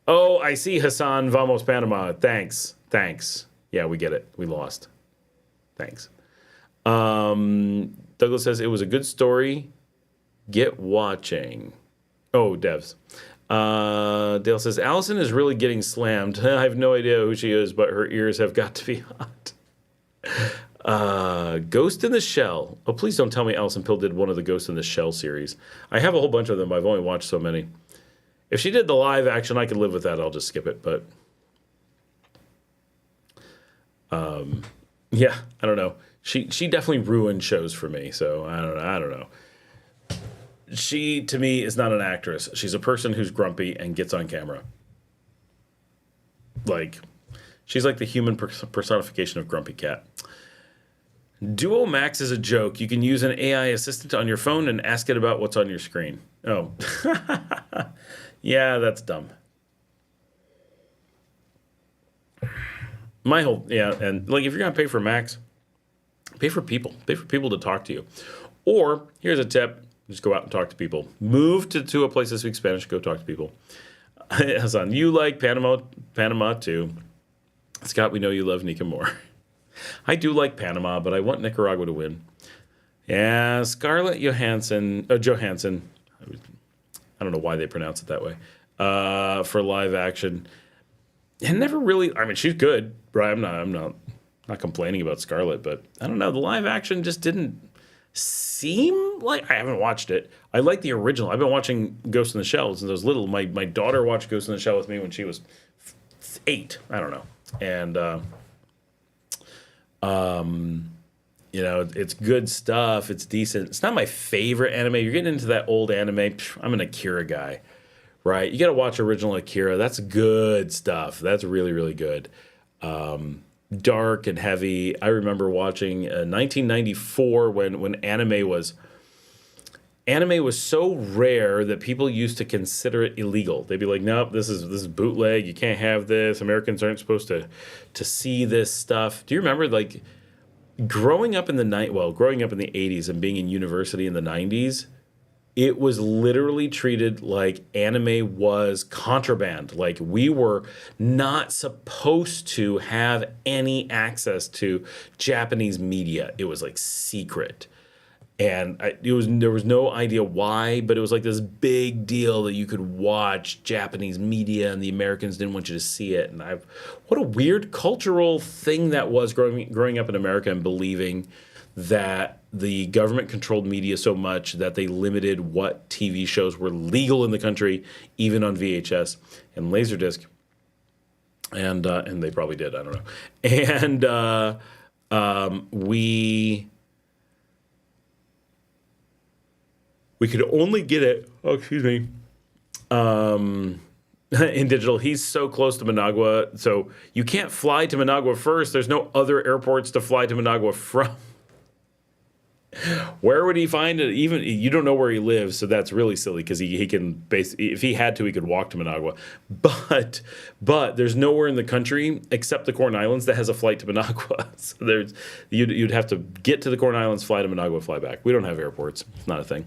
oh, I see Hassan. Vamos, Panama. Thanks. Yeah, we get it. We lost. Thanks. Douglas says, it was a good story. Get watching. Oh, devs. Dale says, Allison is really getting slammed. I have no idea who she is, but her ears have got to be hot. Ghost in the Shell. Oh, please don't tell me Allison Pill did one of the Ghost in the Shell series. I have a whole bunch of them. I've only watched so many. If she did the live action, I could live with that. I'll just skip it. But yeah, I don't know. She definitely ruined shows for me. So I don't know. She, to me, is not an actress. She's a person who's grumpy and gets on camera. Like, she's like the human personification of Grumpy Cat. Duo Max is a joke. You can use an AI assistant on your phone and ask it about what's on your screen. Oh. Yeah, that's dumb. And like if you're going to pay for Max, pay for people. Pay for people to talk to you. Or, here's a tip. Just go out and talk to people. Move to a place that speaks Spanish. Go talk to people. Hassan, you like Panama too. Scott, we know you love Nika more. I do like Panama, but I want Nicaragua to win. Yeah, Scarlett Johansson. I don't know why they pronounce it that way. For live action, and never really. I mean, she's good, right? I'm not complaining about Scarlett, but I don't know. The live action just didn't seem like. I haven't watched it. I like the original. I've been watching Ghost in the Shell since I was little. My daughter watched Ghost in the Shell with me when she was 8. I don't know. And it's good stuff. It's decent. It's not my favorite anime. You're getting into that old anime. I'm an Akira guy, right? You got to watch original Akira. That's good stuff. That's really, really good. Dark and heavy. I remember watching 1994 when anime was so rare that people used to consider it illegal. They'd be like, nope, this is bootleg. You can't have this. Americans aren't supposed to see this stuff. Do you remember like growing up in the 80s and being in university in the 90s? It was literally treated like anime was contraband. Like we were not supposed to have any access to Japanese media. It was like secret. And there was no idea why, but it was like this big deal that you could watch Japanese media and the Americans didn't want you to see it. And what a weird cultural thing that was growing up in America and believing that the government controlled media so much that they limited what TV shows were legal in the country, even on VHS and Laserdisc. And they probably did, I don't know. And we could only get it, in digital. He's so close to Managua, so you can't fly to Managua first. There's no other airports to fly to Managua from. Where would he find it? Even you don't know where he lives, so that's really silly because he can basically, if he had to, he could walk to Managua. But there's nowhere in the country except the Corn Islands that has a flight to Managua. So you'd have to get to the Corn Islands, fly to Managua, fly back. We don't have airports. It's not a thing.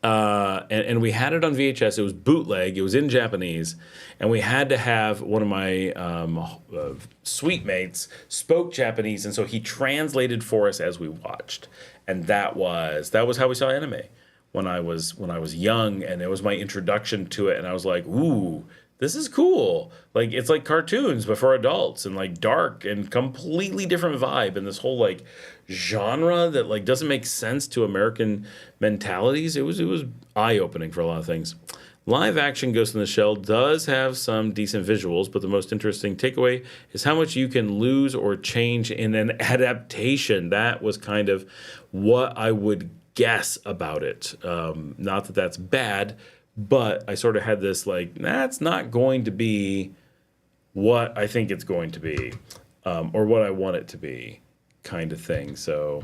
And we had it on VHS. It was bootleg. It was in Japanese, and we had to have one of my suite mates spoke Japanese, and so he translated for us as we watched. And that was how we saw anime when I was young, and it was my introduction to it. And I was like, ooh, this is cool. Like, it's like cartoons but for adults, and like dark and completely different vibe, and this whole like genre that like doesn't make sense to American mentalities. It was eye-opening for a lot of things. Live action Ghost in the Shell does have some decent visuals, but the most interesting takeaway is how much you can lose or change in an adaptation. That was kind of what I would guess about it. Not that that's bad, but I sort of had this like, that's not going to be what I think it's going to be, or what I want it to be, kind of thing. So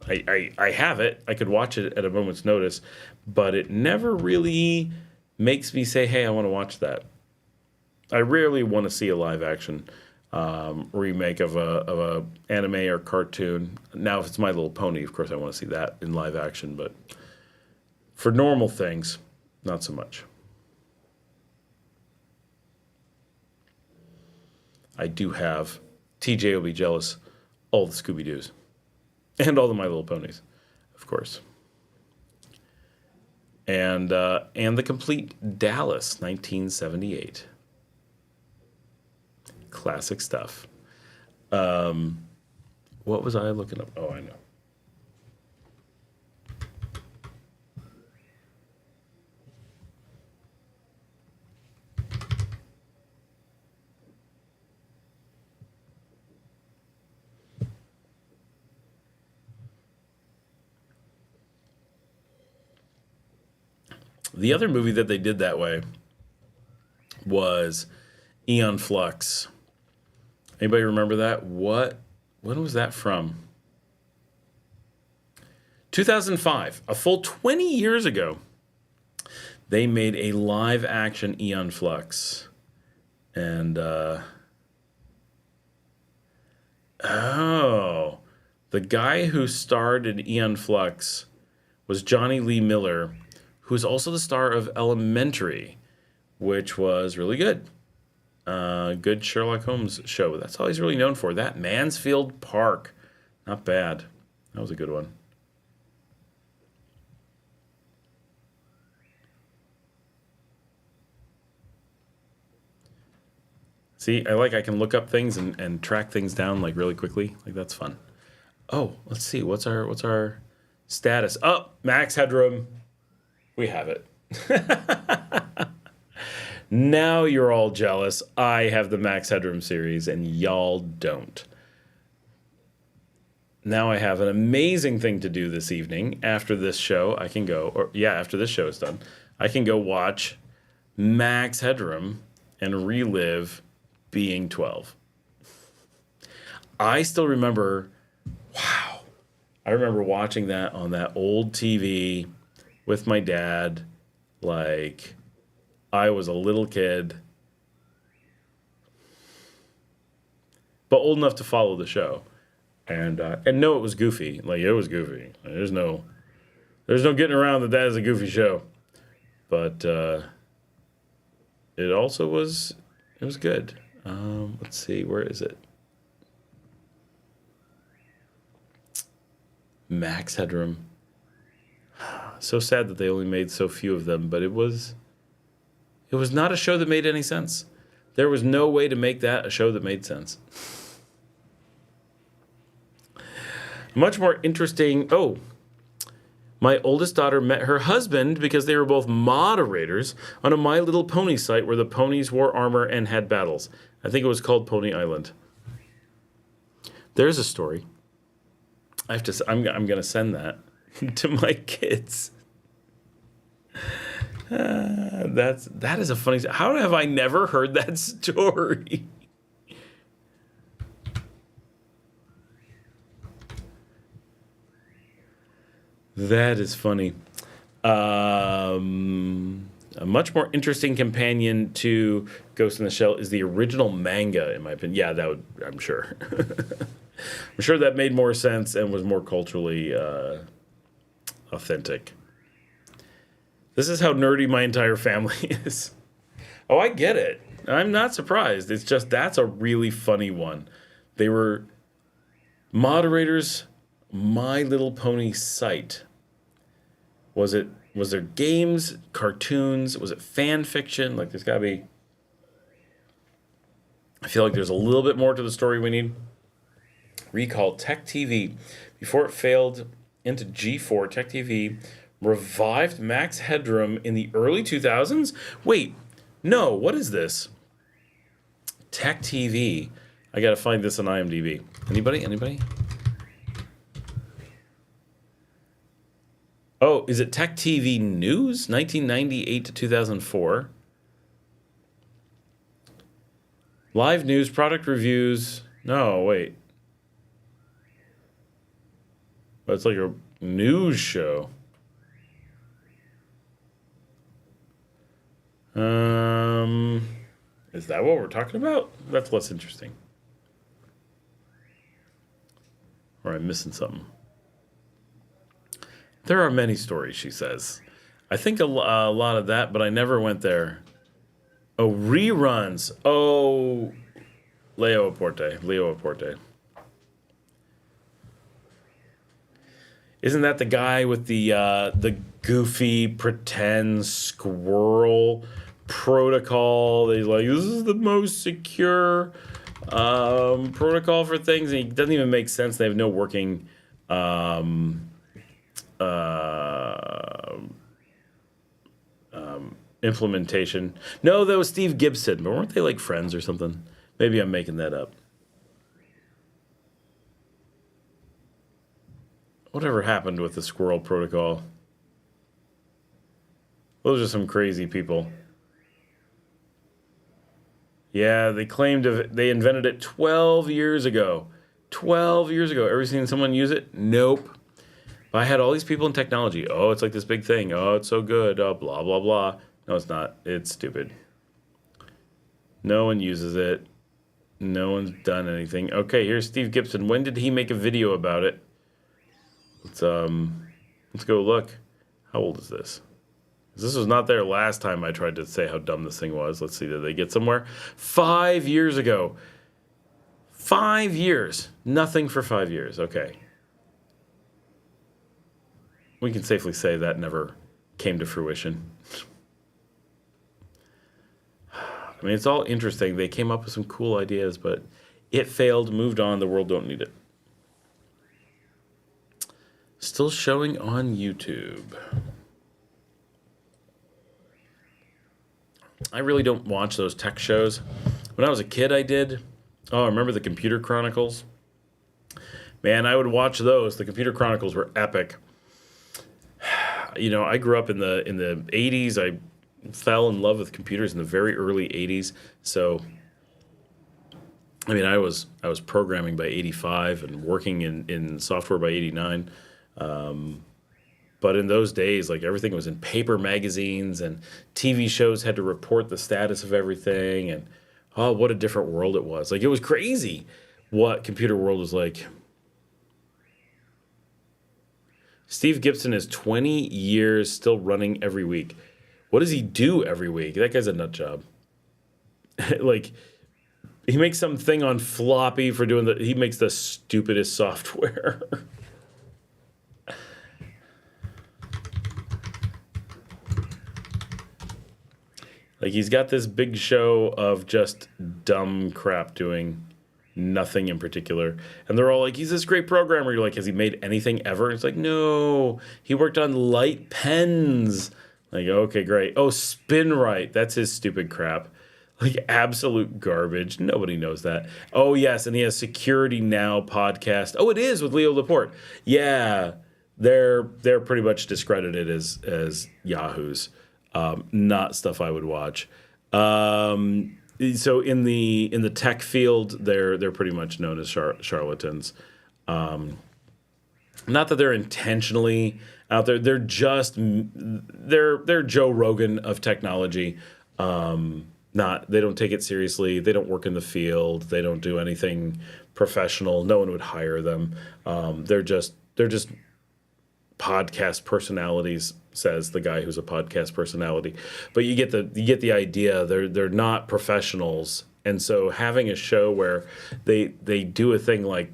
I have it. I could watch it at a moment's notice, but it never really makes me say, hey, I want to watch that. I rarely want to see a live action remake of a anime or cartoon. Now, if it's My Little Pony, of course I want to see that in live action, but for normal things, not so much. I do have, TJ will be jealous, all the Scooby-Doos. And all the My Little Ponies, of course. And the complete Dallas, 1978. Classic stuff. What was I looking up? Oh, I know. The other movie that they did that way was Aeon Flux. Anybody remember that? When was that from? 2005, a full 20 years ago, they made a live action Aeon Flux. And, the guy who starred in Aeon Flux was Johnny Lee Miller, who's also the star of Elementary, which was really good. Good Sherlock Holmes show. That's all he's really known for. That Mansfield Park. Not bad. That was a good one. See, I can look up things and track things down like really quickly. Like, that's fun. Oh, let's see. What's our status? Oh, Max Headroom. We have it. Now you're all jealous. I have the Max Headroom series and y'all don't. Now I have an amazing thing to do this evening. After this show, I can go, after this show is done, I can go watch Max Headroom and relive being 12. I still remember, I remember watching that on that old TV with my dad, like I was a little kid, but old enough to follow the show, and know it was goofy. Like, it was goofy. There's no getting around that is a goofy show, but it also was good. Let's see, where is it? Max Headroom. So sad that they only made so few of them, but it was not a show that made any sense. There was no way to make that a show that made sense. Much more interesting. Oh, my oldest daughter met her husband because they were both moderators on a My Little Pony site where the ponies wore armor and had battles. I think it was called Pony Island. There's a story. I'm going to send that to my kids. That is a funny. How have I never heard that story? That is funny. A much more interesting companion to Ghost in the Shell is the original manga, in my opinion. Yeah, that would, I'm sure. I'm sure that made more sense and was more culturally authentic. This is how nerdy my entire family is. Oh, I get it. I'm not surprised. It's just that's a really funny one. They were moderators, My Little Pony site. Was there games, cartoons? Was it fan fiction? Like there's gotta be. I feel like there's a little bit more to the story we need. Recall Tech TV. Before it failed into G4, Tech TV revived Max Headroom in the early 2000s? Wait, no, what is this? Tech TV. I gotta find this on IMDb. Anybody? Oh, is it Tech TV News? 1998 to 2004. Live news, product reviews. No, wait. But it's like a news show. Is that what we're talking about? That's less interesting. Or I'm missing something. There are many stories, she says. I think a lot of that, but I never went there. Oh, reruns. Oh, Leo Aporte. Isn't that the guy with the goofy pretend squirrel protocol? He's like, this is the most secure protocol for things, and it doesn't even make sense. They have no working implementation. No, that was Steve Gibson, but weren't they like friends or something? Maybe I'm making that up. Whatever happened with the squirrel protocol? Those are some crazy people. Yeah, they claimed they invented it 12 years ago. 12 years ago. Ever seen someone use it? Nope. But I had all these people in technology. Oh, it's like this big thing. Oh, it's so good. Oh, blah, blah, blah. No, it's not. It's stupid. No one uses it. No one's done anything. Okay, here's Steve Gibson. When did he make a video about it? Let's go look. How old is this? This was not there last time I tried to say how dumb this thing was. Let's see, did they get somewhere? 5 years ago. 5 years. Nothing for 5 years. Okay. We can safely say that never came to fruition. I mean, it's all interesting. They came up with some cool ideas, but it failed, moved on. The world don't need it. Still showing on YouTube. I really don't watch those tech shows. When I was a kid, I did. Oh, I remember the Computer Chronicles. Man, I would watch those. The Computer Chronicles were epic. You know, I grew up in the 80s. I fell in love with computers in the very early 80s. So, I mean, I was programming by 85 and working in software by 89. But in those days, like everything was in paper magazines and TV shows had to report the status of everything. And oh, what a different world it was. Like it was crazy what computer world was like. Steve Gibson is 20 years still running every week. What does he do every week? That guy's a nut job. Like he makes something on floppy for doing he makes the stupidest software. Like he's got this big show of just dumb crap doing nothing in particular. And they're all like, he's this great programmer. You're like, has he made anything ever? And it's like, no, he worked on light pens. Like, okay, great. Oh, SpinRite. That's his stupid crap. Like absolute garbage. Nobody knows that. Oh, yes. And he has Security Now podcast. Oh, it is with Leo Laporte. Yeah. They're pretty much discredited as Yahoos. Not stuff I would watch. So in the tech field, they're pretty much known as charlatans. Not that they're intentionally out there. They're just they're Joe Rogan of technology. They don't take it seriously. They don't work in the field. They don't do anything professional. No one would hire them. They're just podcast personalities, says the guy who's a podcast personality. But you get the idea. They're not professionals, and so having a show where they do a thing like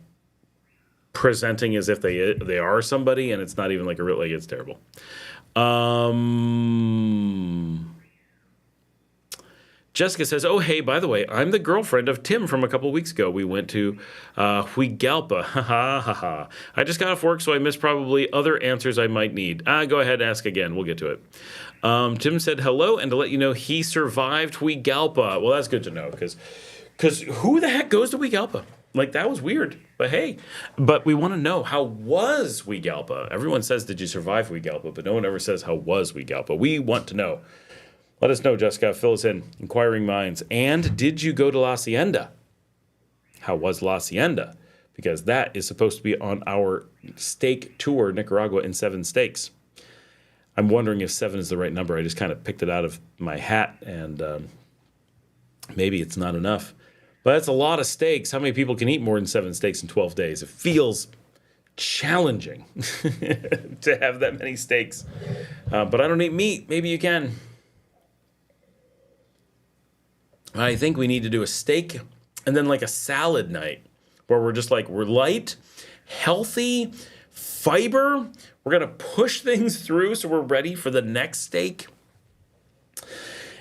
presenting as if they are somebody, and it's not even like a real, like, it's terrible. Jessica says, "Oh, hey, by the way, I'm the girlfriend of Tim from a couple weeks ago. We went to Huigalpa. Ha ha ha ha. I just got off work, so I missed probably other answers I might need. Go ahead, ask again. We'll get to it." Tim said hello, and to let you know, he survived Huigalpa. Well, that's good to know, because who the heck goes to Huigalpa? Like, that was weird. But hey, but we want to know, how was Huigalpa? Everyone says, did you survive Huigalpa? But no one ever says, how was Huigalpa? We want to know. Let us know, Jessica. Fill us in. Inquiring minds. And did you go to La Hacienda? How was La Hacienda? Because that is supposed to be on our steak tour, Nicaragua, in 7 steaks. I'm wondering if 7 is the right number. I just kind of picked it out of my hat, and maybe it's not enough. But that's a lot of steaks. How many people can eat more than 7 steaks in 12 days? It feels challenging to have that many steaks. But I don't eat meat. Maybe you can. I think we need to do a steak and then like a salad night where we're just like, we're light, healthy, fiber. We're going to push things through so we're ready for the next steak.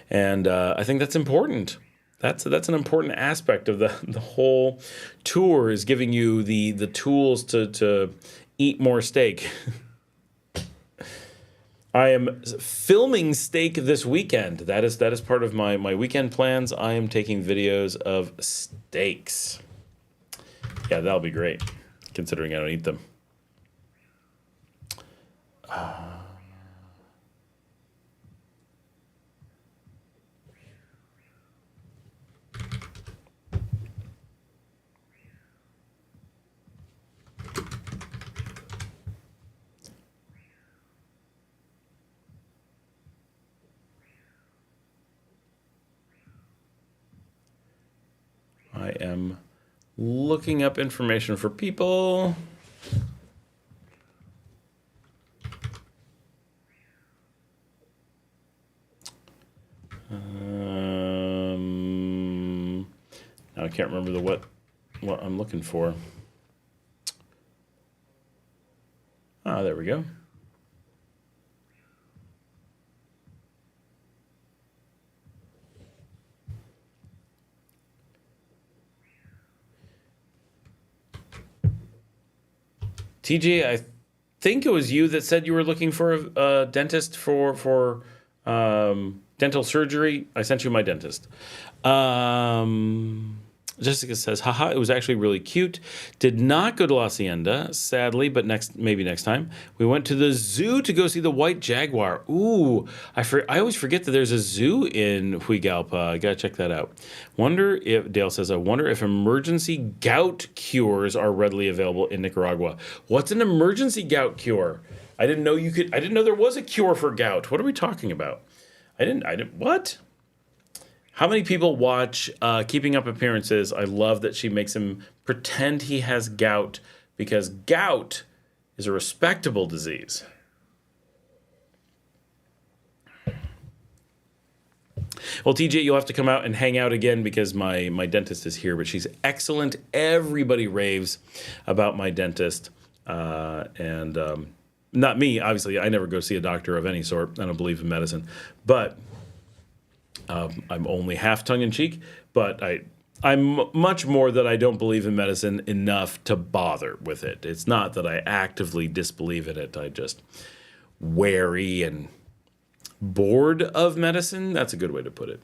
And I think that's important. That's an important aspect of the whole tour, is giving you the tools to eat more steak. I am filming steak this weekend. That is part of my weekend plans. I am taking videos of steaks. Yeah, that'll be great, considering I don't eat them. I am looking up information for people. Now I can't remember what I'm looking for. There we go. TJ, I think it was you that said you were looking for a dentist for dental surgery. I sent you my dentist. Jessica says, haha, it was actually really cute. Did not go to La Hacienda, sadly, but maybe next time. We went to the zoo to go see the white jaguar. Ooh, I always forget that there's a zoo in Huigalpa. I gotta check that out. Dale says, I wonder if emergency gout cures are readily available in Nicaragua. What's an emergency gout cure? I didn't know there was a cure for gout. What are we talking about? What? How many people watch Keeping Up Appearances? I love that she makes him pretend he has gout, because gout is a respectable disease. Well, TJ, you'll have to come out and hang out again, because my dentist is here, but she's excellent. Everybody raves about my dentist. Not me, obviously. I never go see a doctor of any sort. I don't believe in medicine. But I'm only half tongue-in-cheek, but I'm much more that I don't believe in medicine enough to bother with it. It's not that I actively disbelieve in it. I just wary and bored of medicine. That's a good way to put it.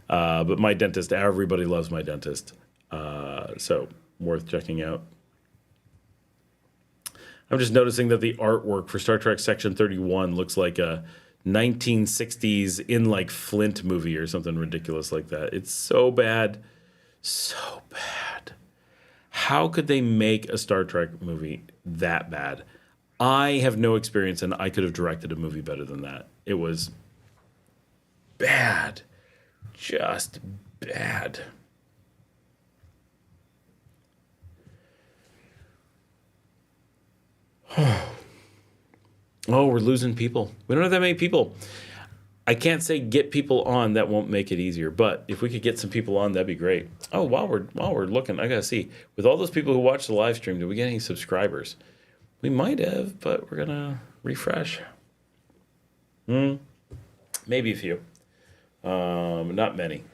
But my dentist, everybody loves my dentist. So worth checking out. I'm just noticing that the artwork for Star Trek Section 31 looks like a 1960s in like Flint movie or something ridiculous like that. It's so bad. So bad. How could they make a Star Trek movie that bad? I have no experience, and I could have directed a movie better than that. It was bad. Just bad. Oh, we're losing people. We don't have that many people. I can't say get people on. That won't make it easier. But if we could get some people on, that'd be great. Oh, while we're looking, I gotta see. With all those people who watch the live stream, did we get any subscribers? We might have, but we're gonna refresh. Maybe a few. Not many.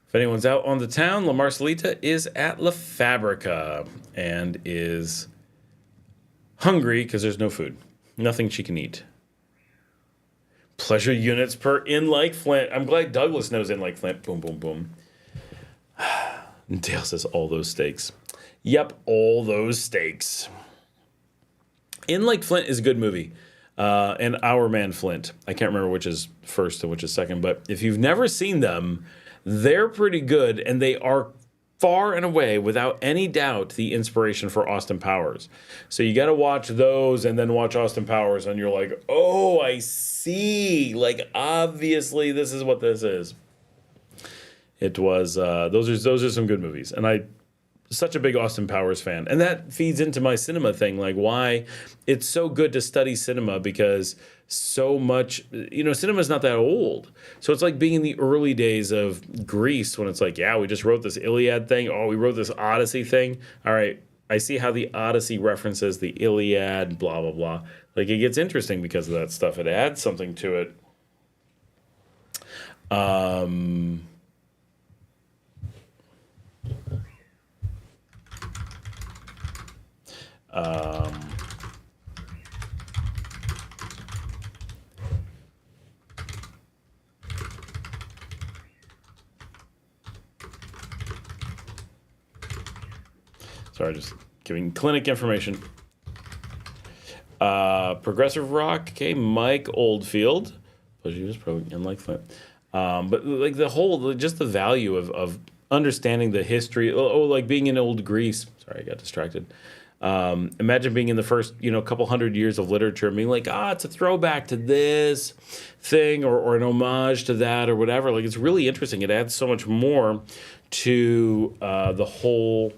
If anyone's out on the town, La Marcelita is at La Fabrica and is hungry because there's no food. Nothing she can eat. Pleasure units per in like Flint. I'm glad Douglas knows in like Flint. Boom, boom, boom. And Dale says all those steaks. Yep, all those steaks. In Like Flint is a good movie. And Our Man Flint. I can't remember which is first and which is second, but if you've never seen them, they're pretty good, and they are far and away, without any doubt, the inspiration for Austin Powers. So you got to watch those and then watch Austin Powers, and you're like, oh, I see. Like, obviously, this is what this is. It was, those are some good movies. And I'm such a big Austin Powers fan. And that feeds into my cinema thing, like why it's so good to study cinema, because so much, cinema is not that old. So it's like being in the early days of Greece when it's like, yeah, we just wrote this Iliad thing. Oh, we wrote this Odyssey thing. All right, I see how the Odyssey references the Iliad, blah, blah, blah. Like, it gets interesting because of that stuff. It adds something to it. Sorry, just giving clinic information. Progressive Rock, okay, Mike Oldfield. But he was probably in like Flint. But like the whole, just the value of understanding the history. Oh, like being in old Greece. Sorry, I got distracted. Imagine being in the first, couple hundred years of literature and being like, it's a throwback to this thing or an homage to that or whatever. Like, it's really interesting. It adds so much more to the whole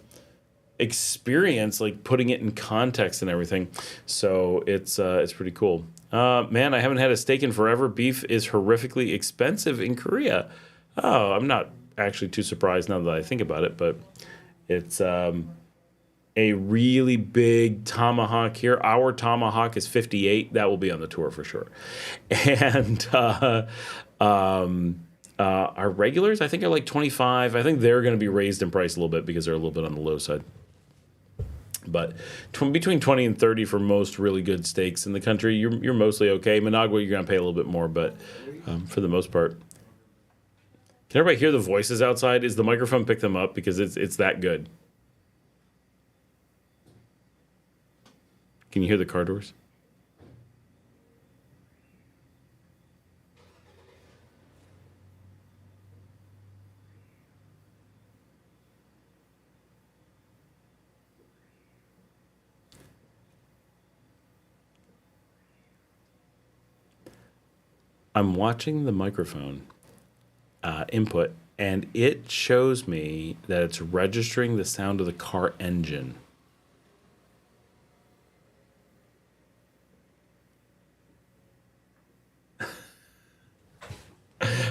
experience, like putting it in context and everything. So it's pretty cool. Man, I haven't had a steak in forever. Beef is horrifically expensive in Korea. Oh, I'm not actually too surprised now that I think about it, but it's a really big tomahawk here. Our tomahawk is 58. That will be on the tour for sure. And our regulars, I think, are like 25. I think they're going to be raised in price a little bit because they're a little bit on the low side. But between 20 and 30 for most really good steaks in the country, you're mostly okay. Managua, you're going to pay a little bit more, but for the most part. Can everybody hear the voices outside? Is the microphone pick them up? Because it's that good. Can you hear the car doors? I'm watching the microphone input, and it shows me that it's registering the sound of the car engine.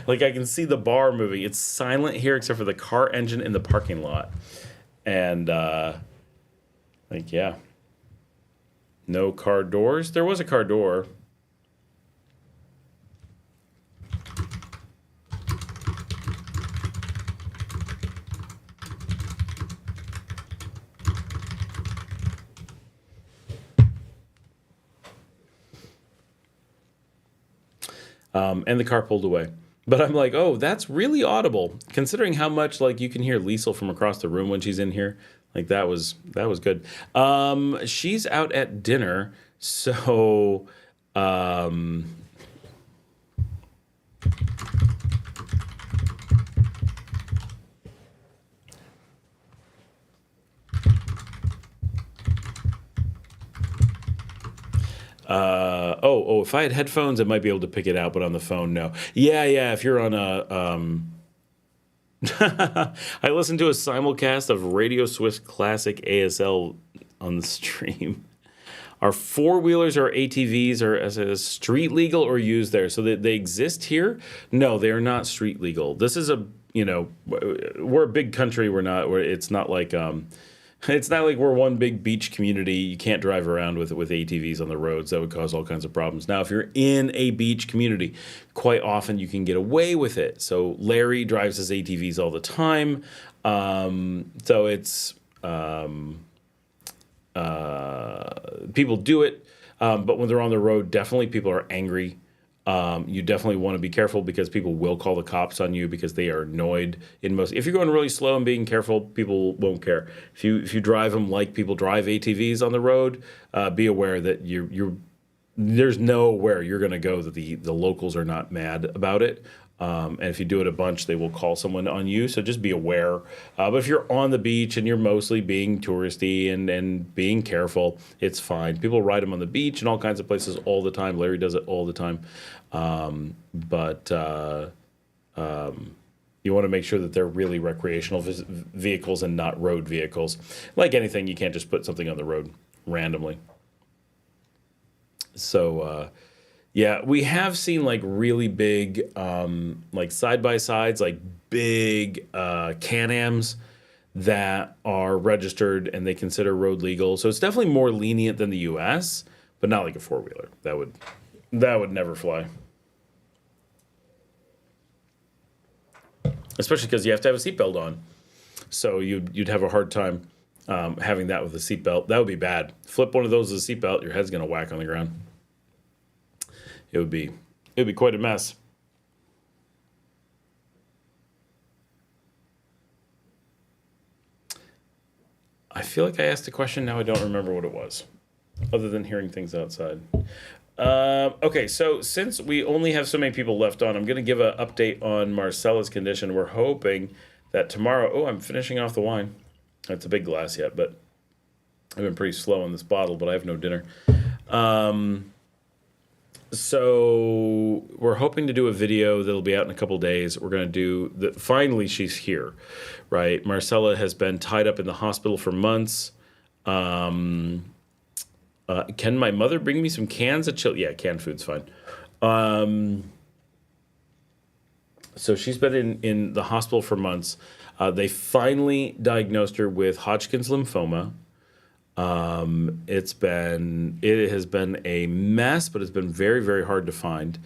Like, I can see the bar moving. It's silent here except for the car engine in the parking lot. And, yeah. No car doors. There was a car door. And the car pulled away. But I'm like, oh, that's really audible, considering how much like you can hear Liesel from across the room when she's in here. Like that was good. She's out at dinner, So, um, if I had headphones, I might be able to pick it out, but on the phone, no. Yeah. If you're on I listened to a simulcast of Radio Swiss Classic ASL on the stream. Are four-wheelers or ATVs or as street legal or used there? So they exist here? No, they are not street legal. This is we're a big country. It's not like we're one big beach community. You can't drive around with ATVs on the roads. That would cause all kinds of problems. Now, if you're in a beach community, quite often you can get away with it. So Larry drives his ATVs all the time. So it's people do it, but when they're on the road, definitely people are angry. You definitely want to be careful because people will call the cops on you because they are annoyed. If you're going really slow and being careful, people won't care. If you drive them like people drive ATVs on the road, be aware that there's nowhere you're going to go that the locals are not mad about it. And if you do it a bunch, they will call someone on you. So just be aware. But if you're on the beach and you're mostly being touristy and being careful, it's fine. People ride them on the beach and all kinds of places all the time. Larry does it all the time. But you want to make sure that they're really recreational vehicles and not road vehicles. Like anything, you can't just put something on the road randomly. So, yeah, we have seen like really big, like side-by-sides, like big Can-Ams that are registered and they consider road legal. So it's definitely more lenient than the U.S., but not like a four-wheeler. That would never fly. Especially because you have to have a seatbelt on. So you'd have a hard time having that with a seatbelt. That would be bad. Flip one of those with a seatbelt, your head's going to whack on the ground. It would be quite a mess. I feel like I asked a question. Now I don't remember what it was, other than hearing things outside. Okay, so since we only have so many people left on, I'm going to give an update on Marcella's condition. We're hoping that tomorrow... Oh, I'm finishing off the wine. It's a big glass yet, but I've been pretty slow on this bottle, but I have no dinner. So we're hoping to do a video that'll be out in a couple days. We're going to do that. Finally, she's here, right? Marcella has been tied up in the hospital for months. Can my mother bring me some cans of chili? Yeah, canned food's fine. So she's been in the hospital for months. They finally diagnosed her with Hodgkin's lymphoma. It has been a mess, but it's been very, very hard to find.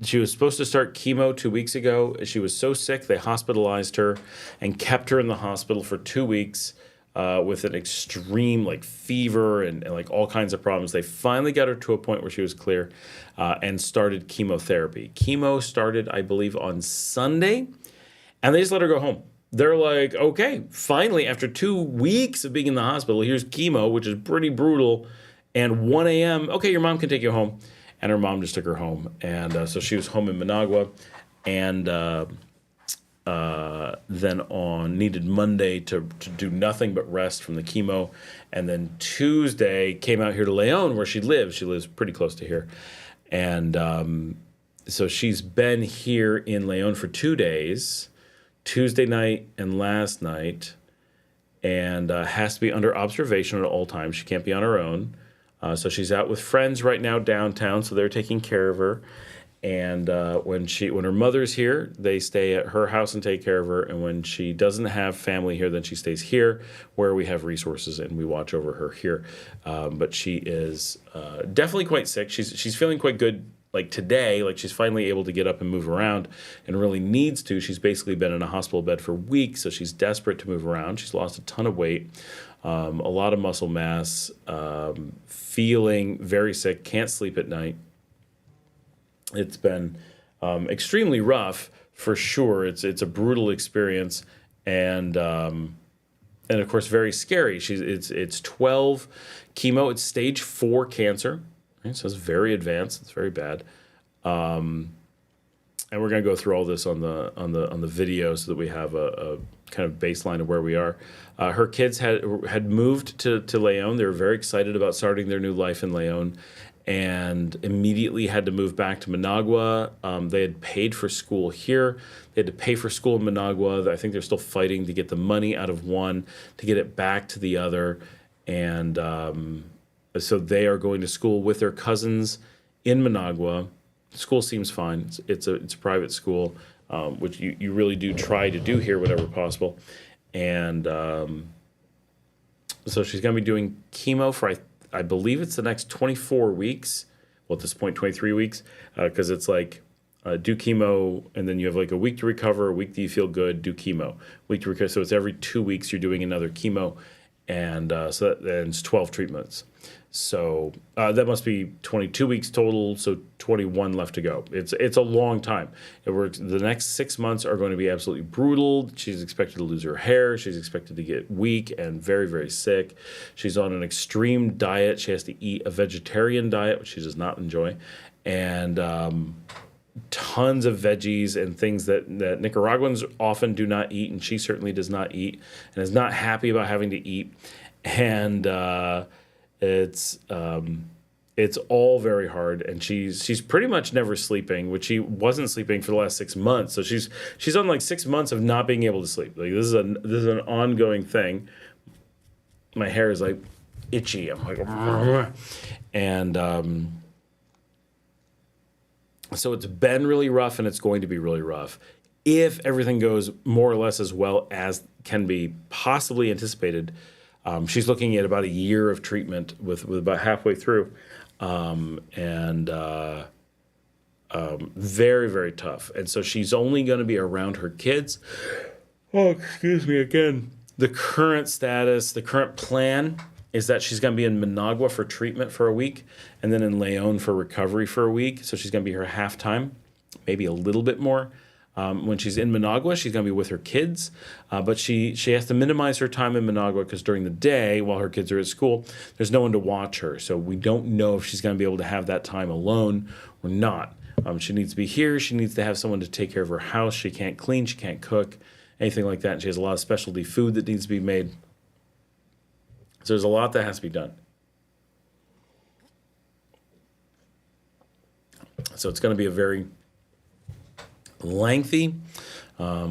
She was supposed to start chemo 2 weeks ago. She was so sick, they hospitalized her and kept her in the hospital for 2 weeks, with an extreme like fever and like all kinds of problems. They finally got her to a point where she was clear, and started chemotherapy. Chemo started, I believe, on Sunday, and they just let her go home. They're like, okay, finally, after 2 weeks of being in the hospital, here's chemo, which is pretty brutal. And 1 a.m., okay, your mom can take you home. And her mom just took her home. And so she was home in Managua. And then needed Monday to do nothing but rest from the chemo. And then Tuesday came out here to Leon, where she lives. She lives pretty close to here. And so she's been here in Leon for 2 days. Tuesday night and last night, and has to be under observation at all times. She can't be on her own. So she's out with friends right now downtown, so they're taking care of her. And when her mother's here, they stay at her house and take care of her. And when she doesn't have family here, then she stays here where we have resources and we watch over her here. But she is definitely quite sick. She's feeling quite good. Like today, like she's finally able to get up and move around and really needs to. She's basically been in a hospital bed for weeks, so she's desperate to move around. She's lost a ton of weight, a lot of muscle mass, feeling very sick, can't sleep at night. It's been extremely rough for sure. It's a brutal experience, and and of course, very scary. It's 12 chemo. It's stage 4 cancer. Right? So it's very advanced. It's very bad. And we're going to go through all this on the video so that we have a kind of baseline of where we are. Her kids had moved to Leon. They were very excited about starting their new life in Leon, and immediately had to move back to Managua. They had paid for school here. They had to pay for school in Managua. I think they're still fighting to get the money out of one to get it back to the other. And so they are going to school with their cousins in Managua. School seems fine. It's a private school, which you really do try to do here whenever possible. And so she's going to be doing chemo for, I believe it's the next 24 weeks. Well, at this point, 23 weeks, because it's like do chemo, and then you have like a week to recover, a week that you feel good, do chemo, week to recover. So it's every 2 weeks you're doing another chemo, and so that ends 12 treatments. So that must be 22 weeks total, so 21 left to go. It's a long time. The next 6 months are going to be absolutely brutal. She's expected to lose her hair. She's expected to get weak and very, very sick. She's on an extreme diet. She has to eat a vegetarian diet, which she does not enjoy, and tons of veggies and things that Nicaraguans often do not eat, and she certainly does not eat, and is not happy about having to eat. And it's all very hard, and she's pretty much never sleeping, which she wasn't sleeping for the last 6 months. So she's on like 6 months of not being able to sleep. Like this is an ongoing thing. My hair is like itchy. I'm like, and so it's been really rough, and it's going to be really rough. If everything goes more or less as well as can be possibly anticipated, she's looking at about a year of treatment with about halfway through, and very, very tough. And so she's only going to be around her kids. Oh, excuse me again. The current status, the current plan is that she's going to be in Managua for treatment for a week, and then in Leon for recovery for a week. So she's going to be here half time, maybe a little bit more. When she's in Managua, she's going to be with her kids, but she has to minimize her time in Managua because during the day, while her kids are at school, there's no one to watch her. So we don't know if she's going to be able to have that time alone or not. She needs to be here. She needs to have someone to take care of her house. She can't clean. She can't cook, anything like that. And she has a lot of specialty food that needs to be made. So there's a lot that has to be done. So it's going to be a very lengthy, a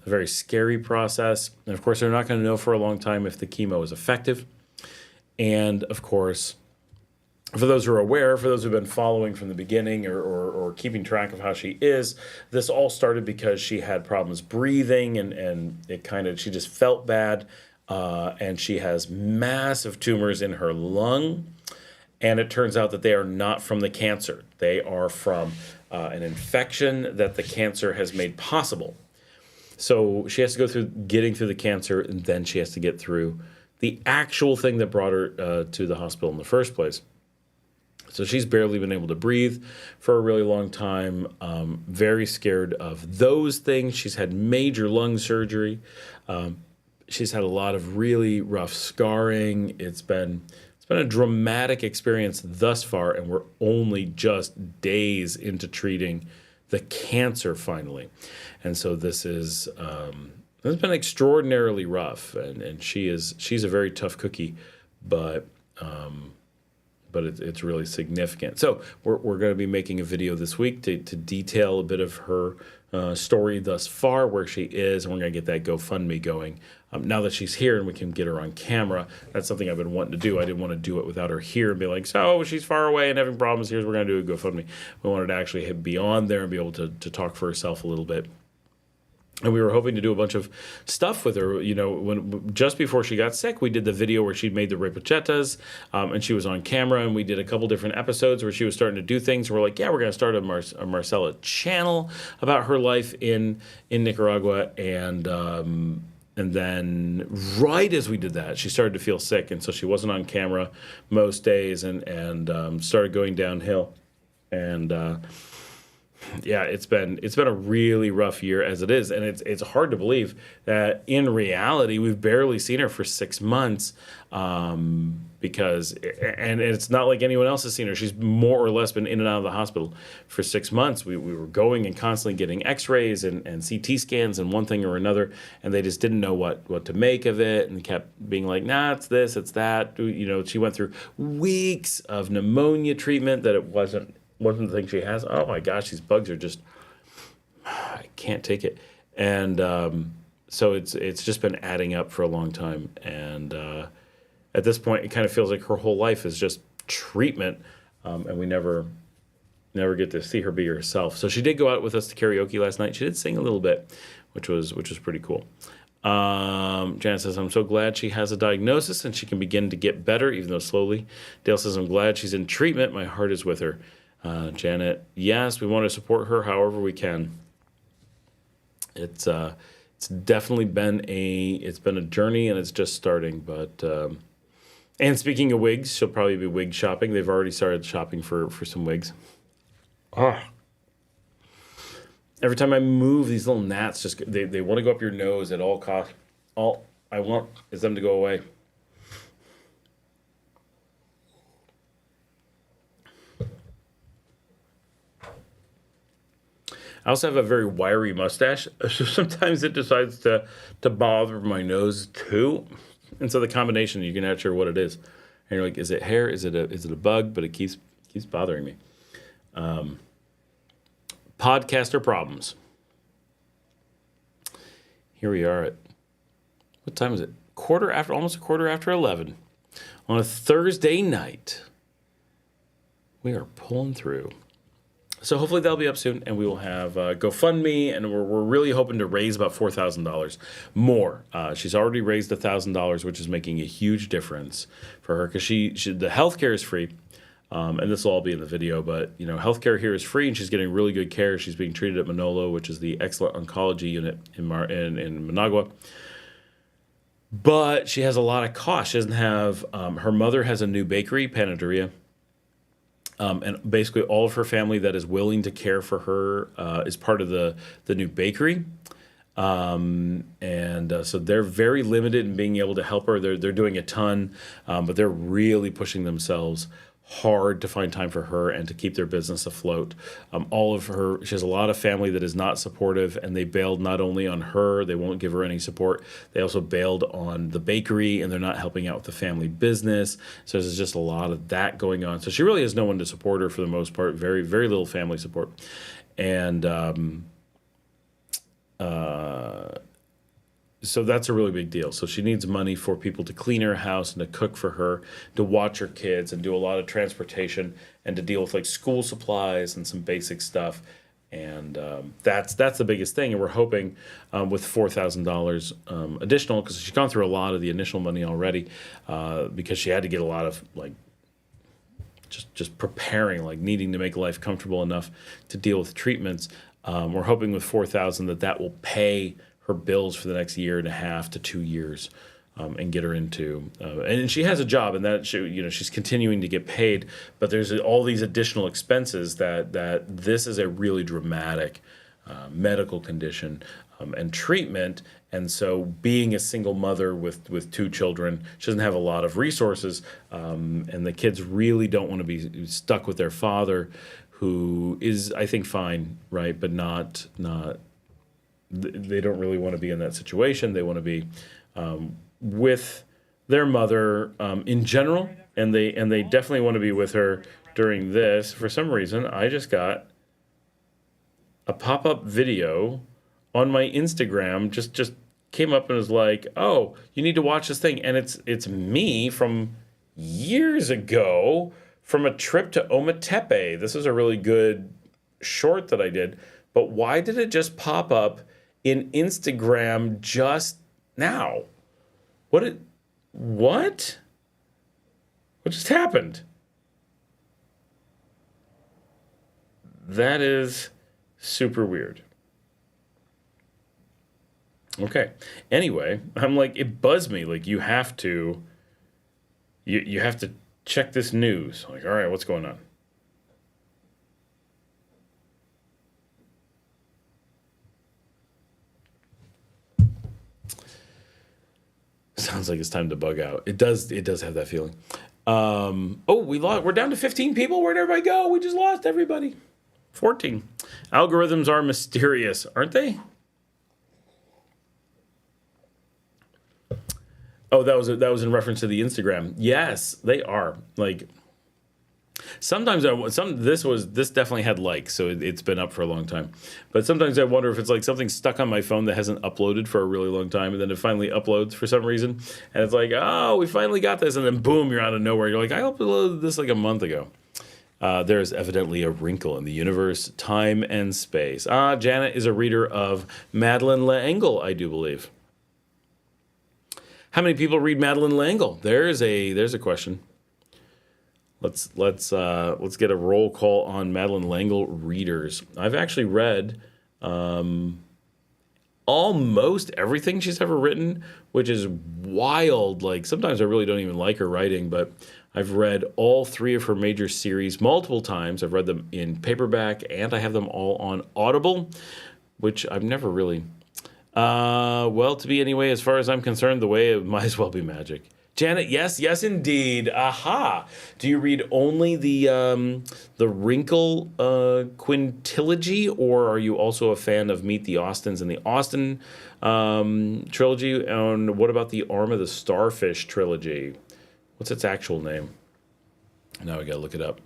very scary process. And of course, they're not going to know for a long time if the chemo is effective. And of course, for those who are aware, for those who've been following from the beginning or keeping track of how she is, this all started because she had problems breathing, and she just felt bad. And she has massive tumors in her lung. And it turns out that they are not from the cancer. They are from an infection that the cancer has made possible. So she has to go through getting through the cancer, and then she has to get through the actual thing that brought her to the hospital in the first place. So she's barely been able to breathe for a really long time, very scared of those things. She's had major lung surgery. She's had a lot of really rough scarring. It's been a dramatic experience thus far, and we're only just days into treating the cancer finally. And so this has been extraordinarily rough, and she's a very tough cookie, but it's really significant. So we're going to be making a video this week to detail a bit of her story thus far, where she is, and we're going to get that GoFundMe going. Now that she's here and we can get her on camera, that's something I've been wanting to do. I didn't want to do it without her here and be like, so she's far away and having problems. Here's what we're going to do a GoFundMe. We wanted to actually be on there and be able to talk for herself a little bit. And we were hoping to do a bunch of stuff with her. You know, just before she got sick, we did the video where she'd made the repochetas, and she was on camera, and we did a couple different episodes where she was starting to do things. We're like, yeah, we're going to start a Marcella channel about her life in Nicaragua, and then right as we did that, she started to feel sick, and so she wasn't on camera most days, and started going downhill, and Yeah, it's been a really rough year as it is, and it's hard to believe that in reality we've barely seen her for 6 months, because and it's not like anyone else has seen her. She's more or less been in and out of the hospital for 6 months. We were going and constantly getting X-rays and CT scans and one thing or another, and they just didn't know what to make of it, and kept being like, nah, it's this, it's that. You know, she went through weeks of pneumonia treatment that it wasn't the thing she has. Oh my gosh, these bugs are just, I can't take it. And so it's just been adding up for a long time. And at this point, it kind of feels like her whole life is just treatment, and we never get to see her be herself. So she did go out with us to karaoke last night. She did sing a little bit, which was pretty cool. Janet says, I'm so glad she has a diagnosis and she can begin to get better, even though slowly. Dale says, I'm glad she's in treatment. My heart is with her. Janet, yes, we want to support her however we can. It's definitely been a journey, and it's just starting. But and speaking of wigs, she'll probably be wig shopping. They've already started shopping for some wigs. Every time I move, these little gnats just they want to go up your nose at all costs. All I want is them to go away. I also have a very wiry mustache, so sometimes it decides to bother my nose too. And so the combination, you're not sure what it is. And you're like, is it hair? Is it a bug? But it keeps bothering me. Podcaster problems. Here we are at, what time is it? Almost a quarter after 11 on a Thursday night. We are pulling through. So hopefully that'll be up soon, and we will have GoFundMe, and we're really hoping to raise about $4,000 more. She's already raised $1,000, which is making a huge difference for her, because the healthcare is free, and this will all be in the video. But you know, healthcare here is free, and she's getting really good care. She's being treated at Managua, which is the excellent oncology unit in Managua. But she has a lot of costs. She doesn't have. Her mother has a new bakery, Panaderia. And basically all of her family that is willing to care for her is part of the new bakery. So they're very limited in being able to help her. They're doing a ton, but they're really pushing themselves hard to find time for her and to keep their business afloat. She has a lot of family that is not supportive, and they bailed not only on her, they won't give her any support, they also bailed on the bakery, and they're not helping out with the family business. So there's just a lot of that going on. So she really has no one to support her for the most part, very, very little family support. And so that's a really big deal. So she needs money for people to clean her house and to cook for her, to watch her kids, and do a lot of transportation, and to deal with like school supplies and some basic stuff. And that's the biggest thing. And we're hoping with $4,000 additional, because she's gone through a lot of the initial money already, because she had to get a lot of like just preparing, like needing to make life comfortable enough to deal with treatments. We're hoping with $4,000 that will pay her bills for the next year and a half to 2 years, and get her into. And she has a job, and that she's continuing to get paid. But there's all these additional expenses that this is a really dramatic medical condition and treatment. And so, being a single mother with 2 children, she doesn't have a lot of resources, and the kids really don't want to be stuck with their father, who is, I think, fine, right, but not. They don't really want to be in that situation. They want to be with their mother in general, and they definitely want to be with her during this. For some reason, I just got a pop-up video on my Instagram. Just came up and was like, "Oh, you need to watch this thing," and it's me from years ago from a trip to Ometepe. This is a really good short that I did, but why did it just pop up in Instagram just now? What just happened? That is super weird. Okay. Anyway, I'm like, it buzzed me. Like, you have to check this news. Like, all right, what's going on? Sounds like it's time to bug out. It does have that feeling. We're down to 15 people. Where'd everybody go? We just lost everybody. 14. Algorithms are mysterious, aren't they? Oh, that was in reference to the Instagram. Yes, they are. Like sometimes this definitely had likes, so it's been up for a long time. But sometimes I wonder if it's like something stuck on my phone that hasn't uploaded for a really long time, and then it finally uploads for some reason, and it's like, oh, we finally got this, and then boom, you're out of nowhere. You're like, I uploaded this like a month ago. There is evidently a wrinkle in the universe, time and space. Janet is a reader of Madeleine L'Engle, I do believe. How many people read Madeleine L'Engle? There's a question. Let's get a roll call on Madeleine L'Engle readers. I've actually read almost everything she's ever written, which is wild. Like sometimes I really don't even like her writing, but I've read all 3 of her major series multiple times. I've read them in paperback, and I have them all on Audible, which I've never really. Well, to be anyway, as far as I'm concerned, the way it might as well be magic. Janet, yes, indeed. Aha. Do you read only the Wrinkle quintilogy, or are you also a fan of Meet the Austins and the Austen trilogy? And what about the Arm of the Starfish trilogy? What's its actual name? Now we gotta look it up.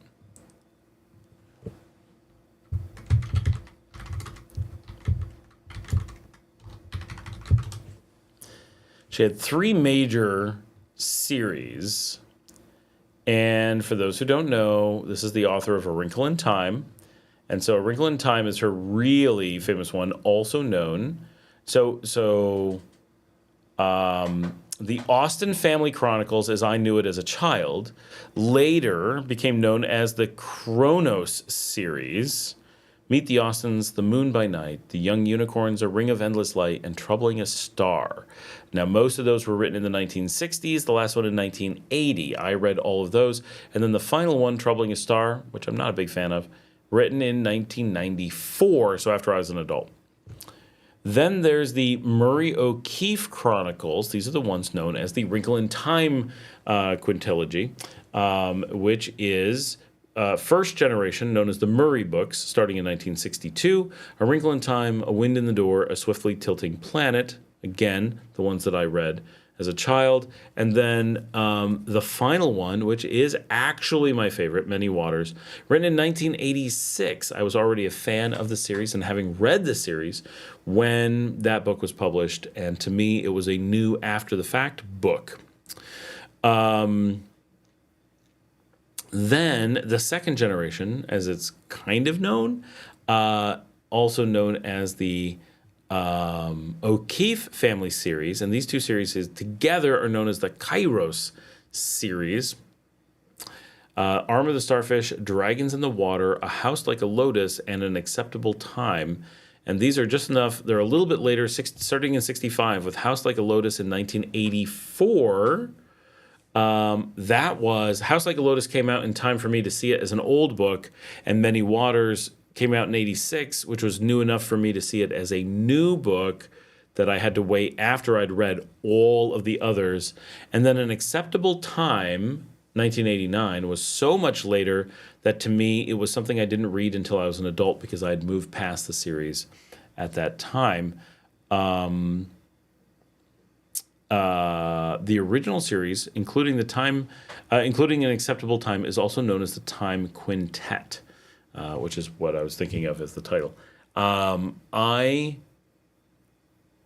She had 3 major series, and for those who don't know, this is the author of A Wrinkle in Time, and so A Wrinkle in Time is her really famous one, also known. The Austen Family Chronicles, as I knew it as a child, later became known as the Chronos series. Meet the Austins, The Moon by Night, The Young Unicorns, A Ring of Endless Light, and Troubling a Star. Now, most of those were written in the 1960s, the last one in 1980. I read all of those. And then the final one, Troubling a Star, which I'm not a big fan of, written in 1994, so after I was an adult. Then there's the Murray O'Keefe Chronicles. These are the ones known as the Wrinkle in Time quintilogy, which is first generation, known as the Murray books, starting in 1962. A Wrinkle in Time, A Wind in the Door, A Swiftly Tilting Planet. Again, the ones that I read as a child. And then the final one, which is actually my favorite, Many Waters, written in 1986. I was already a fan of the series and having read the series when that book was published. And to me, it was a new after-the-fact book. Then the second generation, as it's kind of known, also known as the O'Keefe family series, and these 2 series together are known as the Kairos series. Arm of the Starfish, Dragons in the Water, A House Like a Lotus, and An Acceptable Time. And these are just enough. They're a little bit later, starting in 65 with House Like a Lotus in 1984. That was House Like a Lotus came out in time for me to see it as an old book, and Many Waters came out in 86, which was new enough for me to see it as a new book that I had to wait after I'd read all of the others. And then An Acceptable Time, 1989, was so much later that to me it was something I didn't read until I was an adult because I had moved past the series at that time. The original series, including An Acceptable Time, is also known as the Time Quintet, which is what I was thinking of as the title. I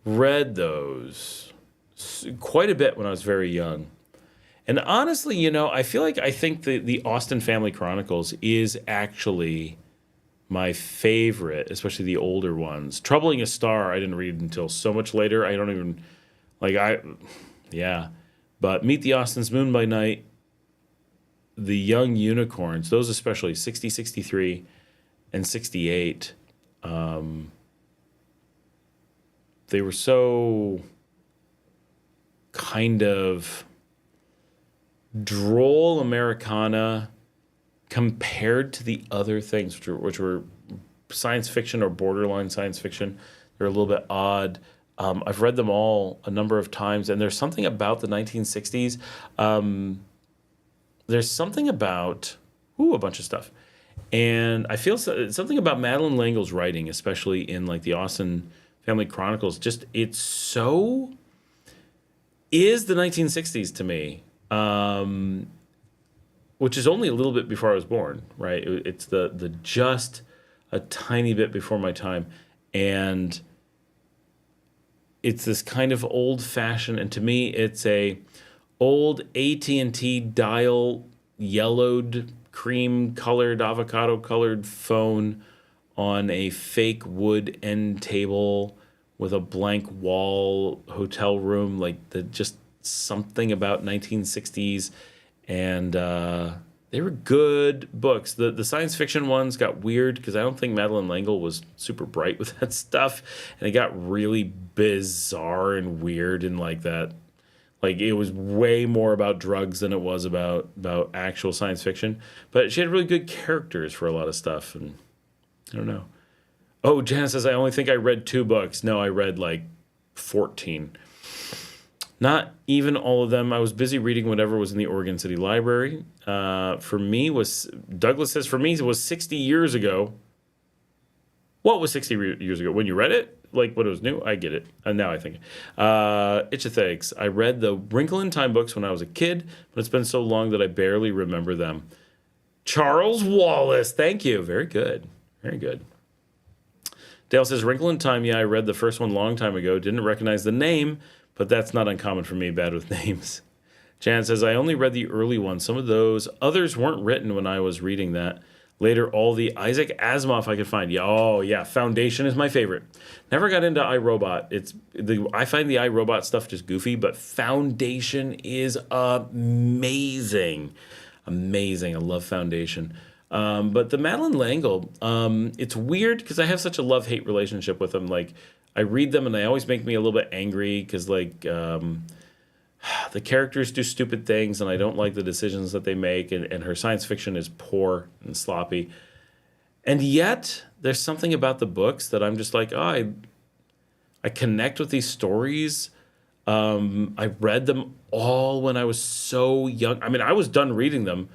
read those quite a bit when I was very young. And honestly, I think the Austen Family Chronicles is actually my favorite, especially the older ones. Troubling a Star, I didn't read until so much later. I don't even... But Meet the Austins, Moon by Night, The Young Unicorns, those especially, 60, 63, and 68, they were so kind of droll Americana compared to the other things, which were science fiction or borderline science fiction. They're a little bit odd. I've read them all a number of times, and there's something about the 1960s. There's something about a bunch of stuff, and I feel something about Madeleine L'Engle's writing, especially in like the Austen Family Chronicles. Just it's so is the 1960s to me, which is only a little bit before I was born. Right, it's the just a tiny bit before my time, and it's this kind of old-fashioned, and to me, it's a old AT&T dial, yellowed, cream-colored, avocado-colored phone on a fake wood end table with a blank wall hotel room, like just something about 1960s, and they were good books. The science fiction ones got weird because I don't think Madeleine L'Engle was super bright with that stuff, and it got really bizarre and weird and like that. Like it was way more about drugs than it was about actual science fiction. But she had really good characters for a lot of stuff, and I don't know. Oh, Janice says I only think I read 2 books. No, I read like 14. Not even all of them. I was busy reading whatever was in the Oregon City Library. For me Douglas says, for me, it was 60 years ago. What was 60 years ago? When you read it? Like when it was new? I get it. And now I think. Itcha thanks. I read the Wrinkle in Time books when I was a kid, but it's been so long that I barely remember them. Charles Wallace. Thank you. Very good. Very good. Dale says, Wrinkle in Time. Yeah, I read the first one a long time ago. Didn't recognize the name, but that's not uncommon for me, bad with names. Jan says, I only read the early ones. Some of those others weren't written when I was reading that. Later, all the Isaac Asimov I could find. Yeah, oh, yeah, Foundation is my favorite. Never got into iRobot. I find the iRobot stuff just goofy, but Foundation is amazing. Amazing. I love Foundation. But the Madeleine L'Engle, it's weird because I have such a love-hate relationship with them. Like, I read them and they always make me a little bit angry because, like, the characters do stupid things and I don't like the decisions that they make, and her science fiction is poor and sloppy. And yet, there's something about the books that I'm just like, I connect with these stories. I read them all when I was so young. I mean, I was done reading them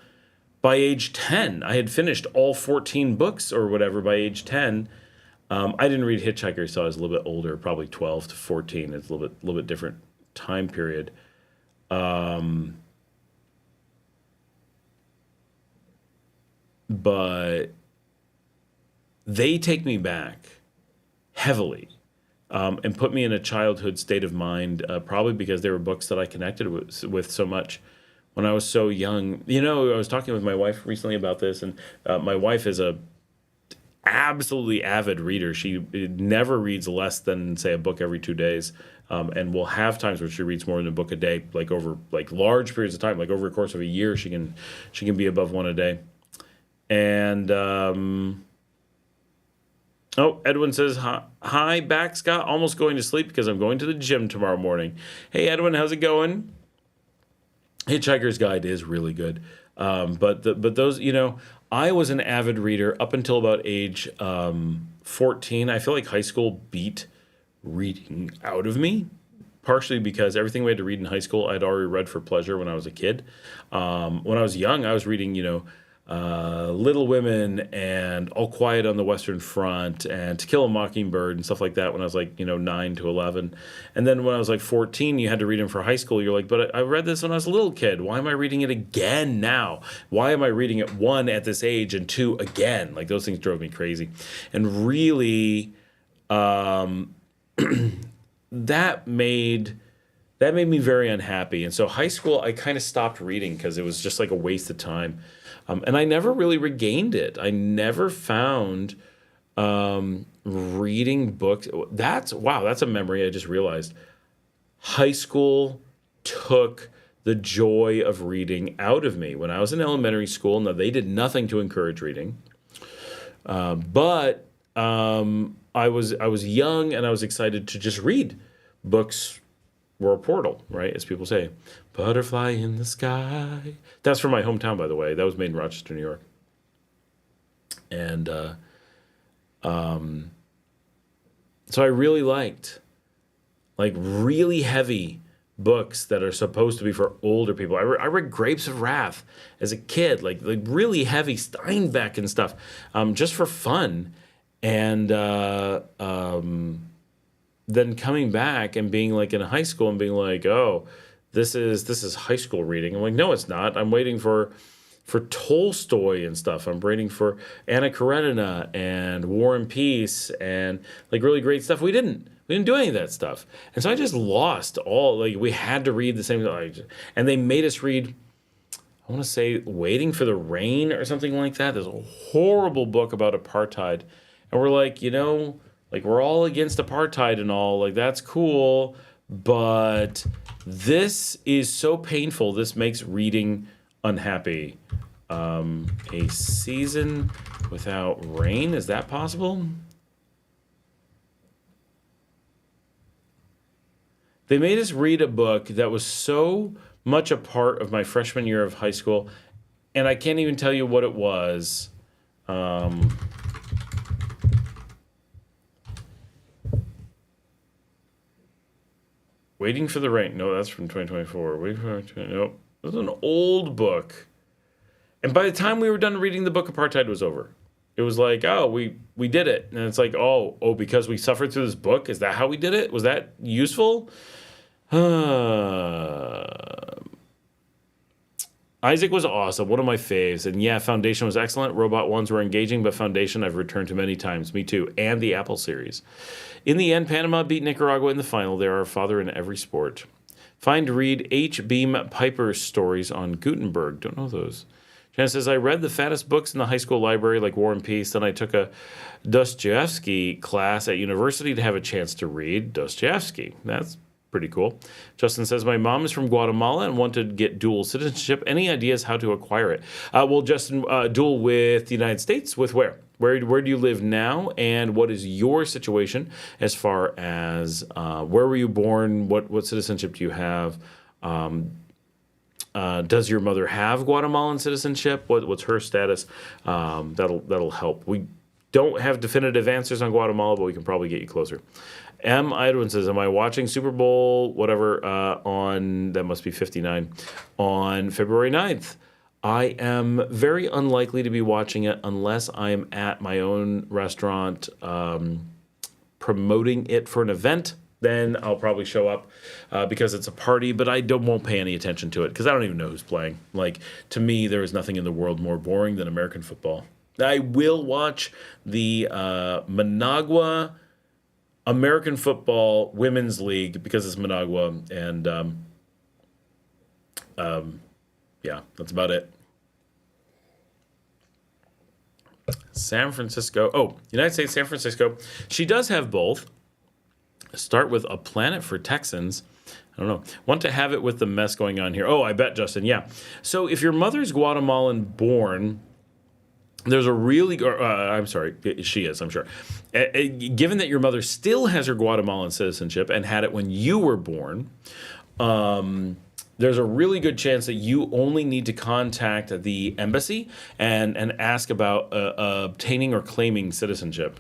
by age 10. I had finished all 14 books or whatever by age 10. I didn't read Hitchhiker, so I was a little bit older, probably 12 to 14. It's a little bit different time period. But they take me back heavily, and put me in a childhood state of mind, probably because they were books that I connected with so much when I was so young. You know, I was talking with my wife recently about this, and my wife is a absolutely avid reader. She never reads less than, say, a book every 2 days, and will have times where she reads more than a book a day, like over like large periods of time, like over the course of a year, she can be above one a day. And Edwin says, hi, back, Scott. Almost going to sleep because I'm going to the gym tomorrow morning. Hey, Edwin, how's it going? Hitchhiker's Guide is really good. But those, you know, I was an avid reader up until about age 14. I feel like high school beat reading out of me, partially because everything we had to read in high school I'd already read for pleasure when I was a kid. When I was young, I was reading, you know, Little Women and All Quiet on the Western Front and To Kill a Mockingbird and stuff like that when I was like, you know, 9 to 11. And then when I was like 14, you had to read them for high school. You're like, but I read this when I was a little kid. Why am I reading it again now? Why am I reading it 1 at this age and 2 again? Like those things drove me crazy. And really, that made me very unhappy. And so high school, I kind of stopped reading because it was just like a waste of time. And I never really regained it. I never found reading books. That's a memory I just realized. High school took the joy of reading out of me. When I was in elementary school, now they did nothing to encourage reading. But I was young and I was excited to just read. Books were a portal, right? As people say, butterfly in the sky. That's from my hometown, by the way. That was made in Rochester, New York. And so I really liked like really heavy books that are supposed to be for older people. I read Grapes of Wrath as a kid, like really heavy Steinbeck and stuff, just for fun. And then coming back and being like in high school and being like, oh, this is high school reading. I'm like, no, it's not. I'm waiting for Tolstoy and stuff. I'm waiting for Anna Karenina and War and Peace and like really great stuff. We didn't do any of that stuff. And so I just lost all, like we had to read the same, and they made us read, I want to say Waiting for the Rain or something like that. There's a horrible book about apartheid. And we're like, like we're all against apartheid and all, like that's cool, but this is so painful. This makes reading unhappy. A Season Without Rain, is that possible? They made us read a book that was so much a part of my freshman year of high school, and I can't even tell you what it was. Waiting for the Rain. No, that's from 2024. Nope. It was an old book. And by the time we were done reading the book, apartheid was over. It was like, oh, we did it. And it's like, oh, because we suffered through this book? Is that how we did it? Was that useful? Isaac was awesome. One of my faves. And yeah, Foundation was excellent. Robot ones were engaging, but Foundation I've returned to many times. Me too. And the Apple series. In the end, Panama beat Nicaragua in the final. They are a father in every sport. Find read H. Beam Piper's stories on Gutenberg. Don't know those. Jan says, I read the fattest books in the high school library, like War and Peace. Then I took a Dostoevsky class at university to have a chance to read Dostoevsky. That's pretty cool. Justin says, my mom is from Guatemala and wanted to get dual citizenship. Any ideas how to acquire it? Well, Justin, dual with the United States? With where? Where do you live now? And what is your situation as far as where were you born? What citizenship do you have? Does your mother have Guatemalan citizenship? What's her status? That'll help. We don't have definitive answers on Guatemala, but we can probably get you closer. M. Edwin says, am I watching Super Bowl, whatever, on, that must be 59, on February 9th? I am very unlikely to be watching it unless I am at my own restaurant promoting it for an event. Then I'll probably show up because it's a party, but I won't pay any attention to it because I don't even know who's playing. Like, to me, there is nothing in the world more boring than American football. I will watch the Managua American Football Women's League because it's Managua, and yeah, that's about it. San Francisco. Oh, United States, San Francisco. She does have both. Start with A Planet for Texans. I don't know. Want to have it with the mess going on here. Oh, I bet, Justin. Yeah. So if your mother's Guatemalan born, there's a really, I'm sorry, she is, I'm sure. Given that your mother still has her Guatemalan citizenship and had it when you were born, there's a really good chance that you only need to contact the embassy and ask about obtaining or claiming citizenship.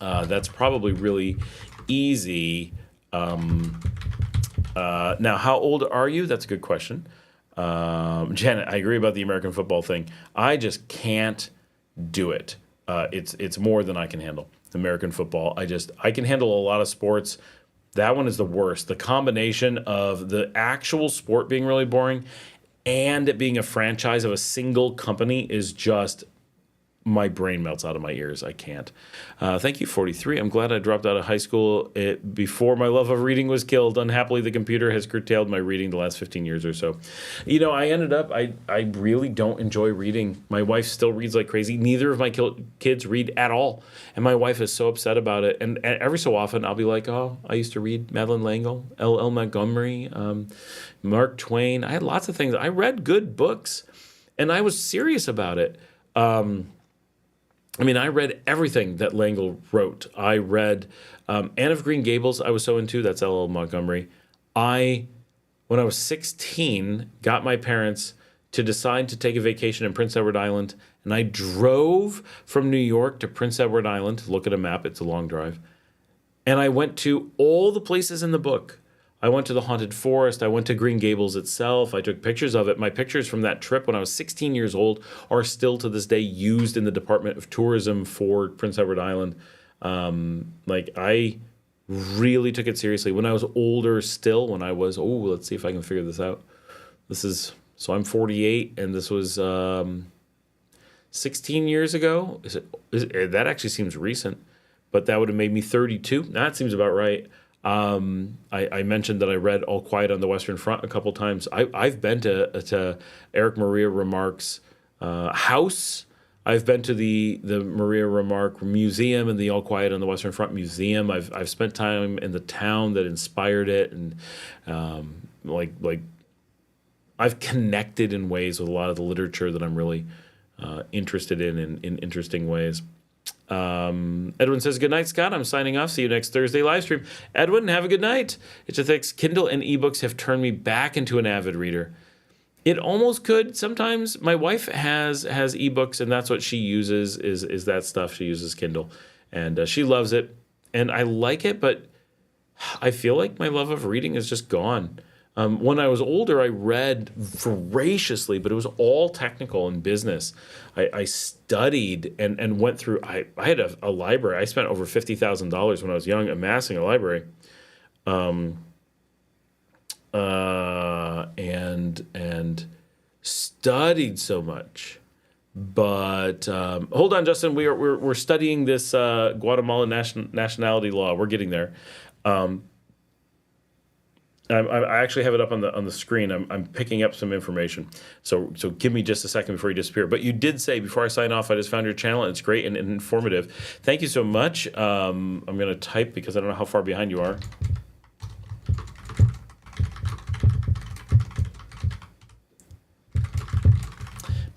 That's probably really easy. Now, how old are you? That's a good question. Janet, I agree about the American football thing. I just can't do it. It's more than I can handle. American football. I can handle a lot of sports. That one is the worst. The combination of the actual sport being really boring and it being a franchise of a single company is just, my brain melts out of my ears. I can't. Thank you, 43. I'm glad I dropped out of high school before my love of reading was killed. Unhappily, the computer has curtailed my reading the last 15 years or so. I ended up, I really don't enjoy reading. My wife still reads like crazy. Neither of my kids read at all. And my wife is so upset about it. And every so often, I'll be like, oh, I used to read Madeleine L'Engle, L.L. Montgomery, Mark Twain. I had lots of things. I read good books, and I was serious about it. I read everything that L'Engle wrote. I read Anne of Green Gables. I was so into. That's L.L. Montgomery. When I was 16, got my parents to decide to take a vacation in Prince Edward Island, and I drove from New York to Prince Edward Island to look at a map. It's a long drive. And I went to all the places in the book. I went to the haunted forest. I went to Green Gables itself. I took pictures of it. My pictures from that trip when I was 16 years old are still to this day used in the Department of Tourism for Prince Edward Island. I really took it seriously. When I was older still, let's see if I can figure this out. So I'm 48, and this was 16 years ago. That actually seems recent, but that would have made me 32. That seems about right. I mentioned that I read All Quiet on the Western Front a couple times. I've been to Eric Maria Remarque's house. I've been to the Maria Remarque Museum and the All Quiet on the Western Front Museum. I've spent time in the town that inspired it, and I've connected in ways with a lot of the literature that I'm really interested in interesting ways. Edwin says, good night, Scott. I'm signing off. See you next Thursday live stream. Edwin, have a good night. It's a thanks. Kindle and ebooks have turned me back into an avid reader. It almost could. Sometimes my wife has ebooks, and that's what she uses is that stuff. She uses Kindle, and she loves it, and I like it, but I feel like my love of reading is just gone. When I was older, I read voraciously, but it was all technical and business. I studied and went through. I had a library. I spent over $50,000 when I was young amassing a library, and studied so much. But hold on, Justin. We're studying this Guatemalan nationality law. We're getting there. I actually have it up on the screen. I'm picking up some information. So give me just a second before you disappear. But you did say, before I sign off, I just found your channel, and it's great and informative. Thank you so much. I'm going to type because I don't know how far behind you are.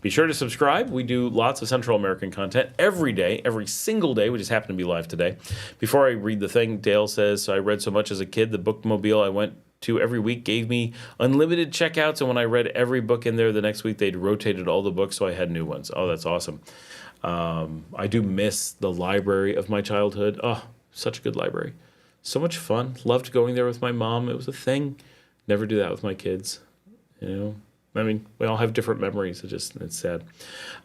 Be sure to subscribe. We do lots of Central American content every day, every single day. We just happen to be live today. Before I read the thing, Dale says, I read so much as a kid. The bookmobile I went to every week gave me unlimited checkouts, and when I read every book in there, the next week they'd rotated all the books, so I had new ones. Oh, that's awesome. I do miss the library of my childhood. Oh, such a good library. So much fun. Loved going there with my mom. It was a thing. Never do that with my kids, you know. I mean, we all have different memories. It's sad.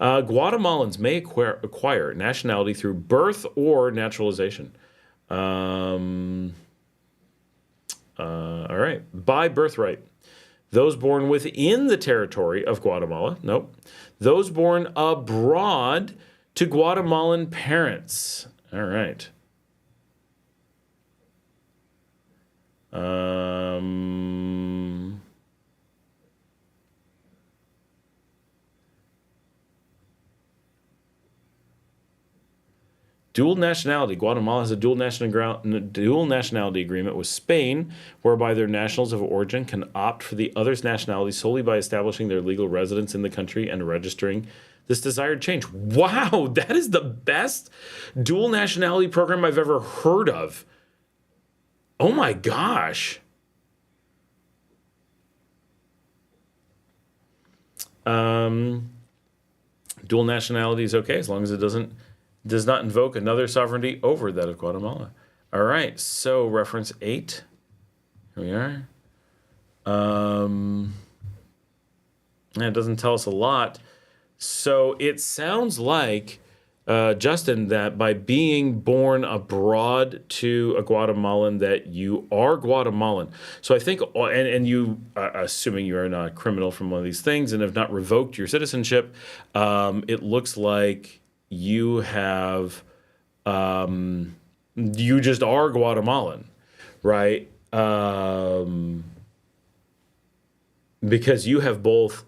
Guatemalans may acquire nationality through birth or naturalization. All right. By birthright. Those born within the territory of Guatemala. Nope. Those born abroad to Guatemalan parents. All right. Dual nationality. Guatemala has a dual nationality agreement with Spain, whereby their nationals of origin can opt for the other's nationality solely by establishing their legal residence in the country and registering this desired change. Wow, that is the best dual nationality program I've ever heard of. Oh my gosh. Dual nationality is okay as long as it does not invoke another sovereignty over that of Guatemala. All right, so reference 8. Here we are. It doesn't tell us a lot. So it sounds like, Justin, that by being born abroad to a Guatemalan, that you are Guatemalan. So I think, and you, assuming you are not a criminal from one of these things and have not revoked your citizenship, it looks like you have, you just are Guatemalan, right? Because you have both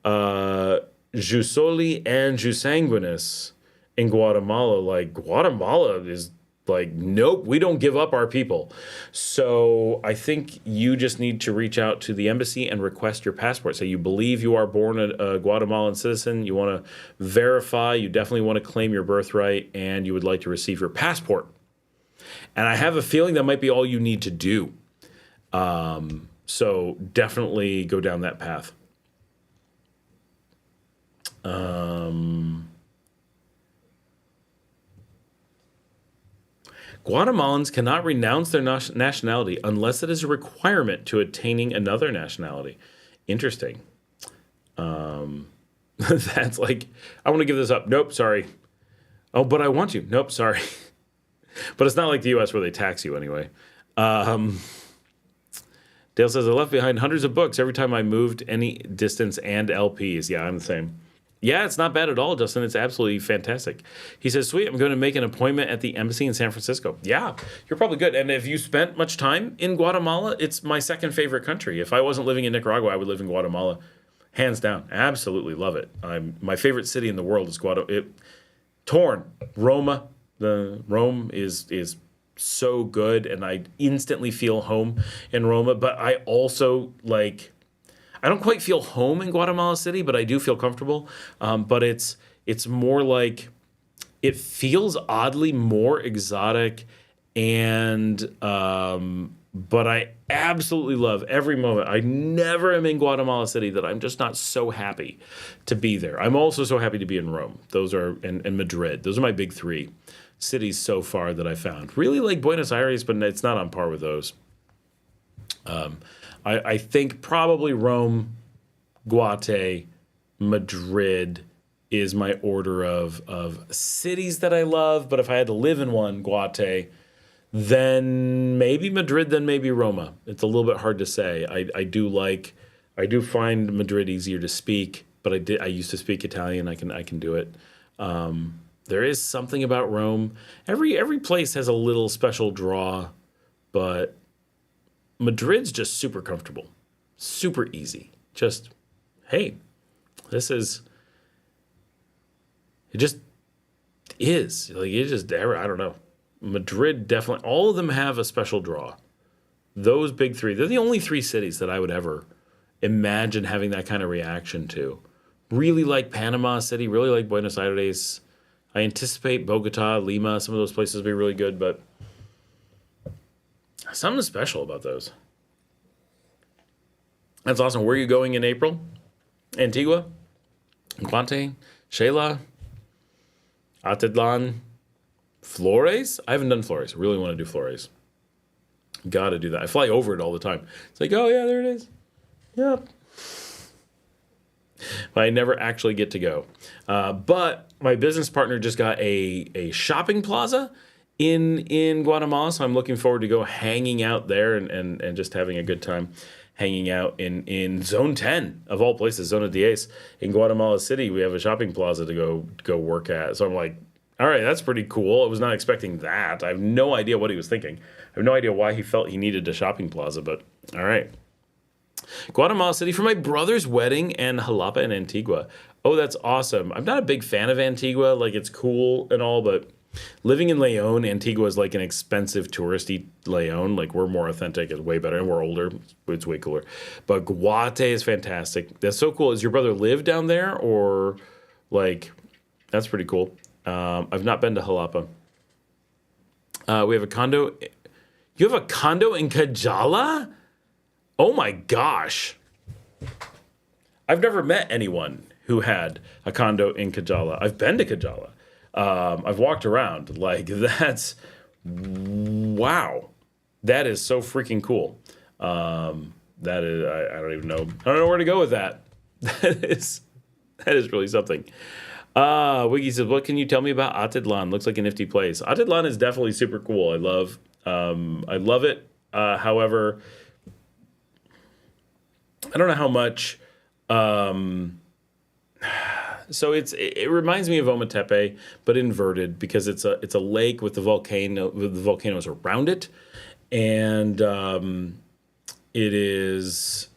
jus soli and jus sanguinis in Guatemala. Like, Guatemala is like, nope, we don't give up our people. So I think you just need to reach out to the embassy and request your passport. So you believe you are born a Guatemalan citizen. You want to verify. You definitely want to claim your birthright, and you would like to receive your passport. And I have a feeling that might be all you need to do. So definitely go down that path. Guatemalans cannot renounce their nationality unless it is a requirement to attaining another nationality. Interesting. That's like, I want to give this up. Nope, sorry. Oh, but I want to. Nope, sorry. But it's not like the U.S. where they tax you anyway. Dale says, I left behind hundreds of books every time I moved any distance and LPs. Yeah, I'm the same. Yeah, it's not bad at all, Justin. It's absolutely fantastic. He says, sweet, I'm going to make an appointment at the embassy in San Francisco. Yeah, you're probably good. And if you spent much time in Guatemala, it's my second favorite country. If I wasn't living in Nicaragua, I would live in Guatemala. Hands down. Absolutely love it. My favorite city in the world is Guatemala. Roma. Rome is so good, and I instantly feel home in Roma. But I also I don't quite feel home in Guatemala City, but I do feel comfortable. But it's more like it feels oddly more exotic, and but I absolutely love every moment. I never am in Guatemala City that I'm just not so happy to be there. I'm also so happy to be in Rome. Those are and Madrid. Those are my big three cities so far that I found. Really like Buenos Aires, but it's not on par with those. I think probably Rome, Guate, Madrid is my order of cities that I love. But if I had to live in one, Guate, then maybe Madrid, then maybe Roma. It's a little bit hard to say. I do find Madrid easier to speak, but I used to speak Italian. I can do it. There is something about Rome. Every place has a little special draw, but Madrid's just super comfortable, super easy. Just, hey, it just is. I don't know. Madrid definitely, all of them have a special draw. Those big three, they're the only three cities that I would ever imagine having that kind of reaction to. Really like Panama City, really like Buenos Aires. I anticipate Bogota, Lima, some of those places will be really good, but something special about those. That's awesome. Where are you going in April? Antigua? Guante? Shela? Atitlan? Flores? I haven't done Flores. I really want to do Flores. Got to do that. I fly over it all the time. It's like, oh, yeah, there it is. Yep. But I never actually get to go. But my business partner just got a shopping plaza in Guatemala, so I'm looking forward to go hanging out there and just having a good time hanging out in Zone 10, of all places, Zona 10 in Guatemala City. We have a shopping plaza to go work at. So I'm like, all right, that's pretty cool. I was not expecting that. I have no idea what he was thinking. I have no idea why he felt he needed a shopping plaza, but all right. Guatemala City for my brother's wedding and Jalapa and Antigua. Oh, that's awesome. I'm not a big fan of Antigua. Like, it's cool and all, but living in Leon, Antigua is like an expensive touristy Leon. Like, we're more authentic. It's way better, and we're older. It's way cooler. But Guate is fantastic. That's so cool. Does your brother live down there, or like, that's pretty cool. I've not been to Jalapa. We have a condo. You have a condo in Cajala? Oh my gosh. I've never met anyone who had a condo in Cajala. I've been to Cajala. I've walked around. Like, that's, wow. That is so freaking cool. That is, I don't even know. I don't know where to go with that. That is really something. Wiggy says, what can you tell me about Atitlan? Looks like a nifty place. Atitlan is definitely super cool. I love it. However, I don't know how much. So it reminds me of Ometepe, but inverted, because it's a lake with the volcanoes around it, and it's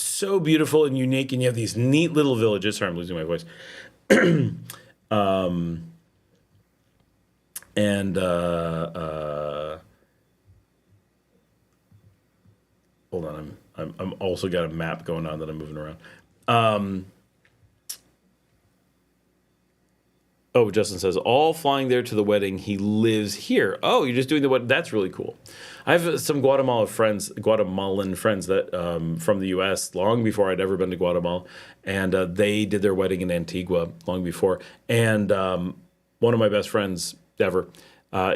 so beautiful and unique, and you have these neat little villages. Sorry, I'm losing my voice. Hold on, I'm also got a map going on that I'm moving around. Oh, Justin says, all flying there to the wedding. He lives here. Oh, you're just doing the wedding. That's really cool. I have some Guatemalan friends that from the U.S. long before I'd ever been to Guatemala, and they did their wedding in Antigua long before. And one of my best friends ever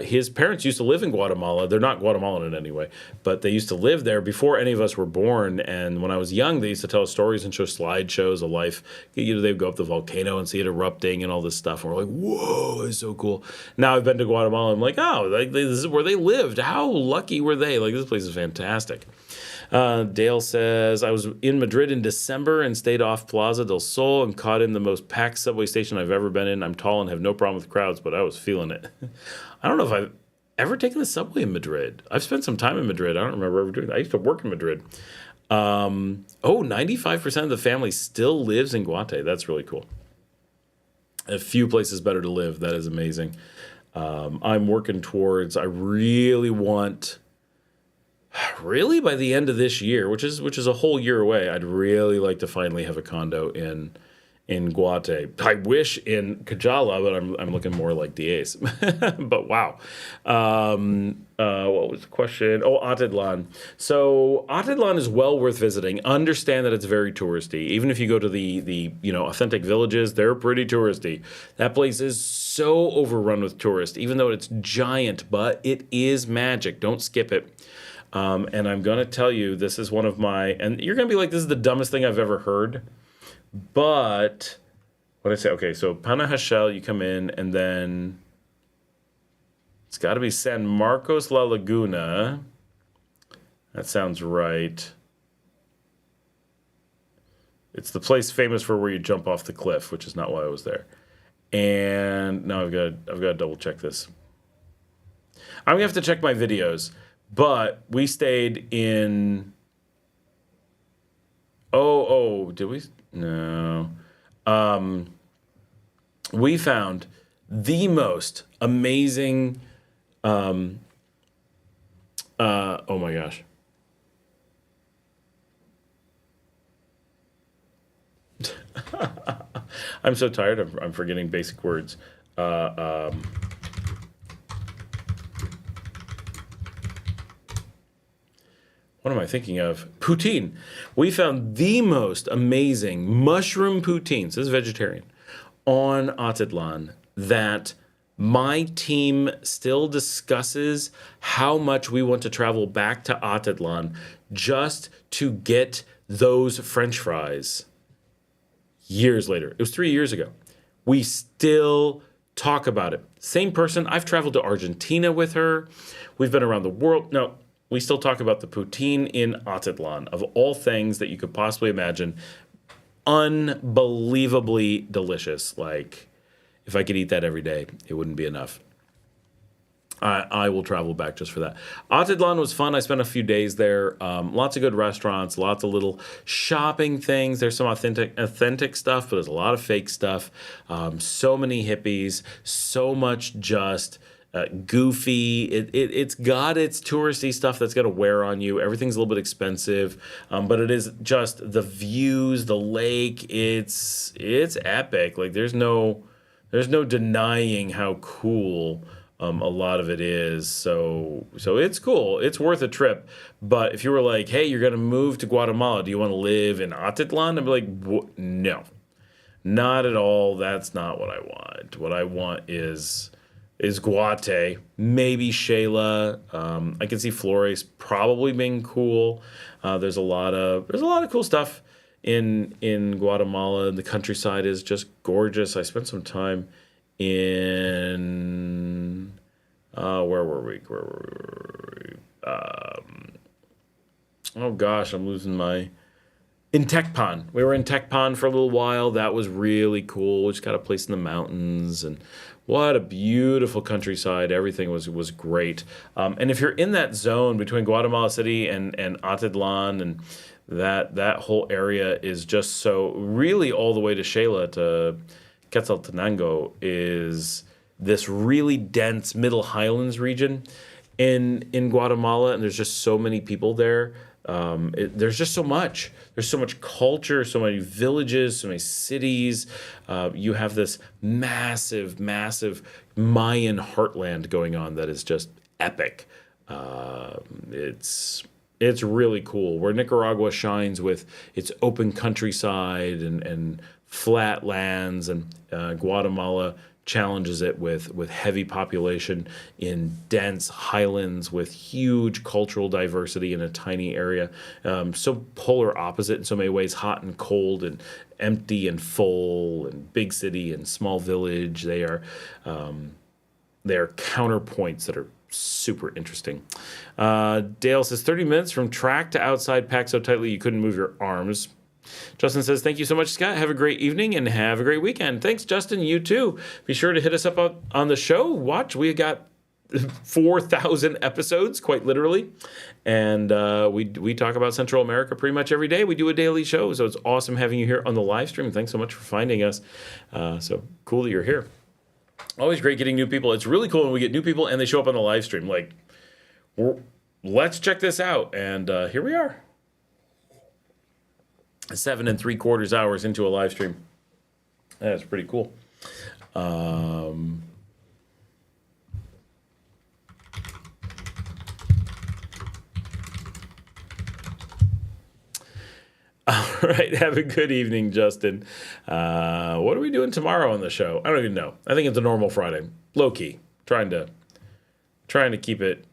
his parents used to live in Guatemala. They're not Guatemalan in any way, but they used to live there before any of us were born. And when I was young, they used to tell us stories and show slideshows of life. They'd go up the volcano and see it erupting and all this stuff. And we're like, whoa, it's so cool. Now I've been to Guatemala. I'm like, oh, this is where they lived. How lucky were they? Like, this place is fantastic. Dale says, I was in Madrid in December and stayed off Plaza del Sol and caught in the most packed subway station I've ever been in. I'm tall and have no problem with crowds, but I was feeling it. I don't know if I've ever taken the subway in Madrid. I've spent some time in Madrid. I don't remember ever doing that. I used to work in Madrid. 95% of the family still lives in Guate. That's really cool. A few places better to live. That is amazing. I'm working towards, I really want... Really, by the end of this year, which is a whole year away, I'd really like to finally have a condo in Guate. I wish in Cajala, but I'm looking more like Diaz. But wow, what was the question? Oh, Atitlan. So Atitlan is well worth visiting. Understand that it's very touristy. Even if you go to the authentic villages, they're pretty touristy. That place is so overrun with tourists, even though it's giant, but it is magic. Don't skip it. And I'm going to tell you, this is one of my, and you're going to be like, this is the dumbest thing I've ever heard. But, what did I say? Okay, so Panajachel, you come in, and then it's got to be San Marcos La Laguna. That sounds right. It's the place famous for where you jump off the cliff, which is not why I was there. And now I've got to double check this. I'm going to have to check my videos. But we stayed in... did we? No. We found the most amazing... oh my gosh. I'm so tired. I'm forgetting basic words. What am I thinking of? Poutine. We found the most amazing mushroom poutines, this is vegetarian, on Atitlan that my team still discusses how much we want to travel back to Atitlan just to get those French fries. Years later. It was 3 years ago. We still talk about it. Same person. I've traveled to Argentina with her. We've been around the world. No. We still talk about the poutine in Atitlan, of all things that you could possibly imagine. Unbelievably delicious. Like, if I could eat that every day, it wouldn't be enough. I will travel back just for that. Atitlan was fun. I spent a few days there. Lots of good restaurants, lots of little shopping things. There's some authentic stuff, but there's a lot of fake stuff. So many hippies, so much just... goofy. It's got its touristy stuff that's going to wear on you. Everything's a little bit expensive, but it is just the views, the lake. It's epic. Like there's no denying how cool a lot of it is. So it's cool. It's worth a trip. But if you were like, hey, you're going to move to Guatemala, do you want to live in Atitlan? I'd be like, no, not at all. That's not what I want. What I want is Guate, maybe Shayla. I can see Flores probably being cool. There's a lot of cool stuff in Guatemala. The countryside is just gorgeous. I spent some time in where were we? Oh gosh, I'm losing my. In Tecpan. We were in Tecpan for a little while. That was really cool. We just got a place in the mountains, and what a beautiful countryside. Everything was great. And if you're in that zone between Guatemala City and Atitlan, and that whole area is just so, really all the way to Shayla, to Quetzaltenango, is this really dense Middle Highlands region in Guatemala, and there's just so many people there. There's just so much. There's so much culture, so many villages, so many cities. You have this massive Mayan heartland going on that is just epic. It's really cool. Where Nicaragua shines with its open countryside and flat lands, and Guatemala challenges it with heavy population in dense highlands with huge cultural diversity in a tiny area. So polar opposite in so many ways, hot and cold and empty and full, and big city and small village. They are counterpoints that are super interesting. Dale says 30 minutes from track to outside, packed so tightly you couldn't move your arms. Justin says, thank you so much, Scott. Have a great evening and have a great weekend. Thanks, Justin. You too. Be sure to hit us up on the show. Watch. We got 4,000 episodes, quite literally. And we talk about Central America pretty much every day. We do a daily show. So it's awesome having you here on the live stream. Thanks so much for finding us. So cool that you're here. Always great getting new people. It's really cool when we get new people and they show up on the live stream. Like, let's check this out. And here we are. 7 3/4 hours into a live stream. That's pretty cool. All right, have a good evening, Justin. What are we doing tomorrow on the show? I don't even know. I think it's a normal Friday, low key. Trying to keep it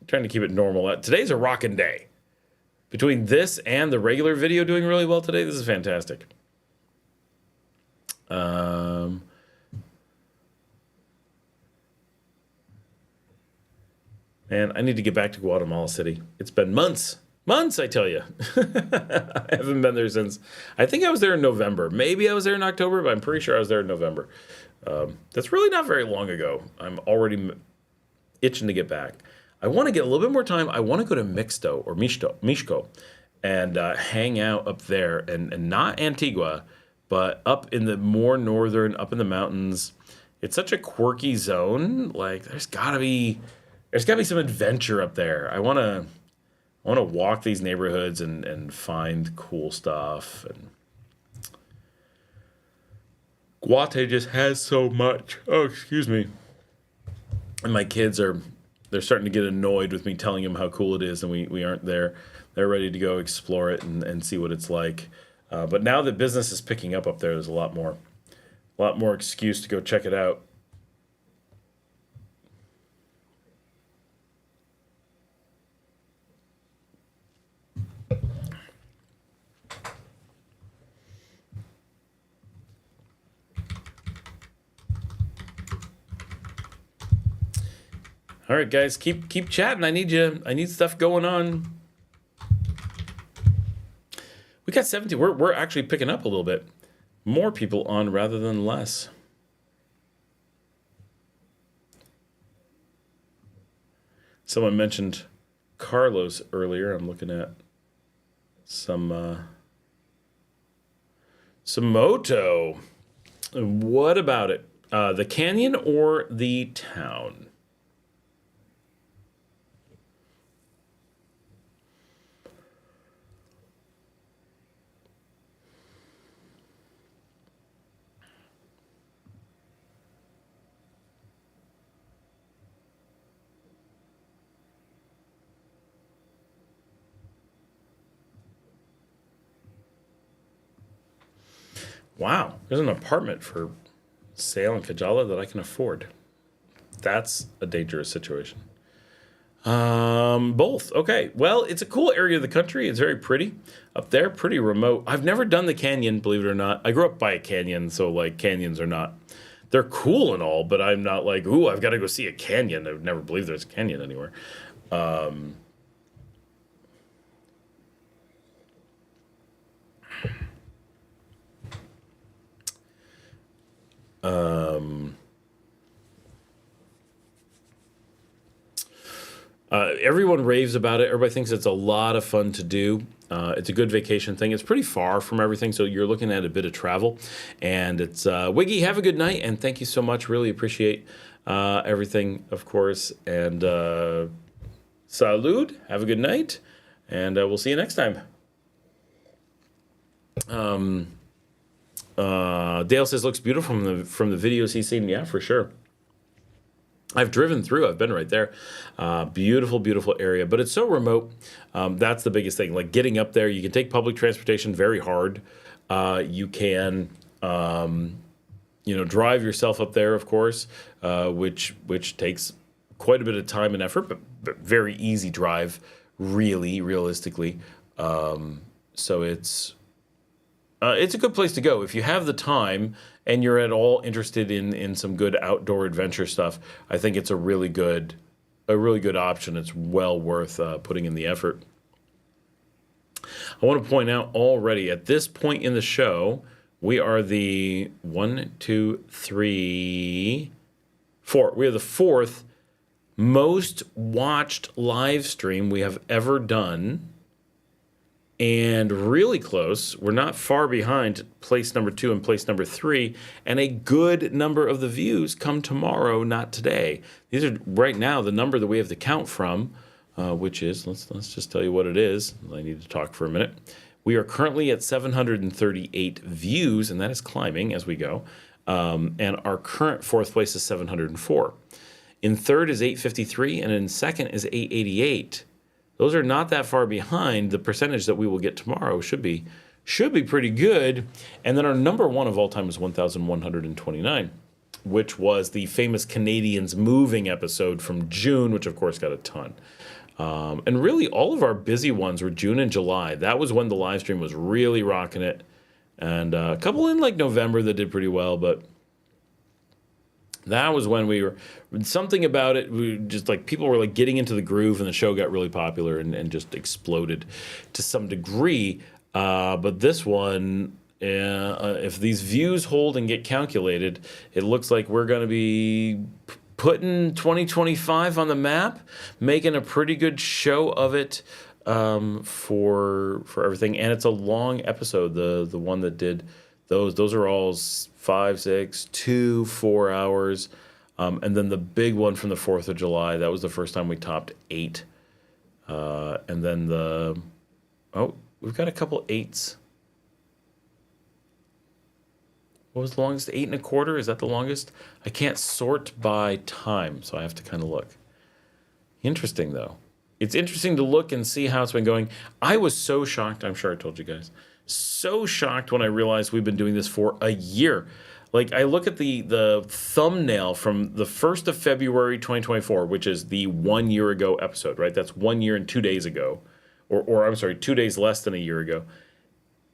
normal. Today's a rockin' day. Between this and the regular video doing really well today, this is fantastic. And I need to get back to Guatemala City. It's been months, I tell you. I haven't been there since, I think I was there in November. Maybe I was there in October, but I'm pretty sure I was there in November. That's really not very long ago. I'm already itching to get back. I want to get a little bit more time. I want to go to Mixco and hang out up there, and not Antigua, but up in the more northern, up in the mountains. It's such a quirky zone. Like there's gotta be some adventure up there. I want to walk these neighborhoods and find cool stuff. And Guate just has so much. Oh, excuse me. And my kids they're starting to get annoyed with me telling them how cool it is, and we aren't there. They're ready to go explore it and see what it's like. But now that business is picking up up there, there's a lot more excuse to go check it out. All right, guys, keep chatting. I need stuff going on. We got 17. We're actually picking up a little bit. More people on rather than less. Someone mentioned Carlos earlier. I'm looking at some moto. What about it? The canyon or the town? Wow, there's an apartment for sale in Kajala that I can afford. That's a dangerous situation. Both. Okay. Well, it's a cool area of the country. It's very pretty up there, pretty remote. I've never done the canyon, believe it or not. I grew up by a canyon, so like canyons are not, they're cool and all, but I'm not like, ooh, I've got to go see a canyon. I would never believe there's a canyon anywhere. Everyone raves about it. Everybody thinks it's a lot of fun to do. It's a good vacation thing. It's pretty far from everything, so you're looking at a bit of travel. And it's Wiggy, have a good night, and thank you so much. Really appreciate everything, of course. And salud, have a good night, and we'll see you next time. Dale says looks beautiful from the videos he's seen. Yeah, for sure. I've driven through. I've been right there. Beautiful, beautiful area, but it's so remote. That's the biggest thing. Like getting up there, you can take public transportation very hard. You can Drive yourself up there, of course, which takes quite a bit of time and effort, but very easy drive, really, realistically. So it's a good place to go if you have the time and you're at all interested in some good outdoor adventure stuff. I think it's a really good option. It's well worth putting in the effort. I want to point out already at this point in the show, we are the 1, 2, 3, 4. We are the fourth most watched live stream we have ever done. And really close. We're not far behind place number 2 and place number 3. And a good number of the views come tomorrow, not today. These are right now the number that we have to count from, which is, let's just tell you what it is. I need to talk for a minute. We are currently at 738 views, and that is climbing as we go. And our current fourth place is 704. In third is 853, and in second is 888. Those are not that far behind. The percentage that we will get tomorrow should be pretty good. And then our number one of all time is 1,129, which was the famous Canadians Moving episode from June, which of course got a ton. And really all of our busy ones were June and July. That was when the live stream was really rocking it. And a couple in like November that did pretty well, but that was when we were, something about it, we just like people were like getting into the groove and the show got really popular and just exploded to some degree. But this one, if these views hold and get calculated, it looks like we're going to be putting 2025 on the map, making a pretty good show of it for everything. And it's a long episode. The one that did those are all 5, 6, 2, 4 hours. And then the big one from the 4th of July, that was the first time we topped 8. And then we've got a couple 8s. What was the longest? 8 1/4? Is that the longest? I can't sort by time, so I have to kind of look. Interesting, though. It's interesting to look and see how it's been going. I was so shocked. I'm sure I told you guys. So shocked when I realized we've been doing this for a year. Like, I look at the thumbnail from the 1st of February 2024, which is the 1 year ago episode, right? That's 1 year and 2 days ago. Or I'm sorry, 2 days less than a year ago.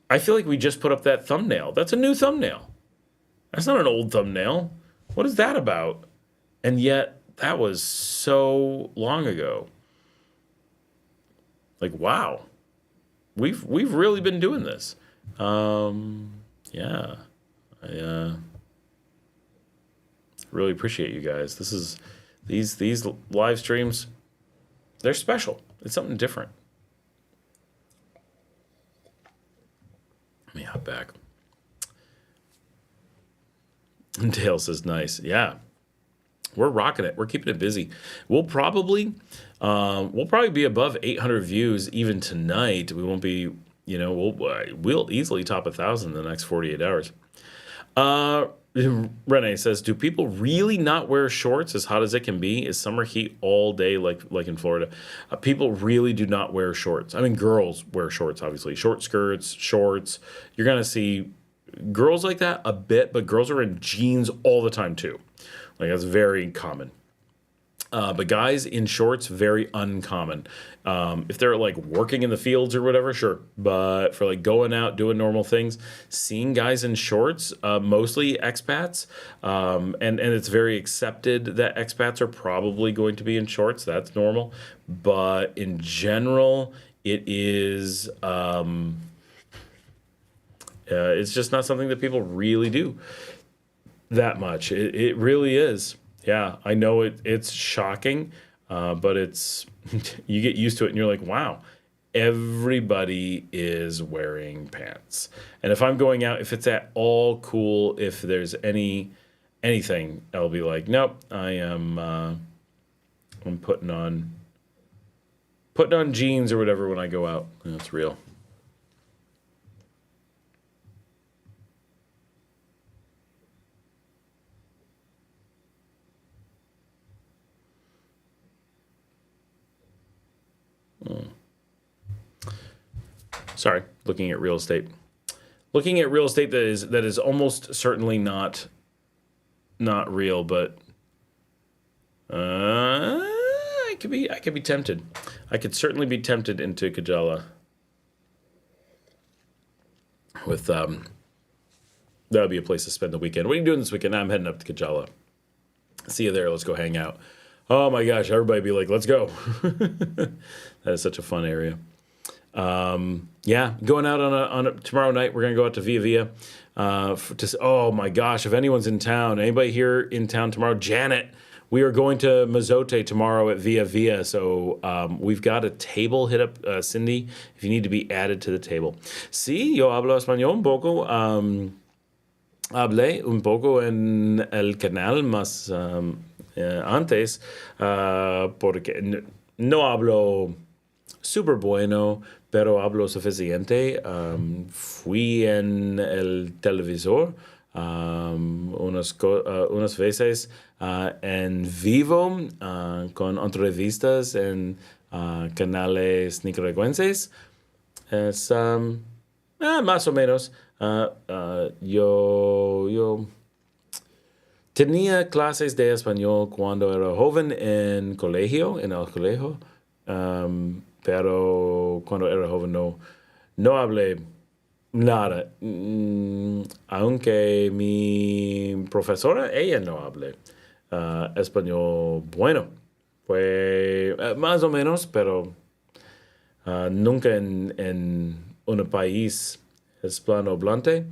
I feel like we just put up that thumbnail. That's a new thumbnail. That's not an old thumbnail. What is that about? And yet, that was so long ago. Like, wow. We've really been doing this. Yeah. I really appreciate you guys. These live streams, they're special. It's something different. Let me hop back. Dale says nice. Yeah. We're rocking it. We're keeping it busy. We'll probably be above 800 views even tonight. We won't be, we'll easily top 1,000 in the next 48 hours. Renee says, do people really not wear shorts as hot as it can be? Is summer heat all day like in Florida? People really do not wear shorts. I mean, girls wear shorts, obviously. Short skirts, shorts. You're going to see girls like that a bit, but girls are in jeans all the time too. Like, that's very common. But guys in shorts, very uncommon. If they're like working in the fields or whatever, sure. But for like going out, doing normal things, seeing guys in shorts, mostly expats, and it's very accepted that expats are probably going to be in shorts. That's normal. But in general, it is, it's just not something that people really do that much. It really is. Yeah, I know it's shocking, but it's you get used to it and you're like, wow, everybody is wearing pants. And if I'm going out, if it's at all cool, if there's anything, I'll be like, nope, I'm putting on jeans or whatever when I go out. That's real. Sorry, looking at real estate. looking at real estate that is almost certainly not real, but I could be tempted. I could certainly be tempted into Kajala. With that would be a place to spend the weekend. What are you doing this weekend? I'm heading up to Kajala. See you there. Let's go hang out. Oh my gosh, everybody be like, let's go. That is such a fun area. Yeah, going out on a tomorrow night. We're gonna go out to Via Via. Oh my gosh, if anyone's in town, anybody here in town tomorrow, Janet, we are going to Mazote tomorrow at Via Via. So we've got a table. Hit up Cindy if you need to be added to the table. Sí, yo hablo español un poco. Hablé un poco en el canal más antes porque no hablo super bueno, pero hablo suficiente. Fui en el televisor unas veces en vivo con entrevistas en canales nicaragüenses. Es más o menos. Yo tenía clases de español cuando era joven en el colegio, pero cuando era joven no hablé nada. Aunque mi profesora, ella no habla español bueno. Fue más o menos, pero nunca en un país hispanohablante.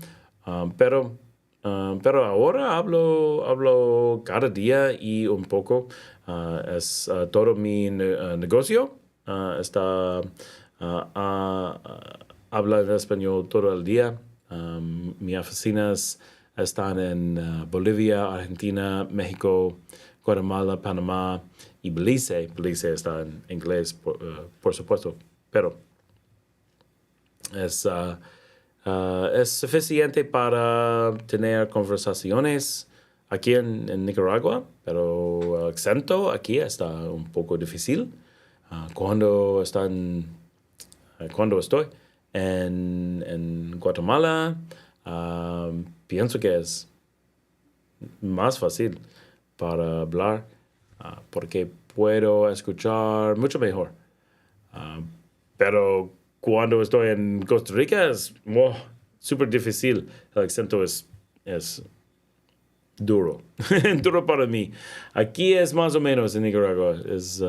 Pero ahora hablo cada día y un poco. Es todo mi negocio. Habla en español todo el día. Mis oficinas están en Bolivia, Argentina, México, Guatemala, Panamá y Belice. Belice está en inglés, por supuesto, pero es suficiente para tener conversaciones aquí en Nicaragua, pero el acento aquí está un poco difícil. Cuando estoy en Guatemala, pienso que es más fácil para hablar porque puedo escuchar mucho mejor. Pero cuando estoy en Costa Rica es súper difícil. El acento es duro. Duro para mí. Aquí es más o menos en Nicaragua. Es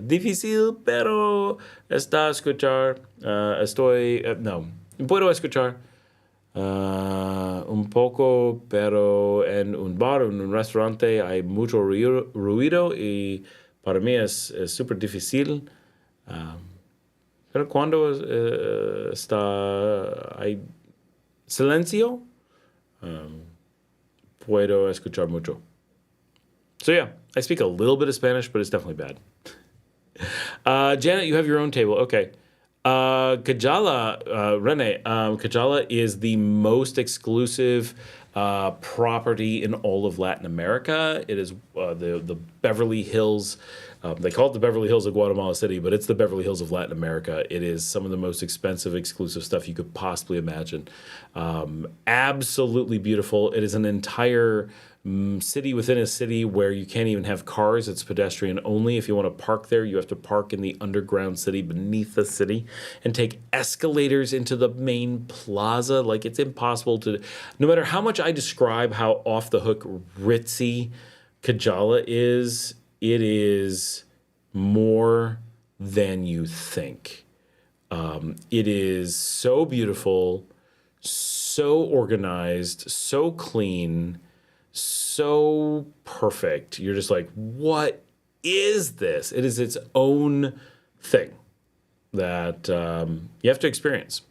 difícil, pero está a escuchar. Puedo escuchar un poco, pero en un bar, en un restaurante hay mucho ruido y para mí es súper difícil. Pero cuando hay silencio, puedo escuchar mucho. So yeah, I speak a little bit of Spanish, but it's definitely bad. Janet, you have your own table. Okay. Kajala, Rene, Kajala is the most exclusive property in all of Latin America. It is the Beverly Hills. They call it the Beverly Hills of Guatemala City, but it's the Beverly Hills of Latin America. It is some of the most expensive, exclusive stuff you could possibly imagine. Absolutely beautiful. It is an entire city within a city where you can't even have cars. It's pedestrian only. If you want to park there, you have to park in the underground city beneath the city and take escalators into the main plaza. Like, it's impossible to, no matter how much I describe how off the hook ritzy Kajala is, it is more than you think. It is so beautiful, so organized, so clean, so perfect. You're just like, what is this? It is its own thing that you have to experience.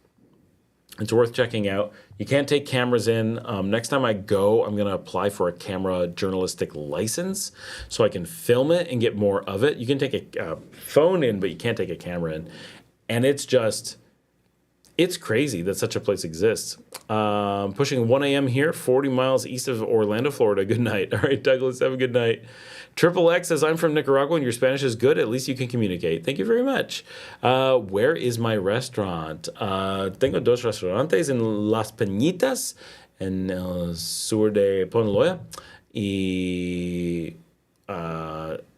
It's worth checking out. You can't take cameras in. Next time I go, I'm going to apply for a camera journalistic license so I can film it and get more of it. You can take a phone in, but you can't take a camera in. And it's It's crazy that such a place exists. Pushing 1 a.m. here, 40 miles east of Orlando, Florida. Good night. All right, Douglas, have a good night. Triple X says, I'm from Nicaragua and your Spanish is good. At least you can communicate. Thank you very much. Where is my restaurant? Tengo dos restaurantes en Las Peñitas, en el sur de Ponloya. Y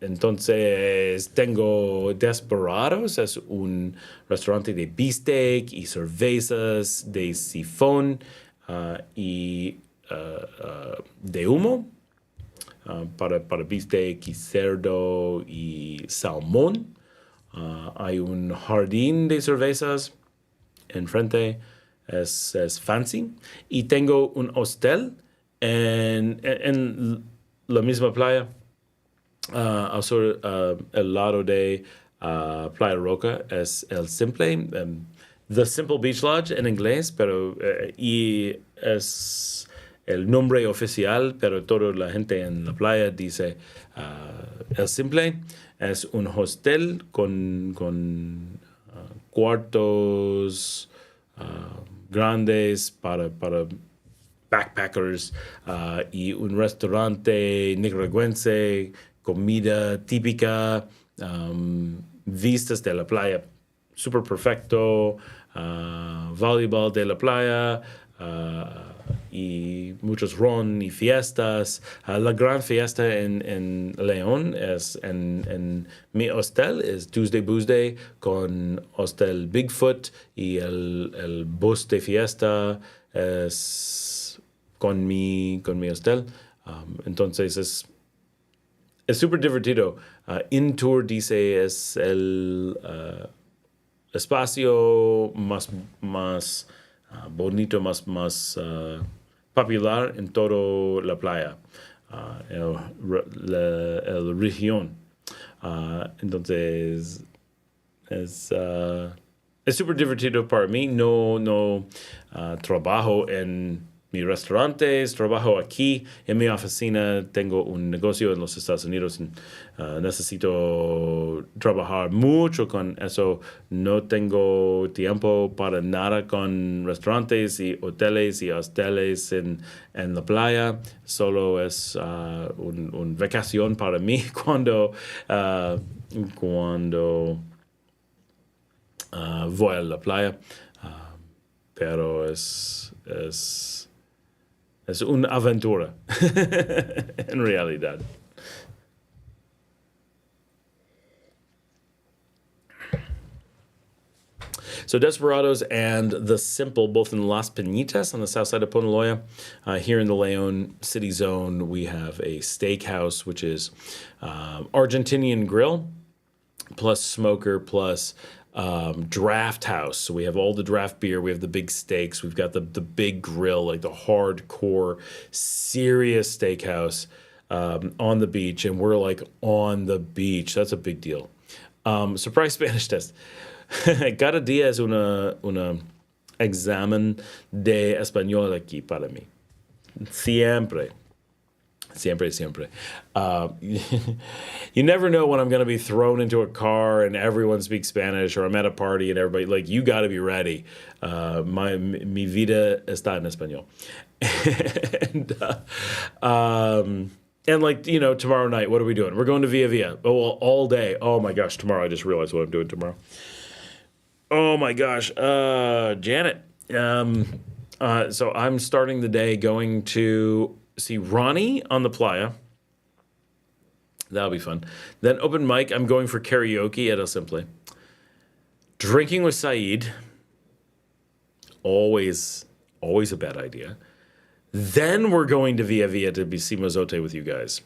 entonces tengo Desperados, es un restaurante de bistec y cervezas de sifón y de humo para bistec y cerdo y salmón. Hay un jardín de cervezas enfrente, es fancy. Y tengo un hostel en la misma playa. Al sur, el lado de Playa Roca es el Simple, The Simple Beach Lodge en inglés, pero y es el nombre oficial, pero toda la gente en la playa dice el Simple. Es un hostel con cuartos grandes para backpackers y un restaurante nicaragüense, comida típica, vistas de la playa, super perfecto, voleibol de la playa y muchos ron y fiestas. La gran fiesta en León es en mi hostel, es Tuesday Boosday con hostel Bigfoot y el bus de fiesta es con mi hostel. Entonces es súper divertido. In-tour dice es el espacio más bonito, más popular en toda la playa, el región. Entonces es súper divertido para mí. No trabajo en mis restaurantes, trabajo aquí en mi oficina, tengo un negocio en los Estados Unidos. Necesito trabajar mucho con eso. No tengo tiempo para nada con restaurantes y hoteles y hosteles en la playa. Solo es una vacación para mí cuando voy a la playa. Pero es una aventura, en realidad. So Desperados and The Simple, both in Las Peñitas on the south side of Ponaloya. Here in the Leon city zone, we have a steakhouse, which is Argentinian grill, plus smoker, plus draft house. So we have all the draft beer, we have the big steaks, we've got the big grill, like the hardcore, serious steakhouse on the beach, and we're like on the beach. That's a big deal. Surprise Spanish test. Cada día es una examen de español aquí para mí. Siempre. You never know when I'm going to be thrown into a car and everyone speaks Spanish, or I'm at a party and everybody, like, you got to be ready. Mi vida está en español. And like, tomorrow night, what are we doing? We're going to Via Via. Oh, well, all day. Oh my gosh, tomorrow. I just realized what I'm doing tomorrow. Oh my gosh, Janet. So I'm starting the day going to see Ronnie on the playa. That'll be fun. Then open mic, I'm going for karaoke at El Simple. Drinking with Saeed. Always a bad idea. Then we're going to Via Via to see Mozote with you guys.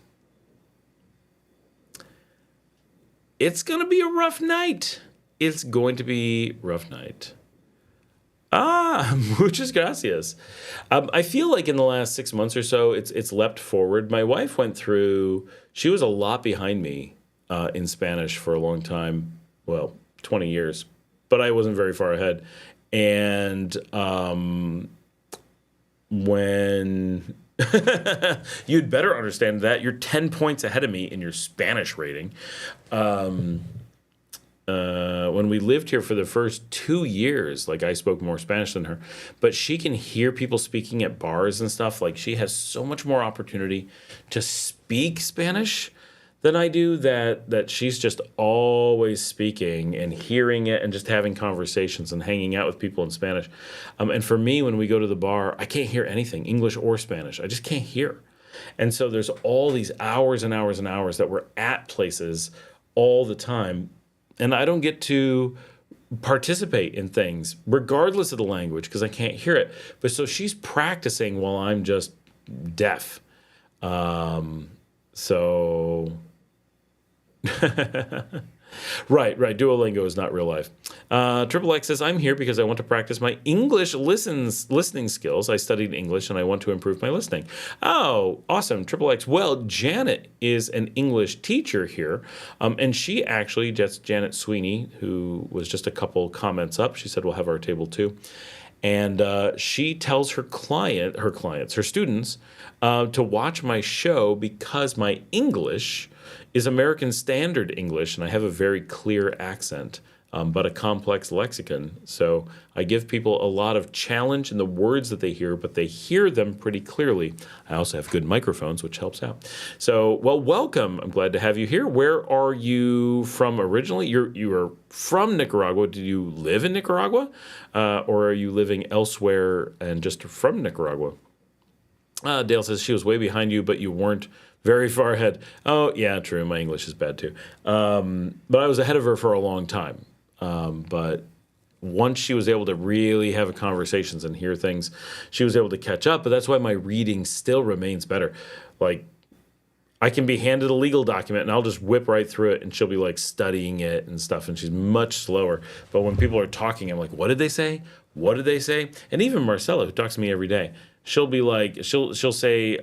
It's going to be a rough night. It's going to be a rough night. Muchas gracias. I feel like in the last 6 months or so, it's leapt forward. My wife went through, she was a lot behind me in Spanish for a long time. Well, 20 years. But I wasn't very far ahead. And when you'd better understand that, you're 10 points ahead of me in your Spanish rating. when we lived here for the first 2 years, like I spoke more Spanish than her, but she can hear people speaking at bars and stuff. Like she has so much more opportunity to speak Spanish than I do, that she's just always speaking and hearing it and just having conversations and hanging out with people in Spanish. And for me, when we go to the bar, I can't hear anything, English or Spanish. I just can't hear. And so there's all these hours and hours and hours that we're at places all the time, and I don't get to participate in things regardless of the language because I can't hear it. But so she's practicing while I'm just deaf. So Right. Duolingo is not real life. Triple X says, I'm here because I want to practice my English listening skills. I studied English and I want to improve my listening. Oh, awesome. Triple X. Well, Janet is an English teacher here. And she actually, that's Janet Sweeney, who was just a couple comments up. She said, we'll have our table too. And she tells her students, to watch my show because my English is American Standard English, and I have a very clear accent, but a complex lexicon. So I give people a lot of challenge in the words that they hear, but they hear them pretty clearly. I also have good microphones, which helps out. So, well, welcome. I'm glad to have you here. Where are you from originally? You are from Nicaragua. Did you live in Nicaragua? Or are you living elsewhere and just from Nicaragua? Dale says she was way behind you, but you weren't very far ahead. Oh, yeah, true. My English is bad too. But I was ahead of her for a long time. But once she was able to really have conversations and hear things, she was able to catch up. But that's why my reading still remains better. Like, I can be handed a legal document and I'll just whip right through it and she'll be like studying it and stuff. And she's much slower. But when people are talking, I'm like, what did they say? What did they say? And even Marcella, who talks to me every day, she'll be like, she'll say,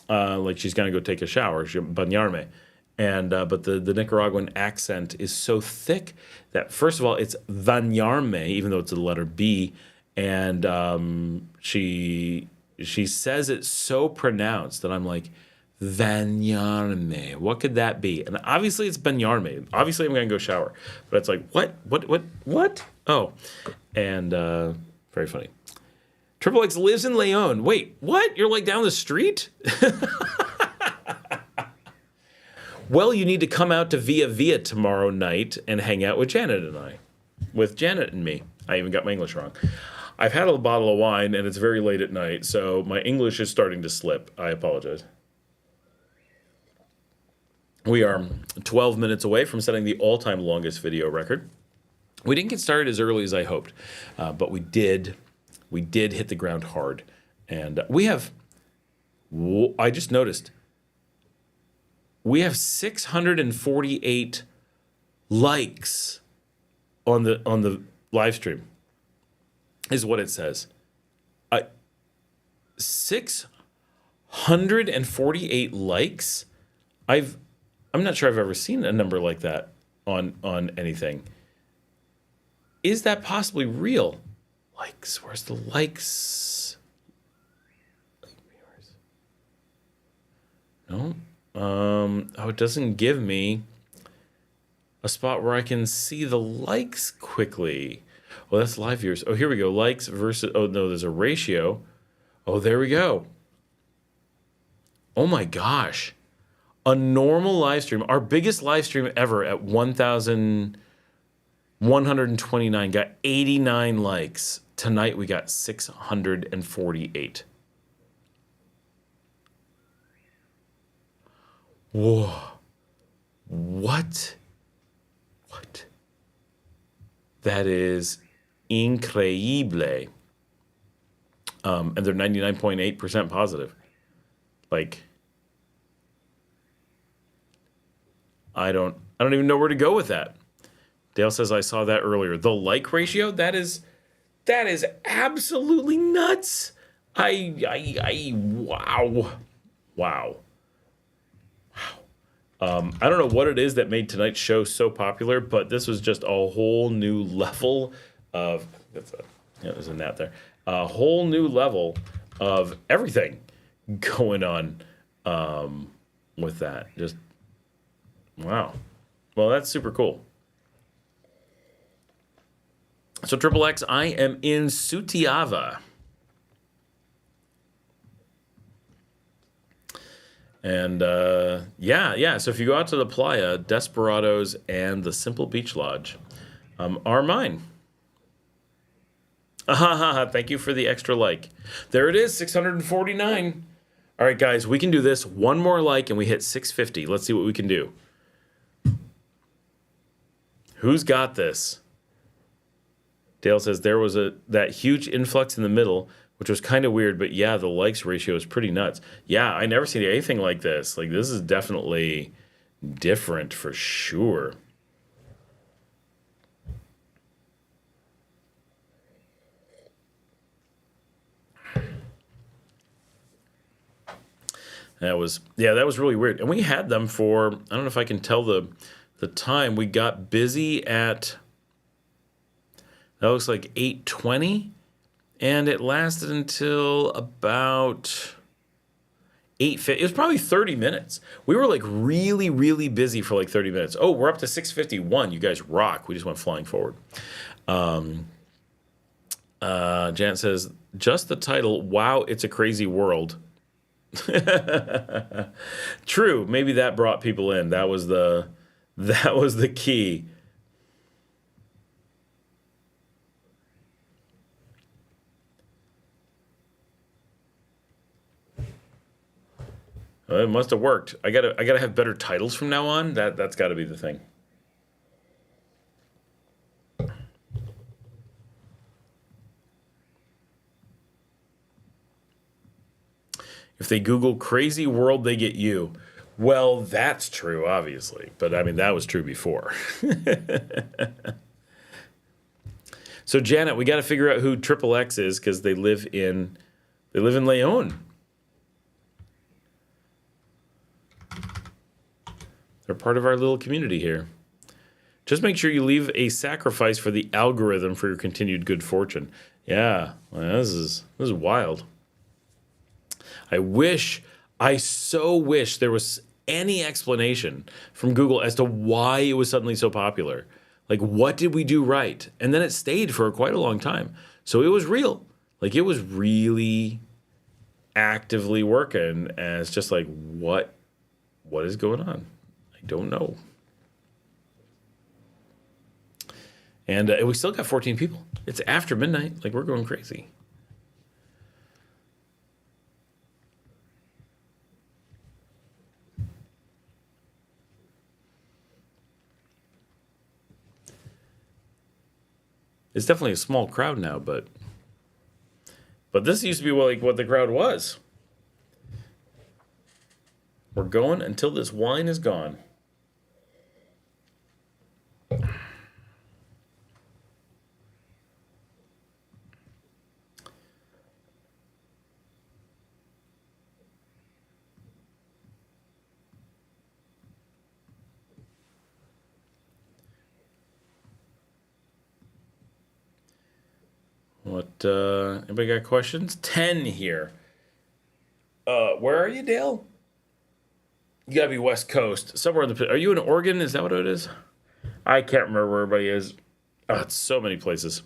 like she's gonna go take a shower, bañarme, and but the Nicaraguan accent is so thick that first of all it's bañarme, even though it's the letter B, and she says it so pronounced that I'm like, bañarme, what could that be? And obviously it's bañarme. Obviously I'm gonna go shower, but it's like what? Oh, and very funny. Triple X lives in Leon. Wait, what? You're like down the street? Well, you need to come out to Via Via tomorrow night and hang out with Janet and I. With Janet and me. I even got my English wrong. I've had a bottle of wine and it's very late at night, so my English is starting to slip. I apologize. We are 12 minutes away from setting the all-time longest video record. We didn't get started as early as I hoped, but we did. We did hit the ground hard, and we have, I just noticed, we have 648 likes on the live stream, is what it says. 648 likes? I'm not sure I've ever seen a number like that on anything. Is that possibly real? Likes, where's the likes? No. Oh, it doesn't give me a spot where I can see the likes quickly. Well, that's live viewers. Oh, here we go. Likes versus, oh no, there's a ratio. Oh, there we go. Oh my gosh. A normal live stream, our biggest live stream ever at 1,129 got 89 likes. Tonight we got 648. Whoa. What? That is increíble. And they're 99.8% positive. Like, I don't even know where to go with that. Dale says I saw that earlier. The like ratio, that is absolutely nuts. Wow. I don't know what it is that made tonight's show so popular, but this was just a whole new level of, there's a gnat there. A whole new level of everything going on with that. Just, wow. Well, that's super cool. So Triple X, I am in Sutiava. And yeah. So if you go out to the playa, Desperados and the Simple Beach Lodge are mine. Thank you for the extra like. There it is, 649. All right, guys, we can do this. One more like and we hit 650. Let's see what we can do. Who's got this? Dale says there was that huge influx in the middle, which was kind of weird, but yeah, the likes ratio is pretty nuts. Yeah, I never seen anything like this. Like, this is definitely different for sure. That was really weird. And we had them for, I don't know if I can tell the time. We got busy at, that looks like 8:20, and it lasted until about 8:50. It was probably 30 minutes. We were like really, really busy for like 30 minutes. Oh, we're up to 651. You guys rock. We just went flying forward. Janet says, just the title, wow, it's a crazy world. True. Maybe that brought people in. That was the key. It must have worked. I gotta have better titles from now on. That's got to be the thing. If they Google crazy world, they get you. Well, that's true, obviously. But I mean, that was true before. So Janet, we got to figure out who Triple X is because they live in Leon. They're part of our little community here. Just make sure you leave a sacrifice for the algorithm for your continued good fortune. Yeah, well, this is wild. I so wish there was any explanation from Google as to why it was suddenly so popular. Like, what did we do right? And then it stayed for quite a long time. So it was real. Like, it was really actively working. And it's just like, what is going on? I don't know. And we still got 14 people. It's after midnight. Like, we're going crazy. It's definitely a small crowd now, but this used to be like what the crowd was. We're going until this wine is gone. Anybody got questions? 10 here. Where are you, Dale? You gotta be West Coast. Somewhere in the... Are you in Oregon? Is that what it is? I can't remember where everybody is. Oh, it's so many places.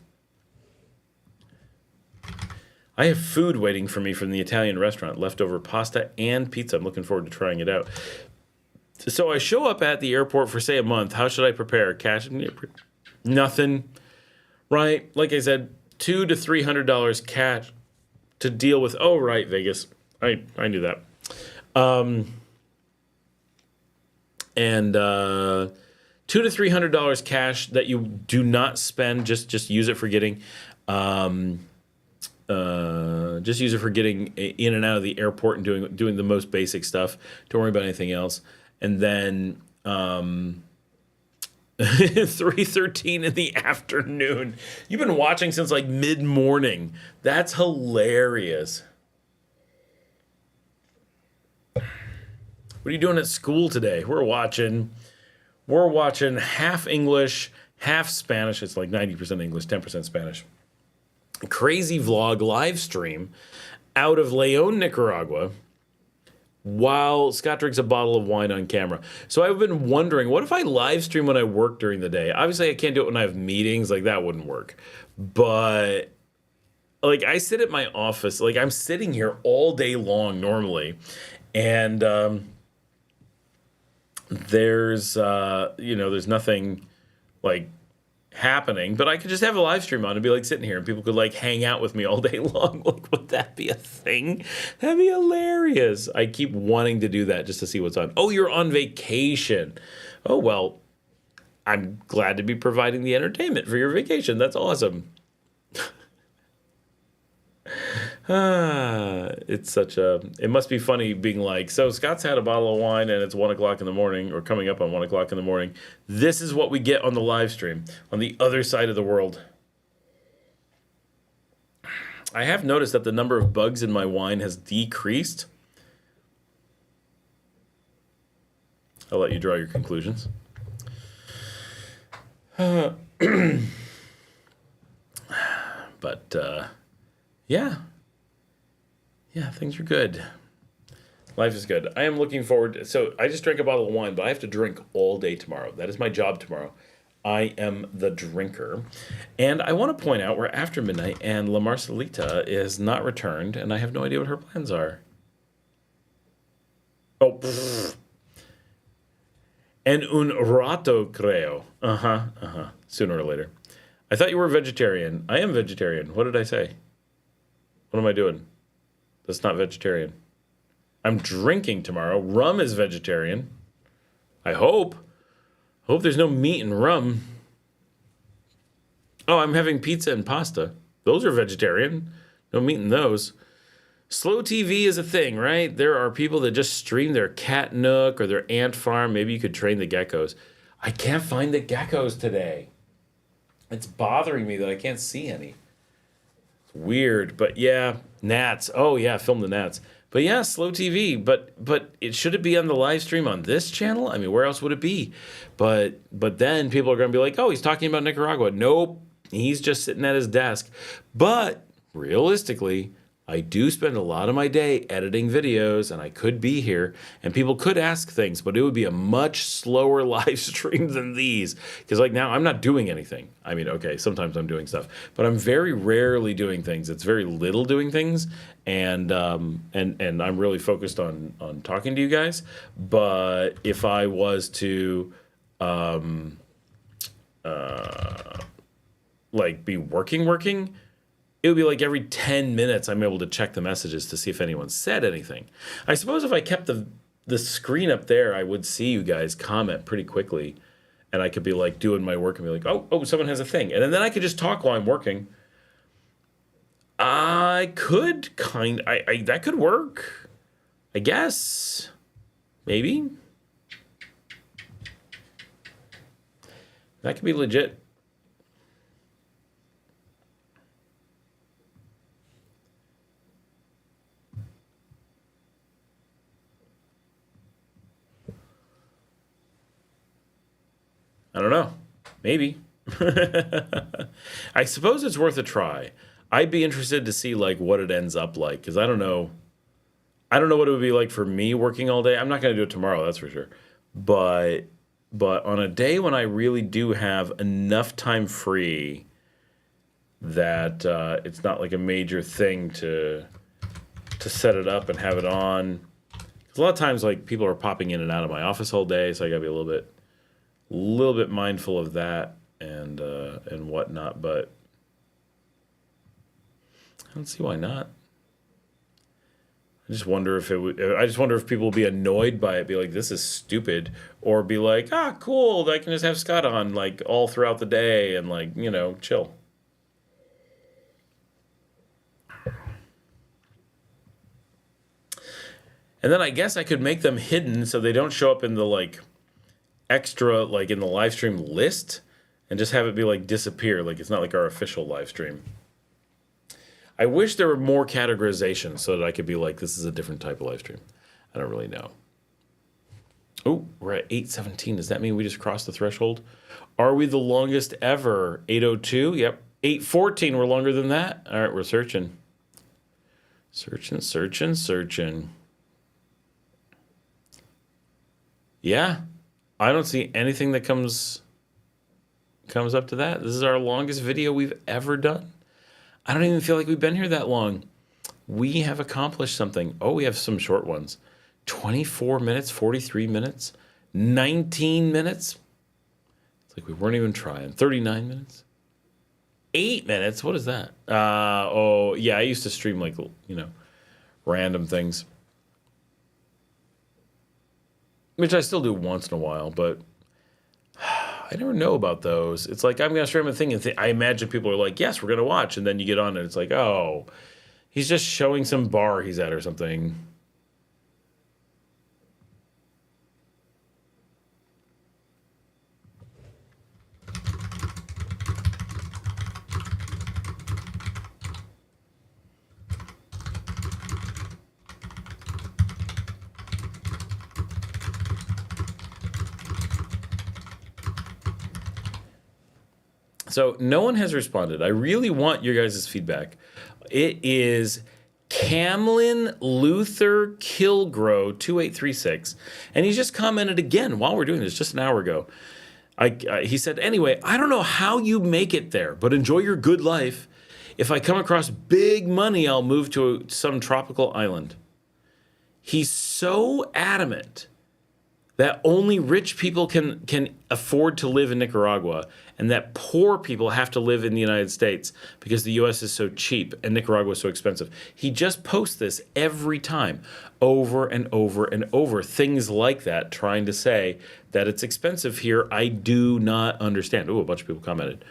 I have food waiting for me from the Italian restaurant. Leftover pasta and pizza. I'm looking forward to trying it out. So I show up at the airport for, say, a month. How should I prepare? Cash? Nothing. Right? Like I said... $200 to $300 cash to deal with. Oh, right, Vegas. I knew that. And $200 to $300 cash that you do not spend. Just use it for getting. Just use it for getting in and out of the airport and doing the most basic stuff. Don't worry about anything else. And then 3:13 in the afternoon. You've been watching since like mid-morning. That's hilarious. What are you doing at school today? We're watching half English, half Spanish. It's like 90% English, 10% Spanish. Crazy vlog live stream out of Leon, Nicaragua, while Scott drinks a bottle of wine on camera. So I've been wondering, what if I live stream when I work during the day? Obviously, I can't do it when I have meetings. Like, that wouldn't work. But like I sit at my office, like I'm sitting here all day long normally, and there's nothing like happening, but I could just have a live stream on and be like sitting here and people could like hang out with me all day long. Like, would that be a thing? That'd be hilarious. I keep wanting to do that just to see what's on. Oh, you're on vacation. Oh, well, I'm glad to be providing the entertainment for your vacation. That's awesome. It must be funny being like, so Scott's had a bottle of wine and it's 1 o'clock in the morning, or coming up on 1 o'clock in the morning. This is what we get on the live stream on the other side of the world. I have noticed that the number of bugs in my wine has decreased. I'll let you draw your conclusions. But, yeah. Yeah, things are good. Life is good. I am looking forward. So I just drank a bottle of wine, but I have to drink all day tomorrow. That is my job tomorrow. I am the drinker. And I want to point out we're after midnight, and La Marcelita is not returned, and I have no idea what her plans are. Oh, pfft. En un rato, creo. Sooner or later. I thought you were vegetarian. I am vegetarian. What did I say? What am I doing? That's not vegetarian. I'm drinking tomorrow. Rum is vegetarian. I hope. Hope there's no meat in rum. Oh, I'm having pizza and pasta. Those are vegetarian. No meat in those. Slow TV is a thing, right? There are people that just stream their cat nook or their ant farm. Maybe you could train the geckos. I can't find the geckos today. It's bothering me that I can't see any. It's weird, but yeah, gnats. Oh yeah, film the gnats. But yeah, slow TV. But should it be on the live stream on this channel? I mean, where else would it be? But then people are going to be like, oh, he's talking about Nicaragua. Nope, he's just sitting at his desk. But realistically, I do spend a lot of my day editing videos, and I could be here, and people could ask things, but it would be a much slower live stream than these. Because like now, I'm not doing anything. I mean, okay, sometimes I'm doing stuff, but I'm very rarely doing things. It's very little doing things, and I'm really focused on talking to you guys. But if I was to like be working, it would be like every 10 minutes I'm able to check the messages to see if anyone said anything. I suppose if I kept the screen up there, I would see you guys comment pretty quickly, and I could be like doing my work and be like, oh, someone has a thing. And then I could just talk while I'm working. I could that could work, I guess. Maybe. That could be legit. I don't know. Maybe. I suppose it's worth a try. I'd be interested to see like what it ends up like, because I don't know what it would be like for me working all day. I'm not going to do it tomorrow, that's for sure. But on a day when I really do have enough time free that it's not like a major thing to set it up and have it on. 'Cause a lot of times like people are popping in and out of my office all day, so I got to be a little bit mindful of that and whatnot, but I don't see why not. I just wonder if people will be annoyed by it, be like, this is stupid, or be like, cool, I can just have Scott on like all throughout the day and like, chill. And then I guess I could make them hidden so they don't show up in the like extra, like in the live stream list, and just have it be like disappear, like it's not like our official live stream. I wish there were more categorization so that I could be like, this is a different type of live stream. I don't really know. Oh, we're at 8:17. Does that mean we just crossed the threshold? Are we the longest ever? 8:02? Yep. 8:14, we're longer than that. All right, we're searching. Searching. Yeah. I don't see anything that comes comes up to that. This is our longest video we've ever done. I don't even feel like we've been here that long. We have accomplished something. Oh, we have some short ones. 24 minutes, 43 minutes, 19 minutes. It's like we weren't even trying. 39 minutes. 8 minutes. What is that? Oh, yeah, I used to stream like, random things. Which I still do once in a while, but I never know about those. It's like I'm going to stream a thing and I imagine people are like, yes, we're going to watch. And then you get on and it's like, oh, he's just showing some bar he's at or something. So no one has responded. I really want your guys' feedback. It is Camlin Luther Kilgrow 2836, and he just commented again while we're doing this just an hour ago. He said, anyway, I don't know how you make it there, but enjoy your good life. If I come across big money, I'll move to some tropical island. He's so adamant that only rich people can afford to live in Nicaragua, and that poor people have to live in the United States because the U.S. is so cheap and Nicaragua is so expensive. He just posts this every time, over and over and over, things like that, trying to say that it's expensive here. I do not understand. Oh, a bunch of people commented.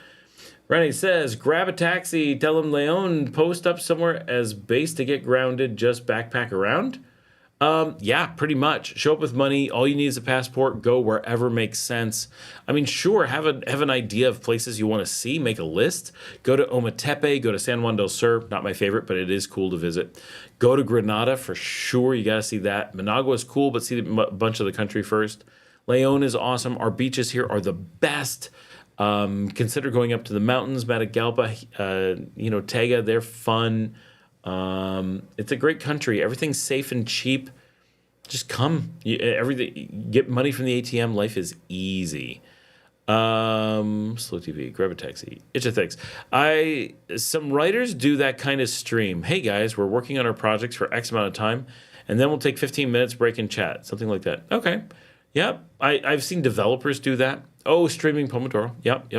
Rennie says, grab a taxi, tell him Leon, post up somewhere as base to get grounded, just backpack around. Yeah, pretty much. Show up with money. All you need is a passport. Go wherever makes sense. I mean, sure, have an idea of places you want to see. Make a list. Go to Ometepe. Go to San Juan del Sur. Not my favorite, but it is cool to visit. Go to Granada for sure. You got to see that. Managua is cool, but see a bunch of the country first. Leon is awesome. Our beaches here are the best. Consider going up to the mountains. Matagalpa, Tega. They're fun. It's a great country. Everything's safe and cheap. Just come. Get money from the ATM. Life is easy. Slow TV. Grab a taxi. Itcha thanks. Some writers do that kind of stream. Hey guys, we're working on our projects for X amount of time, and then we'll take 15 minutes break and chat. Something like that. Okay. Yep. I've seen developers do that. Oh, streaming Pomodoro. Yep.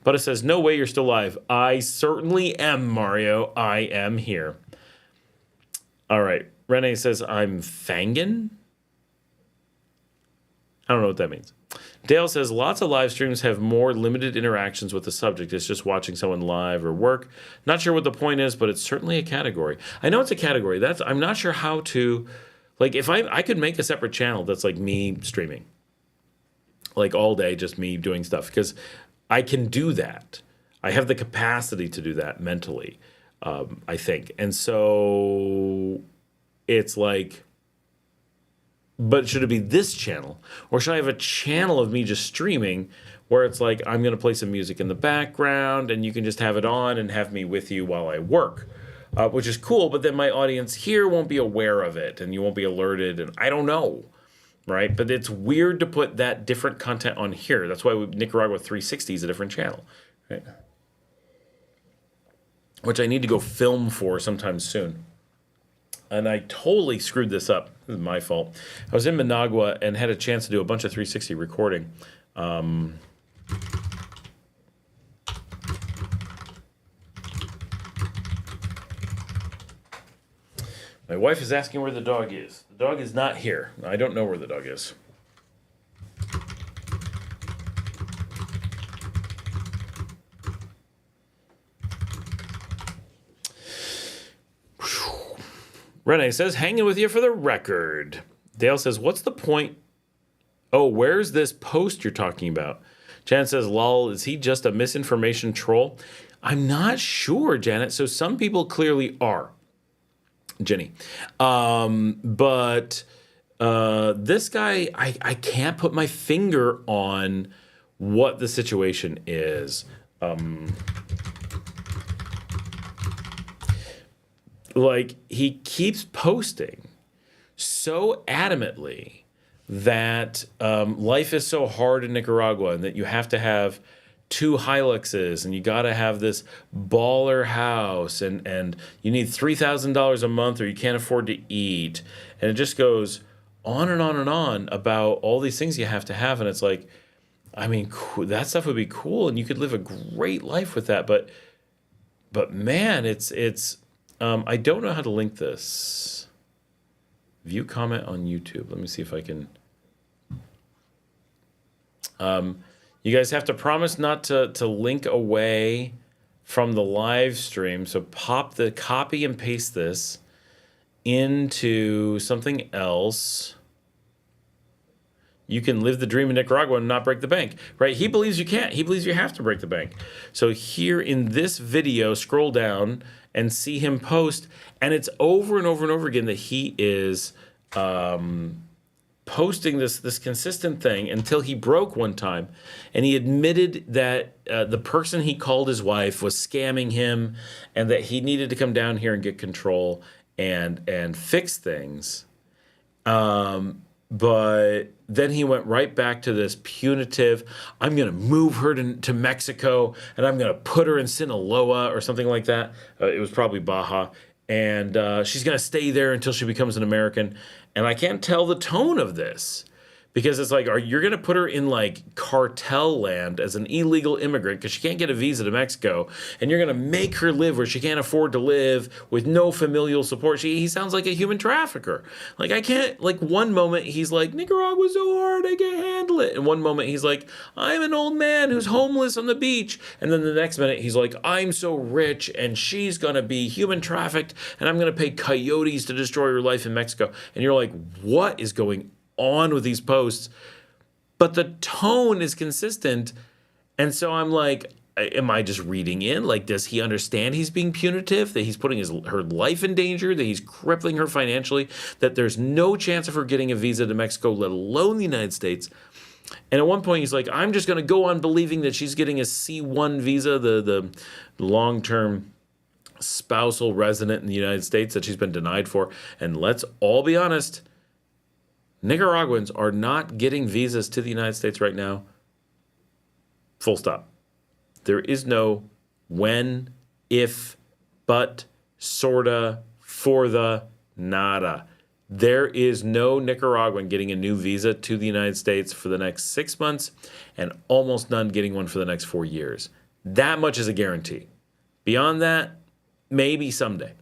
But it says, no way you're still live. I certainly am, Mario. I am here. All right. Renee says, I'm fangin'? I don't know what that means. Dale says, lots of live streams have more limited interactions with the subject. It's just watching someone live or work. Not sure what the point is, but it's certainly a category. I know it's a category. I'm not sure how to... Like, if I could make a separate channel that's like me streaming. Like all day, just me doing stuff. Because I can do that. I have the capacity to do that mentally, I think. And so it's like, but should it be this channel? Or should I have a channel of me just streaming where it's like, I'm going to play some music in the background and you can just have it on and have me with you while I work. Which is cool, but then my audience here won't be aware of it and you won't be alerted. And I don't know. Right? But it's weird to put that different content on here. That's why Nicaragua 360 is a different channel. Right? Which I need to go film for sometime soon. And I totally screwed this up. This is my fault. I was in Managua and had a chance to do a bunch of 360 recording. My wife is asking where the dog is. The dog is not here. I don't know where the dog is. Renee says, hanging with you for the record. Dale says, what's the point? Oh, where's this post you're talking about? Janet says, lol, is he just a misinformation troll? I'm not sure, Janet. So some people clearly are. Jenny. But this guy, I can't put my finger on what the situation is. Like, he keeps posting so adamantly that life is so hard in Nicaragua and that you have to have 2 Hiluxes, and you got to have this baller house, and you need $3,000 a month, or you can't afford to eat, and it just goes on and on and on about all these things you have to have, and it's like, I mean, that stuff would be cool, and you could live a great life with that, but man, it's I don't know how to link this. View comment on YouTube. Let me see if I can. You guys have to promise not to link away from the live stream. So copy and paste this into something else. You can live the dream in Nicaragua and not break the bank, right? He believes you can't. He believes you have to break the bank. So here in this video, scroll down and see him post, and it's over and over and over again that he is posting this consistent thing until he broke one time, and he admitted that the person he called his wife was scamming him, and that he needed to come down here and get control and fix things. But then he went right back to this punitive, I'm going to move her to Mexico, and I'm going to put her in Sinaloa or something like that. It was probably Baja. And she's going to stay there until she becomes an American. And I can't tell the tone of this, because it's like, you're going to put her in like cartel land as an illegal immigrant because she can't get a visa to Mexico, and you're going to make her live where she can't afford to live with no familial support. He sounds like a human trafficker. Like, I can't, like, one moment he's like, Nicaragua's so hard, I can't handle it. And one moment he's like, I'm an old man who's homeless on the beach. And then the next minute he's like, I'm so rich and she's going to be human trafficked and I'm going to pay coyotes to destroy her life in Mexico. And you're like, what is going on with these posts? But the tone is consistent, and so I'm like, am I just reading in? Like, does he understand he's being punitive, that he's putting her life in danger, that he's crippling her financially, that there's no chance of her getting a visa to Mexico, let alone the United States? And at one point he's like, I'm just going to go on believing that she's getting a C1 visa, the long-term spousal resident in the United States that she's been denied for. And let's all be honest, Nicaraguans are not getting visas to the United States right now. Full stop. There is no when, if, but, sorta, for the, nada. There is no Nicaraguan getting a new visa to the United States for the next 6 months, and almost none getting one for the next 4 years. That much is a guarantee. Beyond that, maybe someday.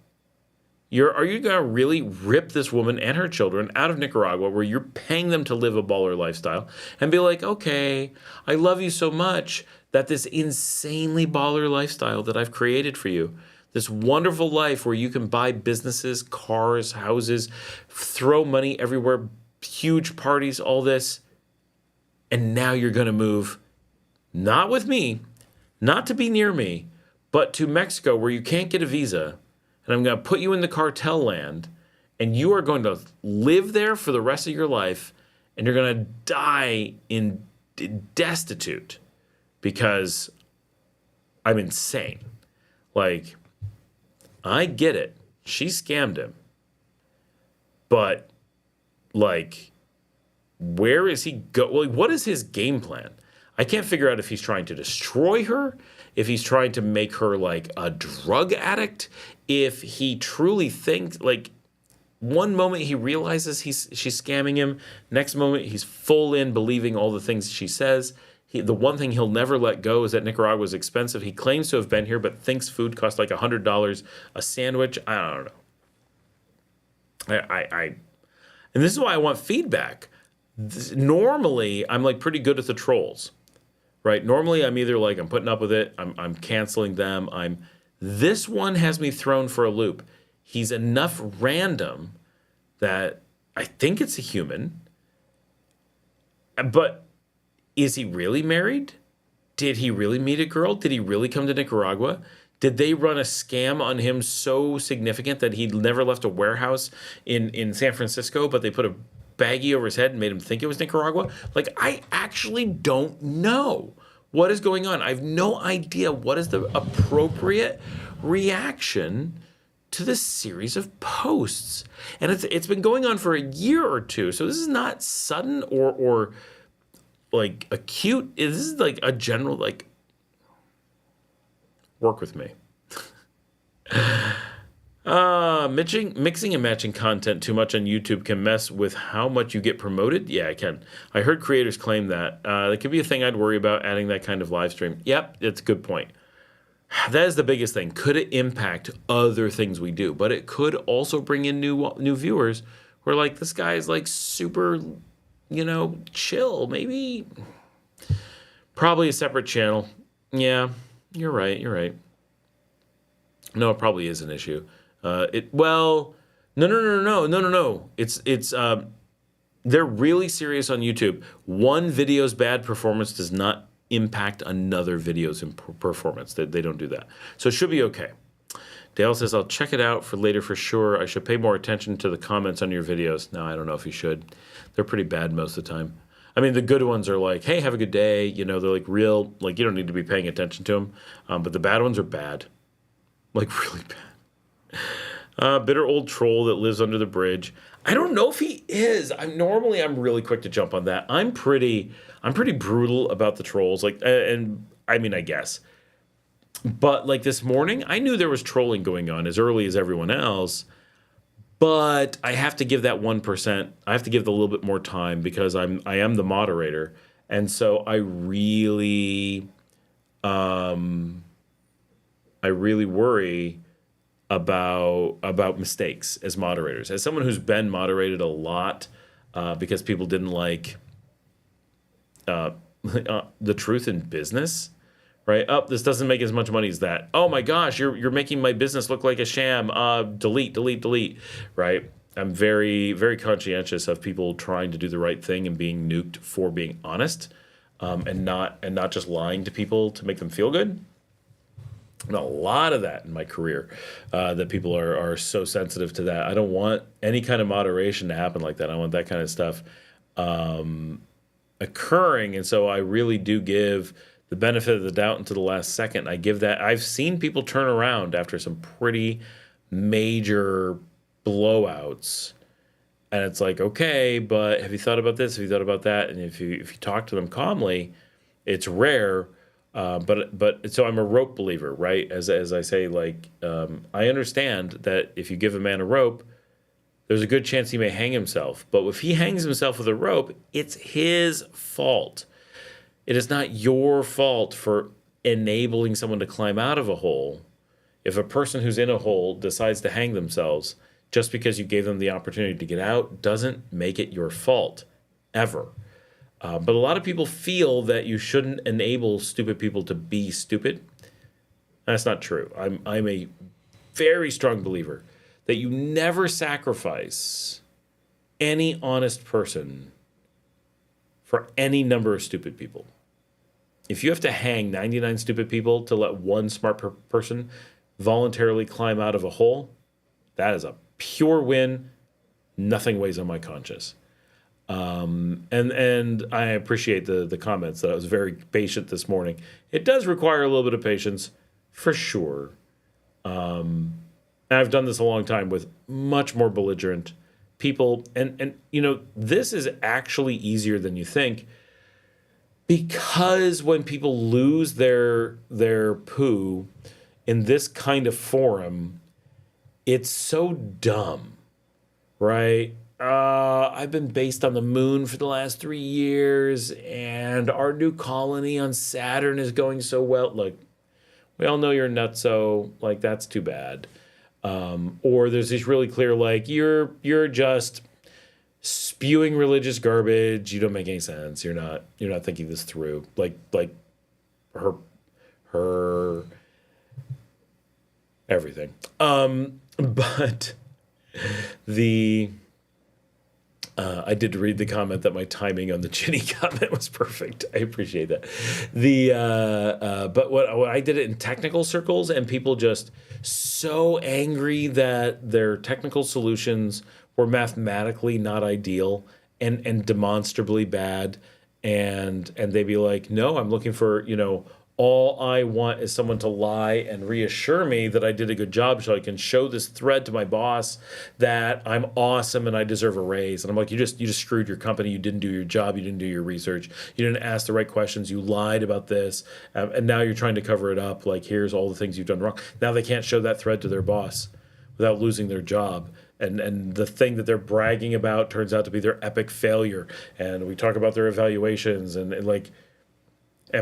Are you going to really rip this woman and her children out of Nicaragua, where you're paying them to live a baller lifestyle, and be like, okay, I love you so much that this insanely baller lifestyle that I've created for you, this wonderful life where you can buy businesses, cars, houses, throw money everywhere, huge parties, all this, and now you're going to move, not with me, not to be near me, but to Mexico, where you can't get a visa, and I'm going to put you in the cartel land, and you are going to live there for the rest of your life, and you're going to die in destitute because I'm insane. Like, I get it. She scammed him. But, like, where is he go? Like, what is his game plan? I can't figure out if he's trying to destroy her, if he's trying to make her like a drug addict, if he truly thinks, like, one moment he realizes she's scamming him, next moment he's full in believing all the things she says. The one thing he'll never let go is that Nicaragua is expensive. He claims to have been here, but thinks food costs like $100 a sandwich. I don't know. And this is why I want feedback. Normally, I'm like pretty good at the trolls, right? Normally, I'm either like, I'm putting up with it, I'm canceling them. This one has me thrown for a loop. He's enough random that I think it's a human. But is he really married? Did he really meet a girl? Did he really come to Nicaragua? Did they run a scam on him so significant that he'd never left a warehouse in San Francisco, but they put a baggie over his head and made him think it was Nicaragua? Like, I actually don't know what is going on. I have no idea what is the appropriate reaction to this series of posts. And it's been going on for a year or two. So this is not sudden or like acute. This is like a general, like, Work with me. Mixing and matching content too much on YouTube can mess with how much you get promoted. Yeah, it can. I heard creators claim that. That could be a thing I'd worry about adding that kind of live stream. Yep, it's a good point. That is the biggest thing. Could it impact other things we do? But it could also bring in new viewers who are like, this guy is like super, chill. Maybe, probably a separate channel. Yeah, you're right. No, it probably is an issue. No. It's they're really serious on YouTube. One video's bad performance does not impact another video's performance. They don't do that. So it should be okay. Dale says, I'll check it out for later for sure. I should pay more attention to the comments on your videos. No, I don't know if you should. They're pretty bad most of the time. I mean, the good ones are like, hey, have a good day. They're like real, like you don't need to be paying attention to them. But the bad ones are bad. Like really bad. Bitter old troll that lives under the bridge. I don't know if he is. I'm really quick to jump on that. I'm pretty brutal about the trolls. Like, and I mean, I guess. But like this morning, I knew there was trolling going on as early as everyone else. But I have to give that 1%. I have to give it a little bit more time because I am the moderator, and so I really worry about mistakes as moderators. As someone who's been moderated a lot because people didn't like the truth in business, right? Oh, this doesn't make as much money as that. Oh my gosh, you're making my business look like a sham. Delete, right? I'm very, very conscientious of people trying to do the right thing and being nuked for being honest, and not just lying to people to make them feel good. And a lot of that in my career, that people are so sensitive to that. I don't want any kind of moderation to happen like that. I want that kind of stuff occurring, and so I really do give the benefit of the doubt until the last second. I give that. I've seen people turn around after some pretty major blowouts, and it's like, okay, but have you thought about this? Have you thought about that? And if you talk to them calmly, it's rare. But so I'm a rope believer, right? As I say, like, I understand that if you give a man a rope, there's a good chance he may hang himself. But if he hangs himself with a rope, it's his fault. It is not your fault for enabling someone to climb out of a hole. If a person who's in a hole decides to hang themselves, just because you gave them the opportunity to get out doesn't make it your fault, ever. But a lot of people feel that you shouldn't enable stupid people to be stupid. That's not true. I'm a very strong believer that you never sacrifice any honest person for any number of stupid people. If you have to hang 99 stupid people to let one smart person voluntarily climb out of a hole, that is a pure win. Nothing weighs on my conscience. And I appreciate the comments that I was very patient this morning. It does require a little bit of patience, for sure. And I've done this a long time with much more belligerent people. And this is actually easier than you think, because when people lose their poo in this kind of forum, it's so dumb, right? I've been based on the moon for the last 3 years, and our new colony on Saturn is going so well. Like, we all know you're nutso. Like, that's too bad. Or there's this really clear, like, you're just spewing religious garbage. You don't make any sense. You're not thinking this through. Like her everything. But I did read the comment that my timing on the Ginny comment was perfect. I appreciate that. But what I did it in technical circles, and people just so angry that their technical solutions were mathematically not ideal and demonstrably bad, and they'd be like, no, I'm looking for All I want is someone to lie and reassure me that I did a good job so I can show this thread to my boss that I'm awesome and I deserve a raise. And I'm like, you just screwed your company. You didn't do your job. You didn't do your research. You didn't ask the right questions. You lied about this. And now you're trying to cover it up. Like, here's all the things you've done wrong. Now they can't show that thread to their boss without losing their job. And the thing that they're bragging about turns out to be their epic failure. And we talk about their evaluations and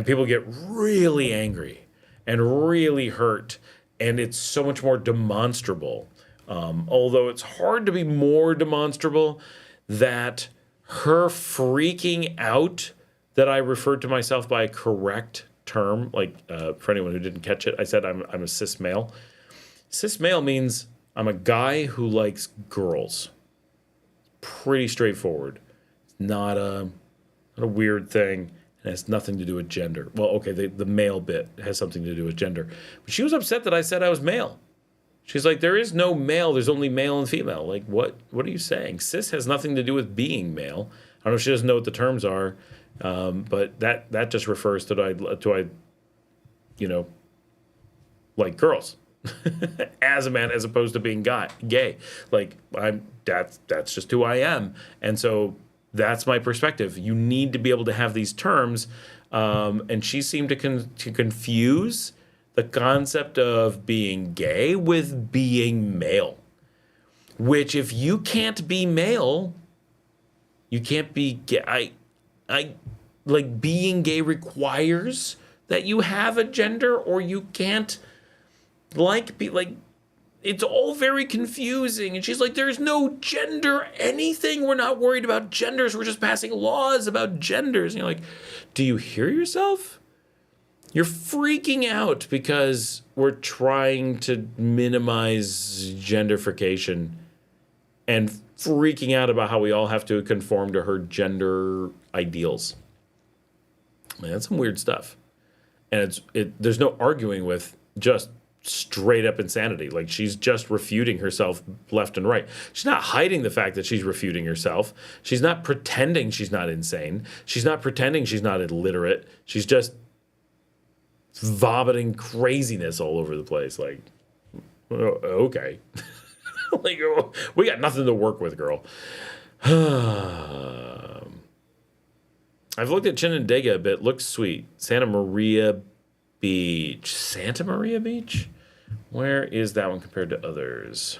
people get really angry and really hurt, and it's so much more demonstrable. Although it's hard to be more demonstrable, that her freaking out that I referred to myself by a correct term, like for anyone who didn't catch it, I said I'm a cis male. Cis male means I'm a guy who likes girls. Pretty straightforward. It's not a weird thing. It has nothing to do with gender. Well, okay, the male bit has something to do with gender. But she was upset that I said I was male. She's like, there is no male, there's only male and female. Like, what are you saying? Cis has nothing to do with being male. I don't know if she doesn't know what the terms are, but that just refers to I like girls as a man as opposed to being gay. Like, that's just who I am. And so that's my perspective. You need to be able to have these terms, and she seemed to confuse the concept of being gay with being male. Which, if you can't be male, you can't be gay. I like, being gay requires that you have a gender, or you can't it's all very confusing. And she's like, there's no gender anything. We're not worried about genders. We're just passing laws about genders. And you're like, do you hear yourself? You're freaking out because we're trying to minimize genderification and freaking out about how we all have to conform to her gender ideals. Man, that's some weird stuff. And there's no arguing with just straight up insanity. Like, she's just refuting herself left and right. She's not hiding the fact that she's refuting herself. She's not pretending she's not insane. She's not pretending she's not illiterate. She's just vomiting craziness all over the place. Like, okay. Like, we got nothing to work with, girl. I've looked at Chinandega a bit. Looks sweet. Santa Maria Beach. Santa Maria Beach? Where is that one compared to others?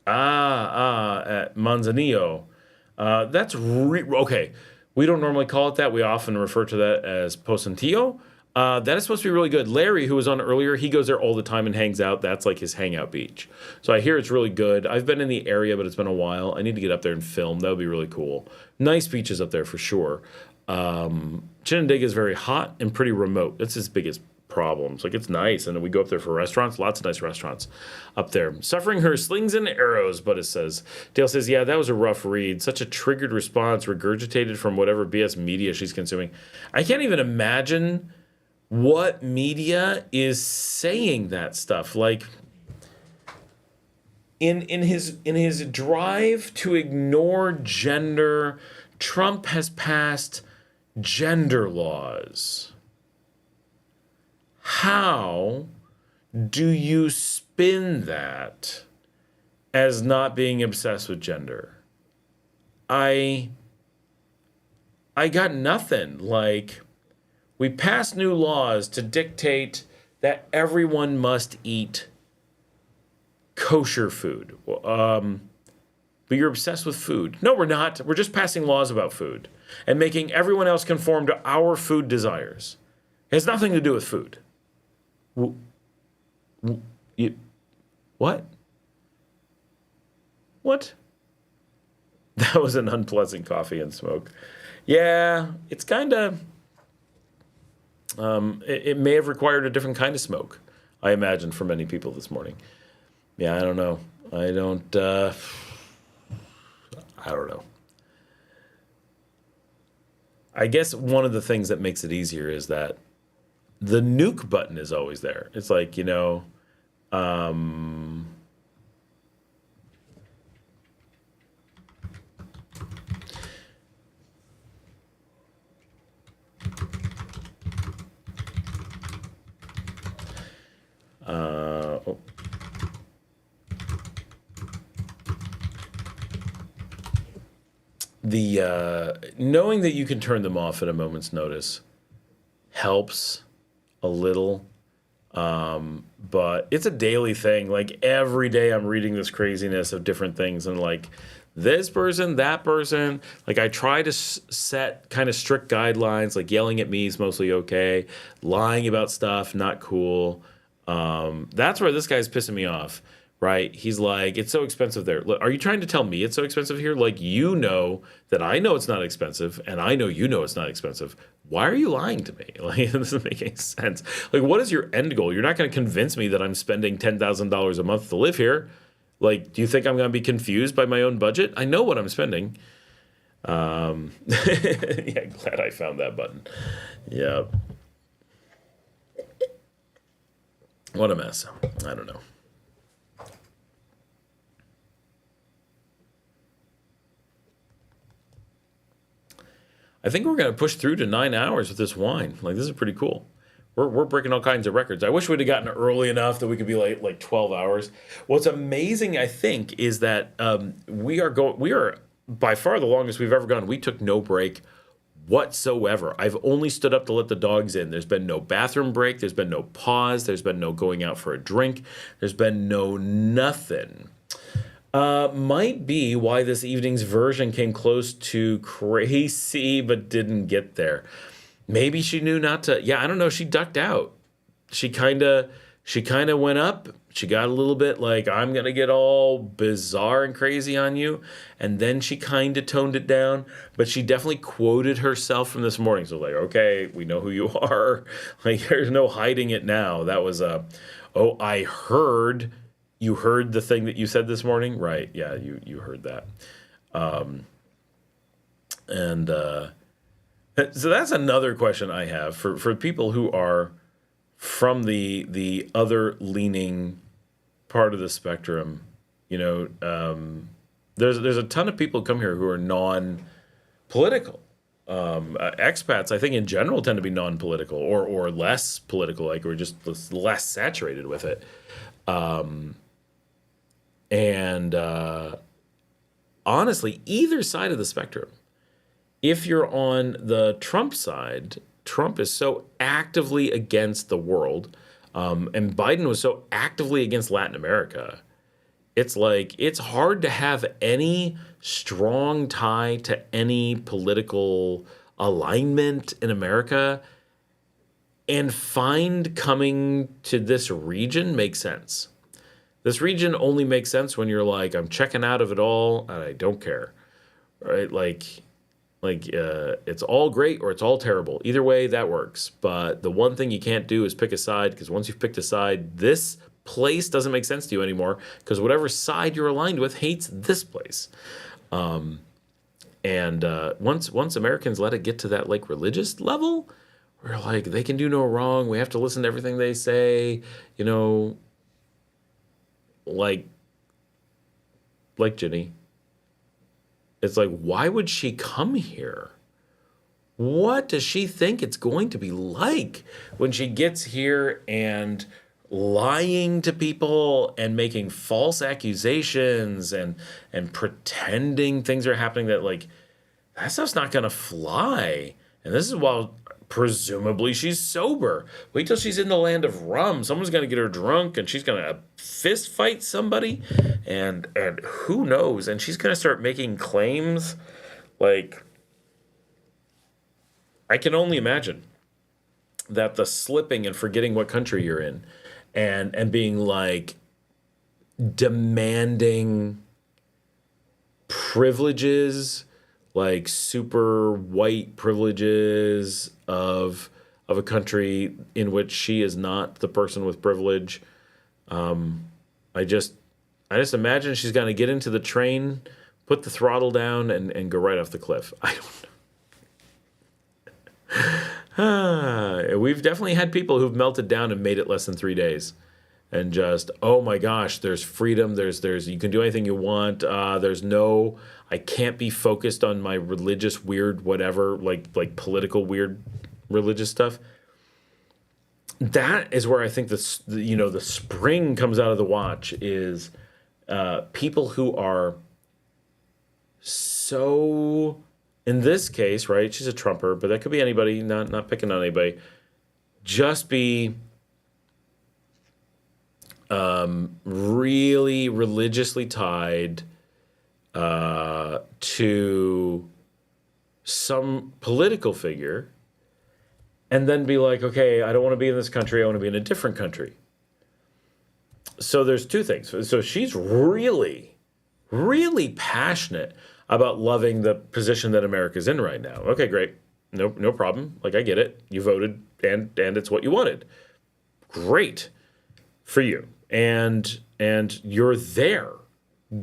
At Manzanillo. That's okay. We don't normally call it that. We often refer to that as Posantillo. That is supposed to be really good. Larry, who was on earlier, he goes there all the time and hangs out. That's like his hangout beach. So I hear it's really good. I've been in the area, but it's been a while. I need to get up there and film. That would be really cool. Nice beaches up there for sure. Chinandega is very hot and pretty remote. That's his biggest problems. Like, it's nice, and we go up there for restaurants. Lots of nice restaurants up there. Suffering her slings and arrows, Buddy says. Dale says, yeah, that was a rough read. Such a triggered response, regurgitated from whatever BS media she's consuming. I can't even imagine what media is saying that stuff. Like, in his drive to ignore gender, Trump has passed gender laws. How do you spin that as not being obsessed with gender? I got nothing. Like, we passed new laws to dictate that everyone must eat kosher food. But you're obsessed with food. No, we're not. We're just passing laws about food and making everyone else conform to our food desires. It has nothing to do with food. What? What? That was an unpleasant coffee and smoke. Yeah, it's kind of... it may have required a different kind of smoke, I imagine, for many people this morning. Yeah, I don't know. I don't know. I guess one of the things that makes it easier is that the nuke button is always there. It's like, um, oh. The knowing that you can turn them off at a moment's notice helps a little. But it's a daily thing. Like every day I'm reading this craziness of different things and like this person, that person. Like I try to set kind of strict guidelines, like yelling at me is mostly okay. Lying about stuff, not cool. That's where this guy's pissing me off, right? He's like, it's so expensive there. Look, are you trying to tell me it's so expensive here? Like, you know that I know it's not expensive, and I know you know it's not expensive. Why are you lying to me? Like, it doesn't make any sense. Like, what is your end goal? You're not going to convince me that I'm spending $10,000 a month to live here. Like, do you think I'm going to be confused by my own budget? I know what I'm spending. Yeah, glad I found that button. Yeah. What a mess. I don't know. I think we're going to push through to 9 hours with this wine. Like, this is pretty cool. We're breaking all kinds of records. I wish we'd have gotten early enough that we could be like 12 hours. What's amazing, I think, is that we are by far the longest we've ever gone. We took no break whatsoever. I've only stood up to let the dogs in. There's been no bathroom break. There's been no pause. There's been no going out for a drink. There's been no nothing. Might be why this evening's version came close to crazy but didn't get there. Maybe she knew not to. Yeah, I don't know. She ducked out. She kind of went up. She got a little bit like, I'm going to get all bizarre and crazy on you. And then she kind of toned it down. But she definitely quoted herself from this morning. So like, okay, we know who you are. Like, there's no hiding it now. That was oh, I heard. You heard the thing that you said this morning? Right. Yeah, you heard that. So that's another question I have for people who are from the other leaning part of the spectrum. There's a ton of people come here who are non-political. Expats, I think in general, tend to be non-political or less political, like we're just less saturated with it. Honestly, either side of the spectrum, if you're on the Trump side, Trump is so actively against the world, and Biden was so actively against Latin America. It's like, it's hard to have any strong tie to any political alignment in America and find coming to this region makes sense. This region only makes sense when you're like, I'm checking out of it all and I don't care, right? Like it's all great or it's all terrible. Either way, that works. But the one thing you can't do is pick a side, because once you've picked a side, this place doesn't make sense to you anymore, because whatever side you're aligned with hates this place. Once Americans let it get to that like religious level, we're like, they can do no wrong. We have to listen to everything they say, like Ginny. It's like, why would she come here? What does she think it's going to be like when she gets here and lying to people and making false accusations and pretending things are happening that, like, that stuff's not going to fly. And this is while presumably she's sober. Wait till she's in the land of rum. Someone's going to get her drunk and she's going to fist fight somebody. And who knows? And she's going to start making claims. Like, I can only imagine that the slipping and forgetting what country you're in and being like demanding privileges, like super white privileges of a country in which she is not the person with privilege. I just imagine she's going to get into the train, put the throttle down, and go right off the cliff. I don't know. We've definitely had people who've melted down and made it less than 3 days. And just, oh my gosh, there's freedom. There's you can do anything you want. I can't be focused on my religious weird whatever, like political weird religious stuff. That is where I think the spring comes out of the watch is people who are so, in this case, right? She's a Trumper, but that could be anybody. Not picking on anybody. Just be really religiously tied to some political figure, and then be like, okay, I don't want to be in this country. I want to be in a different country. So there's two things. So she's really, really passionate about loving the position that America's in right now. Okay, great. No problem. Like, I get it. You voted, and it's what you wanted. Great for you. And you're there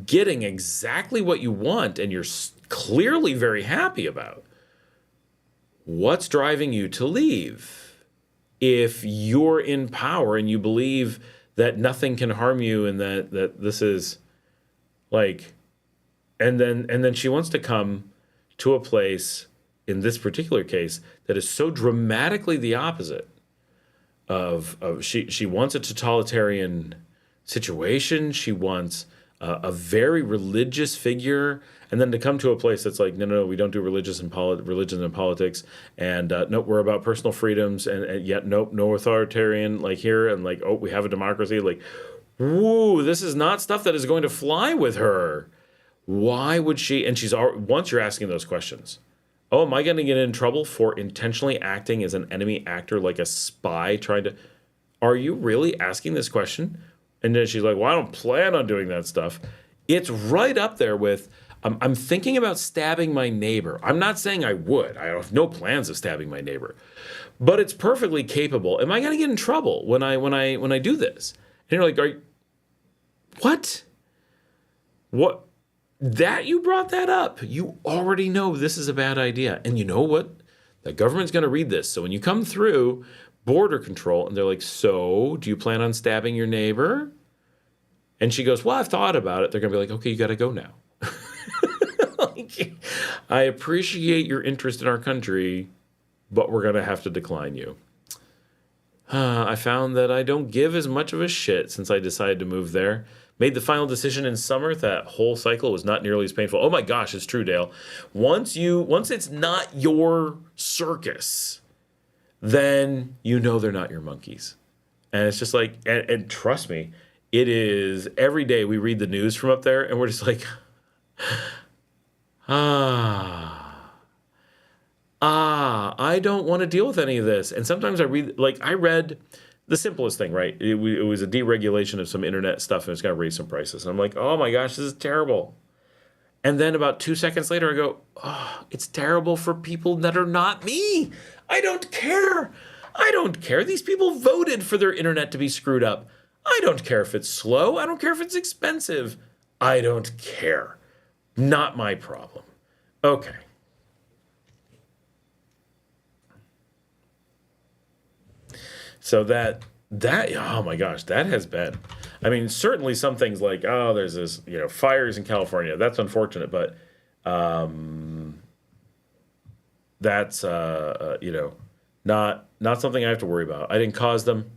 getting exactly what you want, and you're clearly very happy about. What's driving you to leave? If you're in power and you believe that nothing can harm you and that this is like, and then she wants to come to a place, in this particular case, that is so dramatically the opposite of she wants a totalitarian situation. She wants a very religious figure, and then to come to a place that's like, no, we don't do religion and politics, and no, we're about personal freedoms, and yet nope, no authoritarian like here, and like, oh, we have a democracy. Like, woo, this is not stuff that is going to fly with her. Why would she? And once you're asking those questions, oh, am I going to get in trouble for intentionally acting as an enemy actor, like a spy trying to? Are you really asking this question? And then she's like, well, I don't plan on doing that stuff. It's right up there with, I'm thinking about stabbing my neighbor. I'm not saying I would. I have no plans of stabbing my neighbor. But it's perfectly capable. Am I going to get in trouble when I do this? And you're like, what? What? That you brought that up. You already know this is a bad idea. And you know what? The government's going to read this. So when you come through border control and they're like, so do you plan on stabbing your neighbor? And she goes, well, I've thought about it. They're going to be like, okay, you got to go now. Like, I appreciate your interest in our country, but we're going to have to decline you. I found that I don't give as much of a shit since I decided to move there. Made the final decision in summer. That whole cycle was not nearly as painful. Oh my gosh, it's true, Dale. Once it's not your circus, then you know they're not your monkeys. And it's just like, and trust me, it is every day we read the news from up there and we're just like, I don't want to deal with any of this. And sometimes I read the simplest thing, right? It was a deregulation of some internet stuff and it's going to raise some prices. And I'm like, oh my gosh, this is terrible. And then about 2 seconds later, I go, oh, it's terrible for people that are not me. I don't care. I don't care. These people voted for their internet to be screwed up. I don't care if it's slow. I don't care if it's expensive. I don't care. Not my problem. Okay. So that oh my gosh, that has been. I mean, certainly some things like, oh, there's this, fires in California. That's unfortunate, but that's not something I have to worry about. I didn't cause them.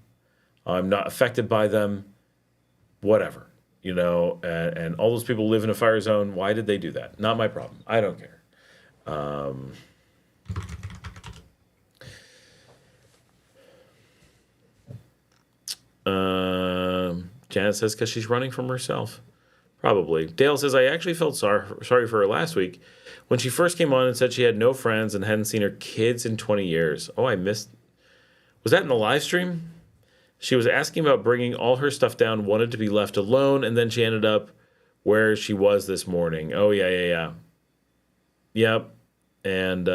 I'm not affected by them. Whatever, and all those people live in a fire zone. Why did they do that? Not my problem. I don't care. Janet says because she's running from herself. Probably. Dale says, I actually felt sorry for her last week when she first came on and said she had no friends and hadn't seen her kids in 20 years. Oh, I missed. Was that in the live stream? She was asking about bringing all her stuff down, wanted to be left alone, and then she ended up where she was this morning. Oh, yeah. Yep. And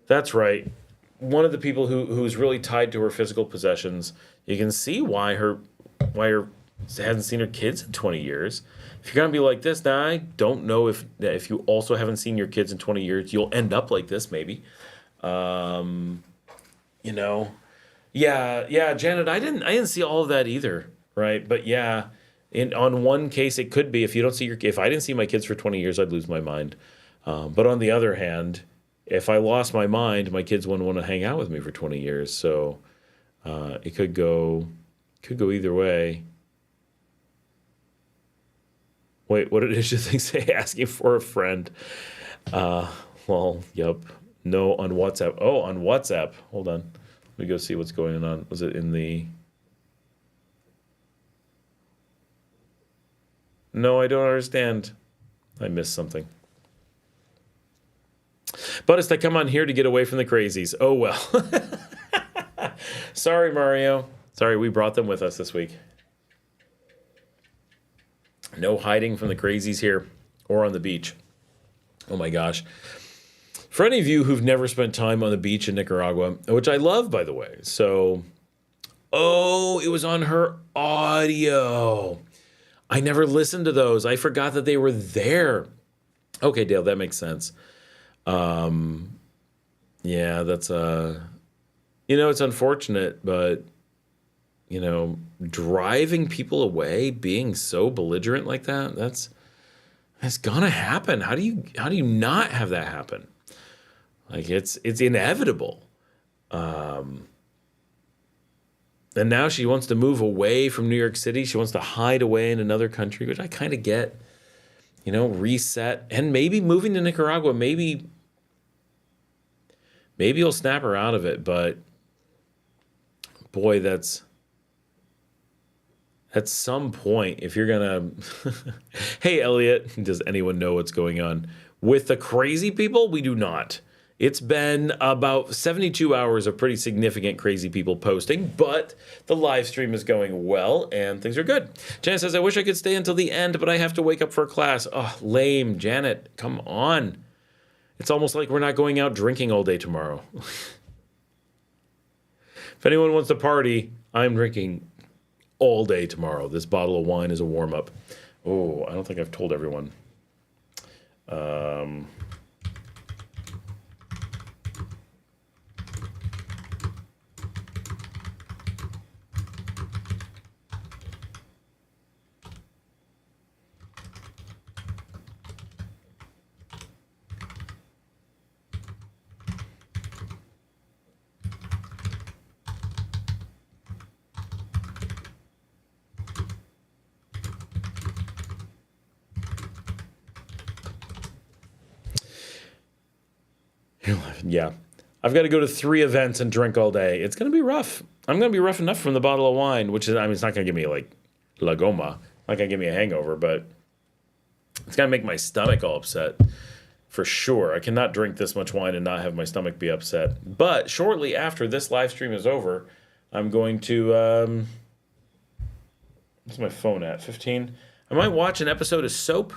that's right. One of the people who's really tied to her physical possessions, you can see why her hasn't seen her kids in 20 years. If you're going to be like this, now I don't know if you also haven't seen your kids in 20 years, you'll end up like this maybe. You know, yeah, Janet, I didn't see all of that either, right? But yeah, on one case, it could be if I didn't see my kids for 20 years, I'd lose my mind. But on the other hand, if I lost my mind, my kids wouldn't want to hang out with me for 20 years. So it could go either way. Wait, what did Isha thing say? Asking for a friend. Well, yep. No, on WhatsApp. Oh, on WhatsApp. Hold on. Let me go see what's going on. Was it in the... No, I don't understand. I missed something. But I come on here to get away from the crazies. Oh, well. Sorry, Mario. Sorry, we brought them with us this week. No hiding from the crazies here or on the beach. Oh, my gosh. For any of you who've never spent time on the beach in Nicaragua, which I love, by the way. So, it was on her audio. I never listened to those. I forgot that they were there. Okay, Dale, that makes sense. Yeah, that's, it's unfortunate, but, driving people away, being so belligerent like that's gonna happen. How do you not have that happen? Like, it's inevitable. And now she wants to move away from New York City. She wants to hide away in another country, which I kind of get. Reset. And maybe moving to Nicaragua, maybe you'll snap her out of it. But, boy, that's... At some point, if you're going to... Hey, Elliot, does anyone know what's going on? With the crazy people, we do not. It's been about 72 hours of pretty significant crazy people posting, but the live stream is going well and things are good. Janet says, I wish I could stay until the end, but I have to wake up for a class. Oh, lame. Janet, come on. It's almost like we're not going out drinking all day tomorrow. If anyone wants to party, I'm drinking all day tomorrow. This bottle of wine is a warm-up. Oh, I don't think I've told everyone. Yeah. I've got to go to 3 events and drink all day. It's going to be rough. I'm going to be rough enough from the bottle of wine, which is, it's not going to give me like La Goma. Not going to give me a hangover, but it's going to make my stomach all upset for sure. I cannot drink this much wine and not have my stomach be upset. But shortly after this live stream is over, I'm going to, what's my phone at? 15? I might watch an episode of Soap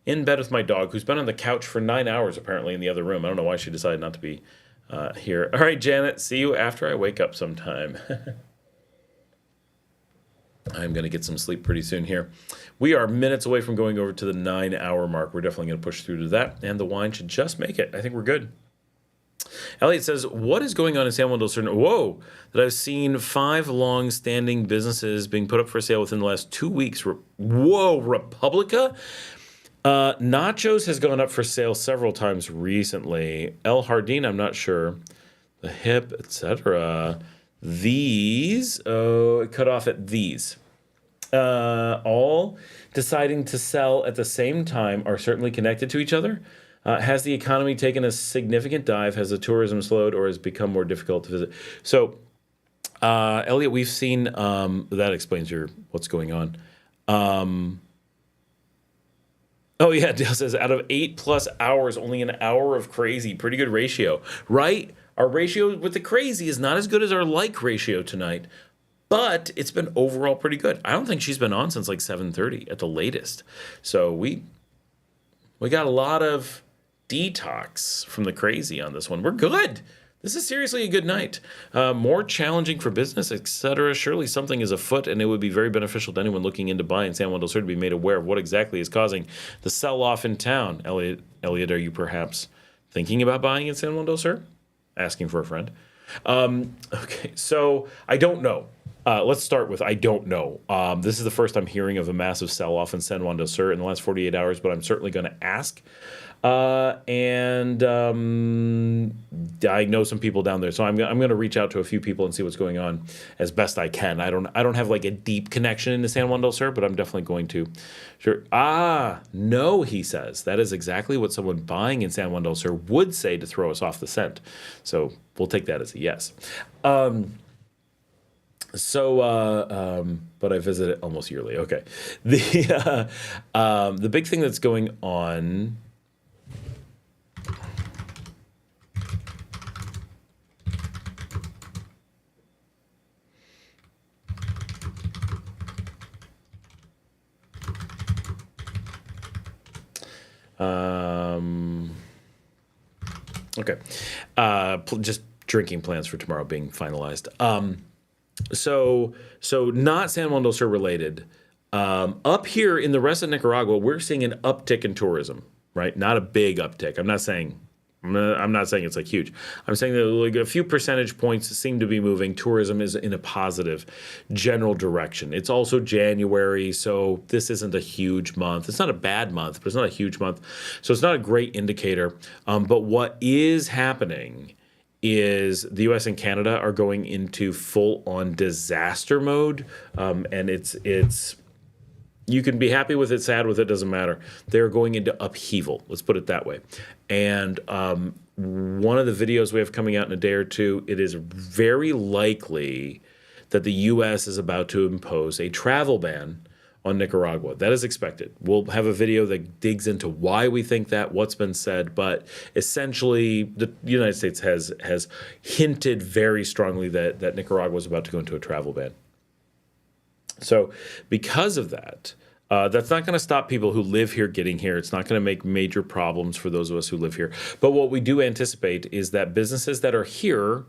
in bed with my dog, who's been on the couch for 9 hours, apparently, in the other room. I don't know why she decided not to be here. All right, Janet, see you after I wake up sometime. I'm going to get some sleep pretty soon here. We are minutes away from going over to the 9-hour mark. We're definitely going to push through to that, and the wine should just make it. I think we're good. Elliot says, what is going on in San Juan del Sur? Whoa, that I've seen 5 long-standing businesses being put up for sale within the last 2 weeks. Whoa, Republica? Nachos has gone up for sale several times recently. El Jardín, I'm not sure. The Hip, etc. These, it cut off at these. All deciding to sell at the same time are certainly connected to each other. Has the economy taken a significant dive? Has the tourism slowed or has it become more difficult to visit? So, Elliot, we've seen, that explains what's going on. Oh, yeah, Dale says, out of 8+ hours, only an hour of crazy. Pretty good ratio, right? Our ratio with the crazy is not as good as our like ratio tonight, but it's been overall pretty good. I don't think she's been on since like 7:30 at the latest. So we got a lot of detox from the crazy on this one. We're good. This is seriously a good night. More challenging for business, etc. Surely something is afoot, and it would be very beneficial to anyone looking into buying San Juan del Sur to be made aware of what exactly is causing the sell-off in town. Elliot, are you perhaps thinking about buying in San Juan del Sur? asking for a friend. Okay, so I don't know. Let's start with I don't know. This is the first I'm hearing of a massive sell-off in San Juan del Sur in the last 48 hours, but I'm certainly going to ask. I know some people down there, so I'm going to reach out to a few people and see what's going on as best I can. I don't have like a deep connection into San Juan del Sur, but I'm definitely going to. Sure. No, he says. That is exactly what someone buying in San Juan del Sur would say to throw us off the scent. So we'll take that as a yes. But I visit it almost yearly. Okay. The big thing that's going on. Okay. Just drinking plans for tomorrow being finalized. So not San Juan del Sur related. Up here in the rest of Nicaragua, we're seeing an uptick in tourism, right? Not a big uptick. I'm not saying it's like huge. I'm saying that like a few percentage points seem to be moving. Tourism is in a positive general direction. It's also January, so this isn't a huge month. It's not a bad month, but it's not a huge month. So it's not a great indicator. But what is happening is the U.S. and Canada are going into full-on disaster mode, and it's you can be happy with it, sad with it, doesn't matter. They're going into upheaval, let's put it that way. And one of the videos we have coming out in a day or two, it is very likely that the U.S. is about to impose a travel ban on Nicaragua. That is expected. We'll have a video that digs into why we think that, what's been said, but essentially the United States has hinted very strongly that Nicaragua is about to go into a travel ban. So because of that, that's not going to stop people who live here getting here. It's not going to make major problems for those of us who live here. But what we do anticipate is that businesses that are here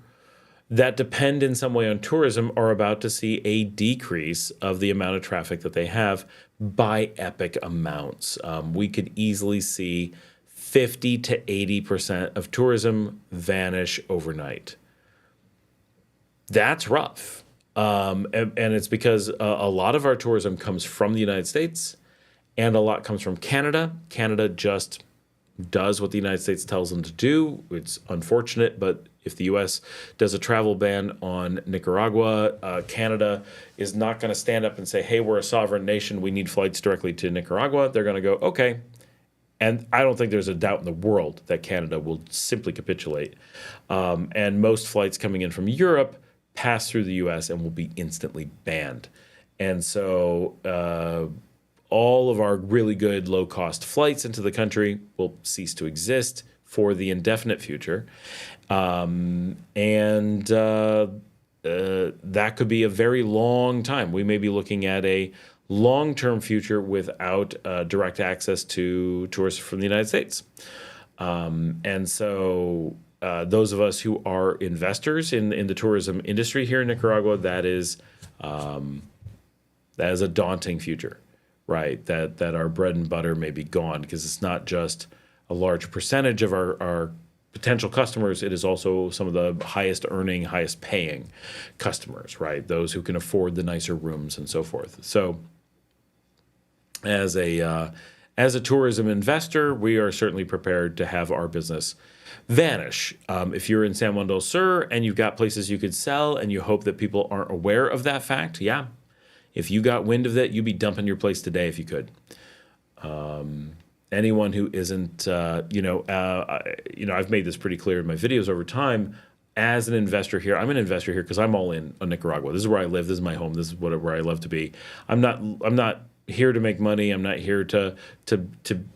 that depend in some way on tourism are about to see a decrease of the amount of traffic that they have by epic amounts. We could easily see 50 to 80% of tourism vanish overnight. That's rough. And it's because a lot of our tourism comes from the United States and a lot comes from Canada. Canada just does what the United States tells them to do. It's unfortunate, but if the U.S. does a travel ban on Nicaragua, Canada is not going to stand up and say, hey, we're a sovereign nation. We need flights directly to Nicaragua. They're going to go, okay. And I don't think there's a doubt in the world that Canada will simply capitulate. And most flights coming in from Europe pass through the U.S. and will be instantly banned. And so all of our really good low-cost flights into the country will cease to exist for the indefinite future. That could be a very long time. We may be looking at a long-term future without direct access to tourists from the United States. Those of us who are investors in the tourism industry here in Nicaragua, that is a daunting future, right? That our bread and butter may be gone because it's not just a large percentage of our potential customers. It is also some of the highest earning, highest paying customers, right? Those who can afford the nicer rooms and so forth. So as a tourism investor, we are certainly prepared to have our business vanish. If you're in San Juan del Sur and you've got places you could sell and you hope that people aren't aware of that fact, yeah. If you got wind of that, you'd be dumping your place today if you could. Anyone who isn't, I've made this pretty clear in my videos over time. As an investor here, I'm an investor here because I'm all in on Nicaragua. This is where I live. This is my home. This is where I love to be. I'm not here to make money. I'm not here to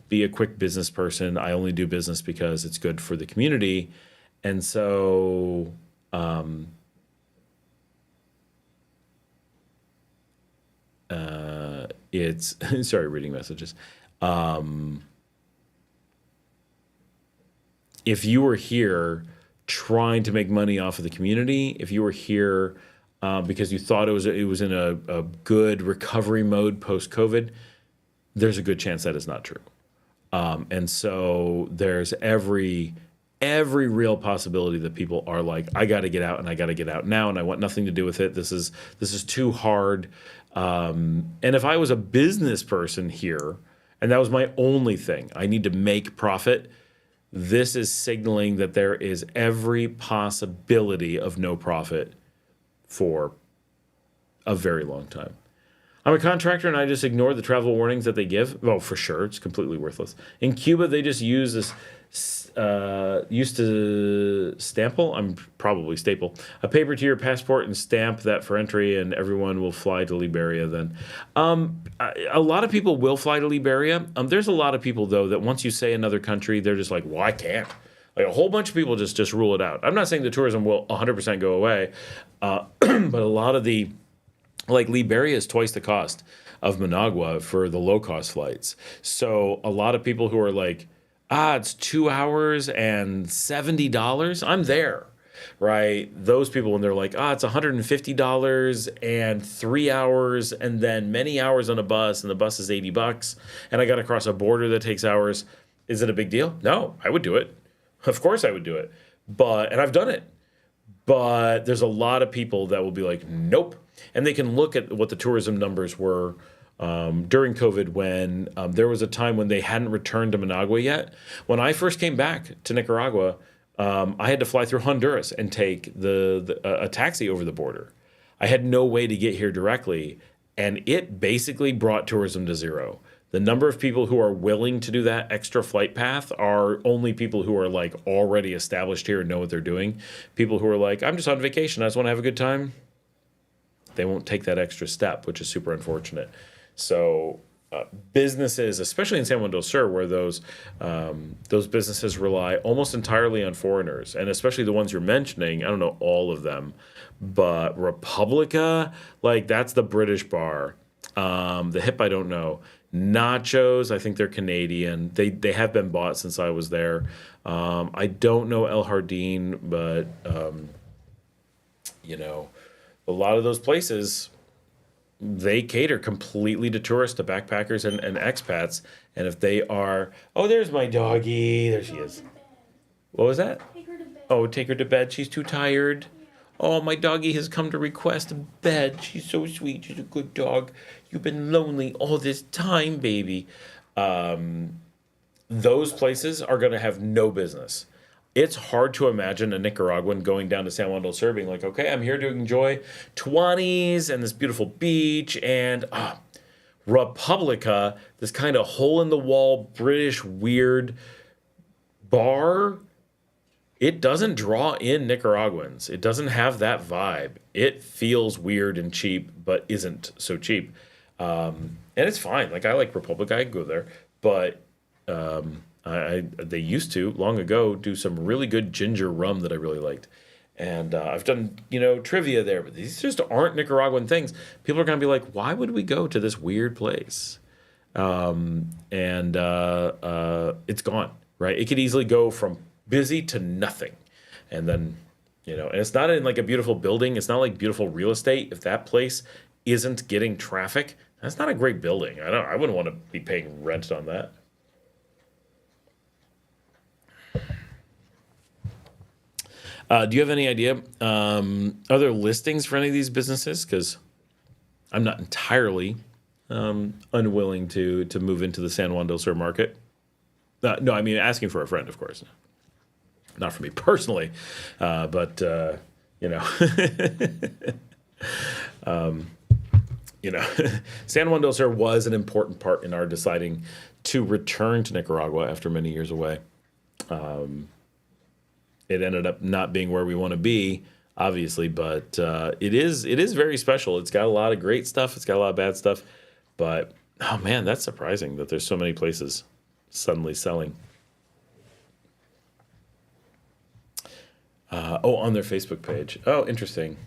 be a quick business person. I only do business because it's good for the community. And so it's sorry, reading messages. If you were here trying to make money off of the community, if you were here because you thought it was in a good recovery mode post-COVID, there's a good chance that is not true. And so there's every every real possibility that people are like, I got to get out and I got to get out now and I want nothing to do with it. This is too hard. And if I was a business person here and that was my only thing, I need to make profit, this is signaling that there is every possibility of no profit for a very long time. I'm a contractor and I just ignore the travel warnings that they give. Well, for sure, it's completely worthless. In Cuba, they just use this, used to staple, I'm probably staple, a paper to your passport and stamp that for entry and everyone will fly to Liberia then. A lot of people will fly to Liberia. There's a lot of people, though, that once you say another country, they're just like, well, I can't. Like a whole bunch of people just rule it out. I'm not saying the tourism will 100% go away, but a lot of the, like Liberia is twice the cost of Managua for the low-cost flights. So a lot of people who are like, it's 2 hours and $70, I'm there, right? Those people, when they're like, it's $150 and 3 hours and then many hours on a bus and the bus is $80 and I got to cross a border that takes hours. Is it a big deal? No, I would do it. Of course I would do it. And I've done it. But there's a lot of people that will be like, nope. And they can look at what the tourism numbers were during COVID when there was a time when they hadn't returned to Managua yet. When I first came back to Nicaragua, I had to fly through Honduras and take a taxi over the border. I had no way to get here directly, and it basically brought tourism to zero. The number of people who are willing to do that extra flight path are only people who are like already established here and know what they're doing. People who are like, I'm just on vacation, I just want to have a good time. They won't take that extra step, which is super unfortunate. So businesses, especially in San Juan del Sur, where those businesses rely almost entirely on foreigners, and especially the ones you're mentioning, I don't know all of them, but Republica, like that's the British bar. The Hip, I don't know. Nachos, I think they're Canadian. They have been bought since I was there. I don't know El Jardín, but a lot of those places, they cater completely to tourists, to backpackers and expats. And if they are, there's my doggie. There she is. What was that? Take her to bed. Oh, take her to bed. She's too tired. Oh, my doggie has come to request a bed. She's so sweet. She's a good dog. You've been lonely all this time, baby. Those places are going to have no business. It's hard to imagine a Nicaraguan going down to San Juan del Sur being like, okay, I'm here to enjoy 20s and this beautiful beach and Republica, this kind of hole-in-the-wall British weird bar. It doesn't draw in Nicaraguans. It doesn't have that vibe. It feels weird and cheap, but isn't so cheap. And it's fine. Like, I like Republica. I go there. But they used to, long ago, do some really good ginger rum that I really liked. And I've done, trivia there. But these just aren't Nicaraguan things. People are going to be like, why would we go to this weird place? And it's gone, right? It could easily go from busy to nothing. And then, and it's not in like a beautiful building. It's not like beautiful real estate. If that place isn't getting traffic, that's not a great building. I wouldn't want to be paying rent on that. Do you have any idea? Are there listings for any of these businesses? Because I'm not entirely unwilling to move into the San Juan del Sur market. No, I mean asking for a friend, of course. Not for me personally, but San Juan del Sur was an important part in our deciding to return to Nicaragua after many years away. It ended up not being where we want to be, obviously, but it is very special. It's got a lot of great stuff. It's got a lot of bad stuff, but oh man, that's surprising that there's so many places suddenly selling. On their Facebook page. Oh, interesting.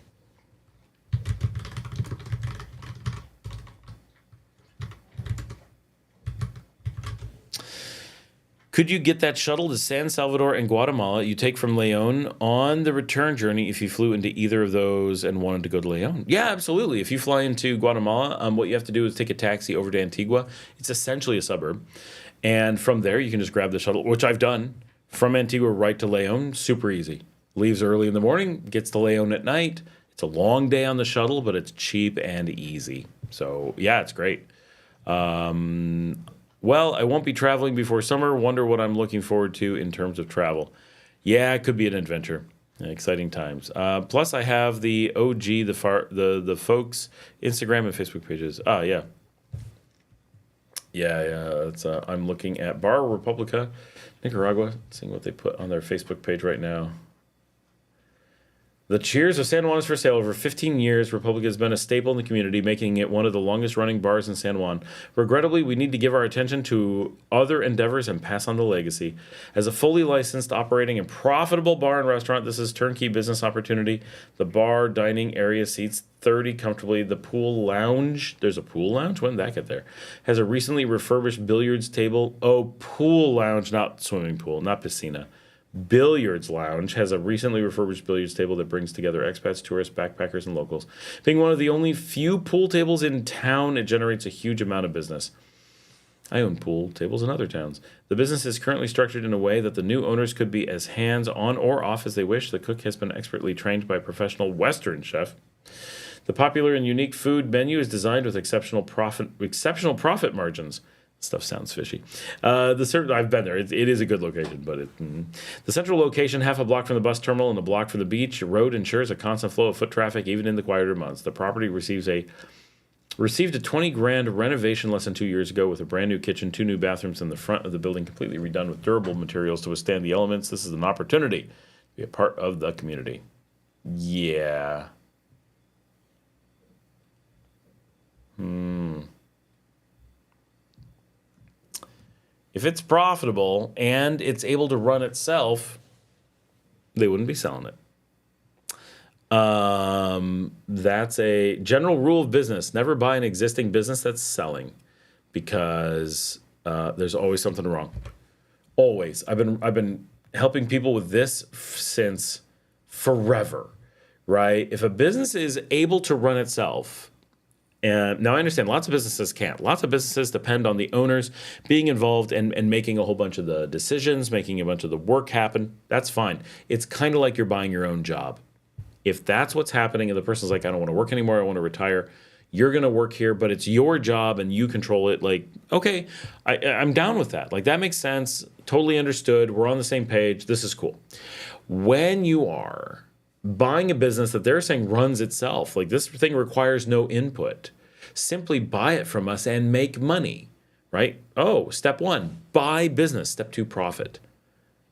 Could you get that shuttle to San Salvador and Guatemala you take from Leon on the return journey if you flew into either of those and wanted to go to Leon? Yeah, absolutely. If you fly into Guatemala, what you have to do is take a taxi over to Antigua. It's essentially a suburb. And from there, you can just grab the shuttle, which I've done, From Antigua right to Leon, super easy. Leaves early in the morning, gets to Leon at night. It's a long day on the shuttle, but it's cheap and easy. So, yeah, it's great. Well, I won't be traveling before summer. Wonder what I'm looking forward to in terms of travel. Yeah, it could be an adventure. Exciting times. Plus, I have the OG, the folks Instagram and Facebook pages. Ah, yeah. Yeah. It's, I'm looking at Bar Republica, Nicaragua, seeing what they put on their Facebook page right now. The Cheers of San Juan is for sale. Over 15 years, Republica has been a staple in the community, making it one of the longest-running bars in San Juan. Regrettably, we need to give our attention to other endeavors and pass on the legacy. As a fully licensed, operating, and profitable bar and restaurant, this is turnkey business opportunity. The bar dining area seats 30 comfortably. The pool lounge, there's a pool lounge? When did that get there? Has a recently refurbished billiards table. Oh, pool lounge, not swimming pool, not piscina. Billiards Lounge has a recently refurbished billiards table that brings together expats, tourists, backpackers, and locals. Being one of the only few pool tables in town, it generates a huge amount of business. I own pool tables in other towns. The business is currently structured in a way that the new owners could be as hands-on or off as they wish. The cook has been expertly trained by a professional Western chef. The popular and unique food menu is designed with exceptional profit margins. Stuff sounds fishy. I've been there. It is a good location, but the central location, half a block from the bus terminal and a block from the beach road, ensures a constant flow of foot traffic even in the quieter months. The property received a $20,000 renovation less than 2 years ago with a brand new kitchen, 2 new bathrooms in the front of the building, completely redone with durable materials to withstand the elements. This is an opportunity to be a part of the community. Yeah. If it's profitable and it's able to run itself, they wouldn't be selling it. That's a general rule of business. Never buy an existing business that's selling, because there's always something wrong. Always. I've been helping people with this since forever, right? If a business is able to run itself, and now I understand lots of businesses can't. Lots of businesses depend on the owners being involved and making a whole bunch of the decisions, making a bunch of the work happen. That's fine. It's kind of like you're buying your own job. If that's what's happening and the person's like, I don't want to work anymore, I want to retire, you're going to work here, but it's your job and you control it. Like, okay, I'm down with that. Like, that makes sense. Totally understood. We're on the same page. This is cool. When you are buying a business that they're saying runs itself, like this thing requires no input, simply buy it from us and make money, right? Oh, step 1, buy business. Step 2, profit.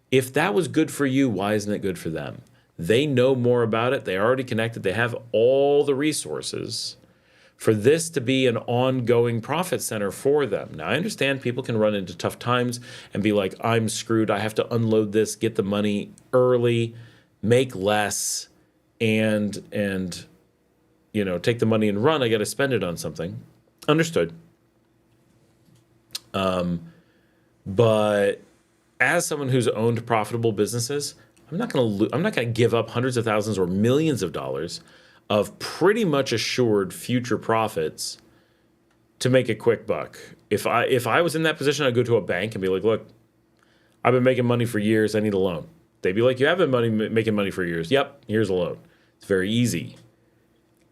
If that was good for you, why isn't it good for them? They know more about it. They're already connected. They have all the resources for this to be an ongoing profit center for them. Now, I understand people can run into tough times and be like, I'm screwed. I have to unload this, get the money early, make less, and take the money and run. I got to spend it on something. Understood. But as someone who's owned profitable businesses, I'm not going to give up hundreds of thousands or millions of dollars of pretty much assured future profits to make a quick buck. If I was in that position, I'd go to a bank and be like, look, I've been making money for years. I need a loan. They'd be like, you have been making money for years. Yep, here's a loan. It's very easy.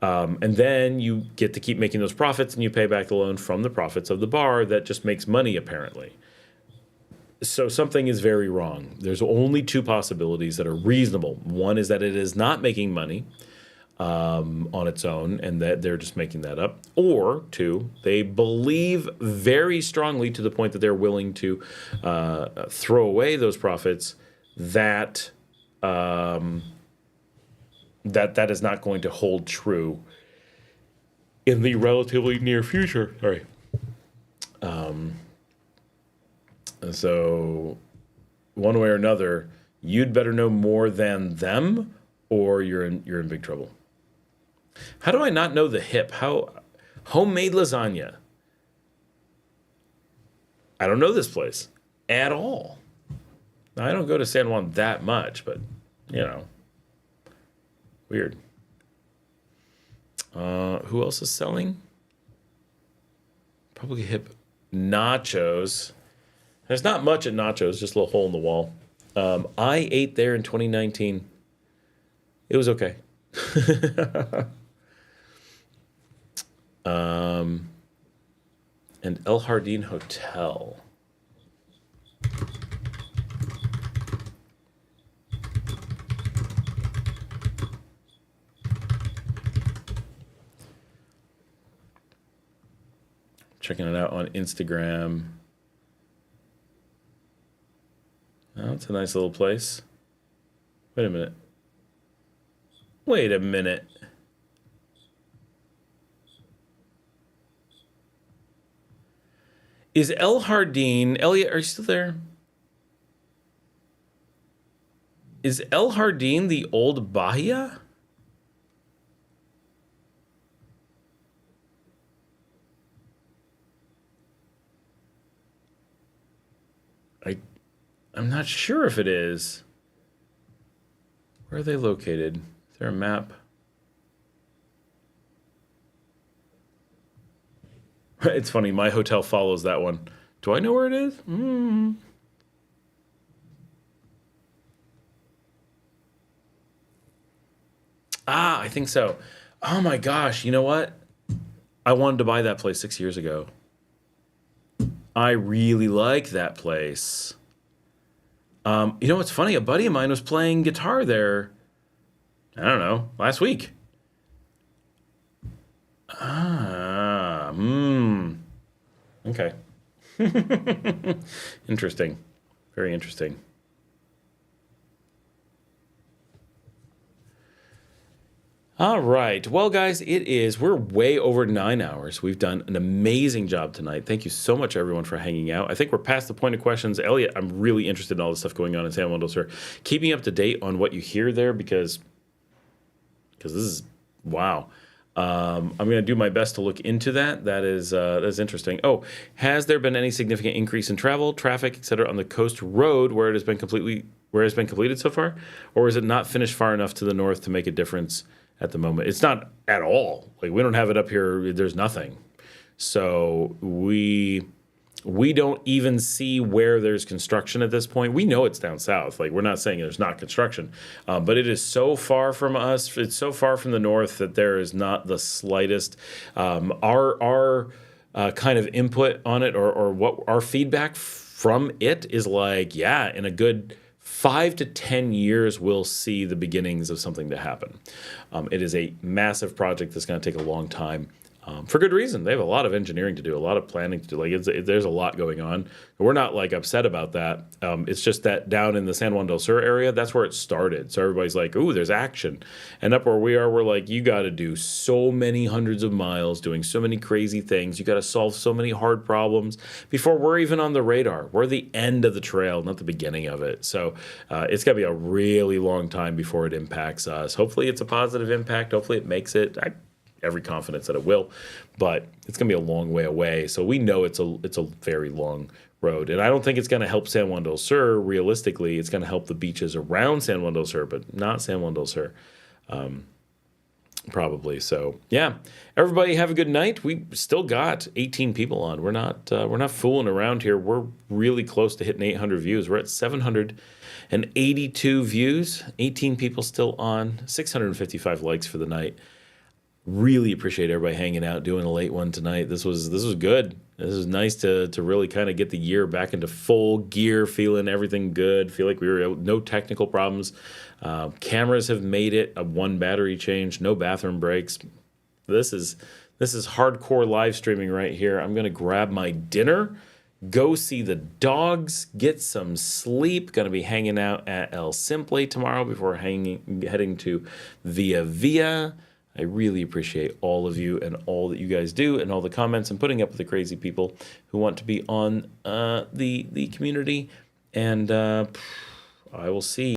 And then you get to keep making those profits and you pay back the loan from the profits of the bar that just makes money, apparently. So something is very wrong. There's only 2 possibilities that are reasonable. One is that it is not making money on its own and that they're just making that up. Or 2, they believe very strongly to the point that they're willing to throw away those profits that that is not going to hold true in the relatively near future. Sorry. So one way or another, you'd better know more than them, or you're in big trouble. How do I not know the HIP? Homemade lasagna. I don't know this place at all. Now, I don't go to San Juan that much, but weird. Who else is selling? Probably HIP nachos. There's not much at nachos, just a little hole in the wall. I ate there in 2019. It was okay. And El Jardín Hotel. Checking it out on Instagram. Oh, it's a nice little place. Wait a minute. Wait a minute. Is El Jardín... Elliot, are you still there? Is El Jardín the old Bahia? I'm not sure if it is. Where are they located? Is there a map? It's funny, my hotel follows that one. Do I know where it is? Ah, I think so. Oh my gosh, you know what? I wanted to buy that place 6 years ago. I really like that place. You know what's funny? A buddy of mine was playing guitar there, I don't know, last week. Okay. Interesting. Very interesting. All right. Well, guys, we're way over 9 hours. We've done an amazing job tonight. Thank you so much, everyone, for hanging out. I think we're past the point of questions. Elliot, I'm really interested in all the stuff going on in San Juan del Sur. Keep me up to date on what you hear there because this is, wow. I'm going to do my best to look into that. That's interesting. Oh, has there been any significant increase in travel, traffic, etc. on the coast road where it has been completed so far? Or is it not finished far enough to the north to make a difference? At the moment, it's not at all. Like, we don't have it up here. There's nothing. So we don't even see where there's construction at this point. We know it's down south. Like, we're not saying there's not construction, but it is so far from us. It's so far from the north that there is not the slightest. Our kind of input on it, or what our feedback from it is like, yeah, in a good 5 to 10 years, we'll see the beginnings of something to happen. It is a massive project that's going to take a long time. For good reason. They have a lot of engineering to do, a lot of planning to do. Like, there's a lot going on. We're not like upset about that. It's just that down in the San Juan del Sur area, that's where it started. So everybody's like, ooh, there's action. And up where we are, we're like, you got to do so many hundreds of miles, doing so many crazy things. You got to solve so many hard problems before we're even on the radar. We're the end of the trail, not the beginning of it. So it's going to be a really long time before it impacts us. Hopefully it's a positive impact. Hopefully it makes it. Every confidence that it will, but it's going to be a long way away. So we know it's a very long road, and I don't think it's going to help San Juan del Sur. Realistically, it's going to help the beaches around San Juan del Sur, but not San Juan del Sur, probably. So yeah, everybody have a good night. We still got 18 people on. We're not fooling around here. We're really close to hitting 800 views. We're at 782 views. 18 people still on. 655 likes for the night. Really appreciate everybody hanging out, doing a late one tonight. This was good. This is nice to really kind of get the year back into full gear, feeling everything good. Feel like we were no technical problems. Cameras have made it. A one battery change, no bathroom breaks. This is hardcore live streaming right here. I'm gonna grab my dinner, go see the dogs, get some sleep. Gonna be hanging out at El Simple tomorrow before heading to Via Via. I really appreciate all of you and all that you guys do and all the comments and putting up with the crazy people who want to be on the community. And I will see